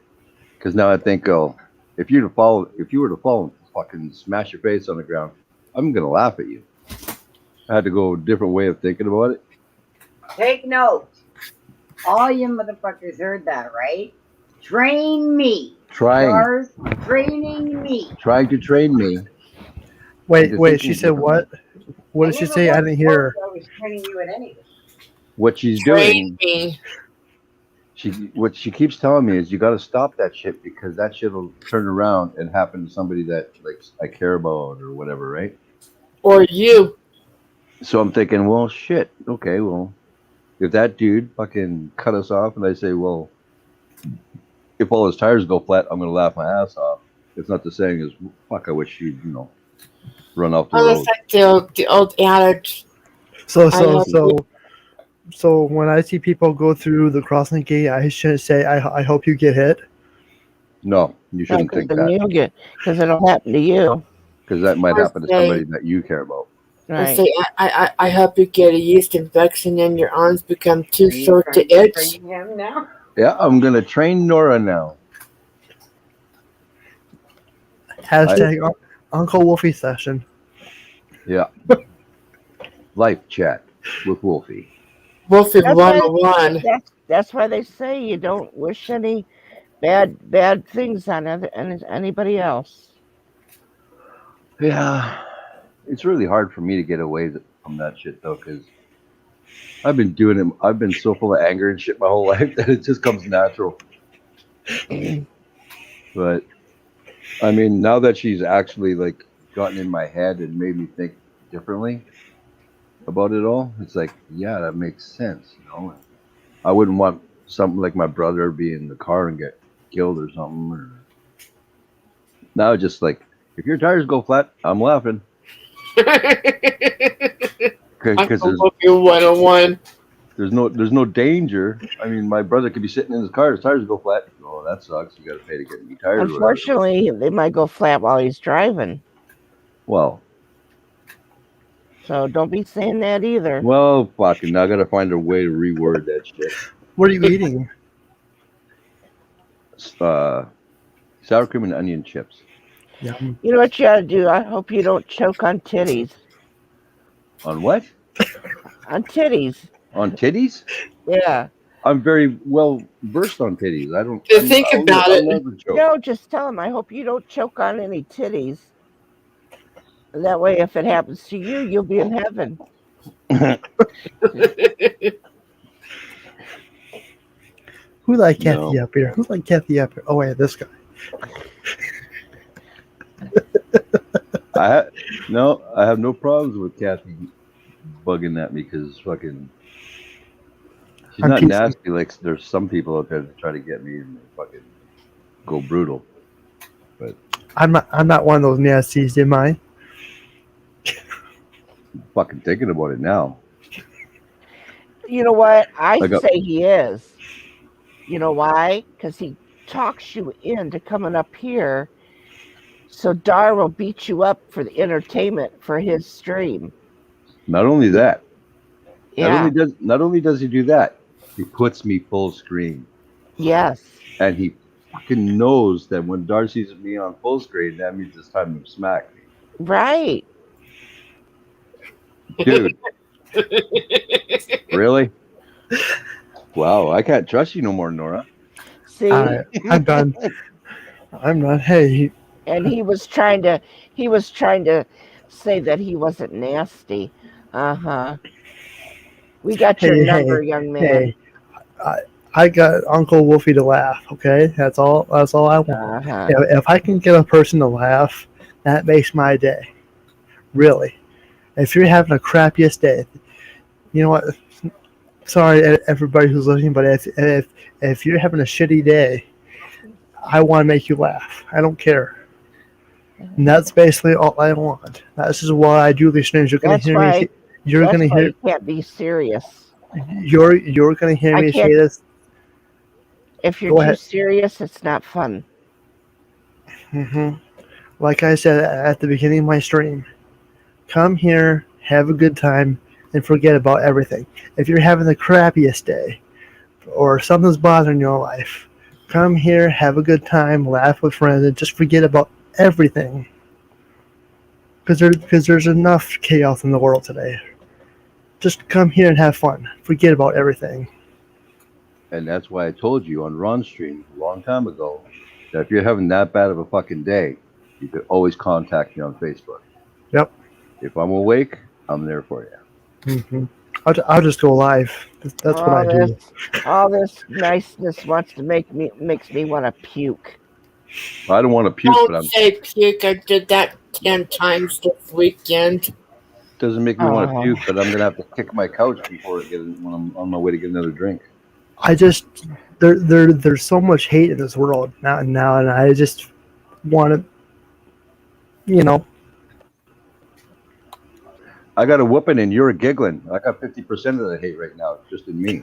because now I think, if you were to fall and fucking smash your face on the ground, I'm gonna laugh at you. I had to go a different way of thinking about it. Take note. All you motherfuckers heard that, right? Train me Stars training me. trying to train me. Wait, into wait. She thinking said what? differently. What I did she never say? I once didn't told hear her. you I was training you in anything. What she's Train doing, me. what she keeps telling me is, you got to stop that shit because that shit will turn around and happen to somebody that like I care about or whatever, right? Or you. So I'm thinking, well, shit. Okay, well, if that dude fucking cut us off, and I say, well, if all his tires go flat, I'm gonna laugh my ass off. It's not the saying is, fuck, I wish you'd, run off the Almost road. like the old adage. So, I so, hope you. so, so when I see people go through the crossing gate, I shouldn't say, I hope you get hit. No, you No, shouldn't because think then that you get, because it'll happen to you. because that might Or happen to say, somebody that you care about. or Right. say, I hope you get a yeast infection and your arms become too Are you short to trying to itch. train him now? Yeah, I'm gonna train Nora now. Hashtag Uncle Wolfie session. Yeah, life chat with Wolfie. Wolfie That's why 101. that's why they say you don't wish any bad things on anybody else. Yeah, it's really hard for me to get away from that shit though, because I've been doing it. I've been so full of anger and shit my whole life that it just comes natural. But I mean, now that she's actually like gotten in my head and made me think differently about it all, it's like, yeah, that makes sense. I wouldn't want something like my brother be in the car and get killed or something. Or now, it's just like, if your tires go flat, I'm laughing because Uncle Wolfie 101. there's no danger. I mean, my brother could be sitting in his car, his tires go flat. Oh, that sucks. You got to pay to get new tires or whatever. Unfortunately, they might go flat while he's driving. Well, So don't be saying that either. fucking, now I got to find a way to reword that shit. What are you eating? Sour cream and onion chips. Yum. You know what you ought to do? I hope you don't choke on titties. On what? On titties. On titties? Yeah. I'm very well versed on titties. I don't. Just think about I it. love the joke. No, just tell him I hope you don't choke on any titties. And that way, if it happens to you, you'll be in heaven. Who like Kathy No. up here? Who like Kathy up here? Oh wait, this guy. I have no problems with Kathy bugging at me because fucking she's I'm not PC. nasty like there's some people out there that try to get me and they fucking go brutal. But I'm not one of those nasties, am I? fucking thinking about it now. You know what? I I got- say he is. You know why? Because he talks you into coming up here. So Dar will beat you up for the entertainment for his stream. Not only that, Yeah. not only does he do that, he puts me full screen. Yes. And he fucking knows that when Darcy's me on full screen, that means it's time to smack me. Right. Dude. Really? Wow, I can't trust you no more, Nora. See? I'm done. I'm not. Hey, And he was trying to say that he wasn't nasty. Uh-huh. We got your number, young man. Hey, I got Uncle Wolfie to laugh. Okay, that's all I want. Uh-huh. If I can get a person to laugh, that makes my day. Really. If you're having a crappiest day, you know what? Sorry, everybody who's listening, but if you're having a shitty day, I want to make you laugh. I don't care. And that's basically all I want. This is why I do these streams. You're gonna hear me. You're gonna hear. You can't be serious. You're gonna hear me say this. If you're too serious, it's not fun. Like I said at the beginning of my stream, come here, have a good time, and forget about everything. If you're having the crappiest day, or something's bothering your life, come here, have a good time, laugh with friends, and just forget about everything. Because there's enough chaos in the world today. Just come here and have fun. Forget about everything. And that's why I told you on Ron's stream a long time ago Now, if you're having that bad of a fucking day, you could always contact me on Facebook. Yep. If I'm awake, I'm there for you. I'll just go live. That's what I do. All this niceness makes me want to puke. I don't want to puke, but Don't say puke. I did that 10 times this weekend. doesn't make me want to puke. But I'm gonna have to kick my couch before when I'm on my way to get another drink. I just there's so much hate in this world now, and I just want to, you know. I got a whooping and you're giggling. I got 50% of the hate right now, just in me.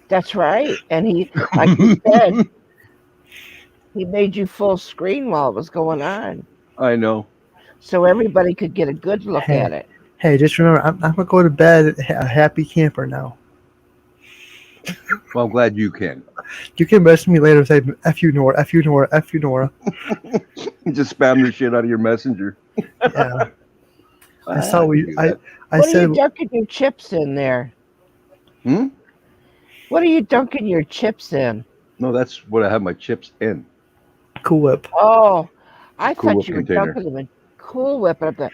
That's right. And he, like you said, he made you full screen while it was going on. I know. So everybody could get a good look at it. Hey, just remember, I'm gonna go to bed a happy camper now. Well, I'm glad you can. You can message me later and say, F you, Nora, F you, Nora, F you, Nora. Just spam the shit out of your messenger. Yeah. I What said, are you dunking your chips in there? What are you dunking your chips in? No, that's what I have my chips in. Cool Whip. Oh, I Cool thought Whip you were container. dunking them in Cool Whip. Up there.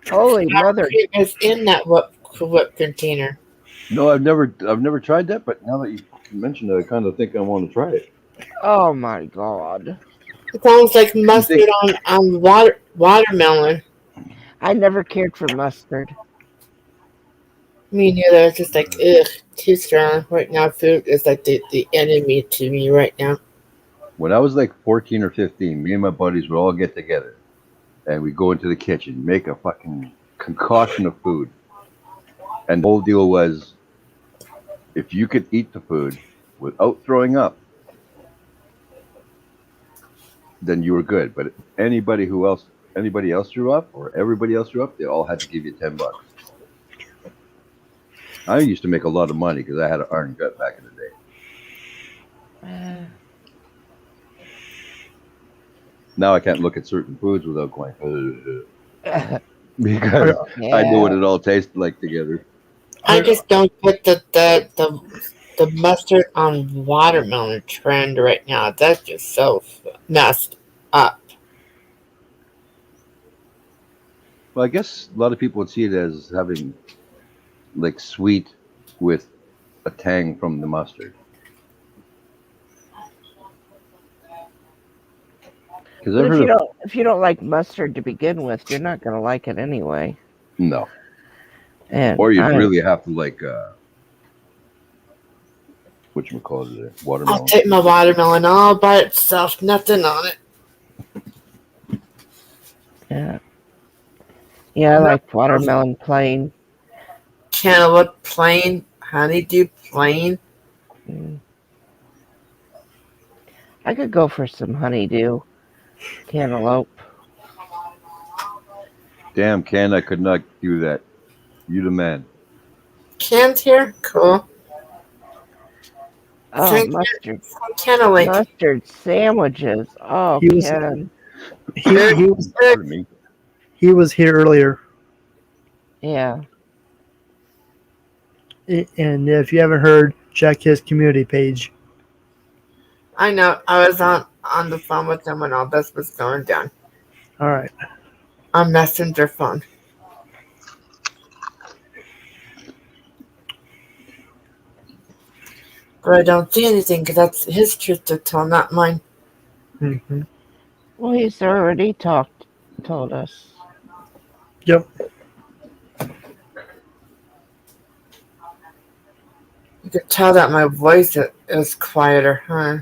Holy mother! It was in that Cool Whip container. No, I've never tried that, but now that you mentioned it, I kind of think I want to try it. Oh my god! It sounds like mustard on watermelon. I never cared for mustard. Me neither. It's just like, ugh, too strong. Right now, food is like the enemy to me right now. When I was like 14 or 15, me and my buddies would all get together, and we'd go into the kitchen, make a fucking concoction of food. And the whole deal was, if you could eat the food without throwing up, then you were good. But anybody else threw up, or everybody else threw up, they all had to give you $10. I used to make a lot of money because I had an iron gut back in the day. Now I can't look at certain foods without going, because I know what it all tasted like together. I just don't get the mustard on watermelon trend right now. That's just so messed up. Well, I guess a lot of people would see it as having like sweet with a tang from the mustard. But if you don't like mustard to begin with, you're not going to like it anyway. No. And or you'd really have to like whatchamacallit, watermelon. I'll take my watermelon all by itself, nothing on it. Yeah. Yeah, I like watermelon plain. Cantaloupe plain, honeydew plain. I could go for some honeydew cantaloupe. Damn, Ken, I could not do that. You the man. Ken's here? Cool. Oh, mustard. Cantaloupe. Mustard sandwiches. Oh, Ken. He was here earlier. Yeah. And if you haven't heard, check his community page. I know. I was on the phone with him when all this was going down. All right. On Messenger phone. But I don't see anything because that's his truth to tell, not mine. Mm-hmm. Well, he's already told us. Yep. You could tell that my voice is quieter, huh?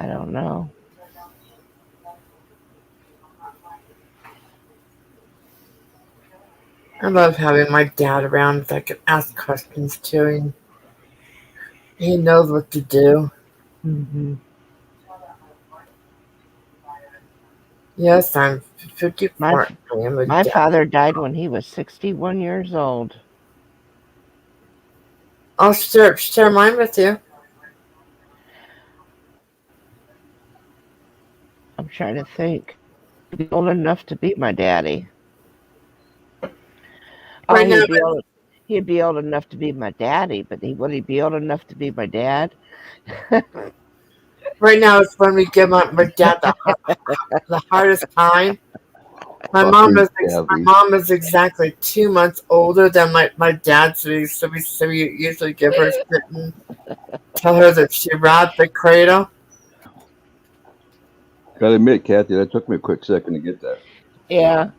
I don't know. I love having my dad around so I can ask questions to him. He knows what to do. Mm-hmm. Yes, I'm 54. My father died when he was 61 years old. I'll share mine with you. I'm trying to think. He'd be old enough to be my daddy. He'd be old enough to be my daddy, but would he be old enough to be my dad? Right now it's when we give my dad the hardest time. My mom is exactly 2 months older than my dad, so we usually give her shit and tell her that she robbed the cradle. Gotta admit, Kathy, that took me a quick second to get that. Yeah.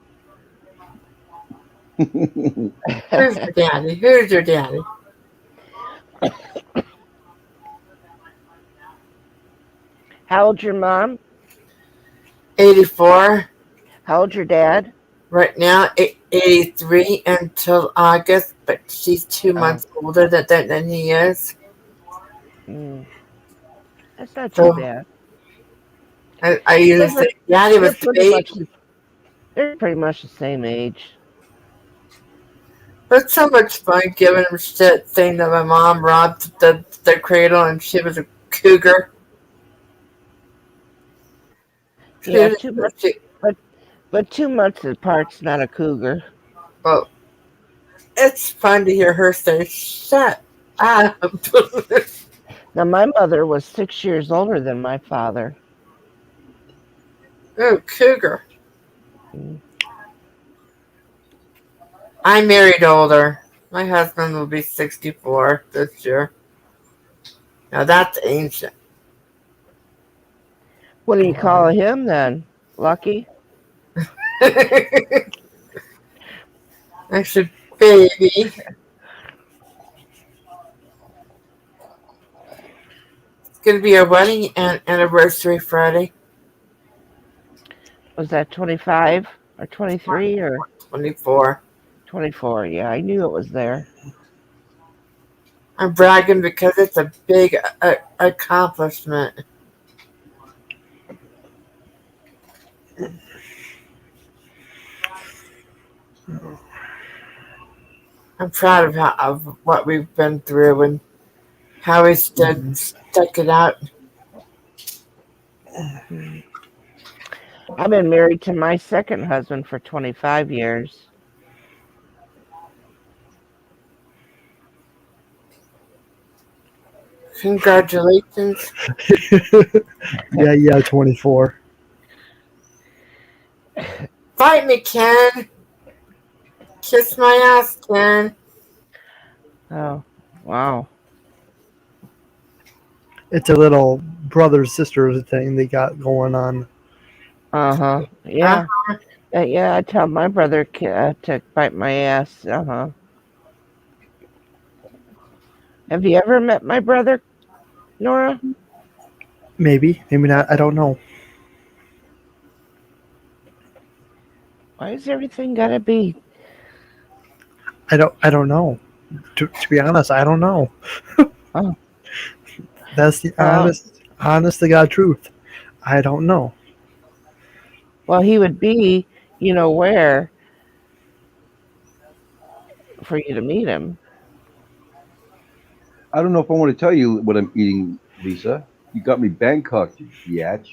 Who's your daddy? Who's your daddy? How old's your mom? 84. How old's your dad? Right now, 83 until August, but she's 2 months older than he is. Mm, that's not too So bad. I usually say, Daddy was the baby. They're pretty much the same age. But it's so much fun giving him shit, saying that my mom robbed the cradle and she was a cougar. Yeah, 2 months, but 2 months apart's not a cougar. Well, it's fun to hear her say, "Shut up." Now, my mother was 6 years older than my father. Oh, cougar. Mm. I married older. My husband will be 64 this year. Now that's ancient. What do you call him then? Lucky? I said, baby. It's going to be our wedding anniversary Friday. Was that 25 or 23 or 24? 24? Yeah, I knew it was there. I'm bragging because it's a big accomplishment. I'm proud of what we've been through and how we stuck it out. I've been married to my second husband for 25 years. Congratulations. Yeah, 24. Fight me, Ken. Kiss my ass, Ken. Oh, wow. It's a little brothers sisters thing they got going on. Uh-huh. Yeah. Yeah, I tell my brother to bite my ass. Uh-huh. Have you ever met my brother, Nora? Maybe not. I don't know. Why is everything gotta be? I don't know. To be honest, I don't know. Oh. That's the honest to God truth. I don't know. Well, he would be, where for you to meet him. I don't know if I want to tell you what I'm eating, Lisa. You got me Bangkok, you biatch.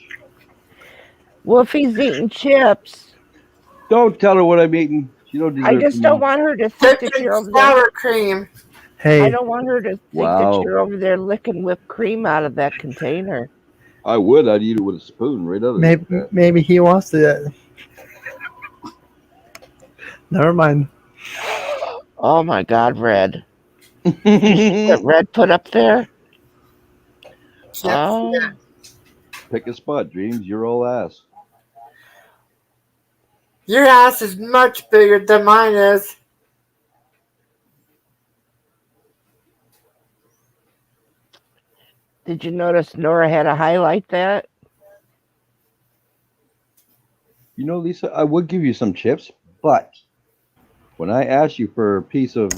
Well, if he's eating chips, Don't tell her what I'm eating. She don't deserve I to just know. don't want her to think that you're over there. Sour cream. I Hey, don't want her to think that you're over there licking whipped cream out of that container. I would. I'd eat it with a spoon right out of it. maybe he wants to. Never mind. Oh my God, Red. What Red put up there? Oh. Yeah. Pick a spot, Dreams. You're all ass. Your ass is much bigger than mine is. Did you notice N.O.R.A had to highlight that? You know, Lisa, I would give you some chips, but when I asked you for a piece of,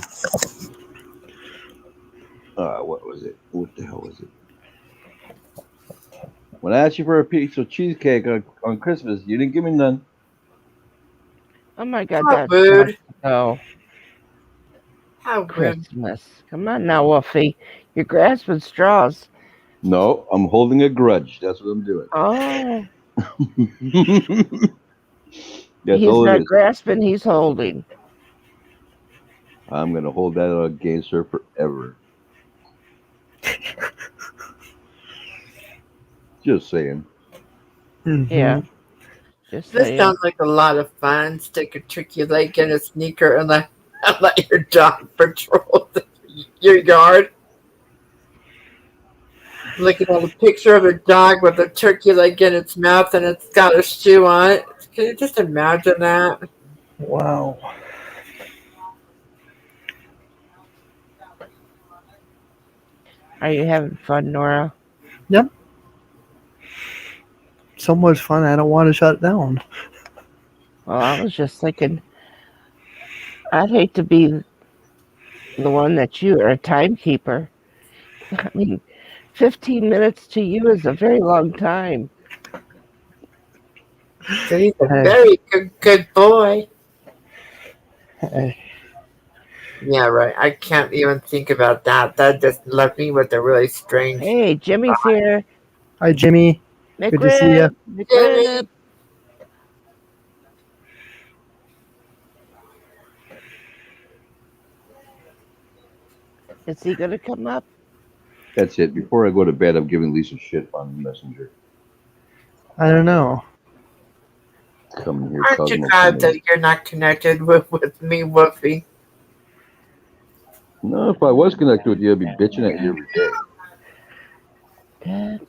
what was it? What the hell was it? When I asked you for a piece of cheesecake on Christmas, you didn't give me none. Oh my God, How that's rude. no How rude. Christmas. Come on now, Wolfie. You're grasping straws. No, I'm holding a grudge. That's what I'm doing. Oh. That's He's all it not is. grasping, he's holding. I'm gonna hold that against her forever. Just saying. Mhm. Yeah. Just This saying. sounds like a lot of fun. Stick a tricky leg in a sneaker and let your dog patrol your yard. Looking at a picture of a dog with a turkey leg in its mouth and it's got a shoe on it. Can you just imagine that? Wow. Are you having fun, Nora? Yep. So much fun. I don't want to shut it down. Well, I was just thinking, I'd hate to be the one that you are a timekeeper. I mean, 15 minutes to you is a very long time. So he's a Hey, very good boy. hey. Yeah, right. I can't even think about that. That just left me with a really strange. Hey, Jimmy's here. Hi, Jimmy. Good to see you. McRib, McRib. Is he going to come up? That's it. Before I go to bed, I'm giving Lisa shit on Messenger. I don't know. Come here, Aren't you Cosmo. glad that you're not connected with me, Woofy? No, if I was connected with you, I'd be bitching at you every day.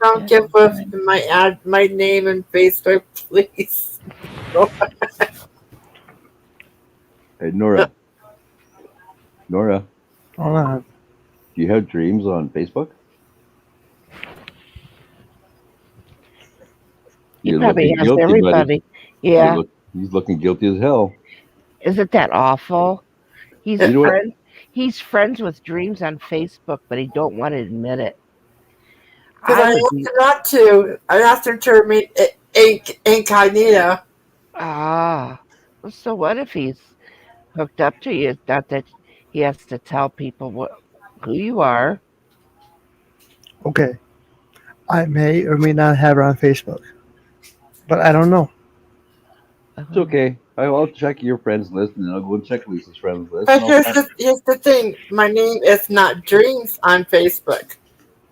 Don't give Woofy my name and Facebook, please. Hey, Nora. Nora, Hold on. do you have dreams on Facebook? He You're probably looking has guilty, buddy. everybody. Yeah. He's looking guilty as hell. Isn't that awful? He's You know what? He's friends with Dreams on Facebook, but he don't want to admit it. Because I asked her not to. I asked her to remain incognito. Ah. So what if he's hooked up to you? It's not that he has to tell people who you are. Okay. I may or may not have her on Facebook, but I don't know. It's okay. I'll check your friends list, and then I'll go and check Lisa's friends list. But here's the thing. My name is not Dreams on Facebook.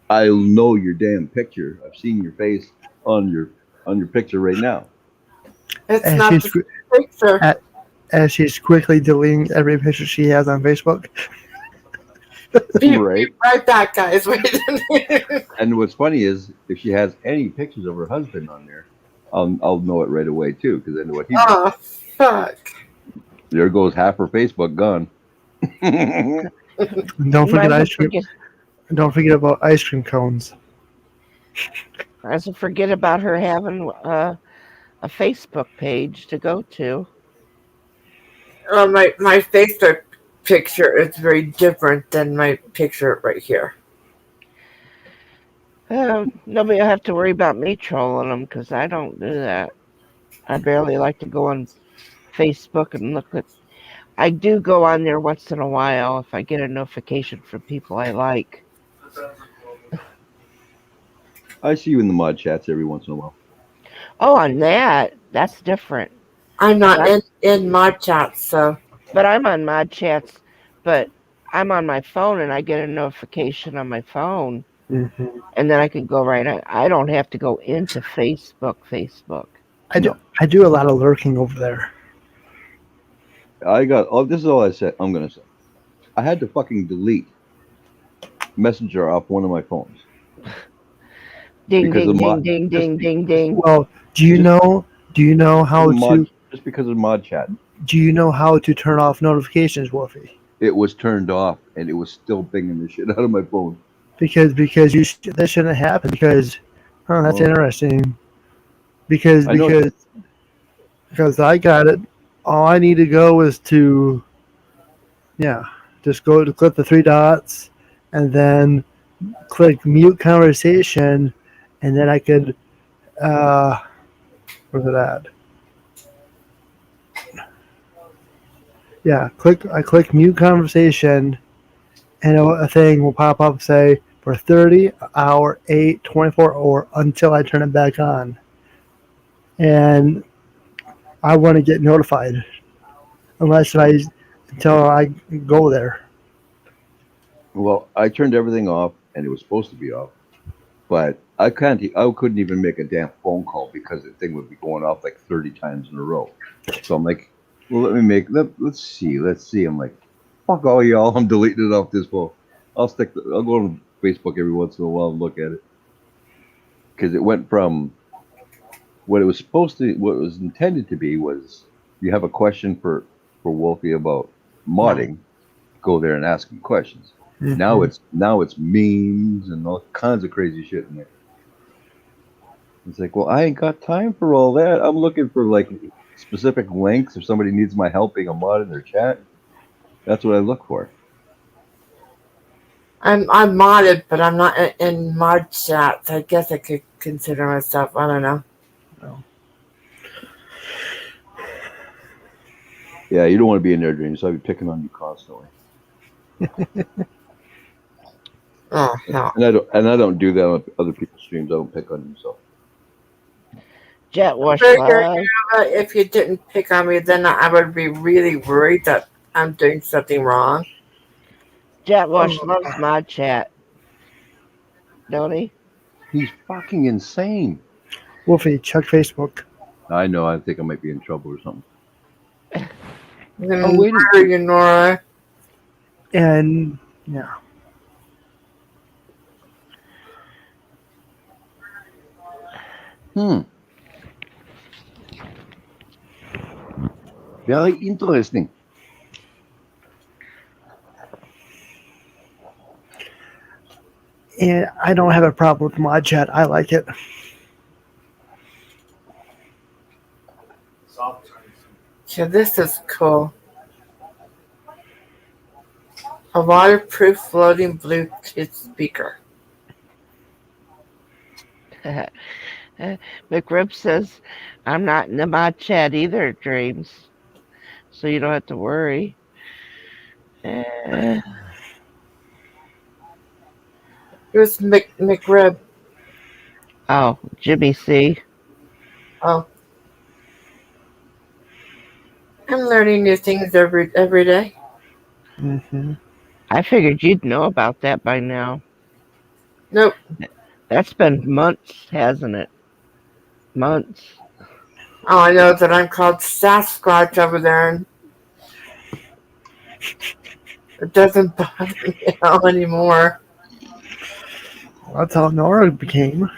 I know your damn picture. I've seen your face on your picture right now. It's And not she's the picture. as she's quickly deleting every picture she has on Facebook. Be Right. right back, guys. Wait. And what's funny is, if she has any pictures of her husband on there, I'll know it right away too, because I know what he did. Oh, fuck. There goes half her Facebook gone. Don't forget Might ice cream. Don't forget about ice cream cones. I should forget about her having a Facebook page to go to. My Facebook picture is very different than my picture right here. Nobody will have to worry about me trolling them because I don't do that. I barely like to go on Facebook and look at. I do go on there once in a while if I get a notification from people I like. I see you in the mod chats every once in a while. Oh, on that's different. I'm not in mod chat, so. But I'm on mod chats, but I'm on my phone and I get a notification on my phone. Mm-hmm. And then I can go right on. I don't have to go into Facebook. I do a lot of lurking over there. This is all I said. I'm gonna say. I had to fucking delete Messenger off one of my phones. Ding ding. Well, do you know how to just because of mod chat? Do you know how to turn off notifications, Wolfie? It was turned off, and it was still pinging the shit out of my phone. Because that shouldn't happen. Because that's interesting. Because I got it. All I need to go is to just go to click the three dots, and then click mute conversation, and then I could where's it at? Yeah, I click mute conversation, and a thing will pop up say for 30 hour 8 24 or until I turn it back on. And I want to get notified until I go there. Well, I turned everything off, and it was supposed to be off, but I can't. I couldn't even make a damn phone call because the thing would be going off like 30 times in a row. So I'm like, well, let's see. I'm like, fuck all y'all. I'm deleting it off this phone. I'll go on Facebook every once in a while and look at it because it went from what it was what it was intended to be was you have a question for Wolfie about modding, go there and ask him questions. Now it's memes and all kinds of crazy shit in there. It's like, well, I ain't got time for all that. I'm looking for like specific links if somebody needs my help being a mod in their chat. That's what I look for. I'm modded, but I'm not in mod chats. I guess I could consider myself. I don't know. Yeah, you don't want to be in there, Dreams. So I'll be picking on you constantly. Oh no. And I don't do that on other people's streams. I don't pick on you. So Jet Wash if you didn't pick on me, then I would be really worried that I'm doing something wrong. Jet Wash loves mod chat. Don't he? He's fucking insane. Wolfie, check Facebook. I know. I think I might be in trouble or something. Oh, wait a minute, N.O.R.A. And yeah. Very interesting. And I don't have a problem with mod chat. I like it. So this is cool. A waterproof floating Bluetooth speaker. McRib says, I'm not in the mod chat either, Dreams. So you don't have to worry. Who's McRib? Oh, Jimmy C. Oh. I'm learning new things every day. I figured you'd know about that by now. Nope. That's been months, hasn't it? Months. Oh, I know that I'm called Sasquatch over there, and it doesn't bother me anymore. That's how N.O.R.A became.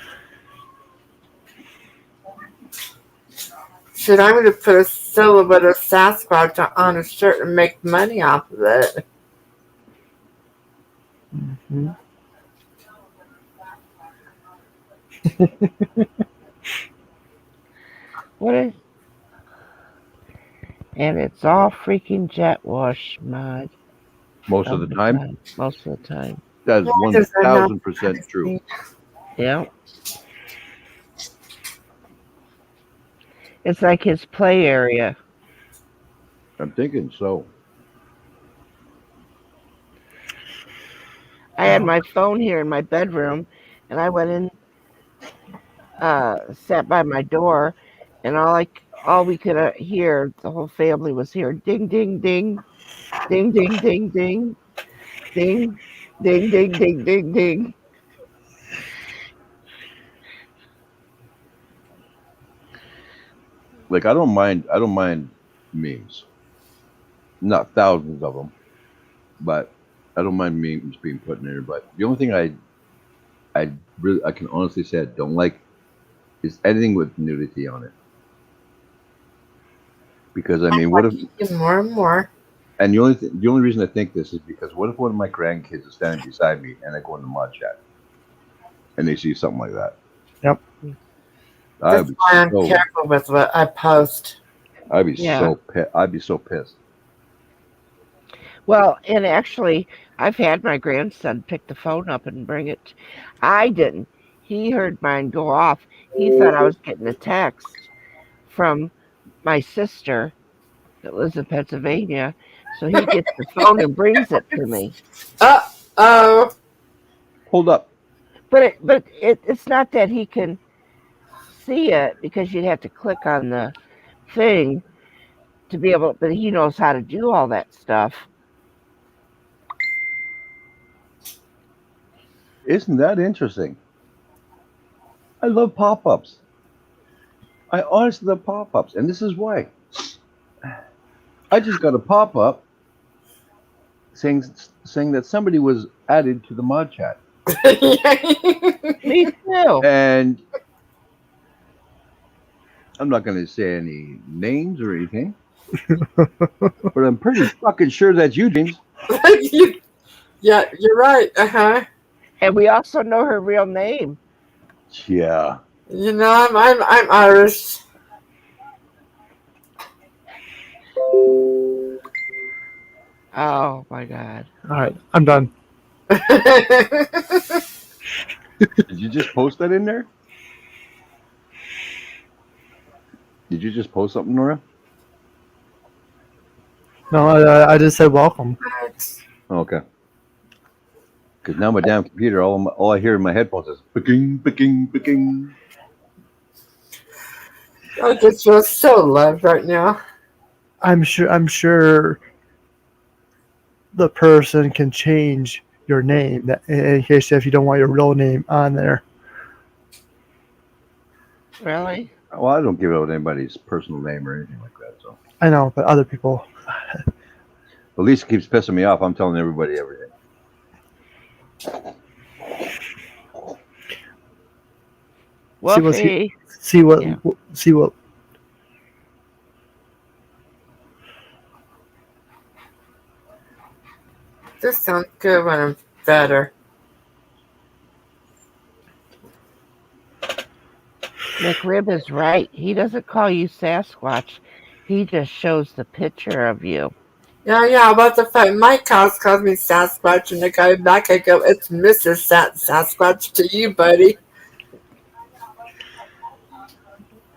Shit, I'm going to put a silhouette of Sasquatch on a shirt and make money off of it. What is? And it's all freaking Jet Wash mod. Most of the time? Most of the time. That is 1,000% true. Yeah. It's like his play area. I'm thinking so. I had my phone here in my bedroom, and I went in, sat by my door, and all we could hear, the whole family was here, ding, ding, ding, ding, ding, ding, ding, ding, ding, ding, ding, ding, ding. Like I don't mind memes. Not thousands of them, but I don't mind memes being put in there. But the only thing I can honestly say I don't like is anything with nudity on it. Because I mean, what if more and more? And the only reason I think this is because what if one of my grandkids is standing beside me and I go in the mod chat and they see something like that? Yep. That's why I'm careful with what I post. I'd be so pissed. Well, and actually, I've had my grandson pick the phone up and bring it. I didn't. He heard mine go off. He thought I was getting a text from my sister that lives in Pennsylvania. So he gets the phone and brings it to me. Uh-oh. Hold up. But it's not that he can see it, because you'd have to click on the thing to be able, but he knows how to do all that stuff. Isn't that interesting? I love pop-ups. I honestly love pop-ups, and this is why. I just got a pop-up saying that somebody was added to the mod chat, Me too. and I'm not going to say any names or anything, but I'm pretty fucking sure that's you, James. Yeah, you're right. And we also know her real name. Yeah. You know, I'm Irish. Oh my God. All right, I'm done. Did you just post that in there? Did you just post something, Nora? No, I just said welcome. Okay. Because now my damn computer, all I hear in my headphones is picking, picking, picking. I just feel so loved right now. I'm sure the person can change your name in case if you don't want your real name on there. Really? Well, I don't give out anybody's personal name or anything like that. So I know, but other people. at least it keeps pissing me off. I'm telling everybody everything. Wolfie. See what. This sounds good when I'm better. McRib is right. He doesn't call you Sasquatch. He just shows the picture of you. Yeah, about the fact my house calls me Sasquatch, and the guy back I go, it's Mrs. Sasquatch to you, buddy.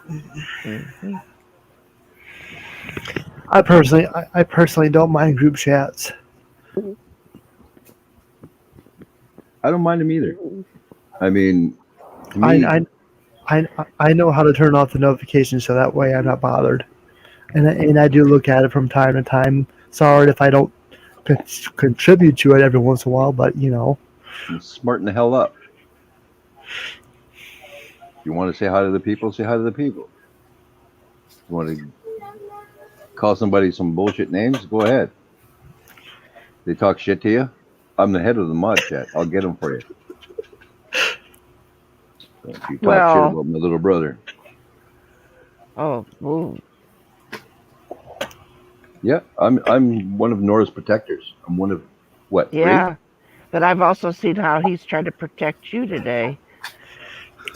Mm-hmm. I personally don't mind group chats. I don't mind them either. I mean, to me, I know how to turn off the notifications so that way I'm not bothered. And I do look at it from time to time. Sorry if I don't contribute to it every once in a while, but you know. smarten the hell up. You want to say hi to the people? Say hi to the people. You want to call somebody some bullshit names? Go ahead. They talk shit to you? I'm the head of the mod chat. I'll get them for you. So if you talk shit about my little brother. Oh, ooh. Yeah, I'm one of Nora's protectors. I'm one of what? Yeah, but I've also seen how he's trying to protect you today.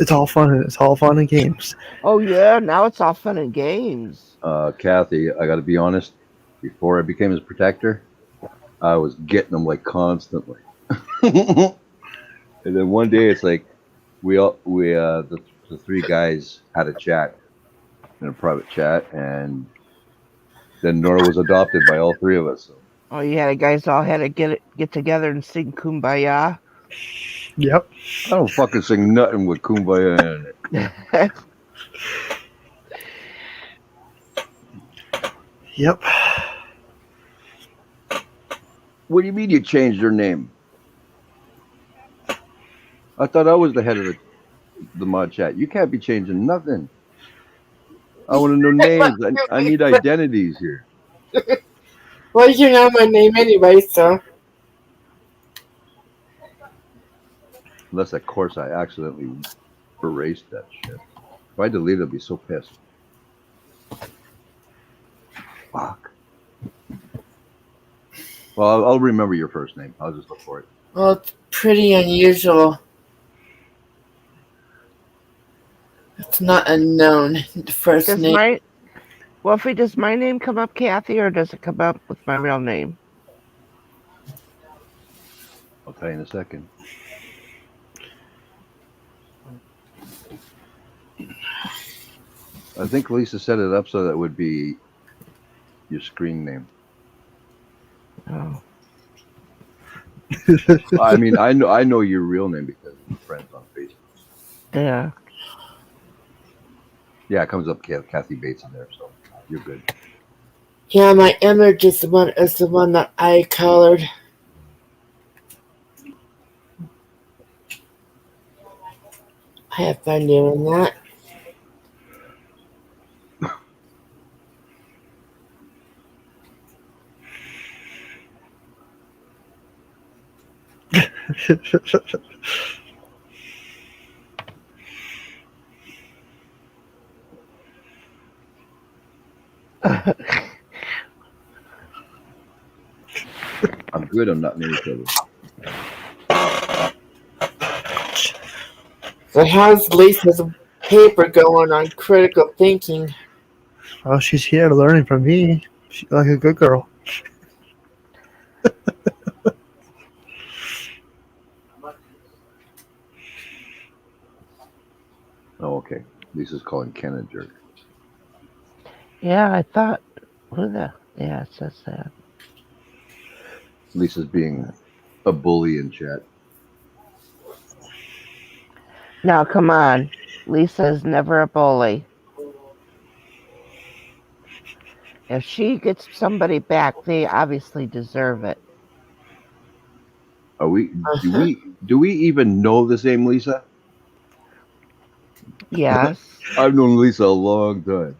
It's all fun. It's all fun and games. Oh yeah, now it's all fun and games. Kathy, I got to be honest. Before I became his protector, I was getting him like constantly. And then one day, it's like the three guys had a chat in a private chat, and then Nora was adopted by all three of us. So. Oh yeah, the guys all had to get together and sing "Kumbaya." Yep. I don't fucking sing nothing with Kumbaya in it. Yep. What do you mean you changed your name? I thought I was the head of the mod chat. You can't be changing nothing. I want to know names. I need identities here. Well, you know my name anyway, so. Unless, of course, I accidentally erased that shit. If I delete it, I'd be so pissed. Fuck. Well, I'll remember your first name. I'll just look for it. Well, it's pretty unusual. It's not unknown, the first name. Wolfie, does my name come up, Kathy, or does it come up with my real name? I'll tell you in a second. I think Lisa set it up so that would be your screen name. Oh. I mean, I know your real name because we're friends on Facebook. Yeah. Yeah, it comes up Kathy Bates in there, so you're good. Yeah, my image is the one that I colored. I have fun doing that. I'm good. I'm not near each other. So how's Lisa's paper going on critical thinking? Well, she's here learning from me. She's like a good girl. Oh, okay. Lisa's calling Ken a jerk. Yeah, I thought. Who the? Yeah, it says that. Lisa's being a bully in chat. Now, come on. Lisa is never a bully. If she gets somebody back, they obviously deserve it. Are we? Do Uh-huh. we even know the same Lisa? Yes. I've known Lisa a long time.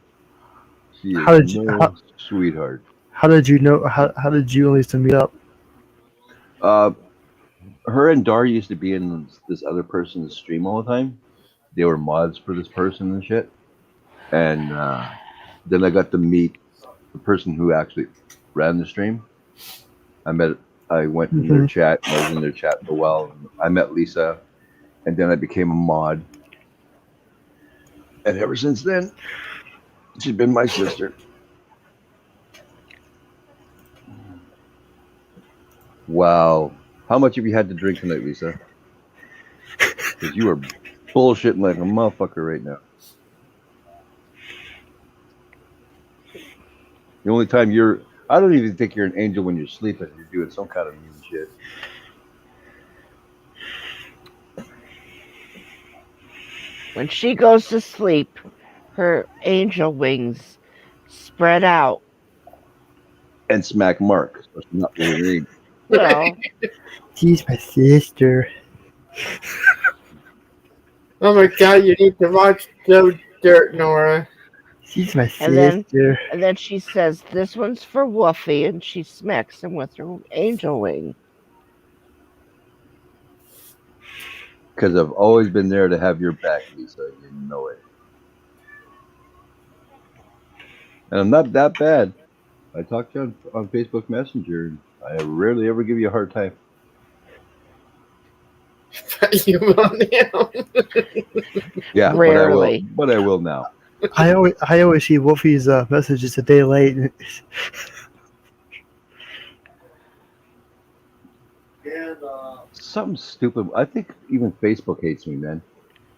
She How is did you no sweetheart. how did you know how did you and Lisa meet up? Uh, her and Dar used to be in this other person's stream all the time. They were mods for this person and shit. And then I got to meet the person who actually ran the stream. I met. I went in their Hmm. chat. I was in their chat for a while. I met Lisa, and then I became a mod. And ever since then, she's been my sister. Wow. How much have you had to drink tonight, Lisa? Because you are bullshitting like a motherfucker right now. The only time I don't even think you're an angel when you're sleeping. You're doing some kind of mean shit. When she goes to sleep, her angel wings spread out. And smack Mark. So she's not really an angel. Well, She's my sister. Oh my god, you need to watch No Dirt, Nora. She's my and then sister. and then she says, "This one's for Woofy," and she smacks him with her angel wing. Because I've always been there to have your back, Lisa. You know it. And I'm not that bad. I talk to you on Facebook Messenger, and I rarely ever give you a hard time. You will now. Yeah, Rarely. But I will now. I always see Wolfie's messages a day late. Something stupid. I think even Facebook hates me, man.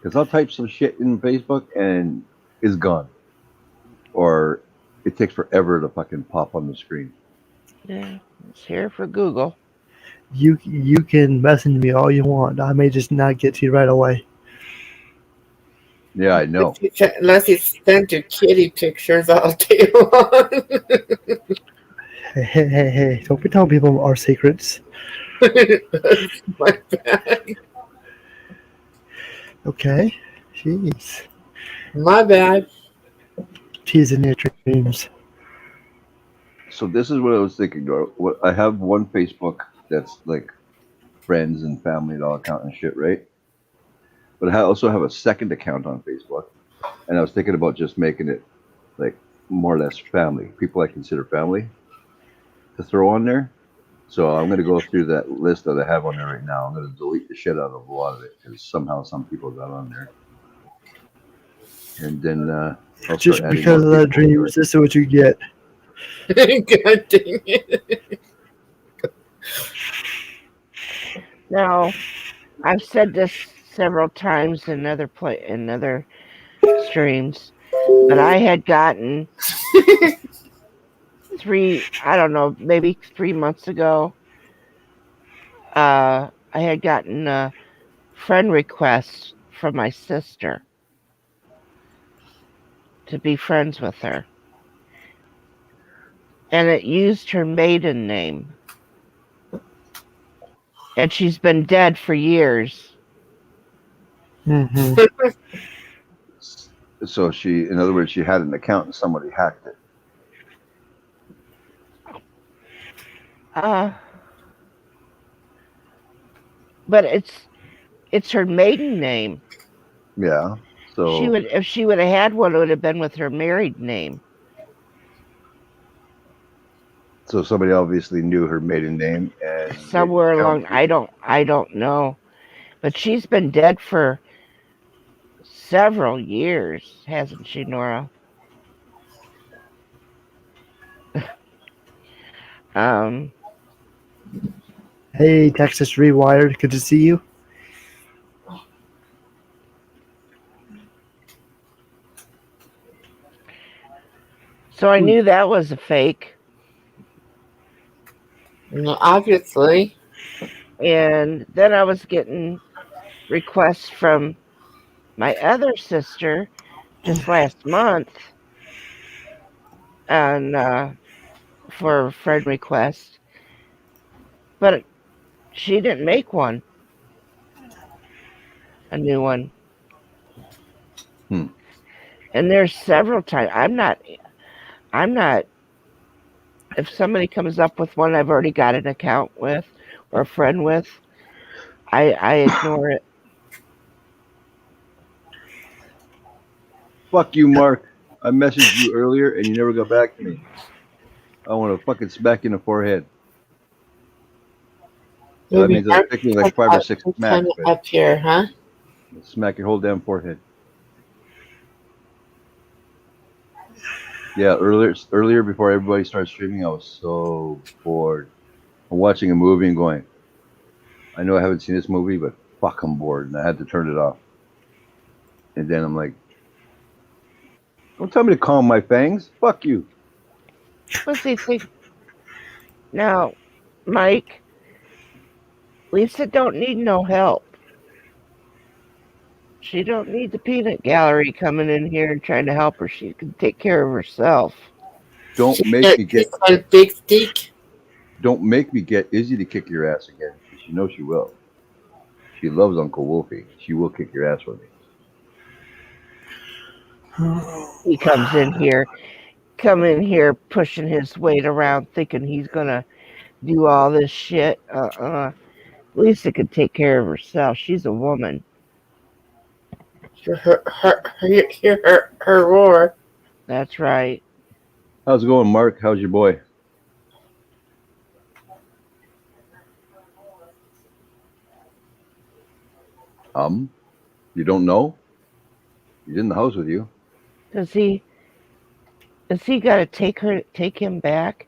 Because I'll type some shit in Facebook and it's gone. Or it takes forever to fucking pop on the screen. Yeah, it's here for Google. You can message me all you want. I may just not get to you right away. Yeah, I know. Unless you send your kitty pictures all day long. Hey! Don't be telling people our secrets. That's my bad. Okay? Jeez. My bad. Teasing your dreams. So this is what I was thinking. What I have one Facebook that's like friends and family and all account and shit, right? But I also have a second account on Facebook, and I was thinking about just making it like more or less family, people I consider family, to throw on there. So I'm going to go through that list that I have on there right now. I'm going to delete the shit out of a lot of it because somehow some people got on there, and then I'll Just start adding because more of that people to dreams, it. this is what you get. God dang it. Now, I've said this several times in other streams, but I had gotten maybe 3 months ago. I had gotten a friend request from my sister to be friends with her, and it used her maiden name, and she's been dead for years. Mm-hmm. So she, in other words, she had an account and somebody hacked it. Uh, but it's her maiden name. Yeah. She So would if she would have had one, it would have been with her married name. so somebody obviously knew her maiden name and made an Somewhere account. along, I don't know, but she's been dead for several years, hasn't she, Nora? Um, Hey, Texas Rewired. Good to see you. so I knew that was a fake, No, obviously. and then I was getting requests from my other sister just last month, and for a friend request, but she didn't make one, a new one. Hmm. And there's several times I'm not. If somebody comes up with one I've already got an account with or a friend with, I ignore it. Fuck you, Mark. I messaged you earlier and you never got back to me. I want to fucking smack you in the forehead. So that Maybe means I'll Mark take me like 5 or 6 is kind smacks, of but up here, huh? smack your whole damn forehead. Yeah, earlier before everybody started streaming, I was so bored. I'm watching a movie and going, I know I haven't seen this movie, but fuck, I'm bored, and I had to turn it off. And then I'm like, don't tell me to calm my fangs. Fuck you. What's he think? Now, Mike, Lisa don't need no help. She don't need the peanut gallery coming in here and trying to help her. She can take care of herself. Don't make me She's get. got a big stick. Don't make me get Izzy to kick your ass again, because she knows she will. She loves Uncle Wolfie. She will kick your ass for me. He come in here pushing his weight around, thinking he's gonna do all this shit. Lisa could take care of herself. She's a woman. Hear her roar. That's right. How's it going, Mark? How's your boy? You don't know? He's in the house with you. Does he? Does he got to take him back?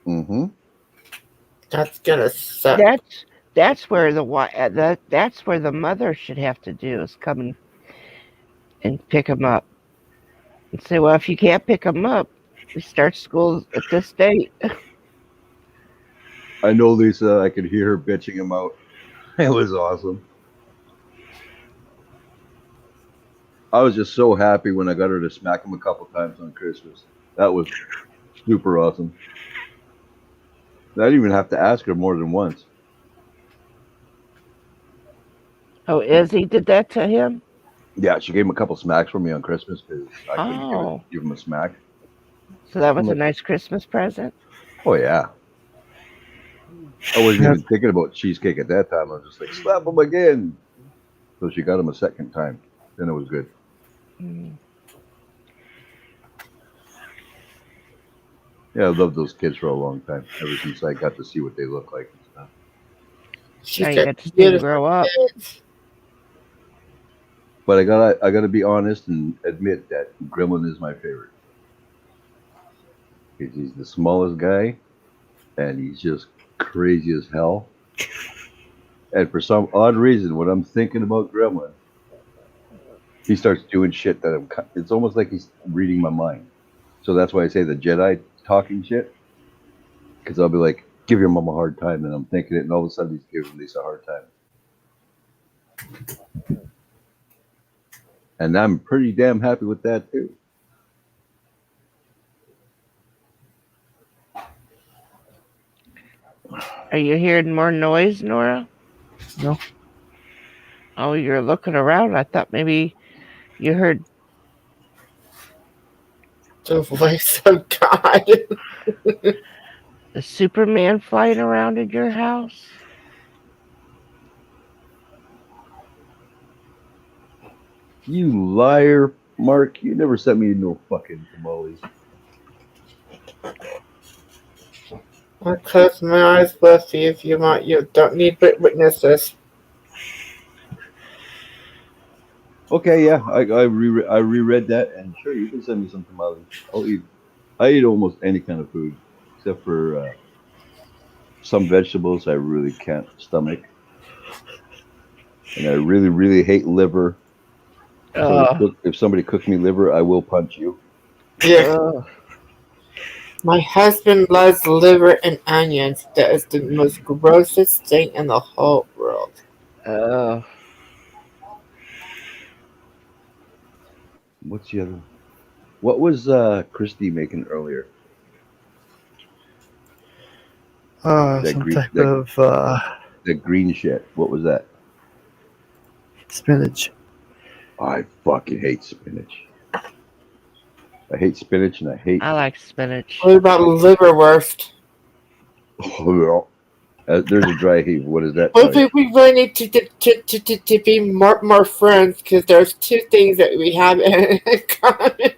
Mm-hmm. That's gonna suck. That's where that's where the mother should have to do is come and pick him up and say, well, if you can't pick him up, we start school at this date. I know, Lisa. I could hear her bitching him out. It was awesome. I was just so happy when I got her to smack him a couple times on Christmas. That was super awesome. I didn't even have to ask her more than once. Oh, Izzy did that to him? Yeah, she gave him a couple smacks for me on Christmas because I couldn't Oh, give him a smack. so that I'm was a like, nice Christmas present. oh yeah. I wasn't even thinking about cheesecake at that time. I was just like, slap him again. So she got him a second time. Then it was good. Mm. Yeah, I loved those kids for a long time. Ever since I got to see what they look like and stuff. Now She's you got got to see him beautiful grow up. kids. But I gotta be honest and admit that Gremlin is my favorite. Because he's the smallest guy and he's just crazy as hell. And for some odd reason, when I'm thinking about Gremlin, he starts doing shit that it's almost like he's reading my mind. So that's why I say the Jedi talking shit. Because I'll be like, give your mom a hard time. And I'm thinking it, and all of a sudden he's giving Lisa a hard time. And I'm pretty damn happy with that too. Are you hearing more noise, Nora? No. Oh, you're looking around. I thought maybe you heard. The voice of God. The Superman flying around in your house. You liar, Mark. You never sent me no fucking tamales. I'll close my eyes, Buffy, if you want. You don't need witnesses. Okay, yeah, I reread that, and sure, you can send me some tamales. I'll eat. I eat almost any kind of food, except for some vegetables I really can't stomach, and I really, really hate liver. So if somebody cooked me liver, I will punch you. Yeah. My husband loves liver and onions. That is the most grossest thing in the whole world. Oh. What's the other? What was Christy making earlier? That Some green type of that green shit. What was that? spinach. I fucking hate spinach. I hate spinach, and I hate. I like spinach. What about liverwurst? There's a dry heave. What is that? Well, we really need to be more friends because there's two things that we have in common.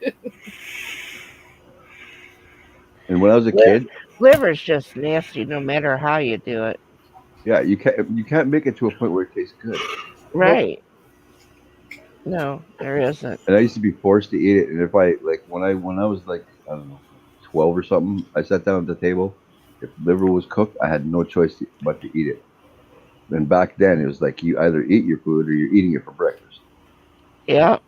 And when I was a kid, Liver's just nasty, no matter how you do it. yeah, you can't make it to a point where it tastes good. Right. No, there isn't. And I used to be forced to eat it. And if I like when I was like I don't know 12 or something, I sat down at the table. If liver was cooked, I had no choice but to eat it. And back then, it was like you either eat your food or you're eating it for breakfast. Yeah.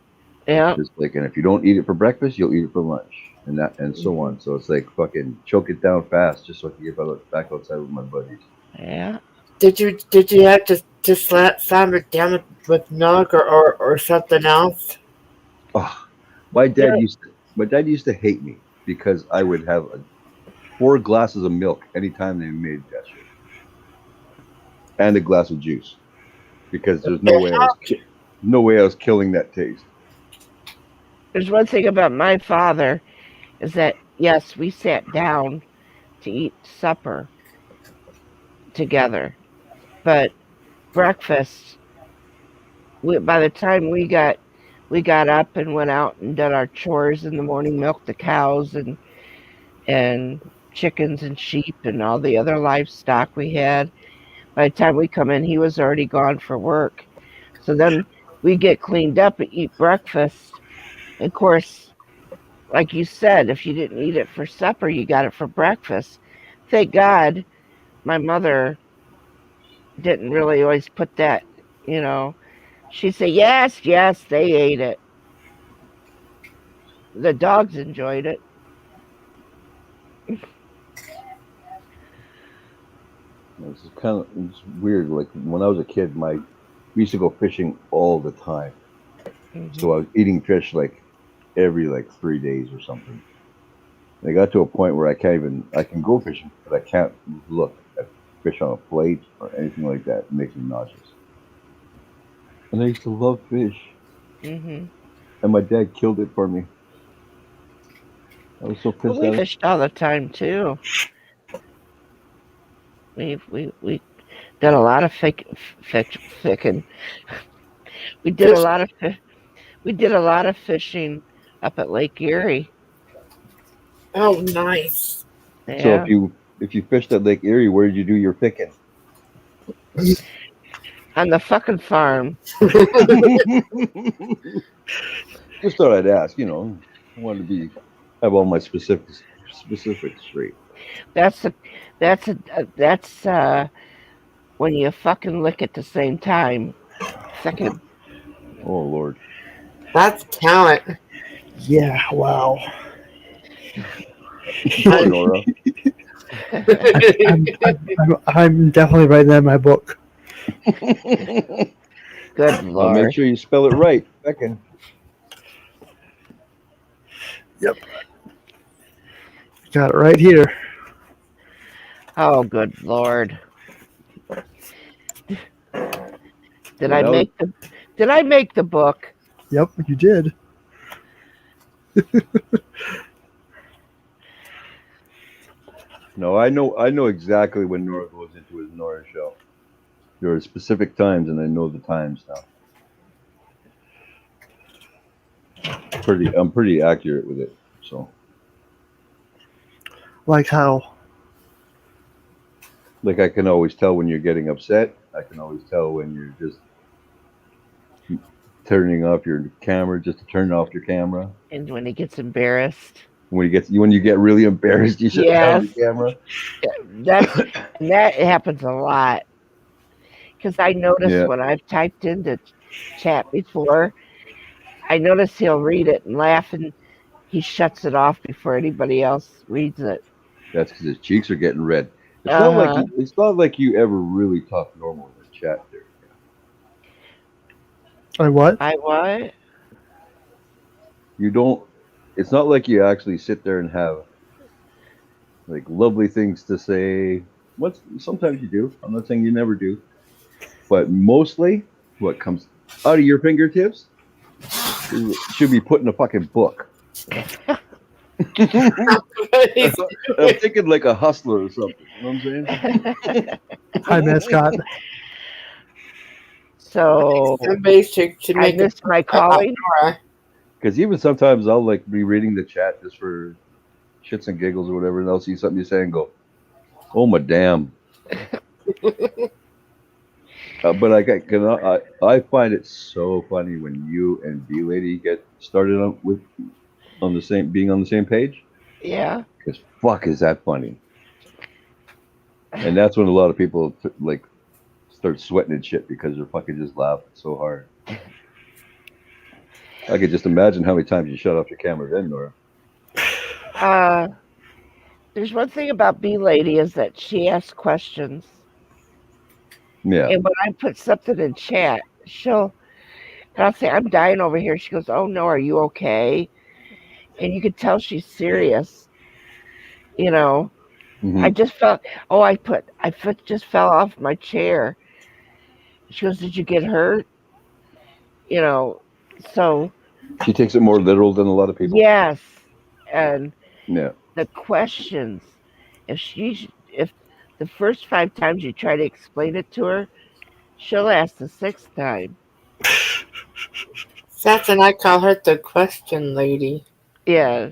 Yeah. It's like, and if you don't eat it for breakfast, you'll eat it for lunch, and so on. So it's like fucking choke it down fast, just so I can get back outside with my buddies. Yeah. Did you have to slam it down with milk or something else? Oh, my dad used to hate me because I would have 4 glasses of milk anytime they made that shit, and a glass of juice, because there's no way I was killing that taste. There's one thing about my father is that yes, we sat down to eat supper together, but breakfast. By the time we got up and went out and did our chores in the morning, milked the cows and chickens and sheep and all the other livestock we had. By the time we come in, he was already gone for work. So then we get cleaned up and eat breakfast. Of course, like you said, if you didn't eat it for supper, you got it for breakfast. Thank God my mother didn't really always put that, you know. She'd say, yes, they ate it. The dogs enjoyed it. It's weird. Like when I was a kid, we used to go fishing all the time. So I was eating fish like every 3 days or something. And I got to a point where I can go fishing, but I can't look at fish on a plate or anything like that. It makes me nauseous. And I used to love fish. Mm-hmm. And my dad killed it for me. I was so pissed We at him. fished all the time too. We did a lot of ficking. We did a lot of fishing up at Lake Erie. Oh, nice. Yeah. So if you fished at Lake Erie, where did you do your picking? On the fucking farm. Just thought I'd ask. I wanted to have all my specifics straight. That's when you fucking lick at the same time. Second. Oh Lord. That's talent. Yeah, wow. Oh, Nora. I'm definitely writing that in my book. Good Lord. Make sure you spell it right. Second. Yep. Got it right here. Oh, good Lord. Did Yeah, I that was- make the book? Yep, you did. No, I know exactly when Nora goes into his Nora show. There are specific times, and I know the times now. I'm pretty accurate with it. So, Like how? like, I can always tell when you're getting upset. I can always tell when you're just turning off your camera, just to turn off your camera. And when he gets embarrassed. When you get really embarrassed, you shut down Yes. your camera. That happens a lot. Because I notice Yeah, when I've typed into chat before, I notice he'll read it and laugh, and he shuts it off before anybody else reads it. that's because his cheeks are getting red. Uh-huh. It's not like you ever really talk normal in the chat there. I what? I what? You don't. It's not like you actually sit there and have like lovely things to say. Sometimes you do. I'm not saying you never do, but mostly what comes out of your fingertips should be put in a fucking book. I'm thinking like a hustler or something. You know what I'm saying? Hi, mascot. So Somebody should I make a missed my book about calling. NORA. Because even sometimes I'll like be reading the chat just for shits and giggles or whatever, and I'll see something you say and go, "Oh my damn!" But I find it so funny when you and B Lady get started being on the same page. Yeah. Because fuck is that funny, and that's when a lot of people like start sweating and shit because they're fucking just laughing so hard. I could just imagine how many times you shut off your camera then, Nora. There's one thing about B Lady is that she asks questions. Yeah. And when I put something in chat, I'll say, I'm dying over here. She goes, oh no, are you okay? And you could tell she's serious. You know, Mm-hmm. I just felt, just fell off my chair. She goes, did you get hurt? You know, so. She takes it more literal than a lot of people. Yes. And yeah. The questions, if the first 5 times you try to explain it to her, she'll ask the 6th time. Seth and I call her the question lady. Yeah.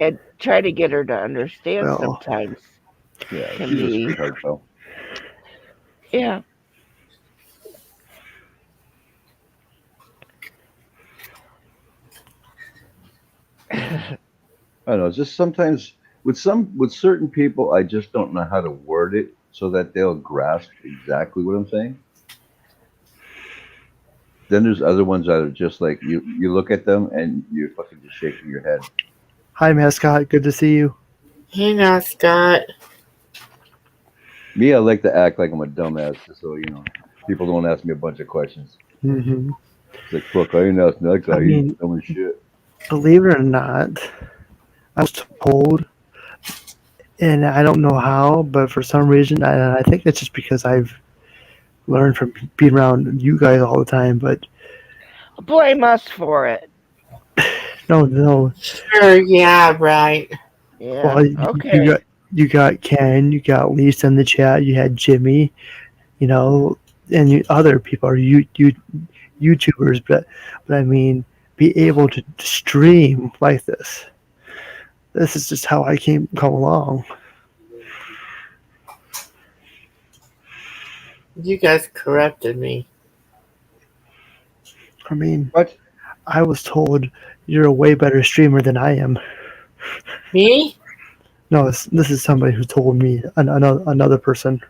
And try to get her to understand sometimes. Yeah, she's a sweetheart, though. Yeah. I don't know. Just sometimes with certain people, I just don't know how to word it so that they'll grasp exactly what I'm saying. Then there's other ones that are just like you look at them and you're fucking just shaking your head. Hi, mascot. Good to see you. Hey, mascot. Me, I like to act like I'm a dumbass, so people don't ask me a bunch of questions. Mm-hmm. It's like, fuck, I ain't asking that guy. He's dumb as shit. Believe it or not, I was told, and I don't know how, but for some reason, I think it's just because I've learned from being around you guys all the time, but blame us for it. No. Sure, yeah, right. Yeah. Well, okay. You got Ken, you got Lisa in the chat, you had Jimmy, and other people are YouTubers, but I mean, be able to stream like this. This is just how I come along. You guys corrected me. I mean, what? I was told you're a way better streamer than I am. Me? No, this is somebody who told me, another person.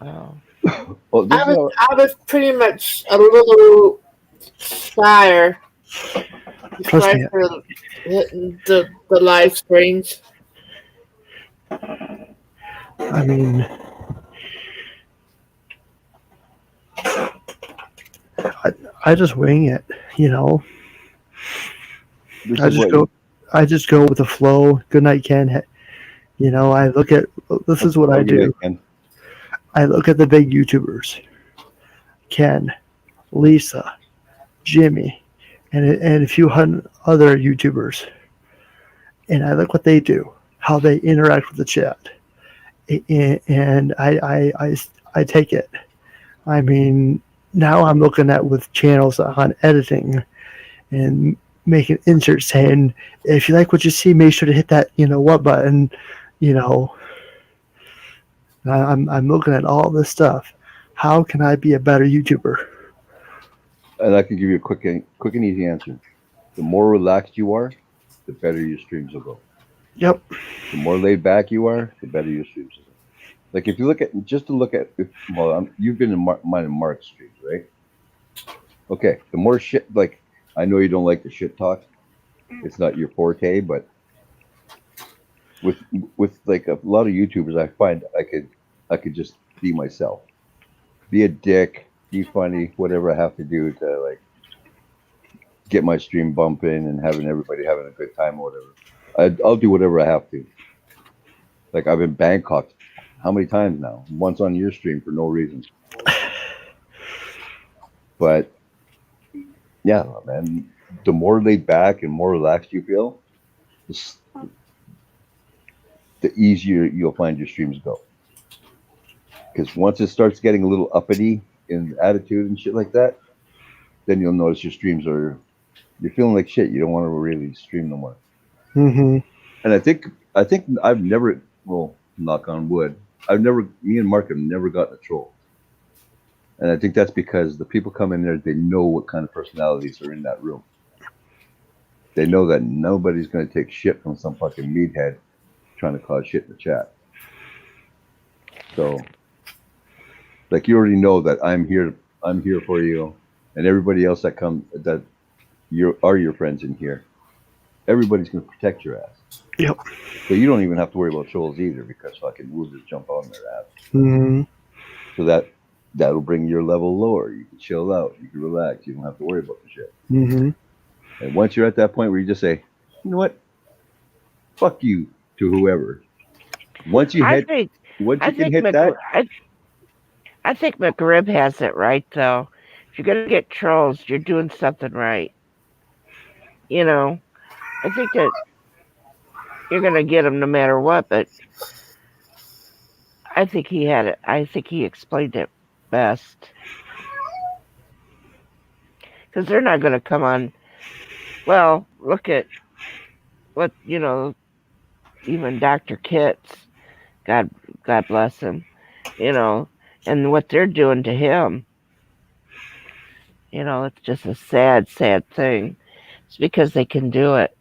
Oh. Well, I was pretty much a little shyer before I started hitting the live streams. I mean, I just wing it, I just go with the flow. Good night, Ken. I look at this is what I do. Ken. I look at the big YouTubers, Ken, Lisa, Jimmy, and a few hundred other YouTubers, and I look what they do, how they interact with the chat, and I take it. I mean, now I'm looking at with channels on editing and making inserts saying, if you like what you see, make sure to hit that what button. You know, I'm looking at all this stuff. How can I be a better YouTuber? And I can give you a quick and easy answer. The more relaxed you are, the better your streams will go. Yep. The more laid back you are, the better your streams will go. Like if you look at just to look at you've been in mine and Mark's streams, right? Okay, the more shit like I know you don't like the shit talk. It's not your forte, but with with like a lot of YouTubers, I find I could just be myself, be a dick, be funny, whatever I have to do to like get my stream bumping and having everybody having a good time or whatever. I'll do whatever I have to. Like I've been Bangkok how many times now? Once on your stream for no reason. But yeah, man, the more laid back and more relaxed you feel, the easier you'll find your streams go. Because once it starts getting a little uppity in attitude and shit like that, then you'll notice your streams are you're feeling like shit. You don't want to really stream no more. Mm-hmm. And I think I've never, well, knock on wood, me and Mark have never gotten a troll. And I think that's because the people come in there, they know what kind of personalities are in that room. They know that nobody's going to take shit from some fucking meathead trying to cause shit in the chat. So, like, you already know that I'm here for you, and everybody else that are your friends in here. Everybody's going to protect your ass. Yep. So you don't even have to worry about trolls either because fucking we'll just jump on their ass. Mm-hmm. So that'll bring your level lower. You can chill out. You can relax. You don't have to worry about the shit. Mm-hmm. And once you're at that point where you just say, you know what, fuck you to whoever. Once you can hit that. I think McRib has it right though. If you're gonna get trolls, you're doing something right. You know, I think that you're gonna get them no matter what. But I think he had it. I think he explained it best. Because they're not gonna come on. Well, look at what even Dr. Kitts, God bless him, and what they're doing to him. It's just a sad, sad thing. It's because they can do it.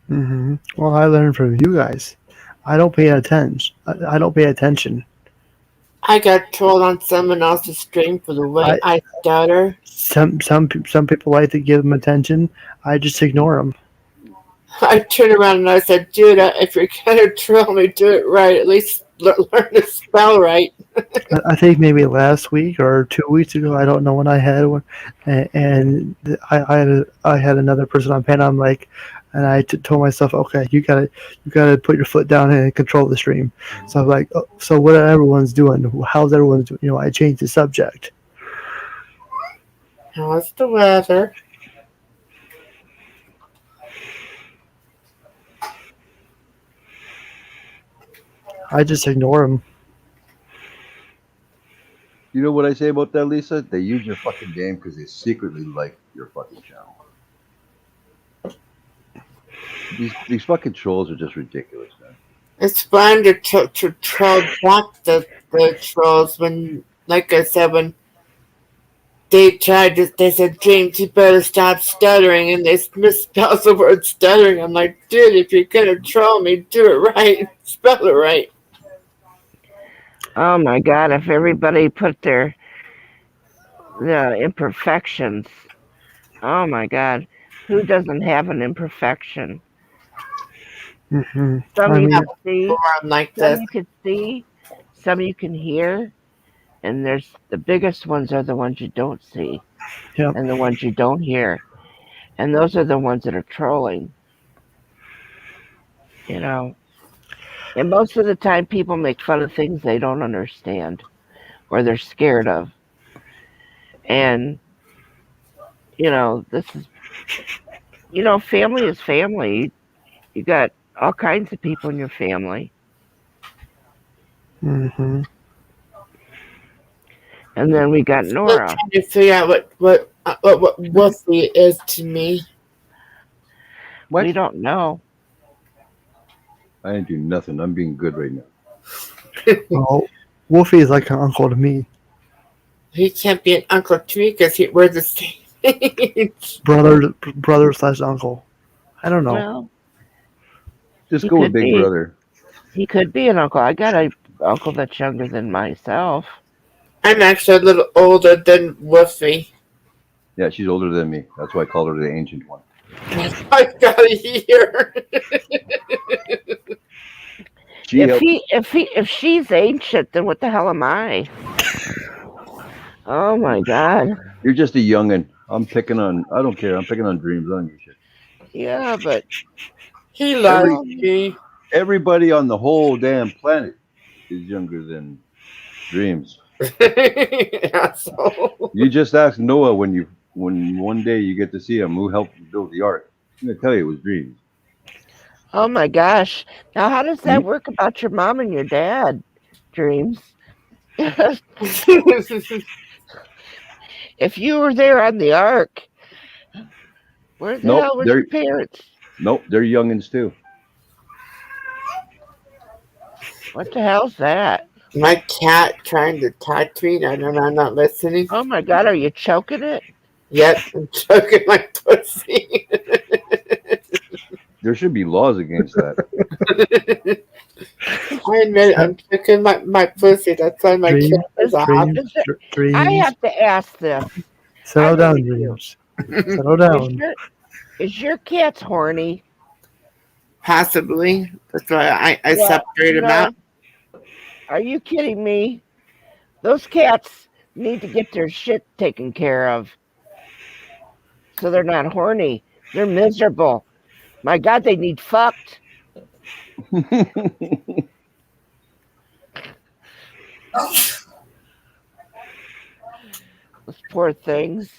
Mm-hmm. Well, I learned from you guys. I don't pay attention. I don't pay attention. I got trolled on someone else's stream for the way I stutter. Some people like to give them attention. I just ignore them. I turned around and I said, dude, if you're gonna troll me, do it right. At least learn to spell right. I think maybe last week or 2 weeks ago, I don't know when I had one, and I had another person on panel. I'm like, and I told myself, okay, you gotta put your foot down and control the stream. So I'm like, oh, so what are everyone's doing? How's everyone doing? I changed the subject. How's the weather? I just ignore them. You know what I say about that, Lisa? They use your fucking game because they secretly like your fucking channel. These fucking trolls are just ridiculous, man. It's fun to troll back the trolls when, like I said, when they said, James, you better stop stuttering, and they misspelled the word stuttering. I'm like, dude, if you're gonna troll me, do it right. Spell it right. Oh my God, if everybody put their imperfections, oh my God, who doesn't have an imperfection? Mm-hmm. Some you can see, like some you can see, some you can hear, and there's the biggest ones are the ones you don't see, yep. And the ones you don't hear, and those are the ones that are trolling. And most of the time, people make fun of things they don't understand or they're scared of. And, this is, family is family. You got all kinds of people in your family. Mm-hmm. And then we got Still NORA. trying to figure out what Wolfie is to me. What? We don't know. I ain't doing nothing. I'm being good right now. Well, Wolfie is like an uncle to me. He can't be an uncle to me because we're the same age. Brother/uncle. I don't know. Well, Just he go with could Big be. Brother. He could be an uncle. I got a uncle that's younger than myself. I'm actually a little older than Wolfie. Yeah, she's older than me. That's why I called her the ancient one. I got a year. If she's ancient, then what the hell am I? Oh my god. You're just a youngin'. I don't care. I'm picking on Dreams. I don't give a shit. Yeah, but He loves me. Everybody on the whole damn planet is younger than Dreams. Asshole. You just ask Noah when one day you get to see him who helped build the ark. I'm gonna tell you it was Dreams. oh my gosh. Now how does that You, work about your mom and your dad, Dreams? If you were there on the ark, where the nope, hell were your parents? they're youngins too. What the hell's that? My cat trying to talk to me. I don't know. I'm not listening. Oh my god, are you choking it? Yep, I'm choking my pussy. There should be laws against that. I admit I'm choking my pussy. That's why my cat is off. I have to ask this. Settle down, Dreams. Settle down. Is your cat's horny? Possibly. That's why I separate him out. Are you kidding me? Those cats need to get their shit taken care of. So they're not horny. They're miserable. My god, they need fucked. Those poor things.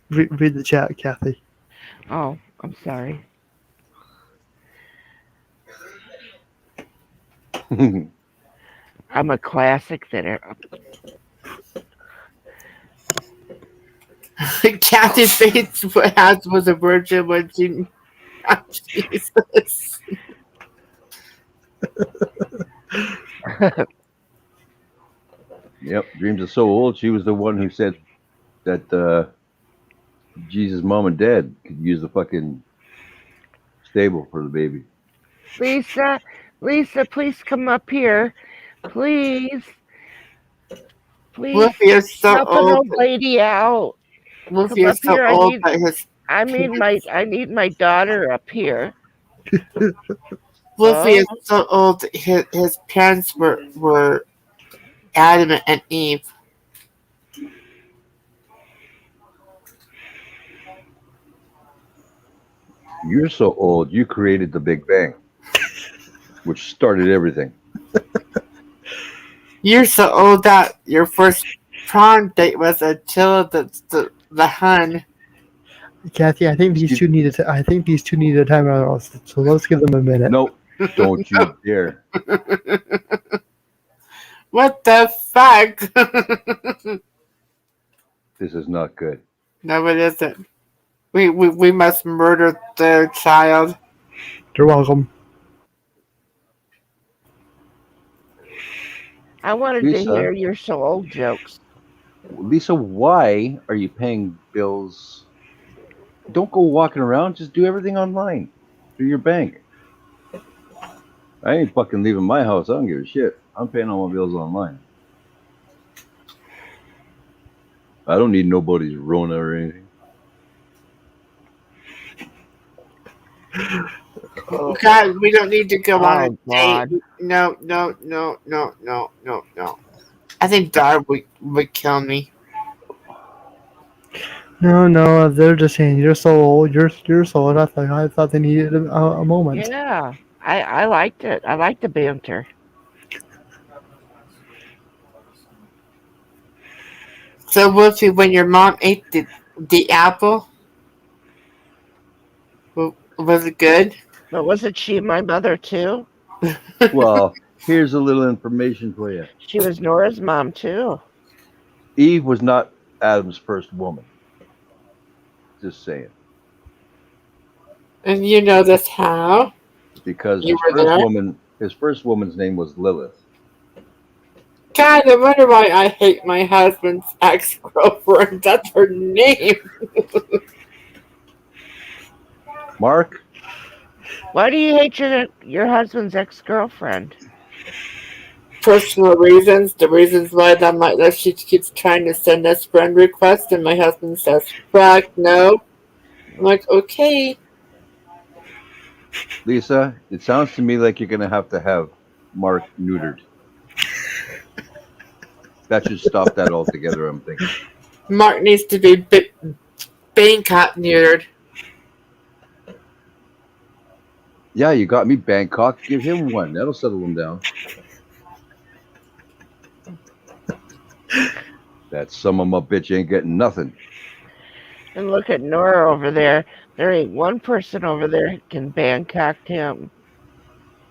Read the chat, Kathy. Oh, I'm sorry. I'm a classic that Kathy's face was a virgin when she. Oh, Jesus. Yep, Dreams is so old. She was the one who said that Jesus' mom and dad could use the fucking stable for the baby. Lisa, please come up here. Please. Wolfie is so help old. an old lady out. Wolfie is so old that I need my daughter up here. Wolfie is so old. His parents were Adam and Eve. You're so old. You created the Big Bang, which started everything. You're so old that your first prom date was Attila the Hun. Kathy, I think these two need a time out. So let's give them a minute. No, don't you dare. What the fuck? This is not good. No, it isn't. We must murder their child. You're welcome. I wanted to hear your so old jokes. Lisa, why are you paying bills? Don't go walking around. Just do everything online through your bank. I ain't fucking leaving my house. I don't give a shit. I'm paying all my bills online. I don't need nobody's Rona or anything. God, we don't need to go on a God. date. No. I think Dar would kill me. No, they're just saying you're so old. You're so old. I thought they needed a moment. Yeah. I liked it. I liked the banter. So, Wolfie, when your mom ate the apple, was it good? But wasn't she my mother too? Well, here's a little information for you. She was Nora's mom too. Eve was not Adam's first woman. Just saying. And you know this how? Because You were there? his first woman's name was Lilith. God, I wonder why I hate my husband's ex-girlfriend. That's her name. Mark? Why do you hate your husband's ex-girlfriend? Personal reasons. The reasons why that she keeps trying to send us friend requests, and my husband says, "Fuck no." I'm like, okay. Lisa, it sounds to me like you're going to have Mark neutered. That should stop that altogether, I'm thinking. Mark needs to be Bangkok neutered. Yeah, you got me Bangkok. Give him one. That'll settle him down. That some of my bitch ain't getting nothing. And look at N.O.R.A over there. There ain't one person over there who can Bangkok him.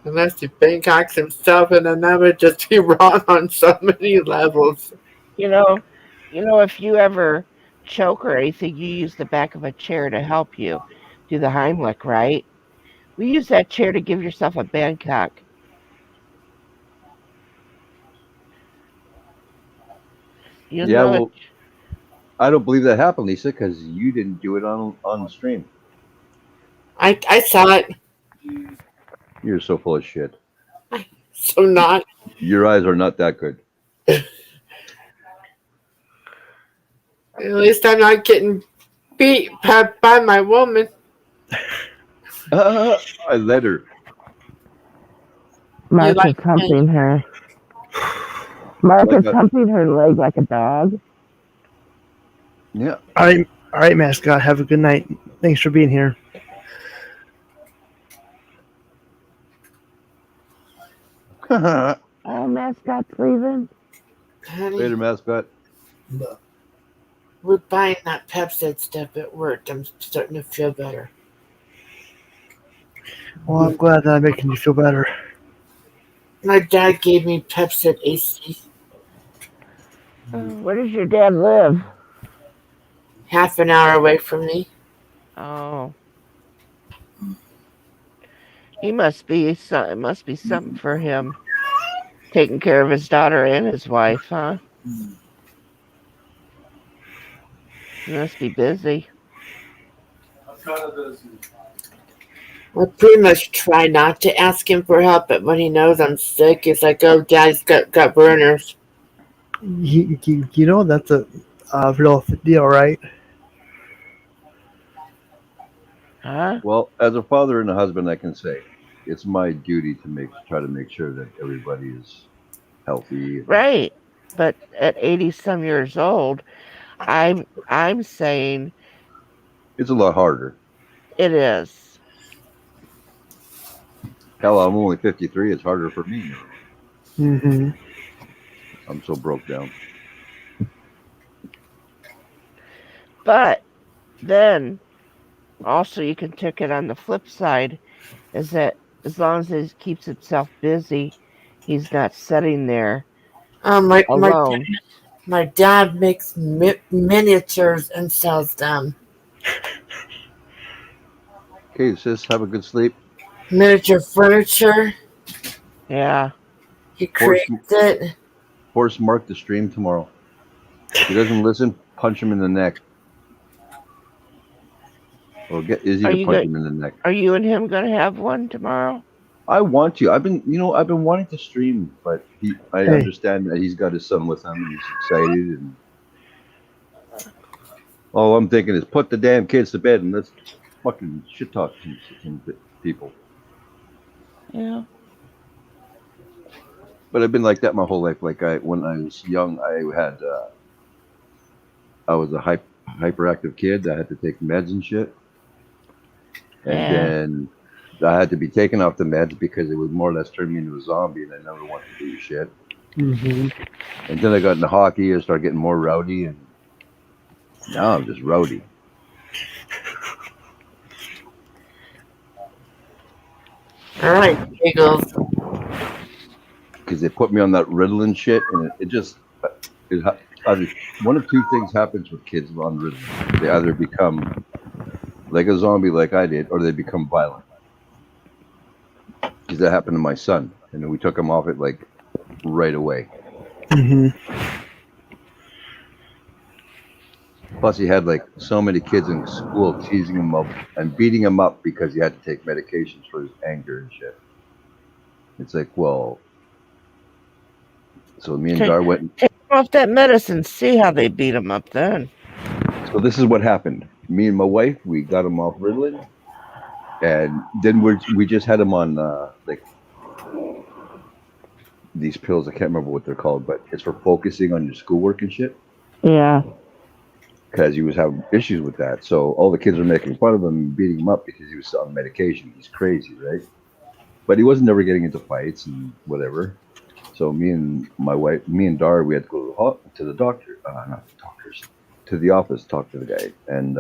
Unless he Bangkoks himself, and then that would just be wrong on so many levels. You know, if you ever choke or anything, you use the back of a chair to help you do the Heimlich, right? We use that chair to give yourself a Bangkok. You Yeah, know it. well, I don't believe that happened, Lisa, because you didn't do it on the stream. I saw it. You're so full of shit. So not. Your eyes are not that good. At least I'm not getting beat by my woman. I let her. Mark like is humping her. Mark Like is humping her leg like a dog. Yeah. All right, mascot. Have a good night. Thanks for being here. Oh, mascot's leaving. Honey, Later, mascot. we're buying that Pepsi stuff at work. I'm starting to feel better. Well, I'm glad that I'm making you feel better. My dad gave me Pepsi AC. Where does your dad live? Half an hour away from me. Oh. It must be something for him. Taking care of his daughter and his wife, huh? He must be busy. I pretty much try not to ask him for help, but when he knows I'm sick, he's like, "Oh, Dad's got burners." You know that's a real deal, right? Huh? Well, as a father and a husband, I can say it's my duty to try to make sure that everybody is healthy. Right. But at 80 some years old, I'm saying It's a lot harder. it is. Hell, I'm only 53. It's harder for me now. Mm-hmm. I'm so broke down. But then also you can take it on the flip side is that as long as he keeps himself busy, he's not sitting there alone. My dad makes miniatures and sells them. Okay, sis, have a good sleep. Miniature furniture. Yeah. He creates it. Force Mark the stream tomorrow. If he doesn't listen, punch him in the neck. Or get Izzy to punch him in the neck. Are you and him going to have one tomorrow? I want to. I've been wanting to stream, but I understand that he's got his son with him and he's excited. And all I'm thinking is put the damn kids to bed and let's fucking shit talk some people. Yeah. But I've been like that my whole life. Like when I was young, I was a hyperactive kid. I had to take meds and shit. And then I had to be taken off the meds because it would more or less turn me into a zombie, and I never wanted to do shit. Mm-hmm. And then I got into hockey and started getting more rowdy, and now I'm just rowdy. All right, Giggles. Because they put me on that Ritalin shit, and it just either one of two things happens with kids on Ritalin. They either become like a zombie, like I did, or they become violent. Because that happened to my son, and then we took him off it like right away. Mm-hmm. Plus, he had like so many kids in school teasing him up and beating him up because he had to take medications for his anger and shit. It's like, well, so me and Take Dar went. him off that medicine. See how they beat him up then. So this is what happened. Me and my wife, we got him off Ritalin, and then we just had him on like these pills. I can't remember what they're called, but it's for focusing on your schoolwork and shit. Yeah. Because he was having issues with that. So all the kids were making fun of him and beating him up because he was on medication. He's crazy, right? But he wasn't ever getting into fights and whatever. So me and my wife, me and Dar, we had to go to the doctor, not the doctors, to the office, talk to the guy. And,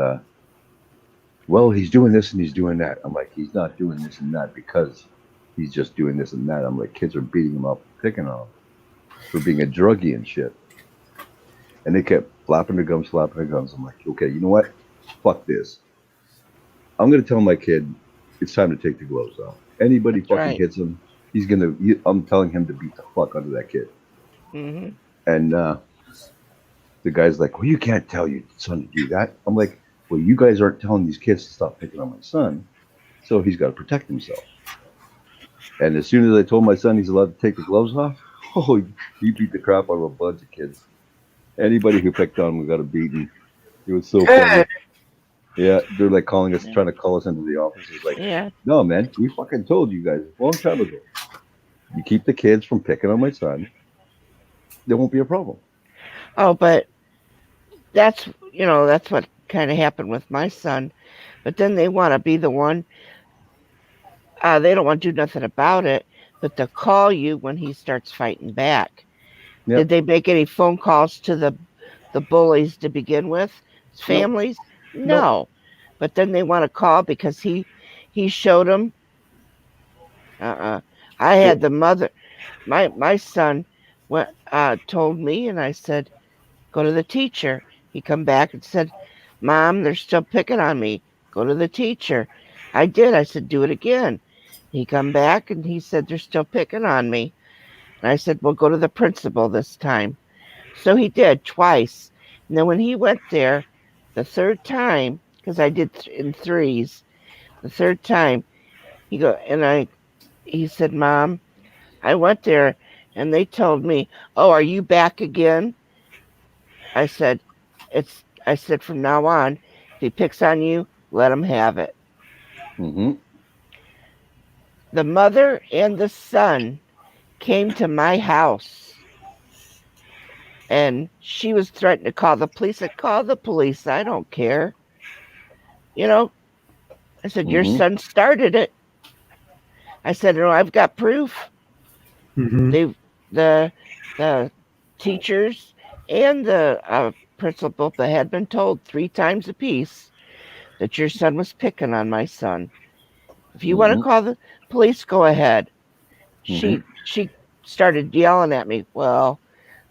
well, he's doing this and he's doing that. I'm like, he's not doing this and that because he's just doing this and that. I'm like, kids are beating him up, picking on him for being a druggie and shit. And they kept flapping their gums. I'm like, okay, you know what? Fuck this. I'm going to tell my kid it's time to take the gloves off. Anybody That's fucking right. hits him, I'm telling him to beat the fuck out of that kid. Mm-hmm. And the guy's like, well, you can't tell your son to do that. I'm like, well, you guys aren't telling these kids to stop picking on my son, so he's got to protect himself. And as soon as I told my son he's allowed to take the gloves off, oh, he beat the crap out of a bunch of kids. Anybody who picked on him got a beating. It was so funny. Yeah, they're like calling us, trying to call us into the office. It's like, Yeah. no, man, we fucking told you guys a long time ago. You keep the kids from picking on my son, there won't be a problem. Oh, but that's what kind of happened with my son. But then they want to be the one. They don't want to do nothing about it, but they'll call you when he starts fighting back. Yep. Did they make any phone calls to the bullies to begin with? His Nope. families? No. But then they want to call because he showed them. I had the mother. My son went told me, and I said, go to the teacher. He come back and said, Mom, they're still picking on me. Go to the teacher. I did. I said, do it again. He come back and he said, they're still picking on me. And I said, well, go to the principal this time. So he did twice. And then when he went there the third time, because I did in threes, the third time, he said, Mom, I went there and they told me, oh, are you back again? I said, from now on, if he picks on you, let him have it. Mm-hmm. The mother and the son came to my house and she was threatening to call the police. I call the police. I don't care. I said, your son started it. I said, no, I've got proof. Mm-hmm. The teachers and the principal, they had been told 3 times apiece that your son was picking on my son. If you want to call the police, go ahead. She started yelling at me. Well,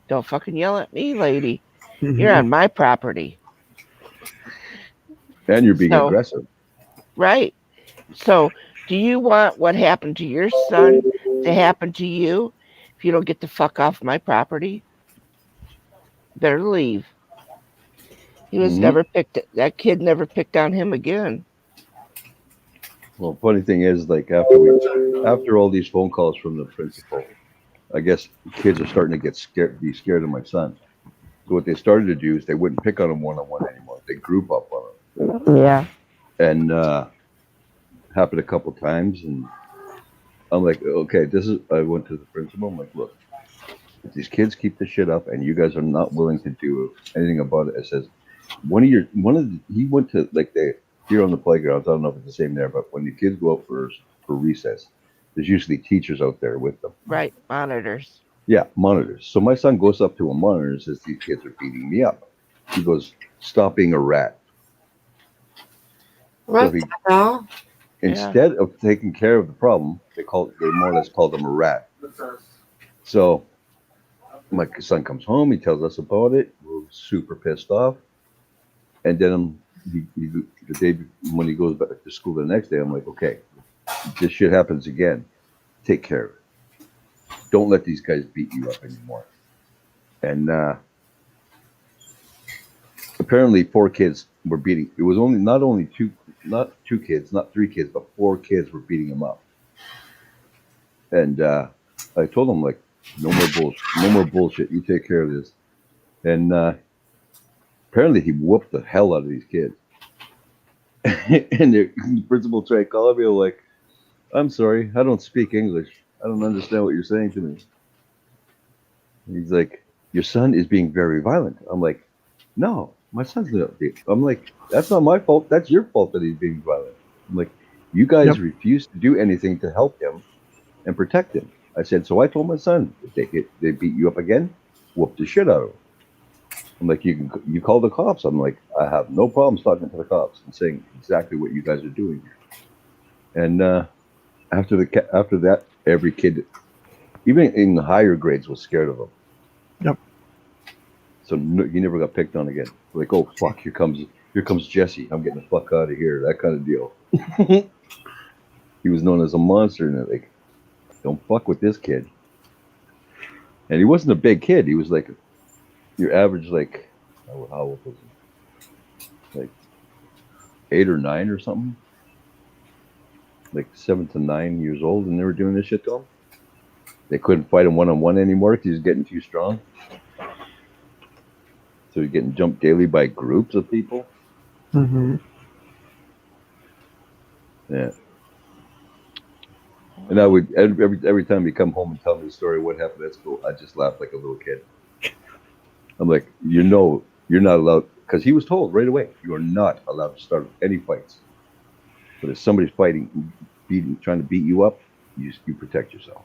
don't fucking yell at me, lady. You're on my property. And you're being aggressive. Right. So do you want what happened to your son to happen to you if you don't get the fuck off my property? Better leave. He was never picked. That kid never picked on him again. Well, funny thing is, like after all these phone calls from the principal, I guess kids are starting to be scared of my son. So what they started to do is they wouldn't pick on him one-on-one anymore. They group up on him. Yeah. And happened a couple times, and I'm like, okay, I went to the principal. I'm like, look, if these kids keep this shit up and you guys are not willing to do anything about it, it says he went to like here on the playgrounds, I don't know if it's the same there, but when the kids go out for recess, there's usually teachers out there with them. Right, monitors. Yeah, monitors. So my son goes up to a monitor and says, "These kids are beating me up." He goes, "Stop being a rat." So What he, the hell? instead of taking care of the problem, they more or less called him a rat. So my son comes home, he tells us about it. We're super pissed off, and then the day when he goes back to school the next day, I'm like, "Okay, this shit happens again. Take care of it. Don't let these guys beat you up anymore." And apparently, 4 kids were beating. It was only not two kids, not 3 kids, but 4 kids were beating him up. And I told him, like, no more bullshit. You take care of this. And apparently, he whooped the hell out of these kids. And the principal tried to call me, like, "I'm sorry, I don't speak English. I don't understand what you're saying to me." He's like, "Your son is being very violent." I'm like, "No, my son's not." I'm like, "That's not my fault. That's your fault that he's being violent." I'm like, "You guys refuse to do anything to help him and protect him." I said, "So I told my son, if they beat you up again, whoop the shit out of him." I'm like, "You call the cops." I'm like, "I have no problems talking to the cops and saying exactly what you guys are doing here." And after that, every kid, even in the higher grades, was scared of him. Yep. So he never got picked on again. Like, "Oh fuck, here comes Jesse. I'm getting the fuck out of here." That kind of deal. He was known as a monster, and like, don't fuck with this kid. And he wasn't a big kid. He was like your average, like, how old was he? Like 8 or 9 or something. Like 7 to 9 years old, and they were doing this shit to him. They couldn't fight him one-on-one anymore because he was getting too strong. So he's getting jumped daily by groups of people. Mm-hmm. Yeah. And I would every time he come home and tell me the story of what happened at school, I just laugh like a little kid. I'm like, you're not allowed, because he was told right away, you are not allowed to start any fights. But if somebody's fighting, trying to beat you up, you protect yourself.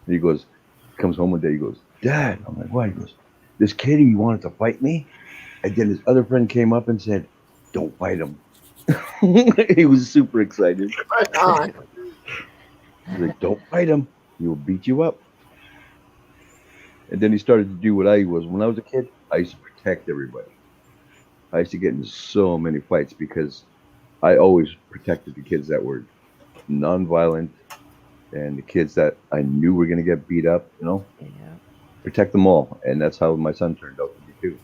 And he comes home one day, he goes, "Dad," I'm like, "Why?" He goes, "This kid, he wanted to fight me, and then his other friend came up and said, 'Don't fight him.'" He was super excited. Right on. He's like, "Don't fight him. He will beat you up." And then he started to do what I was when I was a kid. I used to protect everybody. I used to get into so many fights because I always protected the kids that were nonviolent and the kids that I knew were going to get beat up, Yeah. protect them all. And that's how my son turned out to be too.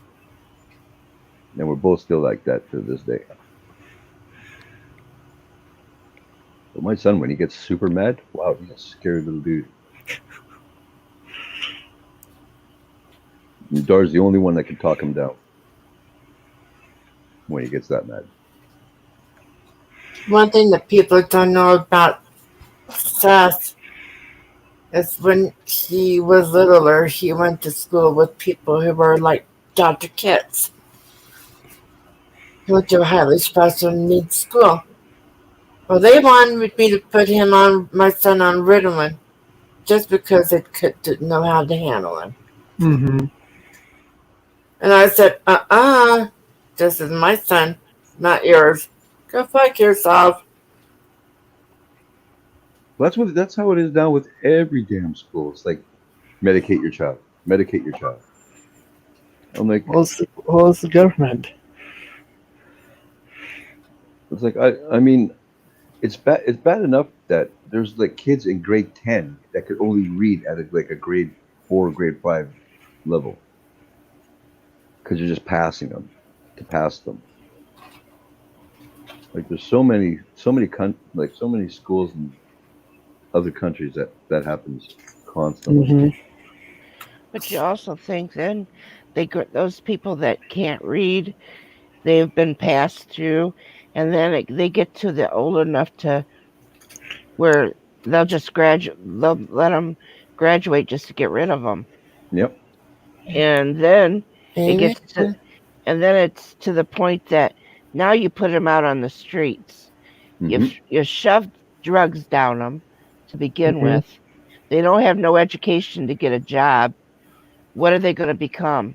And we're both still like that to this day. But my son, when he gets super mad, wow, he's a scary little dude. And Dar's the only one that can talk him down when he gets that mad. One thing that people don't know about Seth is when he was littler, he went to school with people who were like Dr. Kids. He went to a highly special needs school. Well, they wanted me to put my son on Ritalin, just because they didn't know how to handle him. Mm-hmm. And I said, this is my son, not yours. Go fuck yourself. Well, that's how it is now with every damn school. It's like, medicate your child. Medicate your child. I'm like, What's the government? it's like I mean, it's bad. It's bad enough that there's like kids in grade 10 that could only read at like a grade 4, grade 5 level because you're just passing them to pass them. Like there's so many so many schools in other countries that happens constantly. Mm-hmm. But you also think then those people that can't read, they've been passed through, and then they get to the old enough to where they'll just graduate. They'll let them graduate just to get rid of them, Yep. and then it Amen. gets to, and then it's to the point that Now you put them out on the streets. You shove drugs down them to begin with. They don't have no education to get a job. What are they going to become?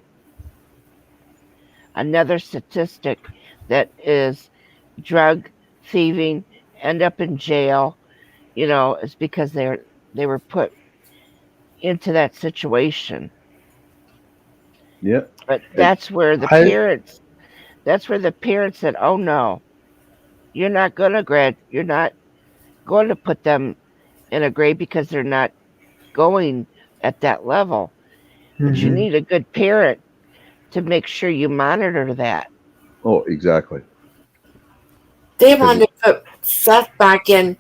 Another statistic that is drug thieving, end up in jail, is because they were put into that situation. Yeah. But that's where the parents said, "Oh no, you're not going to you're not going to put them in a grade because they're not going at that level." But you need a good parent to make sure you monitor that. Oh, exactly. They wanted to put Seth back in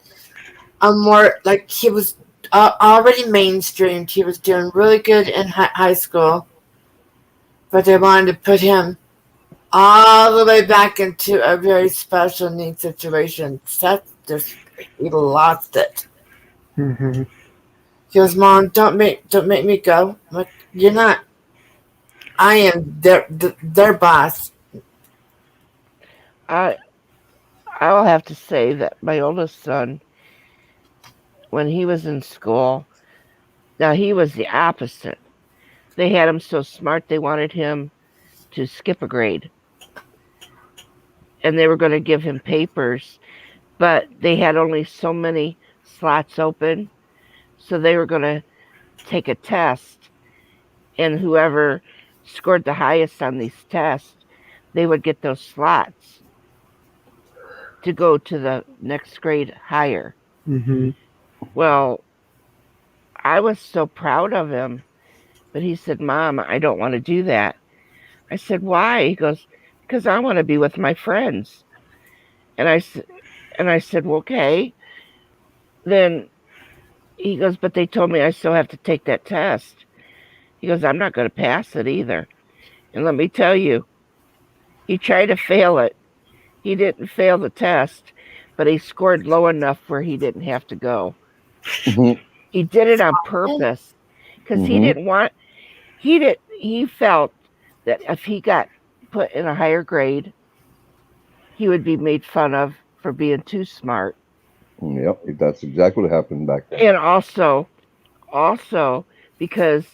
a more, like, he was already mainstreamed. He was doing really good in high school. But they wanted to put him all the way back into a very special needs situation. Seth he lost it. Mm-hmm. He goes, "Mom, don't make me go." I'm like, "You're not. I am their boss." I'll have to say that my oldest son, when he was in school, now he was the opposite. They had him so smart they wanted him to skip a grade. And they were going to give him papers, but they had only so many slots open. So they were going to take a test, and whoever scored the highest on these tests, they would get those slots to go to the next grade higher. Mm-hmm. Well, I was so proud of him, but he said, "Mom, I don't want to do that." I said, "Why?" He goes, "Because I want to be with my friends." And I said, "Well, okay." Then he goes, "But they told me I still have to take that test." He goes, "I'm not going to pass it either." And let me tell you, he tried to fail it. He didn't fail the test, but he scored low enough where he didn't have to go. He did it on purpose because he didn't want. He felt that if he got put in a higher grade, he would be made fun of for being too smart. Yep, that's exactly what happened back then. And also because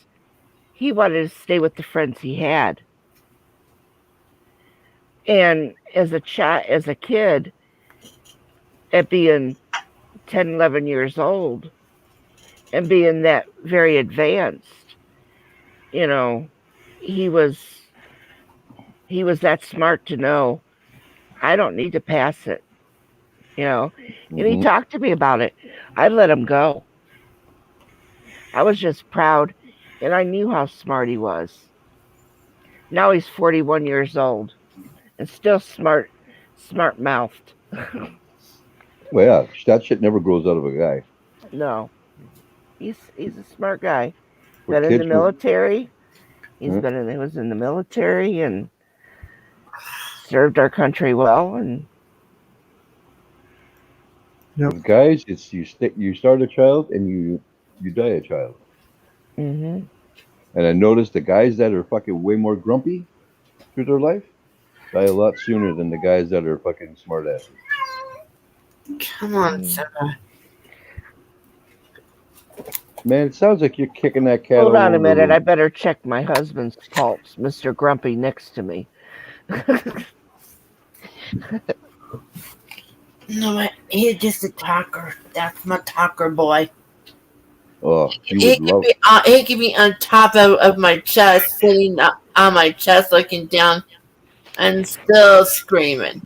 he wanted to stay with the friends he had. And as a kid, at being 10, 11 years old, and being that very advanced, he was that smart to know I don't need to pass it. And he talked to me about it. I let him go. I was just proud, and I knew how smart he was. Now he's 41 years old and still smart mouthed. Well, yeah, that shit never grows out of a guy. No, he's a smart guy. But Been in the kids were, military. He was in the military and served our country well. And with guys, it's you start a child and you die a child. mm-hmm. And I noticed the guys that are fucking way more grumpy through their life die a lot sooner than the guys that are fucking smart asses. Come on, Simba. Man, it sounds like you're kicking that cat. Hold on a over the minute. room. I better check my husband's pulse, Mr. Grumpy next to me. No, he's just a talker. That's my talker boy. Oh, He could be on top of my chest, sitting on my chest, looking down, and still screaming.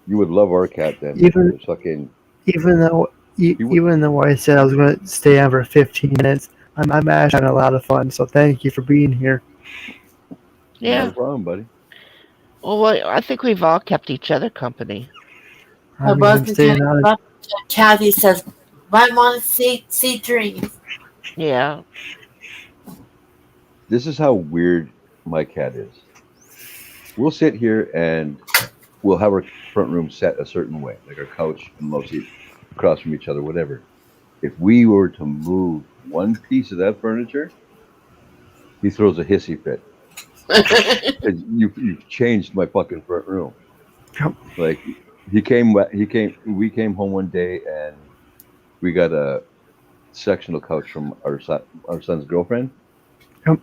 You would love our cat then. Even though I said I was going to stay on for 15 minutes, I'm actually having a lot of fun. So thank you for being here. Yeah. No problem, buddy. Well, I think we've all kept each other company. I'm staying on. Kathy says, "I want to see dreams." Yeah. This is how weird my cat is. We'll sit here and we'll have our front room set a certain way, like our couch and love seat across from each other, whatever. If we were to move one piece of that furniture, he throws a hissy fit. You've changed my fucking front room. Yep. Like we came home one day and we got a sectional couch from our son's girlfriend, Yep.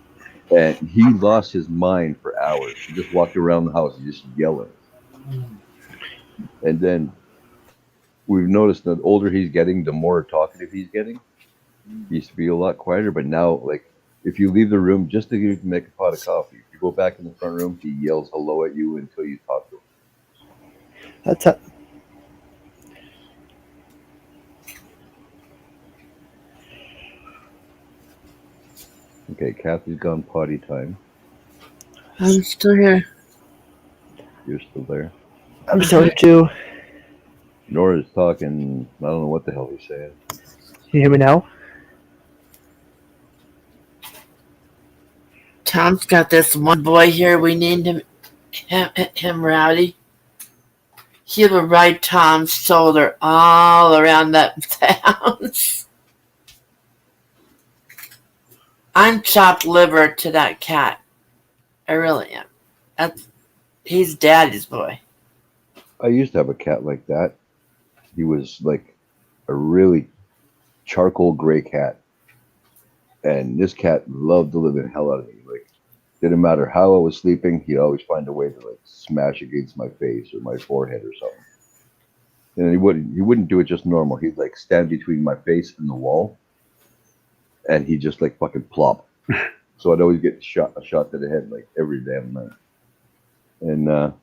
and he lost his mind for hours. He just walked around the house just yelling. And then we've noticed that the older he's getting, the more talkative he's getting. He used to be a lot quieter, but now, like, if you leave the room just to make a pot of coffee, if you go back in the front room, he yells hello at you until you talk to him. That's a, Okay, Kathy's gone potty time. I'm still here. You're still there. I'm sorry too. Nora's talking. I don't know what the hell he's saying. Can you hear me now? Tom's got this one boy here. We named him Rowdy. He will ride Tom's shoulder all around that house. I'm chopped liver to that cat. I really am. He's daddy's boy. I used to have a cat like that. He was like a really charcoal gray cat. And this cat loved the living hell out of me. Like, didn't matter how I was sleeping, he'd always find a way to like smash against my face or my forehead or something. And he wouldn't do it just normal. He'd like stand between my face and the wall, and he'd just like fucking plop. So I'd always get a shot to the head like every damn night. And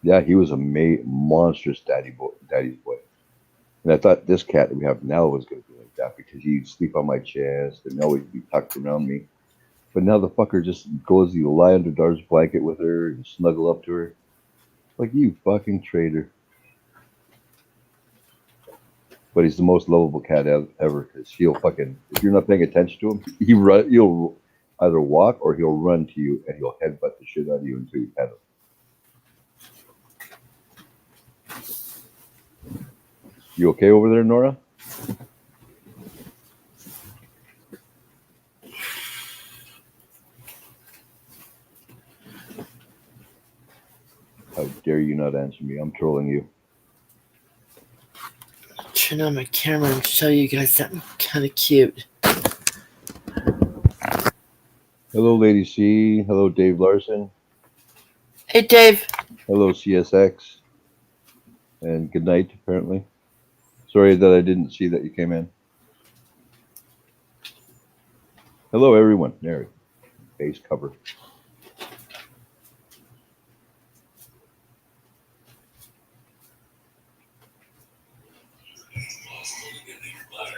yeah, he was a monstrous daddy's boy. And I thought this cat that we have now was going to be like that because he'd sleep on my chest and always be tucked around me. But now the fucker just goes to lie under Dar's blanket with her and snuggle up to her. Like, you fucking traitor. But he's the most lovable cat ever because he'll fucking, if you're not paying attention to him, he'll either walk or he'll run to you and he'll headbutt the shit out of you until you pet him. You okay over there, Nora? How dare you not answer me? I'm trolling you. Turn on my camera and show you guys something kind of cute. Hello, Lady C. Hello, Dave Larson. Hey, Dave. Hello, CSX. And good night, apparently. Sorry that I didn't see that you came in. Hello, everyone. There, base cover.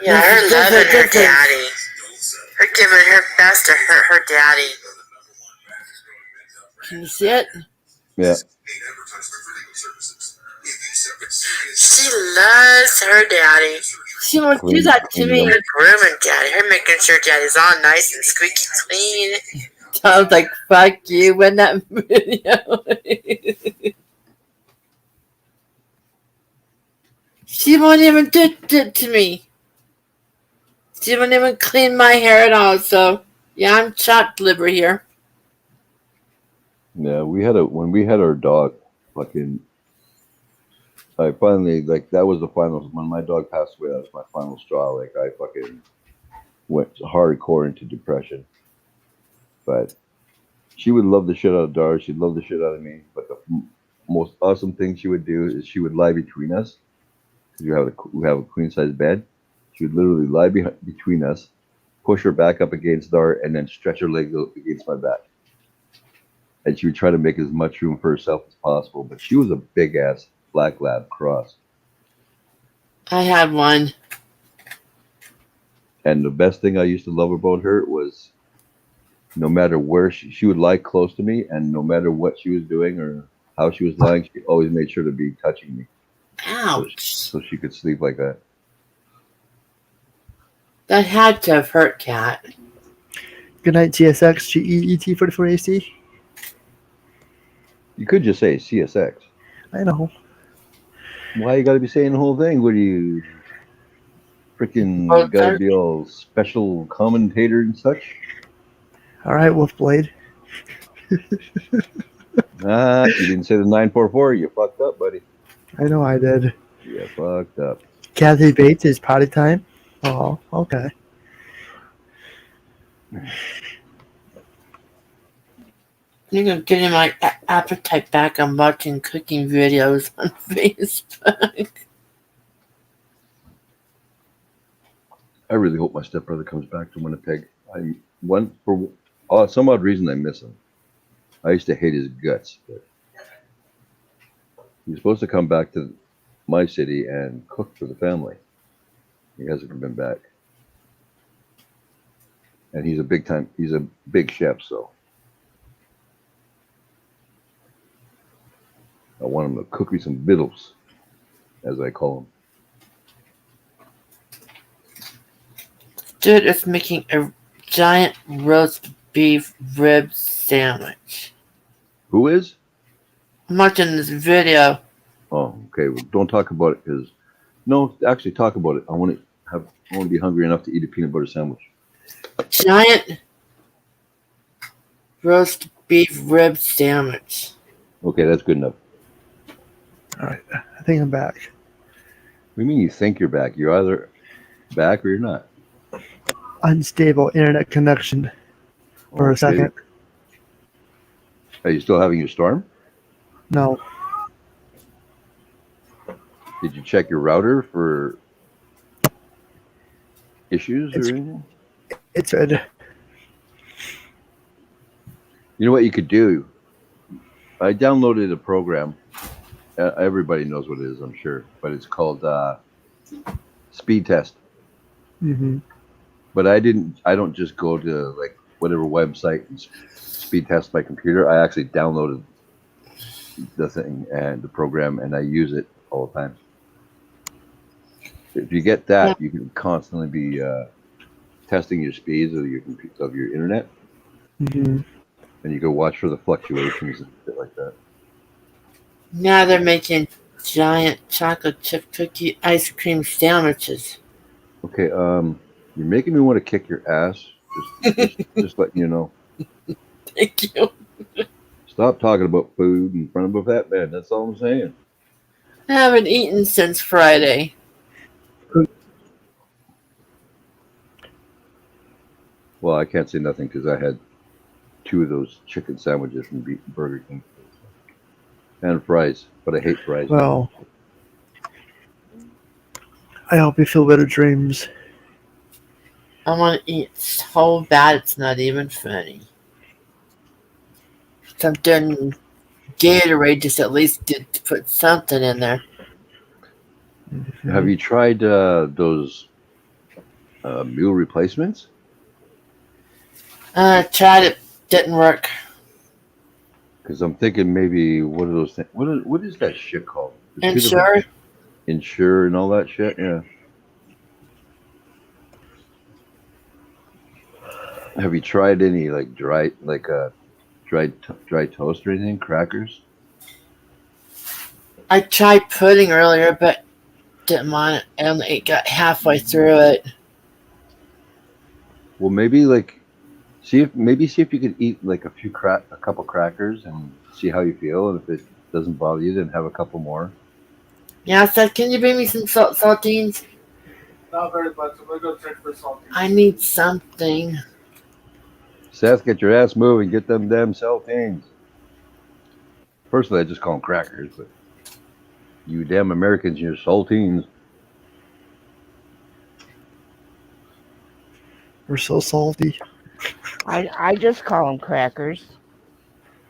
Yeah, her loving her daddy. Her giving her best to her daddy. Can you see it? Yeah. She loves her daddy. She won't do that to me. Her grooming daddy. Her making sure daddy's all nice and squeaky clean. Tom's like, fuck you in that video. She won't even do it to me. She won't even clean my hair at all, so yeah, I'm chopped liver here. Yeah, when we had our dog, fucking, I finally, like, that was the final, when my dog passed away, that was my final straw. Like, I fucking went hardcore into depression. But she would love the shit out of Dar. She'd love the shit out of me. But the most awesome thing she would do is she would lie between us. Because we have a queen size bed. She would literally lie between us, push her back up against Dar, and then stretch her legs against my back. And she would try to make as much room for herself as possible. But she was a big ass black lab cross. I had one. And the best thing I used to love about her was no matter where she would lie close to me, and no matter what she was doing or how she was lying, she always made sure to be touching me. Ouch. So she could sleep like that. That had to have hurt, Cat. Good night, TSX, GEET 44AC. You could just say CSX. I know. Why you gotta be saying the whole thing? What do you freaking gotta be all special commentator and such? All right, Wolfblade. You didn't say the 944. You fucked up, buddy. I know I did. You fucked up. Kathy Bates is potty time. Oh, okay. You're getting my appetite back. I'm watching cooking videos on Facebook. I really hope my stepbrother comes back to Winnipeg. For some odd reason I miss him. I used to hate his guts, but he's supposed to come back to my city and cook for the family. He hasn't been back, and he's a big chef. So I want him to cook me some vittles, as I call them. Dude is making a giant roast beef rib sandwich. Who is? I'm watching this video. Oh, okay. Well, don't talk about it because no, actually talk about it. I want to be hungry enough to eat a peanut butter sandwich. Giant roast beef rib sandwich. Okay, that's good enough. All right. I think I'm back. What do you mean you think you're back? You're either back or you're not. Unstable internet connection for a second. Are you still having your storm? No. Did you check your router for issues or anything? It's good. You know what you could do? I downloaded a program. Everybody knows what it is, I'm sure, but it's called Speed Test. Mm-hmm. But I don't just go to like whatever website and speed test my computer. I actually downloaded the thing and the program, and I use it all the time. If you get that, you can constantly be testing your speeds of your internet, Mm-hmm. and you can watch for the fluctuations and shit like that. Now they're making giant chocolate chip cookie ice cream sandwiches. Okay, you're making me want to kick your ass. Just letting you know. Thank you. Stop talking about food in front of a fat man. That's all I'm saying. I haven't eaten since Friday. Well, I can't say nothing because I had 2 of those chicken sandwiches from Burger King and fries, but I hate fries. Well, I hope you feel better dreams. I want to eat so bad it's not even funny. Something Gatorade just at least did to put something in there. Mm-hmm. Have you tried those meal replacements? Tried it, didn't work. Because I'm thinking maybe what are those things? What is that shit called? N.O.R.A? N.O.R.A and all that shit. Yeah. Have you tried any like dry toast or anything? Crackers? I tried pudding earlier, but didn't want it. I only got halfway through it. Well, maybe see if you could eat like a couple crackers and see how you feel, and if it doesn't bother you, then have a couple more. Yeah, I said, can you bring me some saltines? Not very much. I'm gonna go check for saltines. I need something. Seth, get your ass moving. Get them damn saltines. Personally, I just call them crackers, but you damn Americans, you're saltines. We're so salty. I just call them crackers.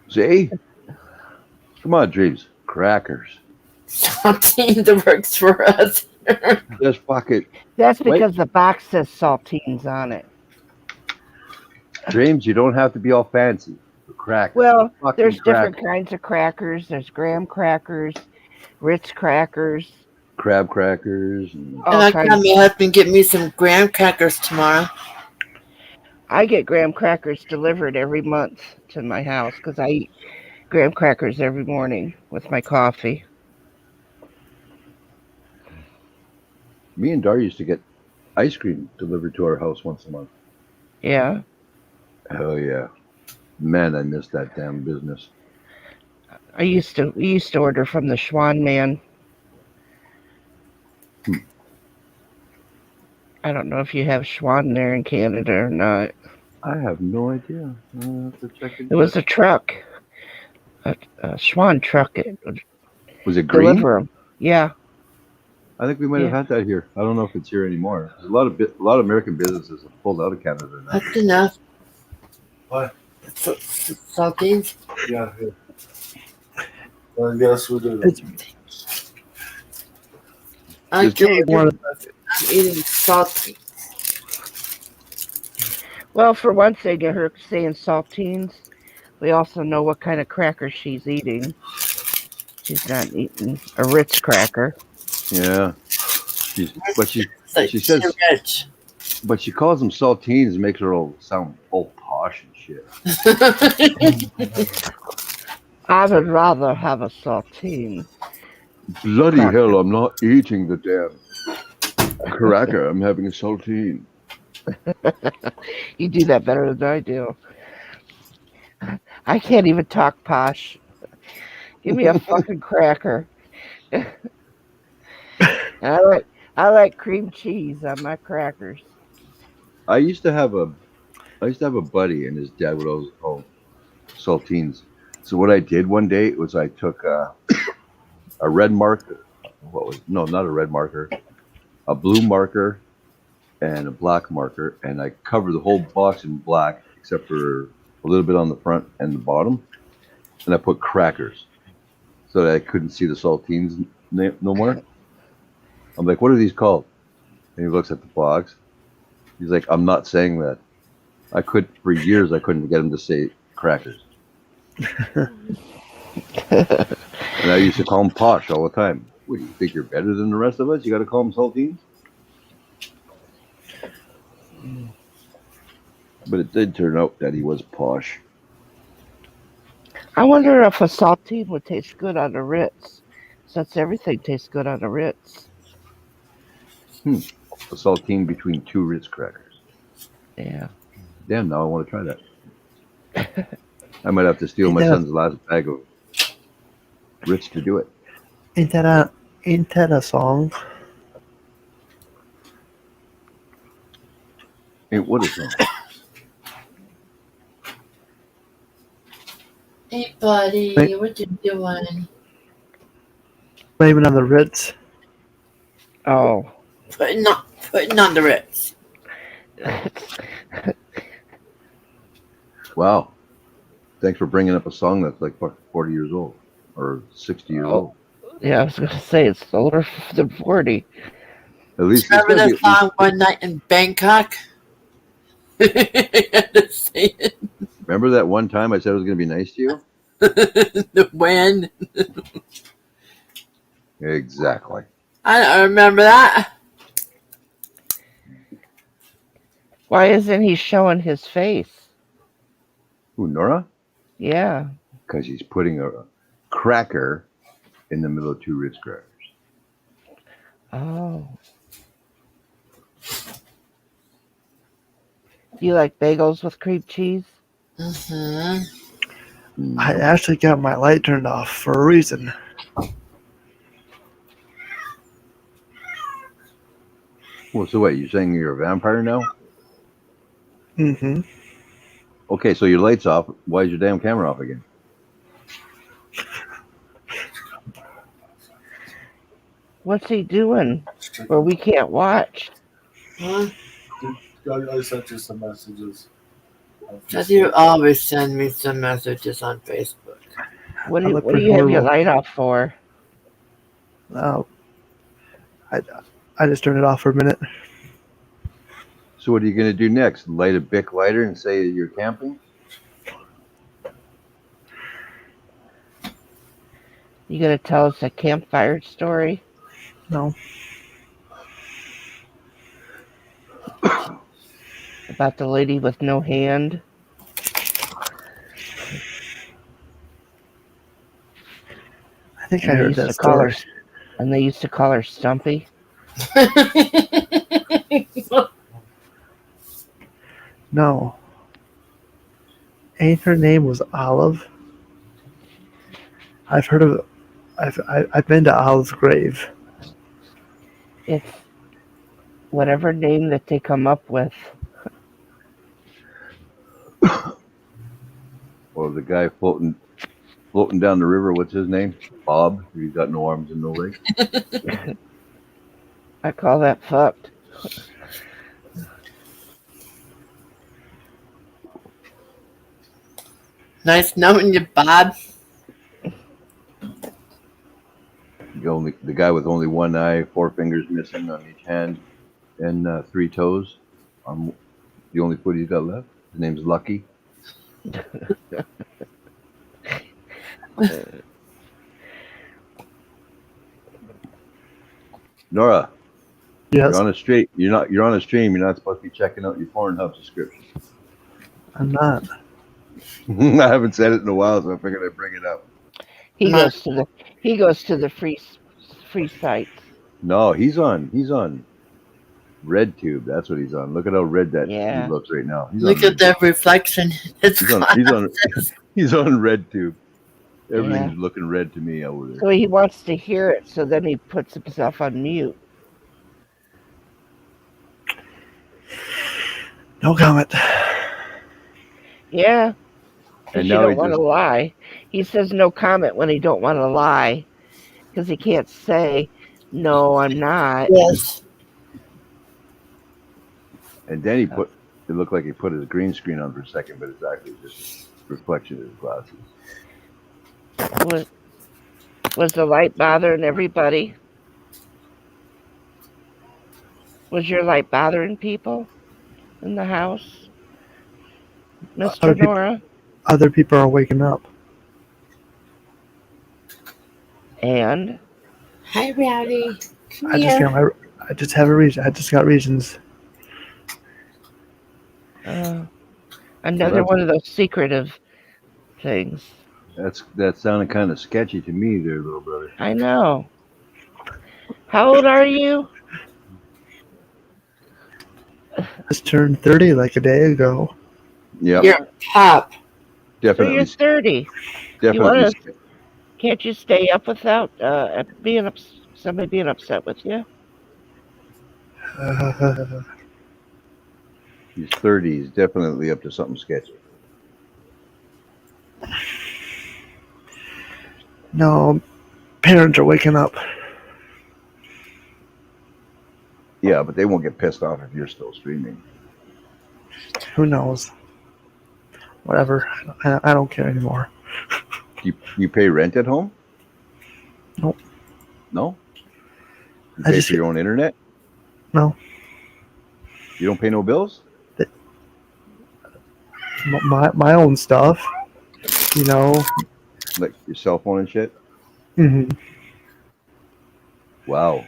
See? Come on, Dreams. Crackers. Saltine that works for us. Just fuck it. That's because the box says saltines on it. Dreams, you don't have to be all fancy. Crackers. Well, Fucking there's different crackers. kinds of crackers. There's graham crackers, Ritz crackers, crab crackers. And And I got my husband get me some graham crackers tomorrow. I get graham crackers delivered every month to my house because I eat graham crackers every morning with my coffee. Me and Dar used to get ice cream delivered to our house once a month. Yeah. Hell yeah. Man, I miss that damn business. We used to order from the Schwan Man. I don't know if you have Schwan there in Canada or not. I have no idea. I'll have to check It was a truck, a Schwan truck. Was it green? Deliver them. Yeah. I think we might have had that here. I don't know if it's here anymore. There's a lot of American businesses have pulled out of Canada now. That's enough. What? Saltines? Yeah. I guess we do. I'm Just give me one. I'm eating saltines. Well, for one thing, I heard saying saltines. We also know what kind of cracker she's eating. She's not eating a Ritz cracker. Yeah. She says, rich. but she calls them saltines and makes her all sound all posh and shit. I would rather have a saltine. Bloody hell, I'm not eating the damn cracker. I'm having a saltine. You do that better than I do. I can't even talk posh. Give me a fucking cracker. I like cream cheese on my crackers. I used to have a buddy, and his dad would always call saltines. So what I did one day was I took a red marker. Not a red marker, a blue marker and a black marker, and I covered the whole box in black except for a little bit on the front and the bottom, and I put crackers so that I couldn't see the saltines no more. I'm like, what are these called? And he looks at the box. He's like, I'm not saying that. For years I couldn't get him to say crackers. And I used to call him posh all the time. What, do you think you're better than the rest of us? You got to call him saltines? But it did turn out that he was posh. I wonder if a saltine would taste good on a Ritz, since everything tastes good on a Ritz. A saltine between two Ritz crackers. Yeah. Damn, now I want to try that. I might have to steal my son's last bag of Ritz to do it. Ain't that a song? What is song? Hey, buddy, what you doing? Blaming on the Ritz. Oh. Putting on the Ritz. Wow. Thanks for bringing up a song that's like 40 years old or 60 years old. Yeah, I was going to say it's older than 40. At least remember that song One Night in Bangkok? Remember that one time I said I was going to be nice to you? When? Exactly. I don't remember that. Why isn't he showing his face? Who, N.O.R.A? Yeah. Because he's putting a cracker in the middle of two Ritz crackers. Oh. Do you like bagels with cream cheese? Mm-hmm. I actually got my light turned off for a reason. Well, so what? You saying you're a vampire now? Mm-hmm. Okay, so your light's off. Why is your damn camera off again? What's he doing where we can't watch? Huh? I sent you some messages. Because you always send me some messages on Facebook. What do you have your light off for? Oh, I just turned it off for a minute. So what are you going to do next? Light a Bic lighter and say you're camping? You gonna tell us a campfire story? No. About the lady with no hand? I think I heard that story. And they used to call her Stumpy? No. Ain't her name was Olive? I've heard of. I've been to Olive's grave. It's whatever name that they come up with. Or the guy floating down the river. What's his name? Bob. He's got no arms and no legs. I call that fucked. Nice knowing you, Bob. The guy with only one eye, 4 fingers missing on each hand, and 3 toes on the only foot he's got left. His name's Lucky. Nora, Yes, you're on a stream. You're on a stream. You're not supposed to be checking out your Pornhub subscription. I'm not. I haven't said it in a while, so I figured I'd bring it up. He Ma- goes to the free sites. No, he's on RedTube. That's what he's on. Look at how red that Yeah. dude looks right now. He's Look on at that reflection. It's He's on he's on RedTube. Everything's Yeah. looking red to me over there. So he wants to hear it, so then he puts himself on mute. No comment. Yeah. Because And you now don't he want to just lie. He says no comment when he don't want to lie. Because he can't say, no, I'm not. yes. and then he put it looked like he put his green screen on for a second, but it's actually just a reflection of his glasses. Was the light bothering everybody? Was your light bothering people in the house? Mr. Nora? Other people are waking up. And? Hi, Rowdy. Come I just have a reason. I just got reasons. Another one of those secretive things. That sounded kind of sketchy to me there, little brother. I know. How old are you? Just turned 30 like a day ago. Yeah. You're top. Definitely. So you're 30. Definitely. Can't you stay up without somebody being upset with you? He's 30. He's definitely up to something sketchy. No, parents are waking up. Yeah, but they won't get pissed off if you're still streaming. Who knows? Whatever. I don't care anymore. You pay rent at home? Nope. No? You pay for your own internet? No. You don't pay no bills? My own stuff. You know. Like your cell phone and shit? Mm-hmm. Wow.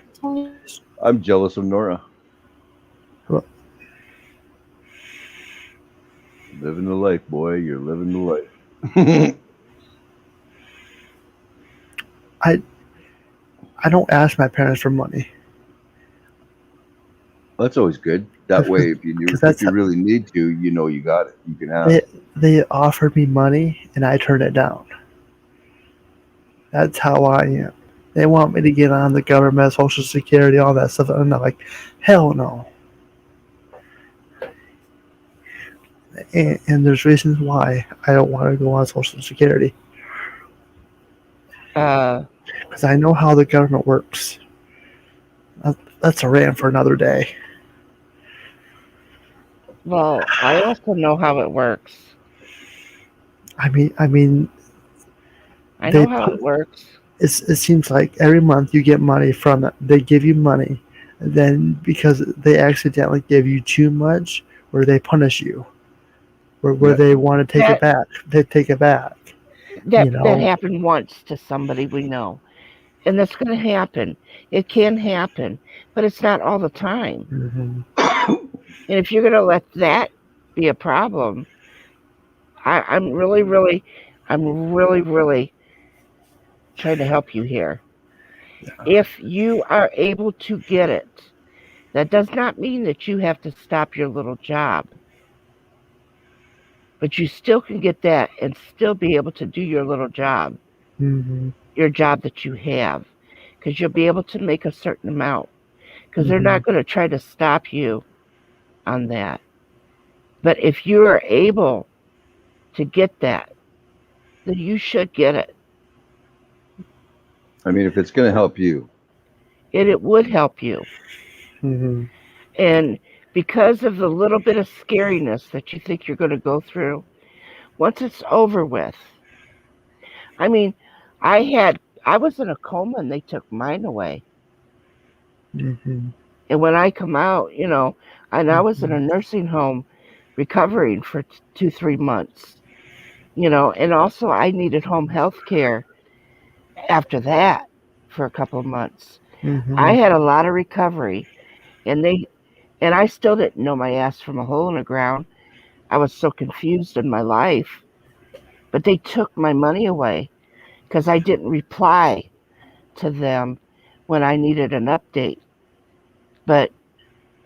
I'm jealous of N.O.R.A. What? Living the life, boy. You're living the life. I don't ask my parents for money. That's always good. That way, if you really need to, you know you got it. You can have it. They offered me money, and I turned it down. That's how I am. They want me to get on the government, Social Security, all that stuff. And I'm like, hell no. And there's reasons why I don't want to go on Social Security. Because I know how the government works. That's a rant for another day. Well, I also know how it works. I mean, I know how it works. It seems like every month you get money from it. They give you money, and then because they accidentally give you too much, or they punish you, where they want to take it back, they take it back. That happened once to somebody we know, and that's going to happen. It can happen, but it's not all the time. Mm-hmm. And if you're going to let that be a problem, I'm really trying to help you here. Yeah. If you are able to get it, that does not mean that you have to stop your little job. But you still can get that and still be able to do your little job, your job that you have, because you'll be able to make a certain amount. Because they're not going to try to stop you on that. But if you are able to get that, then you should get it. I mean, if it's going to help you, And it would help you. Mm-hmm. And because of the little bit of scariness that you think you're going to go through, once it's over with, I mean, I was in a coma and they took mine away. Mm-hmm. And when I come out, and I was in a nursing home recovering for 2-3 months, and also I needed home health care after that for a couple of months. I had a lot of recovery, and I still didn't know my ass from a hole in the ground. I was so confused in my life. But they took my money away because I didn't reply to them when I needed an update. But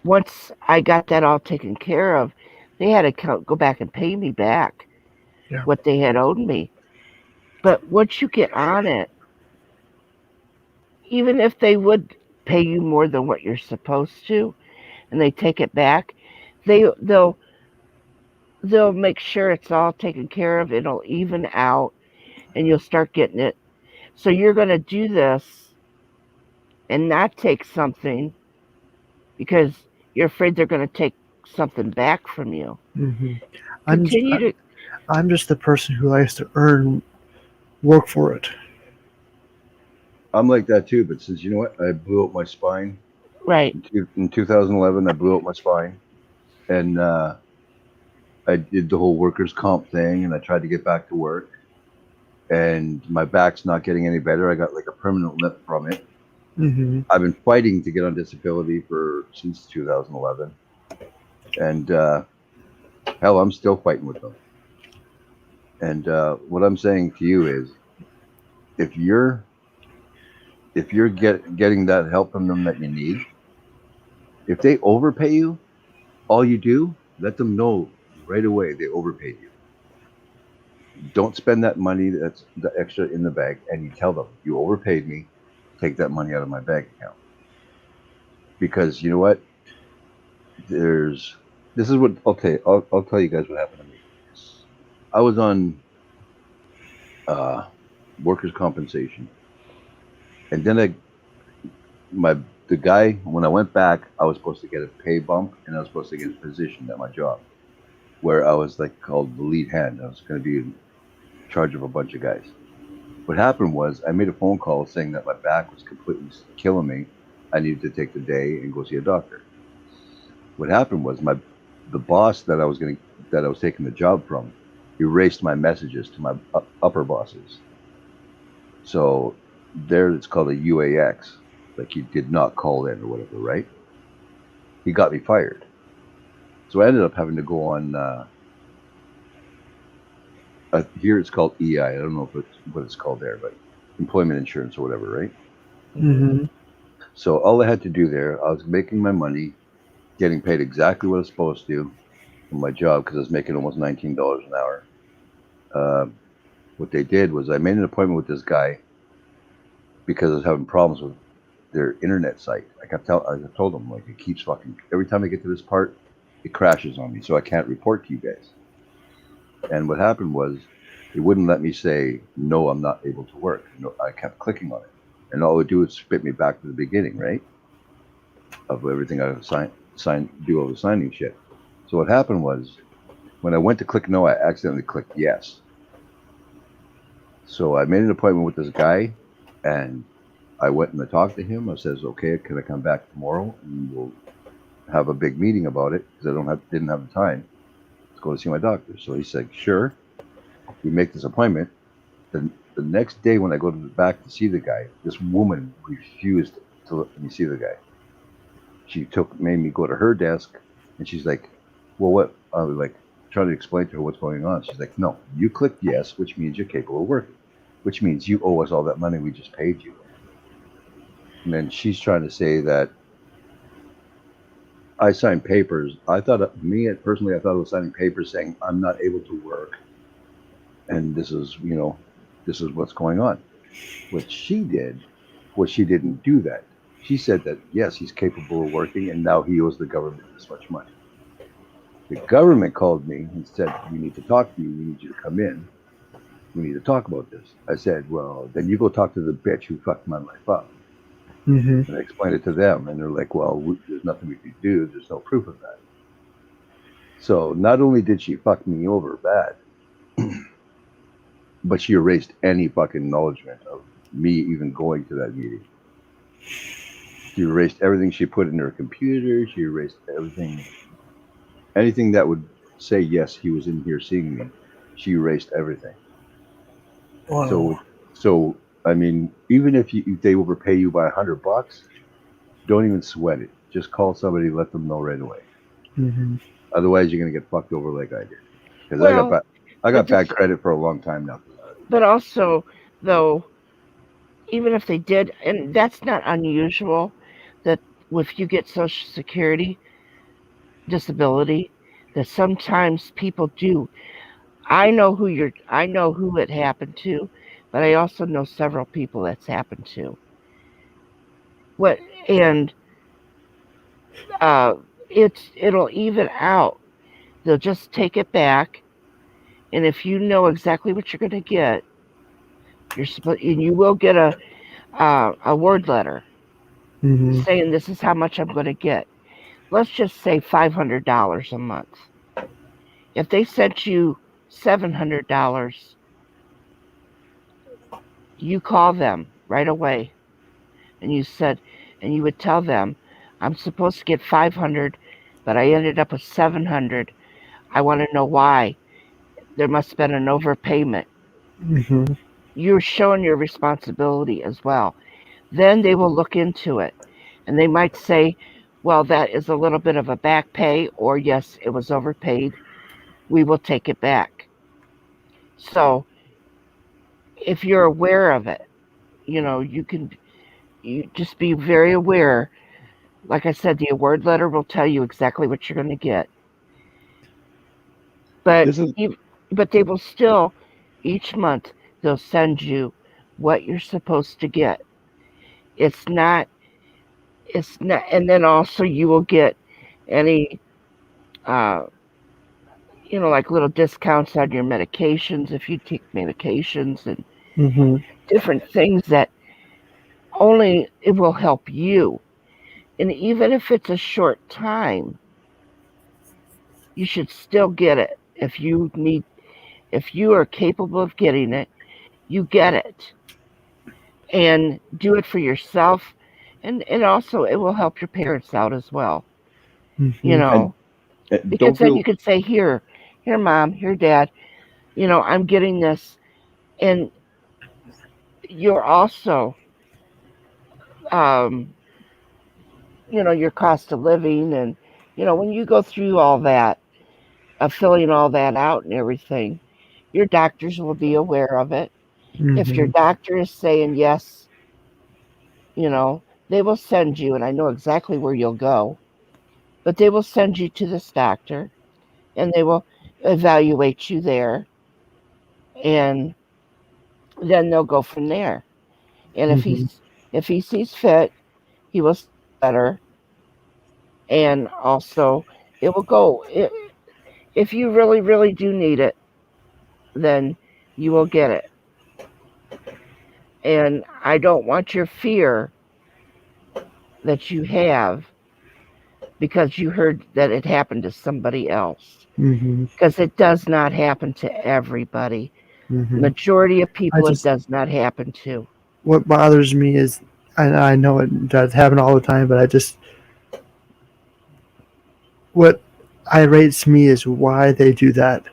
once I got that all taken care of, they had to go back and pay me back what they had owed me. But once you get on it, even if they would pay you more than what you're supposed to, and they take it back, they'll make sure it's all taken care of. It'll even out, and you'll start getting it. So you're going to do this and not take something because you're afraid they're going to take something back from you. Continue to. I'm just the person who likes to work for it. I'm like that too. But since you know what, I blew up my spine. Right. In 2011, I blew up my spine, and I did the whole workers' comp thing, and I tried to get back to work, and my back's not getting any better. I got like a permanent limp from it. I've been fighting to get on disability since 2011, and hell, I'm still fighting with them. And what I'm saying to you is, if you're getting that help from them that you need, if they overpay you, all you do, let them know right away they overpaid you. Don't spend that money that's the extra in the bag, and you tell them you overpaid me. Take that money out of my bank account. Because you know what? This is what I'll tell you guys what happened to me. I was on workers' compensation, and then the guy, when I went back, I was supposed to get a pay bump, and I was supposed to get a position at my job, where I was like called the lead hand. I was going to be in charge of a bunch of guys. What happened was I made a phone call saying that my back was completely killing me. I needed to take the day and go see a doctor. What happened was the boss that I was taking the job from erased my messages to my upper bosses. So there, it's called a UAX, like he did not call in or whatever, right? He got me fired. So I ended up having to go on. Here it's called EI. I don't know if it's what it's called there, but employment insurance or whatever, right? So all I had to do there, I was making my money, getting paid exactly what I was supposed to from my job because I was making almost $19 an hour. What they did was I made an appointment with this guy because I was having problems with their internet site. I told them, like, it keeps fucking, every time I get to this part, it crashes on me, so I can't report to you guys. And what happened was, it wouldn't let me say, no, I'm not able to work. No, I kept clicking on it. And all it would do is spit me back to the beginning, right? Of everything I do all the signing shit. So what happened was, when I went to click no, I accidentally clicked yes. So I made an appointment with this guy, and I went and I talked to him. I says, okay, can I come back tomorrow and we'll have a big meeting about it because I didn't have the time to go to see my doctor. So he said, sure. We make this appointment. The next day when I go back to see the guy, this woman refused to let me see the guy. She made me go to her desk, and she's like, well, what? I was like, trying to explain to her what's going on. She's like, no, you clicked yes, which means you're capable of working, which means you owe us all that money we just paid you. And then she's trying to say that I signed papers. I thought, me personally, I thought I was signing papers saying I'm not able to work, and this is, this is what's going on. What she did was she didn't do that. She said that yes, he's capable of working, and now he owes the government this much money. The government called me and said, "We need to talk to you. We need you to come in. We need to talk about this." I said, "Well, then you go talk to the bitch who fucked my life up." Mm-hmm. And I explained it to them, and they're like, "Well, there's nothing we can do. There's no proof of that." So not only did she fuck me over bad, but she erased any fucking acknowledgement of me even going to that meeting. She erased everything she put in her computer. She erased everything, anything that would say yes, he was in here seeing me. She erased everything. So, Wow. so I mean, even if they overpay you by $100, don't even sweat it. Just call somebody, let them know right away. Mm-hmm. Otherwise, you're gonna get fucked over like I did. Because Well, I but got bad this, credit for a long time now. but also though, even if they did, and that's not unusual, that if you get Social Security disability, that sometimes people do. I know who it happened to, but I also know several people that's happened to. What and uh, it'll even out. They'll just take it back, and if you know exactly what you're going to get, and you will get a word letter Mm-hmm. saying this is how much I'm going to get. Let's just say $500 a month. If they sent you $700, you call them right away, and you would tell them, I'm supposed to get 500, but I ended up with 700. I want to know why. There must have been an overpayment. Mm-hmm. You're showing your responsibility as well. Then they will look into it, and they might say, well, that is a little bit of a back pay, or yes, it was overpaid. We will take it back. So if you're aware of it, you just be very aware. Like I said, the award letter will tell you exactly what you're going to get. But This is but they will still each month they'll send you what you're supposed to get. It's not it's not, and then also you will get any uh like little discounts on your medications if you take medications and Mm-hmm. different things that only it will help you. And even if it's a short time, you should still get it. If you are capable of getting it, you get it. And do it for yourself, and also it will help your parents out as well. You Mm-hmm. and, know, and because don't then you feel could say, here mom, here dad, I'm getting this. And you're also um your cost of living, and when you go through all that of filling all that out and everything, your doctors will be aware of it. If your Mm-hmm. doctor is saying yes, they will send you, and I know exactly where you'll go, but they will send you to this doctor, and they will evaluate you there, and then they'll go from there. And Mm-hmm. if he sees fit, he will send you a letter, and also it will go. If you really, really do need it, then you will get it. And I don't want your fear that you have because you heard that it happened to somebody else. Mm-hmm. Because it does not happen to everybody. Mm-hmm. Majority of I people it just does not happen to. what bothers me is I know it does happen all the time, but what irates me is why they do that.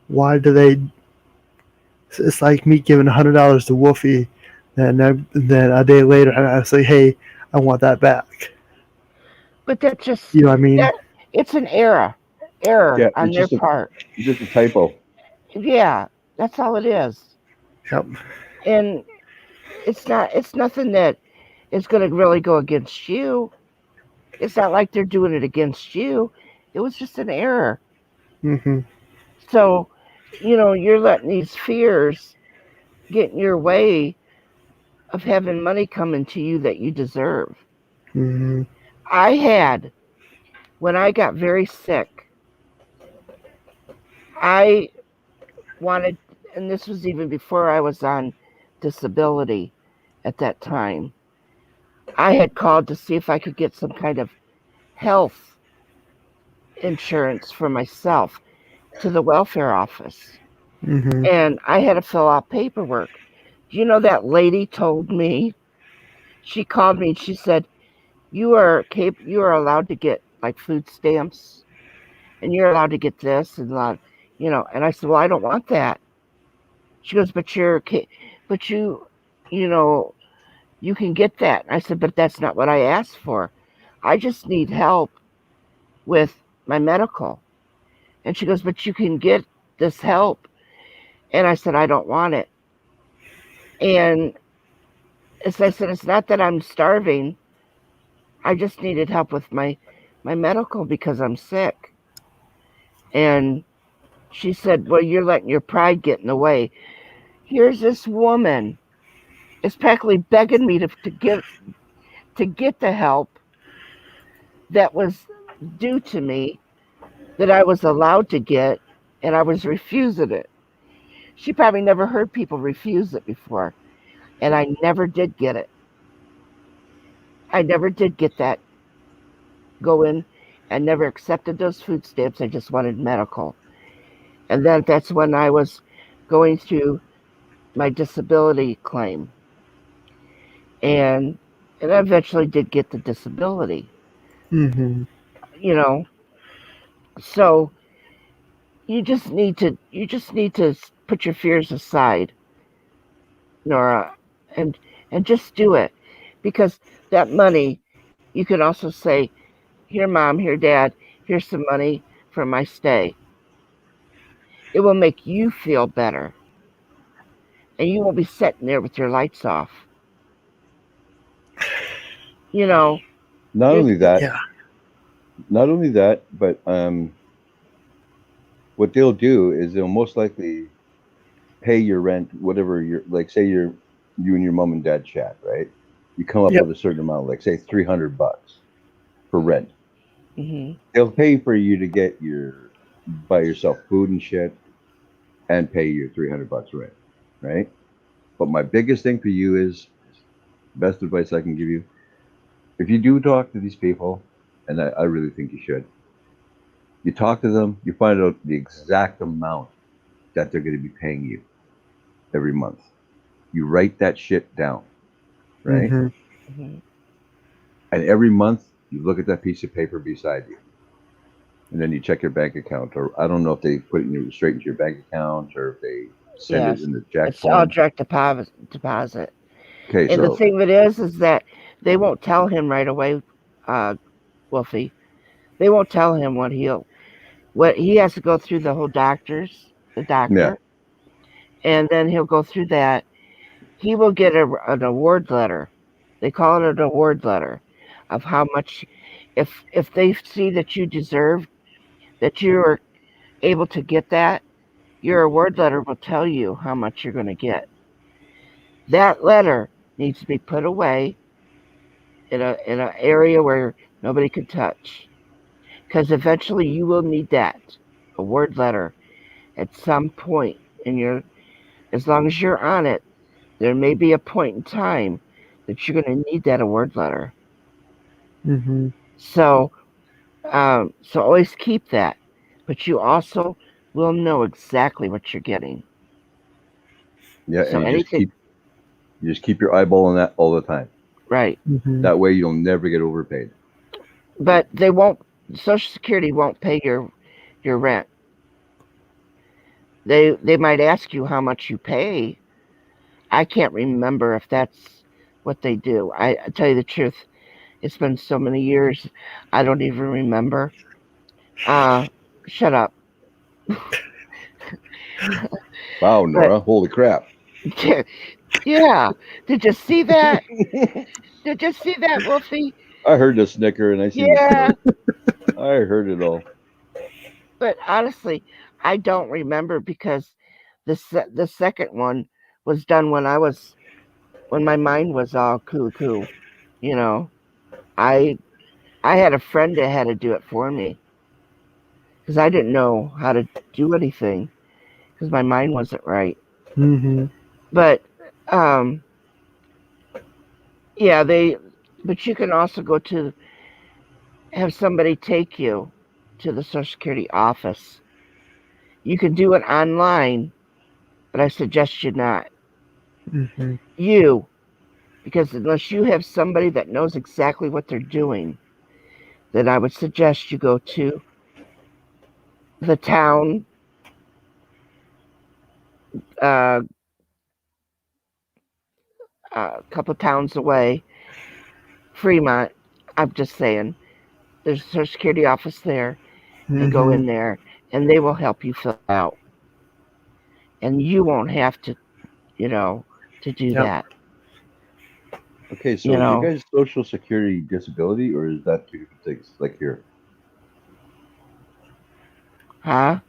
Why do they? It's like me giving $100 to Wolfie, and then a day later I say, "Hey, I want that back." But that just You know what I mean? that it's an error yeah, on their part. it's just a typo. Yeah, that's all it is. Yep. And it's nothing that is going to really go against you. It's not like they're doing it against you. It was just an error. Mm-hmm. So, you're letting these fears get in your way of having money coming to you that you deserve. Mm-hmm. I had, when I got very sick, I wanted, and this was even before I was on disability at that time, I had called to see if I could get some kind of health insurance for myself to the welfare office. Mm-hmm. And I had to fill out paperwork. Do you know that lady told me, she called me and she said, you are allowed to get like food stamps, and you're allowed to get this and that, and I said, well, I don't want that. She goes, but you know, you can get that. I said, but that's not what I asked for. I just need help with my medical. And she goes, but you can get this help. And I said, I don't want it. And as I said, it's not that I'm starving. I just needed help with my medical because I'm sick. And she said, well, you're letting your pride get in the way. Here's this woman is practically begging me to get the help that was due to me, that I was allowed to get, and I was refusing it. She probably never heard people refuse it before, and I never did get it. I never did get that, go in, and never accepted those food stamps. I just wanted medical. And then that's when I was going through my disability claim. And I eventually did get the disability, Mm-hmm. you know. So you just need to put your fears aside, Nora, and just do it, because that money, you can also say, here, mom, here, dad, here's some money for my stay. It will make you feel better, and you won't be sitting there with your lights off. You know, Not you're, only that, Yeah. but what they'll do is they'll most likely pay your rent, whatever you're like. Say you and your mom and dad chat, right? You come up Yep. with a certain amount, like say $300 for rent. hmm They'll pay for you to get your buy yourself food and shit, and pay you $300 rent, right? But my biggest thing for you is best advice I can give you. If you do talk to these people, and I really think you should, you talk to them, you find out the exact amount that they're going to be paying you every month. You write that shit down, right? Mm-hmm. hmm And every month you look at that piece of paper beside you. And then you check your bank account, or I don't know if they put it straight into your bank account or if they send it yes, in the check it's all form. direct deposit. Okay, And the so thing of it is that they won't tell him right away, uh, Wolfie. They won't tell him what he has to go through, the yeah, doctor, and then he'll go through that. He will get an award letter. They call it an award letter of how much, if they see that you deserve, that you are able to get that, your award letter will tell you how much you're going to get. That letter needs to be put away in an area where nobody can touch, because eventually you will need that award letter at some point in your, as long as you're on it, there may be a point in time that you're going to need that award letter. Mm-hmm. So, so always keep that, but you also will know exactly what you're getting. yeah, So and anything, you just keep your eyeball on that all the time. right? Mm-hmm. That way you'll never get overpaid. But they won't. Social Security won't pay your rent. They might ask you how much you pay. I can't remember if that's what they do. I tell you the truth, it's been so many years, I don't even remember. Uh, Shut up. Wow, But Nora, holy crap! yeah, did you see that? Did you see that, Wolfie? I heard the snicker and I seen the Yeah, snort. I heard it all. but honestly, I don't remember because the second one was done when my mind was all cuckoo. You know, I I had a friend that had to do it for me because I didn't know how to do anything because my mind wasn't right. Mm-hmm. But um, yeah, but you can also go to have somebody take you to the Social Security office. You can do it online, but I suggest you not. Mm-hmm. You, because unless you have somebody that knows exactly what they're doing, then I would suggest you go to the town, uh, a couple towns away, Fremont. I'm just saying, there's a Social Security office there, and go Mm-hmm. in there, and they will help you fill it out, and you won't have to, you know, to do Yep. that. Okay, You so is your know, guys' social security disability or is that two different things? Like here, huh?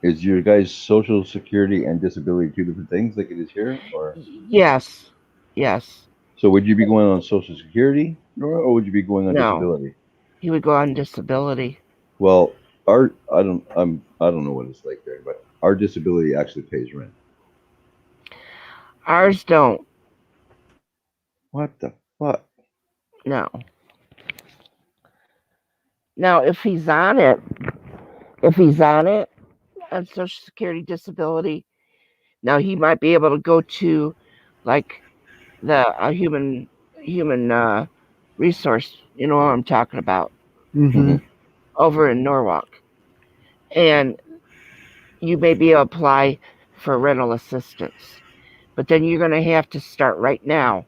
is your guys' social security and disability two different things like it is here? Or Yes, yes. so would you be going on social security, Nora, or would you be going on No, disability? he would go on disability. Well, I don't know what it's like there, but our disability actually pays rent. Ours don't. What the fuck? No. Now, if he's on it on Social Security disability, now he might be able to go to like the human resource. You know what I'm talking about Mm-hmm. Hmm. over in Norwalk, and you may be able to apply for rental assistance. But then you're going to have to start right now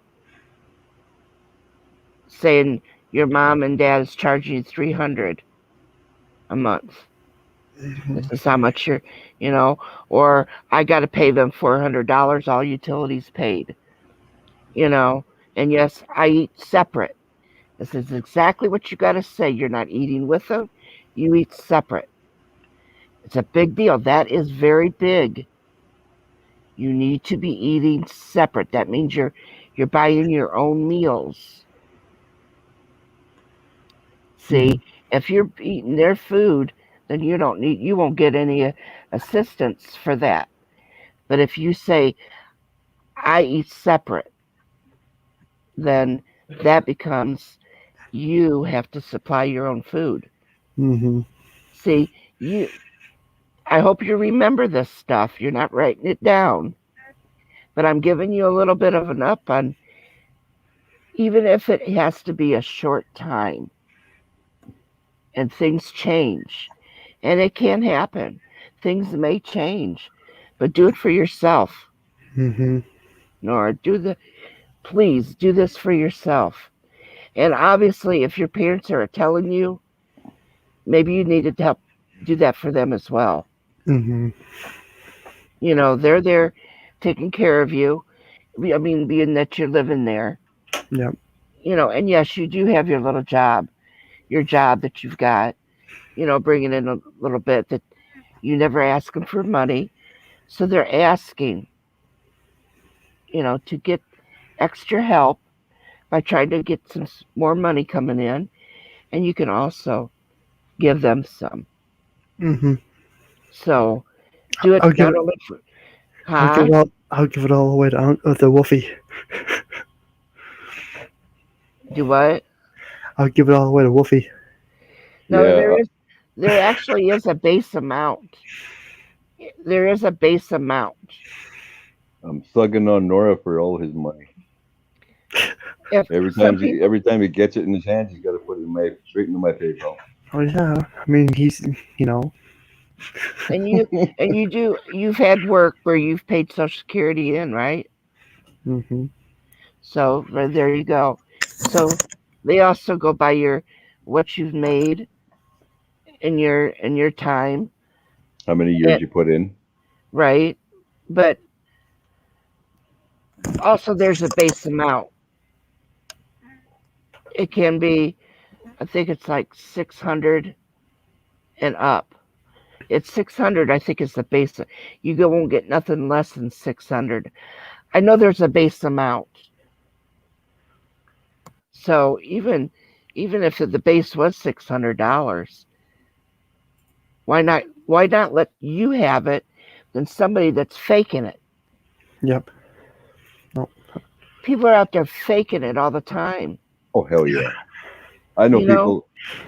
saying your mom and dad is charging you 300 a month. This is how much you're, or I got to pay them $400, all utilities paid, you know. And yes, I eat separate. This is exactly what you got to say. You're not eating with them, you eat separate. It's a big deal. That is very big. You need to be eating separate. That means you're buying your own meals. Mm-hmm. See, if you're eating their food, then you won't get any assistance for that. But if you say I eat separate, then that becomes you have to supply your own food. Mm-hmm. See, you I hope you remember this stuff. You're not writing it down, but I'm giving you a little bit of an up on even if it has to be a short time and things change. And it can happen. Things may change, but do it for yourself. Mm-hmm. Nora, please do this for yourself. And obviously, if your parents are telling you, maybe you needed to help do that for them as well. Mm-hmm. They're there taking care of you. I mean, being that you're living there, Yep. and yes, you do have your job that you've got, bringing in a little bit that you never ask them for money. So they're asking, to get extra help by trying to get some more money coming in. And you can also give them some. Mm-hmm. So do it I'll give not it. only for, I'll give huh? it all. I'll give it all away to the Wolfie. Do what? I'll give it all away to Wolfie. No, Yeah, there actually is a base amount. There is a base amount. I'm slugging on Nora for all his money. If some people Every time he gets it in his hands, he's got to put it straight into my PayPal. Oh yeah. I mean, he's you know. and you you've had work where you've paid Social Security in, right? Mm-hmm. So right there you go. So they also go by what you've made in your time, How many years and, you put in? right? But also there's a base amount. It can be I think it's like 600 and up. It's 600, I think, is the base. Won't get nothing less than 600. I know there's a base amount. So even if the base was $600, why not let you have it than somebody that's faking it? Yep. No. People are out there faking it all the time. Oh hell yeah! I know You know? people.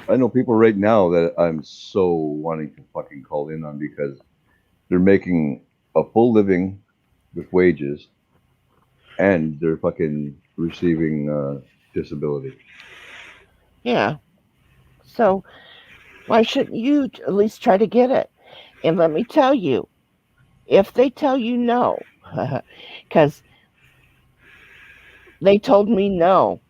I know people right now that I'm so wanting to fucking call in on because they're making a full living with wages, and they're fucking receiving disability. Yeah. So why shouldn't you at least try to get it? And let me tell you, if they tell you no, because they told me no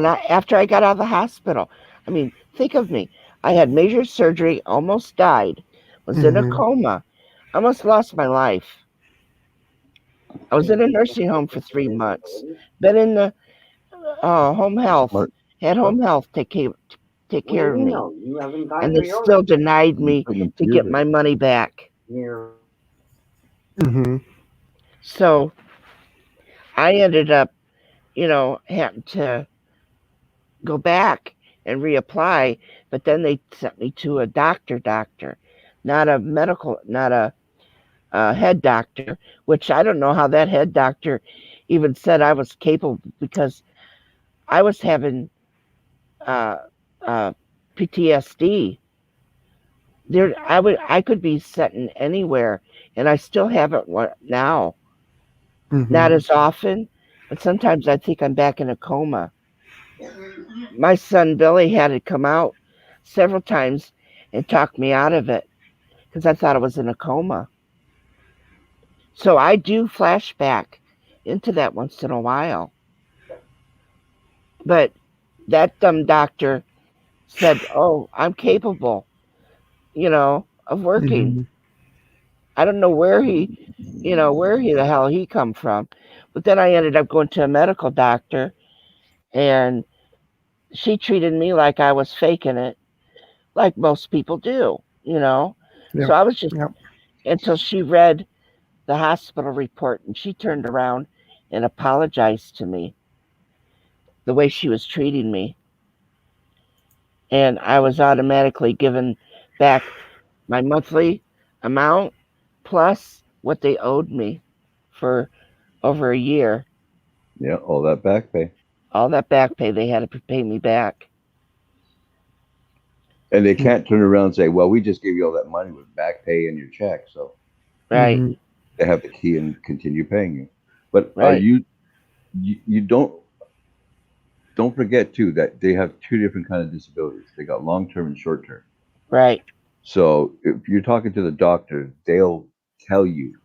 after I got out of the hospital. I mean, think of me. I had major surgery, almost died, was in a coma, almost lost my life. I was in a nursing home for 3 months. Been in the home health, had home health take care of me, You haven't gotten and they still denied me to get my money back. Mm-hmm. So I ended up, having to go back and reapply, but then they sent me to a doctor, not a head doctor, which I don't know how that head doctor even said I was capable, because I was having uh, PTSD. I could be sitting anywhere, and I still have it now. Mm-hmm. Not as often, but sometimes I think I'm back in a coma. My son Billy had to come out several times and talk me out of it because I thought I was in a coma. So I do flashback into that once in a while. But that dumb doctor said, "Oh, I'm capable, of working." Mm-hmm. I don't know where the hell he come from. But then I ended up going to a medical doctor, and she treated me like I was faking it, like most people do. Yep. So I was just, Yep. until she read the hospital report, and she turned around and apologized to me the way she was treating me. And I was automatically given back my monthly amount plus what they owed me for over a year. Yeah, all that back pay. All that back pay, they had to pay me back. And they can't turn around and say, "Well, we just gave you all that money with back pay and your check," so Right, Mm-hmm. they have the key and continue paying you. But are right, you don't forget too that they have two different kind of disabilities. They got long term and short term. right, So if you're talking to the doctor, they'll tell you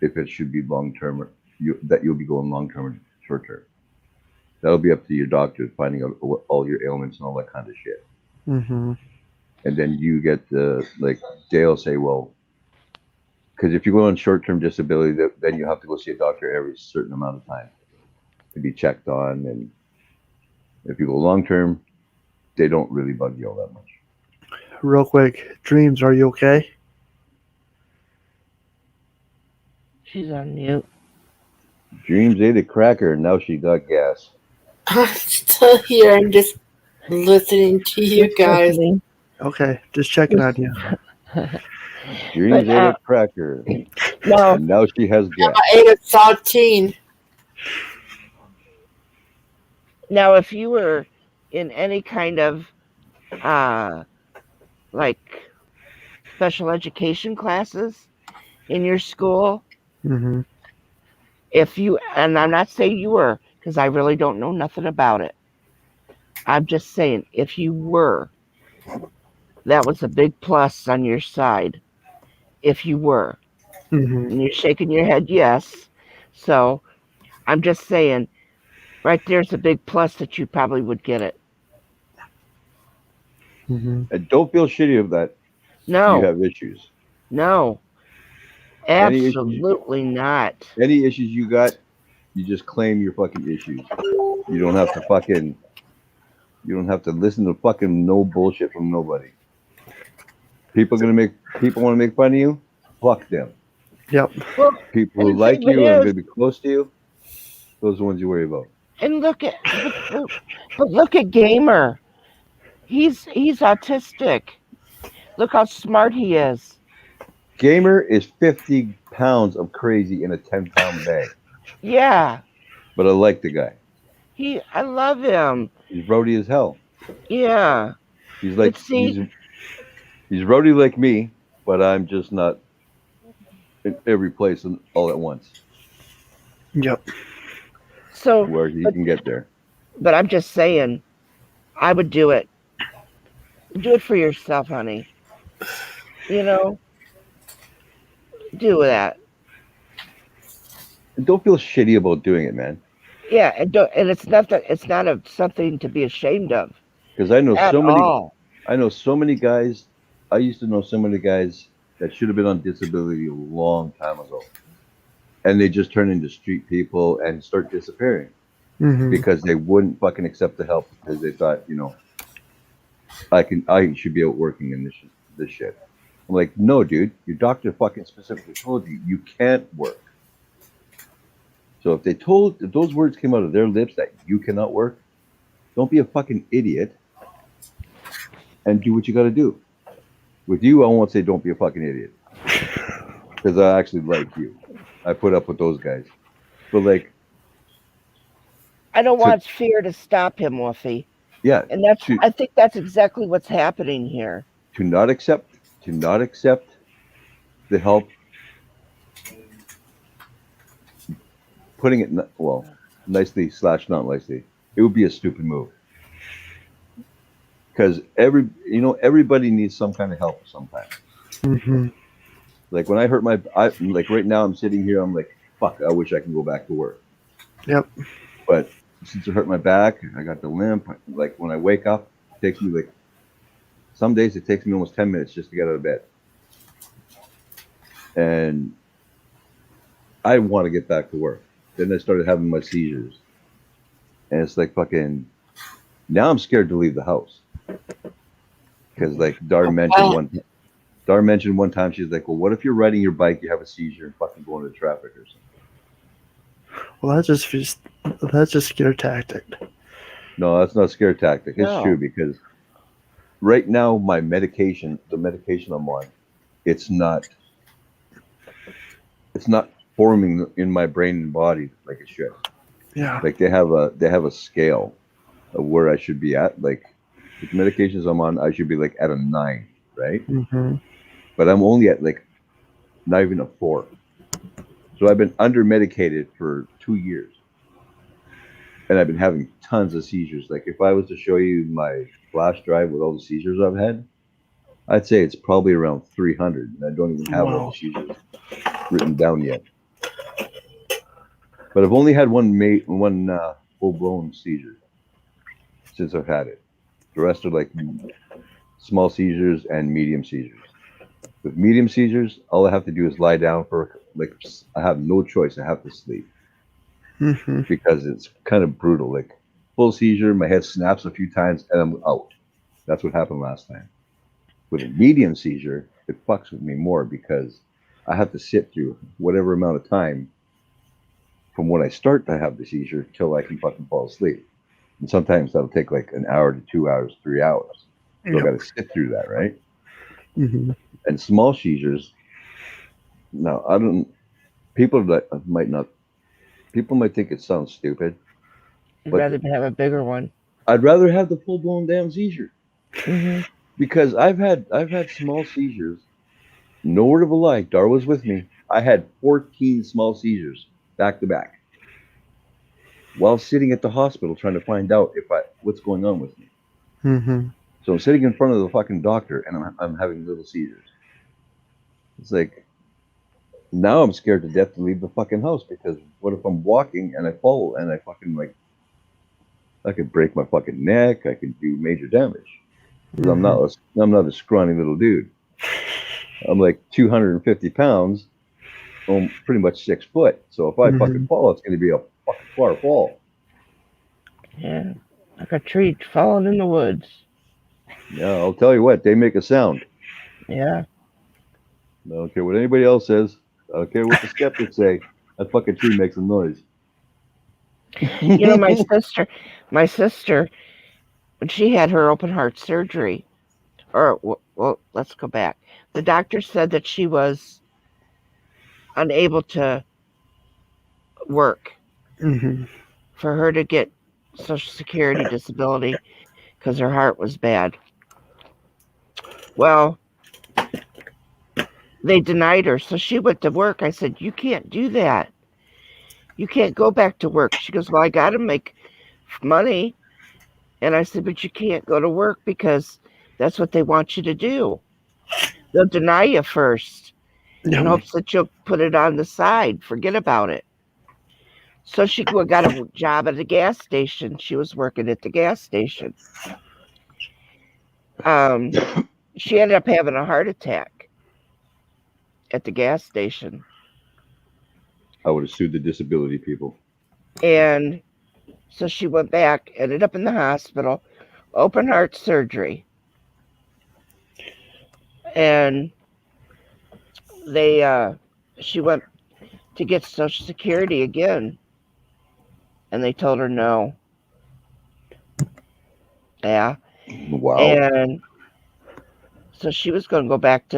if it should be long term or that you'll be going long term or short term. That'll be up to your doctor finding out all your ailments and all that kind of shit. Mm-hmm. And then you get they'll say, well, because if you go on short term disability, then you have to go see a doctor every certain amount of time to be checked on. And if you go long term, they don't really bug you all that much. Real quick, Dreams, are you okay? she's on mute. Dreams ate a cracker and now she got gas. I'm still here. I'm just listening to you Just guys. listening. Okay, just checking on you. Dreams But ate a cracker no, and now she has gas. I ate a saltine. now if you were in any kind of like special education classes in your school, Mm-hmm. and I'm not saying you were, because I really don't know nothing about it. I'm just saying, if you were, that was a big plus on your side. If you were, Mm-hmm. and you're shaking your head yes. So I'm just saying, right there's a big plus that you probably would get it. Mm-hmm. And don't feel shitty of that. You No, have issues. no, Any issues, absolutely not. any issues you got, you just claim your fucking issues. You don't have to fucking You don't have to listen to fucking no bullshit from nobody. People want to make fun of you. Fuck them. Yep. Well, People and who the like thing you and are is, going to be close to you, those are the ones you worry about. and but look at Gamer. He's autistic. Look how smart he is. Gamer is 50 pounds of crazy in a 10-pound bag. Yeah, But I like the guy. I love him. He's rowdy as hell. Yeah, He's but like see, he's rowdy like me, but I'm just not in every place all at once Yep. so, where he but can get there. I'm just saying, I would do it. Do it for yourself, honey. You know, do that. And don't feel shitty about doing it, man. Yeah, and it's not something to be ashamed of Because I know at all. so many guys. I used to know so many guys that should have been on disability a long time ago, and they just turn into street people and start disappearing Mm-hmm. because they wouldn't fucking accept the help because they thought, I should be out working in this shit. I'm like, no, dude, your doctor fucking specifically told you you can't work. So if those words came out of their lips that you cannot work, don't be a fucking idiot and do what you got to do. With you, I won't say don't be a fucking idiot because I actually like you. I put up with those guys, but like, I don't want fear to stop him, Wolfie. yeah, And I think that's exactly what's happening here. to not accept the help, putting it nicely / not nicely, it would be a stupid move. Because everybody needs some kind of help sometimes. Mm-hmm. Like when I hurt like right now I'm sitting here, I'm like, fuck, I wish I can go back to work. Yep. But since I hurt my back, I got the limp. Like when I wake up, it takes me some days it takes me almost 10 minutes just to get out of bed. And I want to get back to work. Then I started having my seizures. And it's like fucking, now I'm scared to leave the house. Because like Dar mentioned one time, she's like, well, what if you're riding your bike, you have a seizure and fucking go into traffic or something? Well, that's just scare tactic. No, that's not a scare tactic. It's No. true because right now the medication I'm on, it's not forming in my brain and body like it should. Yeah. Like they have a scale of where I should be at. Like with the medications I'm on, I should be like at a 9, right? Mm-hmm. But I'm only at like not even a 4. So I've been under medicated for 2 years. And I've been having tons of seizures. Like if I was to show you my flash drive with all the seizures I've had, I'd say it's probably around 300. And I don't even have all the seizures written down yet. But I've only had one full-blown seizure since I've had it. The rest are like small seizures and medium seizures. With medium seizures, all I have to do is lie down I have no choice. I have to sleep. Mm-hmm. Because it's kind of brutal. Like full seizure, my head snaps a few times and I'm out. That's what happened last time. With a medium seizure, it fucks with me more because I have to sit through whatever amount of time from when I start to have the seizure till I can fucking fall asleep. And sometimes that'll take like an hour to 2 hours, 3 hours. So I got to sit through that, right? Mm-hmm. And small seizures. Now people might think it sounds stupid. You'd rather have a bigger one. I'd rather have the full blown damn seizure. Mm-hmm. Because I've had small seizures. No word of a lie. Dar was with me. I had 14 small seizures back to back while sitting at the hospital trying to find out what's going on with me. Mm-hmm. So I'm sitting in front of the fucking doctor and I'm having little seizures. It's like, now I'm scared to death to leave the fucking house because what if I'm walking and I fall and I fucking I could break my fucking neck. I could do major damage. Because I'm not a scrawny little dude. I'm like 250 pounds. I'm pretty much 6 foot. So if I fucking fall, it's going to be a fucking far fall. Yeah. like a tree falling in the woods. Yeah, I'll tell you what, they make a sound. Yeah. I don't care what anybody else says. I don't care what the skeptics say. That fucking tree makes a noise. You know, my sister, when she had her open heart surgery, or well, let's go back. The doctor said that she was unable to work Mm-hmm. for her to get Social Security disability because her heart was bad. Well, they denied her, so she went to work. I said, "You can't do that. You can't go back to work." She goes, "Well, I got to make money." And I said, "But you can't go to work because that's what they want you to do. They'll deny you first in Yeah. hopes that you'll put it on the side. Forget about it." So she got a job at a gas station. She was working at the gas station. She ended up having a heart attack at the gas station. I would have sued the disability people. And so she went back, ended up in the hospital, open heart surgery. And she went to get Social Security again. And they told her no. Yeah. Wow. And so she was going to go back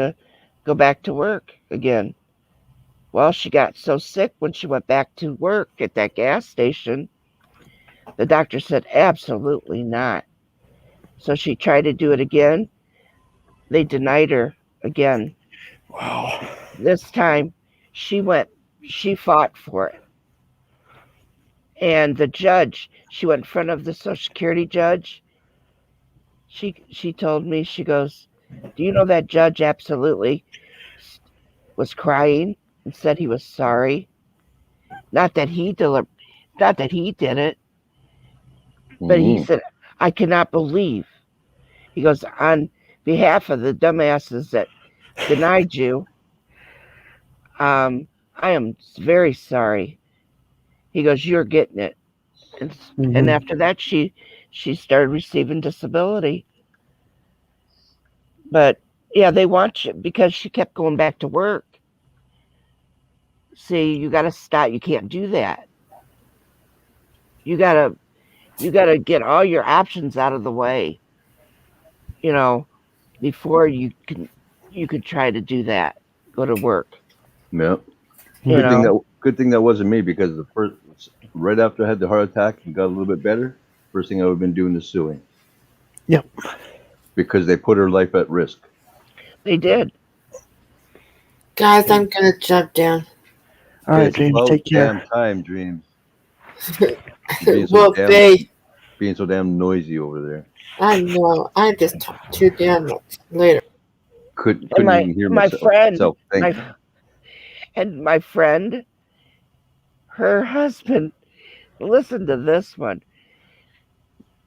to work again. Well, she got so sick when she went back to work at that gas station, the doctor said absolutely not. So she tried to do it again. They denied her again. Wow. This time she fought for it. And the judge, she went in front of the Social Security judge. She told me, she goes, "Do you know that judge absolutely was crying and said he was sorry? Not that he did it, but he Mm-hmm. said, I cannot believe." He goes, "On behalf of the dumbasses that denied you, I am very sorry." He goes, "You're getting it." And, Mm-hmm. after that, she started receiving disability. But yeah, they want you because she kept going back to work. See, you got to stop. You can't do that. You got to get all your options out of the way, you know, before you could try to do that. Go to work, Yeah. you know. Good thing that wasn't me because the first right after I had the heart attack and got a little bit better, first thing I would have been doing is suing. Yep. Because they put her life at risk. They did. Guys, I'm gonna jump down. All right, It's Dreams. about Take care. damn time, Dreams. Being Well, they. being so damn noisy over there. I know. I just talk too damn much. Later. Couldn't And even hear myself think. my friend, her husband, listen to this one.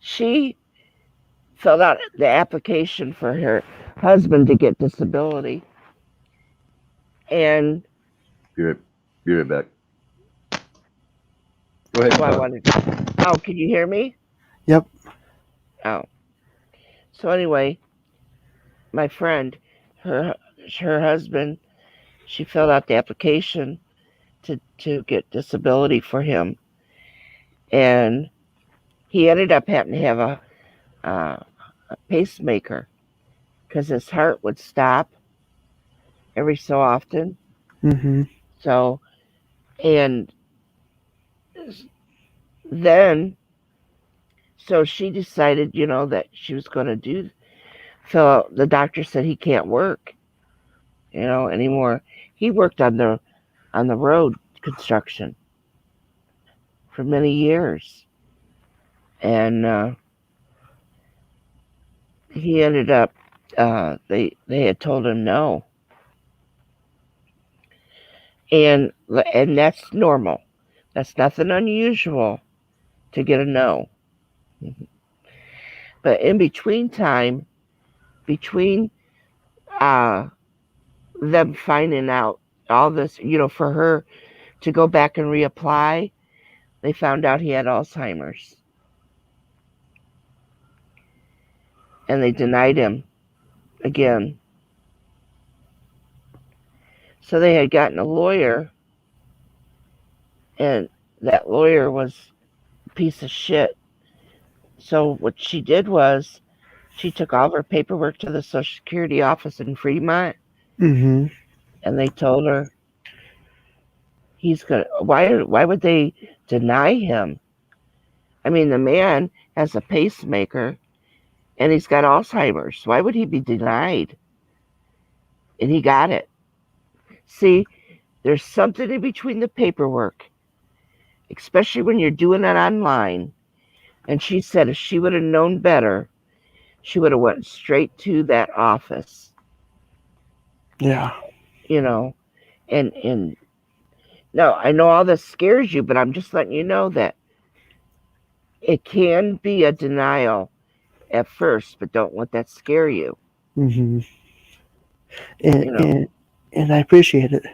She filled out the application for her husband to get disability. And Be right back. Go ahead. oh, can you hear me? Yep. Oh. So anyway, my friend, her husband, she filled out the application to get disability for him. And he ended up having to have a pacemaker because his heart would stop every so often. Mm-hmm. So, and then, so she decided, that she was going to fill out. The doctor said he can't work, anymore. He worked on the road construction for many years. And he ended up, they had told him no. And that's normal. That's nothing unusual to get a no. But in between time, between them finding out all this, for her to go back and reapply, they found out he had Alzheimer's. and they denied him again. So they had gotten a lawyer, and that lawyer was a piece of shit. So what she did was she took all of her paperwork to the Social Security office in Fremont, Mm-hmm. and they told her he's gonna. Why would they deny him? I mean, the man has a pacemaker and he's got Alzheimer's. Why would he be denied? And he got it. See, there's something in between the paperwork, especially when you're doing it online. And she said if she would have known better, she would have went straight to that office. Yeah. You know, and no, I know all this scares you, but I'm just letting you know that it can be a denial at first, but don't let that scare you. Mm-hmm. And, You know, and I appreciate it.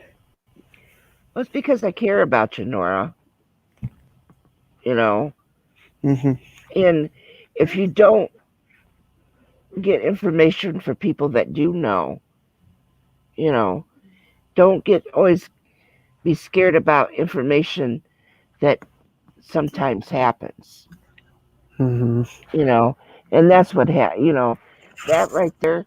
well, it's because I care about you, Nora. You know, Mm-hmm. and if you don't get information for people that do know, you know, don't get always be scared about information that sometimes happens. Mm-hmm. You know, and that's what that right there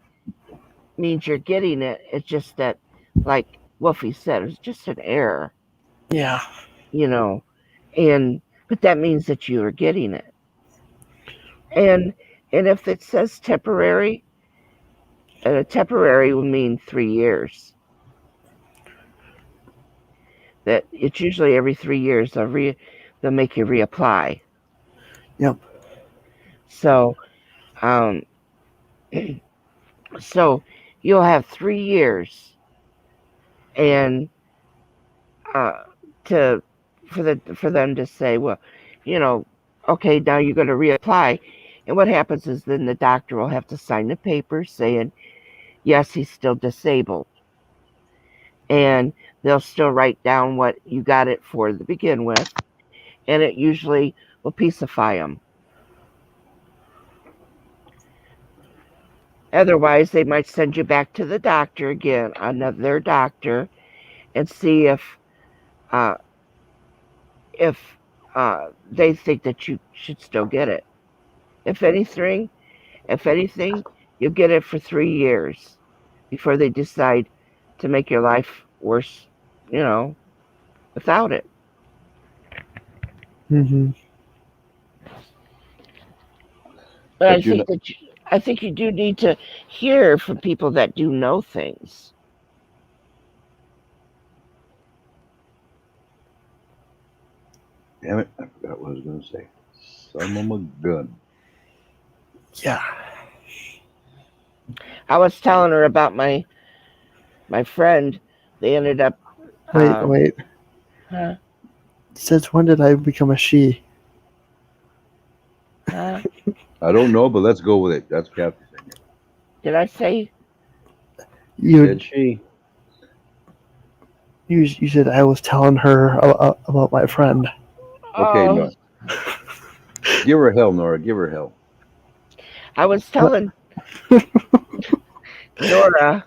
means you're getting it. It's just that, like Wolfie said, it's just an error. Yeah. You know, and but that means that you are getting it. And if it says temporary, and a temporary will mean 3 years. That it's usually every 3 years they'll make you reapply. Yep. So so you'll have 3 years, and to for them to say, well, okay, now you're going to reapply, and what happens is then the doctor will have to sign the paper saying yes, he's still disabled, and they'll still write down what you got it for to begin with, and it usually will pacify them. Otherwise, they might send you back to the doctor again, another doctor, and see uh, if they think that you should still get it. If anything, you'll get it for 3 years before they decide to make your life worse, without it. Mm-hmm. But But you know, I think you do need to hear from people that do know things. damn it, I forgot what I was going to say. Son of a gun. Yeah. I was telling her about my friend. They ended up. Wait. Huh? Since when did I become a she? Huh? I don't know, but let's go with it. That's Kathy saying it. Did I say? You said she. You said I was telling her about my friend. Okay, Oh, no. Give her hell, Nora. Give her hell. I was telling Nora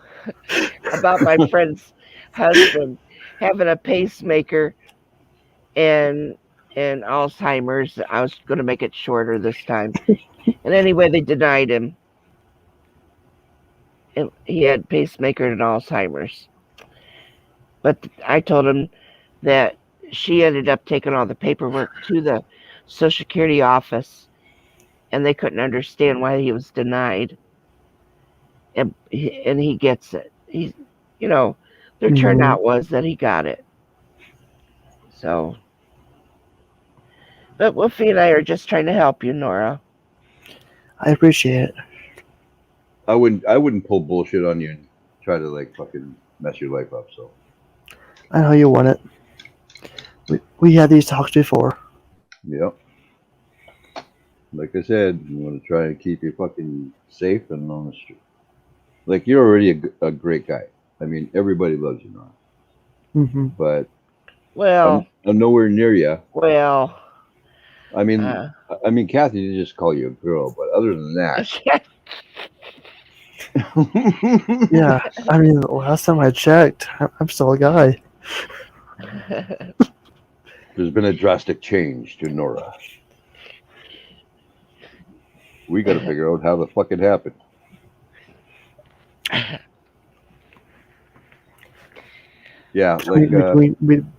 about my friend's husband having a pacemaker and Alzheimer's. I was going to make it shorter this time. And anyway, they denied him. And he had pacemaker and Alzheimer's. But I told him that she ended up taking all the paperwork to the Social Security office, and they couldn't understand why he was denied. And he gets it. Their Mm-hmm. turnout was that he got it. So, but Wolfie and I are just trying to help you, Nora. I appreciate it. I wouldn't pull bullshit on you and try to like fucking mess your life up. So I know you want it. We had these talks before. yep. Like I said, you want to try and keep you fucking safe and on the street. Like you're already a great guy. I mean, everybody loves you, Nora. Mm-hmm. But Well, I'm nowhere near you. well. I mean, Kathy did just call you a girl, but other than that, Yeah, I mean, last time I checked, I'm still a guy. There's been a drastic change to Nora. We got to figure out how the fuck it happened. Yeah, like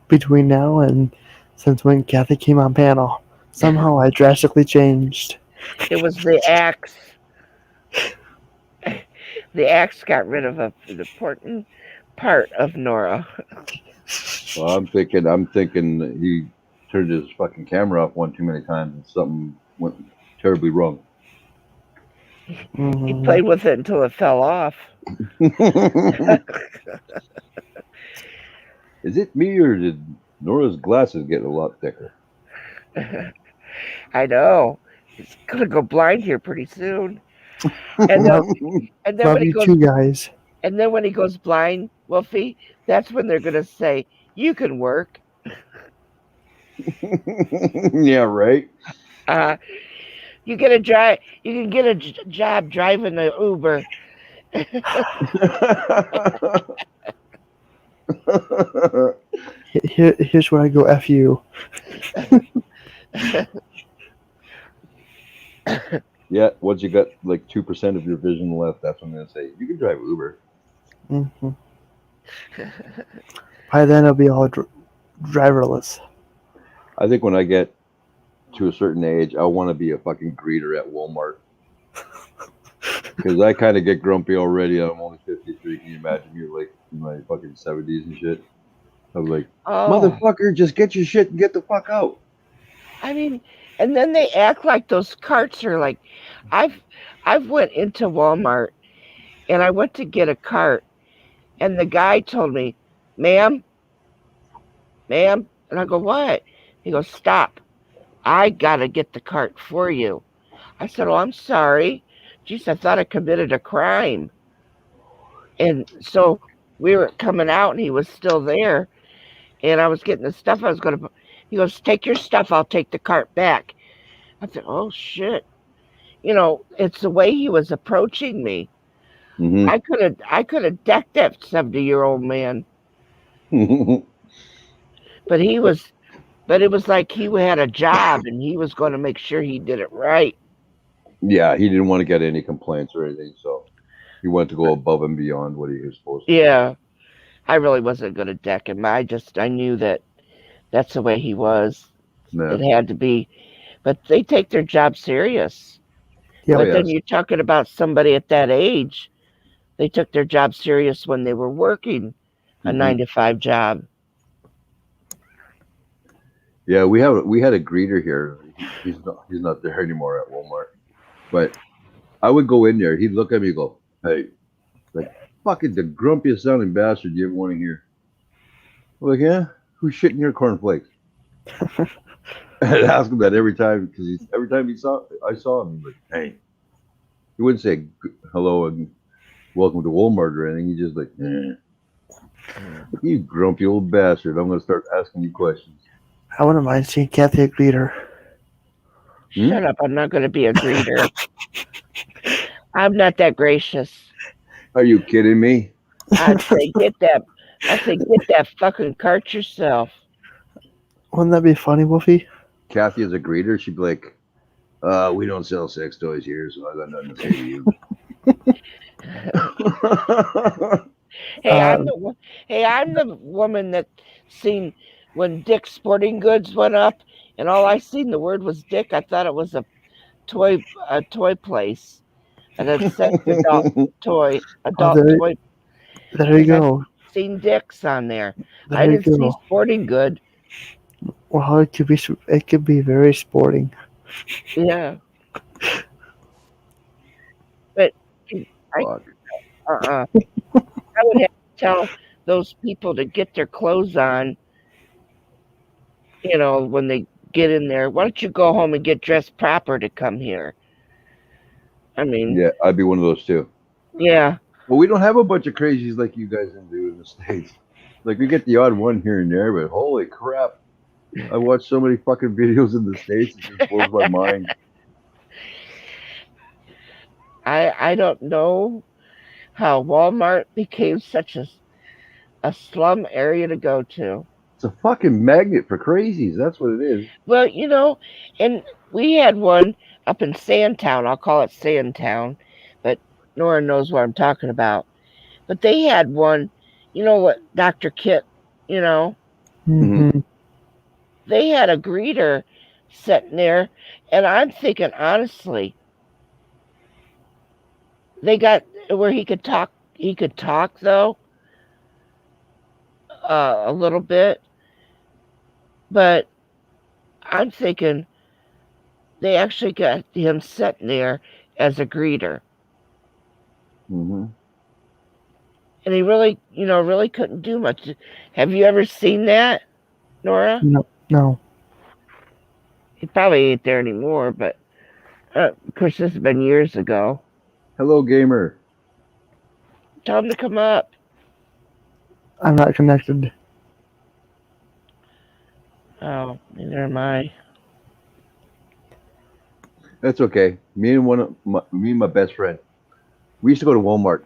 Between now and since when Kathy came on panel, somehow I drastically changed. It was the axe. The axe got rid of an important part of Nora. well, I'm thinking he turned his fucking camera off one too many times and something went terribly wrong. He played with it until it fell off. Is it me or did Nora's glasses get a lot thicker? I know. He's gonna go blind here pretty soon. And then, and then Love when he you goes, too, guys. and then when he goes blind, Wolfie, that's when they're gonna say, "You can work." Yeah, right. You get a drive. You can get a job driving the Uber. Here's where I go F you. Yeah, once you got like 2% of your vision left, that's when I'm gonna say you can drive Uber. Mm-hmm. By then it'll be all driverless. I think when I get to a certain age, I want to be a fucking greeter at Walmart. Because I kind of get grumpy already. I'm only 53. Can you imagine me like in my fucking 70s and shit? I'm like, motherfucker, just get your shit and get the fuck out. I mean, and then they act like those carts are like, I've went into Walmart and I went to get a cart and the guy told me, ma'am, and I go, what? He goes, stop. I gotta get the cart for you. I said, oh, I'm sorry. Geez, I thought I committed a crime. And so we were coming out and he was still there and I was getting the stuff I was going to. He goes, take your stuff. I'll take the cart back. I said, oh, shit. You know, it's the way he was approaching me. Mm-hmm. I could have decked that 70-year-old man. But it was like he had a job and he was going to make sure he did it right. Yeah, he didn't want to get any complaints or anything, so he wanted to go above and beyond what he was supposed to. Yeah, I really wasn't going to deck him. I knew that that's the way he was. Yeah. It had to be. But they take their job serious. Yep. But then you're talking about somebody at that age. They took their job serious when they were working a 9-to-5 job. Yeah, we had a greeter here. He's not there anymore at Walmart. But I would go in there. He'd look at me and go, "Hey, like fucking the grumpiest sounding bastard you ever want to hear." I'm like, yeah, who's shitting your cornflakes? I'd ask him that every time because every time I saw him, he's like, "Hey," he wouldn't say hello and welcome to Walmart or anything. He's just like, you grumpy old bastard. I'm gonna start asking you questions. I wouldn't mind seeing Kathy a greeter. Shut up! I'm not going to be a greeter. I'm not that gracious. Are you kidding me? I'd say get that fucking cart yourself. Wouldn't that be funny, Wolfie? Kathy is a greeter. She'd be like, "We don't sell sex toys here, so I got nothing to say to you." Hey, I'm the woman that seen when Dick's Sporting Goods went up, and all I seen the word was Dick. I thought it was a toy place, and it said adult toy. There you go. I seen Dick's on there. There I you didn't see go. Sporting Good. Well, it could be very sporting. Yeah, but I would have to tell those people to get their clothes on. You know, when they get in there, why don't you go home and get dressed proper to come here? I mean, yeah, I'd be one of those too. Yeah. Well, we don't have a bunch of crazies like you guys do in the States. Like, we get the odd one here and there, but holy crap. I watch so many fucking videos in the States, it just blows my mind. I don't know how Walmart became such a slum area to go to. It's a fucking magnet for crazies. That's what it is. Well, and we had one up in Sandtown. I'll call it Sandtown, but Nora knows what I'm talking about. But they had one, what Dr. Kit, you know, Mm-hmm. they had a greeter sitting there, and I'm thinking honestly, they got where he could talk. He could talk though, a little bit, but I'm thinking they actually got him sitting there as a greeter, Mm-hmm. and he really, really couldn't do much. Have you ever seen that, Nora? No, no. He probably ain't there anymore, but of course, this has been years ago. Hello, gamer. Tell him to come up. I'm not connected. Oh, neither am I. That's okay. Me and my best friend, we used to go to Walmart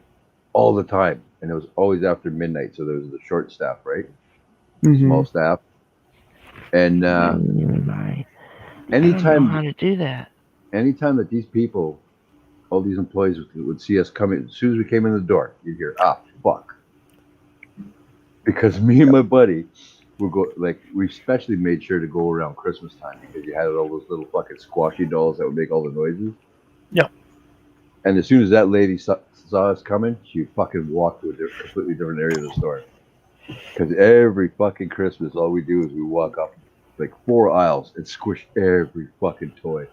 all the time, and it was always after midnight. So there was the short staff, right? Mm-hmm. Small staff, and Neither am I. I don't know anytime, how to do that. anytime that these people, all these employees would see us coming, as soon as we came in the door, you'd hear, "Ah, fuck," because me and my buddy would go. Like we especially made sure to go around Christmas time because you had all those little fucking squashy dolls that would make all the noises. Yeah. And as soon as that lady saw us coming, she fucking walked to a completely different area of the store. Because every fucking Christmas, all we do is we walk up like 4 aisles and squish every fucking toy.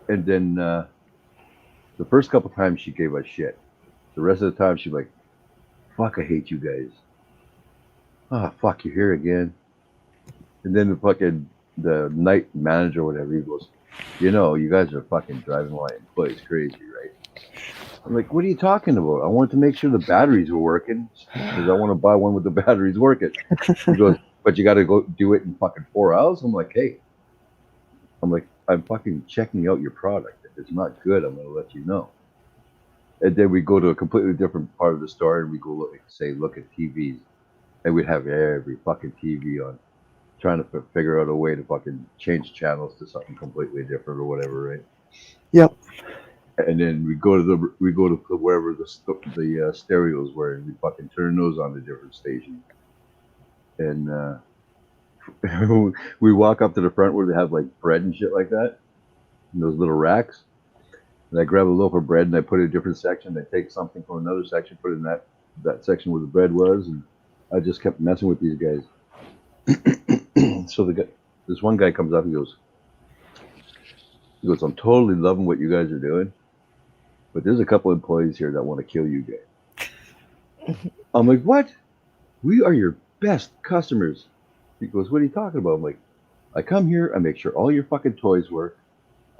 And then the first couple times she gave us shit. The rest of the time she's like, "Fuck, I hate you guys. Ah, fuck, you're here again." And then the night manager or whatever, he goes, "You guys are fucking driving my employees crazy, right?" I'm like, "What are you talking about? I wanted to make sure the batteries were working because I want to buy one with the batteries working." He goes, "But you got to go do it in fucking 4 hours." I'm like, "Hey," "I'm fucking checking out your product. If it's not good, I'm gonna let you know." And then we go to a completely different part of the store and we go look at TVs, and we'd have every fucking TV on, trying to figure out a way to fucking change channels to something completely different or whatever, right? Yep. And then we go to wherever the stereos were, and we fucking turn those on to different stations. And we walk up to the front where they have like bread and shit like that, in those little racks. And I grab a loaf of bread and I put it in a different section. I take something from another section, put it in that section where the bread was, and I just kept messing with these guys. So this one guy comes up, he goes, "I'm totally loving what you guys are doing, but there's a couple of employees here that want to kill you guys." I'm like, "What? We are your best customers." He goes, "What are you talking about?" I'm like, "I come here, I make sure all your fucking toys work.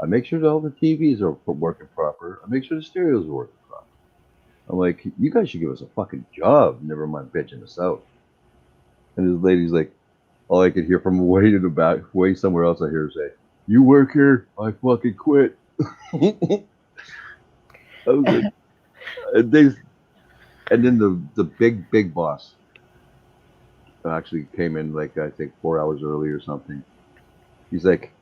I make sure that all the TVs are working proper. I make sure the stereos are working proper." I'm like, "You guys should give us a fucking job, never mind bitching us out." And this lady's like, all I could hear from way in the back, way somewhere else, I hear her say, "You work here? I fucking quit." I was like, and then the big boss actually came in like I think 4 hours early or something. He's like,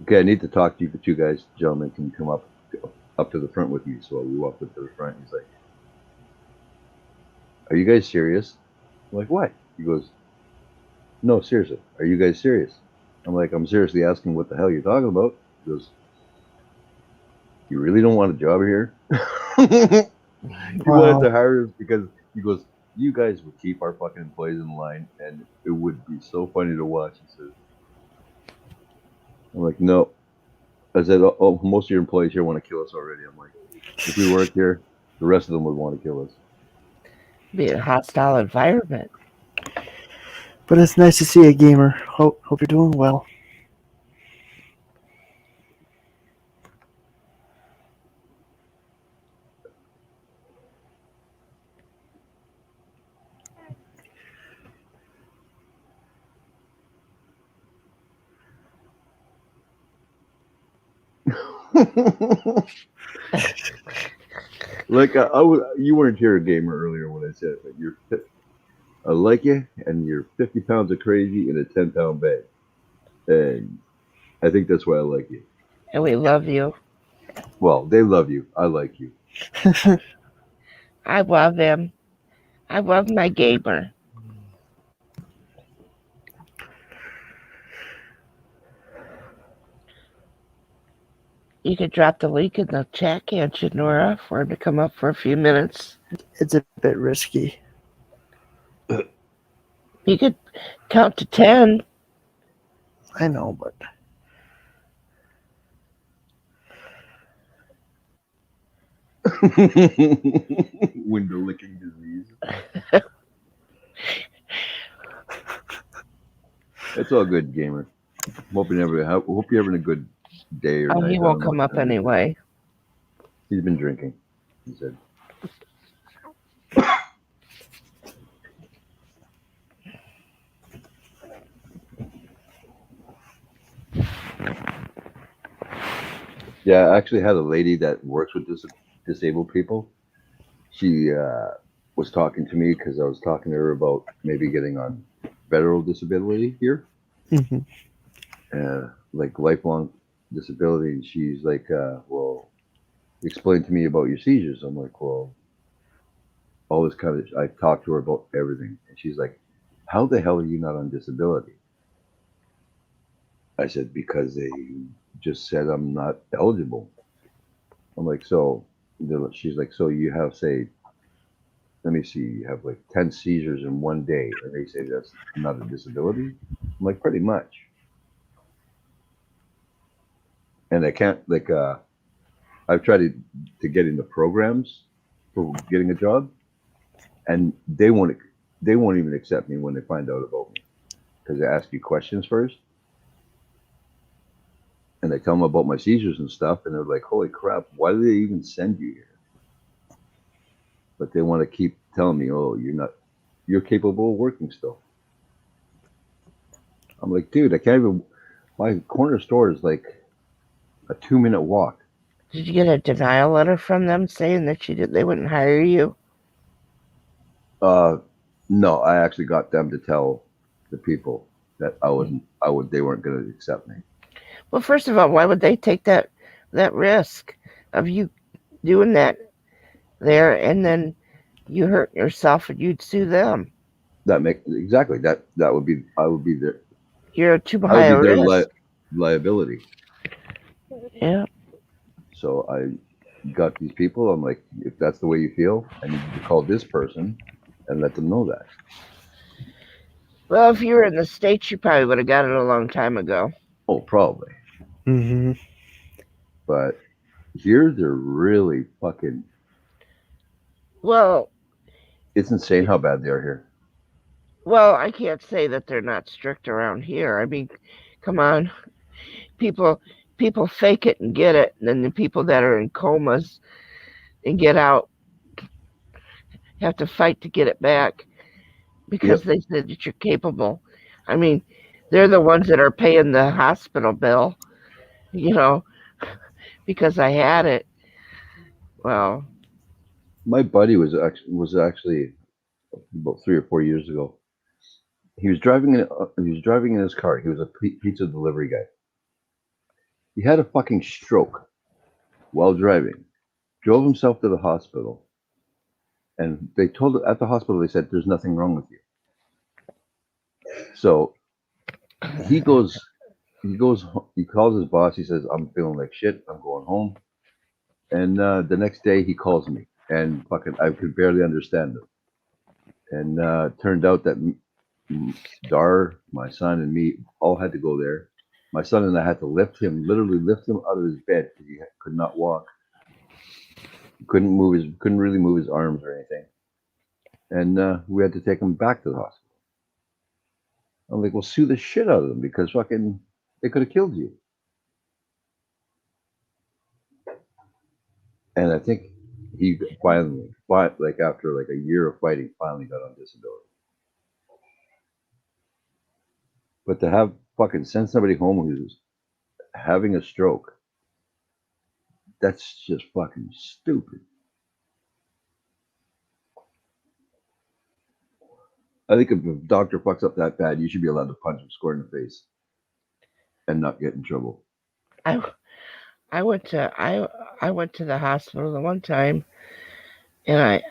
"Okay, I need to talk to you for two guys, gentlemen. Can you come up to the front with me?" So we walked up to the front. He's like, "Are you guys serious?" I'm like, "What?" He goes, "No, seriously. Are you guys serious?" I'm like, "I'm seriously asking what the hell you're talking about." He goes, "You really don't want a job here?" He wanted to hire us because he goes, "You guys would keep our fucking employees in line, and it would be so funny to watch." He says, I'm like, "No." I said, "Oh, most of your employees here want to kill us already." I'm like, "If we work here, the rest of them would want to kill us." Be a hostile environment. But it's nice to see a gamer. Hope you're doing well. Like you weren't here, gamer, earlier when I said it, but I like you, and you're 50 pounds of crazy in a 10-pound bag, and I think that's why I like you. And we love you. Well, they love you. I like you. I love him. I love my gamer. You could drop the link in the chat, can't you, Nora, for him to come up for a few minutes? It's a bit risky. You could count to 10. I know, but window licking disease. It's all good, gamer. Hope you're having a good day or Oh, night. he I won't don't know come what up time it is. anyway. He's been drinking. He said. Yeah, I actually had a lady that works with disabled people. She was talking to me because I was talking to her about maybe getting on federal disability here, hmm like lifelong disability. And she's like, well, explain to me about your seizures. I'm like, well, all this kind of, I talked to her about everything. And she's like, how the hell are you not on disability? I said, because they just said I'm not eligible. I'm like, so she's like, so you have, say, let me see, you have like 10 seizures in one day, and they say that's not a disability? I'm like, pretty much. And I can't, like, I've tried to get into programs for getting a job, and they won't even accept me when they find out about me because they ask you questions first, and they tell them about my seizures and stuff, and they're like, holy crap, why do they even send you here? But they want to keep telling me, oh, you're capable of working still. I'm like, dude, I can't even, my corner store is like a 2-minute walk. Did you get a denial letter from them saying that they wouldn't hire you? No, I actually got them to tell the people that they weren't going to accept me. Well, first of all, why would they take that risk of you doing that there, and then you hurt yourself and you'd sue them? That would be You're too high a their risk. liability. Yeah. So I got these people. I'm like, if that's the way you feel, I need you to call this person and let them know that. Well, if you were in the States, you probably would have got it a long time ago. Oh, probably. hmm But here they're really fucking. Well, It's insane how bad they are here. well, I can't say that they're not strict around here. I mean, come on, people fake it and get it, and then the people that are in comas and get out have to fight to get it back because they said that you're capable. I mean, they're the ones that are paying the hospital bill, because I had it. Well, My buddy was actually about 3 or 4 years ago. He was driving in his car. He was a pizza delivery guy. He had a fucking stroke while driving. Drove himself to the hospital, and they told at the hospital they said there's nothing wrong with you. So he goes, he calls his boss. He says, I'm feeling like shit. I'm going home. And the next day he calls me, and fucking I could barely understand him. And turned out that Dar, my son, and me all had to go there. My son and I had to literally lift him out of his bed because he could not walk. Couldn't really move his arms or anything. And we had to take him back to the hospital. I'm like, well, sue the shit out of them because fucking they could have killed you. And I think he finally, like after like a year of fighting, finally got on disability. But to have fucking send somebody home who's having a stroke, that's just fucking stupid. I think if a doctor fucks up that bad, you should be allowed to punch him square in the face and not get in trouble. I went to the hospital the one time, and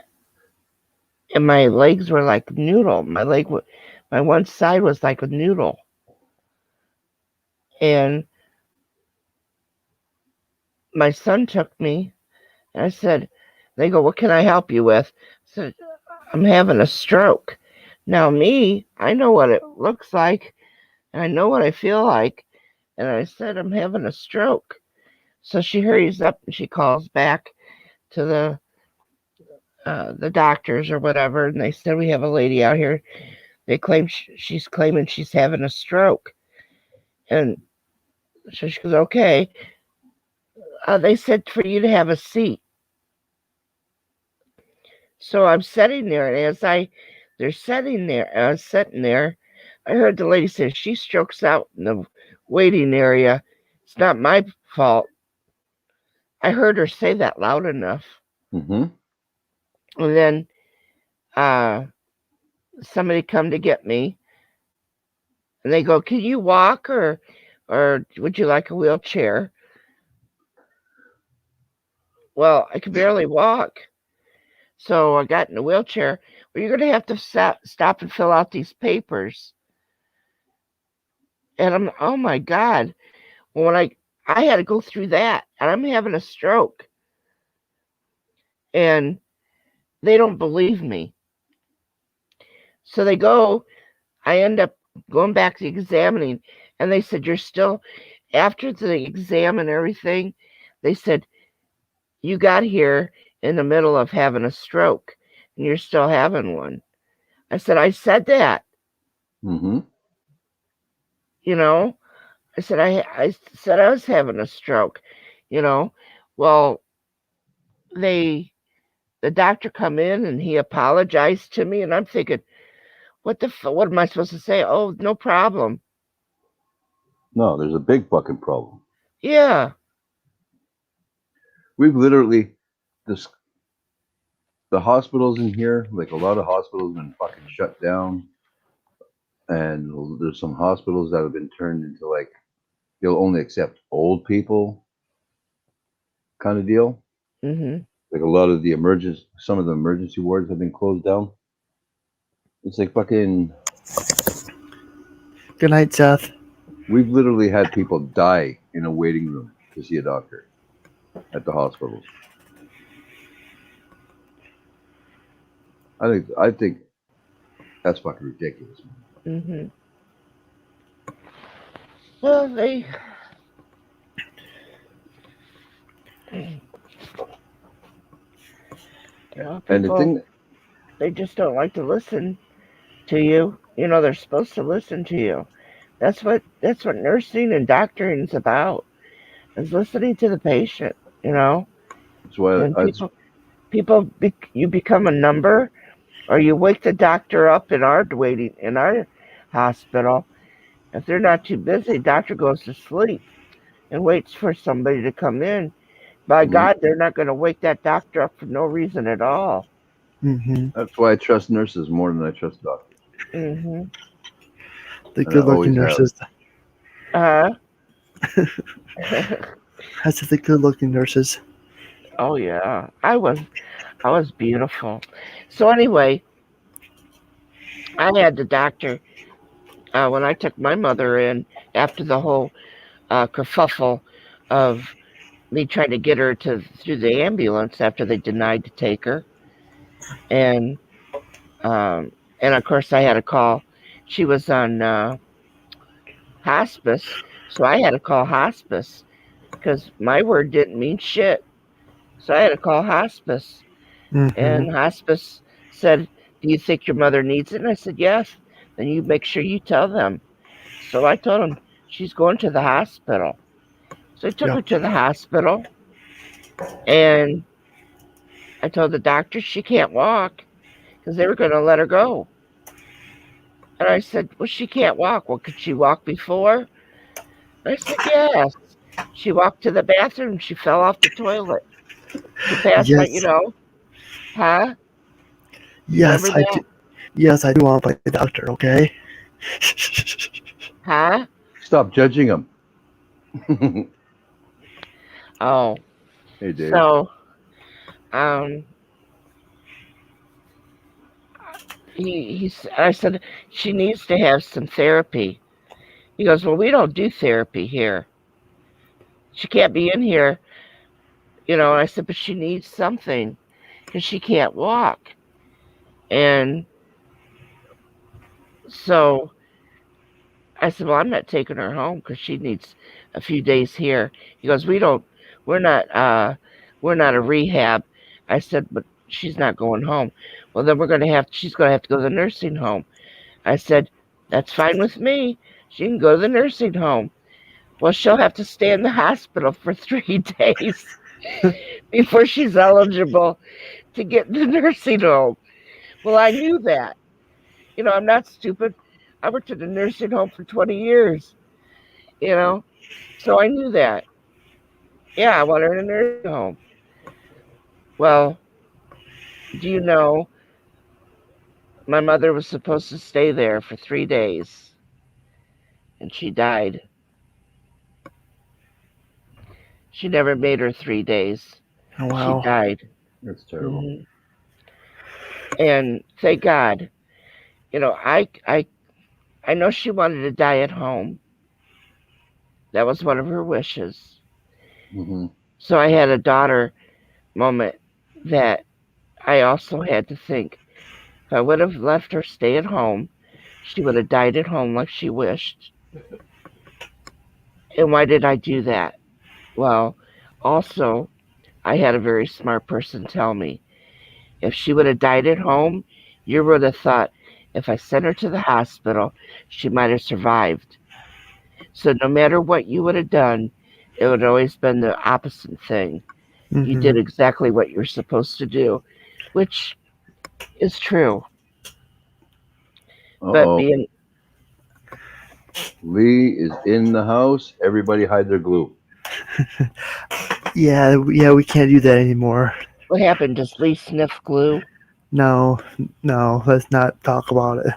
my legs were like noodle. My one side was like a noodle, and my son took me, and I said, "They go, what can I help you with?" I said, "I'm having a stroke." Now me, I know what it looks like, and I know what I feel like, and I said, "I'm having a stroke." So she hurries up and she calls back to the doctors or whatever, and they said, "We have a lady out here. They claim she's claiming she's having a stroke." And so she goes, "Okay." They said for you to have a seat. So I'm sitting there, and as I was sitting there, I heard the lady say, "She strokes out in the waiting area. It's not my fault." I heard her say that loud enough. Mm-hmm. And then somebody come to get me, and they go, "Can you walk, or would you like a wheelchair?" Well, I could barely walk. So I got in a wheelchair. Well, you're going to have to stop and fill out these papers. And I'm, oh my God. Well, when I had to go through that, and I'm having a stroke. And they don't believe me. So I end up going back to examining. And they said, "You're still," after the exam and everything, they said, "You got here in the middle of having a stroke, and you're still having one." I said, "I said that." Mm-hmm. You know, I said, I said I was having a stroke, you know. Well, the doctor come in and he apologized to me, and I'm thinking, what am I supposed to say? "Oh, no problem." No, there's a big fucking problem. Yeah. We've literally, this, the hospitals in here, like a lot of hospitals, have been fucking shut down, and there's some hospitals that have been turned into like they'll only accept old people kind of deal. Mm-hmm. Like a lot of some of the emergency wards have been closed down. It's like fucking. Good night, Seth. We've literally had people die in a waiting room to see a doctor at the hospitals. I think that's fucking ridiculous. Mm-hmm. Well, And the thing, they just don't like to listen to you. You know, they're supposed to listen to you. That's what nursing and doctoring is about, is listening to the patient, you know. that's why And you become a number, or you wake the doctor up in our hospital. If they're not too busy, doctor goes to sleep and waits for somebody to come in. By God, they're not going to wake that doctor up for no reason at all. Mm-hmm. That's why I trust nurses more than I trust doctors. Mm-hmm. The good-looking nurses. Uh-huh. I said the good-looking nurses. Oh yeah, I was beautiful. So anyway, I had the doctor when I took my mother in after the whole kerfuffle of me trying to get her through the ambulance after they denied to take her, and of course I had to call. She was on hospice, so I had to call hospice because my word didn't mean shit. So I had to call hospice, and hospice said, "Do you think your mother needs it?" And I said, "Yes." "Then you make sure you tell them." So I told them she's going to the hospital. So I took her to the hospital, and I told the doctor she can't walk because they were going to let her go. And I said, "Well, she can't walk." "Well, could she walk before?" And I said, "Yes." She walked to the bathroom. She fell off the toilet. She passed out, Yes. Huh? Yes, Remember I that? do. Yes, I do want to play the doctor. Okay. Huh? Stop judging him. Oh, Hey, Dave. so um, I said she needs to have some therapy. He goes, well, we don't do therapy here. She can't be in here, you know. And I said, but she needs something because she can't walk. And so I said, well, I'm not taking her home because she needs a few days here. He goes, we're not, we're not a rehab. I said, but she's not going home. Well, then she's going to have to go to the nursing home. I said, that's fine with me. She can go to the nursing home. Well, she'll have to stay in the hospital for 3 days before she's eligible to get in the nursing home. Well, I knew that. You know, I'm not stupid. I worked at a nursing home for 20 years, you know, so I knew that. Yeah, I want her in a nursing home. Well, do you know my mother was supposed to stay there for 3 days and she died. She never made her 3 days. Oh, She wow. died. That's terrible. And thank God, you know, I know she wanted to die at home. That was one of her wishes. Mm-hmm. So I had a daughter moment that I also had to think if I would have left her stay at home, she would have died at home like she wished. And why did I do that? Well, also, I had a very smart person tell me if she would have died at home, you would have thought if I sent her to the hospital, she might have survived. So no matter what you would have done, it would always been the opposite thing. You did exactly what you're supposed to do, which is true. But Uh-oh. being Lee is in the house. Everybody hide their glue. Yeah, we can't do that anymore. what happened? Does Lee sniff glue? No, let's not talk about it.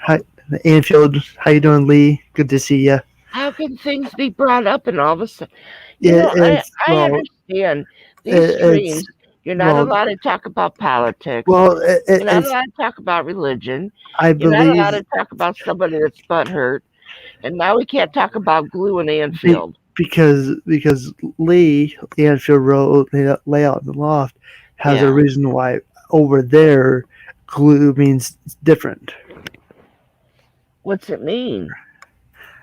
Hi, Anfield, how you doing, Lee? Good to see you. How can things be brought up and all of a sudden? I Well, understand these it's streams. You're not well, allowed to talk about politics. well, You're not it's allowed to talk about religion. I You're not allowed believe to talk about somebody that's butthurt. And now we can't talk about glue in Anfield. because Lee Anfield Road layout in the loft has a Yeah. reason why over there glue means different. What's it mean?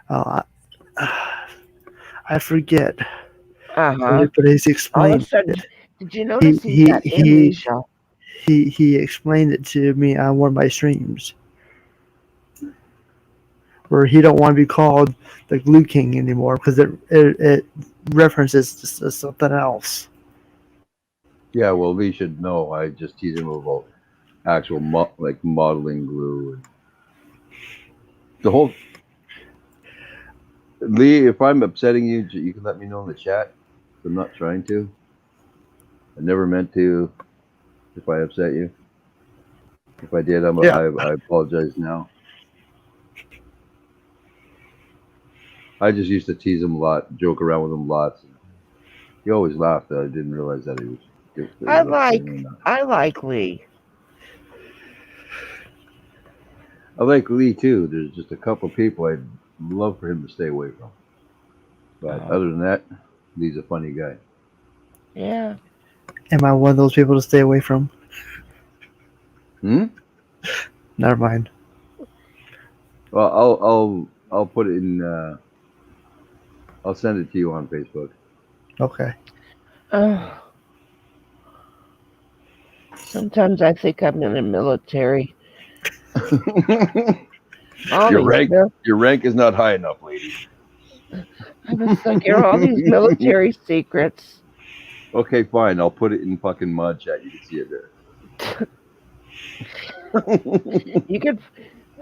I forget, Uh-huh. but he's All of a explained sudden, it. did you notice he's He got amnesia? he explained it to me on one of my streams, where he don't want to be called the Glue King anymore because it references to something else. Yeah, well, Lee should know. I just tease him about actual like modeling glue. The whole Lee, if I'm upsetting you, you can let me know in the chat. I'm not trying to. I never meant to. If I upset you, if I did, I apologize now. I just used to tease him a lot, joke around with him lots. He always laughed. I didn't realize that he was. I like Lee. I like Lee too. There's just a couple people I'd love for him to stay away from. But other than that, Lee's a funny guy. Yeah. Am I one of those people to stay away from? Hmm. Never mind. Well, I'll put it in. I'll send it to you on Facebook. Okay. Sometimes I think I'm in the military. Your rank is not high enough, lady. I was like, you're all these military secrets. Okay, fine. I'll put it in fucking mod chat. You can see it there. You could.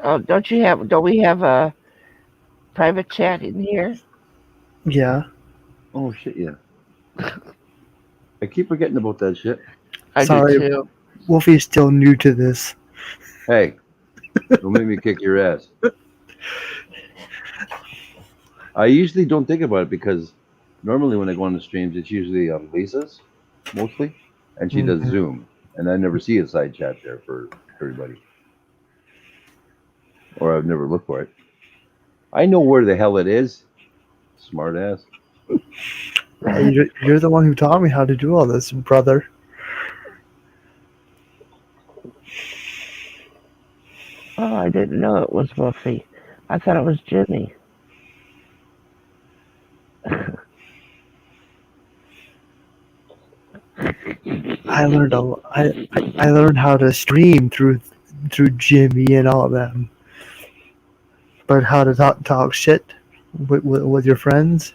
Oh, don't we have a private chat in here? Yeah. Oh shit, yeah. I keep forgetting about that shit. I do too. Wolfie's still new to this. Hey, don't make me kick your ass. I usually don't think about it because normally when I go on the streams, it's usually Lisa's mostly, and she does Mhm. Zoom, and I never see a side chat there for everybody, or I've never looked for it. I know where the hell it is, smart ass. Hey, you're the one who taught me how to do all this, brother. Oh, I didn't know it was Wolfie. I thought it was Jimmy. I learned I learned how to stream through Jimmy and all of them, but how to talk shit with your friends.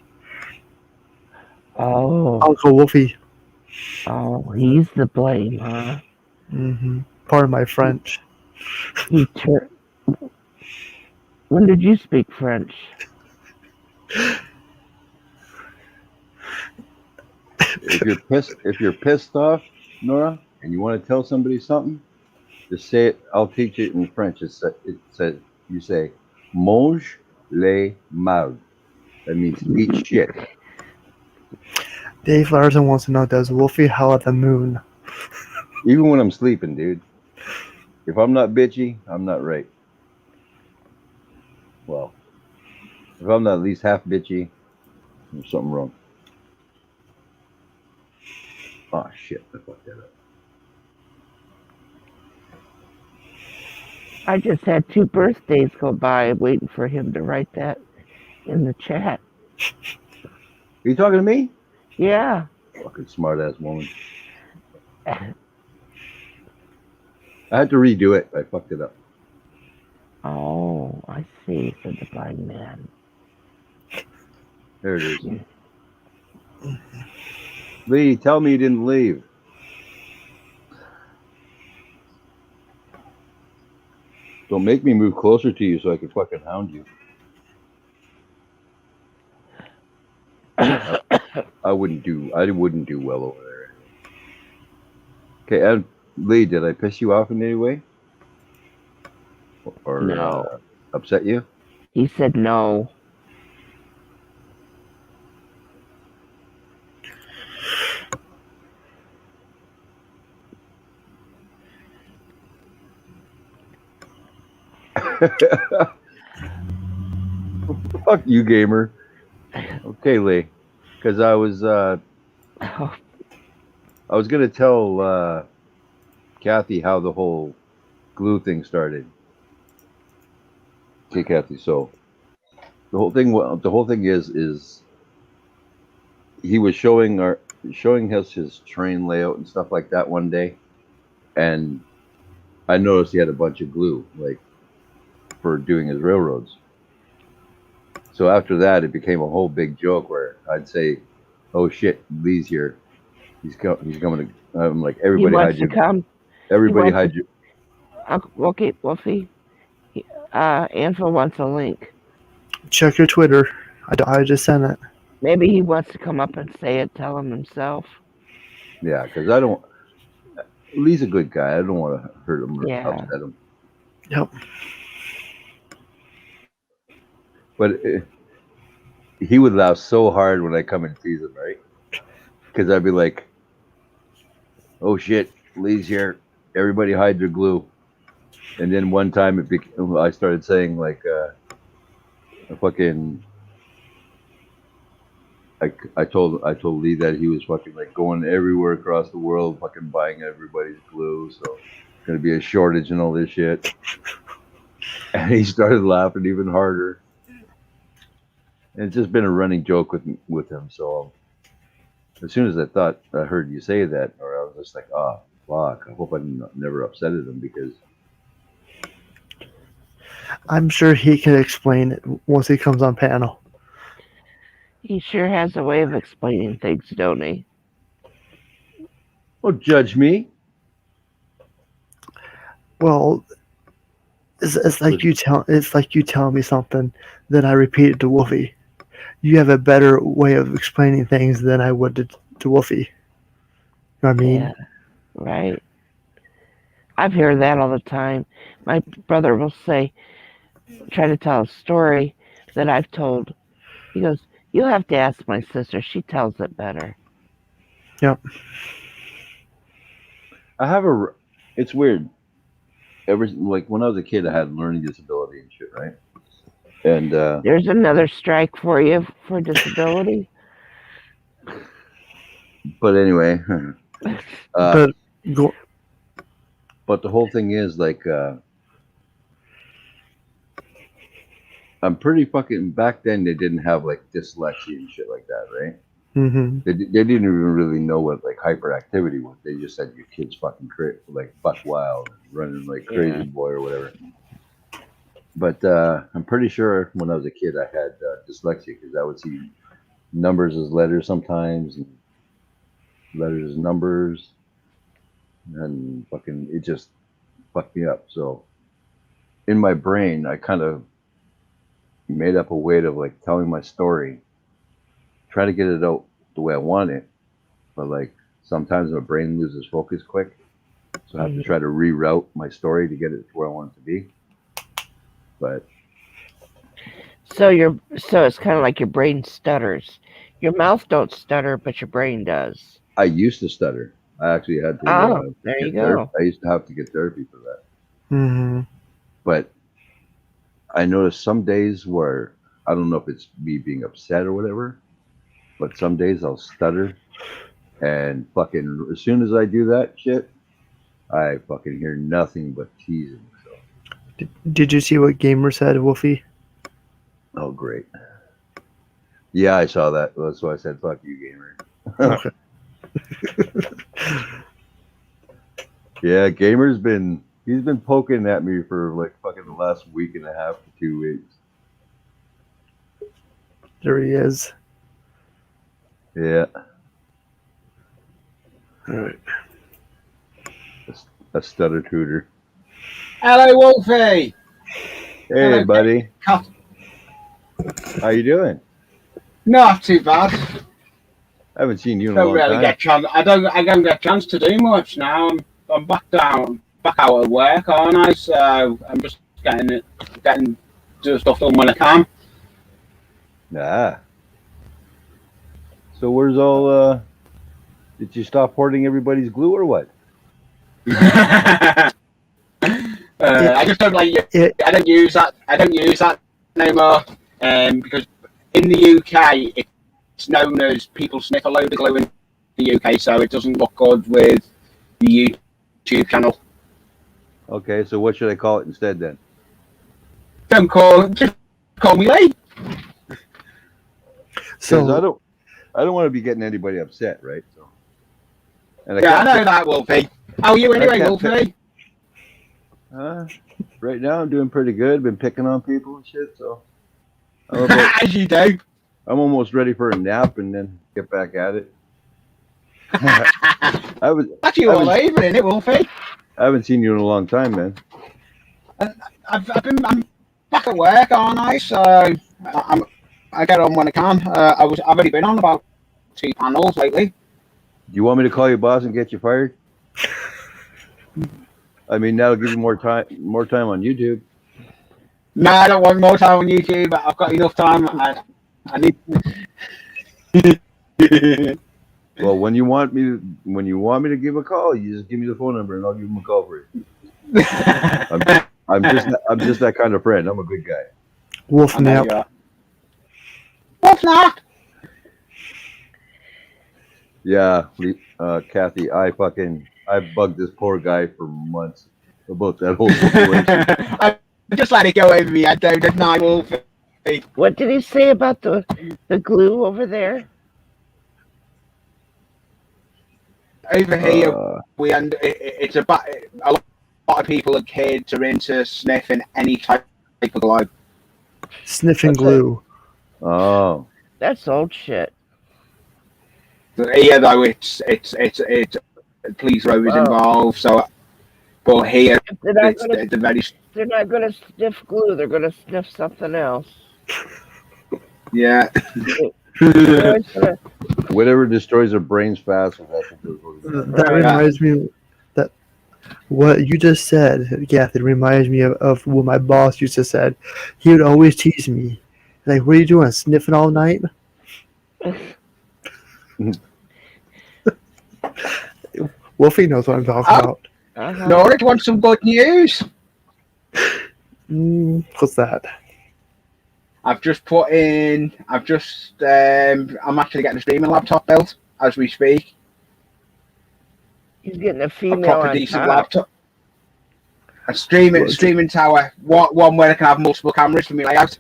Oh, Uncle Wolfie. oh, he's the blame, huh? Pardon my French. He tur- When did you speak French? If you're pissed off, Nora, and you want to tell somebody something, just say it. I'll teach it in French. It says you say mange les mal. That means eat shit. Dave Larson wants to know, does Wolfie howl at the moon? Even when I'm sleeping, dude. If I'm not bitchy, I'm not right. Well, if I'm not at least half bitchy, there's something wrong. Oh shit, I fucked that up. I just had 2 birthdays go by waiting for him to write that in the chat. Are you talking to me? Yeah. Fucking smart ass woman. I had to redo it. I fucked it up. Oh, I see, said the blind man. There it is. Lee, tell me you didn't leave. Don't make me move closer to you so I can fucking hound you. I wouldn't do well over there anyway. Okay, Lee, did I piss you off in any way? Or No. upset you? He said no. Fuck you, gamer. Okay, Lee. Because I was gonna tell Kathy how the whole glue thing started. Okay, Kathy. So the whole thing is he was showing us his train layout and stuff like that one day, and I noticed he had a bunch of glue like for doing his railroads. So after that, it became a whole big joke where I'd say, "Oh shit, Lee's here. He's coming to." I'm like, He "Everybody wants hide to your, come. everybody hide your." Okay, Wolfie. Anvil wants a link. Check your Twitter. I just sent it. Maybe he wants to come up and say it, tell him himself. Yeah, because I don't. Lee's a good guy. I don't want to hurt him or Yeah. upset him. Yep. But he would laugh so hard when I come and tease him, right? Because I'd be like, "Oh shit, Lee's here. Everybody hide their glue." And then one time I started saying like, a fucking. I told Lee that he was fucking like going everywhere across the world, fucking buying everybody's glue. So it's gonna be a shortage and all this shit. And he started laughing even harder. And it's just been a running joke with him. So as soon as I heard you say that, or I was just like, oh fuck, I hope I never upsetted him because I'm sure he can explain it once he comes on panel. He sure has a way of explaining things, don't he? Don't judge me. Well, it's like you tell me something, then I repeat it to Wolfie. You have a better way of explaining things than I would to Wolfie. You know what I mean? Yeah, right. I've heard that all the time. My brother will try to tell a story that I've told. He goes, "You'll have to ask my sister. She tells it better." Yep. I have it's weird. Like when I was a kid, I had learning disability and shit, right? And There's another strike for you for disability. but anyway, But go, but the whole thing is like I'm pretty fucking back then. They didn't have like dyslexia and shit like that, right? hmm They didn't even really know what like hyperactivity was. They just said your kid's fucking like buck wild, running like crazy Yeah. boy or whatever. But I'm pretty sure when I was a kid, I had dyslexia because I would see numbers as letters sometimes, and letters as numbers, and fucking it just fucked me up. So in my brain, I kind of made up a way of like telling my story, try to get it out the way I want it, but like sometimes my brain loses focus quick, so I have to try to reroute my story to get it to where I want it to be. But So it's kind of like your brain stutters. Your mouth don't stutter, but your brain does. I used to stutter. I actually had to Oh, there you get therapy. go. I used to have to get therapy for that. hmm But I noticed some days where I don't know if it's me being upset or whatever, but some days I'll stutter and fucking as soon as I do that shit, I fucking hear nothing but teasing. So, did you see what Gamer said, Wolfie? oh great. Yeah, I saw that. That's why I said fuck you, gamer. Okay. Yeah, gamer's he's been poking at me for like fucking the last week and a half to 2 weeks. There he is. Yeah. All right. A stutter tutor. Hello, Wolfie. Hey, Hello, buddy. Cut. How you doing? Not too bad. I haven't seen you in a Don't long really time. get chance. I don't get chance to do much now. I'm back out of work, aren't I? So I'm just getting do stuff done when I can. Ah. So where's all? Did you stop hoarding everybody's glue or what? I just don't like. I don't use that. I don't use that no more. Because in the UK, it's known as people sniff a load of glue in the UK, so it doesn't look good with the YouTube channel. Okay, so what should I call it instead then? Just call me Lee. So I don't want to be getting anybody upset, right? So. And I know that, Wolfie. How are you anyway, Wolfie? Right now I'm doing pretty good. Been picking on people and shit, so. As you do. I'm almost ready for a nap and then get back at it. That's you all over, isn't it, Wolfie? I haven't seen you in a long time, man. I'm back at work, aren't I? So I get on when I can. I've already been on about 2 panels lately. Do you want me to call your boss and get you fired? I mean, that'll give you more time on YouTube. No, I don't want more time on YouTube. I've got enough time. I need. Well, when you want me to give a call, you just give me the phone number and I'll give him a call for you. I'm just that kind of friend. I'm a good guy. Wolf nap. Wolf nap. Yeah, Kathy, I bugged this poor guy for months about that whole situation. I just let it go over me. I don't deny Wolfie. What did he say about the glue over there? Over here, it's about a lot of people and kids are into sniffing any type of glue. Sniffing glue. Oh, that's old shit. Here though, it's police rovers involved. So, but here they're not gonna sniff glue. They're gonna sniff something else. Yeah. Whatever destroys their brains faster. That reminds me that What you just said, Kathy, reminds me of what my boss used to said. He would always tease me. Like, what are you doing? Sniffing all night? Wolfie knows what I'm talking about. Nora, do you want some good news? What's that? I'm actually getting a streaming laptop built as we speak. He's getting a A female proper on decent top. laptop. A streaming tower. One where I can have multiple cameras for me layout.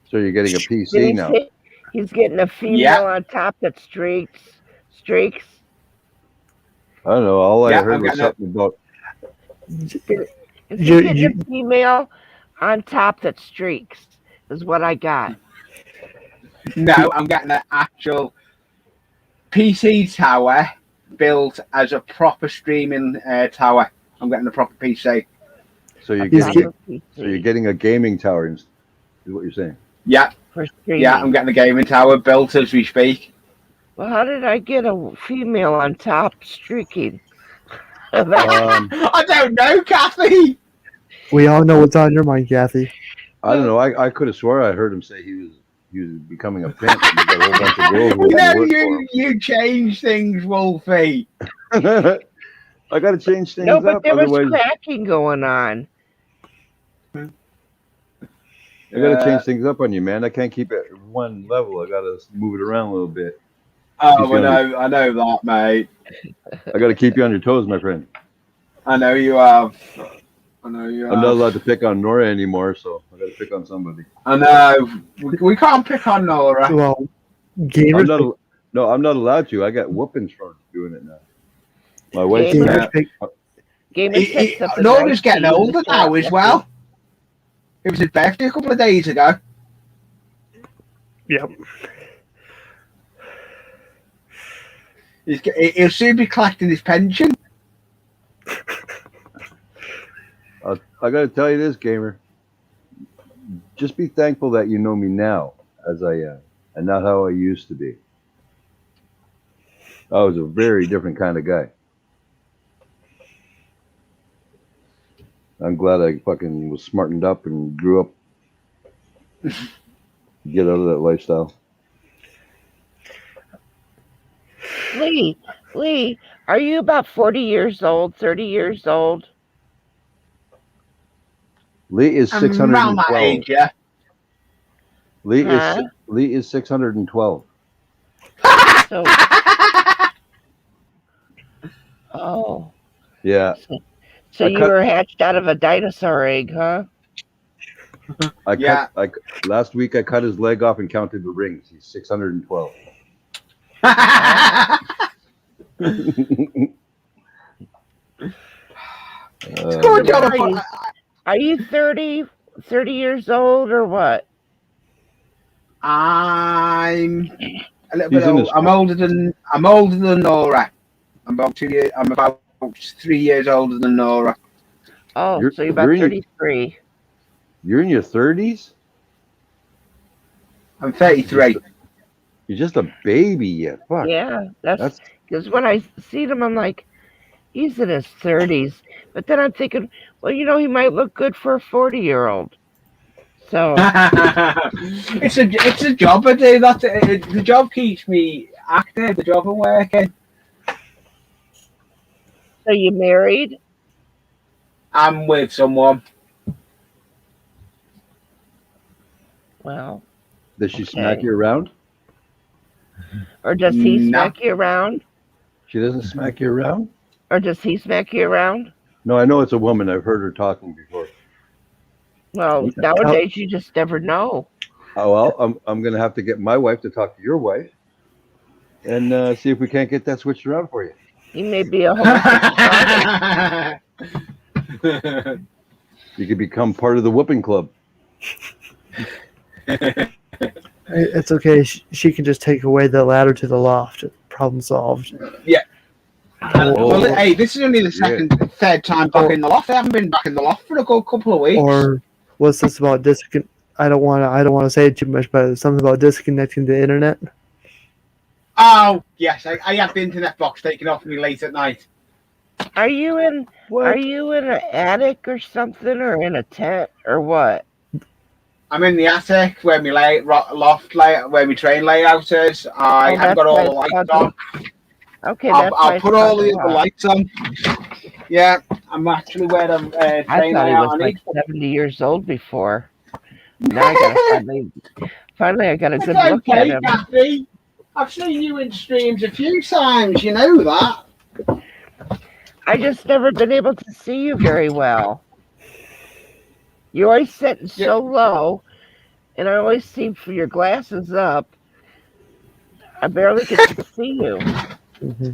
So you're getting a Did PC he now. say he's getting a female Yeah. on top that streaks? I don't know. All I Yeah, heard I'm was getting something about. Is he getting a female on top that streaks? Is what I got. No, I'm getting an actual PC tower built as a proper streaming tower. I'm getting a proper PC. So you're Proper getting. PC. So you're getting a gaming tower. Is what you're saying? Yeah. For streaming. Yeah, I'm getting a gaming tower built as we speak. Well, how did I get a female on top streaking? I don't know, Kathy. We all know what's on your mind, Kathy. I don't know. I could have swore I heard him say he was becoming a pimp. And he's got a whole bunch of girls who No, work for you change things, Wolfie. him. I got to change things No, but up. there was Otherwise, cracking going on. I got to change things up on you, man. I can't keep it at one level. I got to move it around a little bit. Oh, I know that, mate. I got to keep you on your toes, my friend. I know you have. I'm not allowed to pick on Nora anymore, so I got to pick on somebody. I know. We can't pick on Nora. Well, gamers. I'm not allowed to. I got whoopings for doing it now. My wife. Nora's getting older now as well. It was his birthday a couple of days ago. Yep. He'll soon be collecting his pension. I got to tell you this, gamer. Just be thankful that you know me now as I am, and not how I used to be. I was a very different kind of guy. I'm glad I fucking was smartened up and grew up. Get out of that lifestyle. Lee, are you about 40 years old, 30 years old? Lee is 612. Around that age, yeah. Lee is 612. So, oh. Yeah. So you were hatched out of a dinosaur egg, huh? Last week I cut his leg off and counted the rings. He's 612. Are you 30 years old or what? I'm a little bit old. I'm older than N.O.R.A. I'm about 3 years older than N.O.R.A. Oh, so you're about 33. You're in your 30s? I'm 33. You're just a baby yet. Fuck. Yeah, that's because when I see him, I'm like, he's in his 30s. But then I'm thinking, well, he might look good for a 40-year-old. So it's a job I do. The job keeps me active. The job I'm working. So you married? I'm with someone. Well. Does she smack you around? Or does he smack you around? She doesn't smack you around? Or does he smack you around? No, I know it's a woman. I've heard her talking before. Well, nowadays you just never know. Oh, well, I'm going to have to get my wife to talk to your wife and see if we can't get that switched around for you. He may be a homosexual. You could become part of the whooping club. It's okay. She can just take away the ladder to the loft. Problem solved. Yeah. Well, hey, this is only the third time back in the loft. I haven't been back in the loft for a good couple of weeks. Or what's this about I don't want to say too much, but something about disconnecting the internet. Oh yes, I had the internet box taken off me late at night. Are you in? What? Are you in an attic or something, or in a tent, or what? I'm in the attic where my loft layout, where my train layout is. I Oh, haven't that's got why all the it's lights causing. on. Okay, that's I'll why it's put all causing the other loud. lights on. Yeah, I'm actually where the I train thought he layout was I like need. 70 years old before. Now I gotta finally I got a It's good look at okay, him. Kathy. I've seen you in streams a few times. You know that. I just never been able to see you very well. You're always sitting Yeah. so low, and I always see for your glasses up. I barely get to see you. Hmm.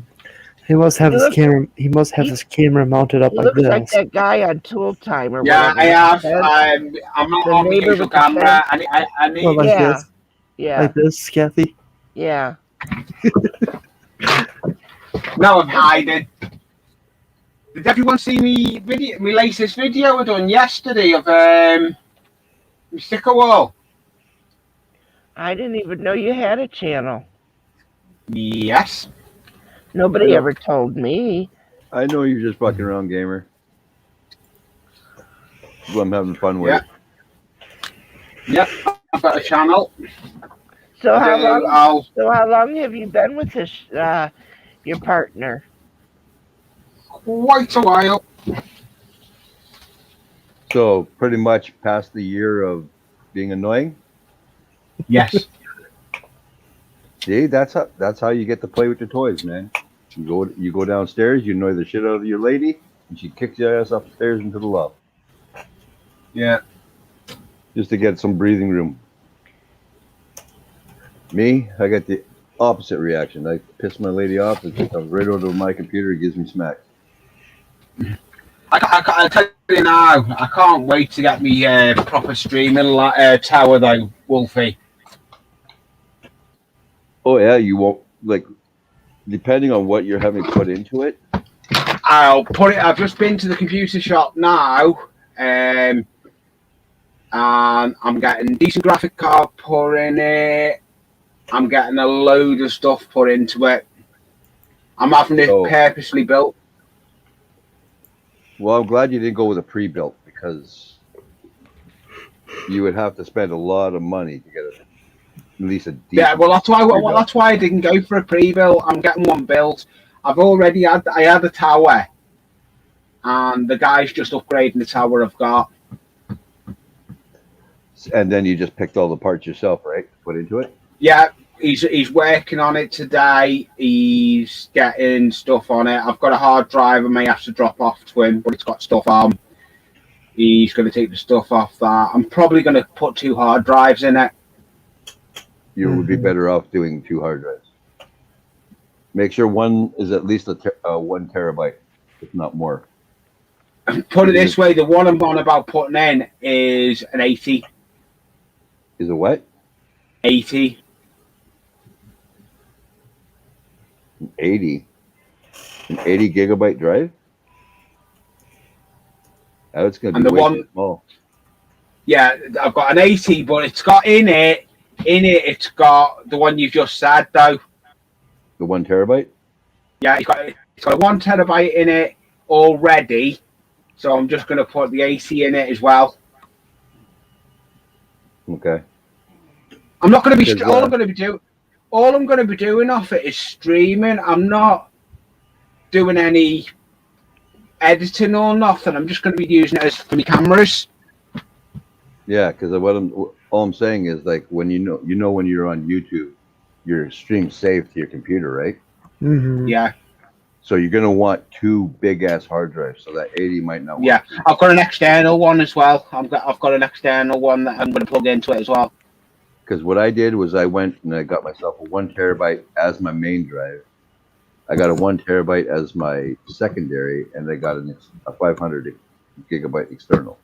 He must have You his look camera. He must have he, his camera mounted up he like looks like this, that guy on Tool Time or Yeah, whatever I with the have. fence. I'm not The on my neighbor usual with the camera. fence. I or need. like Yeah, this, yeah, like this, Kathy. yeah. No, I'm hiding. Did everyone see me video? My latest video I done yesterday of my sticker wall. I didn't even know you had a channel. Yes. I Nobody know. ever told me. I know you're just fucking around, gamer. Well, I'm having fun with Yeah. it. Yep. I've got a channel. So I how do. long? So how long have you been with this your partner? Quite a while. So pretty much past the year of being annoying. Yes. See, that's how you get to play with your toys, man. You go downstairs, you annoy the shit out of your lady, and she kicks your ass upstairs into the loft Yeah. just to get some breathing room. Me, I got the opposite reaction. I piss my lady off, and she comes right over to my computer and gives me smacks. I tell you now, I can't wait to get me proper streaming tower though, Wolfie. Oh yeah, you won't like depending on what you're having put into it. I'll put it. I've just been to the computer shop now, and I'm getting decent graphic card put in it. I'm getting a load of stuff put into it. I'm having it Oh, purposely built. well, I'm glad you didn't go with a pre-built because you would have to spend a lot of money to get at least a decent. Yeah, well that's why. Well, pre-built. that's why I didn't go for a pre-built. I'm getting one built. I've already had. I had a tower, and the guy's just upgrading the tower I've got. And then you just picked all the parts yourself, right? To put into it. Yeah, he's working on it today. He's getting stuff on it. I've got a hard drive I may have to drop off to him, but it's got stuff on. He's going to take the stuff off that. I'm probably going to put 2 hard drives in it. You would be better off doing 2 hard drives. Make sure one is at least 1 terabyte, if not more. Put it this way: the one I'm on about putting in is an 80. Is it what? 80. 80. An 80 gigabyte drive? Oh, it's going to be way too small. Yeah, I've got an 80, but it's got in it, it's got the one you just said, though. The 1 terabyte? Yeah, it's got a 1 terabyte in it already, so I'm just going to put the 80 in it as well. Okay. I'm not going to be, all I'm going to be doing off it is streaming. I'm not doing any editing or nothing. I'm just going to be using it as for my cameras. Yeah, because all I'm saying is like when you know when you're on YouTube, your stream's saved to your computer, right? Mm-hmm. Yeah. So you're gonna want 2 big ass hard drives, so that 80 might not work. Yeah, I've got an external one as well. I've got an external one that I'm going to plug into it as well. Because what I did was I went and I got myself a 1 terabyte as my main drive. I got a 1 terabyte as my secondary, and I got a 500 gigabyte external.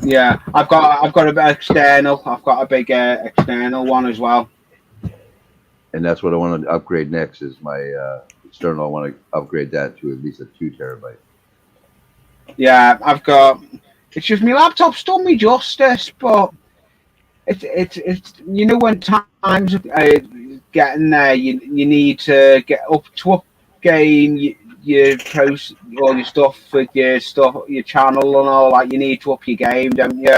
Yeah, I've got a big external. I've got a big external one as well. And that's what I want to upgrade next is my external. I want to upgrade that to at least a 2 terabyte. Yeah, it's just my laptop's done me justice, but it's you know when times getting there, you need to get up to up game. your post all your stuff with your channel and all that. You need to up your game, don't you?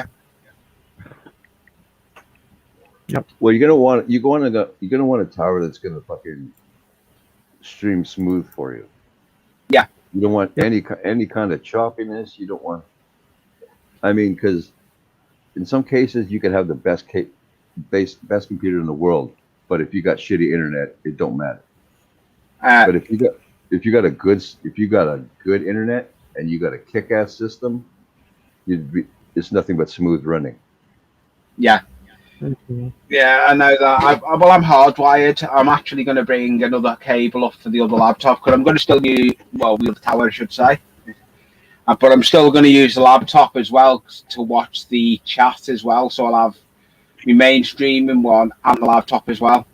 Well, you're gonna want a tower that's gonna fucking stream smooth for you. Yeah. You don't want any kind of choppiness. You don't want. I mean, because in some cases you could have the best computer in the world, but if you got shitty internet, it don't matter. But if you got a good internet and you got a kick-ass system, it's nothing but smooth running. Yeah. Yeah, I know that. I'm hardwired. I'm actually going to bring another cable up for the other laptop because I'm going to still use, the other tower, I should say. But I'm still going to use the laptop as well to watch the chat as well. So I'll have my main streaming one and the laptop as well.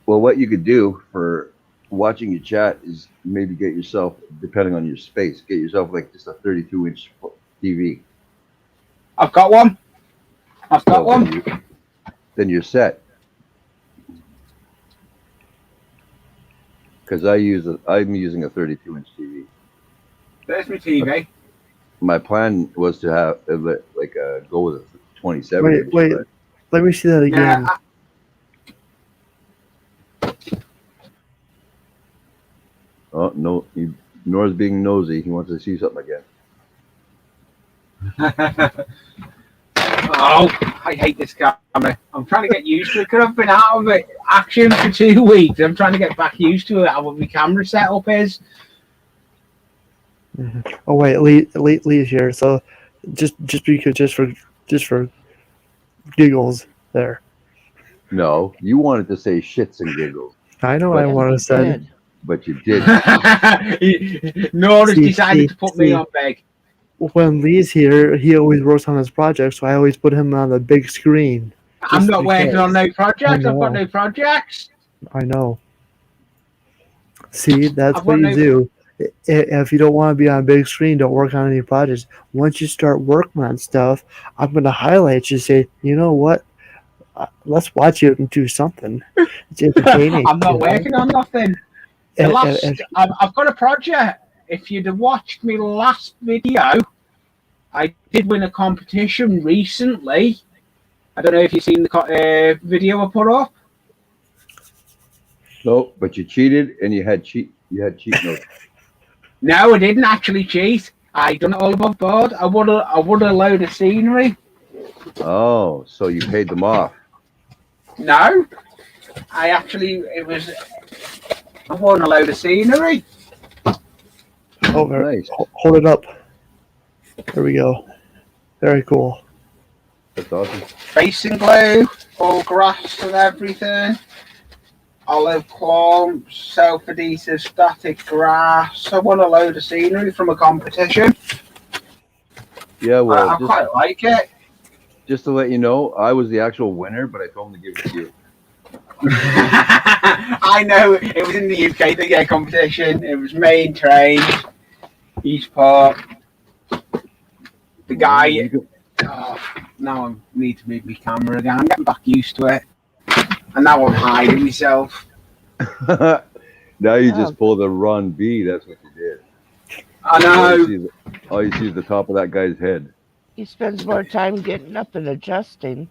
Well, what you could do for watching your chat is maybe get yourself, depending on your space, get yourself like just a 32-inch TV. I've got one. Then you're set. Because I'm using a 32-inch TV. There's my TV. My plan was to have go with a 27. Wait, let me see that again. Oh no, Nora's being nosy. He wants to see something again. Oh, I hate this camera. I'm trying to get used to it because I've been out of it action for 2 weeks. I'm trying to get back used to it. How my camera setup is. Oh wait, Lee's here. So just for giggles there. No, you wanted to say shits and giggles. I know what I wanted to say. But you did. Nora's decided to put me on beg. When Lee's here, he always works on his project, so I always put him on the big screen. I'm not working on no projects. I've got no projects. I know. See, that's what you do. If you don't want to be on a big screen, don't work on any projects. Once you start working on stuff, I'm going to highlight you. Say, you know what? Let's watch you and do something. It's entertaining. I'm not working on nothing. I've got a project. If you'd have watched me last video, I did win a competition recently. I don't know if you've seen the video I put up. No, but you cheated and you had cheat notes. No, I didn't actually cheat. I done it all above board. I won a load of scenery. Oh, so you paid them off? No, I won a load of scenery. Oh, nice. Hold it up. There we go. Very cool. That's awesome. Racing glue, all grass and everything. Olive clumps, self-adhesive static grass. I won a load of scenery from a competition. Yeah, well, I quite like it. Just to let you know, I was the actual winner, but I told him to give it to you. I know it was in the UK competition. It was main train, East Park. The guy. Now I need to move my camera again. I'm getting back used to it, and now I'm hiding myself. Now you just pulled a Ron B. That's what you did. I know. All you see is the top of that guy's head. He spends more time getting up and adjusting.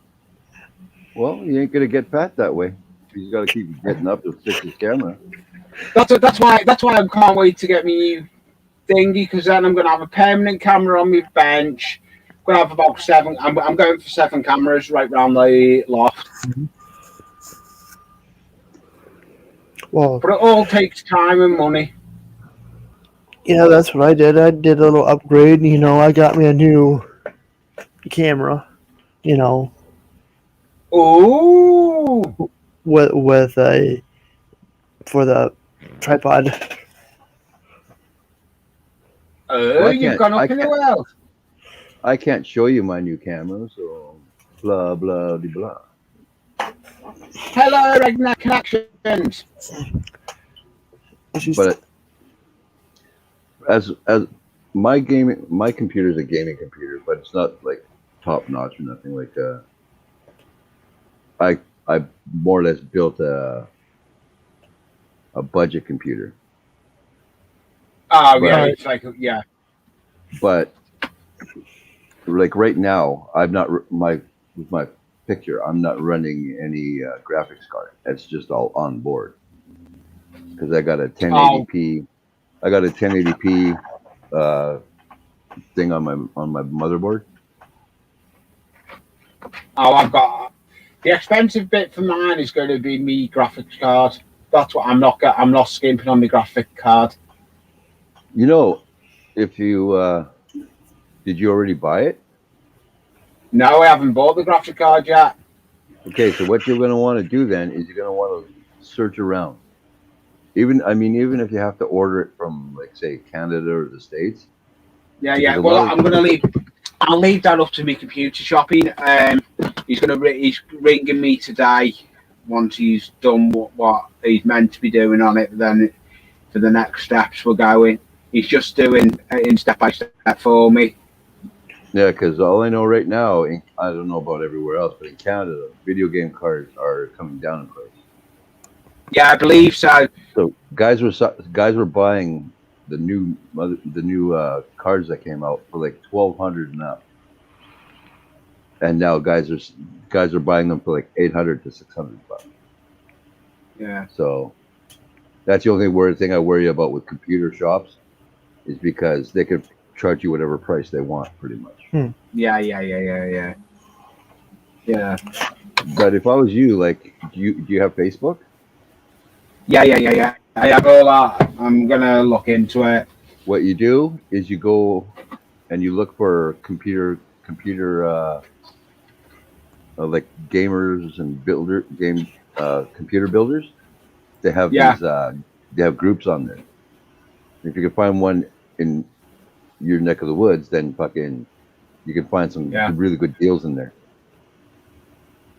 Well, you ain't gonna get fat that way. You got to keep getting up to fix his camera. That's why I can't wait to get my new thingy, because then I'm gonna have a permanent camera on my bench. I'm gonna have about 7. I'm going for 7 cameras right round the loft. Well, but it all takes time and money. Yeah, that's what I did. I did a little upgrade. You know, I got me a new camera. You know. Ooh. With a for the tripod. You've gone up in the world. I can't show you my new camera, so blah blah de blah. Hello, Regna Connections. But as my computer is a gaming computer, but it's not like top notch or nothing. Like I more or less built a budget computer. Oh But- yeah, it's like yeah. But like right now, I'm not with my picture. I'm not running any graphics card. It's just all on board because I got a 1080p. I got a 1080p thing on my motherboard. Oh, I've got the expensive bit for mine is going to be me graphics card. That's what I'm not skimping on my graphic card. You know, if you did you already buy it? No, I haven't bought the graphic card yet. Okay, so what you're going to want to do then is you're going to want to search around. Even if you have to order it from like say Canada or the States. Yeah, yeah. Well, I'll leave that up to me computer shopping. He's ringing me today once he's done what he's meant to be doing on it. Then for the next steps we're going. He's just doing it in step by step for me. Yeah, because all I know right now, I don't know about everywhere else, but in Canada, video game cards are coming down in price. Yeah, I believe so. So guys were buying the new cards that came out for like $1,200 and up, and now guys are buying them for like $800 to $600. Yeah. So that's the only thing I worry about with computer shops is because they could charge you whatever price they want, pretty much. Yeah. But if I was you, like, do you have Facebook? Yeah. I have all that. I'm gonna look into it. What you do is you go and you look for computer like gamers and computer builders. They have these they have groups on there. If you can find one in your neck of the woods, then you can find some really good deals in there.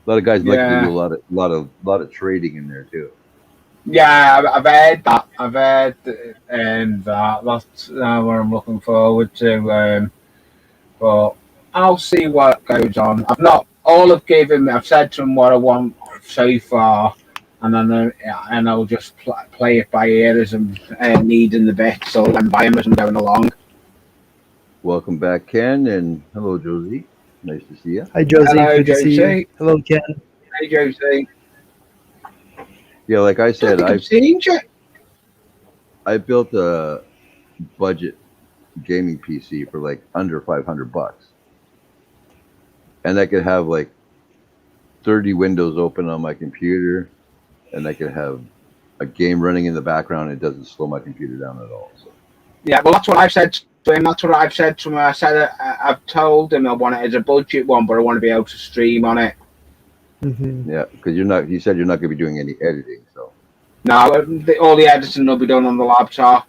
A lot of guys like to do a lot of trading in there too. Yeah, I've heard that. I've heard that. That's what I'm looking forward to. But I'll see what goes on. I've said to him what I want so far, and then I'll just play it by ear as I'm needing the bits, so I'm buying them as I'm going along. Welcome back, Ken, and hello, Josie. Nice to see you. Hi, Josie. Hello, Good to see you. Hello, Ken. Hey, Josie. Yeah, like I said, I built a budget gaming PC for like under $500, and I could have like 30 windows open on my computer, and I could have a game running in the background. It doesn't slow my computer down at all. So. Yeah, well, that's what I've said to him. That's what I've said to him. I've told him I want it as a budget one, but I want to be able to stream on it. Mm-hmm. Yeah, because you said you're not going to be doing any editing, so. No, all the editing will be done on the laptop.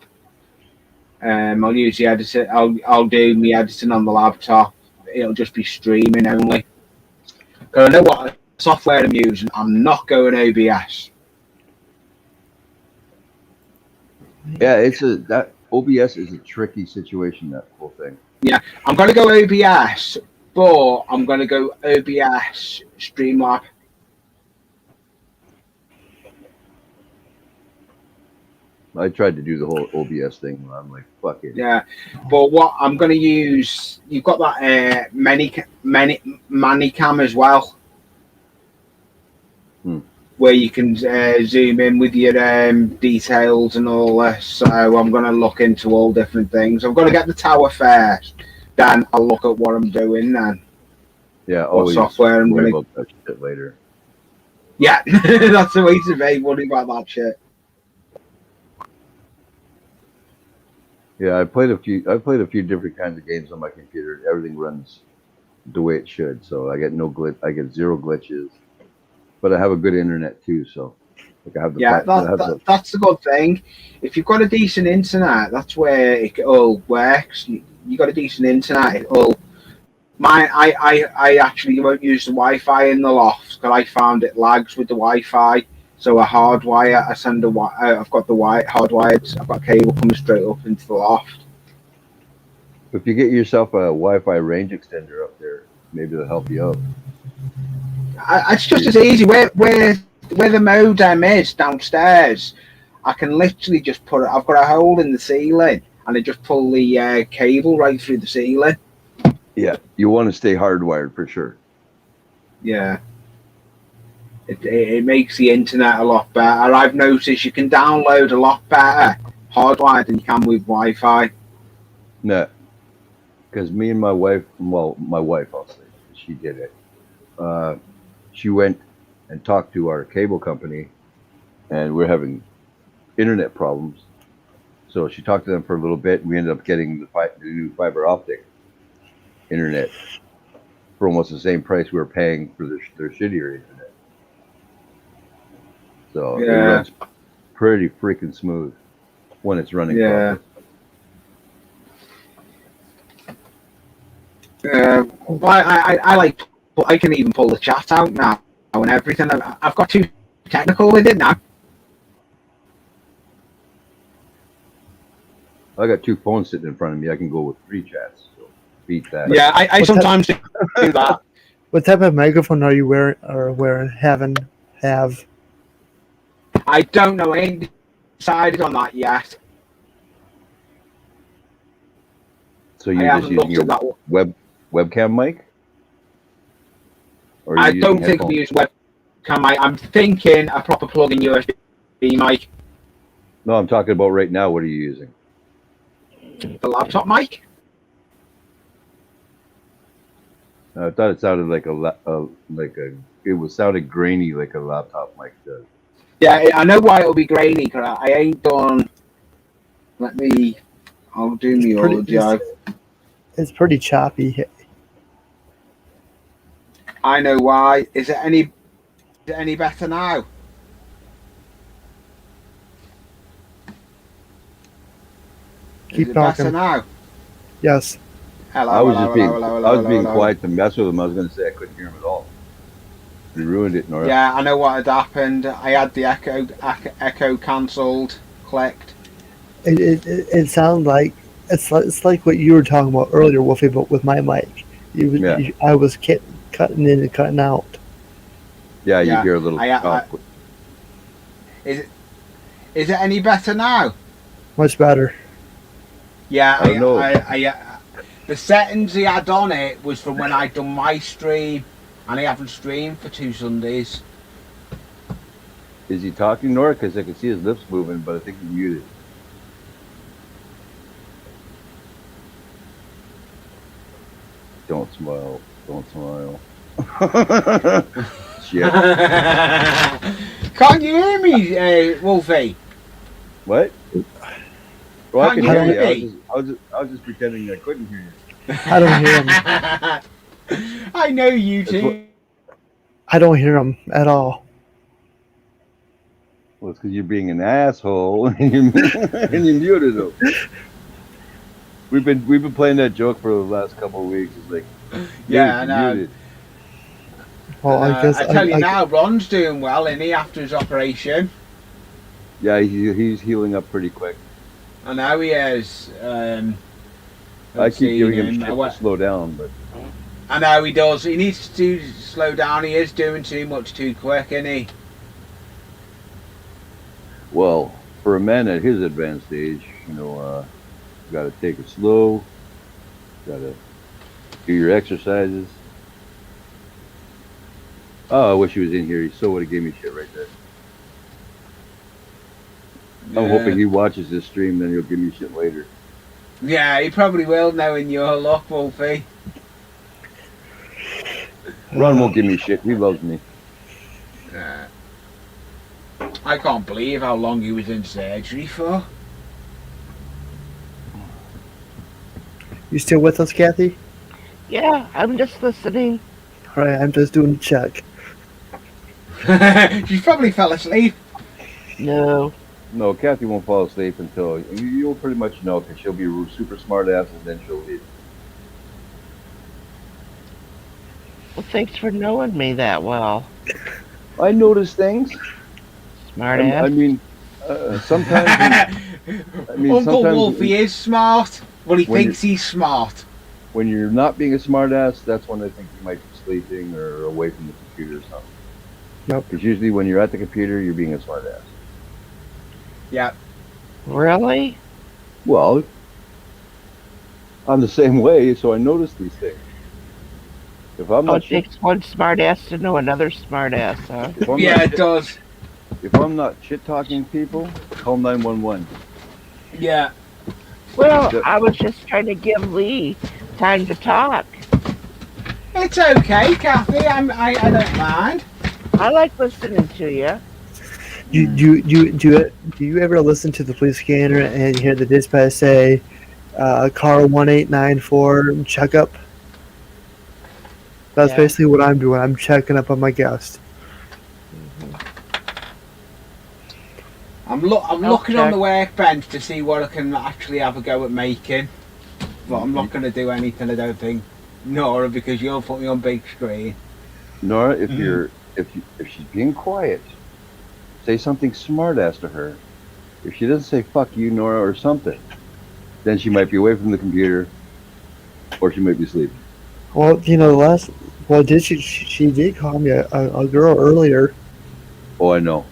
I'll use the editor. I'll do my editing on the laptop. It'll just be streaming only. Because I know what software I'm using. I'm not going OBS. Yeah, that OBS is a tricky situation. That whole thing. Yeah, I'm going to go OBS, but I'm going to go OBS Streamlab. I tried to do the whole OBS thing, and I'm like, fuck it. Yeah, but what I'm going to use, you've got that Manicam as well, where you can zoom in with your details and all this. So I'm going to look into all different things. I'm going to get the tower first, then I'll look at what I'm doing then. Yeah, what software I'm worry going about that shit later. Yeah, that's the way to be. Worry about that shit. Yeah, I played a few different kinds of games on my computer. Everything runs the way it should, so I get no glitch. I get zero glitches, but I have a good internet too. So, like I have the that's the good thing. If you've got a decent internet, that's where it all works. You got a decent internet, it all. I actually won't use the Wi-Fi in the loft because I found it lags with the Wi-Fi. So I hardwire. I've got the hardwired. I've got a cable coming straight up into the loft. If you get yourself a Wi-Fi range extender up there, maybe it'll help you out. It's just as easy. Where the modem is downstairs, I can literally just put it. I've got a hole in the ceiling. and they just pull the cable right through the ceiling. Yeah, you want to stay hardwired for sure. Yeah. It makes the internet a lot better. I've noticed you can download a lot better hardwired than you can with Wi-Fi. No, because me and my wife, well, my wife, I'll say, she did it. She went and talked to our cable company, and we're having internet problems. So she talked to them for a little bit, and we ended up getting the new fiber optic internet for almost the same price we were paying for their shittier internet. So it runs pretty freaking smooth when it's running properly. Well, I like. I can even pull the chat out now and everything. I've got too technical with it now. I got 2 phones sitting in front of me. I can go with 3 chats. So beat that. Yeah, I sometimes do that. What type of microphone are you wearing? Have? I don't know. I ain't decided on that yet. So you're just using your webcam mic? Or I don't think I'm using webcam mic. I'm thinking a proper plug-in USB mic. No, I'm talking about right now. What are you using? The laptop mic? I thought it sounded like it was sounded grainy like a laptop mic does. Yeah, I know why it'll be grainy, because I ain't done. I'll do me audio. It's pretty choppy. I know why. Is it any better now? Keep talking. Better now? Yes. Hello. I was being quiet to mess with him. I was going to say I couldn't hear him at all. You ruined it, N.O.R.A. Yeah, I know what had happened. I had the echo cancelled, clicked. It sounds like it's like what you were talking about earlier, Wolfie, but with my mic. I was cutting in and cutting out. Yeah, you hear a little. Is it any better now? Much better. Yeah, I the settings he had on it was from when I'd done my stream, and I haven't streamed for 2 Sundays. Is he talking, N.O.R.A? Because I can see his lips moving, but I think he's muted. Don't smile. Don't smile. Shit. Can't you hear me, Wolfie? What? Well, I can hear you. I was just pretending I couldn't hear you. I don't hear him. I know you too. I don't hear him at all. Well, it's because you're being an asshole and you muted him. We've been playing that joke for the last couple of weeks. It's like, yeah, I know. Muted. Well, I guess I tell you now, Ron's doing well, isn't he, after his operation? Yeah, he's healing up pretty quick. I know he is. I keep giving him shit to slow down, but I know he does. He needs to slow down. He is doing too much too quick, isn't he? Well, for a man at his advanced age, you got to take it slow. Got to do your exercises. Oh, I wish he was in here. He so would have gave me shit right there. Yeah. I'm hoping he watches this stream, then he'll give me shit later. Yeah, he probably will, knowing your luck, Wolfie. Ron won't give me shit. He loves me. Yeah. I can't believe how long he was in surgery for. You still with us, Kathy? Yeah, I'm just listening. All right, I'm just doing a check. She probably fell asleep. No. No, Kathy won't fall asleep until you'll pretty much know, because she'll be a super smart ass and then she'll leave. Well, thanks for knowing me that well. I notice things. Smart ass. I mean, sometimes. Uncle Wolfie is smart. Well, he thinks he's smart. When you're not being a smart ass, that's when I think you might be sleeping or away from the computer or something. Nope. Because usually when you're at the computer, you're being a smart ass. Yeah. Really? Well, I'm the same way, so I notice these things. If I'm Oh, not it shit, takes one smartass to know another smartass, huh? if I'm not Yeah, it shit, does. if I'm not shit talking people, call 911. Yeah. Well, The- I was just trying to give Lee time to talk. It's okay, Kathy. I don't mind. I like listening to you. Do you ever listen to the police scanner and hear the dispatch say, "Car 1894 checkup"? That's Yeah. basically what I'm doing. I'm checking up on my guest. I'm Health looking on check. the workbench to see what I can actually have a go at making. But I'm not going to do anything, I don't think. Nora, because you'll put me on big screen. Nora, if she's being quiet, say something smart ass to her. If she doesn't say "fuck you, Nora" or something, then she might be away from the computer, or she might be sleeping. Well, did she did call me a girl earlier. Oh, I know.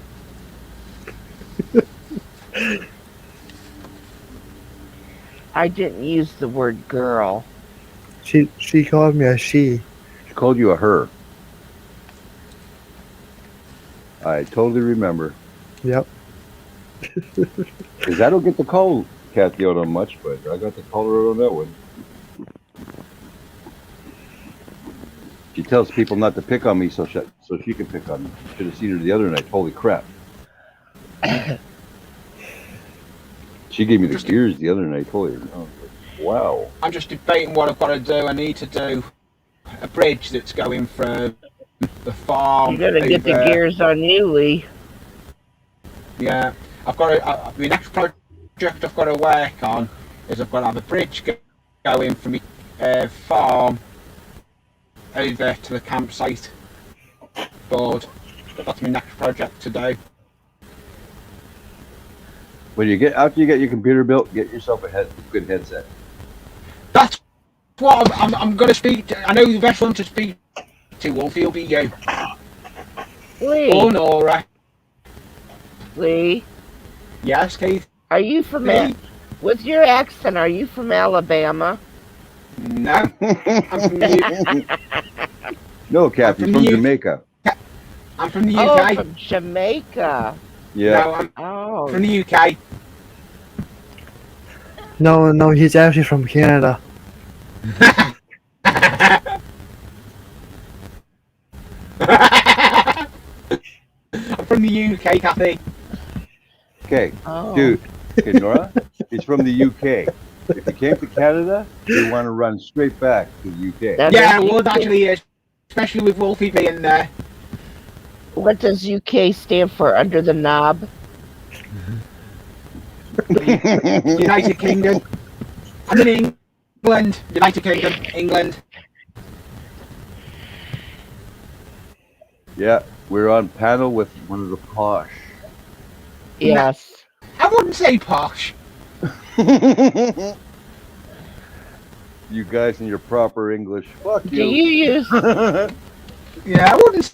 I didn't use the word girl. She called me a she. She called you a her. I totally remember. Yep. Because I don't get to call Kathy out on much, but I got to call her out on that one. She tells people not to pick on me so she can pick on me. Should have seen her the other night. Holy crap. She gave me the gears the other night. Holy, wow. I'm just debating what I've got to do. I need to do a bridge that's going from the farm. You gotta get the gears on you, Lee. Yeah, I've got to. The next project I've got to work on is I've got to have a bridge going from the farm over to the campsite board. That's my next project to do. After you get your computer built, get yourself a good headset. That's what I'm going to speak to. I know the best one to speak to, Wolfie, will be you. Lee. Or Nora. Lee. Yes, Keith? Are you from with your accent, are you from Alabama? No. I'm from the No, Kathy, from Jamaica. I'm from the UK. Oh, from Jamaica. Yeah. No, I'm from the UK. No, he's actually from Canada. I'm from the UK, Kathy. Okay, Oh. dude. Okay, Nora, he's from the UK. If you came to Canada, you want to run straight back to the UK. Yeah, I would actually, especially with Wolfie being there. What does UK stand for? Under the knob? United Kingdom. I'm in England. United Kingdom. England. Yeah, we're on panel with one of the posh. Yes. I wouldn't say posh. You guys in your proper English. Fuck you. Do you use... Yeah, I wouldn't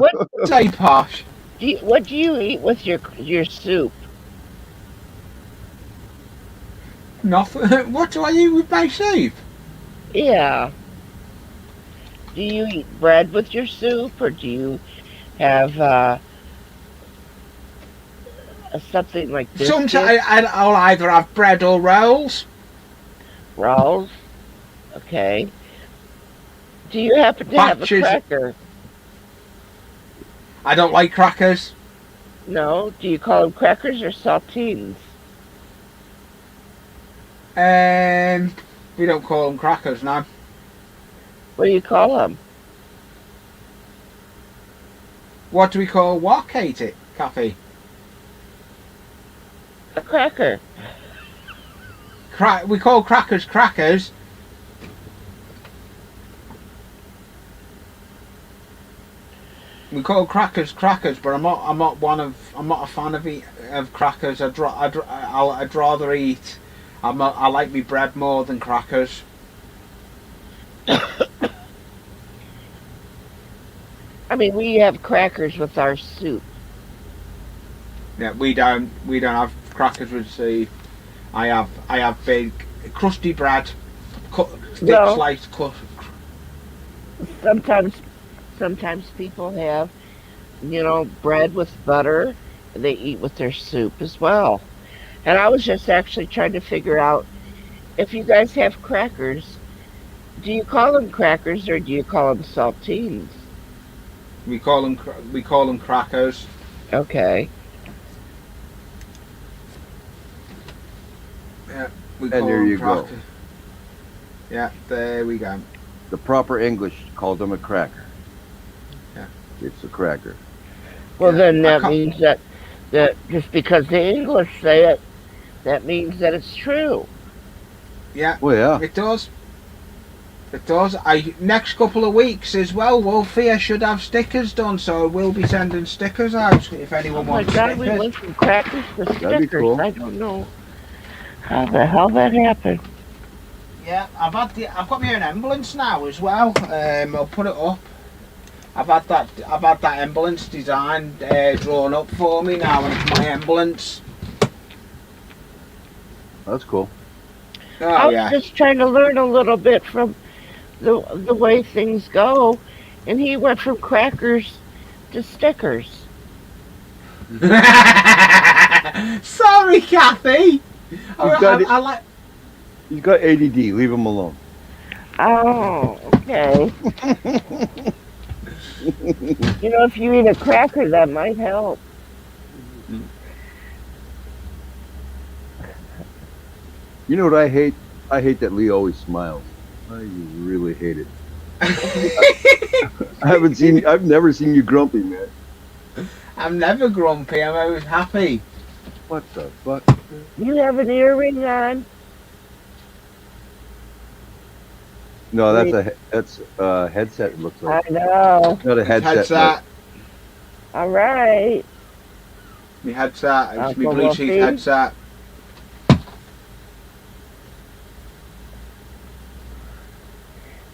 say posh. What do you eat with your soup? Nothing. What do I eat with my soup? Yeah. Do you eat bread with your soup, or do you have something like this? Sometimes I'll either have bread or rolls. Rolls? Okay. Do you happen to have a cracker? I don't like crackers. No? Do you call them crackers or saltines? We don't call them crackers now. What do you call them? What do we call what, Katie? Kathy? A cracker. We call crackers crackers. We call crackers crackers, but I'm not a fan of crackers. I'd rather eat. I like me bread more than crackers. I mean, we have crackers with our soup. Yeah, we don't have crackers with soup. I have big crusty bread thick Well, sliced cut. sometimes people have, bread with butter. They eat with their soup as well. And I was just actually trying to figure out if you guys have crackers, do you call them crackers or do you call them saltines? We call them crackers. Okay. Yeah, we And call there them you go. crackers. Yeah, there we go. The proper English called them a cracker. Yeah. It's a cracker. Well, Yeah, then I that can't- means that just because the English say it, that means that it's true. Yeah, Well, yeah. it does. It does. Next couple of weeks as well, Wolfie, I should have stickers done, so I will be sending stickers out if Oh anyone my wants God, we stickers. went from crackers to That'd be stickers. cool. I don't know how the hell that happened. Yeah, I've got my own ambulance now as well. I'll put it up. I've had that ambulance design drawn up for me now, and it's my ambulance. That's cool. Oh I was yeah. just trying to learn a little bit from the way things go, and he went from crackers to stickers. Sorry, Kathy. I like. He's got ADD. Leave him alone. Oh, okay. If you eat a cracker, that might help. You know what I hate? I hate that Lee always smiles. I really hate it. I've never seen you grumpy, man. I'm never grumpy. I'm always happy. What the fuck? You have an earring on? No, that's a headset. It looks like. I know. Not a headset. All right. My headset. It's my Uncle Bluetooth Wolfie? headset.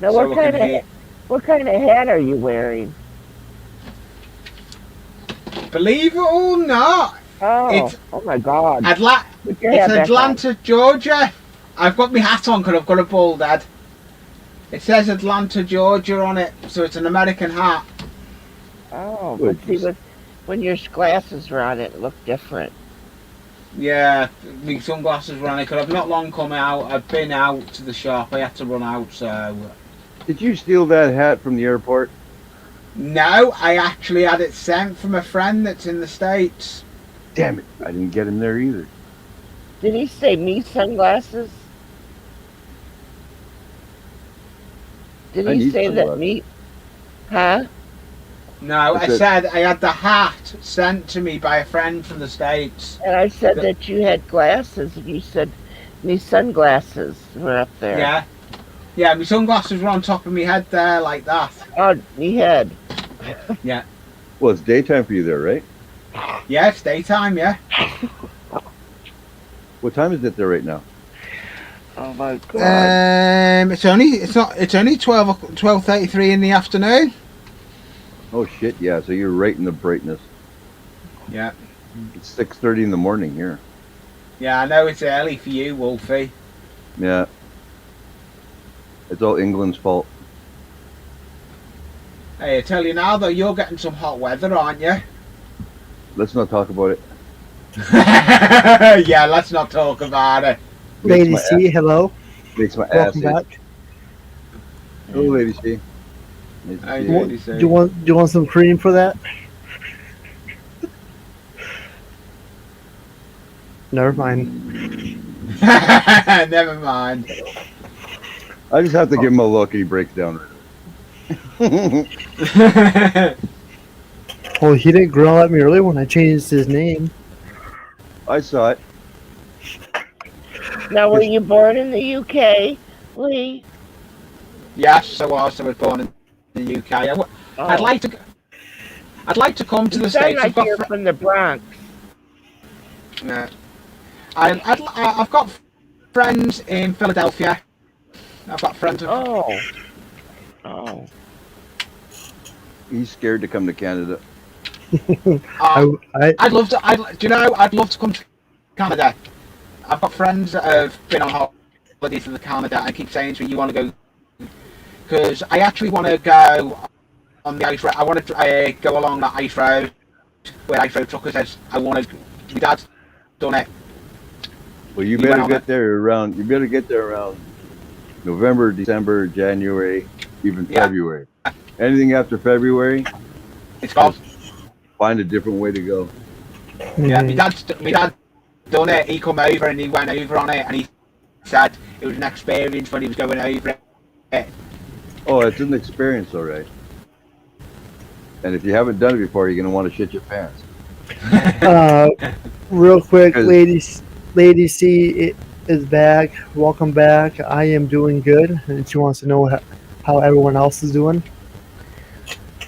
Now, So what kind of hat are you wearing? Believe it or not, Oh, It's- oh my God! Put your it's hat back on. Atlanta, Georgia. I've got my hat on because I've got a bald head. It says Atlanta, Georgia on it, so it's an American hat. Oh, but see, when your glasses were on, it looked different. Yeah, my sunglasses were on it because I've not long come out. I've been out to the shop. I had to run out, so. Did you steal that hat from the airport? No, I actually had it sent from a friend that's in the States. Damn it! I didn't get him there either. Did he say me sunglasses? Did I he need say that sunglasses. me? Huh? No, I I said I had the hat sent to me by a friend from the States. And I said that you had glasses, and you said me sunglasses were up there. Yeah. Yeah, my sunglasses were on top of my head there, like that. Oh, me head. Yeah. Well, it's daytime for you there, right? Yeah, it's daytime, yeah. What time is it there right now? Oh my God. It's only 12:33 in the afternoon. Oh shit! Yeah, so you're right in the brightness. Yeah. It's 6:30 in the morning here. Yeah, I know it's early for you, Wolfie. Yeah. It's all England's fault. Hey, I tell you now though, you're getting some hot weather, aren't you? Let's not talk about it. Yeah, let's not talk about it. Makes Lady my C, hello. Makes my ass Welcome itch. back. Hello, Lady C. Nice to Hi, see you. Lady C. Do you want some cream for that? Never mind. Never mind. I just have to give him a look and he breaks down. Well, he didn't growl at me earlier when I changed his name. I saw it. Now, were you born in the UK, Lee? Yes, I was. I was born in the UK. I'd like to come to You the sound States. like you're from the Bronx. Yeah. I've got friends in Philadelphia. I've got friends. Oh. He's scared to come to Canada. I'd love to. I'd love to come to Canada. I've got friends that have been on holidays in the calendar. I keep saying to her, you want to go? Because I actually want to go on the ice road. I want to go along that ice road where ice road trucker says I want to. My dad's done it. Well, you better get there around. You better get there around November, December, January, even February. Anything after February, it's gone. Find a different way to go. Yeah, my dad done it. He come over and he went over on it, and he said it was an experience when he was going over it. Oh, it's an experience, all right. And if you haven't done it before, you're gonna want to shit your pants. Real quick, Lady C is back. Welcome back. I am doing good, and she wants to know how everyone else is doing.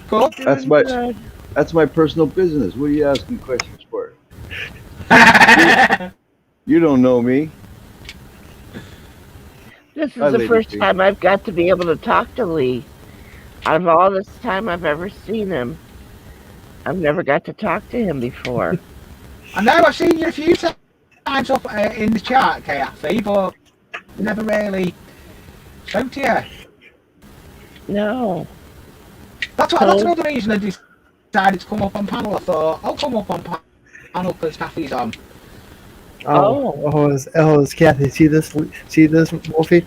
Cool. That's my personal business. What are you asking questions for? You don't know me. This is the first time I've got to be able to talk to Lee. Out of all this time I've ever seen him, I've never got to talk to him before. I know I've seen you a few times up in the chat, KFC, but never really spoke to you. No. That's another reason I decided to come up on panel. I thought I'll come up on panel because Kathy's on. Oh, it's Kathy. See this, Wolfie?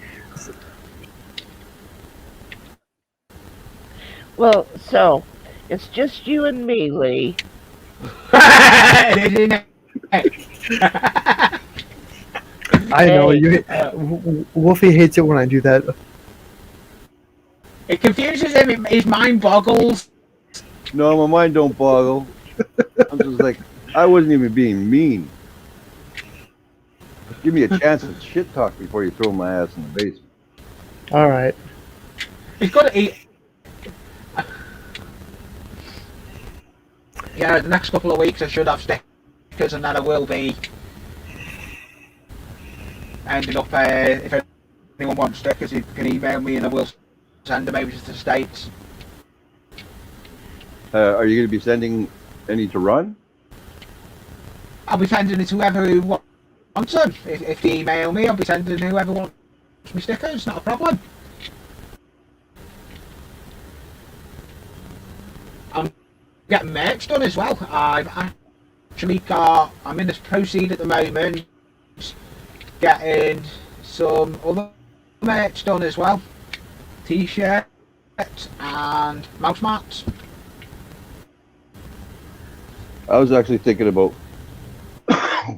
Well, so it's just you and me, Lee. I know you. Wolfie hates it when I do that. It confuses him. His mind boggles. No, my mind don't boggle. I'm just like, I wasn't even being mean. Give me a chance to shit talk before you throw my ass in the basement. All right. He's got to eat. Yeah, the next couple of weeks I should have stickers, and then I will be ending up. If anyone wants stickers, you can email me, and I will send them over to the States. Are you going to be sending any to run? I'll be sending it to whoever wants them. If they email me, I'll be sending it to whoever wants my stickers. Not a problem. I'm getting merch done as well. I've actually I'm in this proceed at the moment, getting some other merch done as well. T-shirts and mouse mats. I was actually thinking about,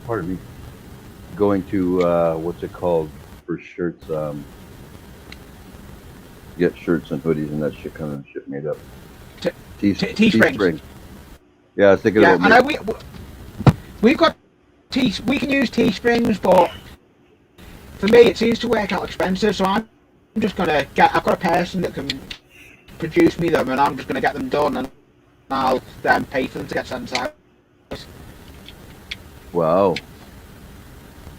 pardon me, going to, what's it called for shirts, get shirts and hoodies and that shit kind of shit made up. Teespring. Yeah, I was thinking about. I know we've got we can use Teesprings, but for me it seems to work out expensive. So I'm just gonna I've got a person that can produce me them, and I'm just gonna get them done, and I'll then pay for them to get sent out. Wow.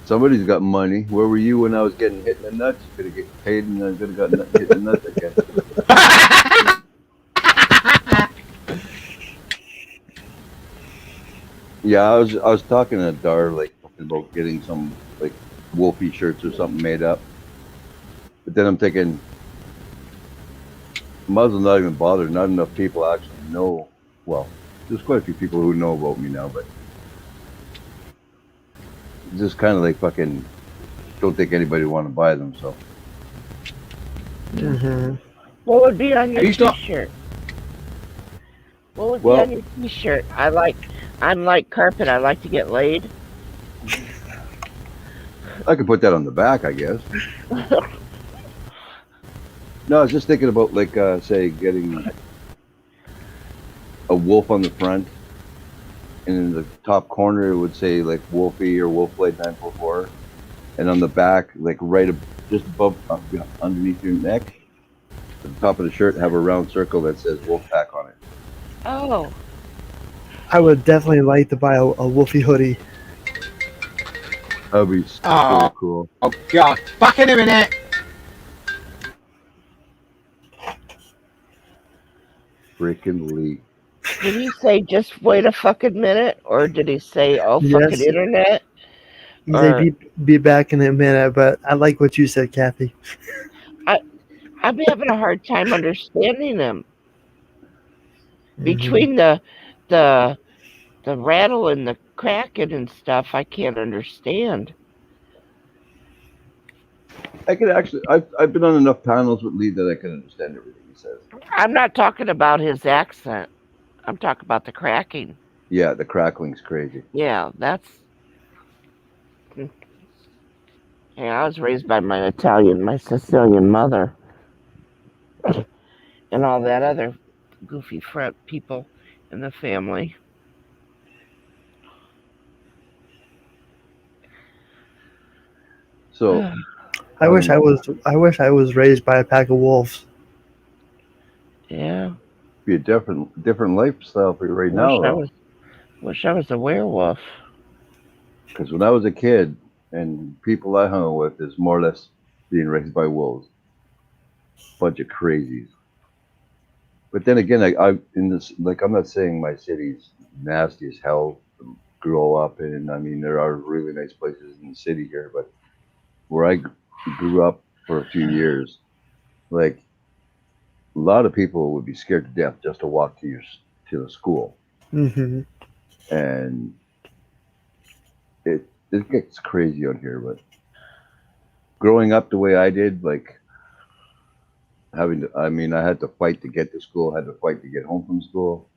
Somebody's got money. Where were you when I was getting hit in the nuts? Could have get paid and I could have got hit in the nuts again. Yeah, I was talking to Dar like about getting some like Wolfie shirts or something made up. But then I'm thinking, might as well not even bother. Not enough people actually know. Well, there's quite a few people who know about me now, but just kind of like fucking don't think anybody want to buy them. So. Mm-hmm. What would be on your T-shirt? What would be on your T-shirt? I'm like carpet. I like to get laid. I could put that on the back, I guess. No, I was just thinking about like say getting a wolf on the front, and in the top corner it would say like Wolfie or Wolfblade 944, and on the back, like just above underneath your neck, at the top of the shirt, have a round circle that says Wolfpack on it. Oh. I would definitely like to buy a Wolfie hoodie. That'd be so cool. Oh god! Back in a minute. Freaking Lee. Did he say just wait a fucking minute, or did he say fucking internet? You say be back in a minute, but I like what you said, Kathy. I'm having a hard time understanding him. Mhm. Between the rattle and the cracking and stuff, I can't understand. I could actually. I've been on enough panels with Lee that I can understand everything he says. I'm not talking about his accent. I'm talking about the cracking. Yeah, the crackling's crazy. Yeah, that's. Yeah, I was raised by my Sicilian mother, and all that other goofy front people in the family. So I wish I was raised by a pack of wolves. Yeah. Be a different lifestyle for you right now, though. Wish I was a werewolf. Because when I was a kid, and people I hung out with is more or less being raised by wolves, bunch of crazies. But then again, I in this like I'm not saying my city's nasty as hell to grow up in. I mean, there are really nice places in the city here, but where grew up for a few years, like a lot of people would be scared to death just to walk to the school, Mm-hmm. and it gets crazy out here. But growing up the way I did, like I mean, I had to fight to get to school, had to fight to get home from school.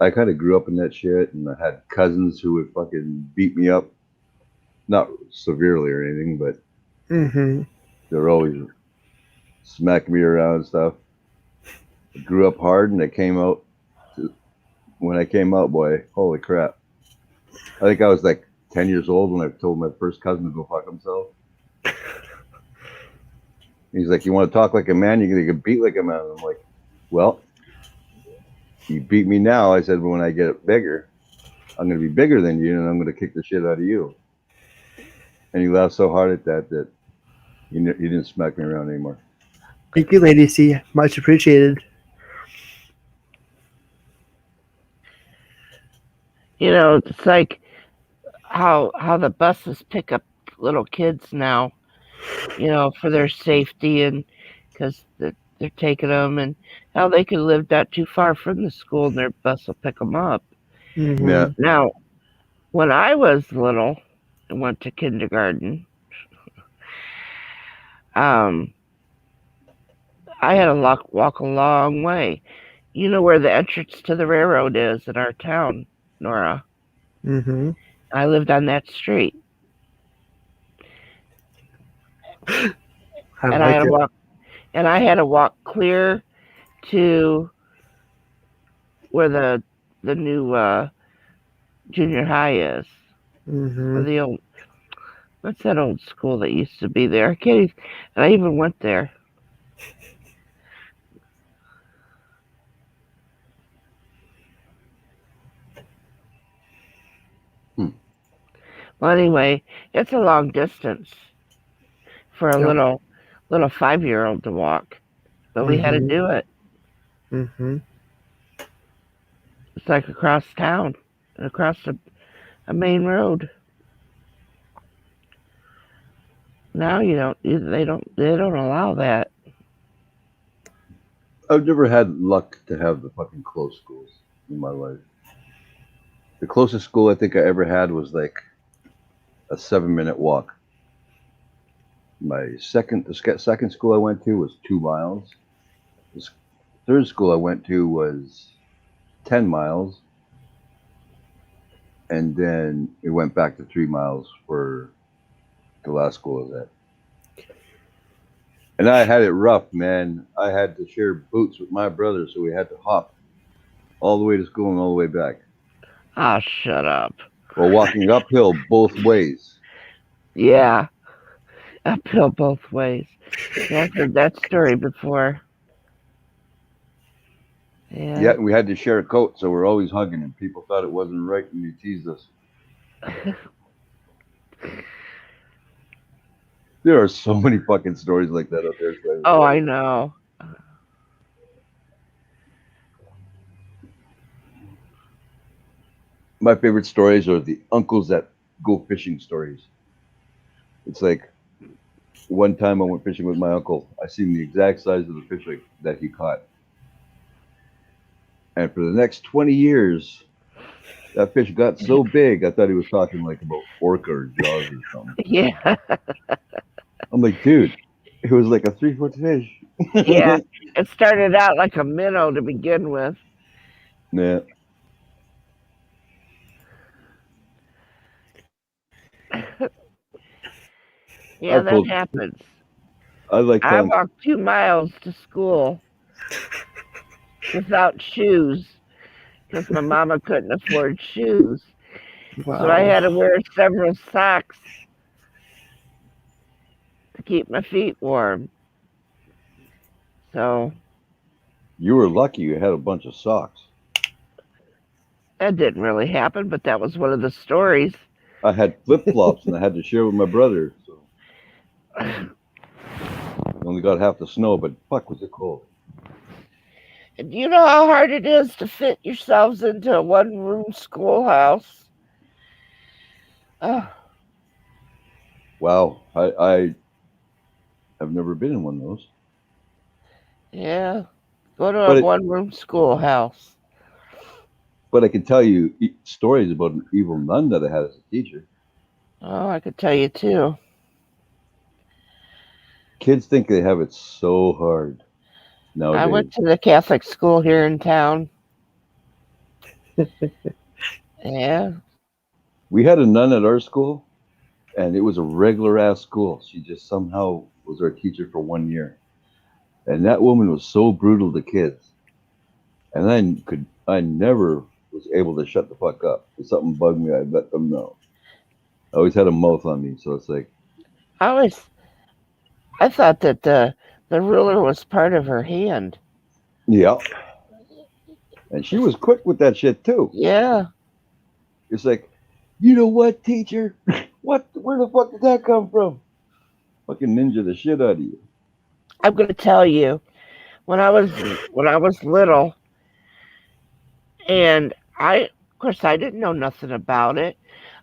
I kind of grew up in that shit, and I had cousins who would fucking beat me up, not severely or anything, but Mm-hmm. they were always smacking me around and stuff. I grew up hard, and I came out. When I came out, boy, holy crap! I think I was like 10 years old when I told my first cousin to go fuck himself. He's like, "You want to talk like a man? You're gonna get beat like a man." I'm like, "Well, you beat me now." I said, "But when I get bigger, I'm gonna be bigger than you, and I'm gonna kick the shit out of you." And he laughed so hard at that he didn't smack me around anymore. Thank you, Lady C. Much appreciated. It's like how the buses pick up little kids now, for their safety and because they're taking them, and how they can live not too far from the school and their bus will pick them up. Mm-hmm. Yeah. Now, when I was little and went to kindergarten, I had to walk a long way. You know where the entrance to the railroad is in our town, NORA. Mm-hmm. I lived on that street. I And like it. I had to walk clear to where the new junior high is. Mm-hmm. Or the old what's that old school that used to be there? And I even went there. Well, anyway, it's a long distance for a Yep. little 5-year-old to walk, but we had to Mm-hmm. do it. Mm-hmm. It's like across town, across a main road. Now they don't allow that. I've never had luck to have the fucking close schools in my life. The closest school I think I ever had was like a 7-minute walk. The second school I went to was 2 miles. The third school I went to was 10 miles, and then it went back to 3 miles for the last school I was at. And I had it rough, man. I had to share boots with my brother, so we had to hop all the way to school and all the way back. Ah, shut up. While walking uphill both ways. Yeah, uphill both ways. Yeah, I've heard that story before. Yeah, we had to share a coat, so we're always hugging, and people thought it wasn't right, and they teased us. There are so many fucking stories like that out there. Oh, I know. My favorite stories are the uncles that go fishing stories. It's like one time I went fishing with my uncle. I seen the exact size of the fish that he caught. And for the next 20 years, that fish got so big, I thought he was talking like about orca or jaws or something. Yeah. I'm like, dude, it was like a 3 foot fish. Yeah. It started out like a minnow to begin with. Yeah. Yeah, I that pulled. happens. I like I telling. walked 2 miles to school without shoes because my mama couldn't afford shoes. So I Wow. had to wear several socks to keep my feet warm. So You were lucky you had a bunch of socks. that didn't really happen, but that was one of the stories. I had flip flops and I had to share with my brother. So we only got half the snow, but fuck, was it cold. And do you know how hard it is to fit yourselves into a one-room schoolhouse? Oh, Wow. I have never been in one of those. yeah. Go to a But it, one-room schoolhouse. but I can tell you stories about an evil nun that I had as a teacher. Oh, I could tell you too. Kids think they have it so hard I nowadays. went to the Catholic school here in town. Yeah. We had a nun at our school, and it was a regular ass school. She just somehow was our teacher for 1 year. And that woman was so brutal to kids. And I never was able to shut the fuck up. If something bugged me, I'd let them know. I always had a mouth on me, so it's like, I always I thought that the ruler was part of her hand. yeah. And she was quick with that shit too. Yeah. It's like, you know what, teacher? What? Where the fuck did that come from? Fucking ninja the shit out of you. I'm gonna tell you, when I was little, and of course I didn't know nothing about it.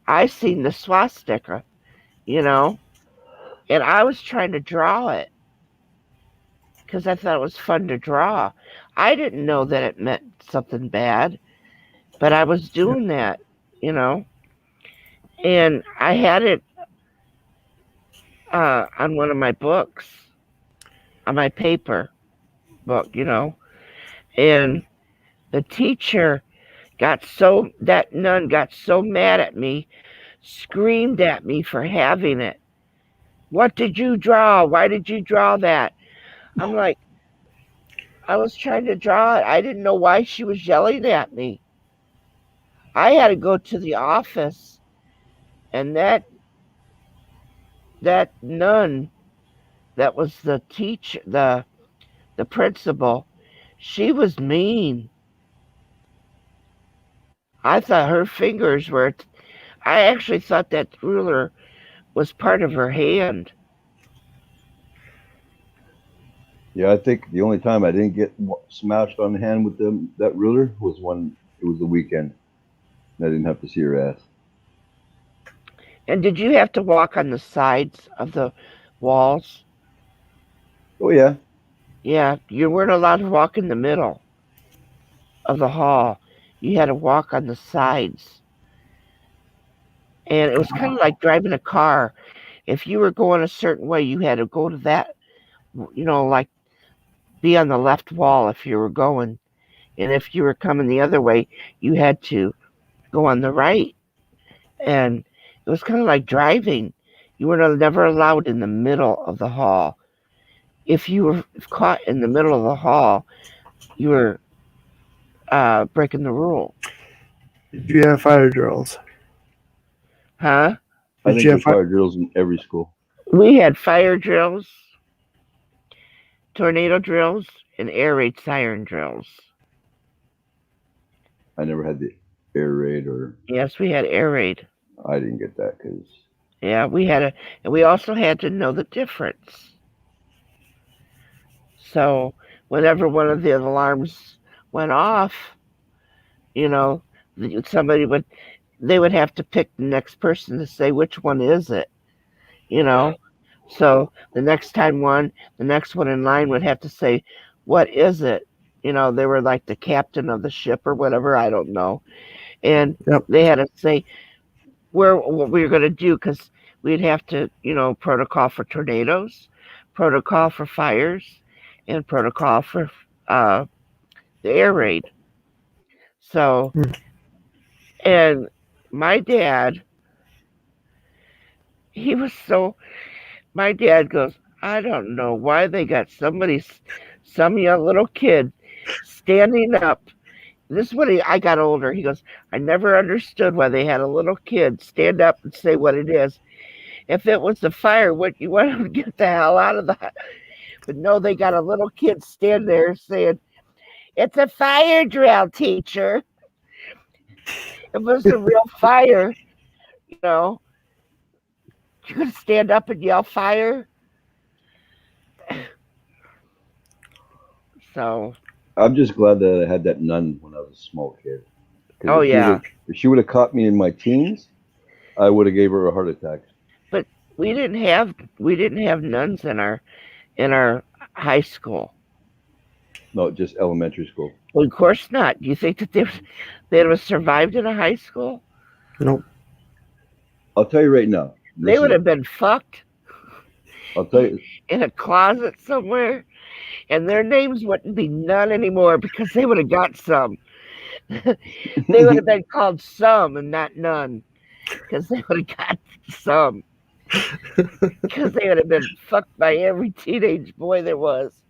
I seen the swastika, you know, and I was trying to draw it because I thought it was fun to draw. I didn't know that it meant something bad, but I was doing that, you know, and I had it on one of my books, on my paper book, you know, and the teacher that nun got so mad at me, screamed at me for having it. What did you draw? Why did you draw that? I'm like, I was trying to draw it. I didn't know why she was yelling at me. I had to go to the office, and that nun that was the teacher, the principal, she was mean. I thought her fingers were. I actually thought that ruler was part of her hand. Yeah, I think the only time I didn't get smashed on the hand with that ruler was when it was the weekend. And I didn't have to see her ass. And did you have to walk on the sides of the walls? Oh yeah. Yeah, you weren't allowed to walk in the middle of the hall. You had to walk on the sides. And it was kind of like driving a car. If you were going a certain way, you had to go to that, like be on the left wall if you were going. And if you were coming the other way, you had to go on the right. And it was kind of like driving. You were never allowed in the middle of the hall. If you were caught in the middle of the hall, you were breaking the rule. Did you have fire drills? Huh? I Did think you have there's fire drills in every school. We had fire drills, tornado drills, and air raid siren drills. I never had the air raid, or Yes, we had air raid. I didn't get that because Yeah, and we also had to know the difference. So whenever one of the alarms went off, you know, somebody would, they would have to pick the next person to say which one is it, you know. So the next time the next one in line would have to say, "What is it?" You know, they were like the captain of the ship or whatever. I don't know, and Yep. they had to say what we were going to do because we'd have to, protocol for tornadoes, protocol for fires, and protocol for the air raid. So, Hmm. and my dad, he was so. My dad goes, I don't know why they got some young little kid standing up. This is when I got older. He goes, I never understood why they had a little kid stand up and say what it is. If it was the fire, what you want to get the hell out of that? But no, they got a little kid stand there saying, it's a fire drill, teacher. If it was a real fire, you know, you could stand up and yell fire. So, I'm just glad that I had that nun when I was a small kid. oh Because yeah, if she would have caught me in my teens, I would have gave her a heart attack. but we didn't have nuns in our high school. No, just elementary school. Well, of course not. Do you think that they'd have survived in a high school? Nope. I'll tell you right now. They would Listen, have been fucked I'll tell you. in a closet somewhere, and their names wouldn't be none anymore because they would have got some. They would have been called some and not none because they would have got some. Because they would have been fucked by every teenage boy there was.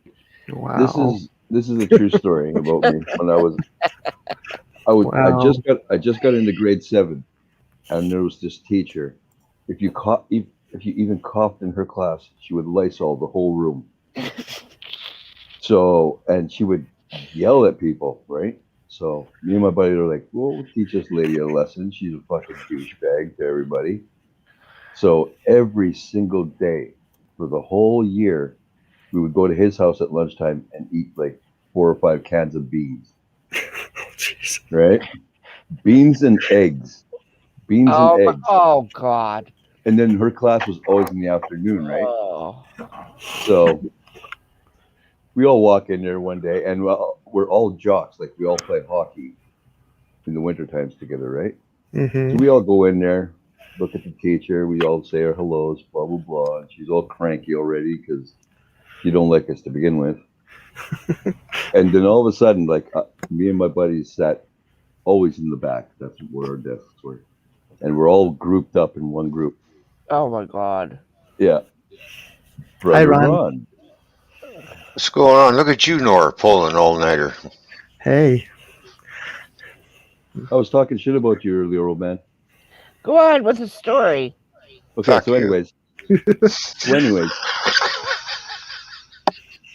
Wow. This is a true story about me. When I Wow. just got into grade 7, and there was this teacher. If you even coughed in her class, she would Lysol the whole room. So, and she would yell at people, right? So me and my buddy were like, "Well, we'll teach this lady a lesson. She's a fucking douchebag to everybody." So every single day for the whole year, we would go to his house at lunchtime and eat like 4 or 5 cans of beans, Jeez. right? Beans and eggs. Beans and eggs. Oh God. And then her class was always in the afternoon, right? Oh. So we all walk in there one day, and we're all jocks. Like, we all play hockey in the winter times together, right? Mm-hmm. So we all go in there, look at the teacher. We all say our hellos, blah, blah, blah. And she's all cranky already because she don't like us to begin with. And then all of a sudden, like, me and my buddies sat always in the back. That's where our desks were. And we're all grouped up in one group. Oh my God. Yeah. Hi, Brother Ron. Ron. What's going on? Look at you, N.O.R.A, pulling an all-nighter. Hey. I was talking shit about you earlier, old man. Go on with the story. Okay, Fuck so you. anyways.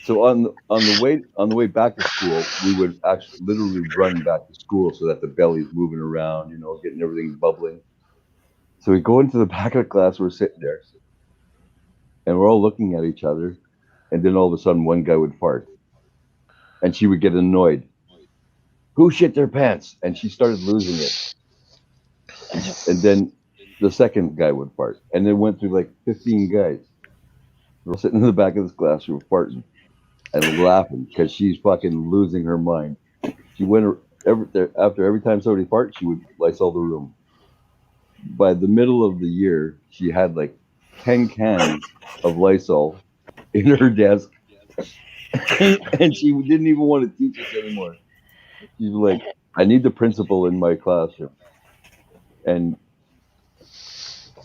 So on the way back to school, we would actually literally run back to school so that the belly's moving around, getting everything bubbling. So we go into the back of the class, we're sitting there, and we're all looking at each other, and then all of a sudden one guy would fart. And she would get annoyed. Who shit their pants? And she started losing it. And then the second guy would fart. And it went through like 15 guys. We're all sitting in the back of this class, we were farting and laughing because she's fucking losing her mind. She went after every time somebody farted, she would Lysol the room. By the middle of the year, she had like 10 cans of Lysol in her desk, and she didn't even want to teach us anymore. She's like, I need the principal in my classroom. And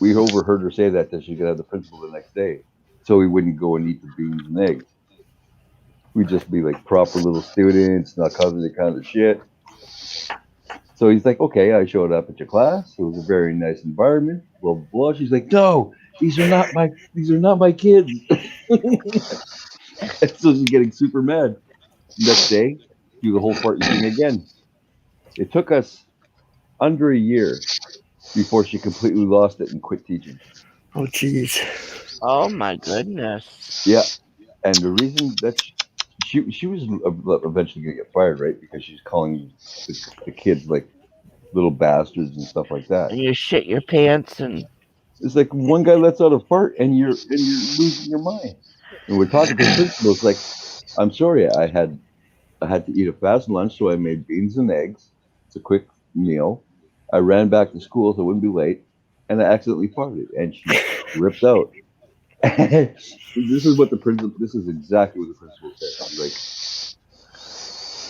we overheard her say that she could have the principal the next day, so we wouldn't go and eat the beans and eggs. We'd just be like proper little students, not causing any kind of shit. So he's like, okay, I showed up at your class. It was a very nice environment. Blah blah blah. She's like, no, these are not my kids. And so she's getting super mad. Next day, do the whole farting thing again. It took us under a year before she completely lost it and quit teaching. Oh, jeez. Oh my goodness. Yeah, and the reason that she was eventually gonna get fired, right? Because she's calling the kids like little bastards and stuff like that. And you shit your pants and It's like one guy lets out a fart and you're losing your mind. And we're talking to the principal. It's like, I'm sorry, I had to eat a fast lunch, so I made beans and eggs. It's a quick meal. I ran back to school so I wouldn't be late, and I accidentally farted, and she ripped out. This is what the principal. This is exactly what the principal said. He's like,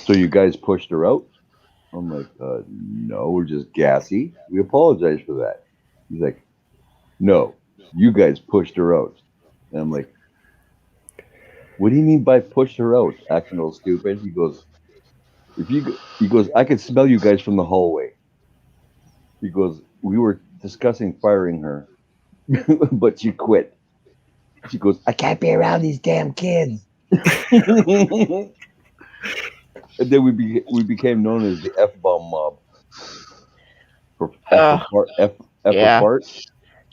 "So you guys pushed her out?" I'm like, "No, we're just gassy. We apologize for that." He's like, "No, you guys pushed her out." And I'm like, "What do you mean by pushed her out?" Acting all stupid. He goes, he goes, "I could smell you guys from the hallway." He goes, "We were discussing firing her, but she quit." She goes, "I can't be around these damn kids." And then we became known as the F bomb mob for F for yeah. fart.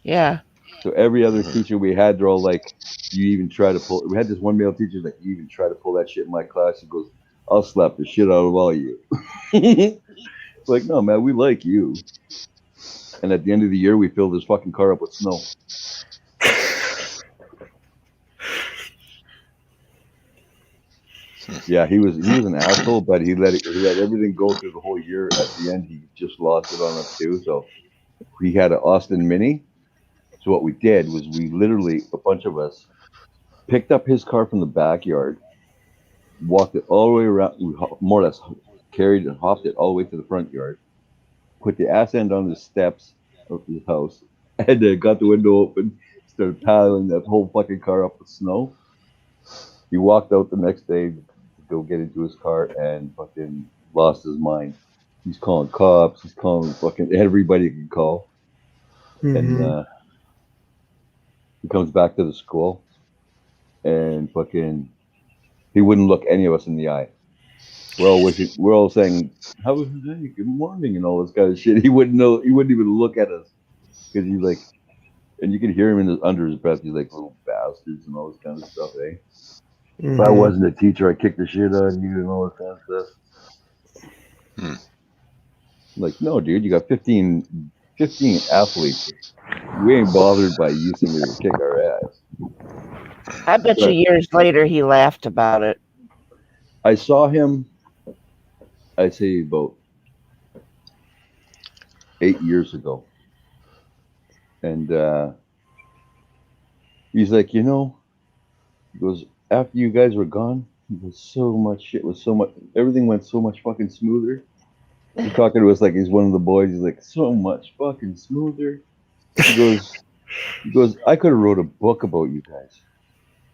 Yeah. So every other teacher we had, they're all like, "You even try to pull." We had this one male teacher like, "You even try to pull that shit in my class?" He goes, "I'll slap the shit out of all you." Like, no, man, we like you. And at the end of the year, we filled his fucking car up with snow. Yeah, he was an asshole, but he let everything go through the whole year. At the end, he just lost it on us too. So we had an Austin Mini. So what we did was we literally, a bunch of us, picked up his car from the backyard, walked it all the way around. We more or less carried and hopped it all the way to the front yard, put the ass end on the steps of his house, and then got the window open, started paddling that whole fucking car up with snow. He walked out the next day to go get into his car and fucking lost his mind. He's calling cops. He's calling fucking everybody he can call. And he comes back to the school and fucking he wouldn't look any of us in the eye. We're all saying, "How was your day? Good morning," and all this kind of shit. He wouldn't know. He wouldn't even look at us because he's like, and you could hear him under his breath. He's like, "Little bastards," and all this kind of stuff. Eh? If I wasn't a teacher, I'd kick the shit out of you and all that kind of stuff. Like, no, dude, you got 15 athletes. We ain't bothered by you saying you're gonna kick our ass. I bet you years later he laughed about it. I saw him, I'd say about 8 years ago. And he's like, he goes, after you guys were gone, it was so much shit, everything went so much fucking smoother. He's talking to us like he's one of the boys. He's like, so much fucking smoother. He goes, I could have wrote a book about you guys.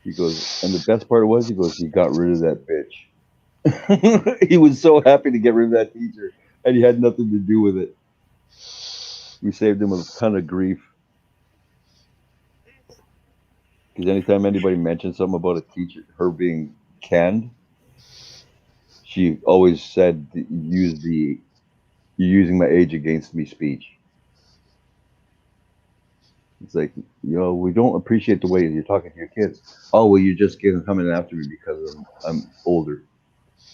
He goes, and the best part was, he goes, he got rid of that bitch. He was so happy to get rid of that teacher, and he had nothing to do with it. We saved him a ton of grief. Because anytime anybody mentioned something about a teacher, her being canned, she always said, use you're using my age against me speech. It's like, we don't appreciate the way you're talking to your kids. Oh, well, you're just coming after me because I'm older.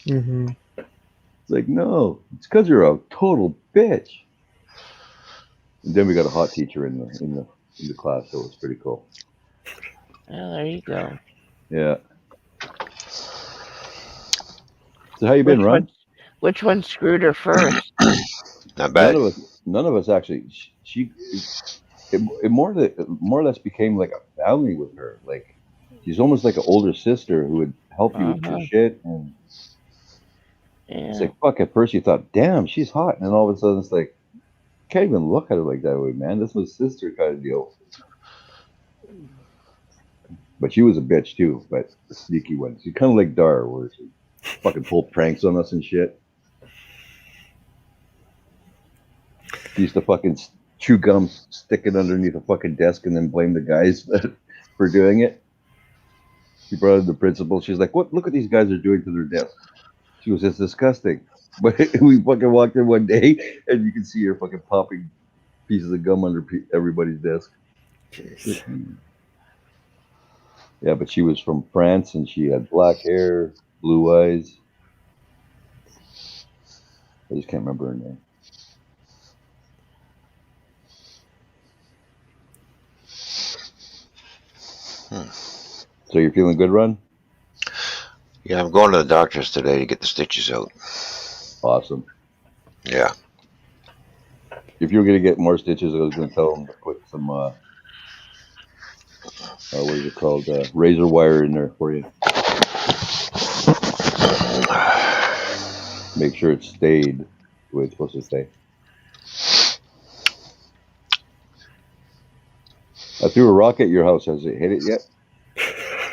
Mm-hmm. It's like, no, it's because you're a total bitch. And then we got a hot teacher in the class, so it was pretty cool. Well, there you go. Yeah. So how you been, Ron? Which one screwed her first? Not bad. None of us actually. It more or less became like a family with her. Like she's almost like an older sister who would help you with your shit. And it's like, fuck. At first you thought, damn, she's hot, and then all of a sudden it's like, can't even look at her like that way, man. This was sister kind of deal. But she was a bitch too, but a sneaky one. She's kind of like Dar, where she fucking pulled pranks on us and shit. She used to fucking chew gum, stick it underneath a fucking desk, and then blame the guys for doing it. She brought in the principal. She's like, "What? Look what these guys are doing to their desk." She goes, "It's disgusting." But we fucking walked in one day, and you can see her fucking popping pieces of gum under everybody's desk. Jeez. Yeah, but she was from France, and she had black hair, blue eyes. I just can't remember her name. So you're feeling good, Ron? Yeah, I'm going to the doctor's today to get the stitches out. Awesome. Yeah. If you were going to get more stitches, I was going to tell them to put some, what is it called? Razor wire in there for you. Make sure it stayed the way it's supposed to stay. I threw a rock at your house. Has it hit it yet?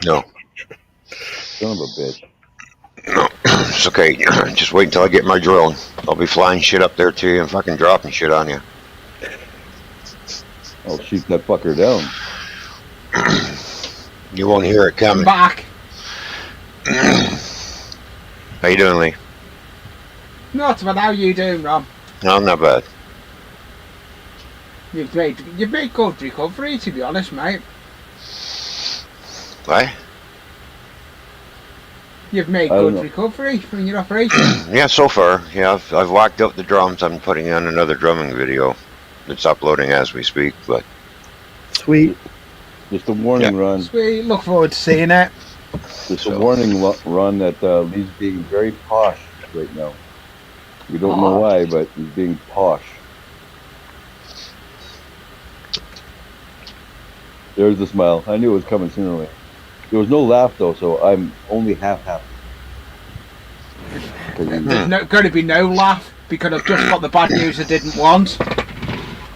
No. Son of a bitch. No. It's okay. Just wait until I get my drill. I'll be flying shit up there to you and fucking dropping shit on you. I'll shoot that fucker down. You won't hear it coming. I'm back. How you doing, Lee? Not bad. How you doing, Rob? No, I'm not bad. You've made good recovery, to be honest, mate. What? You've made good recovery from your operation. Yeah, so far. Yeah, I've locked up the drums. I'm putting on another drumming video. It's uploading as we speak, but... Sweet. Just a warning, Ron. Sweet. Look forward to seeing it. Just a warning, Ron, that Lee's being very posh right now. We don't know why, but he's being posh. There's the smile. I knew it was coming sooner or later. There was no laugh, though, so I'm only half happy. There's going to be no laugh, because I've just got the bad news I didn't want.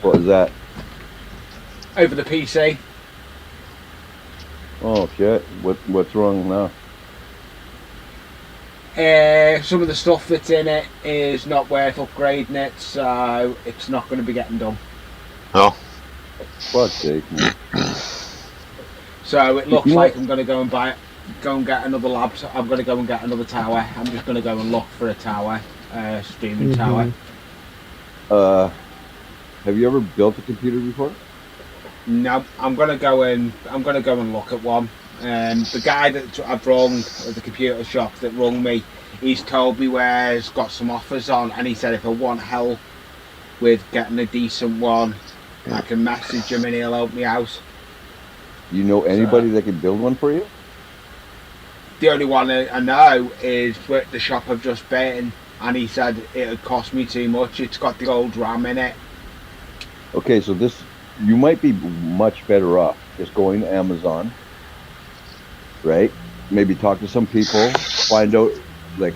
What is that? Over the PC. Oh, shit. What's wrong now? Some of the stuff that's in it is not worth upgrading it, so it's not going to be getting done. Oh. Fuck's sake. So it looks like I'm going to go and get another laptop. I'm going to go and get another tower. I'm just going to go and look for a tower, streaming tower. Have you ever built a computer before? No, I'm going to go and look at one. The guy that I've rung at the computer shop that rung me, he's told me where he's got some offers on, and he said if I want help with getting a decent one, I can message him and he'll help me out. You know anybody that can build one for you? The only one I know is with the shop I've just been, and he said it would cost me too much. It's got the old RAM in it. Okay, so you might be much better off just going to Amazon, right? Maybe talk to some people, find out like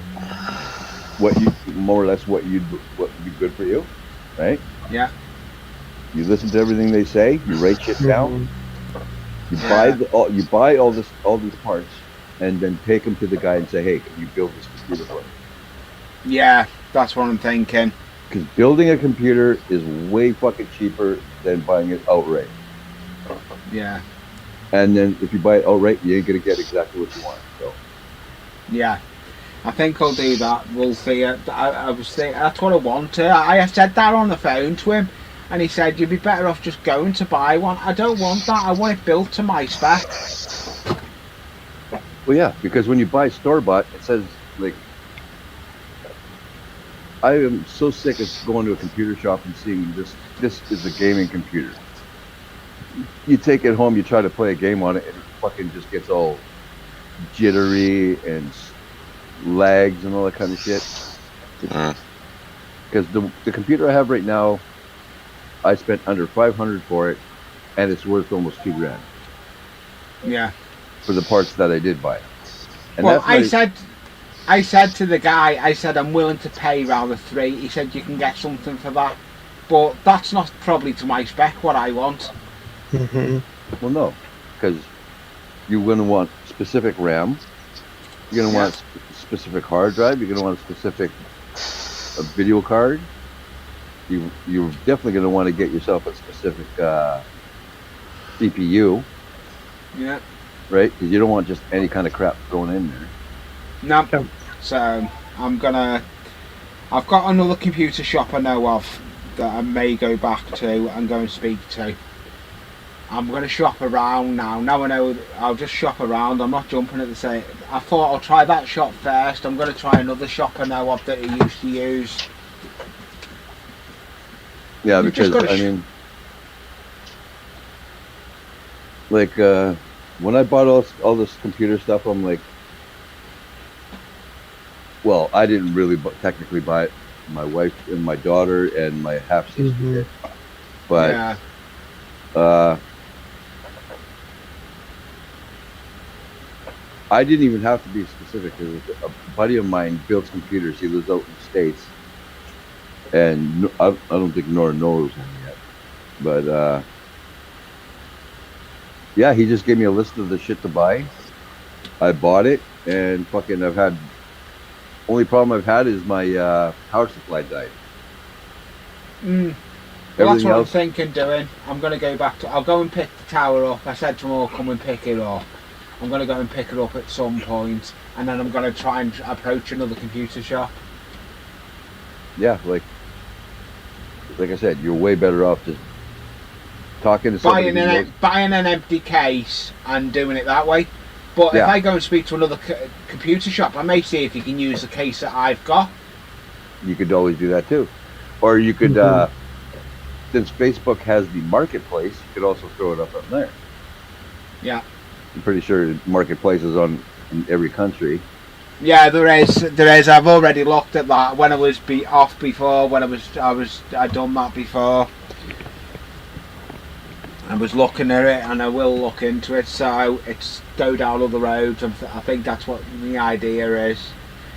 what you more or less what would be good for you, right? Yeah. You listen to everything they say. You write shit down. You buy all these parts, and then take them to the guy and say, "Hey, can you build this computer for me?" Yeah, that's what I'm thinking. Because building a computer is way fucking cheaper than buying it outright. Yeah. And then if you buy it outright, you ain't gonna get exactly what you want. So. Yeah, I think I'll do that. We'll see. I was thinking that's what I want to. I said that on the phone to him, and he said you'd be better off just going to buy one. I don't want that. I want it built to my spec. Well, yeah, because when you buy store-bought, it says like. I am so sick of going to a computer shop and seeing this is a gaming computer. You take it home, you try to play a game on it, and it fucking just gets all jittery and lags and all that kind of shit. Because the computer I have right now, I spent under $500 for it, and it's worth almost $2,000. Yeah. For the parts that I did buy. And well, I said to the guy, I said I'm willing to pay rather $3. He said you can get something for that, but that's not probably to my spec what I want. Well, no, because you're going to want specific RAM. You're going to want specific hard drive. You're going to want a specific video card. You're definitely going to want to get yourself a specific CPU. Yeah. Right? Because you don't want just any kind of crap going in there. No. So I've got another computer shop I know of that I may go back to and go and speak to. I'm going to shop around now. Now I know I'll just shop around. I'm not jumping at the same. I thought I'll try that shop first. I'm going to try another shop I know of that I used to use. Yeah, because I mean, like when I bought all this computer stuff, I'm like, well, I didn't really technically buy it. My wife and my daughter and my half sister did, but Yeah. I didn't even have to be specific. Because a buddy of mine builds computers. He lives out in the States, and I don't think N.O.R.A knows him yet, but yeah, he just gave me a list of the shit to buy. I bought it, and fucking, only problem I've had is my power supply died. Well, that's Everything what I'm else, thinking doing. I'm going to go back to... I'll go and pick the tower up. I said to him, I'll come and pick it up. I'm going to go and pick it up at some point, and then I'm going to try and approach another computer shop. yeah, like I said, you're way better off just talking to somebody. Buying an empty case and doing it that way. But Yeah. if I go and speak to another computer shop, I may see if you can use the case that I've got. You could always do that too, or you could, since Facebook has the marketplace, you could also throw it up on there. Yeah. I'm pretty sure marketplace is in every country. Yeah, there is. I've already looked at that when I was off before. When I'd done that before. I was looking at it, and I will look into it. So it's go down other roads. I think that's what the idea is.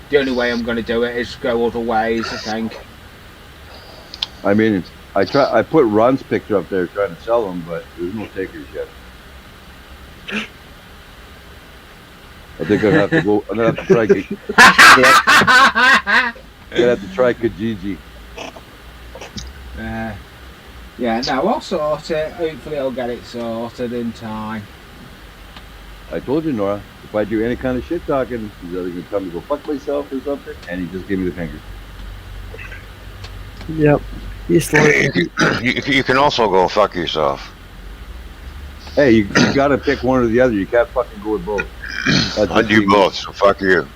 The only way I'm going to do it is go other ways, I think. I mean, I put Ron's picture up there trying to sell them, but there's no takers yet. I think I'm gonna have to go. I'm gonna have to try. Gonna have to try Kijiji. Yeah, no, I'll sort it. Hopefully I'll get it sorted in time. I told you, N.O.R.A, if I do any kind of shit talking, he's either gonna tell me to go fuck myself or something, and he just gave me the finger. Yep. He's You can also go fuck yourself. Hey, you gotta pick one or the other. You can't fucking go with both. I do both, so fuck you.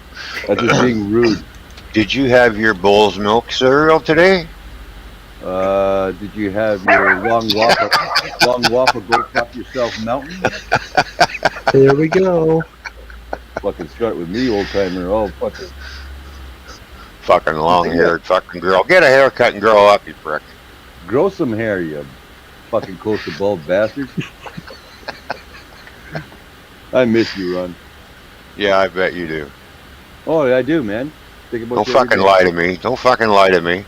That's just being rude. Did you have your Bull's milk cereal today? Did you have your long waffle go fuck yourself mountain? Here we go. Fucking start with me, old timer. Oh, fucking long-haired fucking girl. Get a haircut and grow up, you prick. Grow some hair, you fucking close to bald bastard. I miss you, Ron. Yeah, I bet you do. Oh, I do, man. Think about Don't fucking lie to me. Don't fucking lie to me.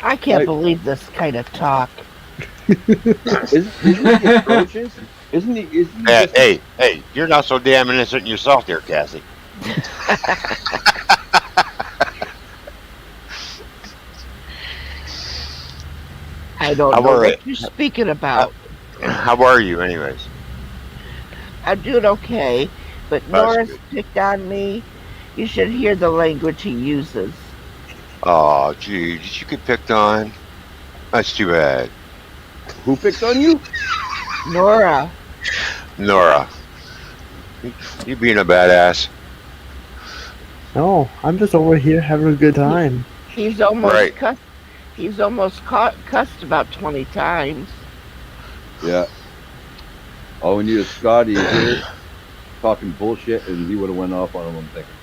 I can't believe this kind of talk. Isn't he atrocious? Isn't he? Hey, you're not so damn innocent yourself there, Cassie. I don't know what you're speaking about. How are you, anyways? I'm doing okay, but N.O.R.A's picked on me. You should hear the language he uses. Oh, gee, did you get picked on? That's too bad. Who picked on you? N.O.R.A. N.O.R.A. You being a badass. No, I'm just over here having a good time. He's almost cussed. He's almost cussed about 20 times. Yeah. All we need is Scotty here talking bullshit, and he would have went off on him, I'm thinking.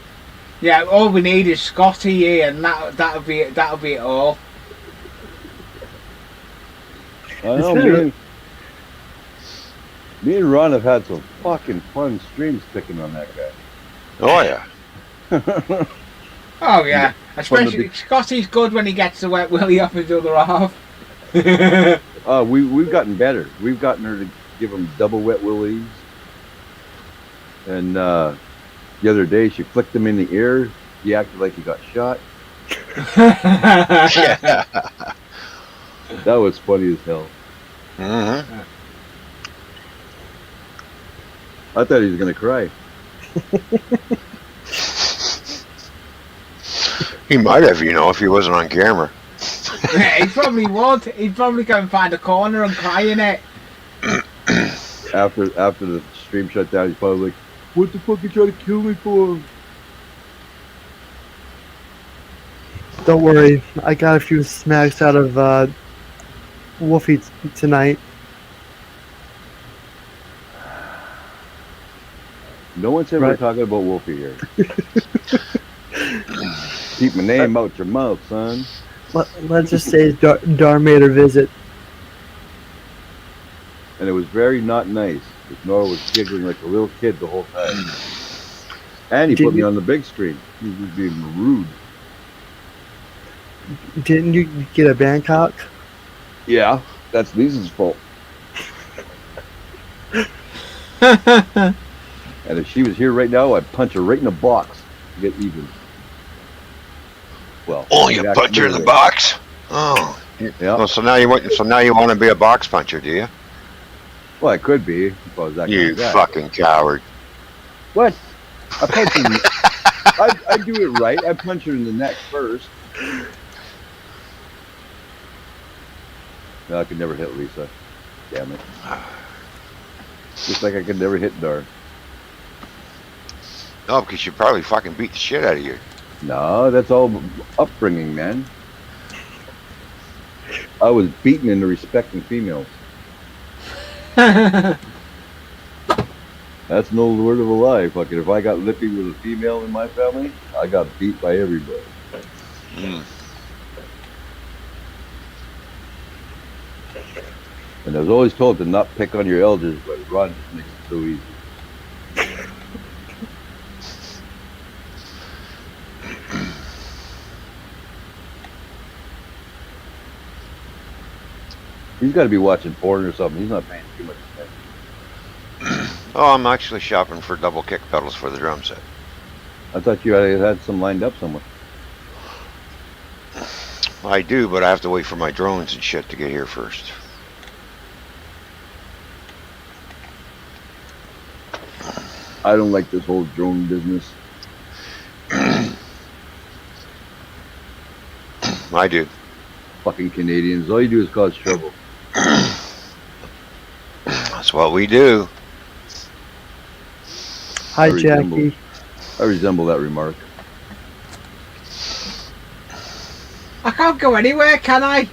Yeah, all we need is Scotty here, and that'll be it all. I know, me and Ron have had some fucking fun streams picking on that guy. Oh yeah. Oh yeah, especially Scotty's good when he gets the wet willy off his other half. We've gotten better. We've gotten her to give him double wet willies. And the other day she flicked him in the ear. He acted like he got shot. Yeah. That was funny as hell. Mm-hmm. I thought he was gonna cry. He might have, if he wasn't on camera. He probably would. He'd probably go and find a corner and cry in it. After the stream shut down, he's probably like, "What the fuck you trying to kill me for?" Don't worry, I got a few smacks out of Wolfie tonight. No one's ever Right. talking about Wolfie here. Keep my name out your mouth, son. Let's just say Dar made her visit. And it was very not nice. Because Nora was giggling like a little kid the whole time. And he put me on the big screen. He was being rude. Didn't you get a Bangkok? Yeah, that's Lisa's fault. And if she was here right now, I'd punch her right in the box to get even. Well, Oh, you punch her in the box? Oh, yeah. Well, so now you want to be a box puncher, do you? Well, I could be if I was that You kind of guy. fucking coward! What? I punch her. I do it right. I punch her in the neck first. No, I could never hit Lisa. Damn it. Just like I could never hit Dar. No, because you probably fucking beat the shit out of you. No, that's all upbringing, man. I was beaten into respecting females. That's no word of a lie. Fucking, if I got lippy with a female in my family, I got beat by everybody. And I was always told to not pick on your elders, but Ron just makes it so easy. He's got to be watching porn or something. He's not paying too much attention. Oh, I'm actually shopping for double kick pedals for the drum set. I thought you had some lined up somewhere. I do, but I have to wait for my drones and shit to get here first. I don't like this whole drone business. I do. Fucking Canadians. All you do is cause trouble. That's what we do. Hi, Jackie. I resemble that remark. I can't go anywhere, can I?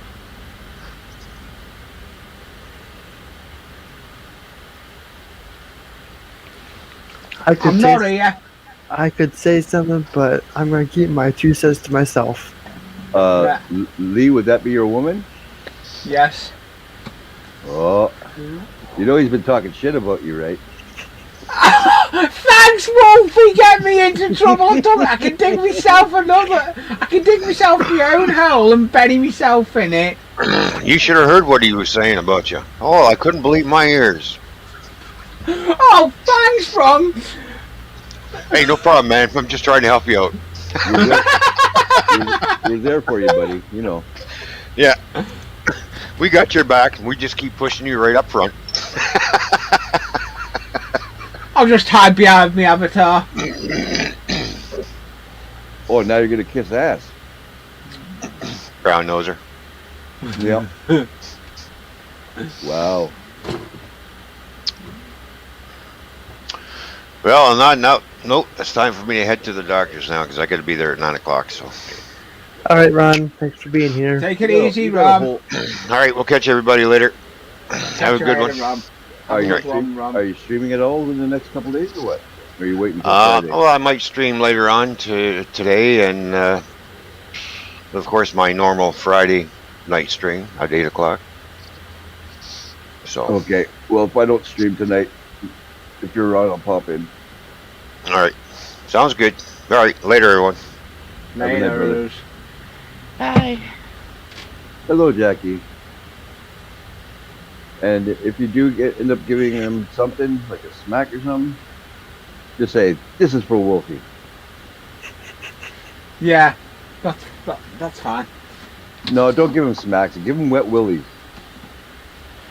I'm not here. I could say something, but I'm going to keep my 2 cents to myself. Lee, would that be your woman? Yes. Oh. You know he's been talking shit about you, right? Thanks, Wolfie, get me into trouble. I can dig myself my own hole and bury myself in it. You should have heard what he was saying about you. Oh, I couldn't believe my ears. Oh, thanks, Ron. Hey, no problem, man. I'm just trying to help you out. We're there for you, buddy. You know. Yeah. We got your back, and we just keep pushing you right up front. I'll just hide behind my avatar. Oh, now you're gonna kiss ass. Brown noser. Yeah. Wow. Well, on that note, nope, it's time for me to head to the doctor's now because I got to be there at 9 o'clock. So. All right, Ron. Thanks for being here. Take it easy, Rob. All right, we'll catch everybody later. Have a good one. Are you streaming at all in the next couple of days or what? Or are you waiting until Friday? Well, I might stream later on today, and of course my normal Friday night stream at 8 o'clock. So. Okay. Well, if I don't stream tonight, if you're around, I'll pop in. All right. Sounds good. All right. Later, everyone. Later. Bye. Hello, Jackie. And if you do end up giving him something, like a smack or something, just say, this is for Wolfie. Yeah, that's fine. No, don't give him smacks. Give him wet willies.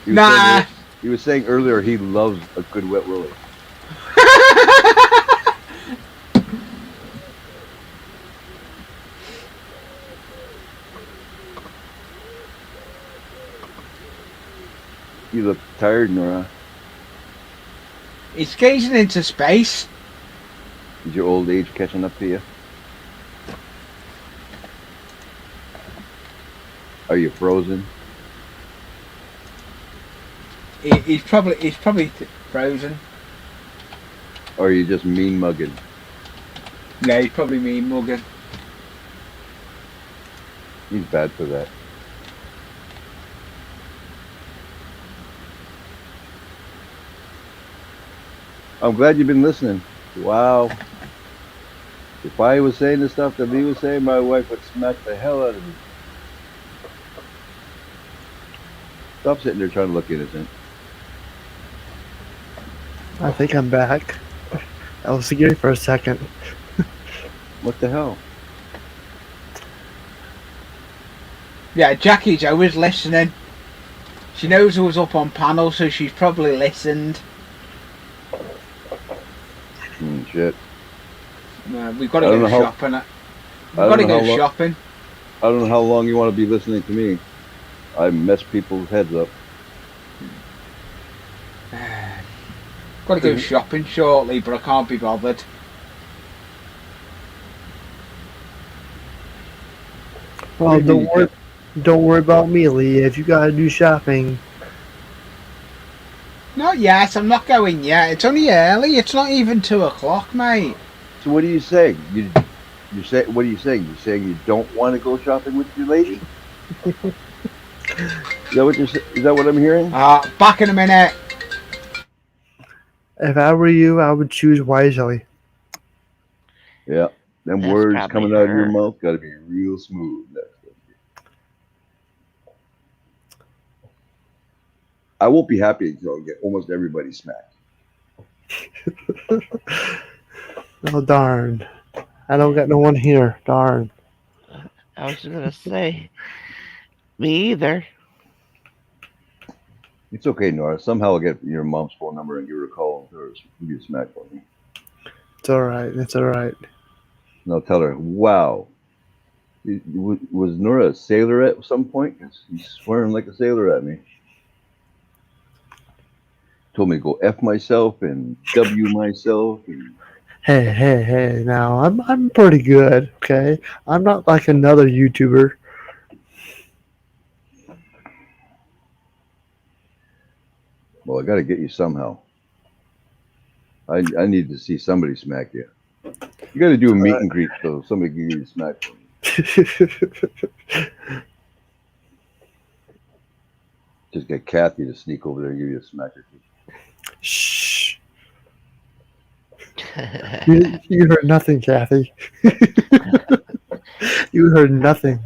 Nah. He was saying earlier he loves a good wet willy. You look tired, Nora. He's gazing into space. Is your old age catching up to you? Are you frozen? He's probably frozen. Or are you just mean mugging? No, he's probably mean mugging. He's bad for that. I'm glad you've been listening. Wow. If I was saying the stuff that he was saying, my wife would smack the hell out of me. Stop sitting there trying to look innocent. I think I'm back. I was scared for a second. What the hell? Yeah, Jackie's always listening. She knows who was up on panel, so she's probably listened. Shit. We've got to go shopping. We've got to go shopping. I don't know how long you want to be listening to me. I mess people's heads up. Got to go shopping shortly, but I can't be bothered. Well, don't worry about me, Lee. If you gotta do shopping. Not yet. I'm not going yet. It's only early. It's not even 2 o'clock, mate. So what are you saying? You say what are you saying? You're saying you don't want to go shopping with your lady? Is that what I'm hearing? Back in a minute. If I were you, I would choose wisely. Yeah. Them That's words probably coming out of your her. mouth got to be real smooth. I won't be happy until I get almost everybody smacked. Oh, darn. I don't got no one here. Darn. I was going to say, me either. It's okay, Nora. Somehow I'll get your mom's phone number and give her a call or give you a smack for me. It's all right. It's all right. And I'll tell her, wow. Was N.O.R.A a sailor at some point? He's swearing like a sailor at me. Told me to go F myself and W myself. And... Hey! Now I'm pretty good. Okay, I'm not like another YouTuber. Well, I got to get you somehow. I need to see somebody smack you. You got to do a meet and greet so somebody can give you a smack for me. Just get Kathy to sneak over there and give you a smack or two. Shh. You heard nothing, Kathy. You heard nothing.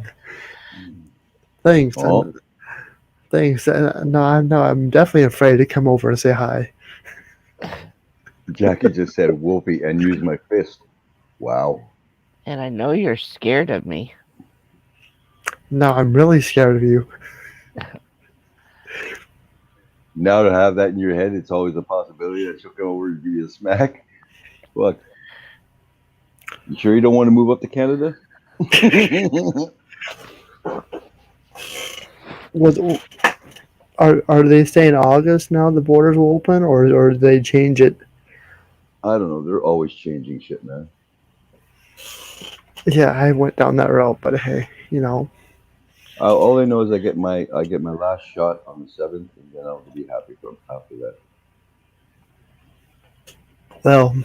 Thanks. Oh. Thanks. No, I'm definitely afraid to come over and say hi. Jackie just said Wolfie and use my fist. Wow. And I know you're scared of me. No, I'm really scared of you. Now to have that in your head, it's always a possibility that she'll come over and give you a smack. Look, you sure you don't want to move up to Canada? Are they saying August now the borders will open, or do they change it? I don't know. They're always changing shit, man. Yeah, I went down that route, but hey, you know. All I know is I get my last shot on the 7th, and then I'll be happy after that. Well,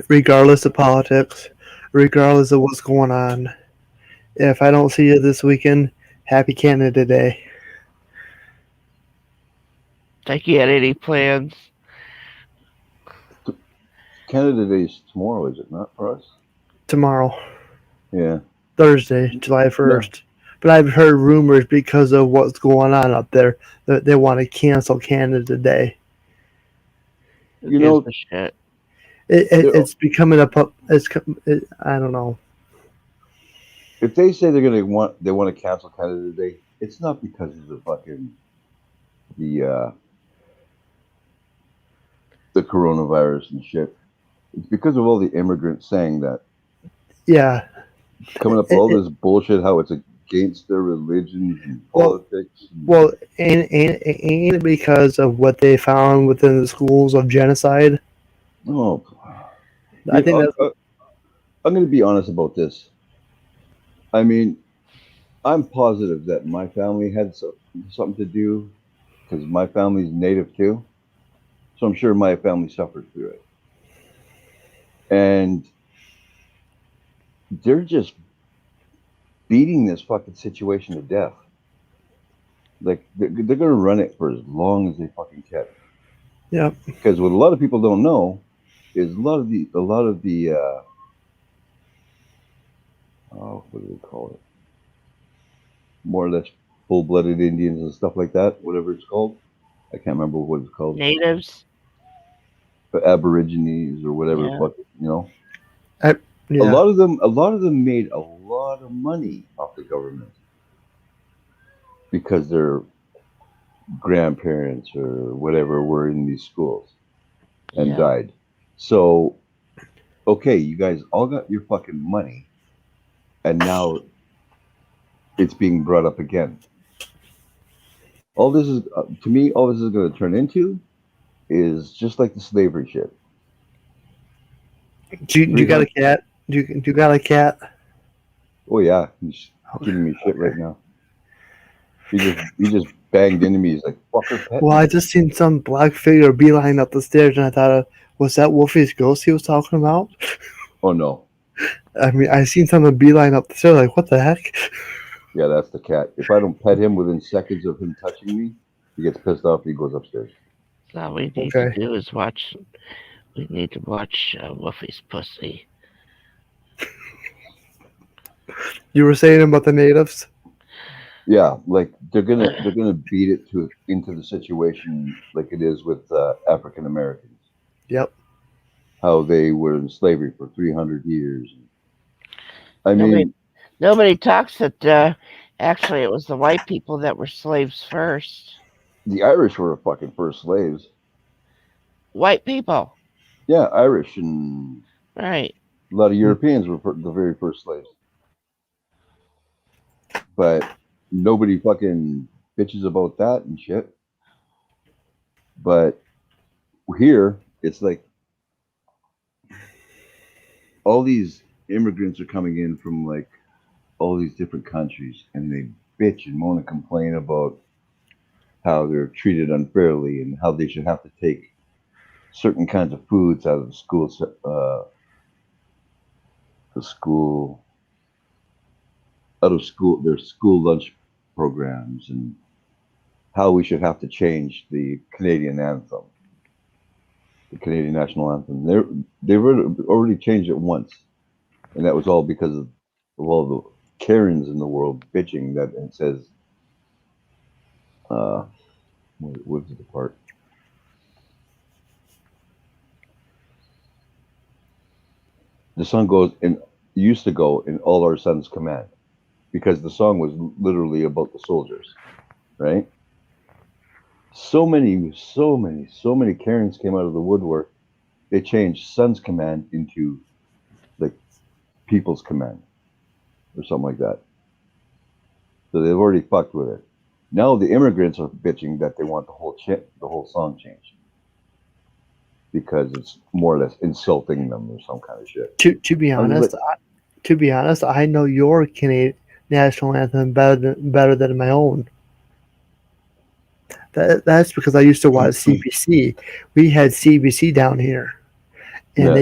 regardless of politics, regardless of what's going on, if I don't see you this weekend, happy Canada Day. Like you had any plans? Canada Day is tomorrow, is it not for us? Tomorrow. Yeah. Thursday, July 1st. No. But I've heard rumors because of what's going on up there that they want to cancel Canada Day. You know, it's becoming I don't know. If they say they want to cancel Canada Day, it's not because of the coronavirus and shit. It's because of all the immigrants saying that. Yeah. Coming up with all this bullshit, how it's against their religion and politics. Well, ain't it because of what they found within the schools of genocide? Oh, I think that's. I'm going to be honest about this. I mean, I'm positive that my family had something to do because my family's native too. So I'm sure my family suffered through it. And they're just beating this fucking situation to death. Like they're gonna run it for as long as they fucking can. Yeah. Because what a lot of people don't know is a lot of the oh, what do they call it? More or less full-blooded Indians and stuff like that, whatever it's called. I can't remember what it's called. Natives. But Aborigines or whatever the Yeah. fuck, you know. Yeah. A lot of them made a lot of money off the government because their grandparents or whatever were in these schools and Yeah. died. So, okay, you guys all got your fucking money, and now it's being brought up again. All this is, to me, all this is going to turn into is just like the slavery shit. Do you got a cat? Do you got a cat? Oh yeah, he's giving me shit right now. He just banged into me. He's like, "Fucker, pet Well, me." I just seen some black figure beeline up the stairs, and I thought, was that Wolfie's ghost he was talking about? Oh no. I mean, I seen someone beeline up the stairs. Like, what the heck? Yeah, that's the cat. If I don't pet him within seconds of him touching me, he gets pissed off and he goes upstairs. So all we need to do is watch. We need to watch Wolfie's pussy. You were saying about the natives? Yeah, like they're gonna beat it into the situation like it is with African Americans. Yep. How they were in slavery for 300 years. I mean, nobody talks that actually it was the white people that were slaves first. The Irish were fucking first slaves. White people. Yeah, Irish and right. A lot of Europeans were the very first slaves. But nobody fucking bitches about that and shit. But here, it's like all these immigrants are coming in from like all these different countries, and they bitch and moan and complain about how they're treated unfairly and how they should have to take certain kinds of foods out of the their school lunch programs, and how we should have to change the Canadian anthem, the Canadian national anthem. They've already changed it once, and that was all because of all the Karens in the world bitching that it says, what is the part? The song goes and used to go in all our sons' command, because the song was literally about the soldiers, right? So many Karens came out of the woodwork. They changed son's command into like people's command or something like that. So they've already fucked with it. Now the immigrants are bitching that they want the whole song changed because it's more or less insulting them or some kind of shit. To be honest, I know your Canadian national anthem better than my own. That's because I used to watch CBC. We had CBC down here, and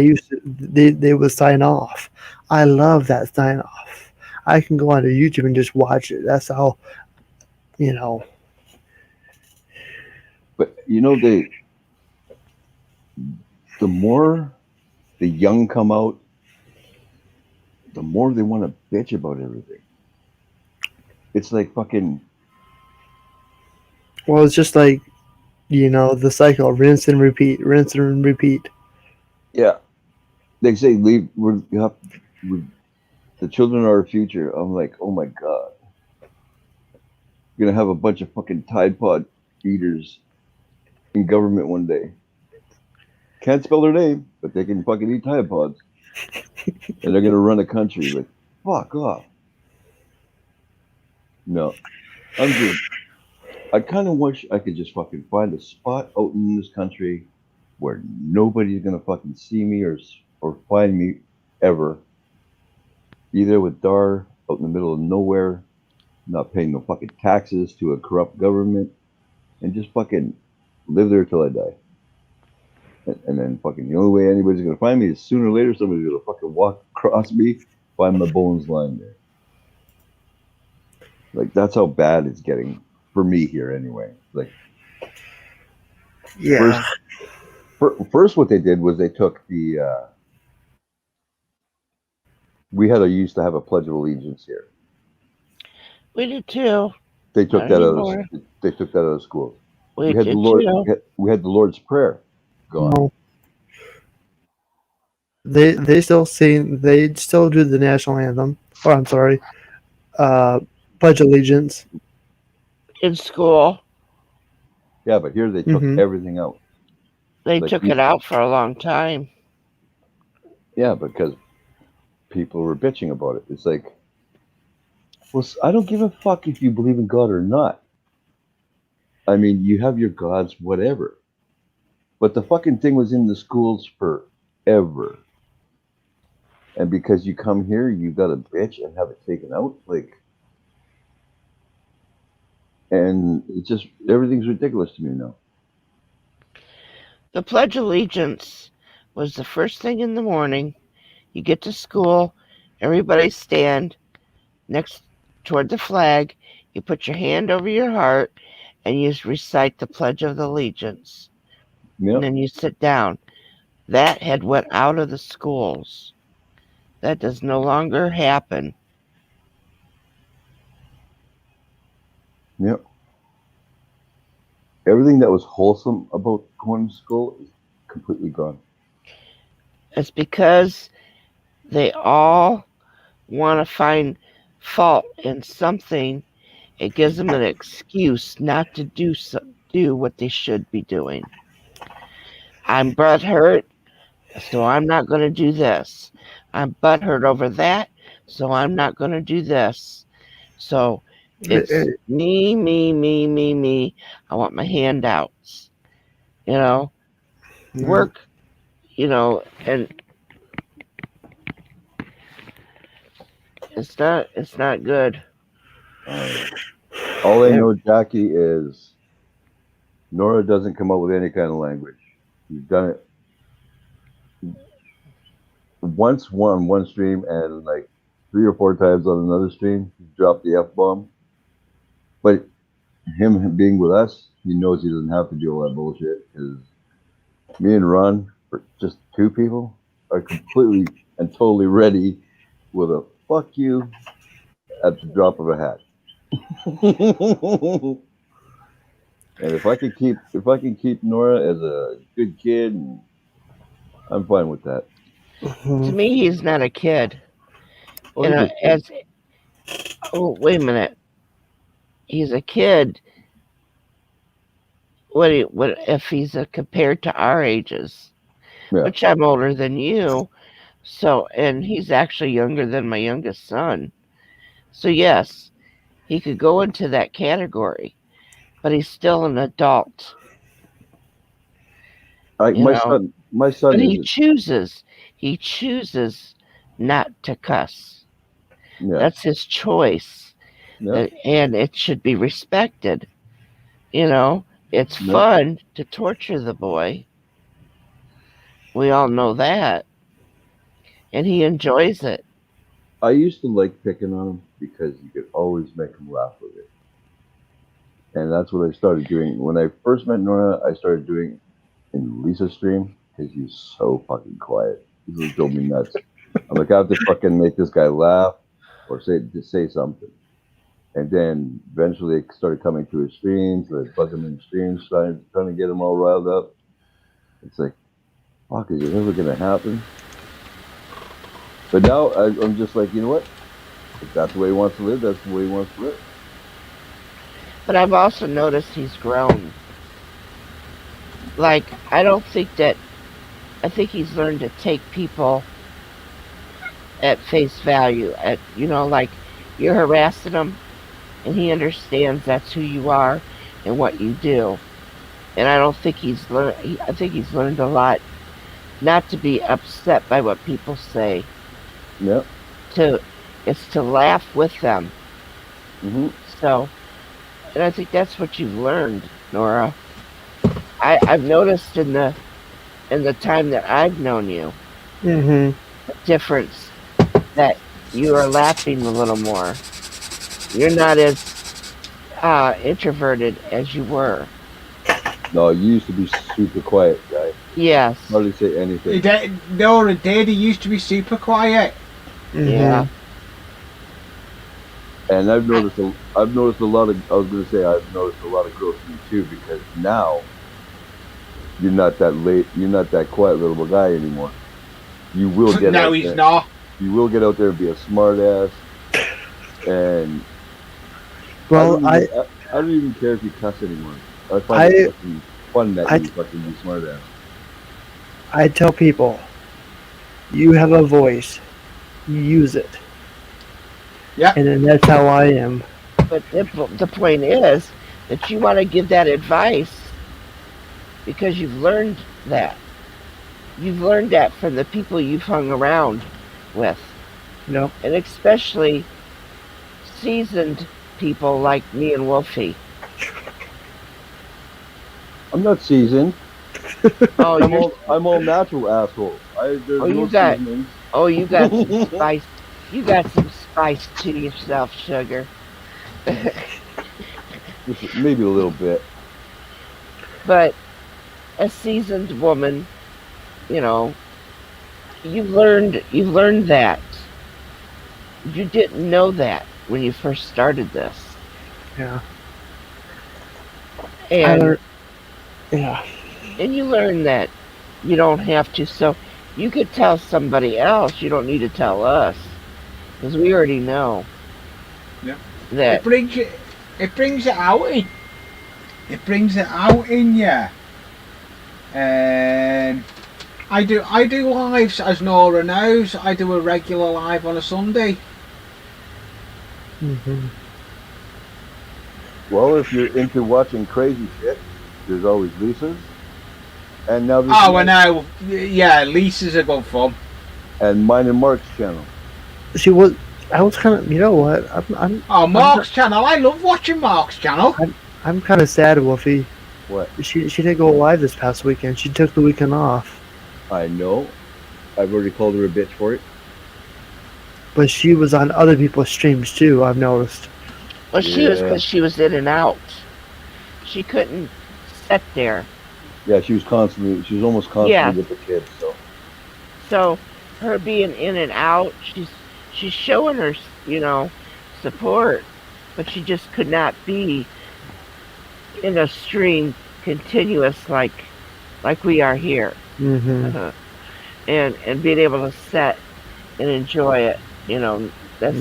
they would sign off. I love that sign off. I can go onto YouTube and just watch it. That's how, you know. But you know, the more the young come out, the more they want to bitch about everything. It's like fucking. Well, it's just like, the cycle: rinse and repeat, rinse and repeat. Yeah, they say the children are our future. I'm like, oh my god, you're gonna have a bunch of fucking Tide Pod eaters in government one day. Can't spell their name, but they can fucking eat Tide Pods, and they're gonna run a country. Like, fuck off. No, I kind of wish I could just fucking find a spot out in this country where nobody's gonna fucking see me or find me ever. Be there with Dar out in the middle of nowhere, not paying no fucking taxes to a corrupt government, and just fucking live there till I die. And then fucking the only way anybody's gonna find me is sooner or later somebody's gonna fucking walk across me, find my bones lying there. Like that's how bad it's getting for me here anyway. Like Yeah. first what they did was they took the we used to have a Pledge of Allegiance here. We did too. They took Not that out anymore. of schools. We had the did Lord too. we had the Lord's Prayer gone. No. They still do the national anthem. Or I'm sorry, Pledge Allegiance. In school, Yeah, but here they took Mhm. everything out. they Like took it out for a long time. Yeah, because people were bitching about it. It's like, well, I don't give a fuck if you believe in God or not. I mean, you have your gods, whatever. But the fucking thing was in the schools forever. And because you come here, you got to bitch and have it taken out. Like, and it's just, everything's ridiculous to me now. The Pledge of Allegiance was the first thing in the morning. You get to school, everybody stand next toward the flag. You put your hand over your heart and you recite the Pledge of Allegiance. Yep. And then you sit down. That had went out of the schools. That does no longer happen. Yep. Everything that was wholesome about going to school is completely gone. It's because they all want to find fault in something. It gives them an excuse not to do what they should be doing. I'm butthurt, so I'm not going to do this. I'm butthurt over that, so I'm not going to do this. So it's me, me, me, me, me. I want my handouts. You know, work, and it's not good. All I know, Jackie, is NORA doesn't come up with any kind of language. He's done it once on one stream and like 3 or 4 times on another stream. He dropped the F-bomb. But him being with us, he knows he doesn't have to do all that bullshit because me and Ron, for just 2 people, are completely and totally ready with a fuck you at the drop of a hat. And if I can keep NORA as a good kid, I'm fine with that. To me, he's not a kid. Oh, Wait a minute. He's a kid. What if he's compared to our ages? Yeah. Which I'm older than you. So, and he's actually younger than my youngest son. So yes, he could go into that category, but he's still an adult. My son But is. he chooses not to cuss. Yeah. That's his choice. Yeah. And it should be respected. It's fun to torture the boy. We all know that. And he enjoys it. I used to like picking on him because you could always make him laugh with it. And that's what I started doing. When I first met NORA, I started doing in Lisa's stream because he's so fucking quiet. He drove me nuts. I'm like, I have to fucking make this guy laugh or say something. And then eventually it started coming to his streams. So I bug him in streams, trying to get him all riled up. It's like, fuck, is it ever going to happen? But now I'm just like, you know what? If that's the way he wants to live, that's the way he wants to live. But I've also noticed he's grown. Like, I think he's learned to take people at face value. Like you're harassing him and he understands that's who you are and what you do. And I don't think he's learned, I think he's learned a lot not to be upset by what people say. Yep. It's to laugh with them. Mm-hmm. So, and I think that's what you've learned, NORA. I've noticed in the in the time that I've known you, Mm-hmm. the difference that you are laughing a little more. You're not as introverted as you were. No, you used to be super quiet guy. Yes. Hardly say anything. Nora did. He used to be super quiet. Yeah. And I've noticed a lot of. I was gonna say I've noticed a lot of growth in you too, because now you're not that late. You're not that quiet little guy anymore. You will get No, out he's there. not. You will get out there and be a smart ass. And Well, I don't even care if you cuss anymore. I find it fucking fun that you fucking be smart ass. I tell people, you have a voice, you use it. Yeah. And then that's how I am. But the point is that you want to give that advice because you've learned that. You've learned that from the people you've hung around with. Yep. And especially seasoned people like me and Wolfie. I'm not seasoned. Oh, I'm all natural asshole. There's no seasonings. You got some spice. You got some spice to yourself, sugar. Maybe a little bit. But a seasoned woman, you know, you've learned that. You didn't know that when you first started this. Yeah. And yeah. And you learn that you don't have to. So you could tell somebody else. You don't need to tell us, because we already know. Yeah. That It brings it out in. It brings it out in you. And I do lives, as Nora knows. I do a regular live on a Sunday. Mm-hmm. Well, if you're into watching crazy shit, there's always Lisa's. And now there's I know. Yeah, Lisa's a good fun. And mine and Mark's channel. See what? I was kind of, you know what? Mark's channel. I love watching Mark's channel. I'm kind of sad, Wolfie. What? She didn't go live this past weekend. She took the weekend off. I know. I've already called her a bitch for it. But she was on other people's streams too, I've noticed. Well, she was, because she was in and out. She couldn't sit there. Yeah, she was almost constantly with the kids, so. So, her being in and out, she's showing her, support, but she just could not be in a stream continuous like we are here. Mm-hmm. And being able to sit and enjoy it, that's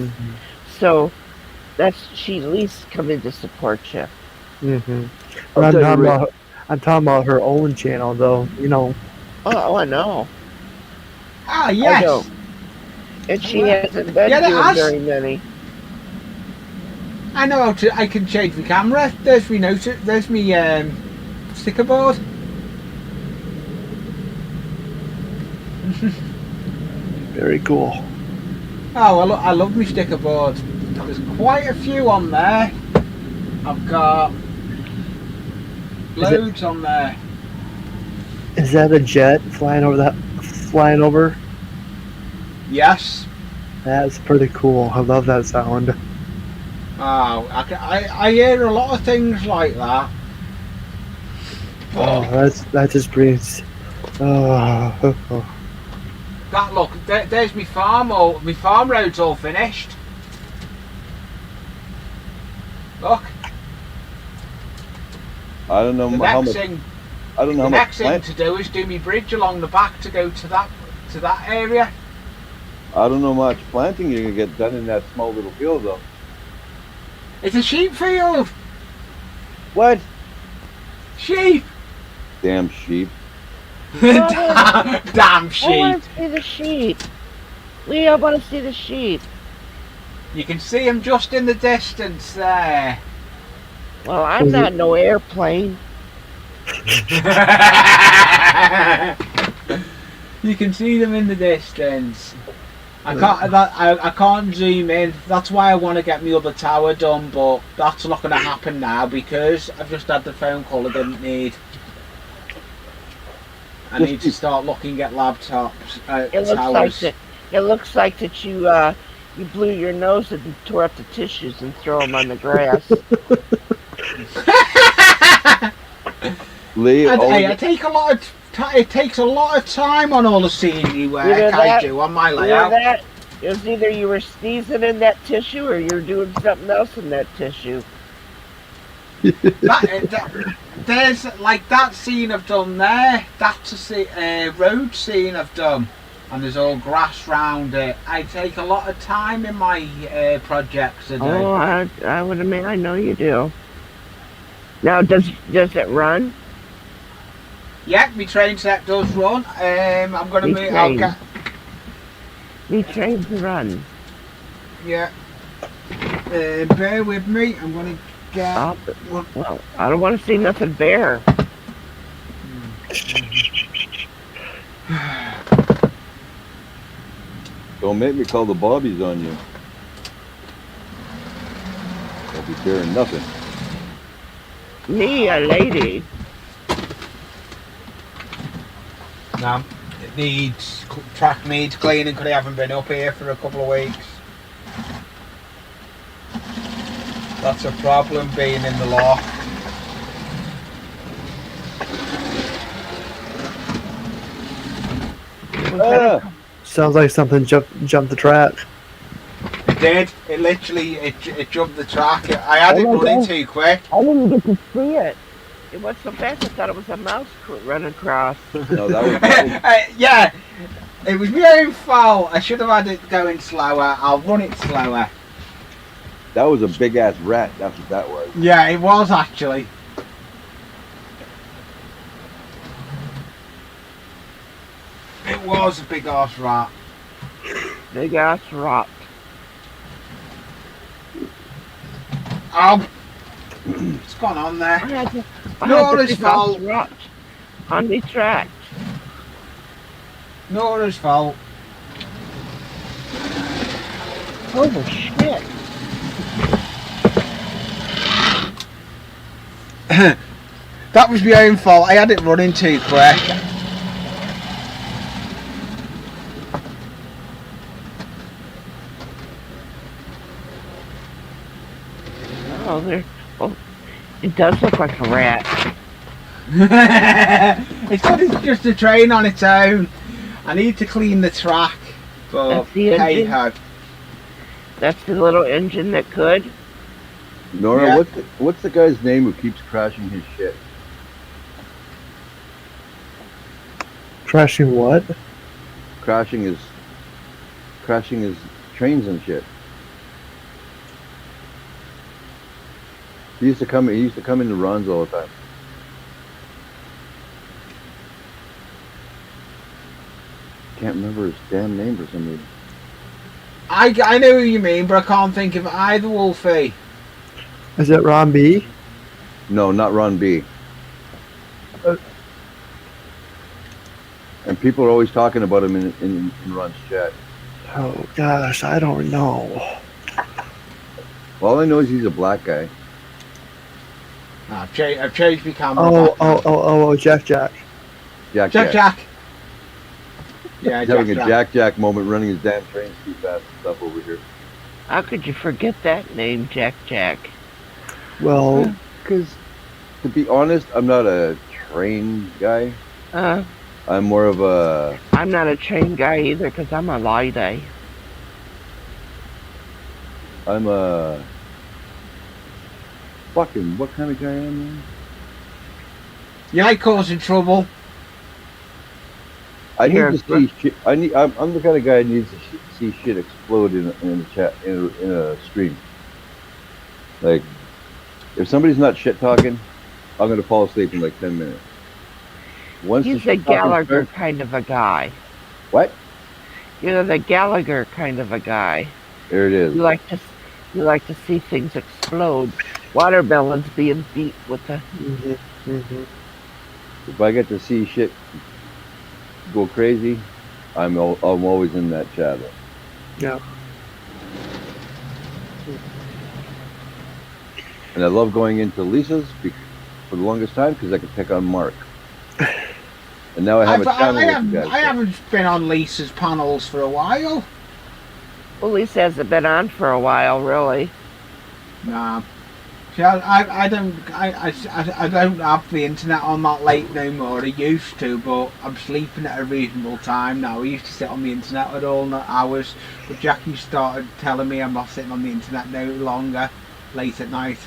so she at least come in to support you. Mm-hmm. But I'm talking about her own channel though, Oh, I know. Ah, yes. I know. And she hasn't been doing very many. I know how to. I can change the camera. There's me There's me sticker board. Very cool. Oh, I love my sticker board. There's quite a few on there. I've got loads on there. Is that a jet flying over? Yes. That's pretty cool. I love that sound. Oh, I hear a lot of things like that. Oh, that just brings. Oh. That look, there's my farm. My farm road's all finished. Look. I don't know how much. I don't know how much. The next thing to do is do my bridge along the back to go to that area. I don't know how much planting you're gonna get done in that small little field though. It's a sheep field. What? Sheep. Damn sheep. Damn sheep. I want to see the sheep. We all want to see the sheep. You can see them just in the distance there. Well, I'm not no airplane. You can see them in the distance. I can't zoom in. That's why I want to get my other tower done, but that's not going to happen now because I've just had the phone call I didn't need. I need to start looking at laptops, It looks like towers. that. It looks like that you blew your nose and tore up the tissues and throw them on the grass. Lee, I take a lot of it takes a lot of time on all the scenery work I do on my layout. That? It was either you were sneezing in that tissue or you were doing something else in that tissue. There's like that scene I've done there. That's a road scene I've done, and there's all grass round it. I take a lot of time in my projects to do. Oh, I would admit I know you do. Now, does it run? Yeah, my train set does run. I'm gonna move. I'll get. Me train to run. Yeah. Bear with me. I'm gonna get. Well, I don't want to see nothing bare. Don't make me call the bobbies on you. I'll be bearing nothing. Me, a lady. No, track needs cleaning because I haven't been up here for a couple of weeks. That's a problem being in the loft. Sounds like something jumped the track. It did. It literally it jumped the track. I had it running too quick. I didn't get to see it. It was so fast I thought it was a mouse running across. No, that was yeah, it was my own fault. I should have had it going slower. I'll run it slower. That was a big ass rat. That's what that was. Yeah, it was actually. It was a big ass rat. Big ass rat. Oh, what's gone on there? NORA's fault. On the track. NORA's fault. Oh shit. That was my own fault. I had it running too quick. Oh, it does look like a rat. It's just a train on its own. I need to clean the track. But That's the engine. That's the little engine that could. Nora, Yeah. what's the guy's name who keeps crashing his shit? Crashing what? Crashing his trains and shit. He used to come into runs all the time. Can't remember his damn name for some reason. I know who you mean, but I can't think of either, Wolfie. Is it Ron B? No, not Ron B. And people are always talking about him in Ron's chat. Oh gosh, I don't know. All I know is he's a black guy. I've changed my camera. Oh, Jack. Jack. Yeah, He's having a Jack moment, running his damn trains too fast and stuff over here. How could you forget that name, Jack? Well, because to be honest, I'm not a train guy. I'm more of a. I'm not a train guy either because I'm a lady. I'm a. Fucking what kind of guy am I? You like causing trouble? I need to see shit. I'm the kind of guy who needs to see shit explode in a chat in a stream. Like, if somebody's not shit talking, I'm gonna fall asleep in like 10 minutes. He's a Gallagher kind of a guy. What? You're the Gallagher kind of a guy. There it is. You like to see things explode. Watermelons being beat with the. If I get to see shit go crazy, I'm always in that channel. Yeah. And I love going into Lisa's for the longest time because I can pick on Mark. And now I have a channel with you I guys. haven't been on Lisa's panels for a while. Well, Lisa hasn't been on for a while, really. Nah. See, I don't have the internet on that late no more. I used to, but I'm sleeping at a reasonable time now. I used to sit on the internet at all hours, but Jackie started telling me I'm not sitting on the internet no longer late at night.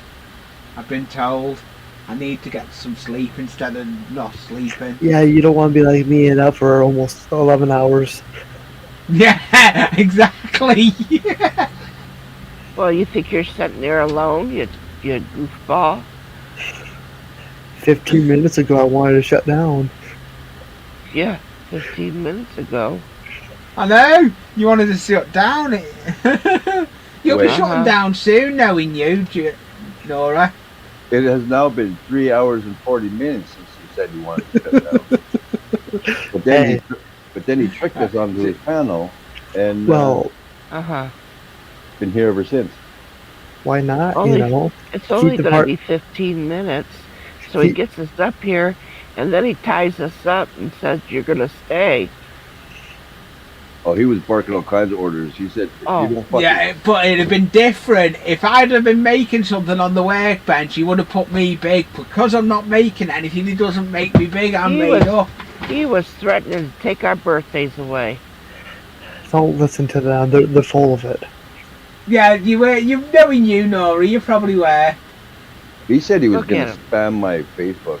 I've been told I need to get some sleep instead of not sleeping. Yeah, you don't want to be like me and up for almost 11 hours. Yeah, exactly. Well, you think you're sitting there alone, you goofball? 15 minutes ago, I wanted to shut down. Yeah, 15 minutes ago. I know. You wanted to shut down. You'll be Wait. shutting down soon, knowing you, Nora. It has now been 3 hours and 40 minutes since you said you wanted to shut down. But then he tricked us onto his panel, and been here ever since. Why not? Only, you know, it's only going to be 15 minutes. So he gets us up here, and then he ties us up and says, "You're going to stay." Oh, he was barking all kinds of orders. He said, "You don't fucking..." Yeah, but it'd have been different. If I'd have been making something on the workbench, he would have put me big. Because I'm not making anything, he doesn't make me big. I'm made up. He was threatening to take our birthdays away. Don't listen to them. They're full of it. Yeah, knowing you, N.O.R.A, you probably were. He said he was going to spam my Facebook.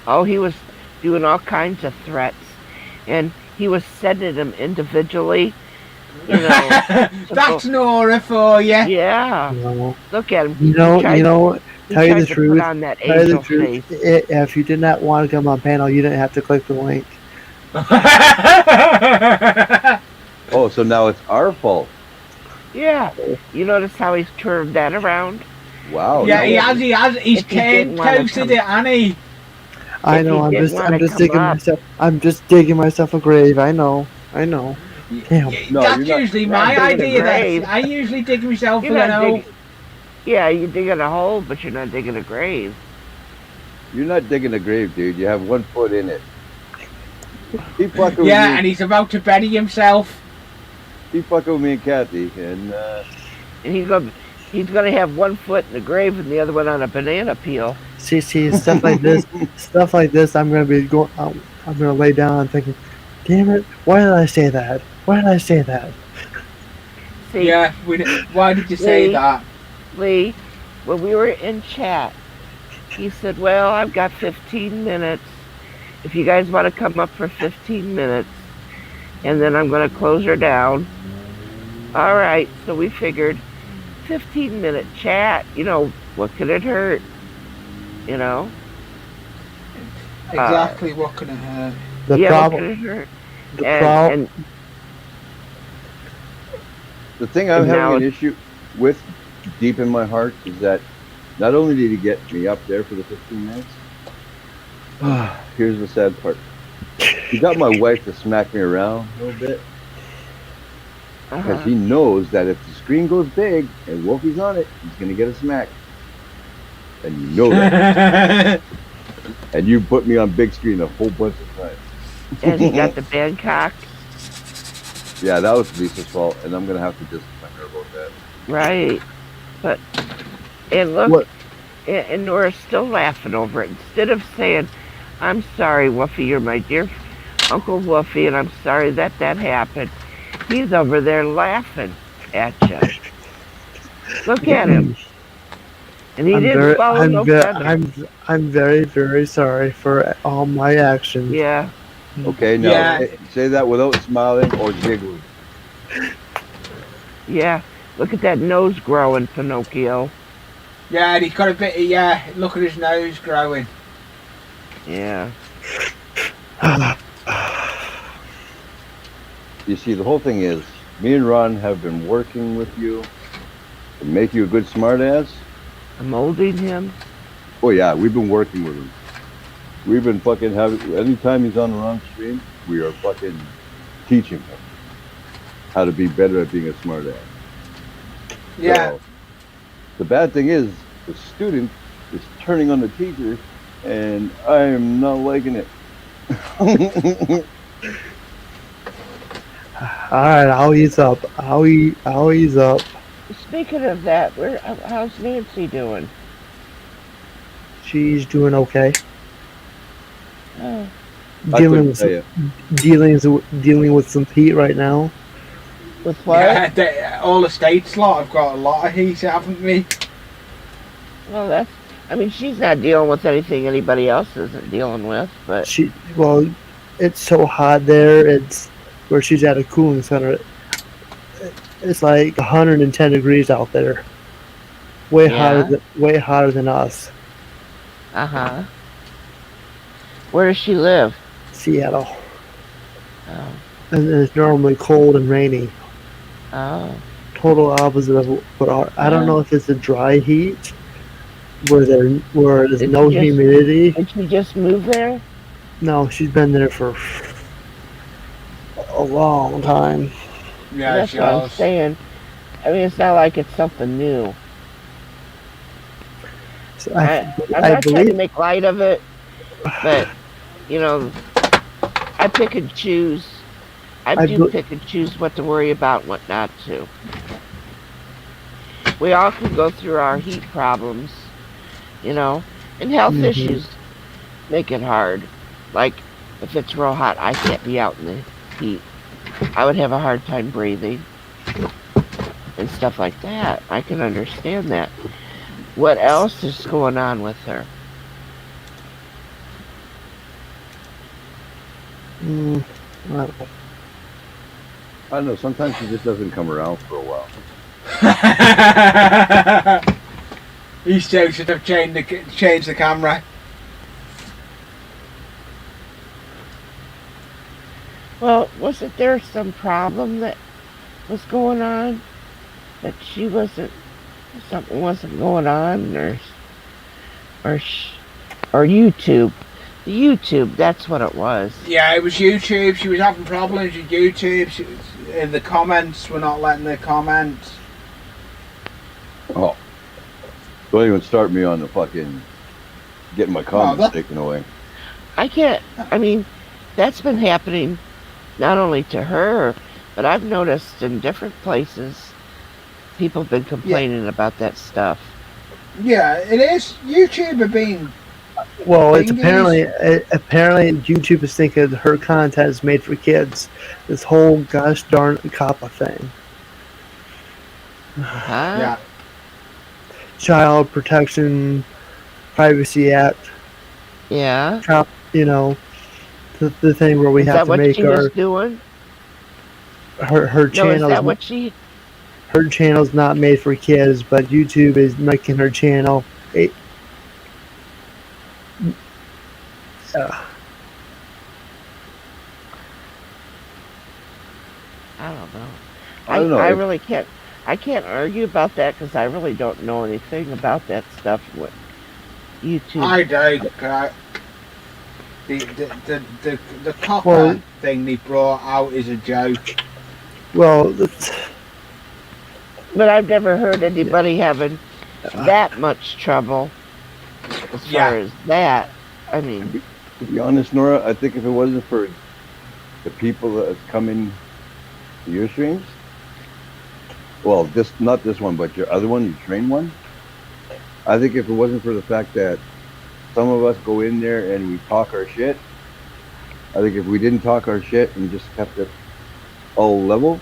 Oh, he was doing all kinds of threats. And he was sending them individually. You know, that's N.O.R.A for you. Yeah. No. Look at him. You know, tell you the truth. On that angel face. If you did not want to come on panel, you didn't have to click the link. Oh, so now it's our fault. Yeah. You notice how he's turned that around? Wow. Yeah, he has. He's toasted it, hasn't he? I know. I'm just digging myself a grave. I know. Damn. No, that's usually my idea. I usually dig myself in a hole. Yeah, you're digging a hole, but you're not digging a grave. You're not digging a grave, dude. You have 1 foot in it. He fucking with me. And he's about to bury himself. He fucking with me and Kathy, and he's gonna have 1 foot in the grave and the other one on a banana peel. See, stuff like this, I'm gonna be going. I'm gonna lay down and thinking, damn it, why did I say that? See, yeah, why did you say that? Lee, when we were in chat, he said, well, I've got 15 minutes. If you guys want to come up for 15 minutes, and then I'm going to close her down. All right, so we figured 15-minute chat, you know, what could it hurt? You know? Exactly, what could it hurt? What could it hurt? The thing I'm having an issue with deep in my heart is that not only did he get me up there for the 15 minutes, here's the sad part. He got my wife to smack me around a little bit. Because he knows that if the screen goes big and Wolfie's on it, he's going to get a smack. And you know that. And you put me on big screen a whole bunch of times. And he got the Bangkok. Yeah, that was Lisa's fault, and I'm going to have to discipline her about that. Right. But, and look, and Nora's still laughing over it. Instead of saying, I'm sorry, Woofie, you're my dear Uncle Woofie, and I'm sorry that happened. He's over there laughing at you. Look at him. And he didn't follow no feathers. I'm very, very sorry for all my actions. Yeah. Okay, now say that without smiling or giggling. Yeah. Look at that nose growing, Pinocchio. Yeah, and he's got a bit of, look at his nose growing. Yeah. You see, the whole thing is, me and Ron have been working with you to make you a good smartass. Molding him? Oh yeah, we've been working with him. We've been fucking having, anytime he's on the wrong stream, we are fucking teaching him how to be better at being a smartass. Yeah. So, the bad thing is, the student is turning on the teacher, and I am not liking it. Alright, I'll ease up. I'll ease up. Speaking of that, how's Nancy doing? She's doing okay. Oh, I Dealing couldn't with tell you. dealing with some heat right now. with what? Yeah, all the states lot have got a lot of heat, haven't we? Well, I mean, she's not dealing with anything anybody else isn't dealing with, but It's so hot there. It's where she's at a cooling center. It's like 110 degrees out there. Way yeah. hotter than us. Uh-huh. Where does she live? Seattle. Oh. And it's normally cold and rainy. Oh. Total opposite of what I don't know if it's a dry heat where there's no humidity. Did she just move there? No, she's been there for a long time. Yeah, that's what I'm saying. I mean, it's not like it's something new. So I'm not trying to make light of it, but you know, I pick and choose. I do pick and choose what to worry about and what not to. We all can go through our heat problems, you know, and health issues make it hard. Like, if it's real hot, I can't be out in the heat. I would have a hard time breathing and stuff like that. I can understand that. What else is going on with her? I don't know. Sometimes she just doesn't come around for a while. These two should have changed the camera. Well, wasn't there some problem that was going on? That something wasn't going on, or YouTube. The YouTube, that's what it was. Yeah, it was YouTube. She was having problems with YouTube. The comments were not letting her comment. Oh. Don't even start me on the fucking getting my comments taken away. I mean, that's been happening not only to her, but I've noticed in different places people have been complaining about that stuff. Yeah, it is. YouTube have been. Well, it's apparently YouTube is thinking her content is made for kids. This whole gosh darn COPPA thing. Yeah. Child Protection Privacy Act. Yeah. You know, the thing where we have to make her. Is that what she was doing? Her channel. No, is that what she? Her channel's not made for kids, but YouTube is making her channel. I don't know. I really can't. I can't argue about that because I really don't know anything about that stuff with YouTube. I don't. The COPPA thing they brought out is a joke. Well, but I've never heard anybody having that much trouble as far as that. I mean, to be honest, Nora, I think if it wasn't for the people that come in to your streams, well, not this one, but your other one, your train one, I think if it wasn't for the fact that some of us go in there and we talk our shit, I think if we didn't talk our shit and just kept it all level,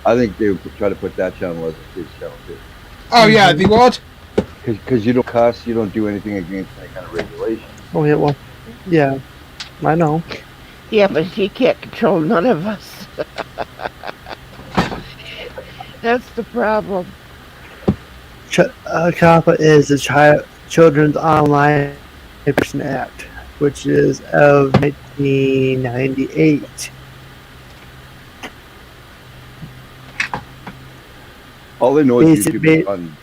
I think they would try to put that channel as a kids channel too. Oh yeah, they would. Because you don't cuss, you don't do anything against any kind of regulation. Oh yeah, well, yeah, I know. Yeah, but he can't control none of us. That's the problem. COPPA is the Children's Online Education Act, which is of 1998. All they know is YouTube has gone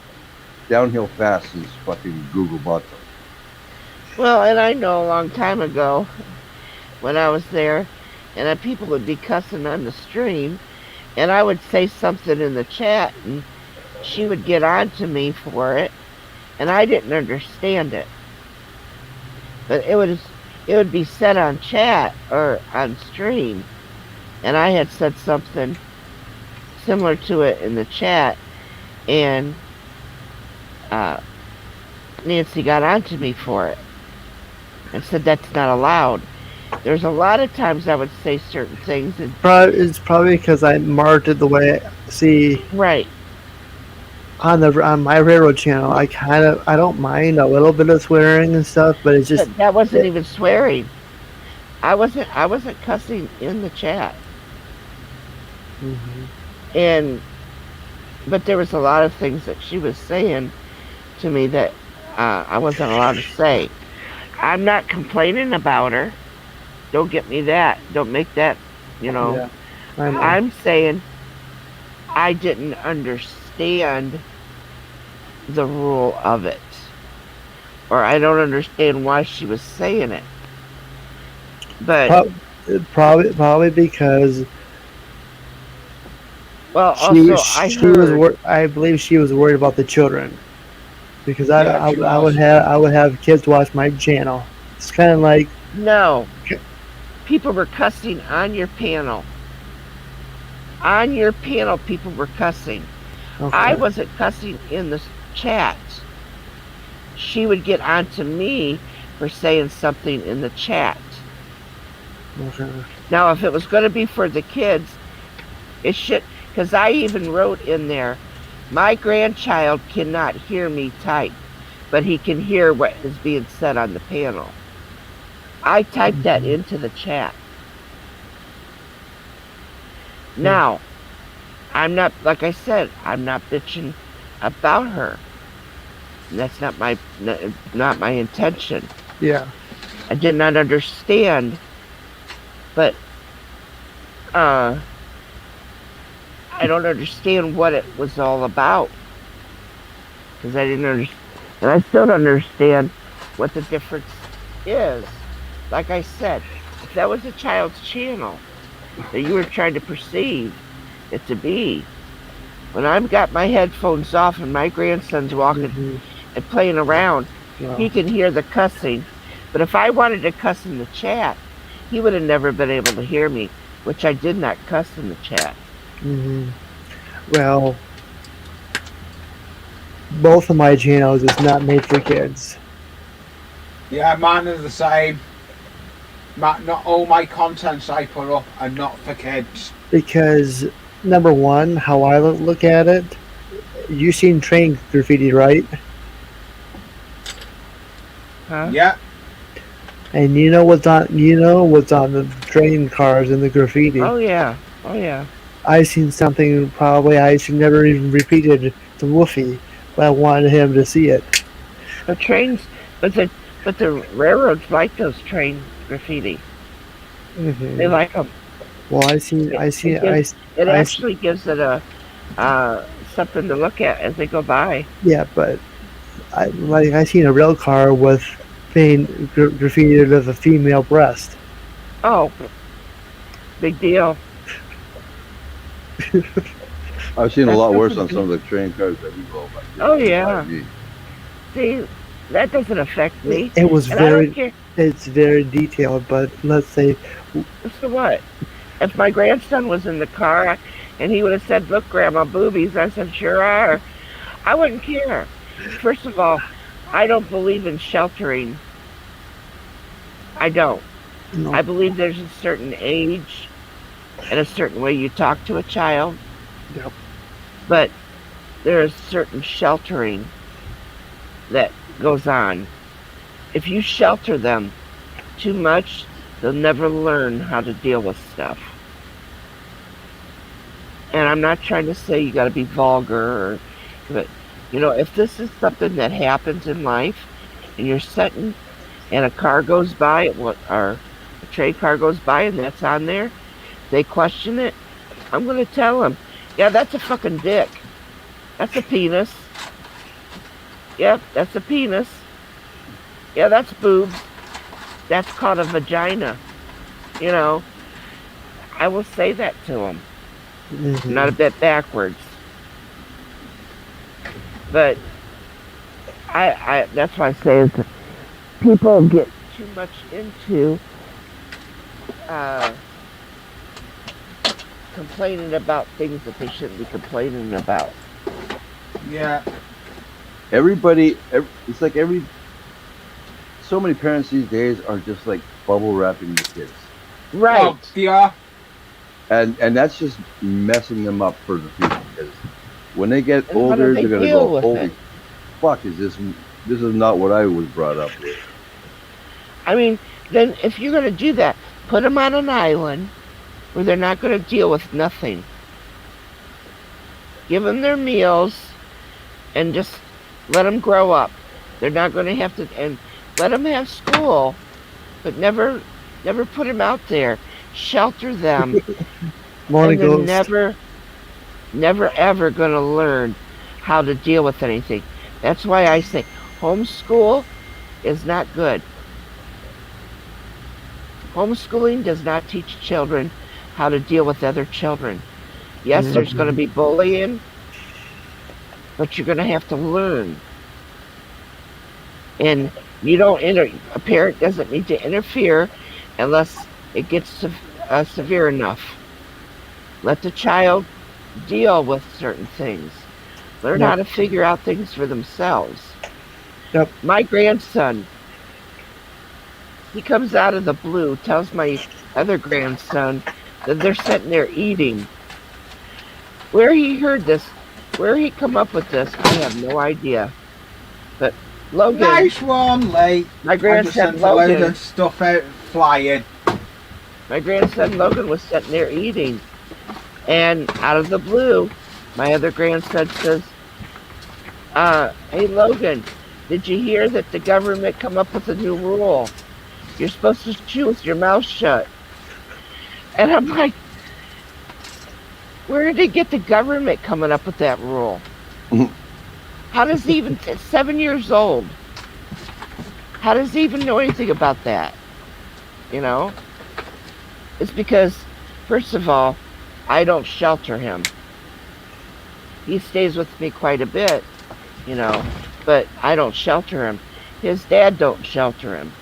downhill fast since fucking Google bought them. Well, and I know a long time ago when I was there, and people would be cussing on the stream, and I would say something in the chat, and she would get on to me for it, and I didn't understand it. But it it would be said on chat or on stream, and I had said something similar to it in the chat, and Nancy got onto me for it and said that's not allowed. There's a lot of times I would say certain things, and It's probably because I marked it the way. See, right. on my railroad channel, I don't mind a little bit of swearing and stuff, but it's just But that wasn't even swearing. I wasn't cussing in the chat. And but there was a lot of things that she was saying to me that I wasn't allowed to say. I'm not complaining about her. Don't get me that. Don't make that, you know. Yeah, I know. I'm saying I didn't understand the rule of it. Or I don't understand why she was saying it. But Probably because well, she also I she heard was I believe she was worried about the children because Yeah, she was. I would have kids watch my channel. It's kind of like no. People were cussing on your panel. On your panel, people were cussing. okay. I wasn't cussing in the chat. She would get onto me for saying something in the chat. Okay. Now, if it was going to be for the kids, it should, because I even wrote in there, my grandchild cannot hear me type, but he can hear what is being said on the panel. I typed that into the chat. Now, I'm not, like I said, I'm not bitching about her. That's not my intention. Yeah. I did not understand, but I don't understand what it was all about because I didn't understand, and I still don't understand what the difference is. Like I said, if that was a child's channel that you were trying to perceive it to be, when I've got my headphones off and my grandson's walking and playing around, he can hear the cussing. But if I wanted to cuss in the chat, he would have never been able to hear me, which I did not cuss in the chat. Well, both of my channels is not made for kids. Yeah, mine are the same. Not all my contents I put up are not for kids. Because number one, how I look at it, you seen train graffiti, right? Huh? Yeah. And you know what's on the train cars and the graffiti. Oh yeah. Oh yeah. I seen something probably I should never even repeated to Woofy, but I wanted him to see it. The trains, but the railroads like those train graffiti. They like them. Well, it actually gives it a something to look at as they go by. Yeah, but I seen a rail car with being graffitied with a female breast. Oh, big deal. I've seen a lot worse on some of the train cars that we go by. Oh yeah. See, that doesn't affect me. It was and I don't care. It's very detailed, but let's say. So what? If my grandson was in the car and he would have said, "Look, Grandma, boobies," I said, "Sure are." I wouldn't care. First of all, I don't believe in sheltering. I don't. No. I believe there's a certain age and a certain way you talk to a child. Yep. But there is certain sheltering that goes on. If you shelter them too much, they'll never learn how to deal with stuff. And I'm not trying to say you got to be vulgar, but if this is something that happens in life, and you're sitting, and a car goes by, or a train car goes by, and that's on there, they question it. I'm gonna tell them, yeah, that's a fucking dick. That's a penis. Yep, that's a penis. Yeah, that's boobs. That's called a vagina. I will say that to them. Not a bit backwards. But I that's why I say is people get too much into complaining about things that they shouldn't be complaining about. Yeah. It's like so many parents these days are just like bubble wrapping the kids. Right. Oh, they are. And that's just messing them up for the future because when they get And how do older, they they're gonna deal go, with "Holy it? fuck, is this? This is not what I was brought up with." I mean, then if you're going to do that, put them on an island where they're not going to deal with nothing. Give them their meals and just let them grow up. They're not going to have to, and let them have school, but never put them out there. Shelter them, Morning, and they're Ghost. never ever going to learn how to deal with anything. That's why I say homeschool is not good. Homeschooling does not teach children how to deal with other children. Yes, there's going to be bullying, but you're going to have to learn. And you don't a parent doesn't need to interfere unless it gets severe enough. Let the child deal with certain things. Learn how to figure out things for themselves. Yep. My grandson, he comes out of the blue, tells my other grandson that they're sitting there eating. Where he heard this, where he come up with this, I have no idea. But Logan, Nice one, Lee. my I just grandson sent a load Logan, of stuff out flying. my grandson Logan was sitting there eating, and out of the blue, my other grandson says, "Hey Logan, did you hear that the government come up with a new rule? You're supposed to chew with your mouth shut." And I'm like, where did they get the government coming up with that rule? How does he even, 7 years old, how does he even know anything about that? You know? It's because, first of all, I don't shelter him. He stays with me quite a bit, you know, but I don't shelter him. His dad don't shelter him.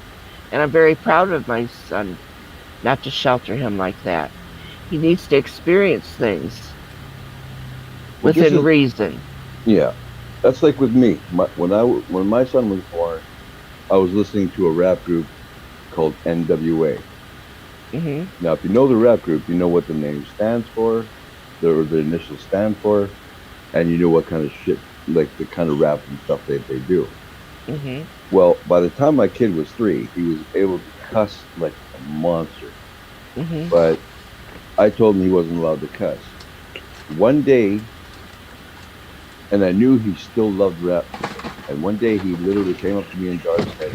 And I'm very proud of my son not to shelter him like that. He needs to experience things within reason. Yeah, that's like with me. When my son was born, I was listening to a rap group called N.O.R.A. Mm-hmm. Now, if you know the rap group, you know what the name stands for, the initials stand for, and you know what kind of shit, like the kind of rap and stuff they do. Mm-hmm. Well, by the time my kid was 3, he was able to cuss like a monster. Mm-hmm. But I told him he wasn't allowed to cuss. One day, and I knew he still loved rap, and one day he literally came up to me in dark and said,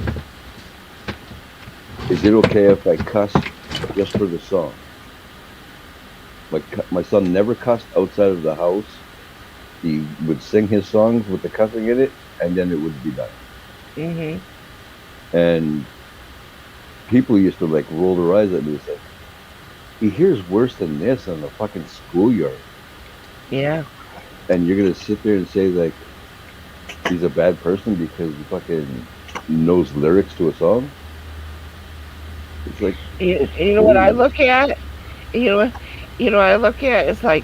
"Is it okay if I cuss just for the song?" My son never cussed outside of the house. He would sing his songs with the cussing in it, and then it would be done. Mm-hmm. And people used to like roll their eyes at me and say, "He hears worse than this in the fucking schoolyard." Yeah. And you're gonna sit there and say like he's a bad person because he fucking knows lyrics to a song? It's like, you know what I look at? You know what I look at? It's like,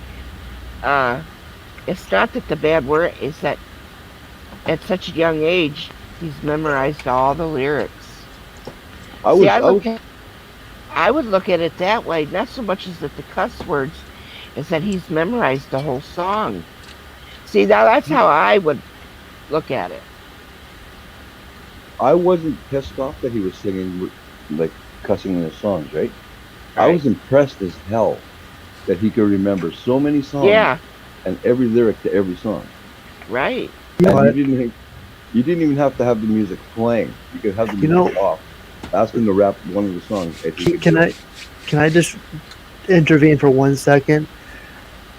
it's not that the bad word is that at such a young age he's memorized all the lyrics. I would look at it that way, not so much as that the cuss words, is that he's memorized the whole song. See, now that's how I would look at it. I wasn't pissed off that he was singing, like, cussing in his songs, right? I was impressed as hell that he could remember so many songs and every lyric to every song. Right. And you didn't even have to have the music playing. You could have the music off. Ask him to rap one of the songs. Can I just intervene for 1 second?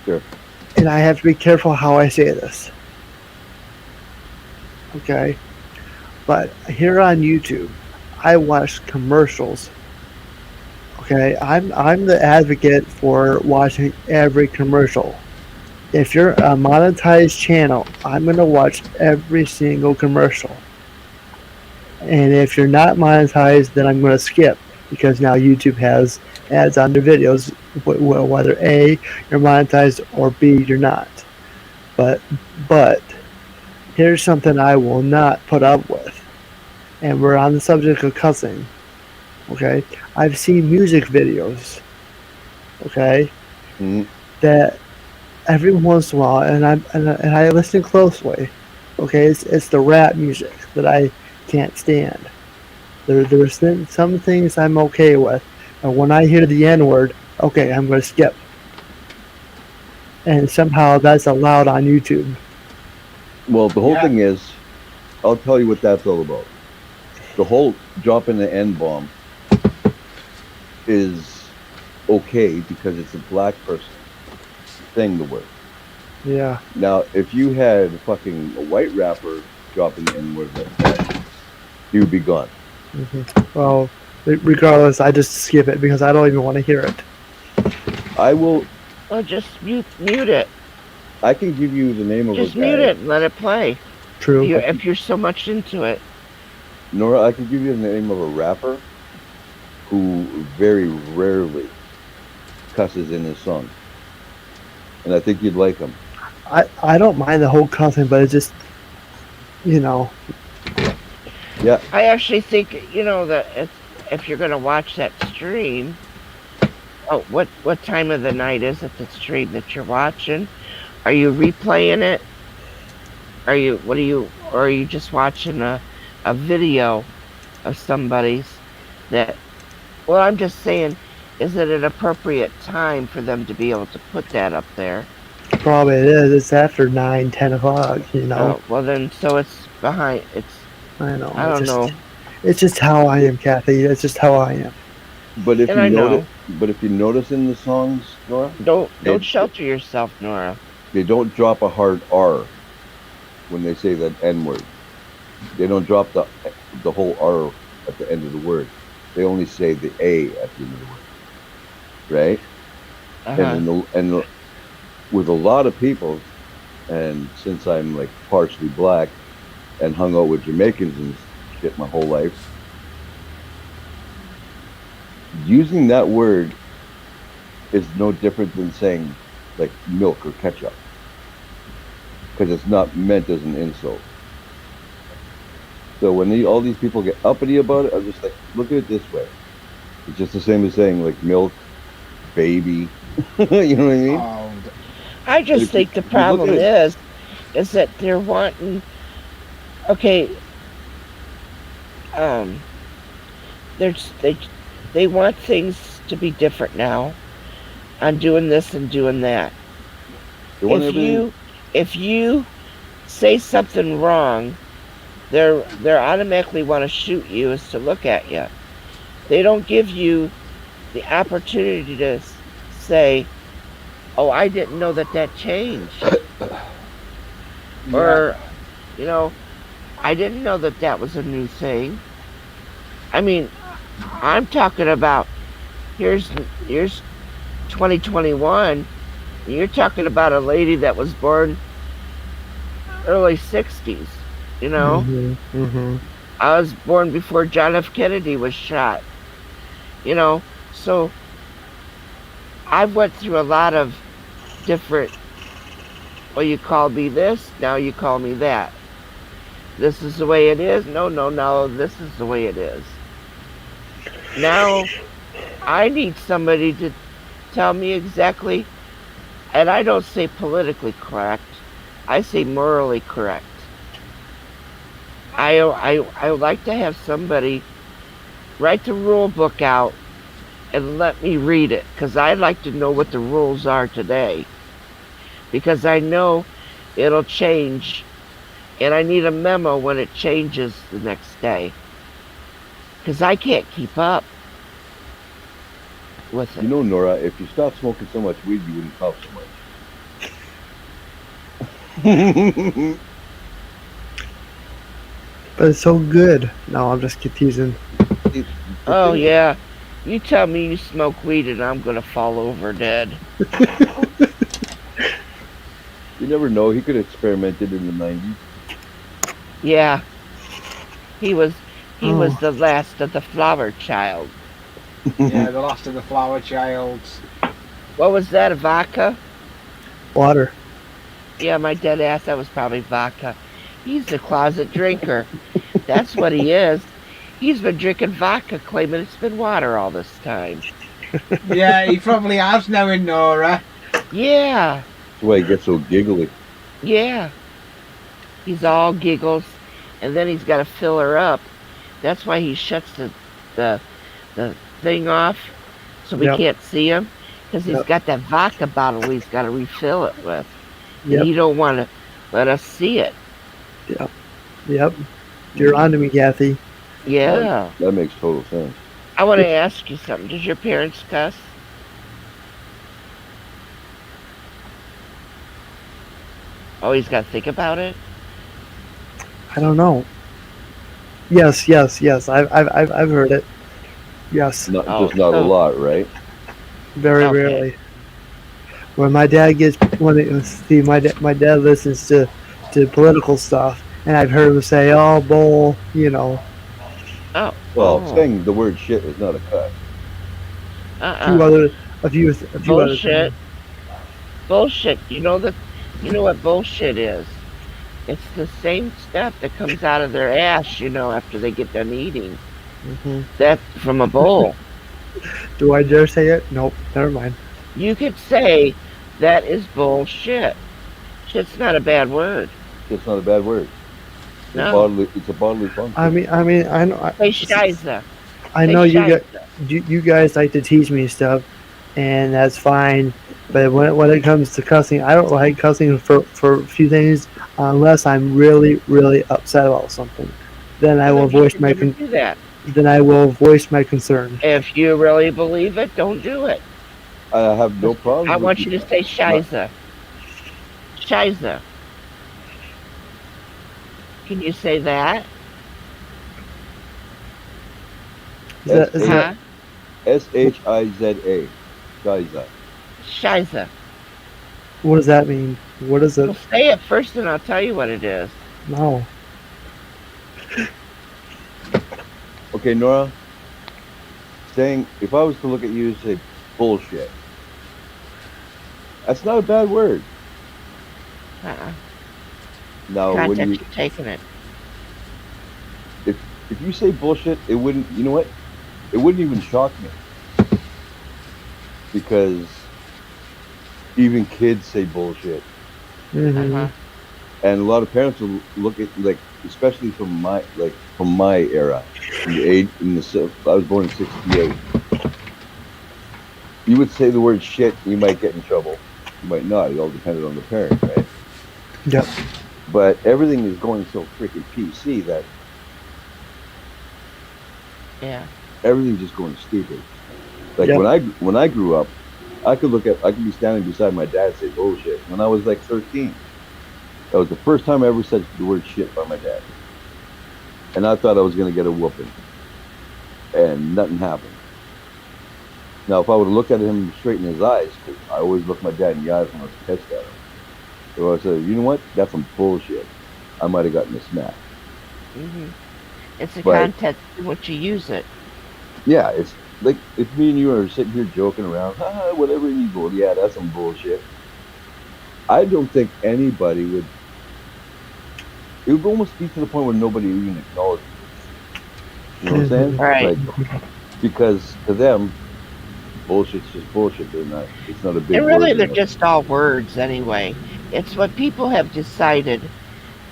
Sure. And I have to be careful how I say this. Okay? But here on YouTube, I watch commercials. Okay? I'm the advocate for watching every commercial. If you're a monetized channel, I'm going to watch every single commercial. And if you're not monetized, then I'm going to skip because now YouTube has ads on their videos, whether A, you're monetized, or B, you're not. But but here's something I will not put up with. And we're on the subject of cussing. Okay, I've seen music videos. Okay, that every once in a while, and I listen closely. Okay, it's the rap music that I can't stand. There's some things I'm okay with, but when I hear the N word, okay, I'm going to skip. And somehow that's allowed on YouTube. Well, the whole Yeah. thing is, I'll tell you what that's all about. The whole dropping the N bomb is okay because it's a black person saying the word. Yeah. Now, if you had fucking a white rapper dropping the N word like that, he would be gone. Well, regardless, I just skip it because I don't even want to hear it. I will. Well, just mute it. I can give you the name of Just a guy. mute it and let it play. True. If you're so much into it. Nora, I can give you the name of a rapper who very rarely cusses in his songs, and I think you'd like him. I don't mind the whole cussing, but it's just, Yeah. I actually think that if you're gonna watch that stream, what time of the night is it? The stream that you're watching? Are you replaying it? Or are you just watching a video of somebody's that? Well, I'm just saying, is it an appropriate time for them to be able to put that up there? probably it is. It's after 9, 10 o'clock, Oh, well then, so it's behind. I know. I don't know. It's just how I am, Kathy. It's just how I am. But if you notice in the songs, Nora, don't shelter yourself, Nora. They don't drop a hard R when they say that N word. They don't drop the whole R at the end of the word. They only say the A at the end of the word, right? And with a lot of people, and since I'm like partially black and hung out with Jamaicans and shit my whole life, using that word is no different than saying like milk or ketchup, because it's not meant as an insult. So when all these people get uppity about it, I'm just like, look at it this way. It's just the same as saying like milk, baby. You know what I mean? I just think the problem is that they're wanting. Okay. They want things to be different now. I'm doing this and doing that. If you say something wrong, they automatically want to shoot you is to look at you. They don't give you the opportunity to say, "Oh, I didn't know that changed," or I didn't know that was a new thing. I mean, I'm talking about here's 2021. You're talking about a lady that was born early 60s. I was born before John F. Kennedy was shot. So I've went through a lot of different. Well, you call me this, now you call me that. This is the way it is. No, this is the way it is. Now, I need somebody to tell me exactly, and I don't say politically correct, I say morally correct. I would like to have somebody write the rule book out and let me read it, because I'd like to know what the rules are today. Because I know it'll change, and I need a memo when it changes the next day. Because I can't keep up with it. Nora, if you stopped smoking so much weed, you wouldn't cough so much. But it's so good. No, I'm just teasing. Oh, yeah. You tell me you smoke weed and I'm going to fall over dead. You never know. He could have experimented in the 90s. Yeah. He was He was the last of the flower child. Yeah, the last of the flower childs. What was that? A vodka? Water. Yeah, my dead ass. That was probably vodka. He's a closet drinker. That's what he is. He's been drinking vodka, claiming it's been water all this time. Yeah, he probably has knowing Nora. Yeah. That's why he gets so giggly. Yeah. He's all giggles, and then he's got to fill her up. That's why he shuts the thing off, so we can't see him, because he's got that vodka bottle he's got to refill it with, and he don't want to let us see it. Yep. You're on to me, Kathy. Yeah. That makes total sense. I want to ask you something. Does your parents cuss? Oh, he's got to think about it. I don't know. Yes. I've heard it. Yes. Just not a lot, right? Very rarely. When my dad my dad listens to political stuff, and I've heard him say, "Oh, bull," Oh. Well, saying the word shit is not a cuss. A few bullshit. Bullshit. You know what bullshit is? It's the same stuff that comes out of their ass, after they get done eating. That's from a bowl. Do I dare say it? Nope. Never mind. You could say that is bullshit. Shit's not a bad word. It's not a bad word. No. It's a bodily function. I mean, I know. Say shiza. I know you guys like to teach me stuff, and that's fine. But when it comes to cussing, I don't like cussing for a few things unless I'm really, really upset about something. Then I will voice my Then I will voice my concern. If you really believe it, don't do it. I have no problem. I want you to say shiza. Shiza. Can you say that? S-H-I-Z-A. Shiza. Shiza. What does that mean? What is it? Well, say it first and I'll tell you what it is. No. Okay, Nora. Saying, if I was to look at you and say bullshit, that's not a bad word. Now, when you're taking it. If you say bullshit, it wouldn't. You know what? It wouldn't even shock me because even kids say bullshit, Mm-hmm. and a lot of parents will look at especially from my era, I was born in '68. You would say the word shit, you might get in trouble. You might not. It all depended on the parent, right? Yep. But everything is going so freaking PC that everything's just going stupid. When I grew up, I could be standing beside my dad and say bullshit. When I was like 13, that was the first time I ever said the word shit by my dad, and I thought I was going to get a whooping, and nothing happened. Now, if I would have looked at him straight in his eyes, because I always look my dad in the eyes when I was pissed at him, so I said, you know what, that's some bullshit, I might have gotten a smack. Mm-hmm. It's the context in which you use it. Yeah, it's like if me and you are sitting here joking around, whatever, and you go, yeah, that's some bullshit. I don't think anybody would. It would almost be to the point where nobody even acknowledges it. You know what I'm saying? Right. Because to them, bullshit's just bullshit. They're not. It's not a big. And really, word, they're just all words anyway. It's what people have decided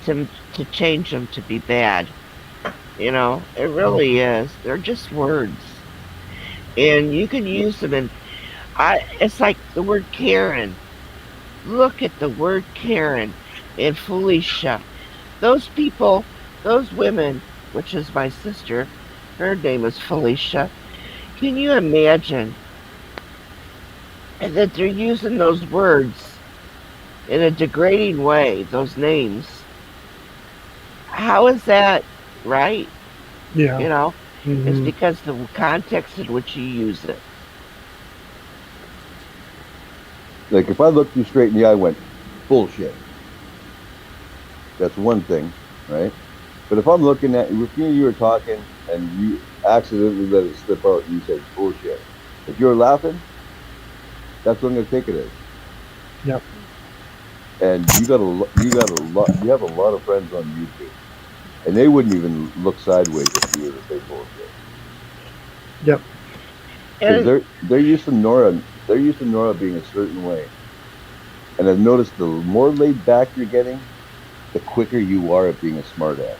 to change them to be bad. It really is. They're just words, and you can use them. It's like the word Karen. Look at the word Karen and Felicia. Those people, those women, which is my sister, her name is Felicia. Can you imagine that they're using those words in a degrading way, those names? How is that right? Yeah. Mm-hmm. It's because the context in which you use it. Like if I looked you straight in the eye and went, bullshit. That's one thing, right? But if I'm looking at, if you were talking and you accidentally let it slip out and you say bullshit. If you're laughing, that's what I'm gonna take it as. Yep. And you have a lot of friends on YouTube, and they wouldn't even look sideways if you were to say bullshit. Yep. Because And they're used to NORA. They're used to NORA being a certain way, and I've noticed the more laid back you're getting, the quicker you are at being a smartass.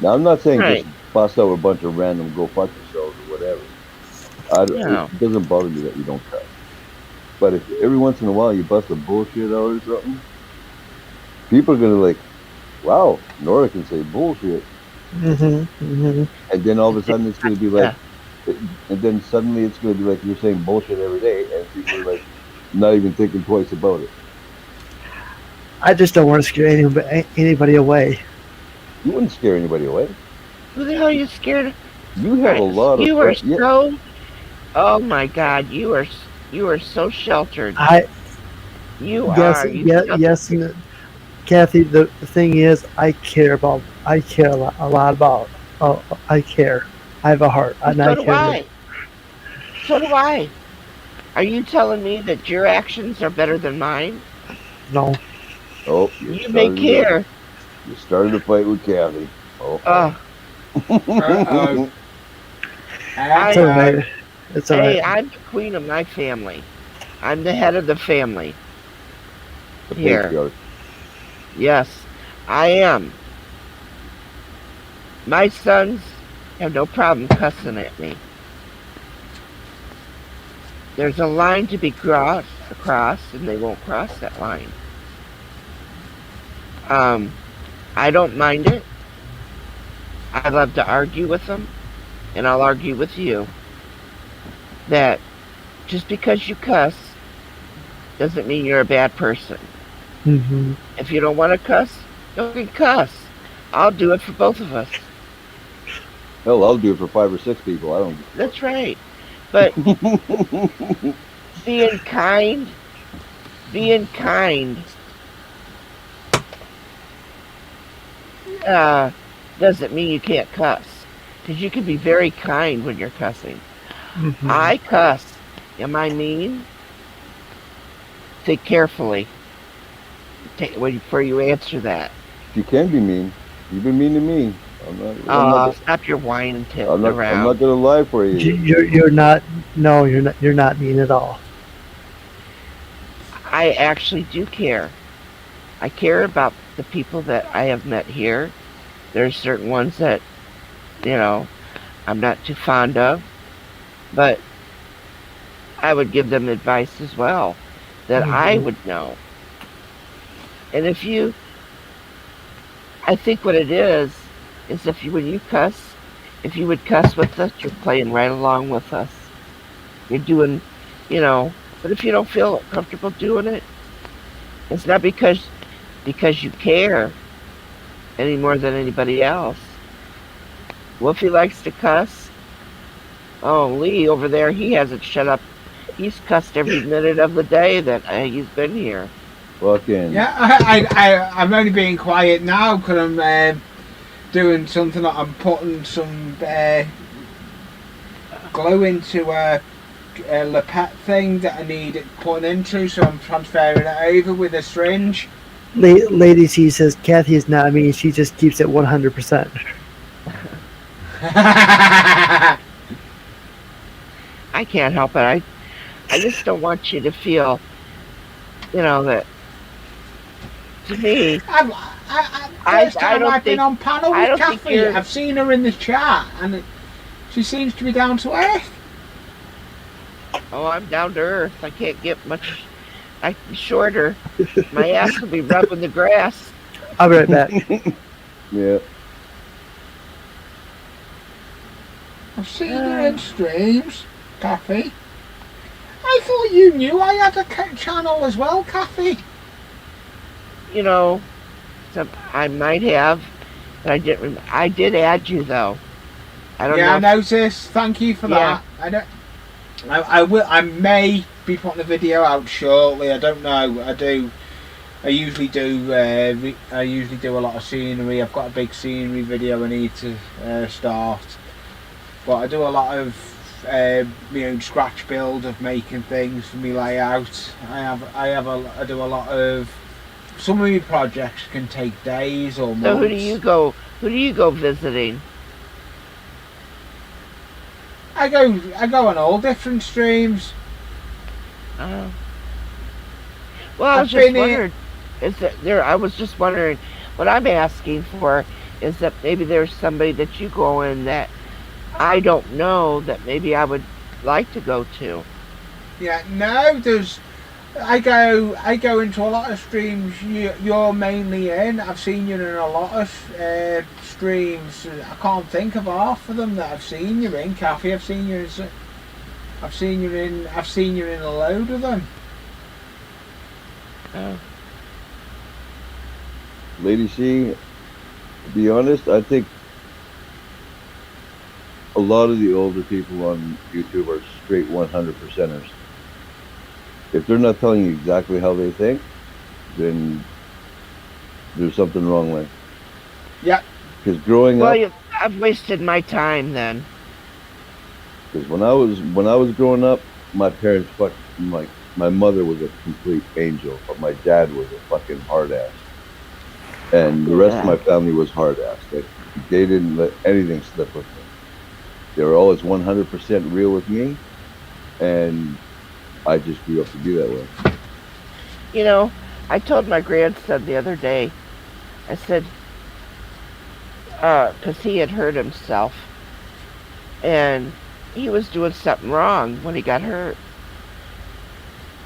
Now, I'm not saying right. just bust out a bunch of random go fuck yourselves or whatever. No. It doesn't bother me that you don't cuss. But if every once in a while you bust a bullshit out or something, people are gonna like, wow, Nora can say bullshit, and then all of a sudden it's gonna be Yeah. like, and then suddenly it's gonna be like you're saying bullshit every day, and people are like, not even thinking twice about it. I just don't want to scare anybody away. You wouldn't scare anybody away. Who the hell are you scared of? You have a lot of You are friends. Yeah. so. Oh my God, you are so sheltered. You Yes, are. You yes. And Kathy, the thing is, I care a lot about. I care. I have a heart, and So I do care. I. So do I. Are you telling me that your actions are better than mine? No. Oh, You may care. You started a fight with Kathy. Oh. Uh-oh. It's all right. It's all Hey, right. I'm the queen of my family. I'm the head of the family. The Here. patriarch. Yes, I am. My sons have no problem cussing at me. There's a line to be crossed, and they won't cross that line. I don't mind it. I love to argue with them, and I'll argue with you that just because you cuss doesn't mean you're a bad person. Mm-hmm. If you don't want to cuss, you can cuss. I'll do it for both of us. Hell, I'll do it for 5 or 6 people. I don't. That's right. But being kind doesn't mean you can't cuss. Because you can be very kind when you're cussing. Mm-hmm. I cuss. Am I mean? Think carefully before you answer that. You can be mean. You've been mean to me. I'm not Stop your whining titting I'm not around. gonna lie for you. You're not. No, you're not mean at all. I actually do care. I care about the people that I have met here. There's certain ones that, I'm not too fond of, but I would give them advice as well that I would know. And I think what it is when you cuss, if you would cuss with us, you're playing right along with us. You're doing, but if you don't feel comfortable doing it, it's not because you care any more than anybody else. Wolfie likes to cuss. Oh, Lee over there, he hasn't shut up. He's cussed every minute of the day that he's been here. Fucking. Yeah, I'm only being quiet now because I'm doing something. I'm putting some glue into a lapet thing that I need it putting into, so I'm transferring it over with a syringe. Ladies, he says Kathy is not mean. She just keeps it 100%. I can't help it. I just don't want you to feel, that. To me, First time I've been on panel with Kathy. I've seen her in the chat, and she seems to be down to earth. Oh, I'm down to earth. I can't get much. I can be shorter. My ass will be rubbing the grass. I'll be right back. Yeah. I've seen her in streams, Kathy. I thought you knew I had a channel as well, Kathy. I might have, but I didn't. I did add you though. I don't know. I noticed. Thank you for that. I will. I may be putting a video out shortly. I don't know. I do. I usually do a lot of scenery. I've got a big scenery video I need to start, but I do a lot of scratch build of making things for me layout. I do a lot of. Some of my projects can take days or months. So who do you go visiting? I go on all different streams. Oh. Well, I was just wondering. I was just wondering. What I'm asking for is that maybe there's somebody that you go in that I don't know that maybe I would like to go to. Yeah, no, I go into a lot of streams you're mainly in. I've seen you in a lot of streams. I can't think of half of them that I've seen you in. Kathy, I've seen you in a load of them. Oh. Lady C, to be honest, I think a lot of the older people on YouTube are straight 100%ers. If they're not telling you exactly how they think, then there's something wrong with. Yeah. Because growing up, I've wasted my time then. Because when I was growing up, my parents my mother was a complete angel, but my dad was a fucking hard ass, and the rest of my family was hard ass. Like, they didn't let anything slip with me. They were always 100% real with me, and I just grew up to be that way. You know, I told my grandson the other day, I said, because he had hurt himself, and he was doing something wrong when he got hurt,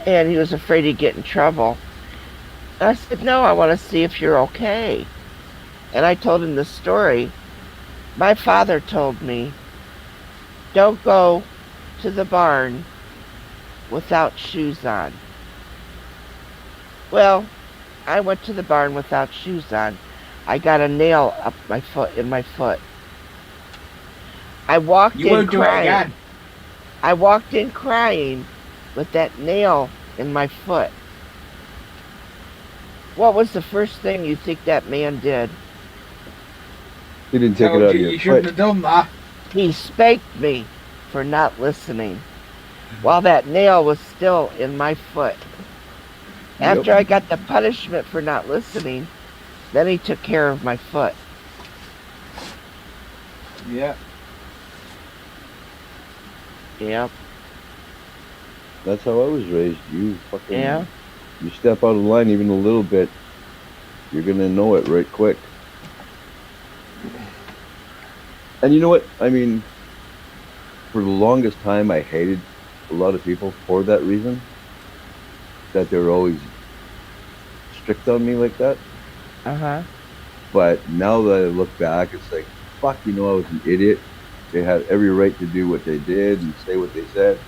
and he was afraid he'd get in trouble. And I said, no, I want to see if you're okay. And I told him the story. My father told me, don't go to the barn without shoes on. Well, I went to the barn without shoes on. I got a nail up in my foot. I walked in crying. I walked in crying with that nail in my foot. What was the first thing you think that man did? He didn't take it out of your foot. You shouldn't have done that. He spanked me for not listening while that nail was still in my foot. After I got the punishment for not listening, then he took care of my foot. Yeah. Yep. That's how I was raised. You step out of line even a little bit, you're gonna know it right quick. And you know what? I mean, for the longest time, I hated a lot of people for that reason. That they were always strict on me like that. Uh-huh. But now that I look back, it's like, fuck, I was an idiot. They had every right to do what they did and say what they said.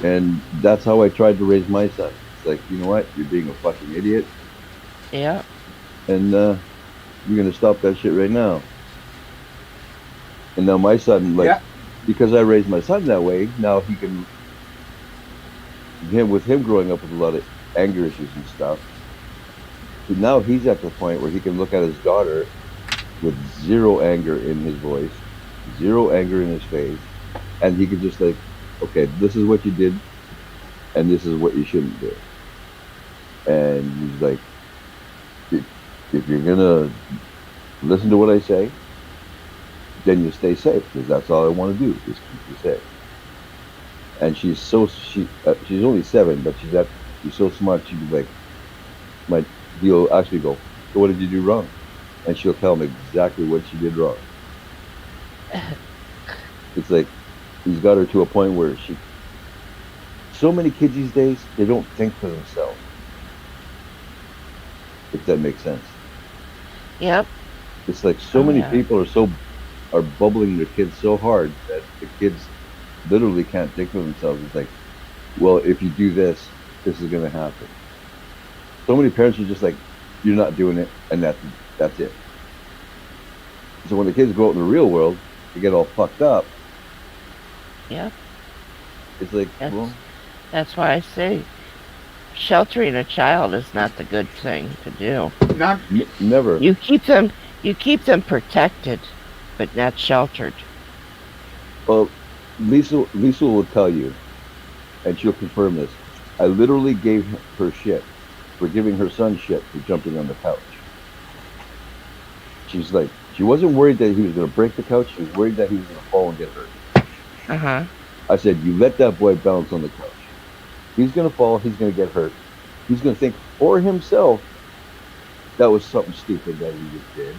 And that's how I tried to raise my son. It's like, you know what? You're being a fucking idiot. Yeah. And you're going to stop that shit right now. And now my son, because I raised my son that way, now he can, with him growing up with a lot of anger issues and stuff, now he's at the point where he can look at his daughter with zero anger in his voice, zero anger in his face, and he can just okay, this is what you did, and this is what you shouldn't do. And he's like, if you're gonna listen to what I say, then you stay safe, because that's all I want to do, is keep you safe. And she's only 7, but she's so smart. She'd be like, he'll actually go, so what did you do wrong? And she'll tell him exactly what she did wrong. It's like, he's got her to a point where so many kids these days, they don't think for themselves. If that makes sense. Yep. It's like so many people are bubbling their kids so hard that the kids literally can't think for themselves. It's like, well, if you do this, this is going to happen. So many parents are just like, you're not doing it, and that's it. So when the kids go out in the real world, they get all fucked up. Yeah. It's like, that's why I say, sheltering a child is not the good thing to do. Not Never. You keep them protected, but not sheltered. Well, Lisa will tell you, and she'll confirm this. I literally gave her shit for giving her son shit for jumping on the couch. She's like, she wasn't worried that he was going to break the couch. She was worried that he was going to fall and get hurt. Uh-huh. I said, you let that boy bounce on the couch. He's going to fall. He's going to get hurt. He's going to think for himself that was something stupid that he just did.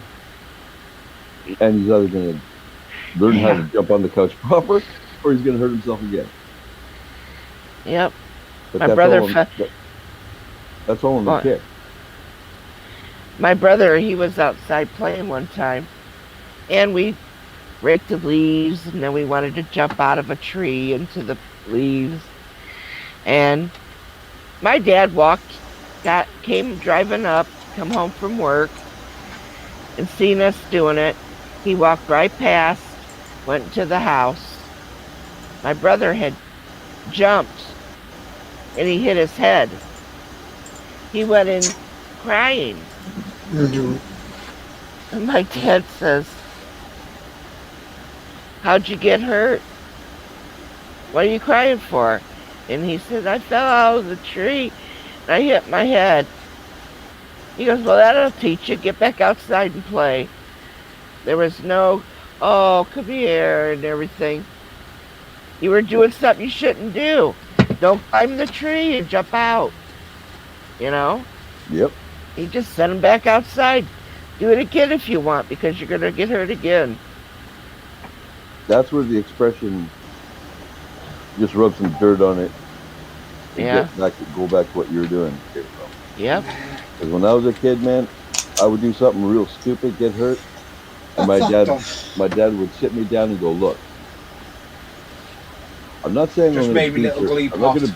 And he's either going to learn how to jump on the couch proper, or he's going to hurt himself again. Yep. But My that's brother. all that's all in the kid. My brother, he was outside playing one time, and we raked the leaves, and then we wanted to jump out of a tree into the leaves. And my dad came driving up, come home from work, and seen us doing it. He walked right past, went to the house. My brother had jumped, and he hit his head. He went in crying. And my dad says, how'd you get hurt? What are you crying for? And he said, I fell out of the tree and I hit my head. He goes, well, that'll teach you. Get back outside and play. There was no, oh, come here and everything. You were doing something you shouldn't do. Don't climb the tree and jump out. You know? Yep. He just sent him back outside. Do it again if you want, because you're going to get hurt again. That's where the expression, just rub some dirt on it, and go back to what you were doing. Yep. Because when I was a kid, man, I would do something real stupid, get hurt, and my dad would sit me down and go, look, I'm not saying I'm going to beat your,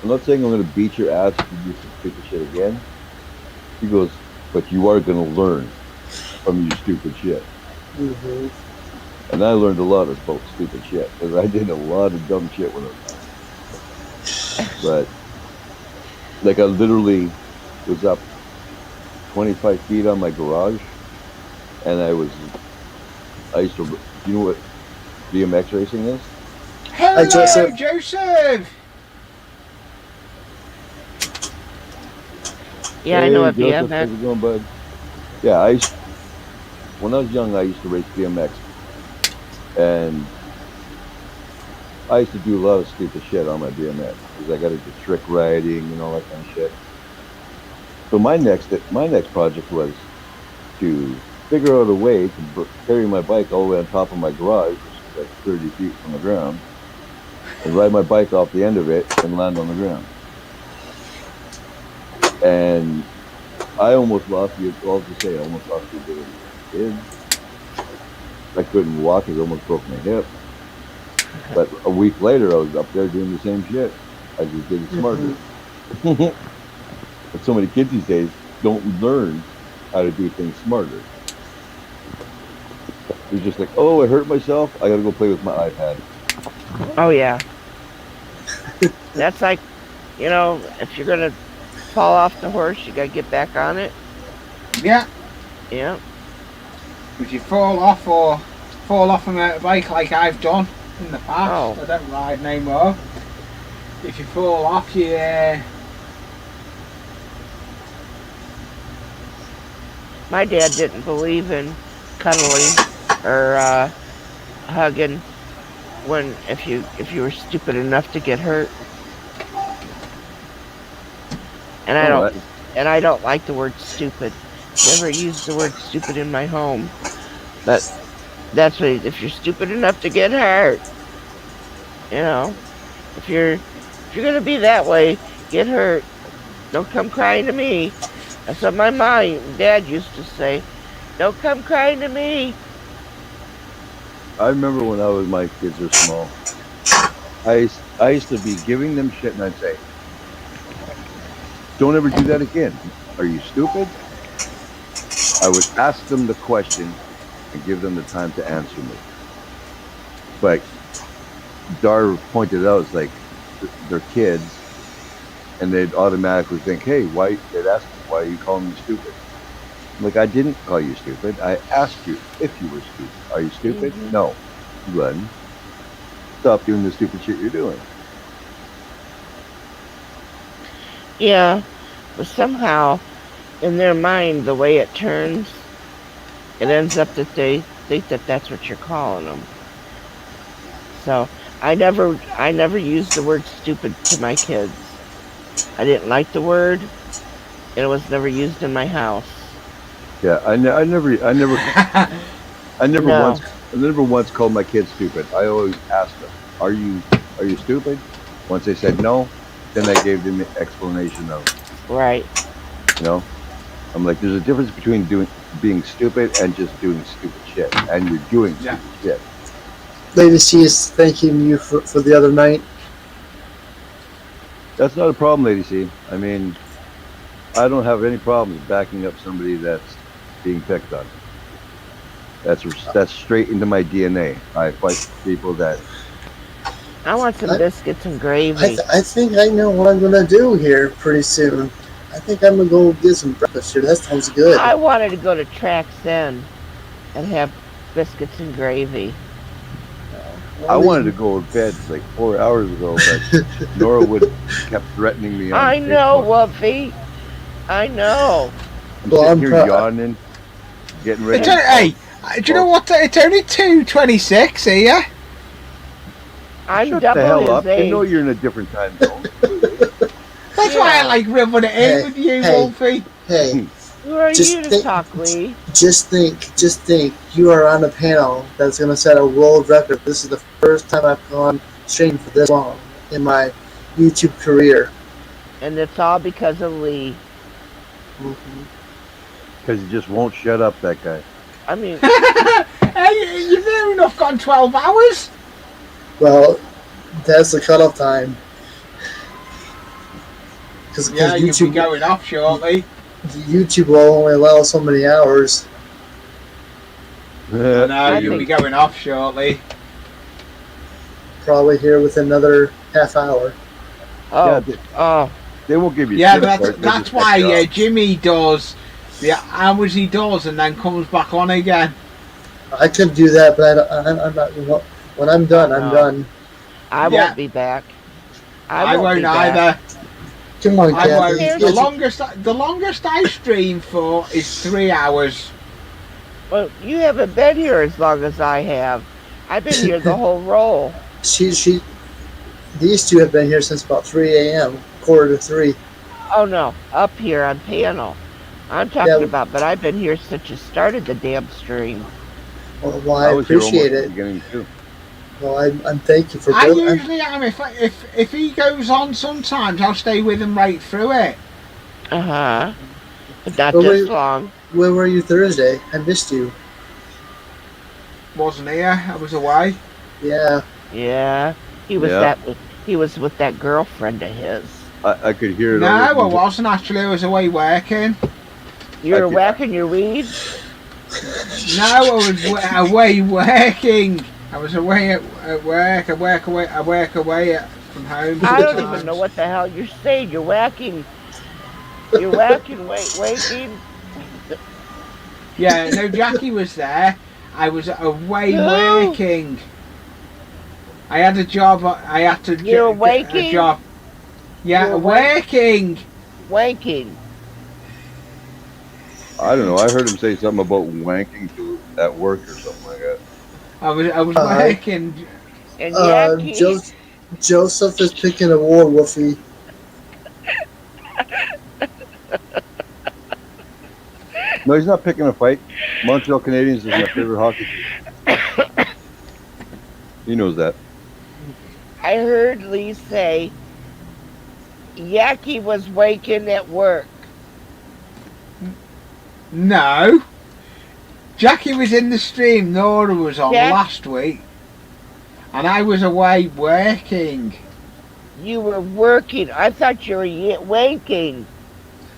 I'm not saying I'm going to beat your ass if you do some stupid shit again. He goes, but you are going to learn from your stupid shit. Mm-hmm. And I learned a lot about stupid shit because I did a lot of dumb shit when I was young. But like I literally was up 25 feet on my garage, and I used to, do you know what BMX racing is? Hello, Joseph. Yeah, I know what Joseph, BMX. how's it going, bud? Yeah, when I was young, I used to race BMX, and I used to do a lot of stupid shit on my BMX because I got into trick riding and all that kind of shit. So my next project was to figure out a way to carry my bike all the way on top of my garage, which is like 30 feet from the ground, and ride my bike off the end of it and land on the ground. And I almost lost the ability as a kid. I couldn't walk, I almost broke my hip. But a week later, I was up there doing the same shit. I just did it smarter. But so many kids these days don't learn how to do things smarter. They're just like, oh, I hurt myself, I gotta go play with my iPad. Oh, yeah. That's like, if you're going to fall off the horse, you got to get back on it. Yeah. Yeah. If you fall off a motorbike like I've done in the past, I don't ride no more. If you fall off, My dad didn't believe in cuddling or hugging if you were stupid enough to get hurt. And I don't like the word stupid. Never used the word stupid in my home. But that's what if you're stupid enough to get hurt, if you're gonna be that way, get hurt. Don't come crying to me. That's what my mom and dad used to say. Don't come crying to me. I remember when my kids were small, I used to be giving them shit and I'd say, don't ever do that again. Are you stupid? I would ask them the question and give them the time to answer me. But Dar pointed out, it's like they're kids and they'd automatically think, "Hey, why?" They'd ask me, "Why are you calling me stupid?" I'm like, "I didn't call you stupid. I asked you if you were stupid. Are you stupid? Mhm. No. Then stop doing the stupid shit you're doing." Yeah, but somehow in their mind, the way it turns, it ends up that they think that that's what you're calling them. So I never used the word stupid to my kids. I didn't like the word, and it was never used in my house. Yeah, I never, No, I never once called my kids stupid. I always asked them, are you stupid?" Once they said no, then I gave them an explanation of, right. you know, I'm like, there's a difference between being stupid and just doing stupid shit, and you're doing Yeah. stupid shit. Lady C is thanking you for the other night. That's not a problem, Lady C. I mean, I don't have any problems backing up somebody that's being picked on. That's straight into my DNA. I fight for people that. I want some I, biscuits and gravy. I think I know what I'm gonna do here pretty soon. I think I'm gonna go get some breakfast here. That sounds good. I wanted to go to Track's End and have biscuits and gravy. I Well, wanted to go to bed like 4 hours ago, but Nora would kept threatening me on I know, Facebook. Wuffy. I know. I'm well, sitting I'm here proud. yawning, getting ready It's to hey, do you know what? It's only 2:26 here. I'm Shut the double hell his up! I know age. you're in a different time zone. Clearly. That's why I Yeah. like ripping it in with you, Wolfie. Hey, Who are you just to think, talk, Lee? just think. You are on a panel that's gonna set a world record. This is the first time I've gone streaming for this long in my YouTube career. And it's all because of Lee. Because he just won't shut up, that guy. I mean, Hey, you've near enough gone 12 hours. Well, that's the cutoff time. Because Yeah, you'll be YouTube, going off shortly. YouTube will only allow so many hours. I know, I you'll be think going off shortly. Probably here with another half hour. oh, Yeah, oh, they won't give you Yeah, shit for it. They'll that's just why cut you off. Jimmy does the hours he does and then comes back on again. I could do that, but I'm not. When I'm done, I'm no. done. I Yeah. won't be back. I won't be won't back. either. Come on, I won't. Kathy. Here's- The longest I stream for is 3 hours. Well, you haven't been here as long as I have. I've been here the whole roll. She. These two have been here since about 3 a.m. Quarter to 3. Oh no, up here on panel. I'm talking Yeah. about, but I've been here since you started the damn stream. Well, I was here appreciate almost at the it. beginning too. Well, I'm thank you for I both. usually am. If he goes on, sometimes I'll stay with him right through it. Uh huh. But not Well, this wait. long. Where were you Thursday? I missed you. Wasn't here. I was away. Yeah. Yeah, he was Yeah. he was with that girlfriend of his. I could hear it No, all I over. wasn't actually. I was away working. You're could- whacking your weed. No, I was away working. I was away at work. I work away from home. I don't sometimes. even know what the hell you're saying. You're whacking. You're whacking. Waking. Yeah, no, Jackie was there. I was away No. working. I had a job. I had to You're get a waking? job. Yeah, You're working. Wanking. I don't know. I heard him say something about wanking at work or something like that. I was working. And Yankee. Joseph is picking a war, Wolfie. No, he's not picking a fight. Montreal Canadiens is my favorite hockey team. He knows that. I heard Lee say Yaki was waking at work. No. Jackie was in the stream. Nora was on Jack- last week, and I was away working. You were working. I thought you were wanking.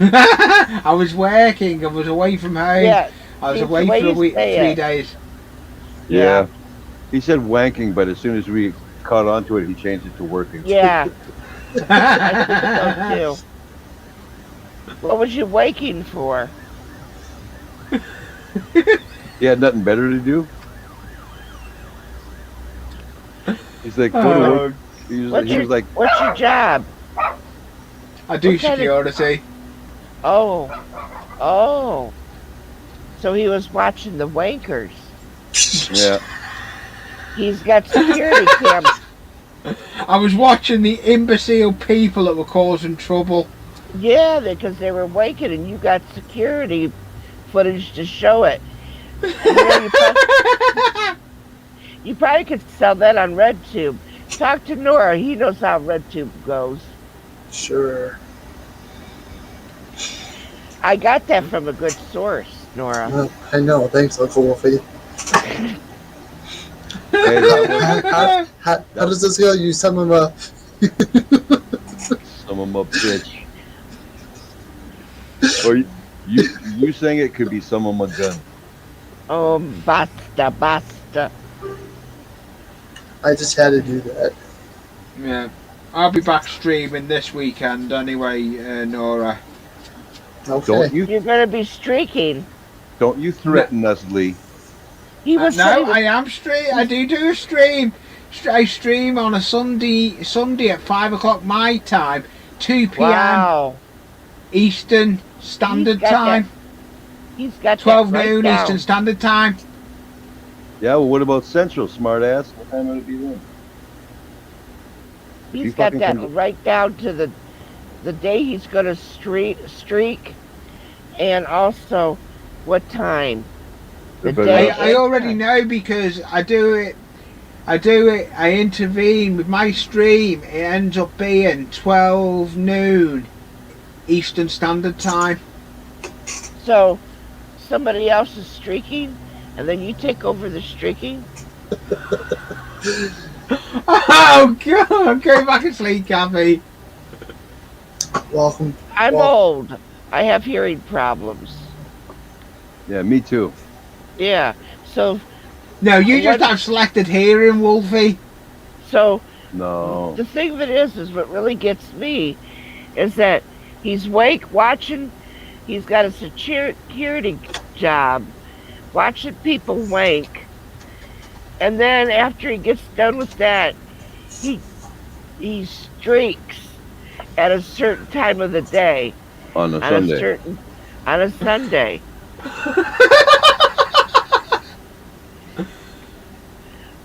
I was working. I was away from home. Yeah. I was it's away the way for a you week, say 3 it. days. Yeah. He said wanking, but as soon as we caught on to it, he changed it to working. Yeah. I think so too. What was you waking for? He had nothing better to do. He's like, go to work. Oh, He was like, What's your job? I do What kind of? security. Oh, oh. So he was watching the wankers. yeah. He's got security cam. I was watching the imbecile people that were causing trouble. Yeah, because they were wanking, and you got security footage to show it. You know, you probably could sell that on RedTube. Talk to Nora. He knows how RedTube goes. Sure. I got that from a good source, Nora. I know. Thanks, Uncle Wolfie. Hey, how does this go? You son of a... Some of my bitch. Or you saying it could be some of my gun. Oh, basta. I just had to do that. Yeah. I'll be back streaming this weekend anyway, Nora. Okay. You're going to be streaking. Don't you threaten us, Lee. He was no, I am stream. I do a stream. I stream on a Sunday at 5 o'clock my time, 2 p.m. Wow. Eastern Standard Time. He's got 12 that right noon down. Eastern Standard Time. Yeah, well, what about Central, smart ass? What time would it be then? He's got that right down to the day he's going to streak, and also what time. I already know because I do it. I intervene with my stream. It ends up being 12 noon Eastern Standard Time. So somebody else is streaking, and then you take over the streaking. Oh God! Go back and sleep, Kathy. Welcome. I'm old. I have hearing problems. Yeah, me too. Yeah. So. No, you just have selected hearing, Wolfie. So. No. The thing of it is what really gets me is that he's watching. He's got a security job, watching people wank, and then after he gets done with that, he streaks at a certain time of the day. On a Sunday. On a Sunday.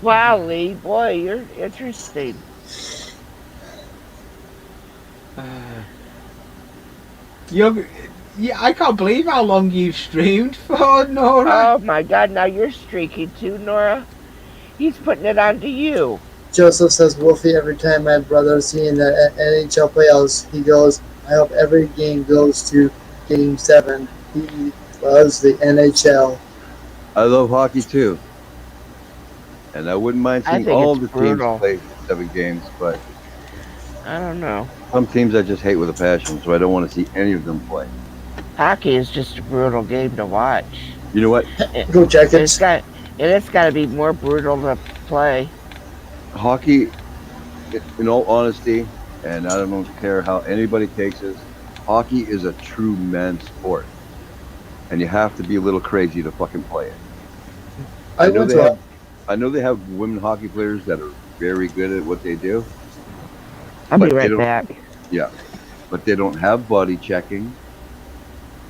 Wow, Lee, boy, you're interesting. I can't believe how long you've streamed for, Nora. Oh my God, now you're streaking too, Nora. He's putting it on to you. Joseph says, Wolfie, every time my brother seeing the NHL playoffs, he goes, I hope every game goes to Game 7. He loves the NHL. I love hockey too. And I wouldn't mind seeing all the teams play 7 games, but I don't know. Some teams I just hate with a passion, so I don't want to see any of them play. Hockey is just a brutal game to watch. You know what? Go Jackets. It's got to be more brutal to play. Hockey, in all honesty, and I don't care how anybody takes this, hockey is a true men's sport. And you have to be a little crazy to fucking play it. I know they have women hockey players that are very good at what they do. I'll be right back. Yeah, but they don't have body checking,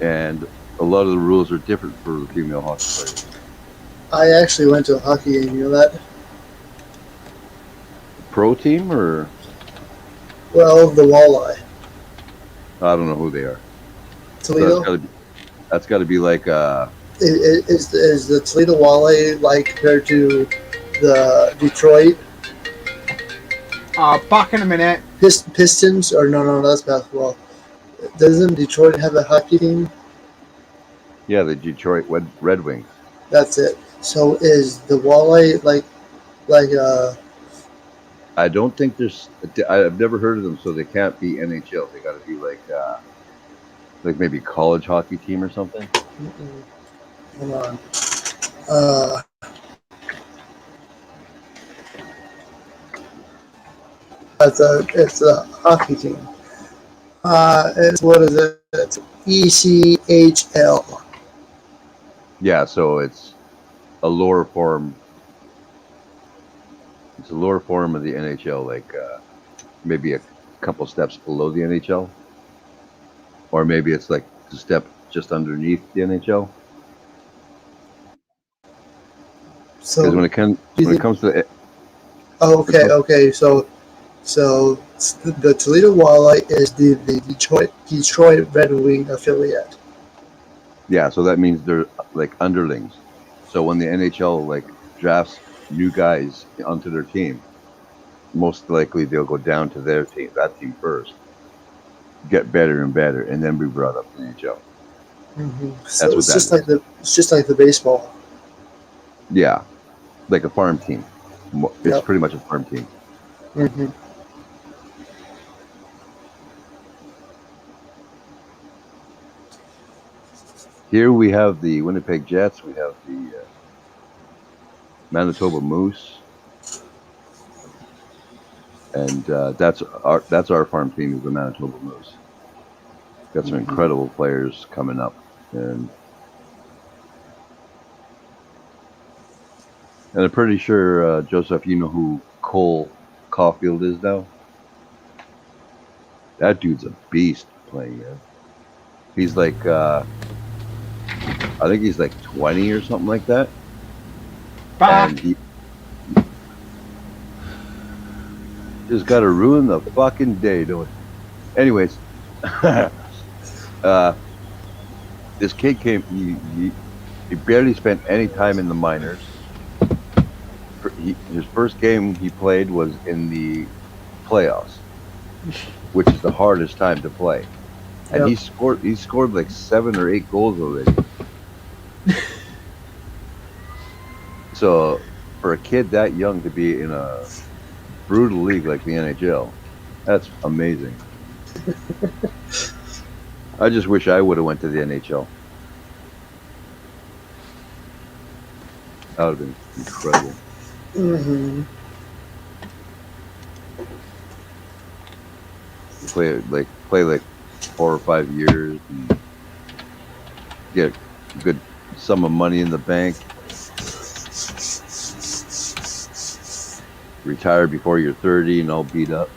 and a lot of the rules are different for the female hockey players. I actually went to a hockey game, you know that? Pro team or? Well, the Walleye. I don't know who they are. Toledo? So that's got to be like... Is the Toledo Walleye like compared to the Detroit? Back in a minute. Pistons? Or no, that's basketball. Doesn't Detroit have a hockey team? Yeah, the Detroit Red Wings. That's it. So is the Walleye like I don't think there's... I've never heard of them, so they can't be NHL. They got to be like maybe college hockey team or something. Hold on. it's a hockey team. It's what is it? ECHL. Yeah, so it's a lower form. It's a lower form of the NHL, like maybe a couple steps below the NHL, or maybe it's like a step just underneath the NHL. Because So when it comes to okay. So the Toledo Walleye is the Detroit Red Wing affiliate. yeah, so that means they're like underlings. So when the NHL like drafts new guys onto their team, most likely they'll go down to that team first, get better and better, and then be brought up to the NHL. So That's what that is. it's just like the baseball. Yeah, like a farm team. It's Yep. pretty much a farm team. hmm Here we have the Winnipeg Jets. We have the Manitoba Moose, and that's our farm team is the Manitoba Moose. Got some incredible players coming up, and I'm pretty sure Joseph, you know who Cole Caulfield is now. That dude's a beast playing there. He's like I think he's like 20 or something like that, and Back. he just got to ruin the fucking day, don't he? Anyways, this kid came. He barely spent any time in the minors. His first game he played was in the playoffs, which is the hardest time to play. And Yep. he scored like 7 or 8 goals already. So for a kid that young to be in a brutal league like the NHL, that's amazing. I just wish I would have went to the NHL. That would have been incredible. hmm Play like 4 or 5 years and get a good sum of money in the bank. Retire before you're 30 and all beat up.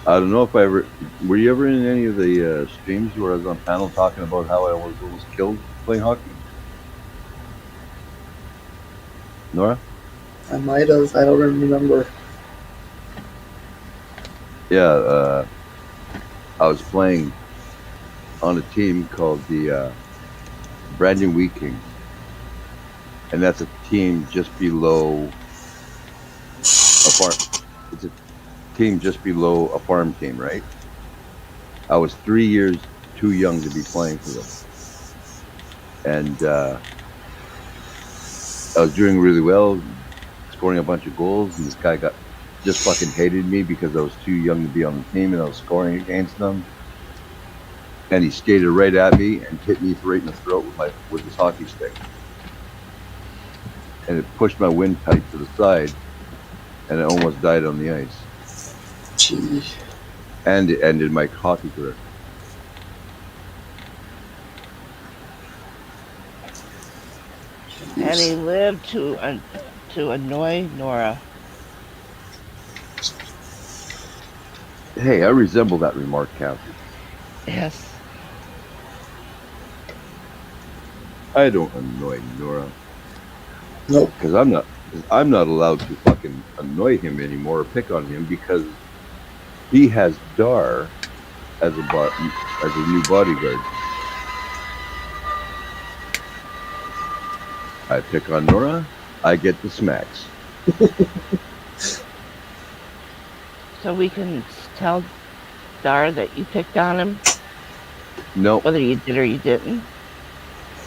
I don't know if I ever were you ever in any of the streams where I was on panel talking about how I was almost killed playing hockey? Nora? I might have. I don't remember. Yeah, I was playing on a team called the Brandon Wheat Kings, and that's a team just below a farm. It's a team just below a farm team, right? I was 3 years too young to be playing for them, and I was doing really well, scoring a bunch of goals, and this guy just fucking hated me because I was too young to be on the team, and I was scoring against them. And he skated right at me and hit me right in the throat with his hockey stick, and it pushed my windpipe to the side, and I almost died on the ice. Jeez. And it ended my hockey career. And he lived to annoy NORA. Hey, I resemble that remark, Kathy. Yes. I don't annoy Nora. Nope. Because I'm not allowed to fucking annoy him anymore or pick on him because he has N.O.R.A as a new bodyguard. I pick on Nora, I get the smacks. So we can tell N.O.R.A that you picked on him? Nope. Whether you did or you didn't?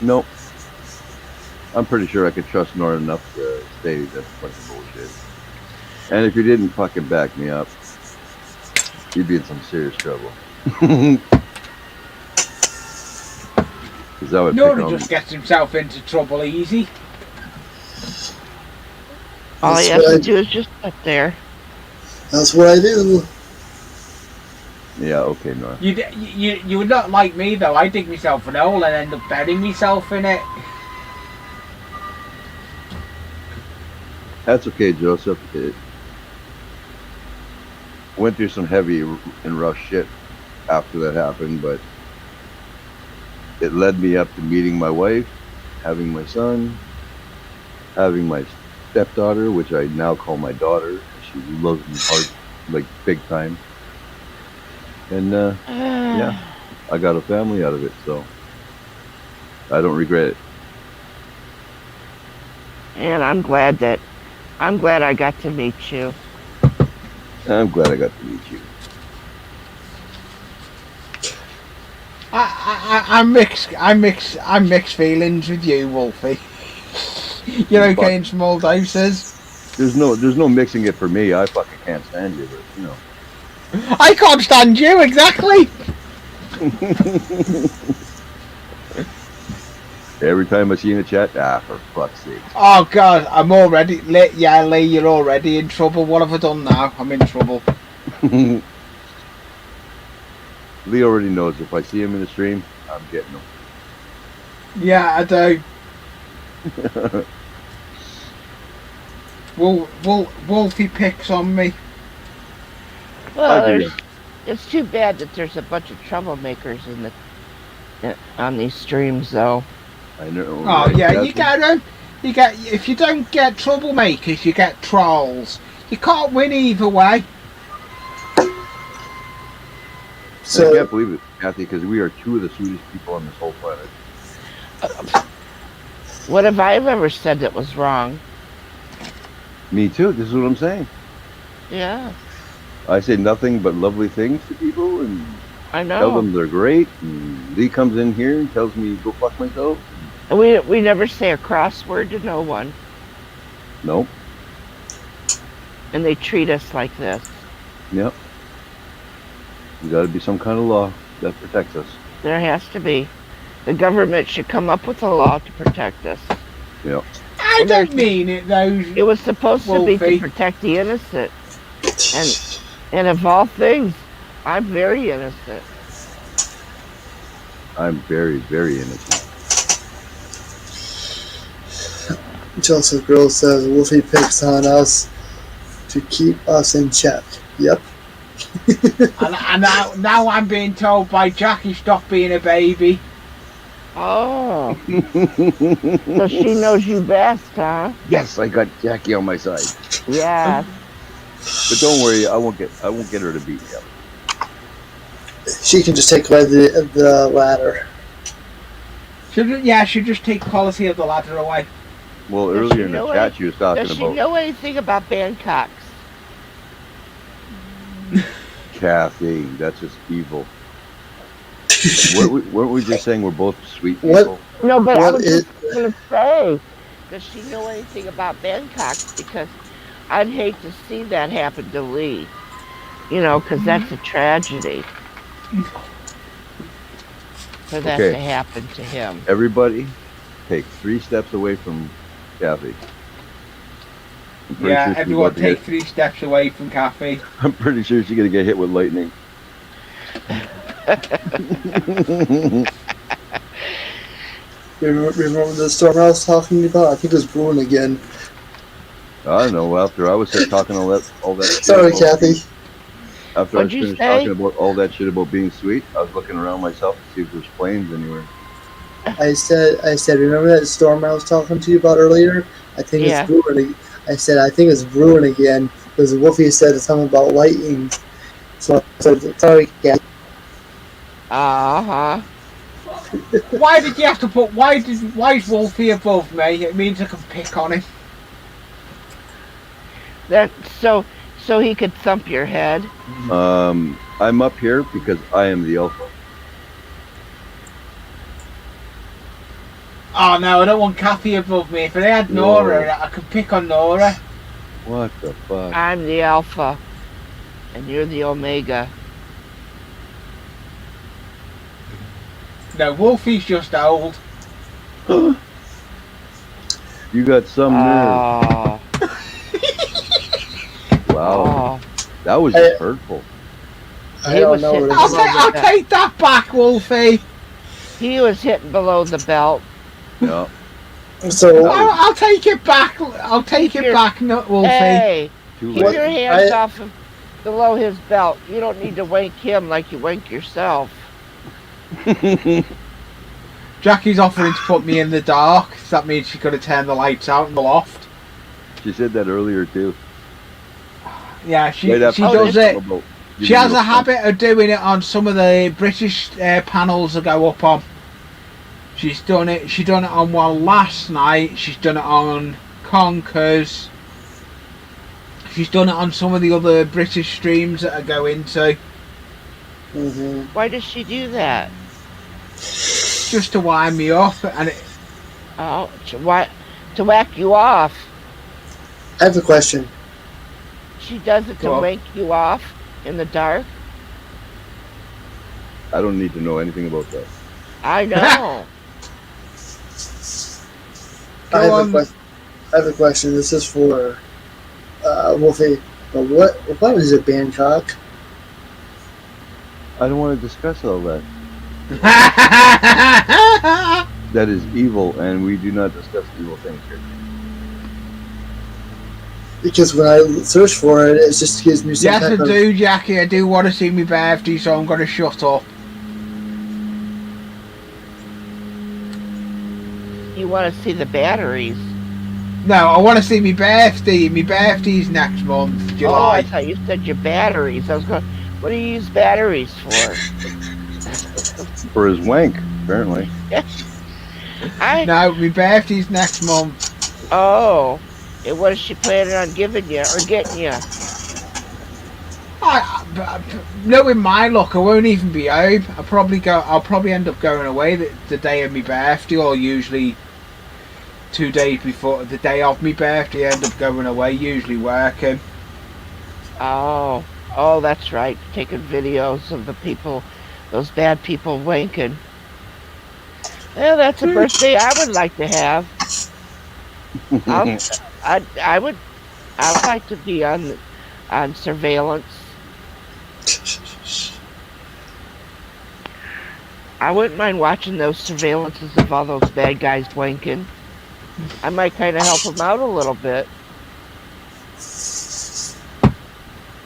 Nope. I'm pretty sure I could trust Nora enough to say that's a bunch of bullshit. And if you didn't fucking back me up, you'd be in some serious trouble. Because I would pick Nora on just gets himself into trouble easy. All he has to do is just sit there. That's what I do. Yeah, okay, Nora. You would not like me though. I dig myself an hole and end up burying myself in it. That's okay, Joseph. It went through some heavy and rough shit after that happened, but it led me up to meeting my wife, having my son, having my stepdaughter, which I now call my daughter. She loves me hard, like big time. And yeah, I got a family out of it, so I don't regret it. And I'm glad I got to meet you. I'm glad I got to meet you. I'm mixed feelings with you, Wolfie. You're okay in small doses. There's no mixing it for me. I fucking can't stand you, but you know. I can't stand you, exactly. Every time I see you in the chat, for fuck's sake. Oh God, I'm already Lee, you're already in trouble. What have I done now? I'm in trouble. Lee already knows if I see him in the stream, I'm getting him. Yeah, I do. Wolfie picks on me. Well, it's too bad that there's a bunch of troublemakers on these streams, though. I know. Oh right, yeah, you get if you don't get troublemakers, you get trolls. You can't win either way. So I can't believe it, Kathy, because we are two of the sweetest people on this whole planet. What have I ever said that was wrong? Me too. This is what I'm saying. Yeah. I say nothing but lovely things to people, and I know. Tell them they're great. And Lee comes in here and tells me go fuck myself. And we never say a cross word to no one. Nope. And they treat us like this. Yep. There's got to be some kind of law that protects us. There has to be. The government should come up with a law to protect us. Yep. I don't mean it though. It was supposed to be to protect the innocent. And of all things, I'm very innocent. I'm very, very innocent. Joseph Girl says Wolfie picks on us to keep us in check. Yep. and now I'm being told by Jackie stop being a baby. Oh. So she knows you best, huh? Yes, I got Jackie on my side. Yeah. But don't worry, I won't get her to beat me up. She can just take away the ladder. She'll just take policy of the ladder away. Well, earlier in the chat she was talking about... Does she know anything about Bangkoks? Kathy, that's just evil. weren't we just saying we're both sweet people? What? No, but I was just going to say, does she know anything about Bangkoks? Because I'd hate to see that happen to Lee. You know, because that's a tragedy. For that to happen to him. Everybody, take 3 steps away from Kathy. Yeah, sure everyone take 3 steps away from Kathy. I'm pretty sure she's going to get hit with lightning. Remember the storm I was talking about? I think it was brewing again. I don't know. After I was talking all that Sorry, Kathy. After I finished talking about all that shit about being sweet, I was looking around myself to see if there's planes anywhere. I said, remember that storm I was talking to you about earlier? I think it's brewing. I said, I think it's brewing again because Wolfie said something about lightning. So sorry, Kathy. Why did you have to put? Why is Wolfie above me? It means I can pick on him. That so he could thump your head. I'm up here because I am the alpha. Oh no, I don't want Kathy above me. If I had NORA, I could pick on NORA. What the fuck? I'm the alpha, and you're the omega. No, Wolfie's just old. You got some nerve. Oh. Wow. Oh. That was just hurtful. I don't know. I'll take that back, Wolfie. He was hitting below the belt. Yeah. So I'll take it back. I'll take it back, Wolfie. Hey, Too keep late. your hands off of below his belt. You don't need to wank him like you wank yourself. Jackie's offering to put me in the dark. So that means she's going to turn the lights out in the loft. She said that earlier too. Yeah, she Right after does they it. talk about She giving has you a a habit of doing it on some of the British panels that go up on. She's done it. She done it on one last night. She's done it on Conkers. She's done it on some of the other British streams that I go into. Mm-hmm. Why does she do that? Just to wind me up, and to whack you off. I have a question. She does it to wake you off in the dark. I don't need to know anything about that. I know. I have a question. This is for Wolfie. But what is a Bangkok? I don't want to discuss all that. That is evil, and we do not discuss evil things here. Because when I search for it, it just gives me some yes, type I of... do, Jackie. I do want to see me birthday, so I'm going to shut up. You want to see the batteries? No, I want to see me birthday. My birthday's next month, July. Oh, I thought you said your batteries. I was going. What do you use batteries for? For his wank, apparently. No, my birthday's next month. Oh, and what is she planning on giving you or getting you? Knowing my luck, I won't even be home. I'll probably end up going away the day of my birthday, or usually 2 days before the day of my birthday. I end up going away, usually working. Oh, that's right. Taking videos of the people, those bad people wanking. Well, that's a birthday I would like to have. I'd like to be on surveillance. I wouldn't mind watching those surveillances of all those bad guys wanking. I might kind of help them out a little bit.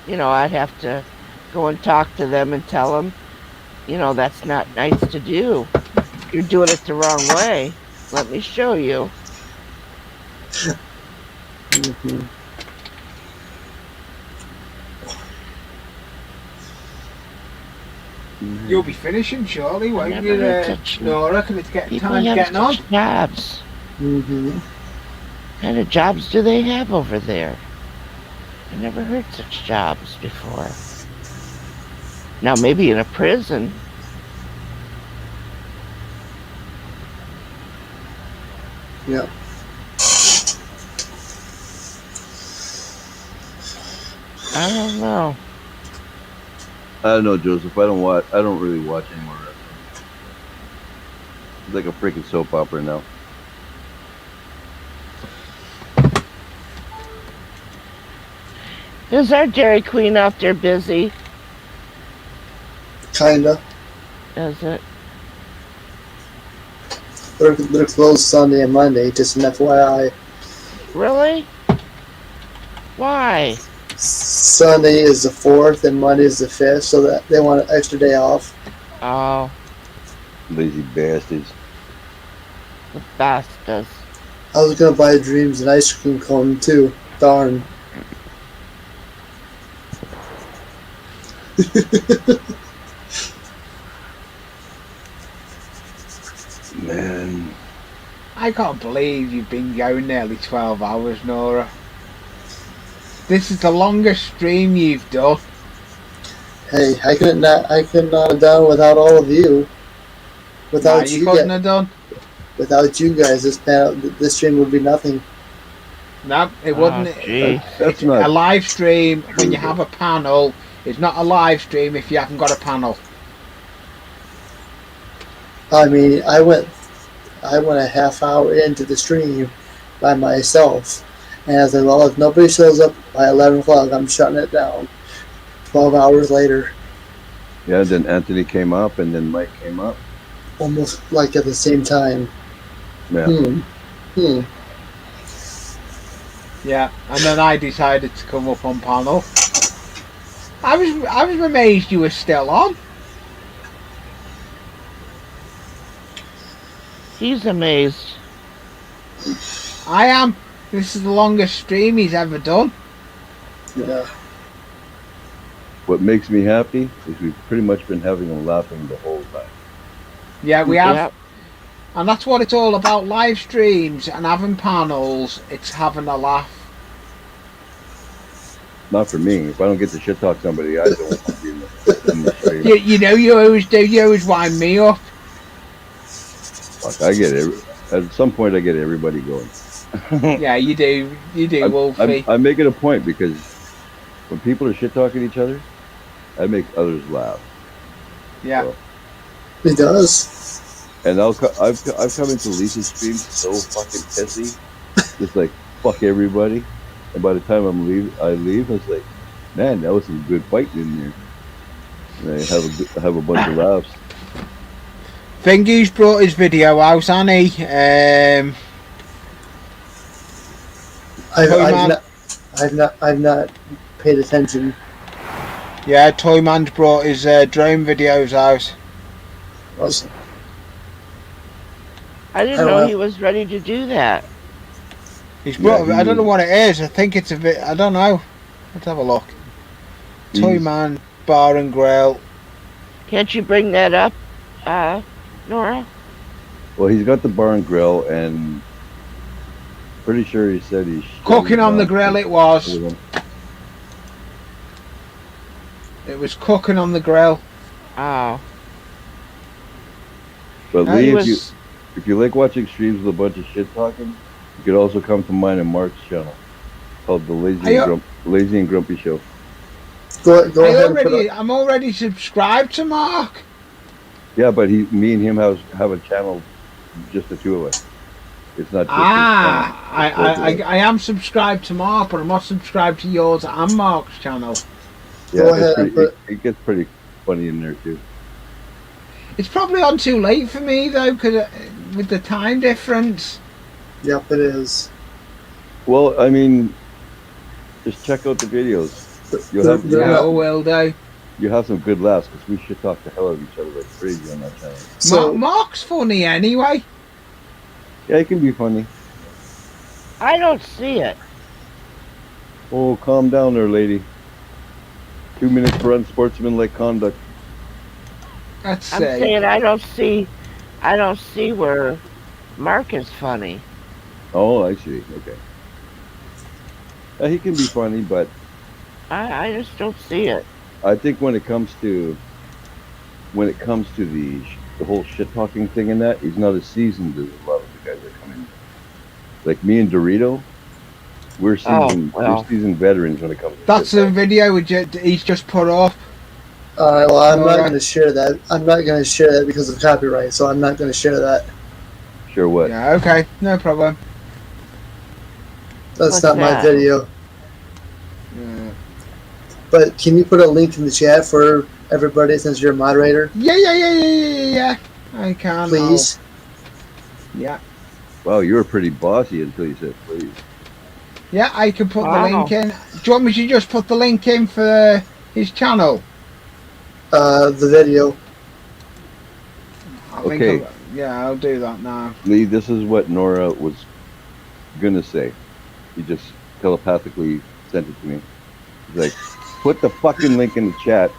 You know, I'd have to go and talk to them and tell them, you know, that's not nice to do. You're doing it the wrong way. Let me show you. Mm-hmm. You'll be finishing shortly, won't you, Nora? Can it get time getting on? Jobs. Mm-hmm. What kind of jobs do they have over there? I never heard such jobs before. Now, maybe in a prison. Yeah. I don't know. I don't know, Joseph. I don't really watch any more wrestling. It's like a freaking soap opera now. Is our Dairy Queen out there busy? Kinda. Is it? They're closed Sunday and Monday, just an FYI. Really? Why? Sunday is the 4th and Monday is the 5th, so that they want an extra day off. Oh. Lazy bastards. The bastards. I was gonna buy Dreams an ice cream cone too. Darn. Man. I can't believe you've been going nearly 12 hours, Nora. This is the longest stream you've done. Hey, I couldn't have done without all of you. Without you couldn't have done. Without you guys, this stream would be nothing. No, it wouldn't. That's not a live stream when you have a panel. It's not a live stream if you haven't got a panel. I mean, I went a half hour into the stream by myself, and I was like, well, if nobody shows up by 11 o'clock, I'm shutting it down. 12 hours later. Yeah, then Anthony came up, and then Mike came up. Almost like at the same time. Yeah. Yeah, and then I decided to come up on panel. I was amazed you were still on. He's amazed. I am. This is the longest stream he's ever done. Yeah. What makes me happy is we've pretty much been having them laughing the whole time. Yeah, we have. Yep. And that's what it's all about, live streams and having panels. It's having a laugh. Not for me. If I don't get to shit talk somebody, I don't want to be in the stream. You know, you always do. You always wind me up. Fuck, I get it. At some point, I get everybody going. Yeah, you do. You do, Wolfie. I make it a point because when people are shit talking each other, I make others laugh. Yeah. So, it does. And I've come into Lisa's streams so fucking pissy, just like fuck everybody. And by the time I leave, I was like, man, that was some good fighting in there. And I have a bunch of laughs. Fingy's brought his video out, hasn't he? I've not paid attention. Yeah, Toyman's brought his drone videos out. Awesome. I didn't know he was ready to do that. He's brought. I don't know what it is. I think it's a bit. I don't know. Let's have a look. Toyman Bar and Grill. Can't you bring that up, Nora? Well, he's got the bar and grill, and pretty sure he said he's cooking on the grill. It was. It was cooking on the grill. Oh. But Lee, if you like watching streams with a bunch of shit talking, you could also come to mine and Mark's channel called the Lazy and Grumpy Show. Go ahead. I'm already subscribed to Mark. Yeah, but me and him have a channel, just the two of us. It's not just I am subscribed to Mark, but I'm not subscribed to yours and Mark's channel. Yeah, it gets pretty funny in there too. It's probably on too late for me though, because with the time difference. Yep, it is. Well, I mean, just check out the videos. Will do. You have some good laughs because we should talk the hell out of each other like crazy on that channel. So Mark's funny anyway. Yeah, it can be funny. I don't see it. Oh, calm down there, lady. 2 minutes for unsportsmanlike conduct. I'm saying I don't see where Mark is funny. Oh, I see. Okay. He can be funny, but I just don't see it. I think when it comes to the whole shit talking thing and that, he's not as seasoned as a lot of the guys that come in. Like me and Dorito, we're seasoned veterans when it comes to that's the video he's just put off. Well, I'm not going to share that. I'm not going to share that because of copyright, so I'm not going to share that. Share what? Yeah, okay, no problem. That's not my video. But can you put a link in the chat for everybody since you're a moderator? Yeah. I can. Please. Yeah. Wow, you were pretty bossy until you said please. Yeah, I can put the link in. Do you want me to just put the link in for his channel? The video. Okay. I'll do that now. Lee, this is what Nora was gonna say. He just telepathically sent it to me. He's like, put the fucking link in the chat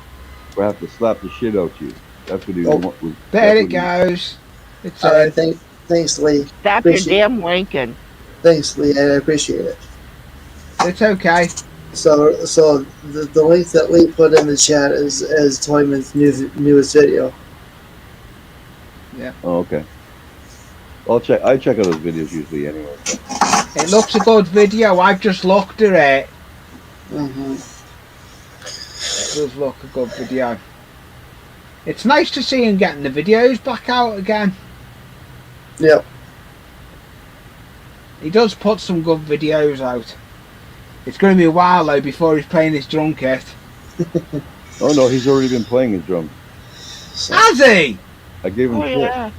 or I have to slap the shit out you. That's what he was. There it goes. It's all right, thanks, Lee. Stop your damn wanking. Thanks, Lee. I appreciate it. It's okay. So the link that Lee put in the chat is Toyman's newest video. Yeah. Oh, okay. I check out those videos usually anyway. So. It looks a good video. I've just looked at it. Mm-hmm. It does look a good video. It's nice to see him getting the videos back out again. Yep. He does put some good videos out. It's going to be a while though before he's playing his drum kit. Oh no, he's already been playing his drums. Has he? I gave him Oh shit. yeah.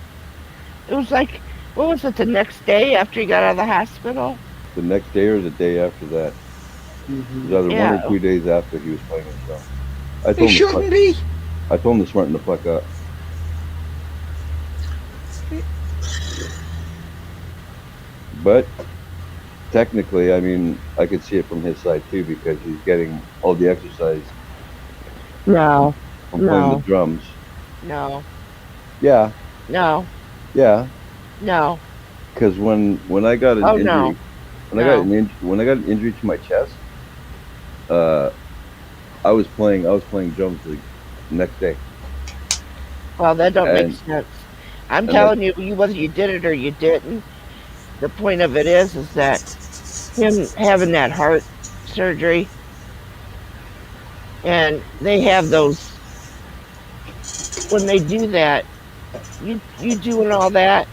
It was like, what was it? The next day after he got out of the hospital. The next day or the day after that. Mm-hmm. It was either Yeah. 1 or 2 days after he was playing his drums. I He told him to shouldn't be. I told him to smarten the fuck up. But technically, I mean, I could see it from his side too because he's getting all the exercise No. from playing the No. drums. No. Yeah, No. yeah. No. Because when I got an Oh, injury, no. when I got an injury to my chest, I was playing drums the next day. Well, that don't make And- sense. I'm and telling you, whether you did it or you didn't, the point of it is that him having that heart surgery, and they have those, when they do that, you doing all that,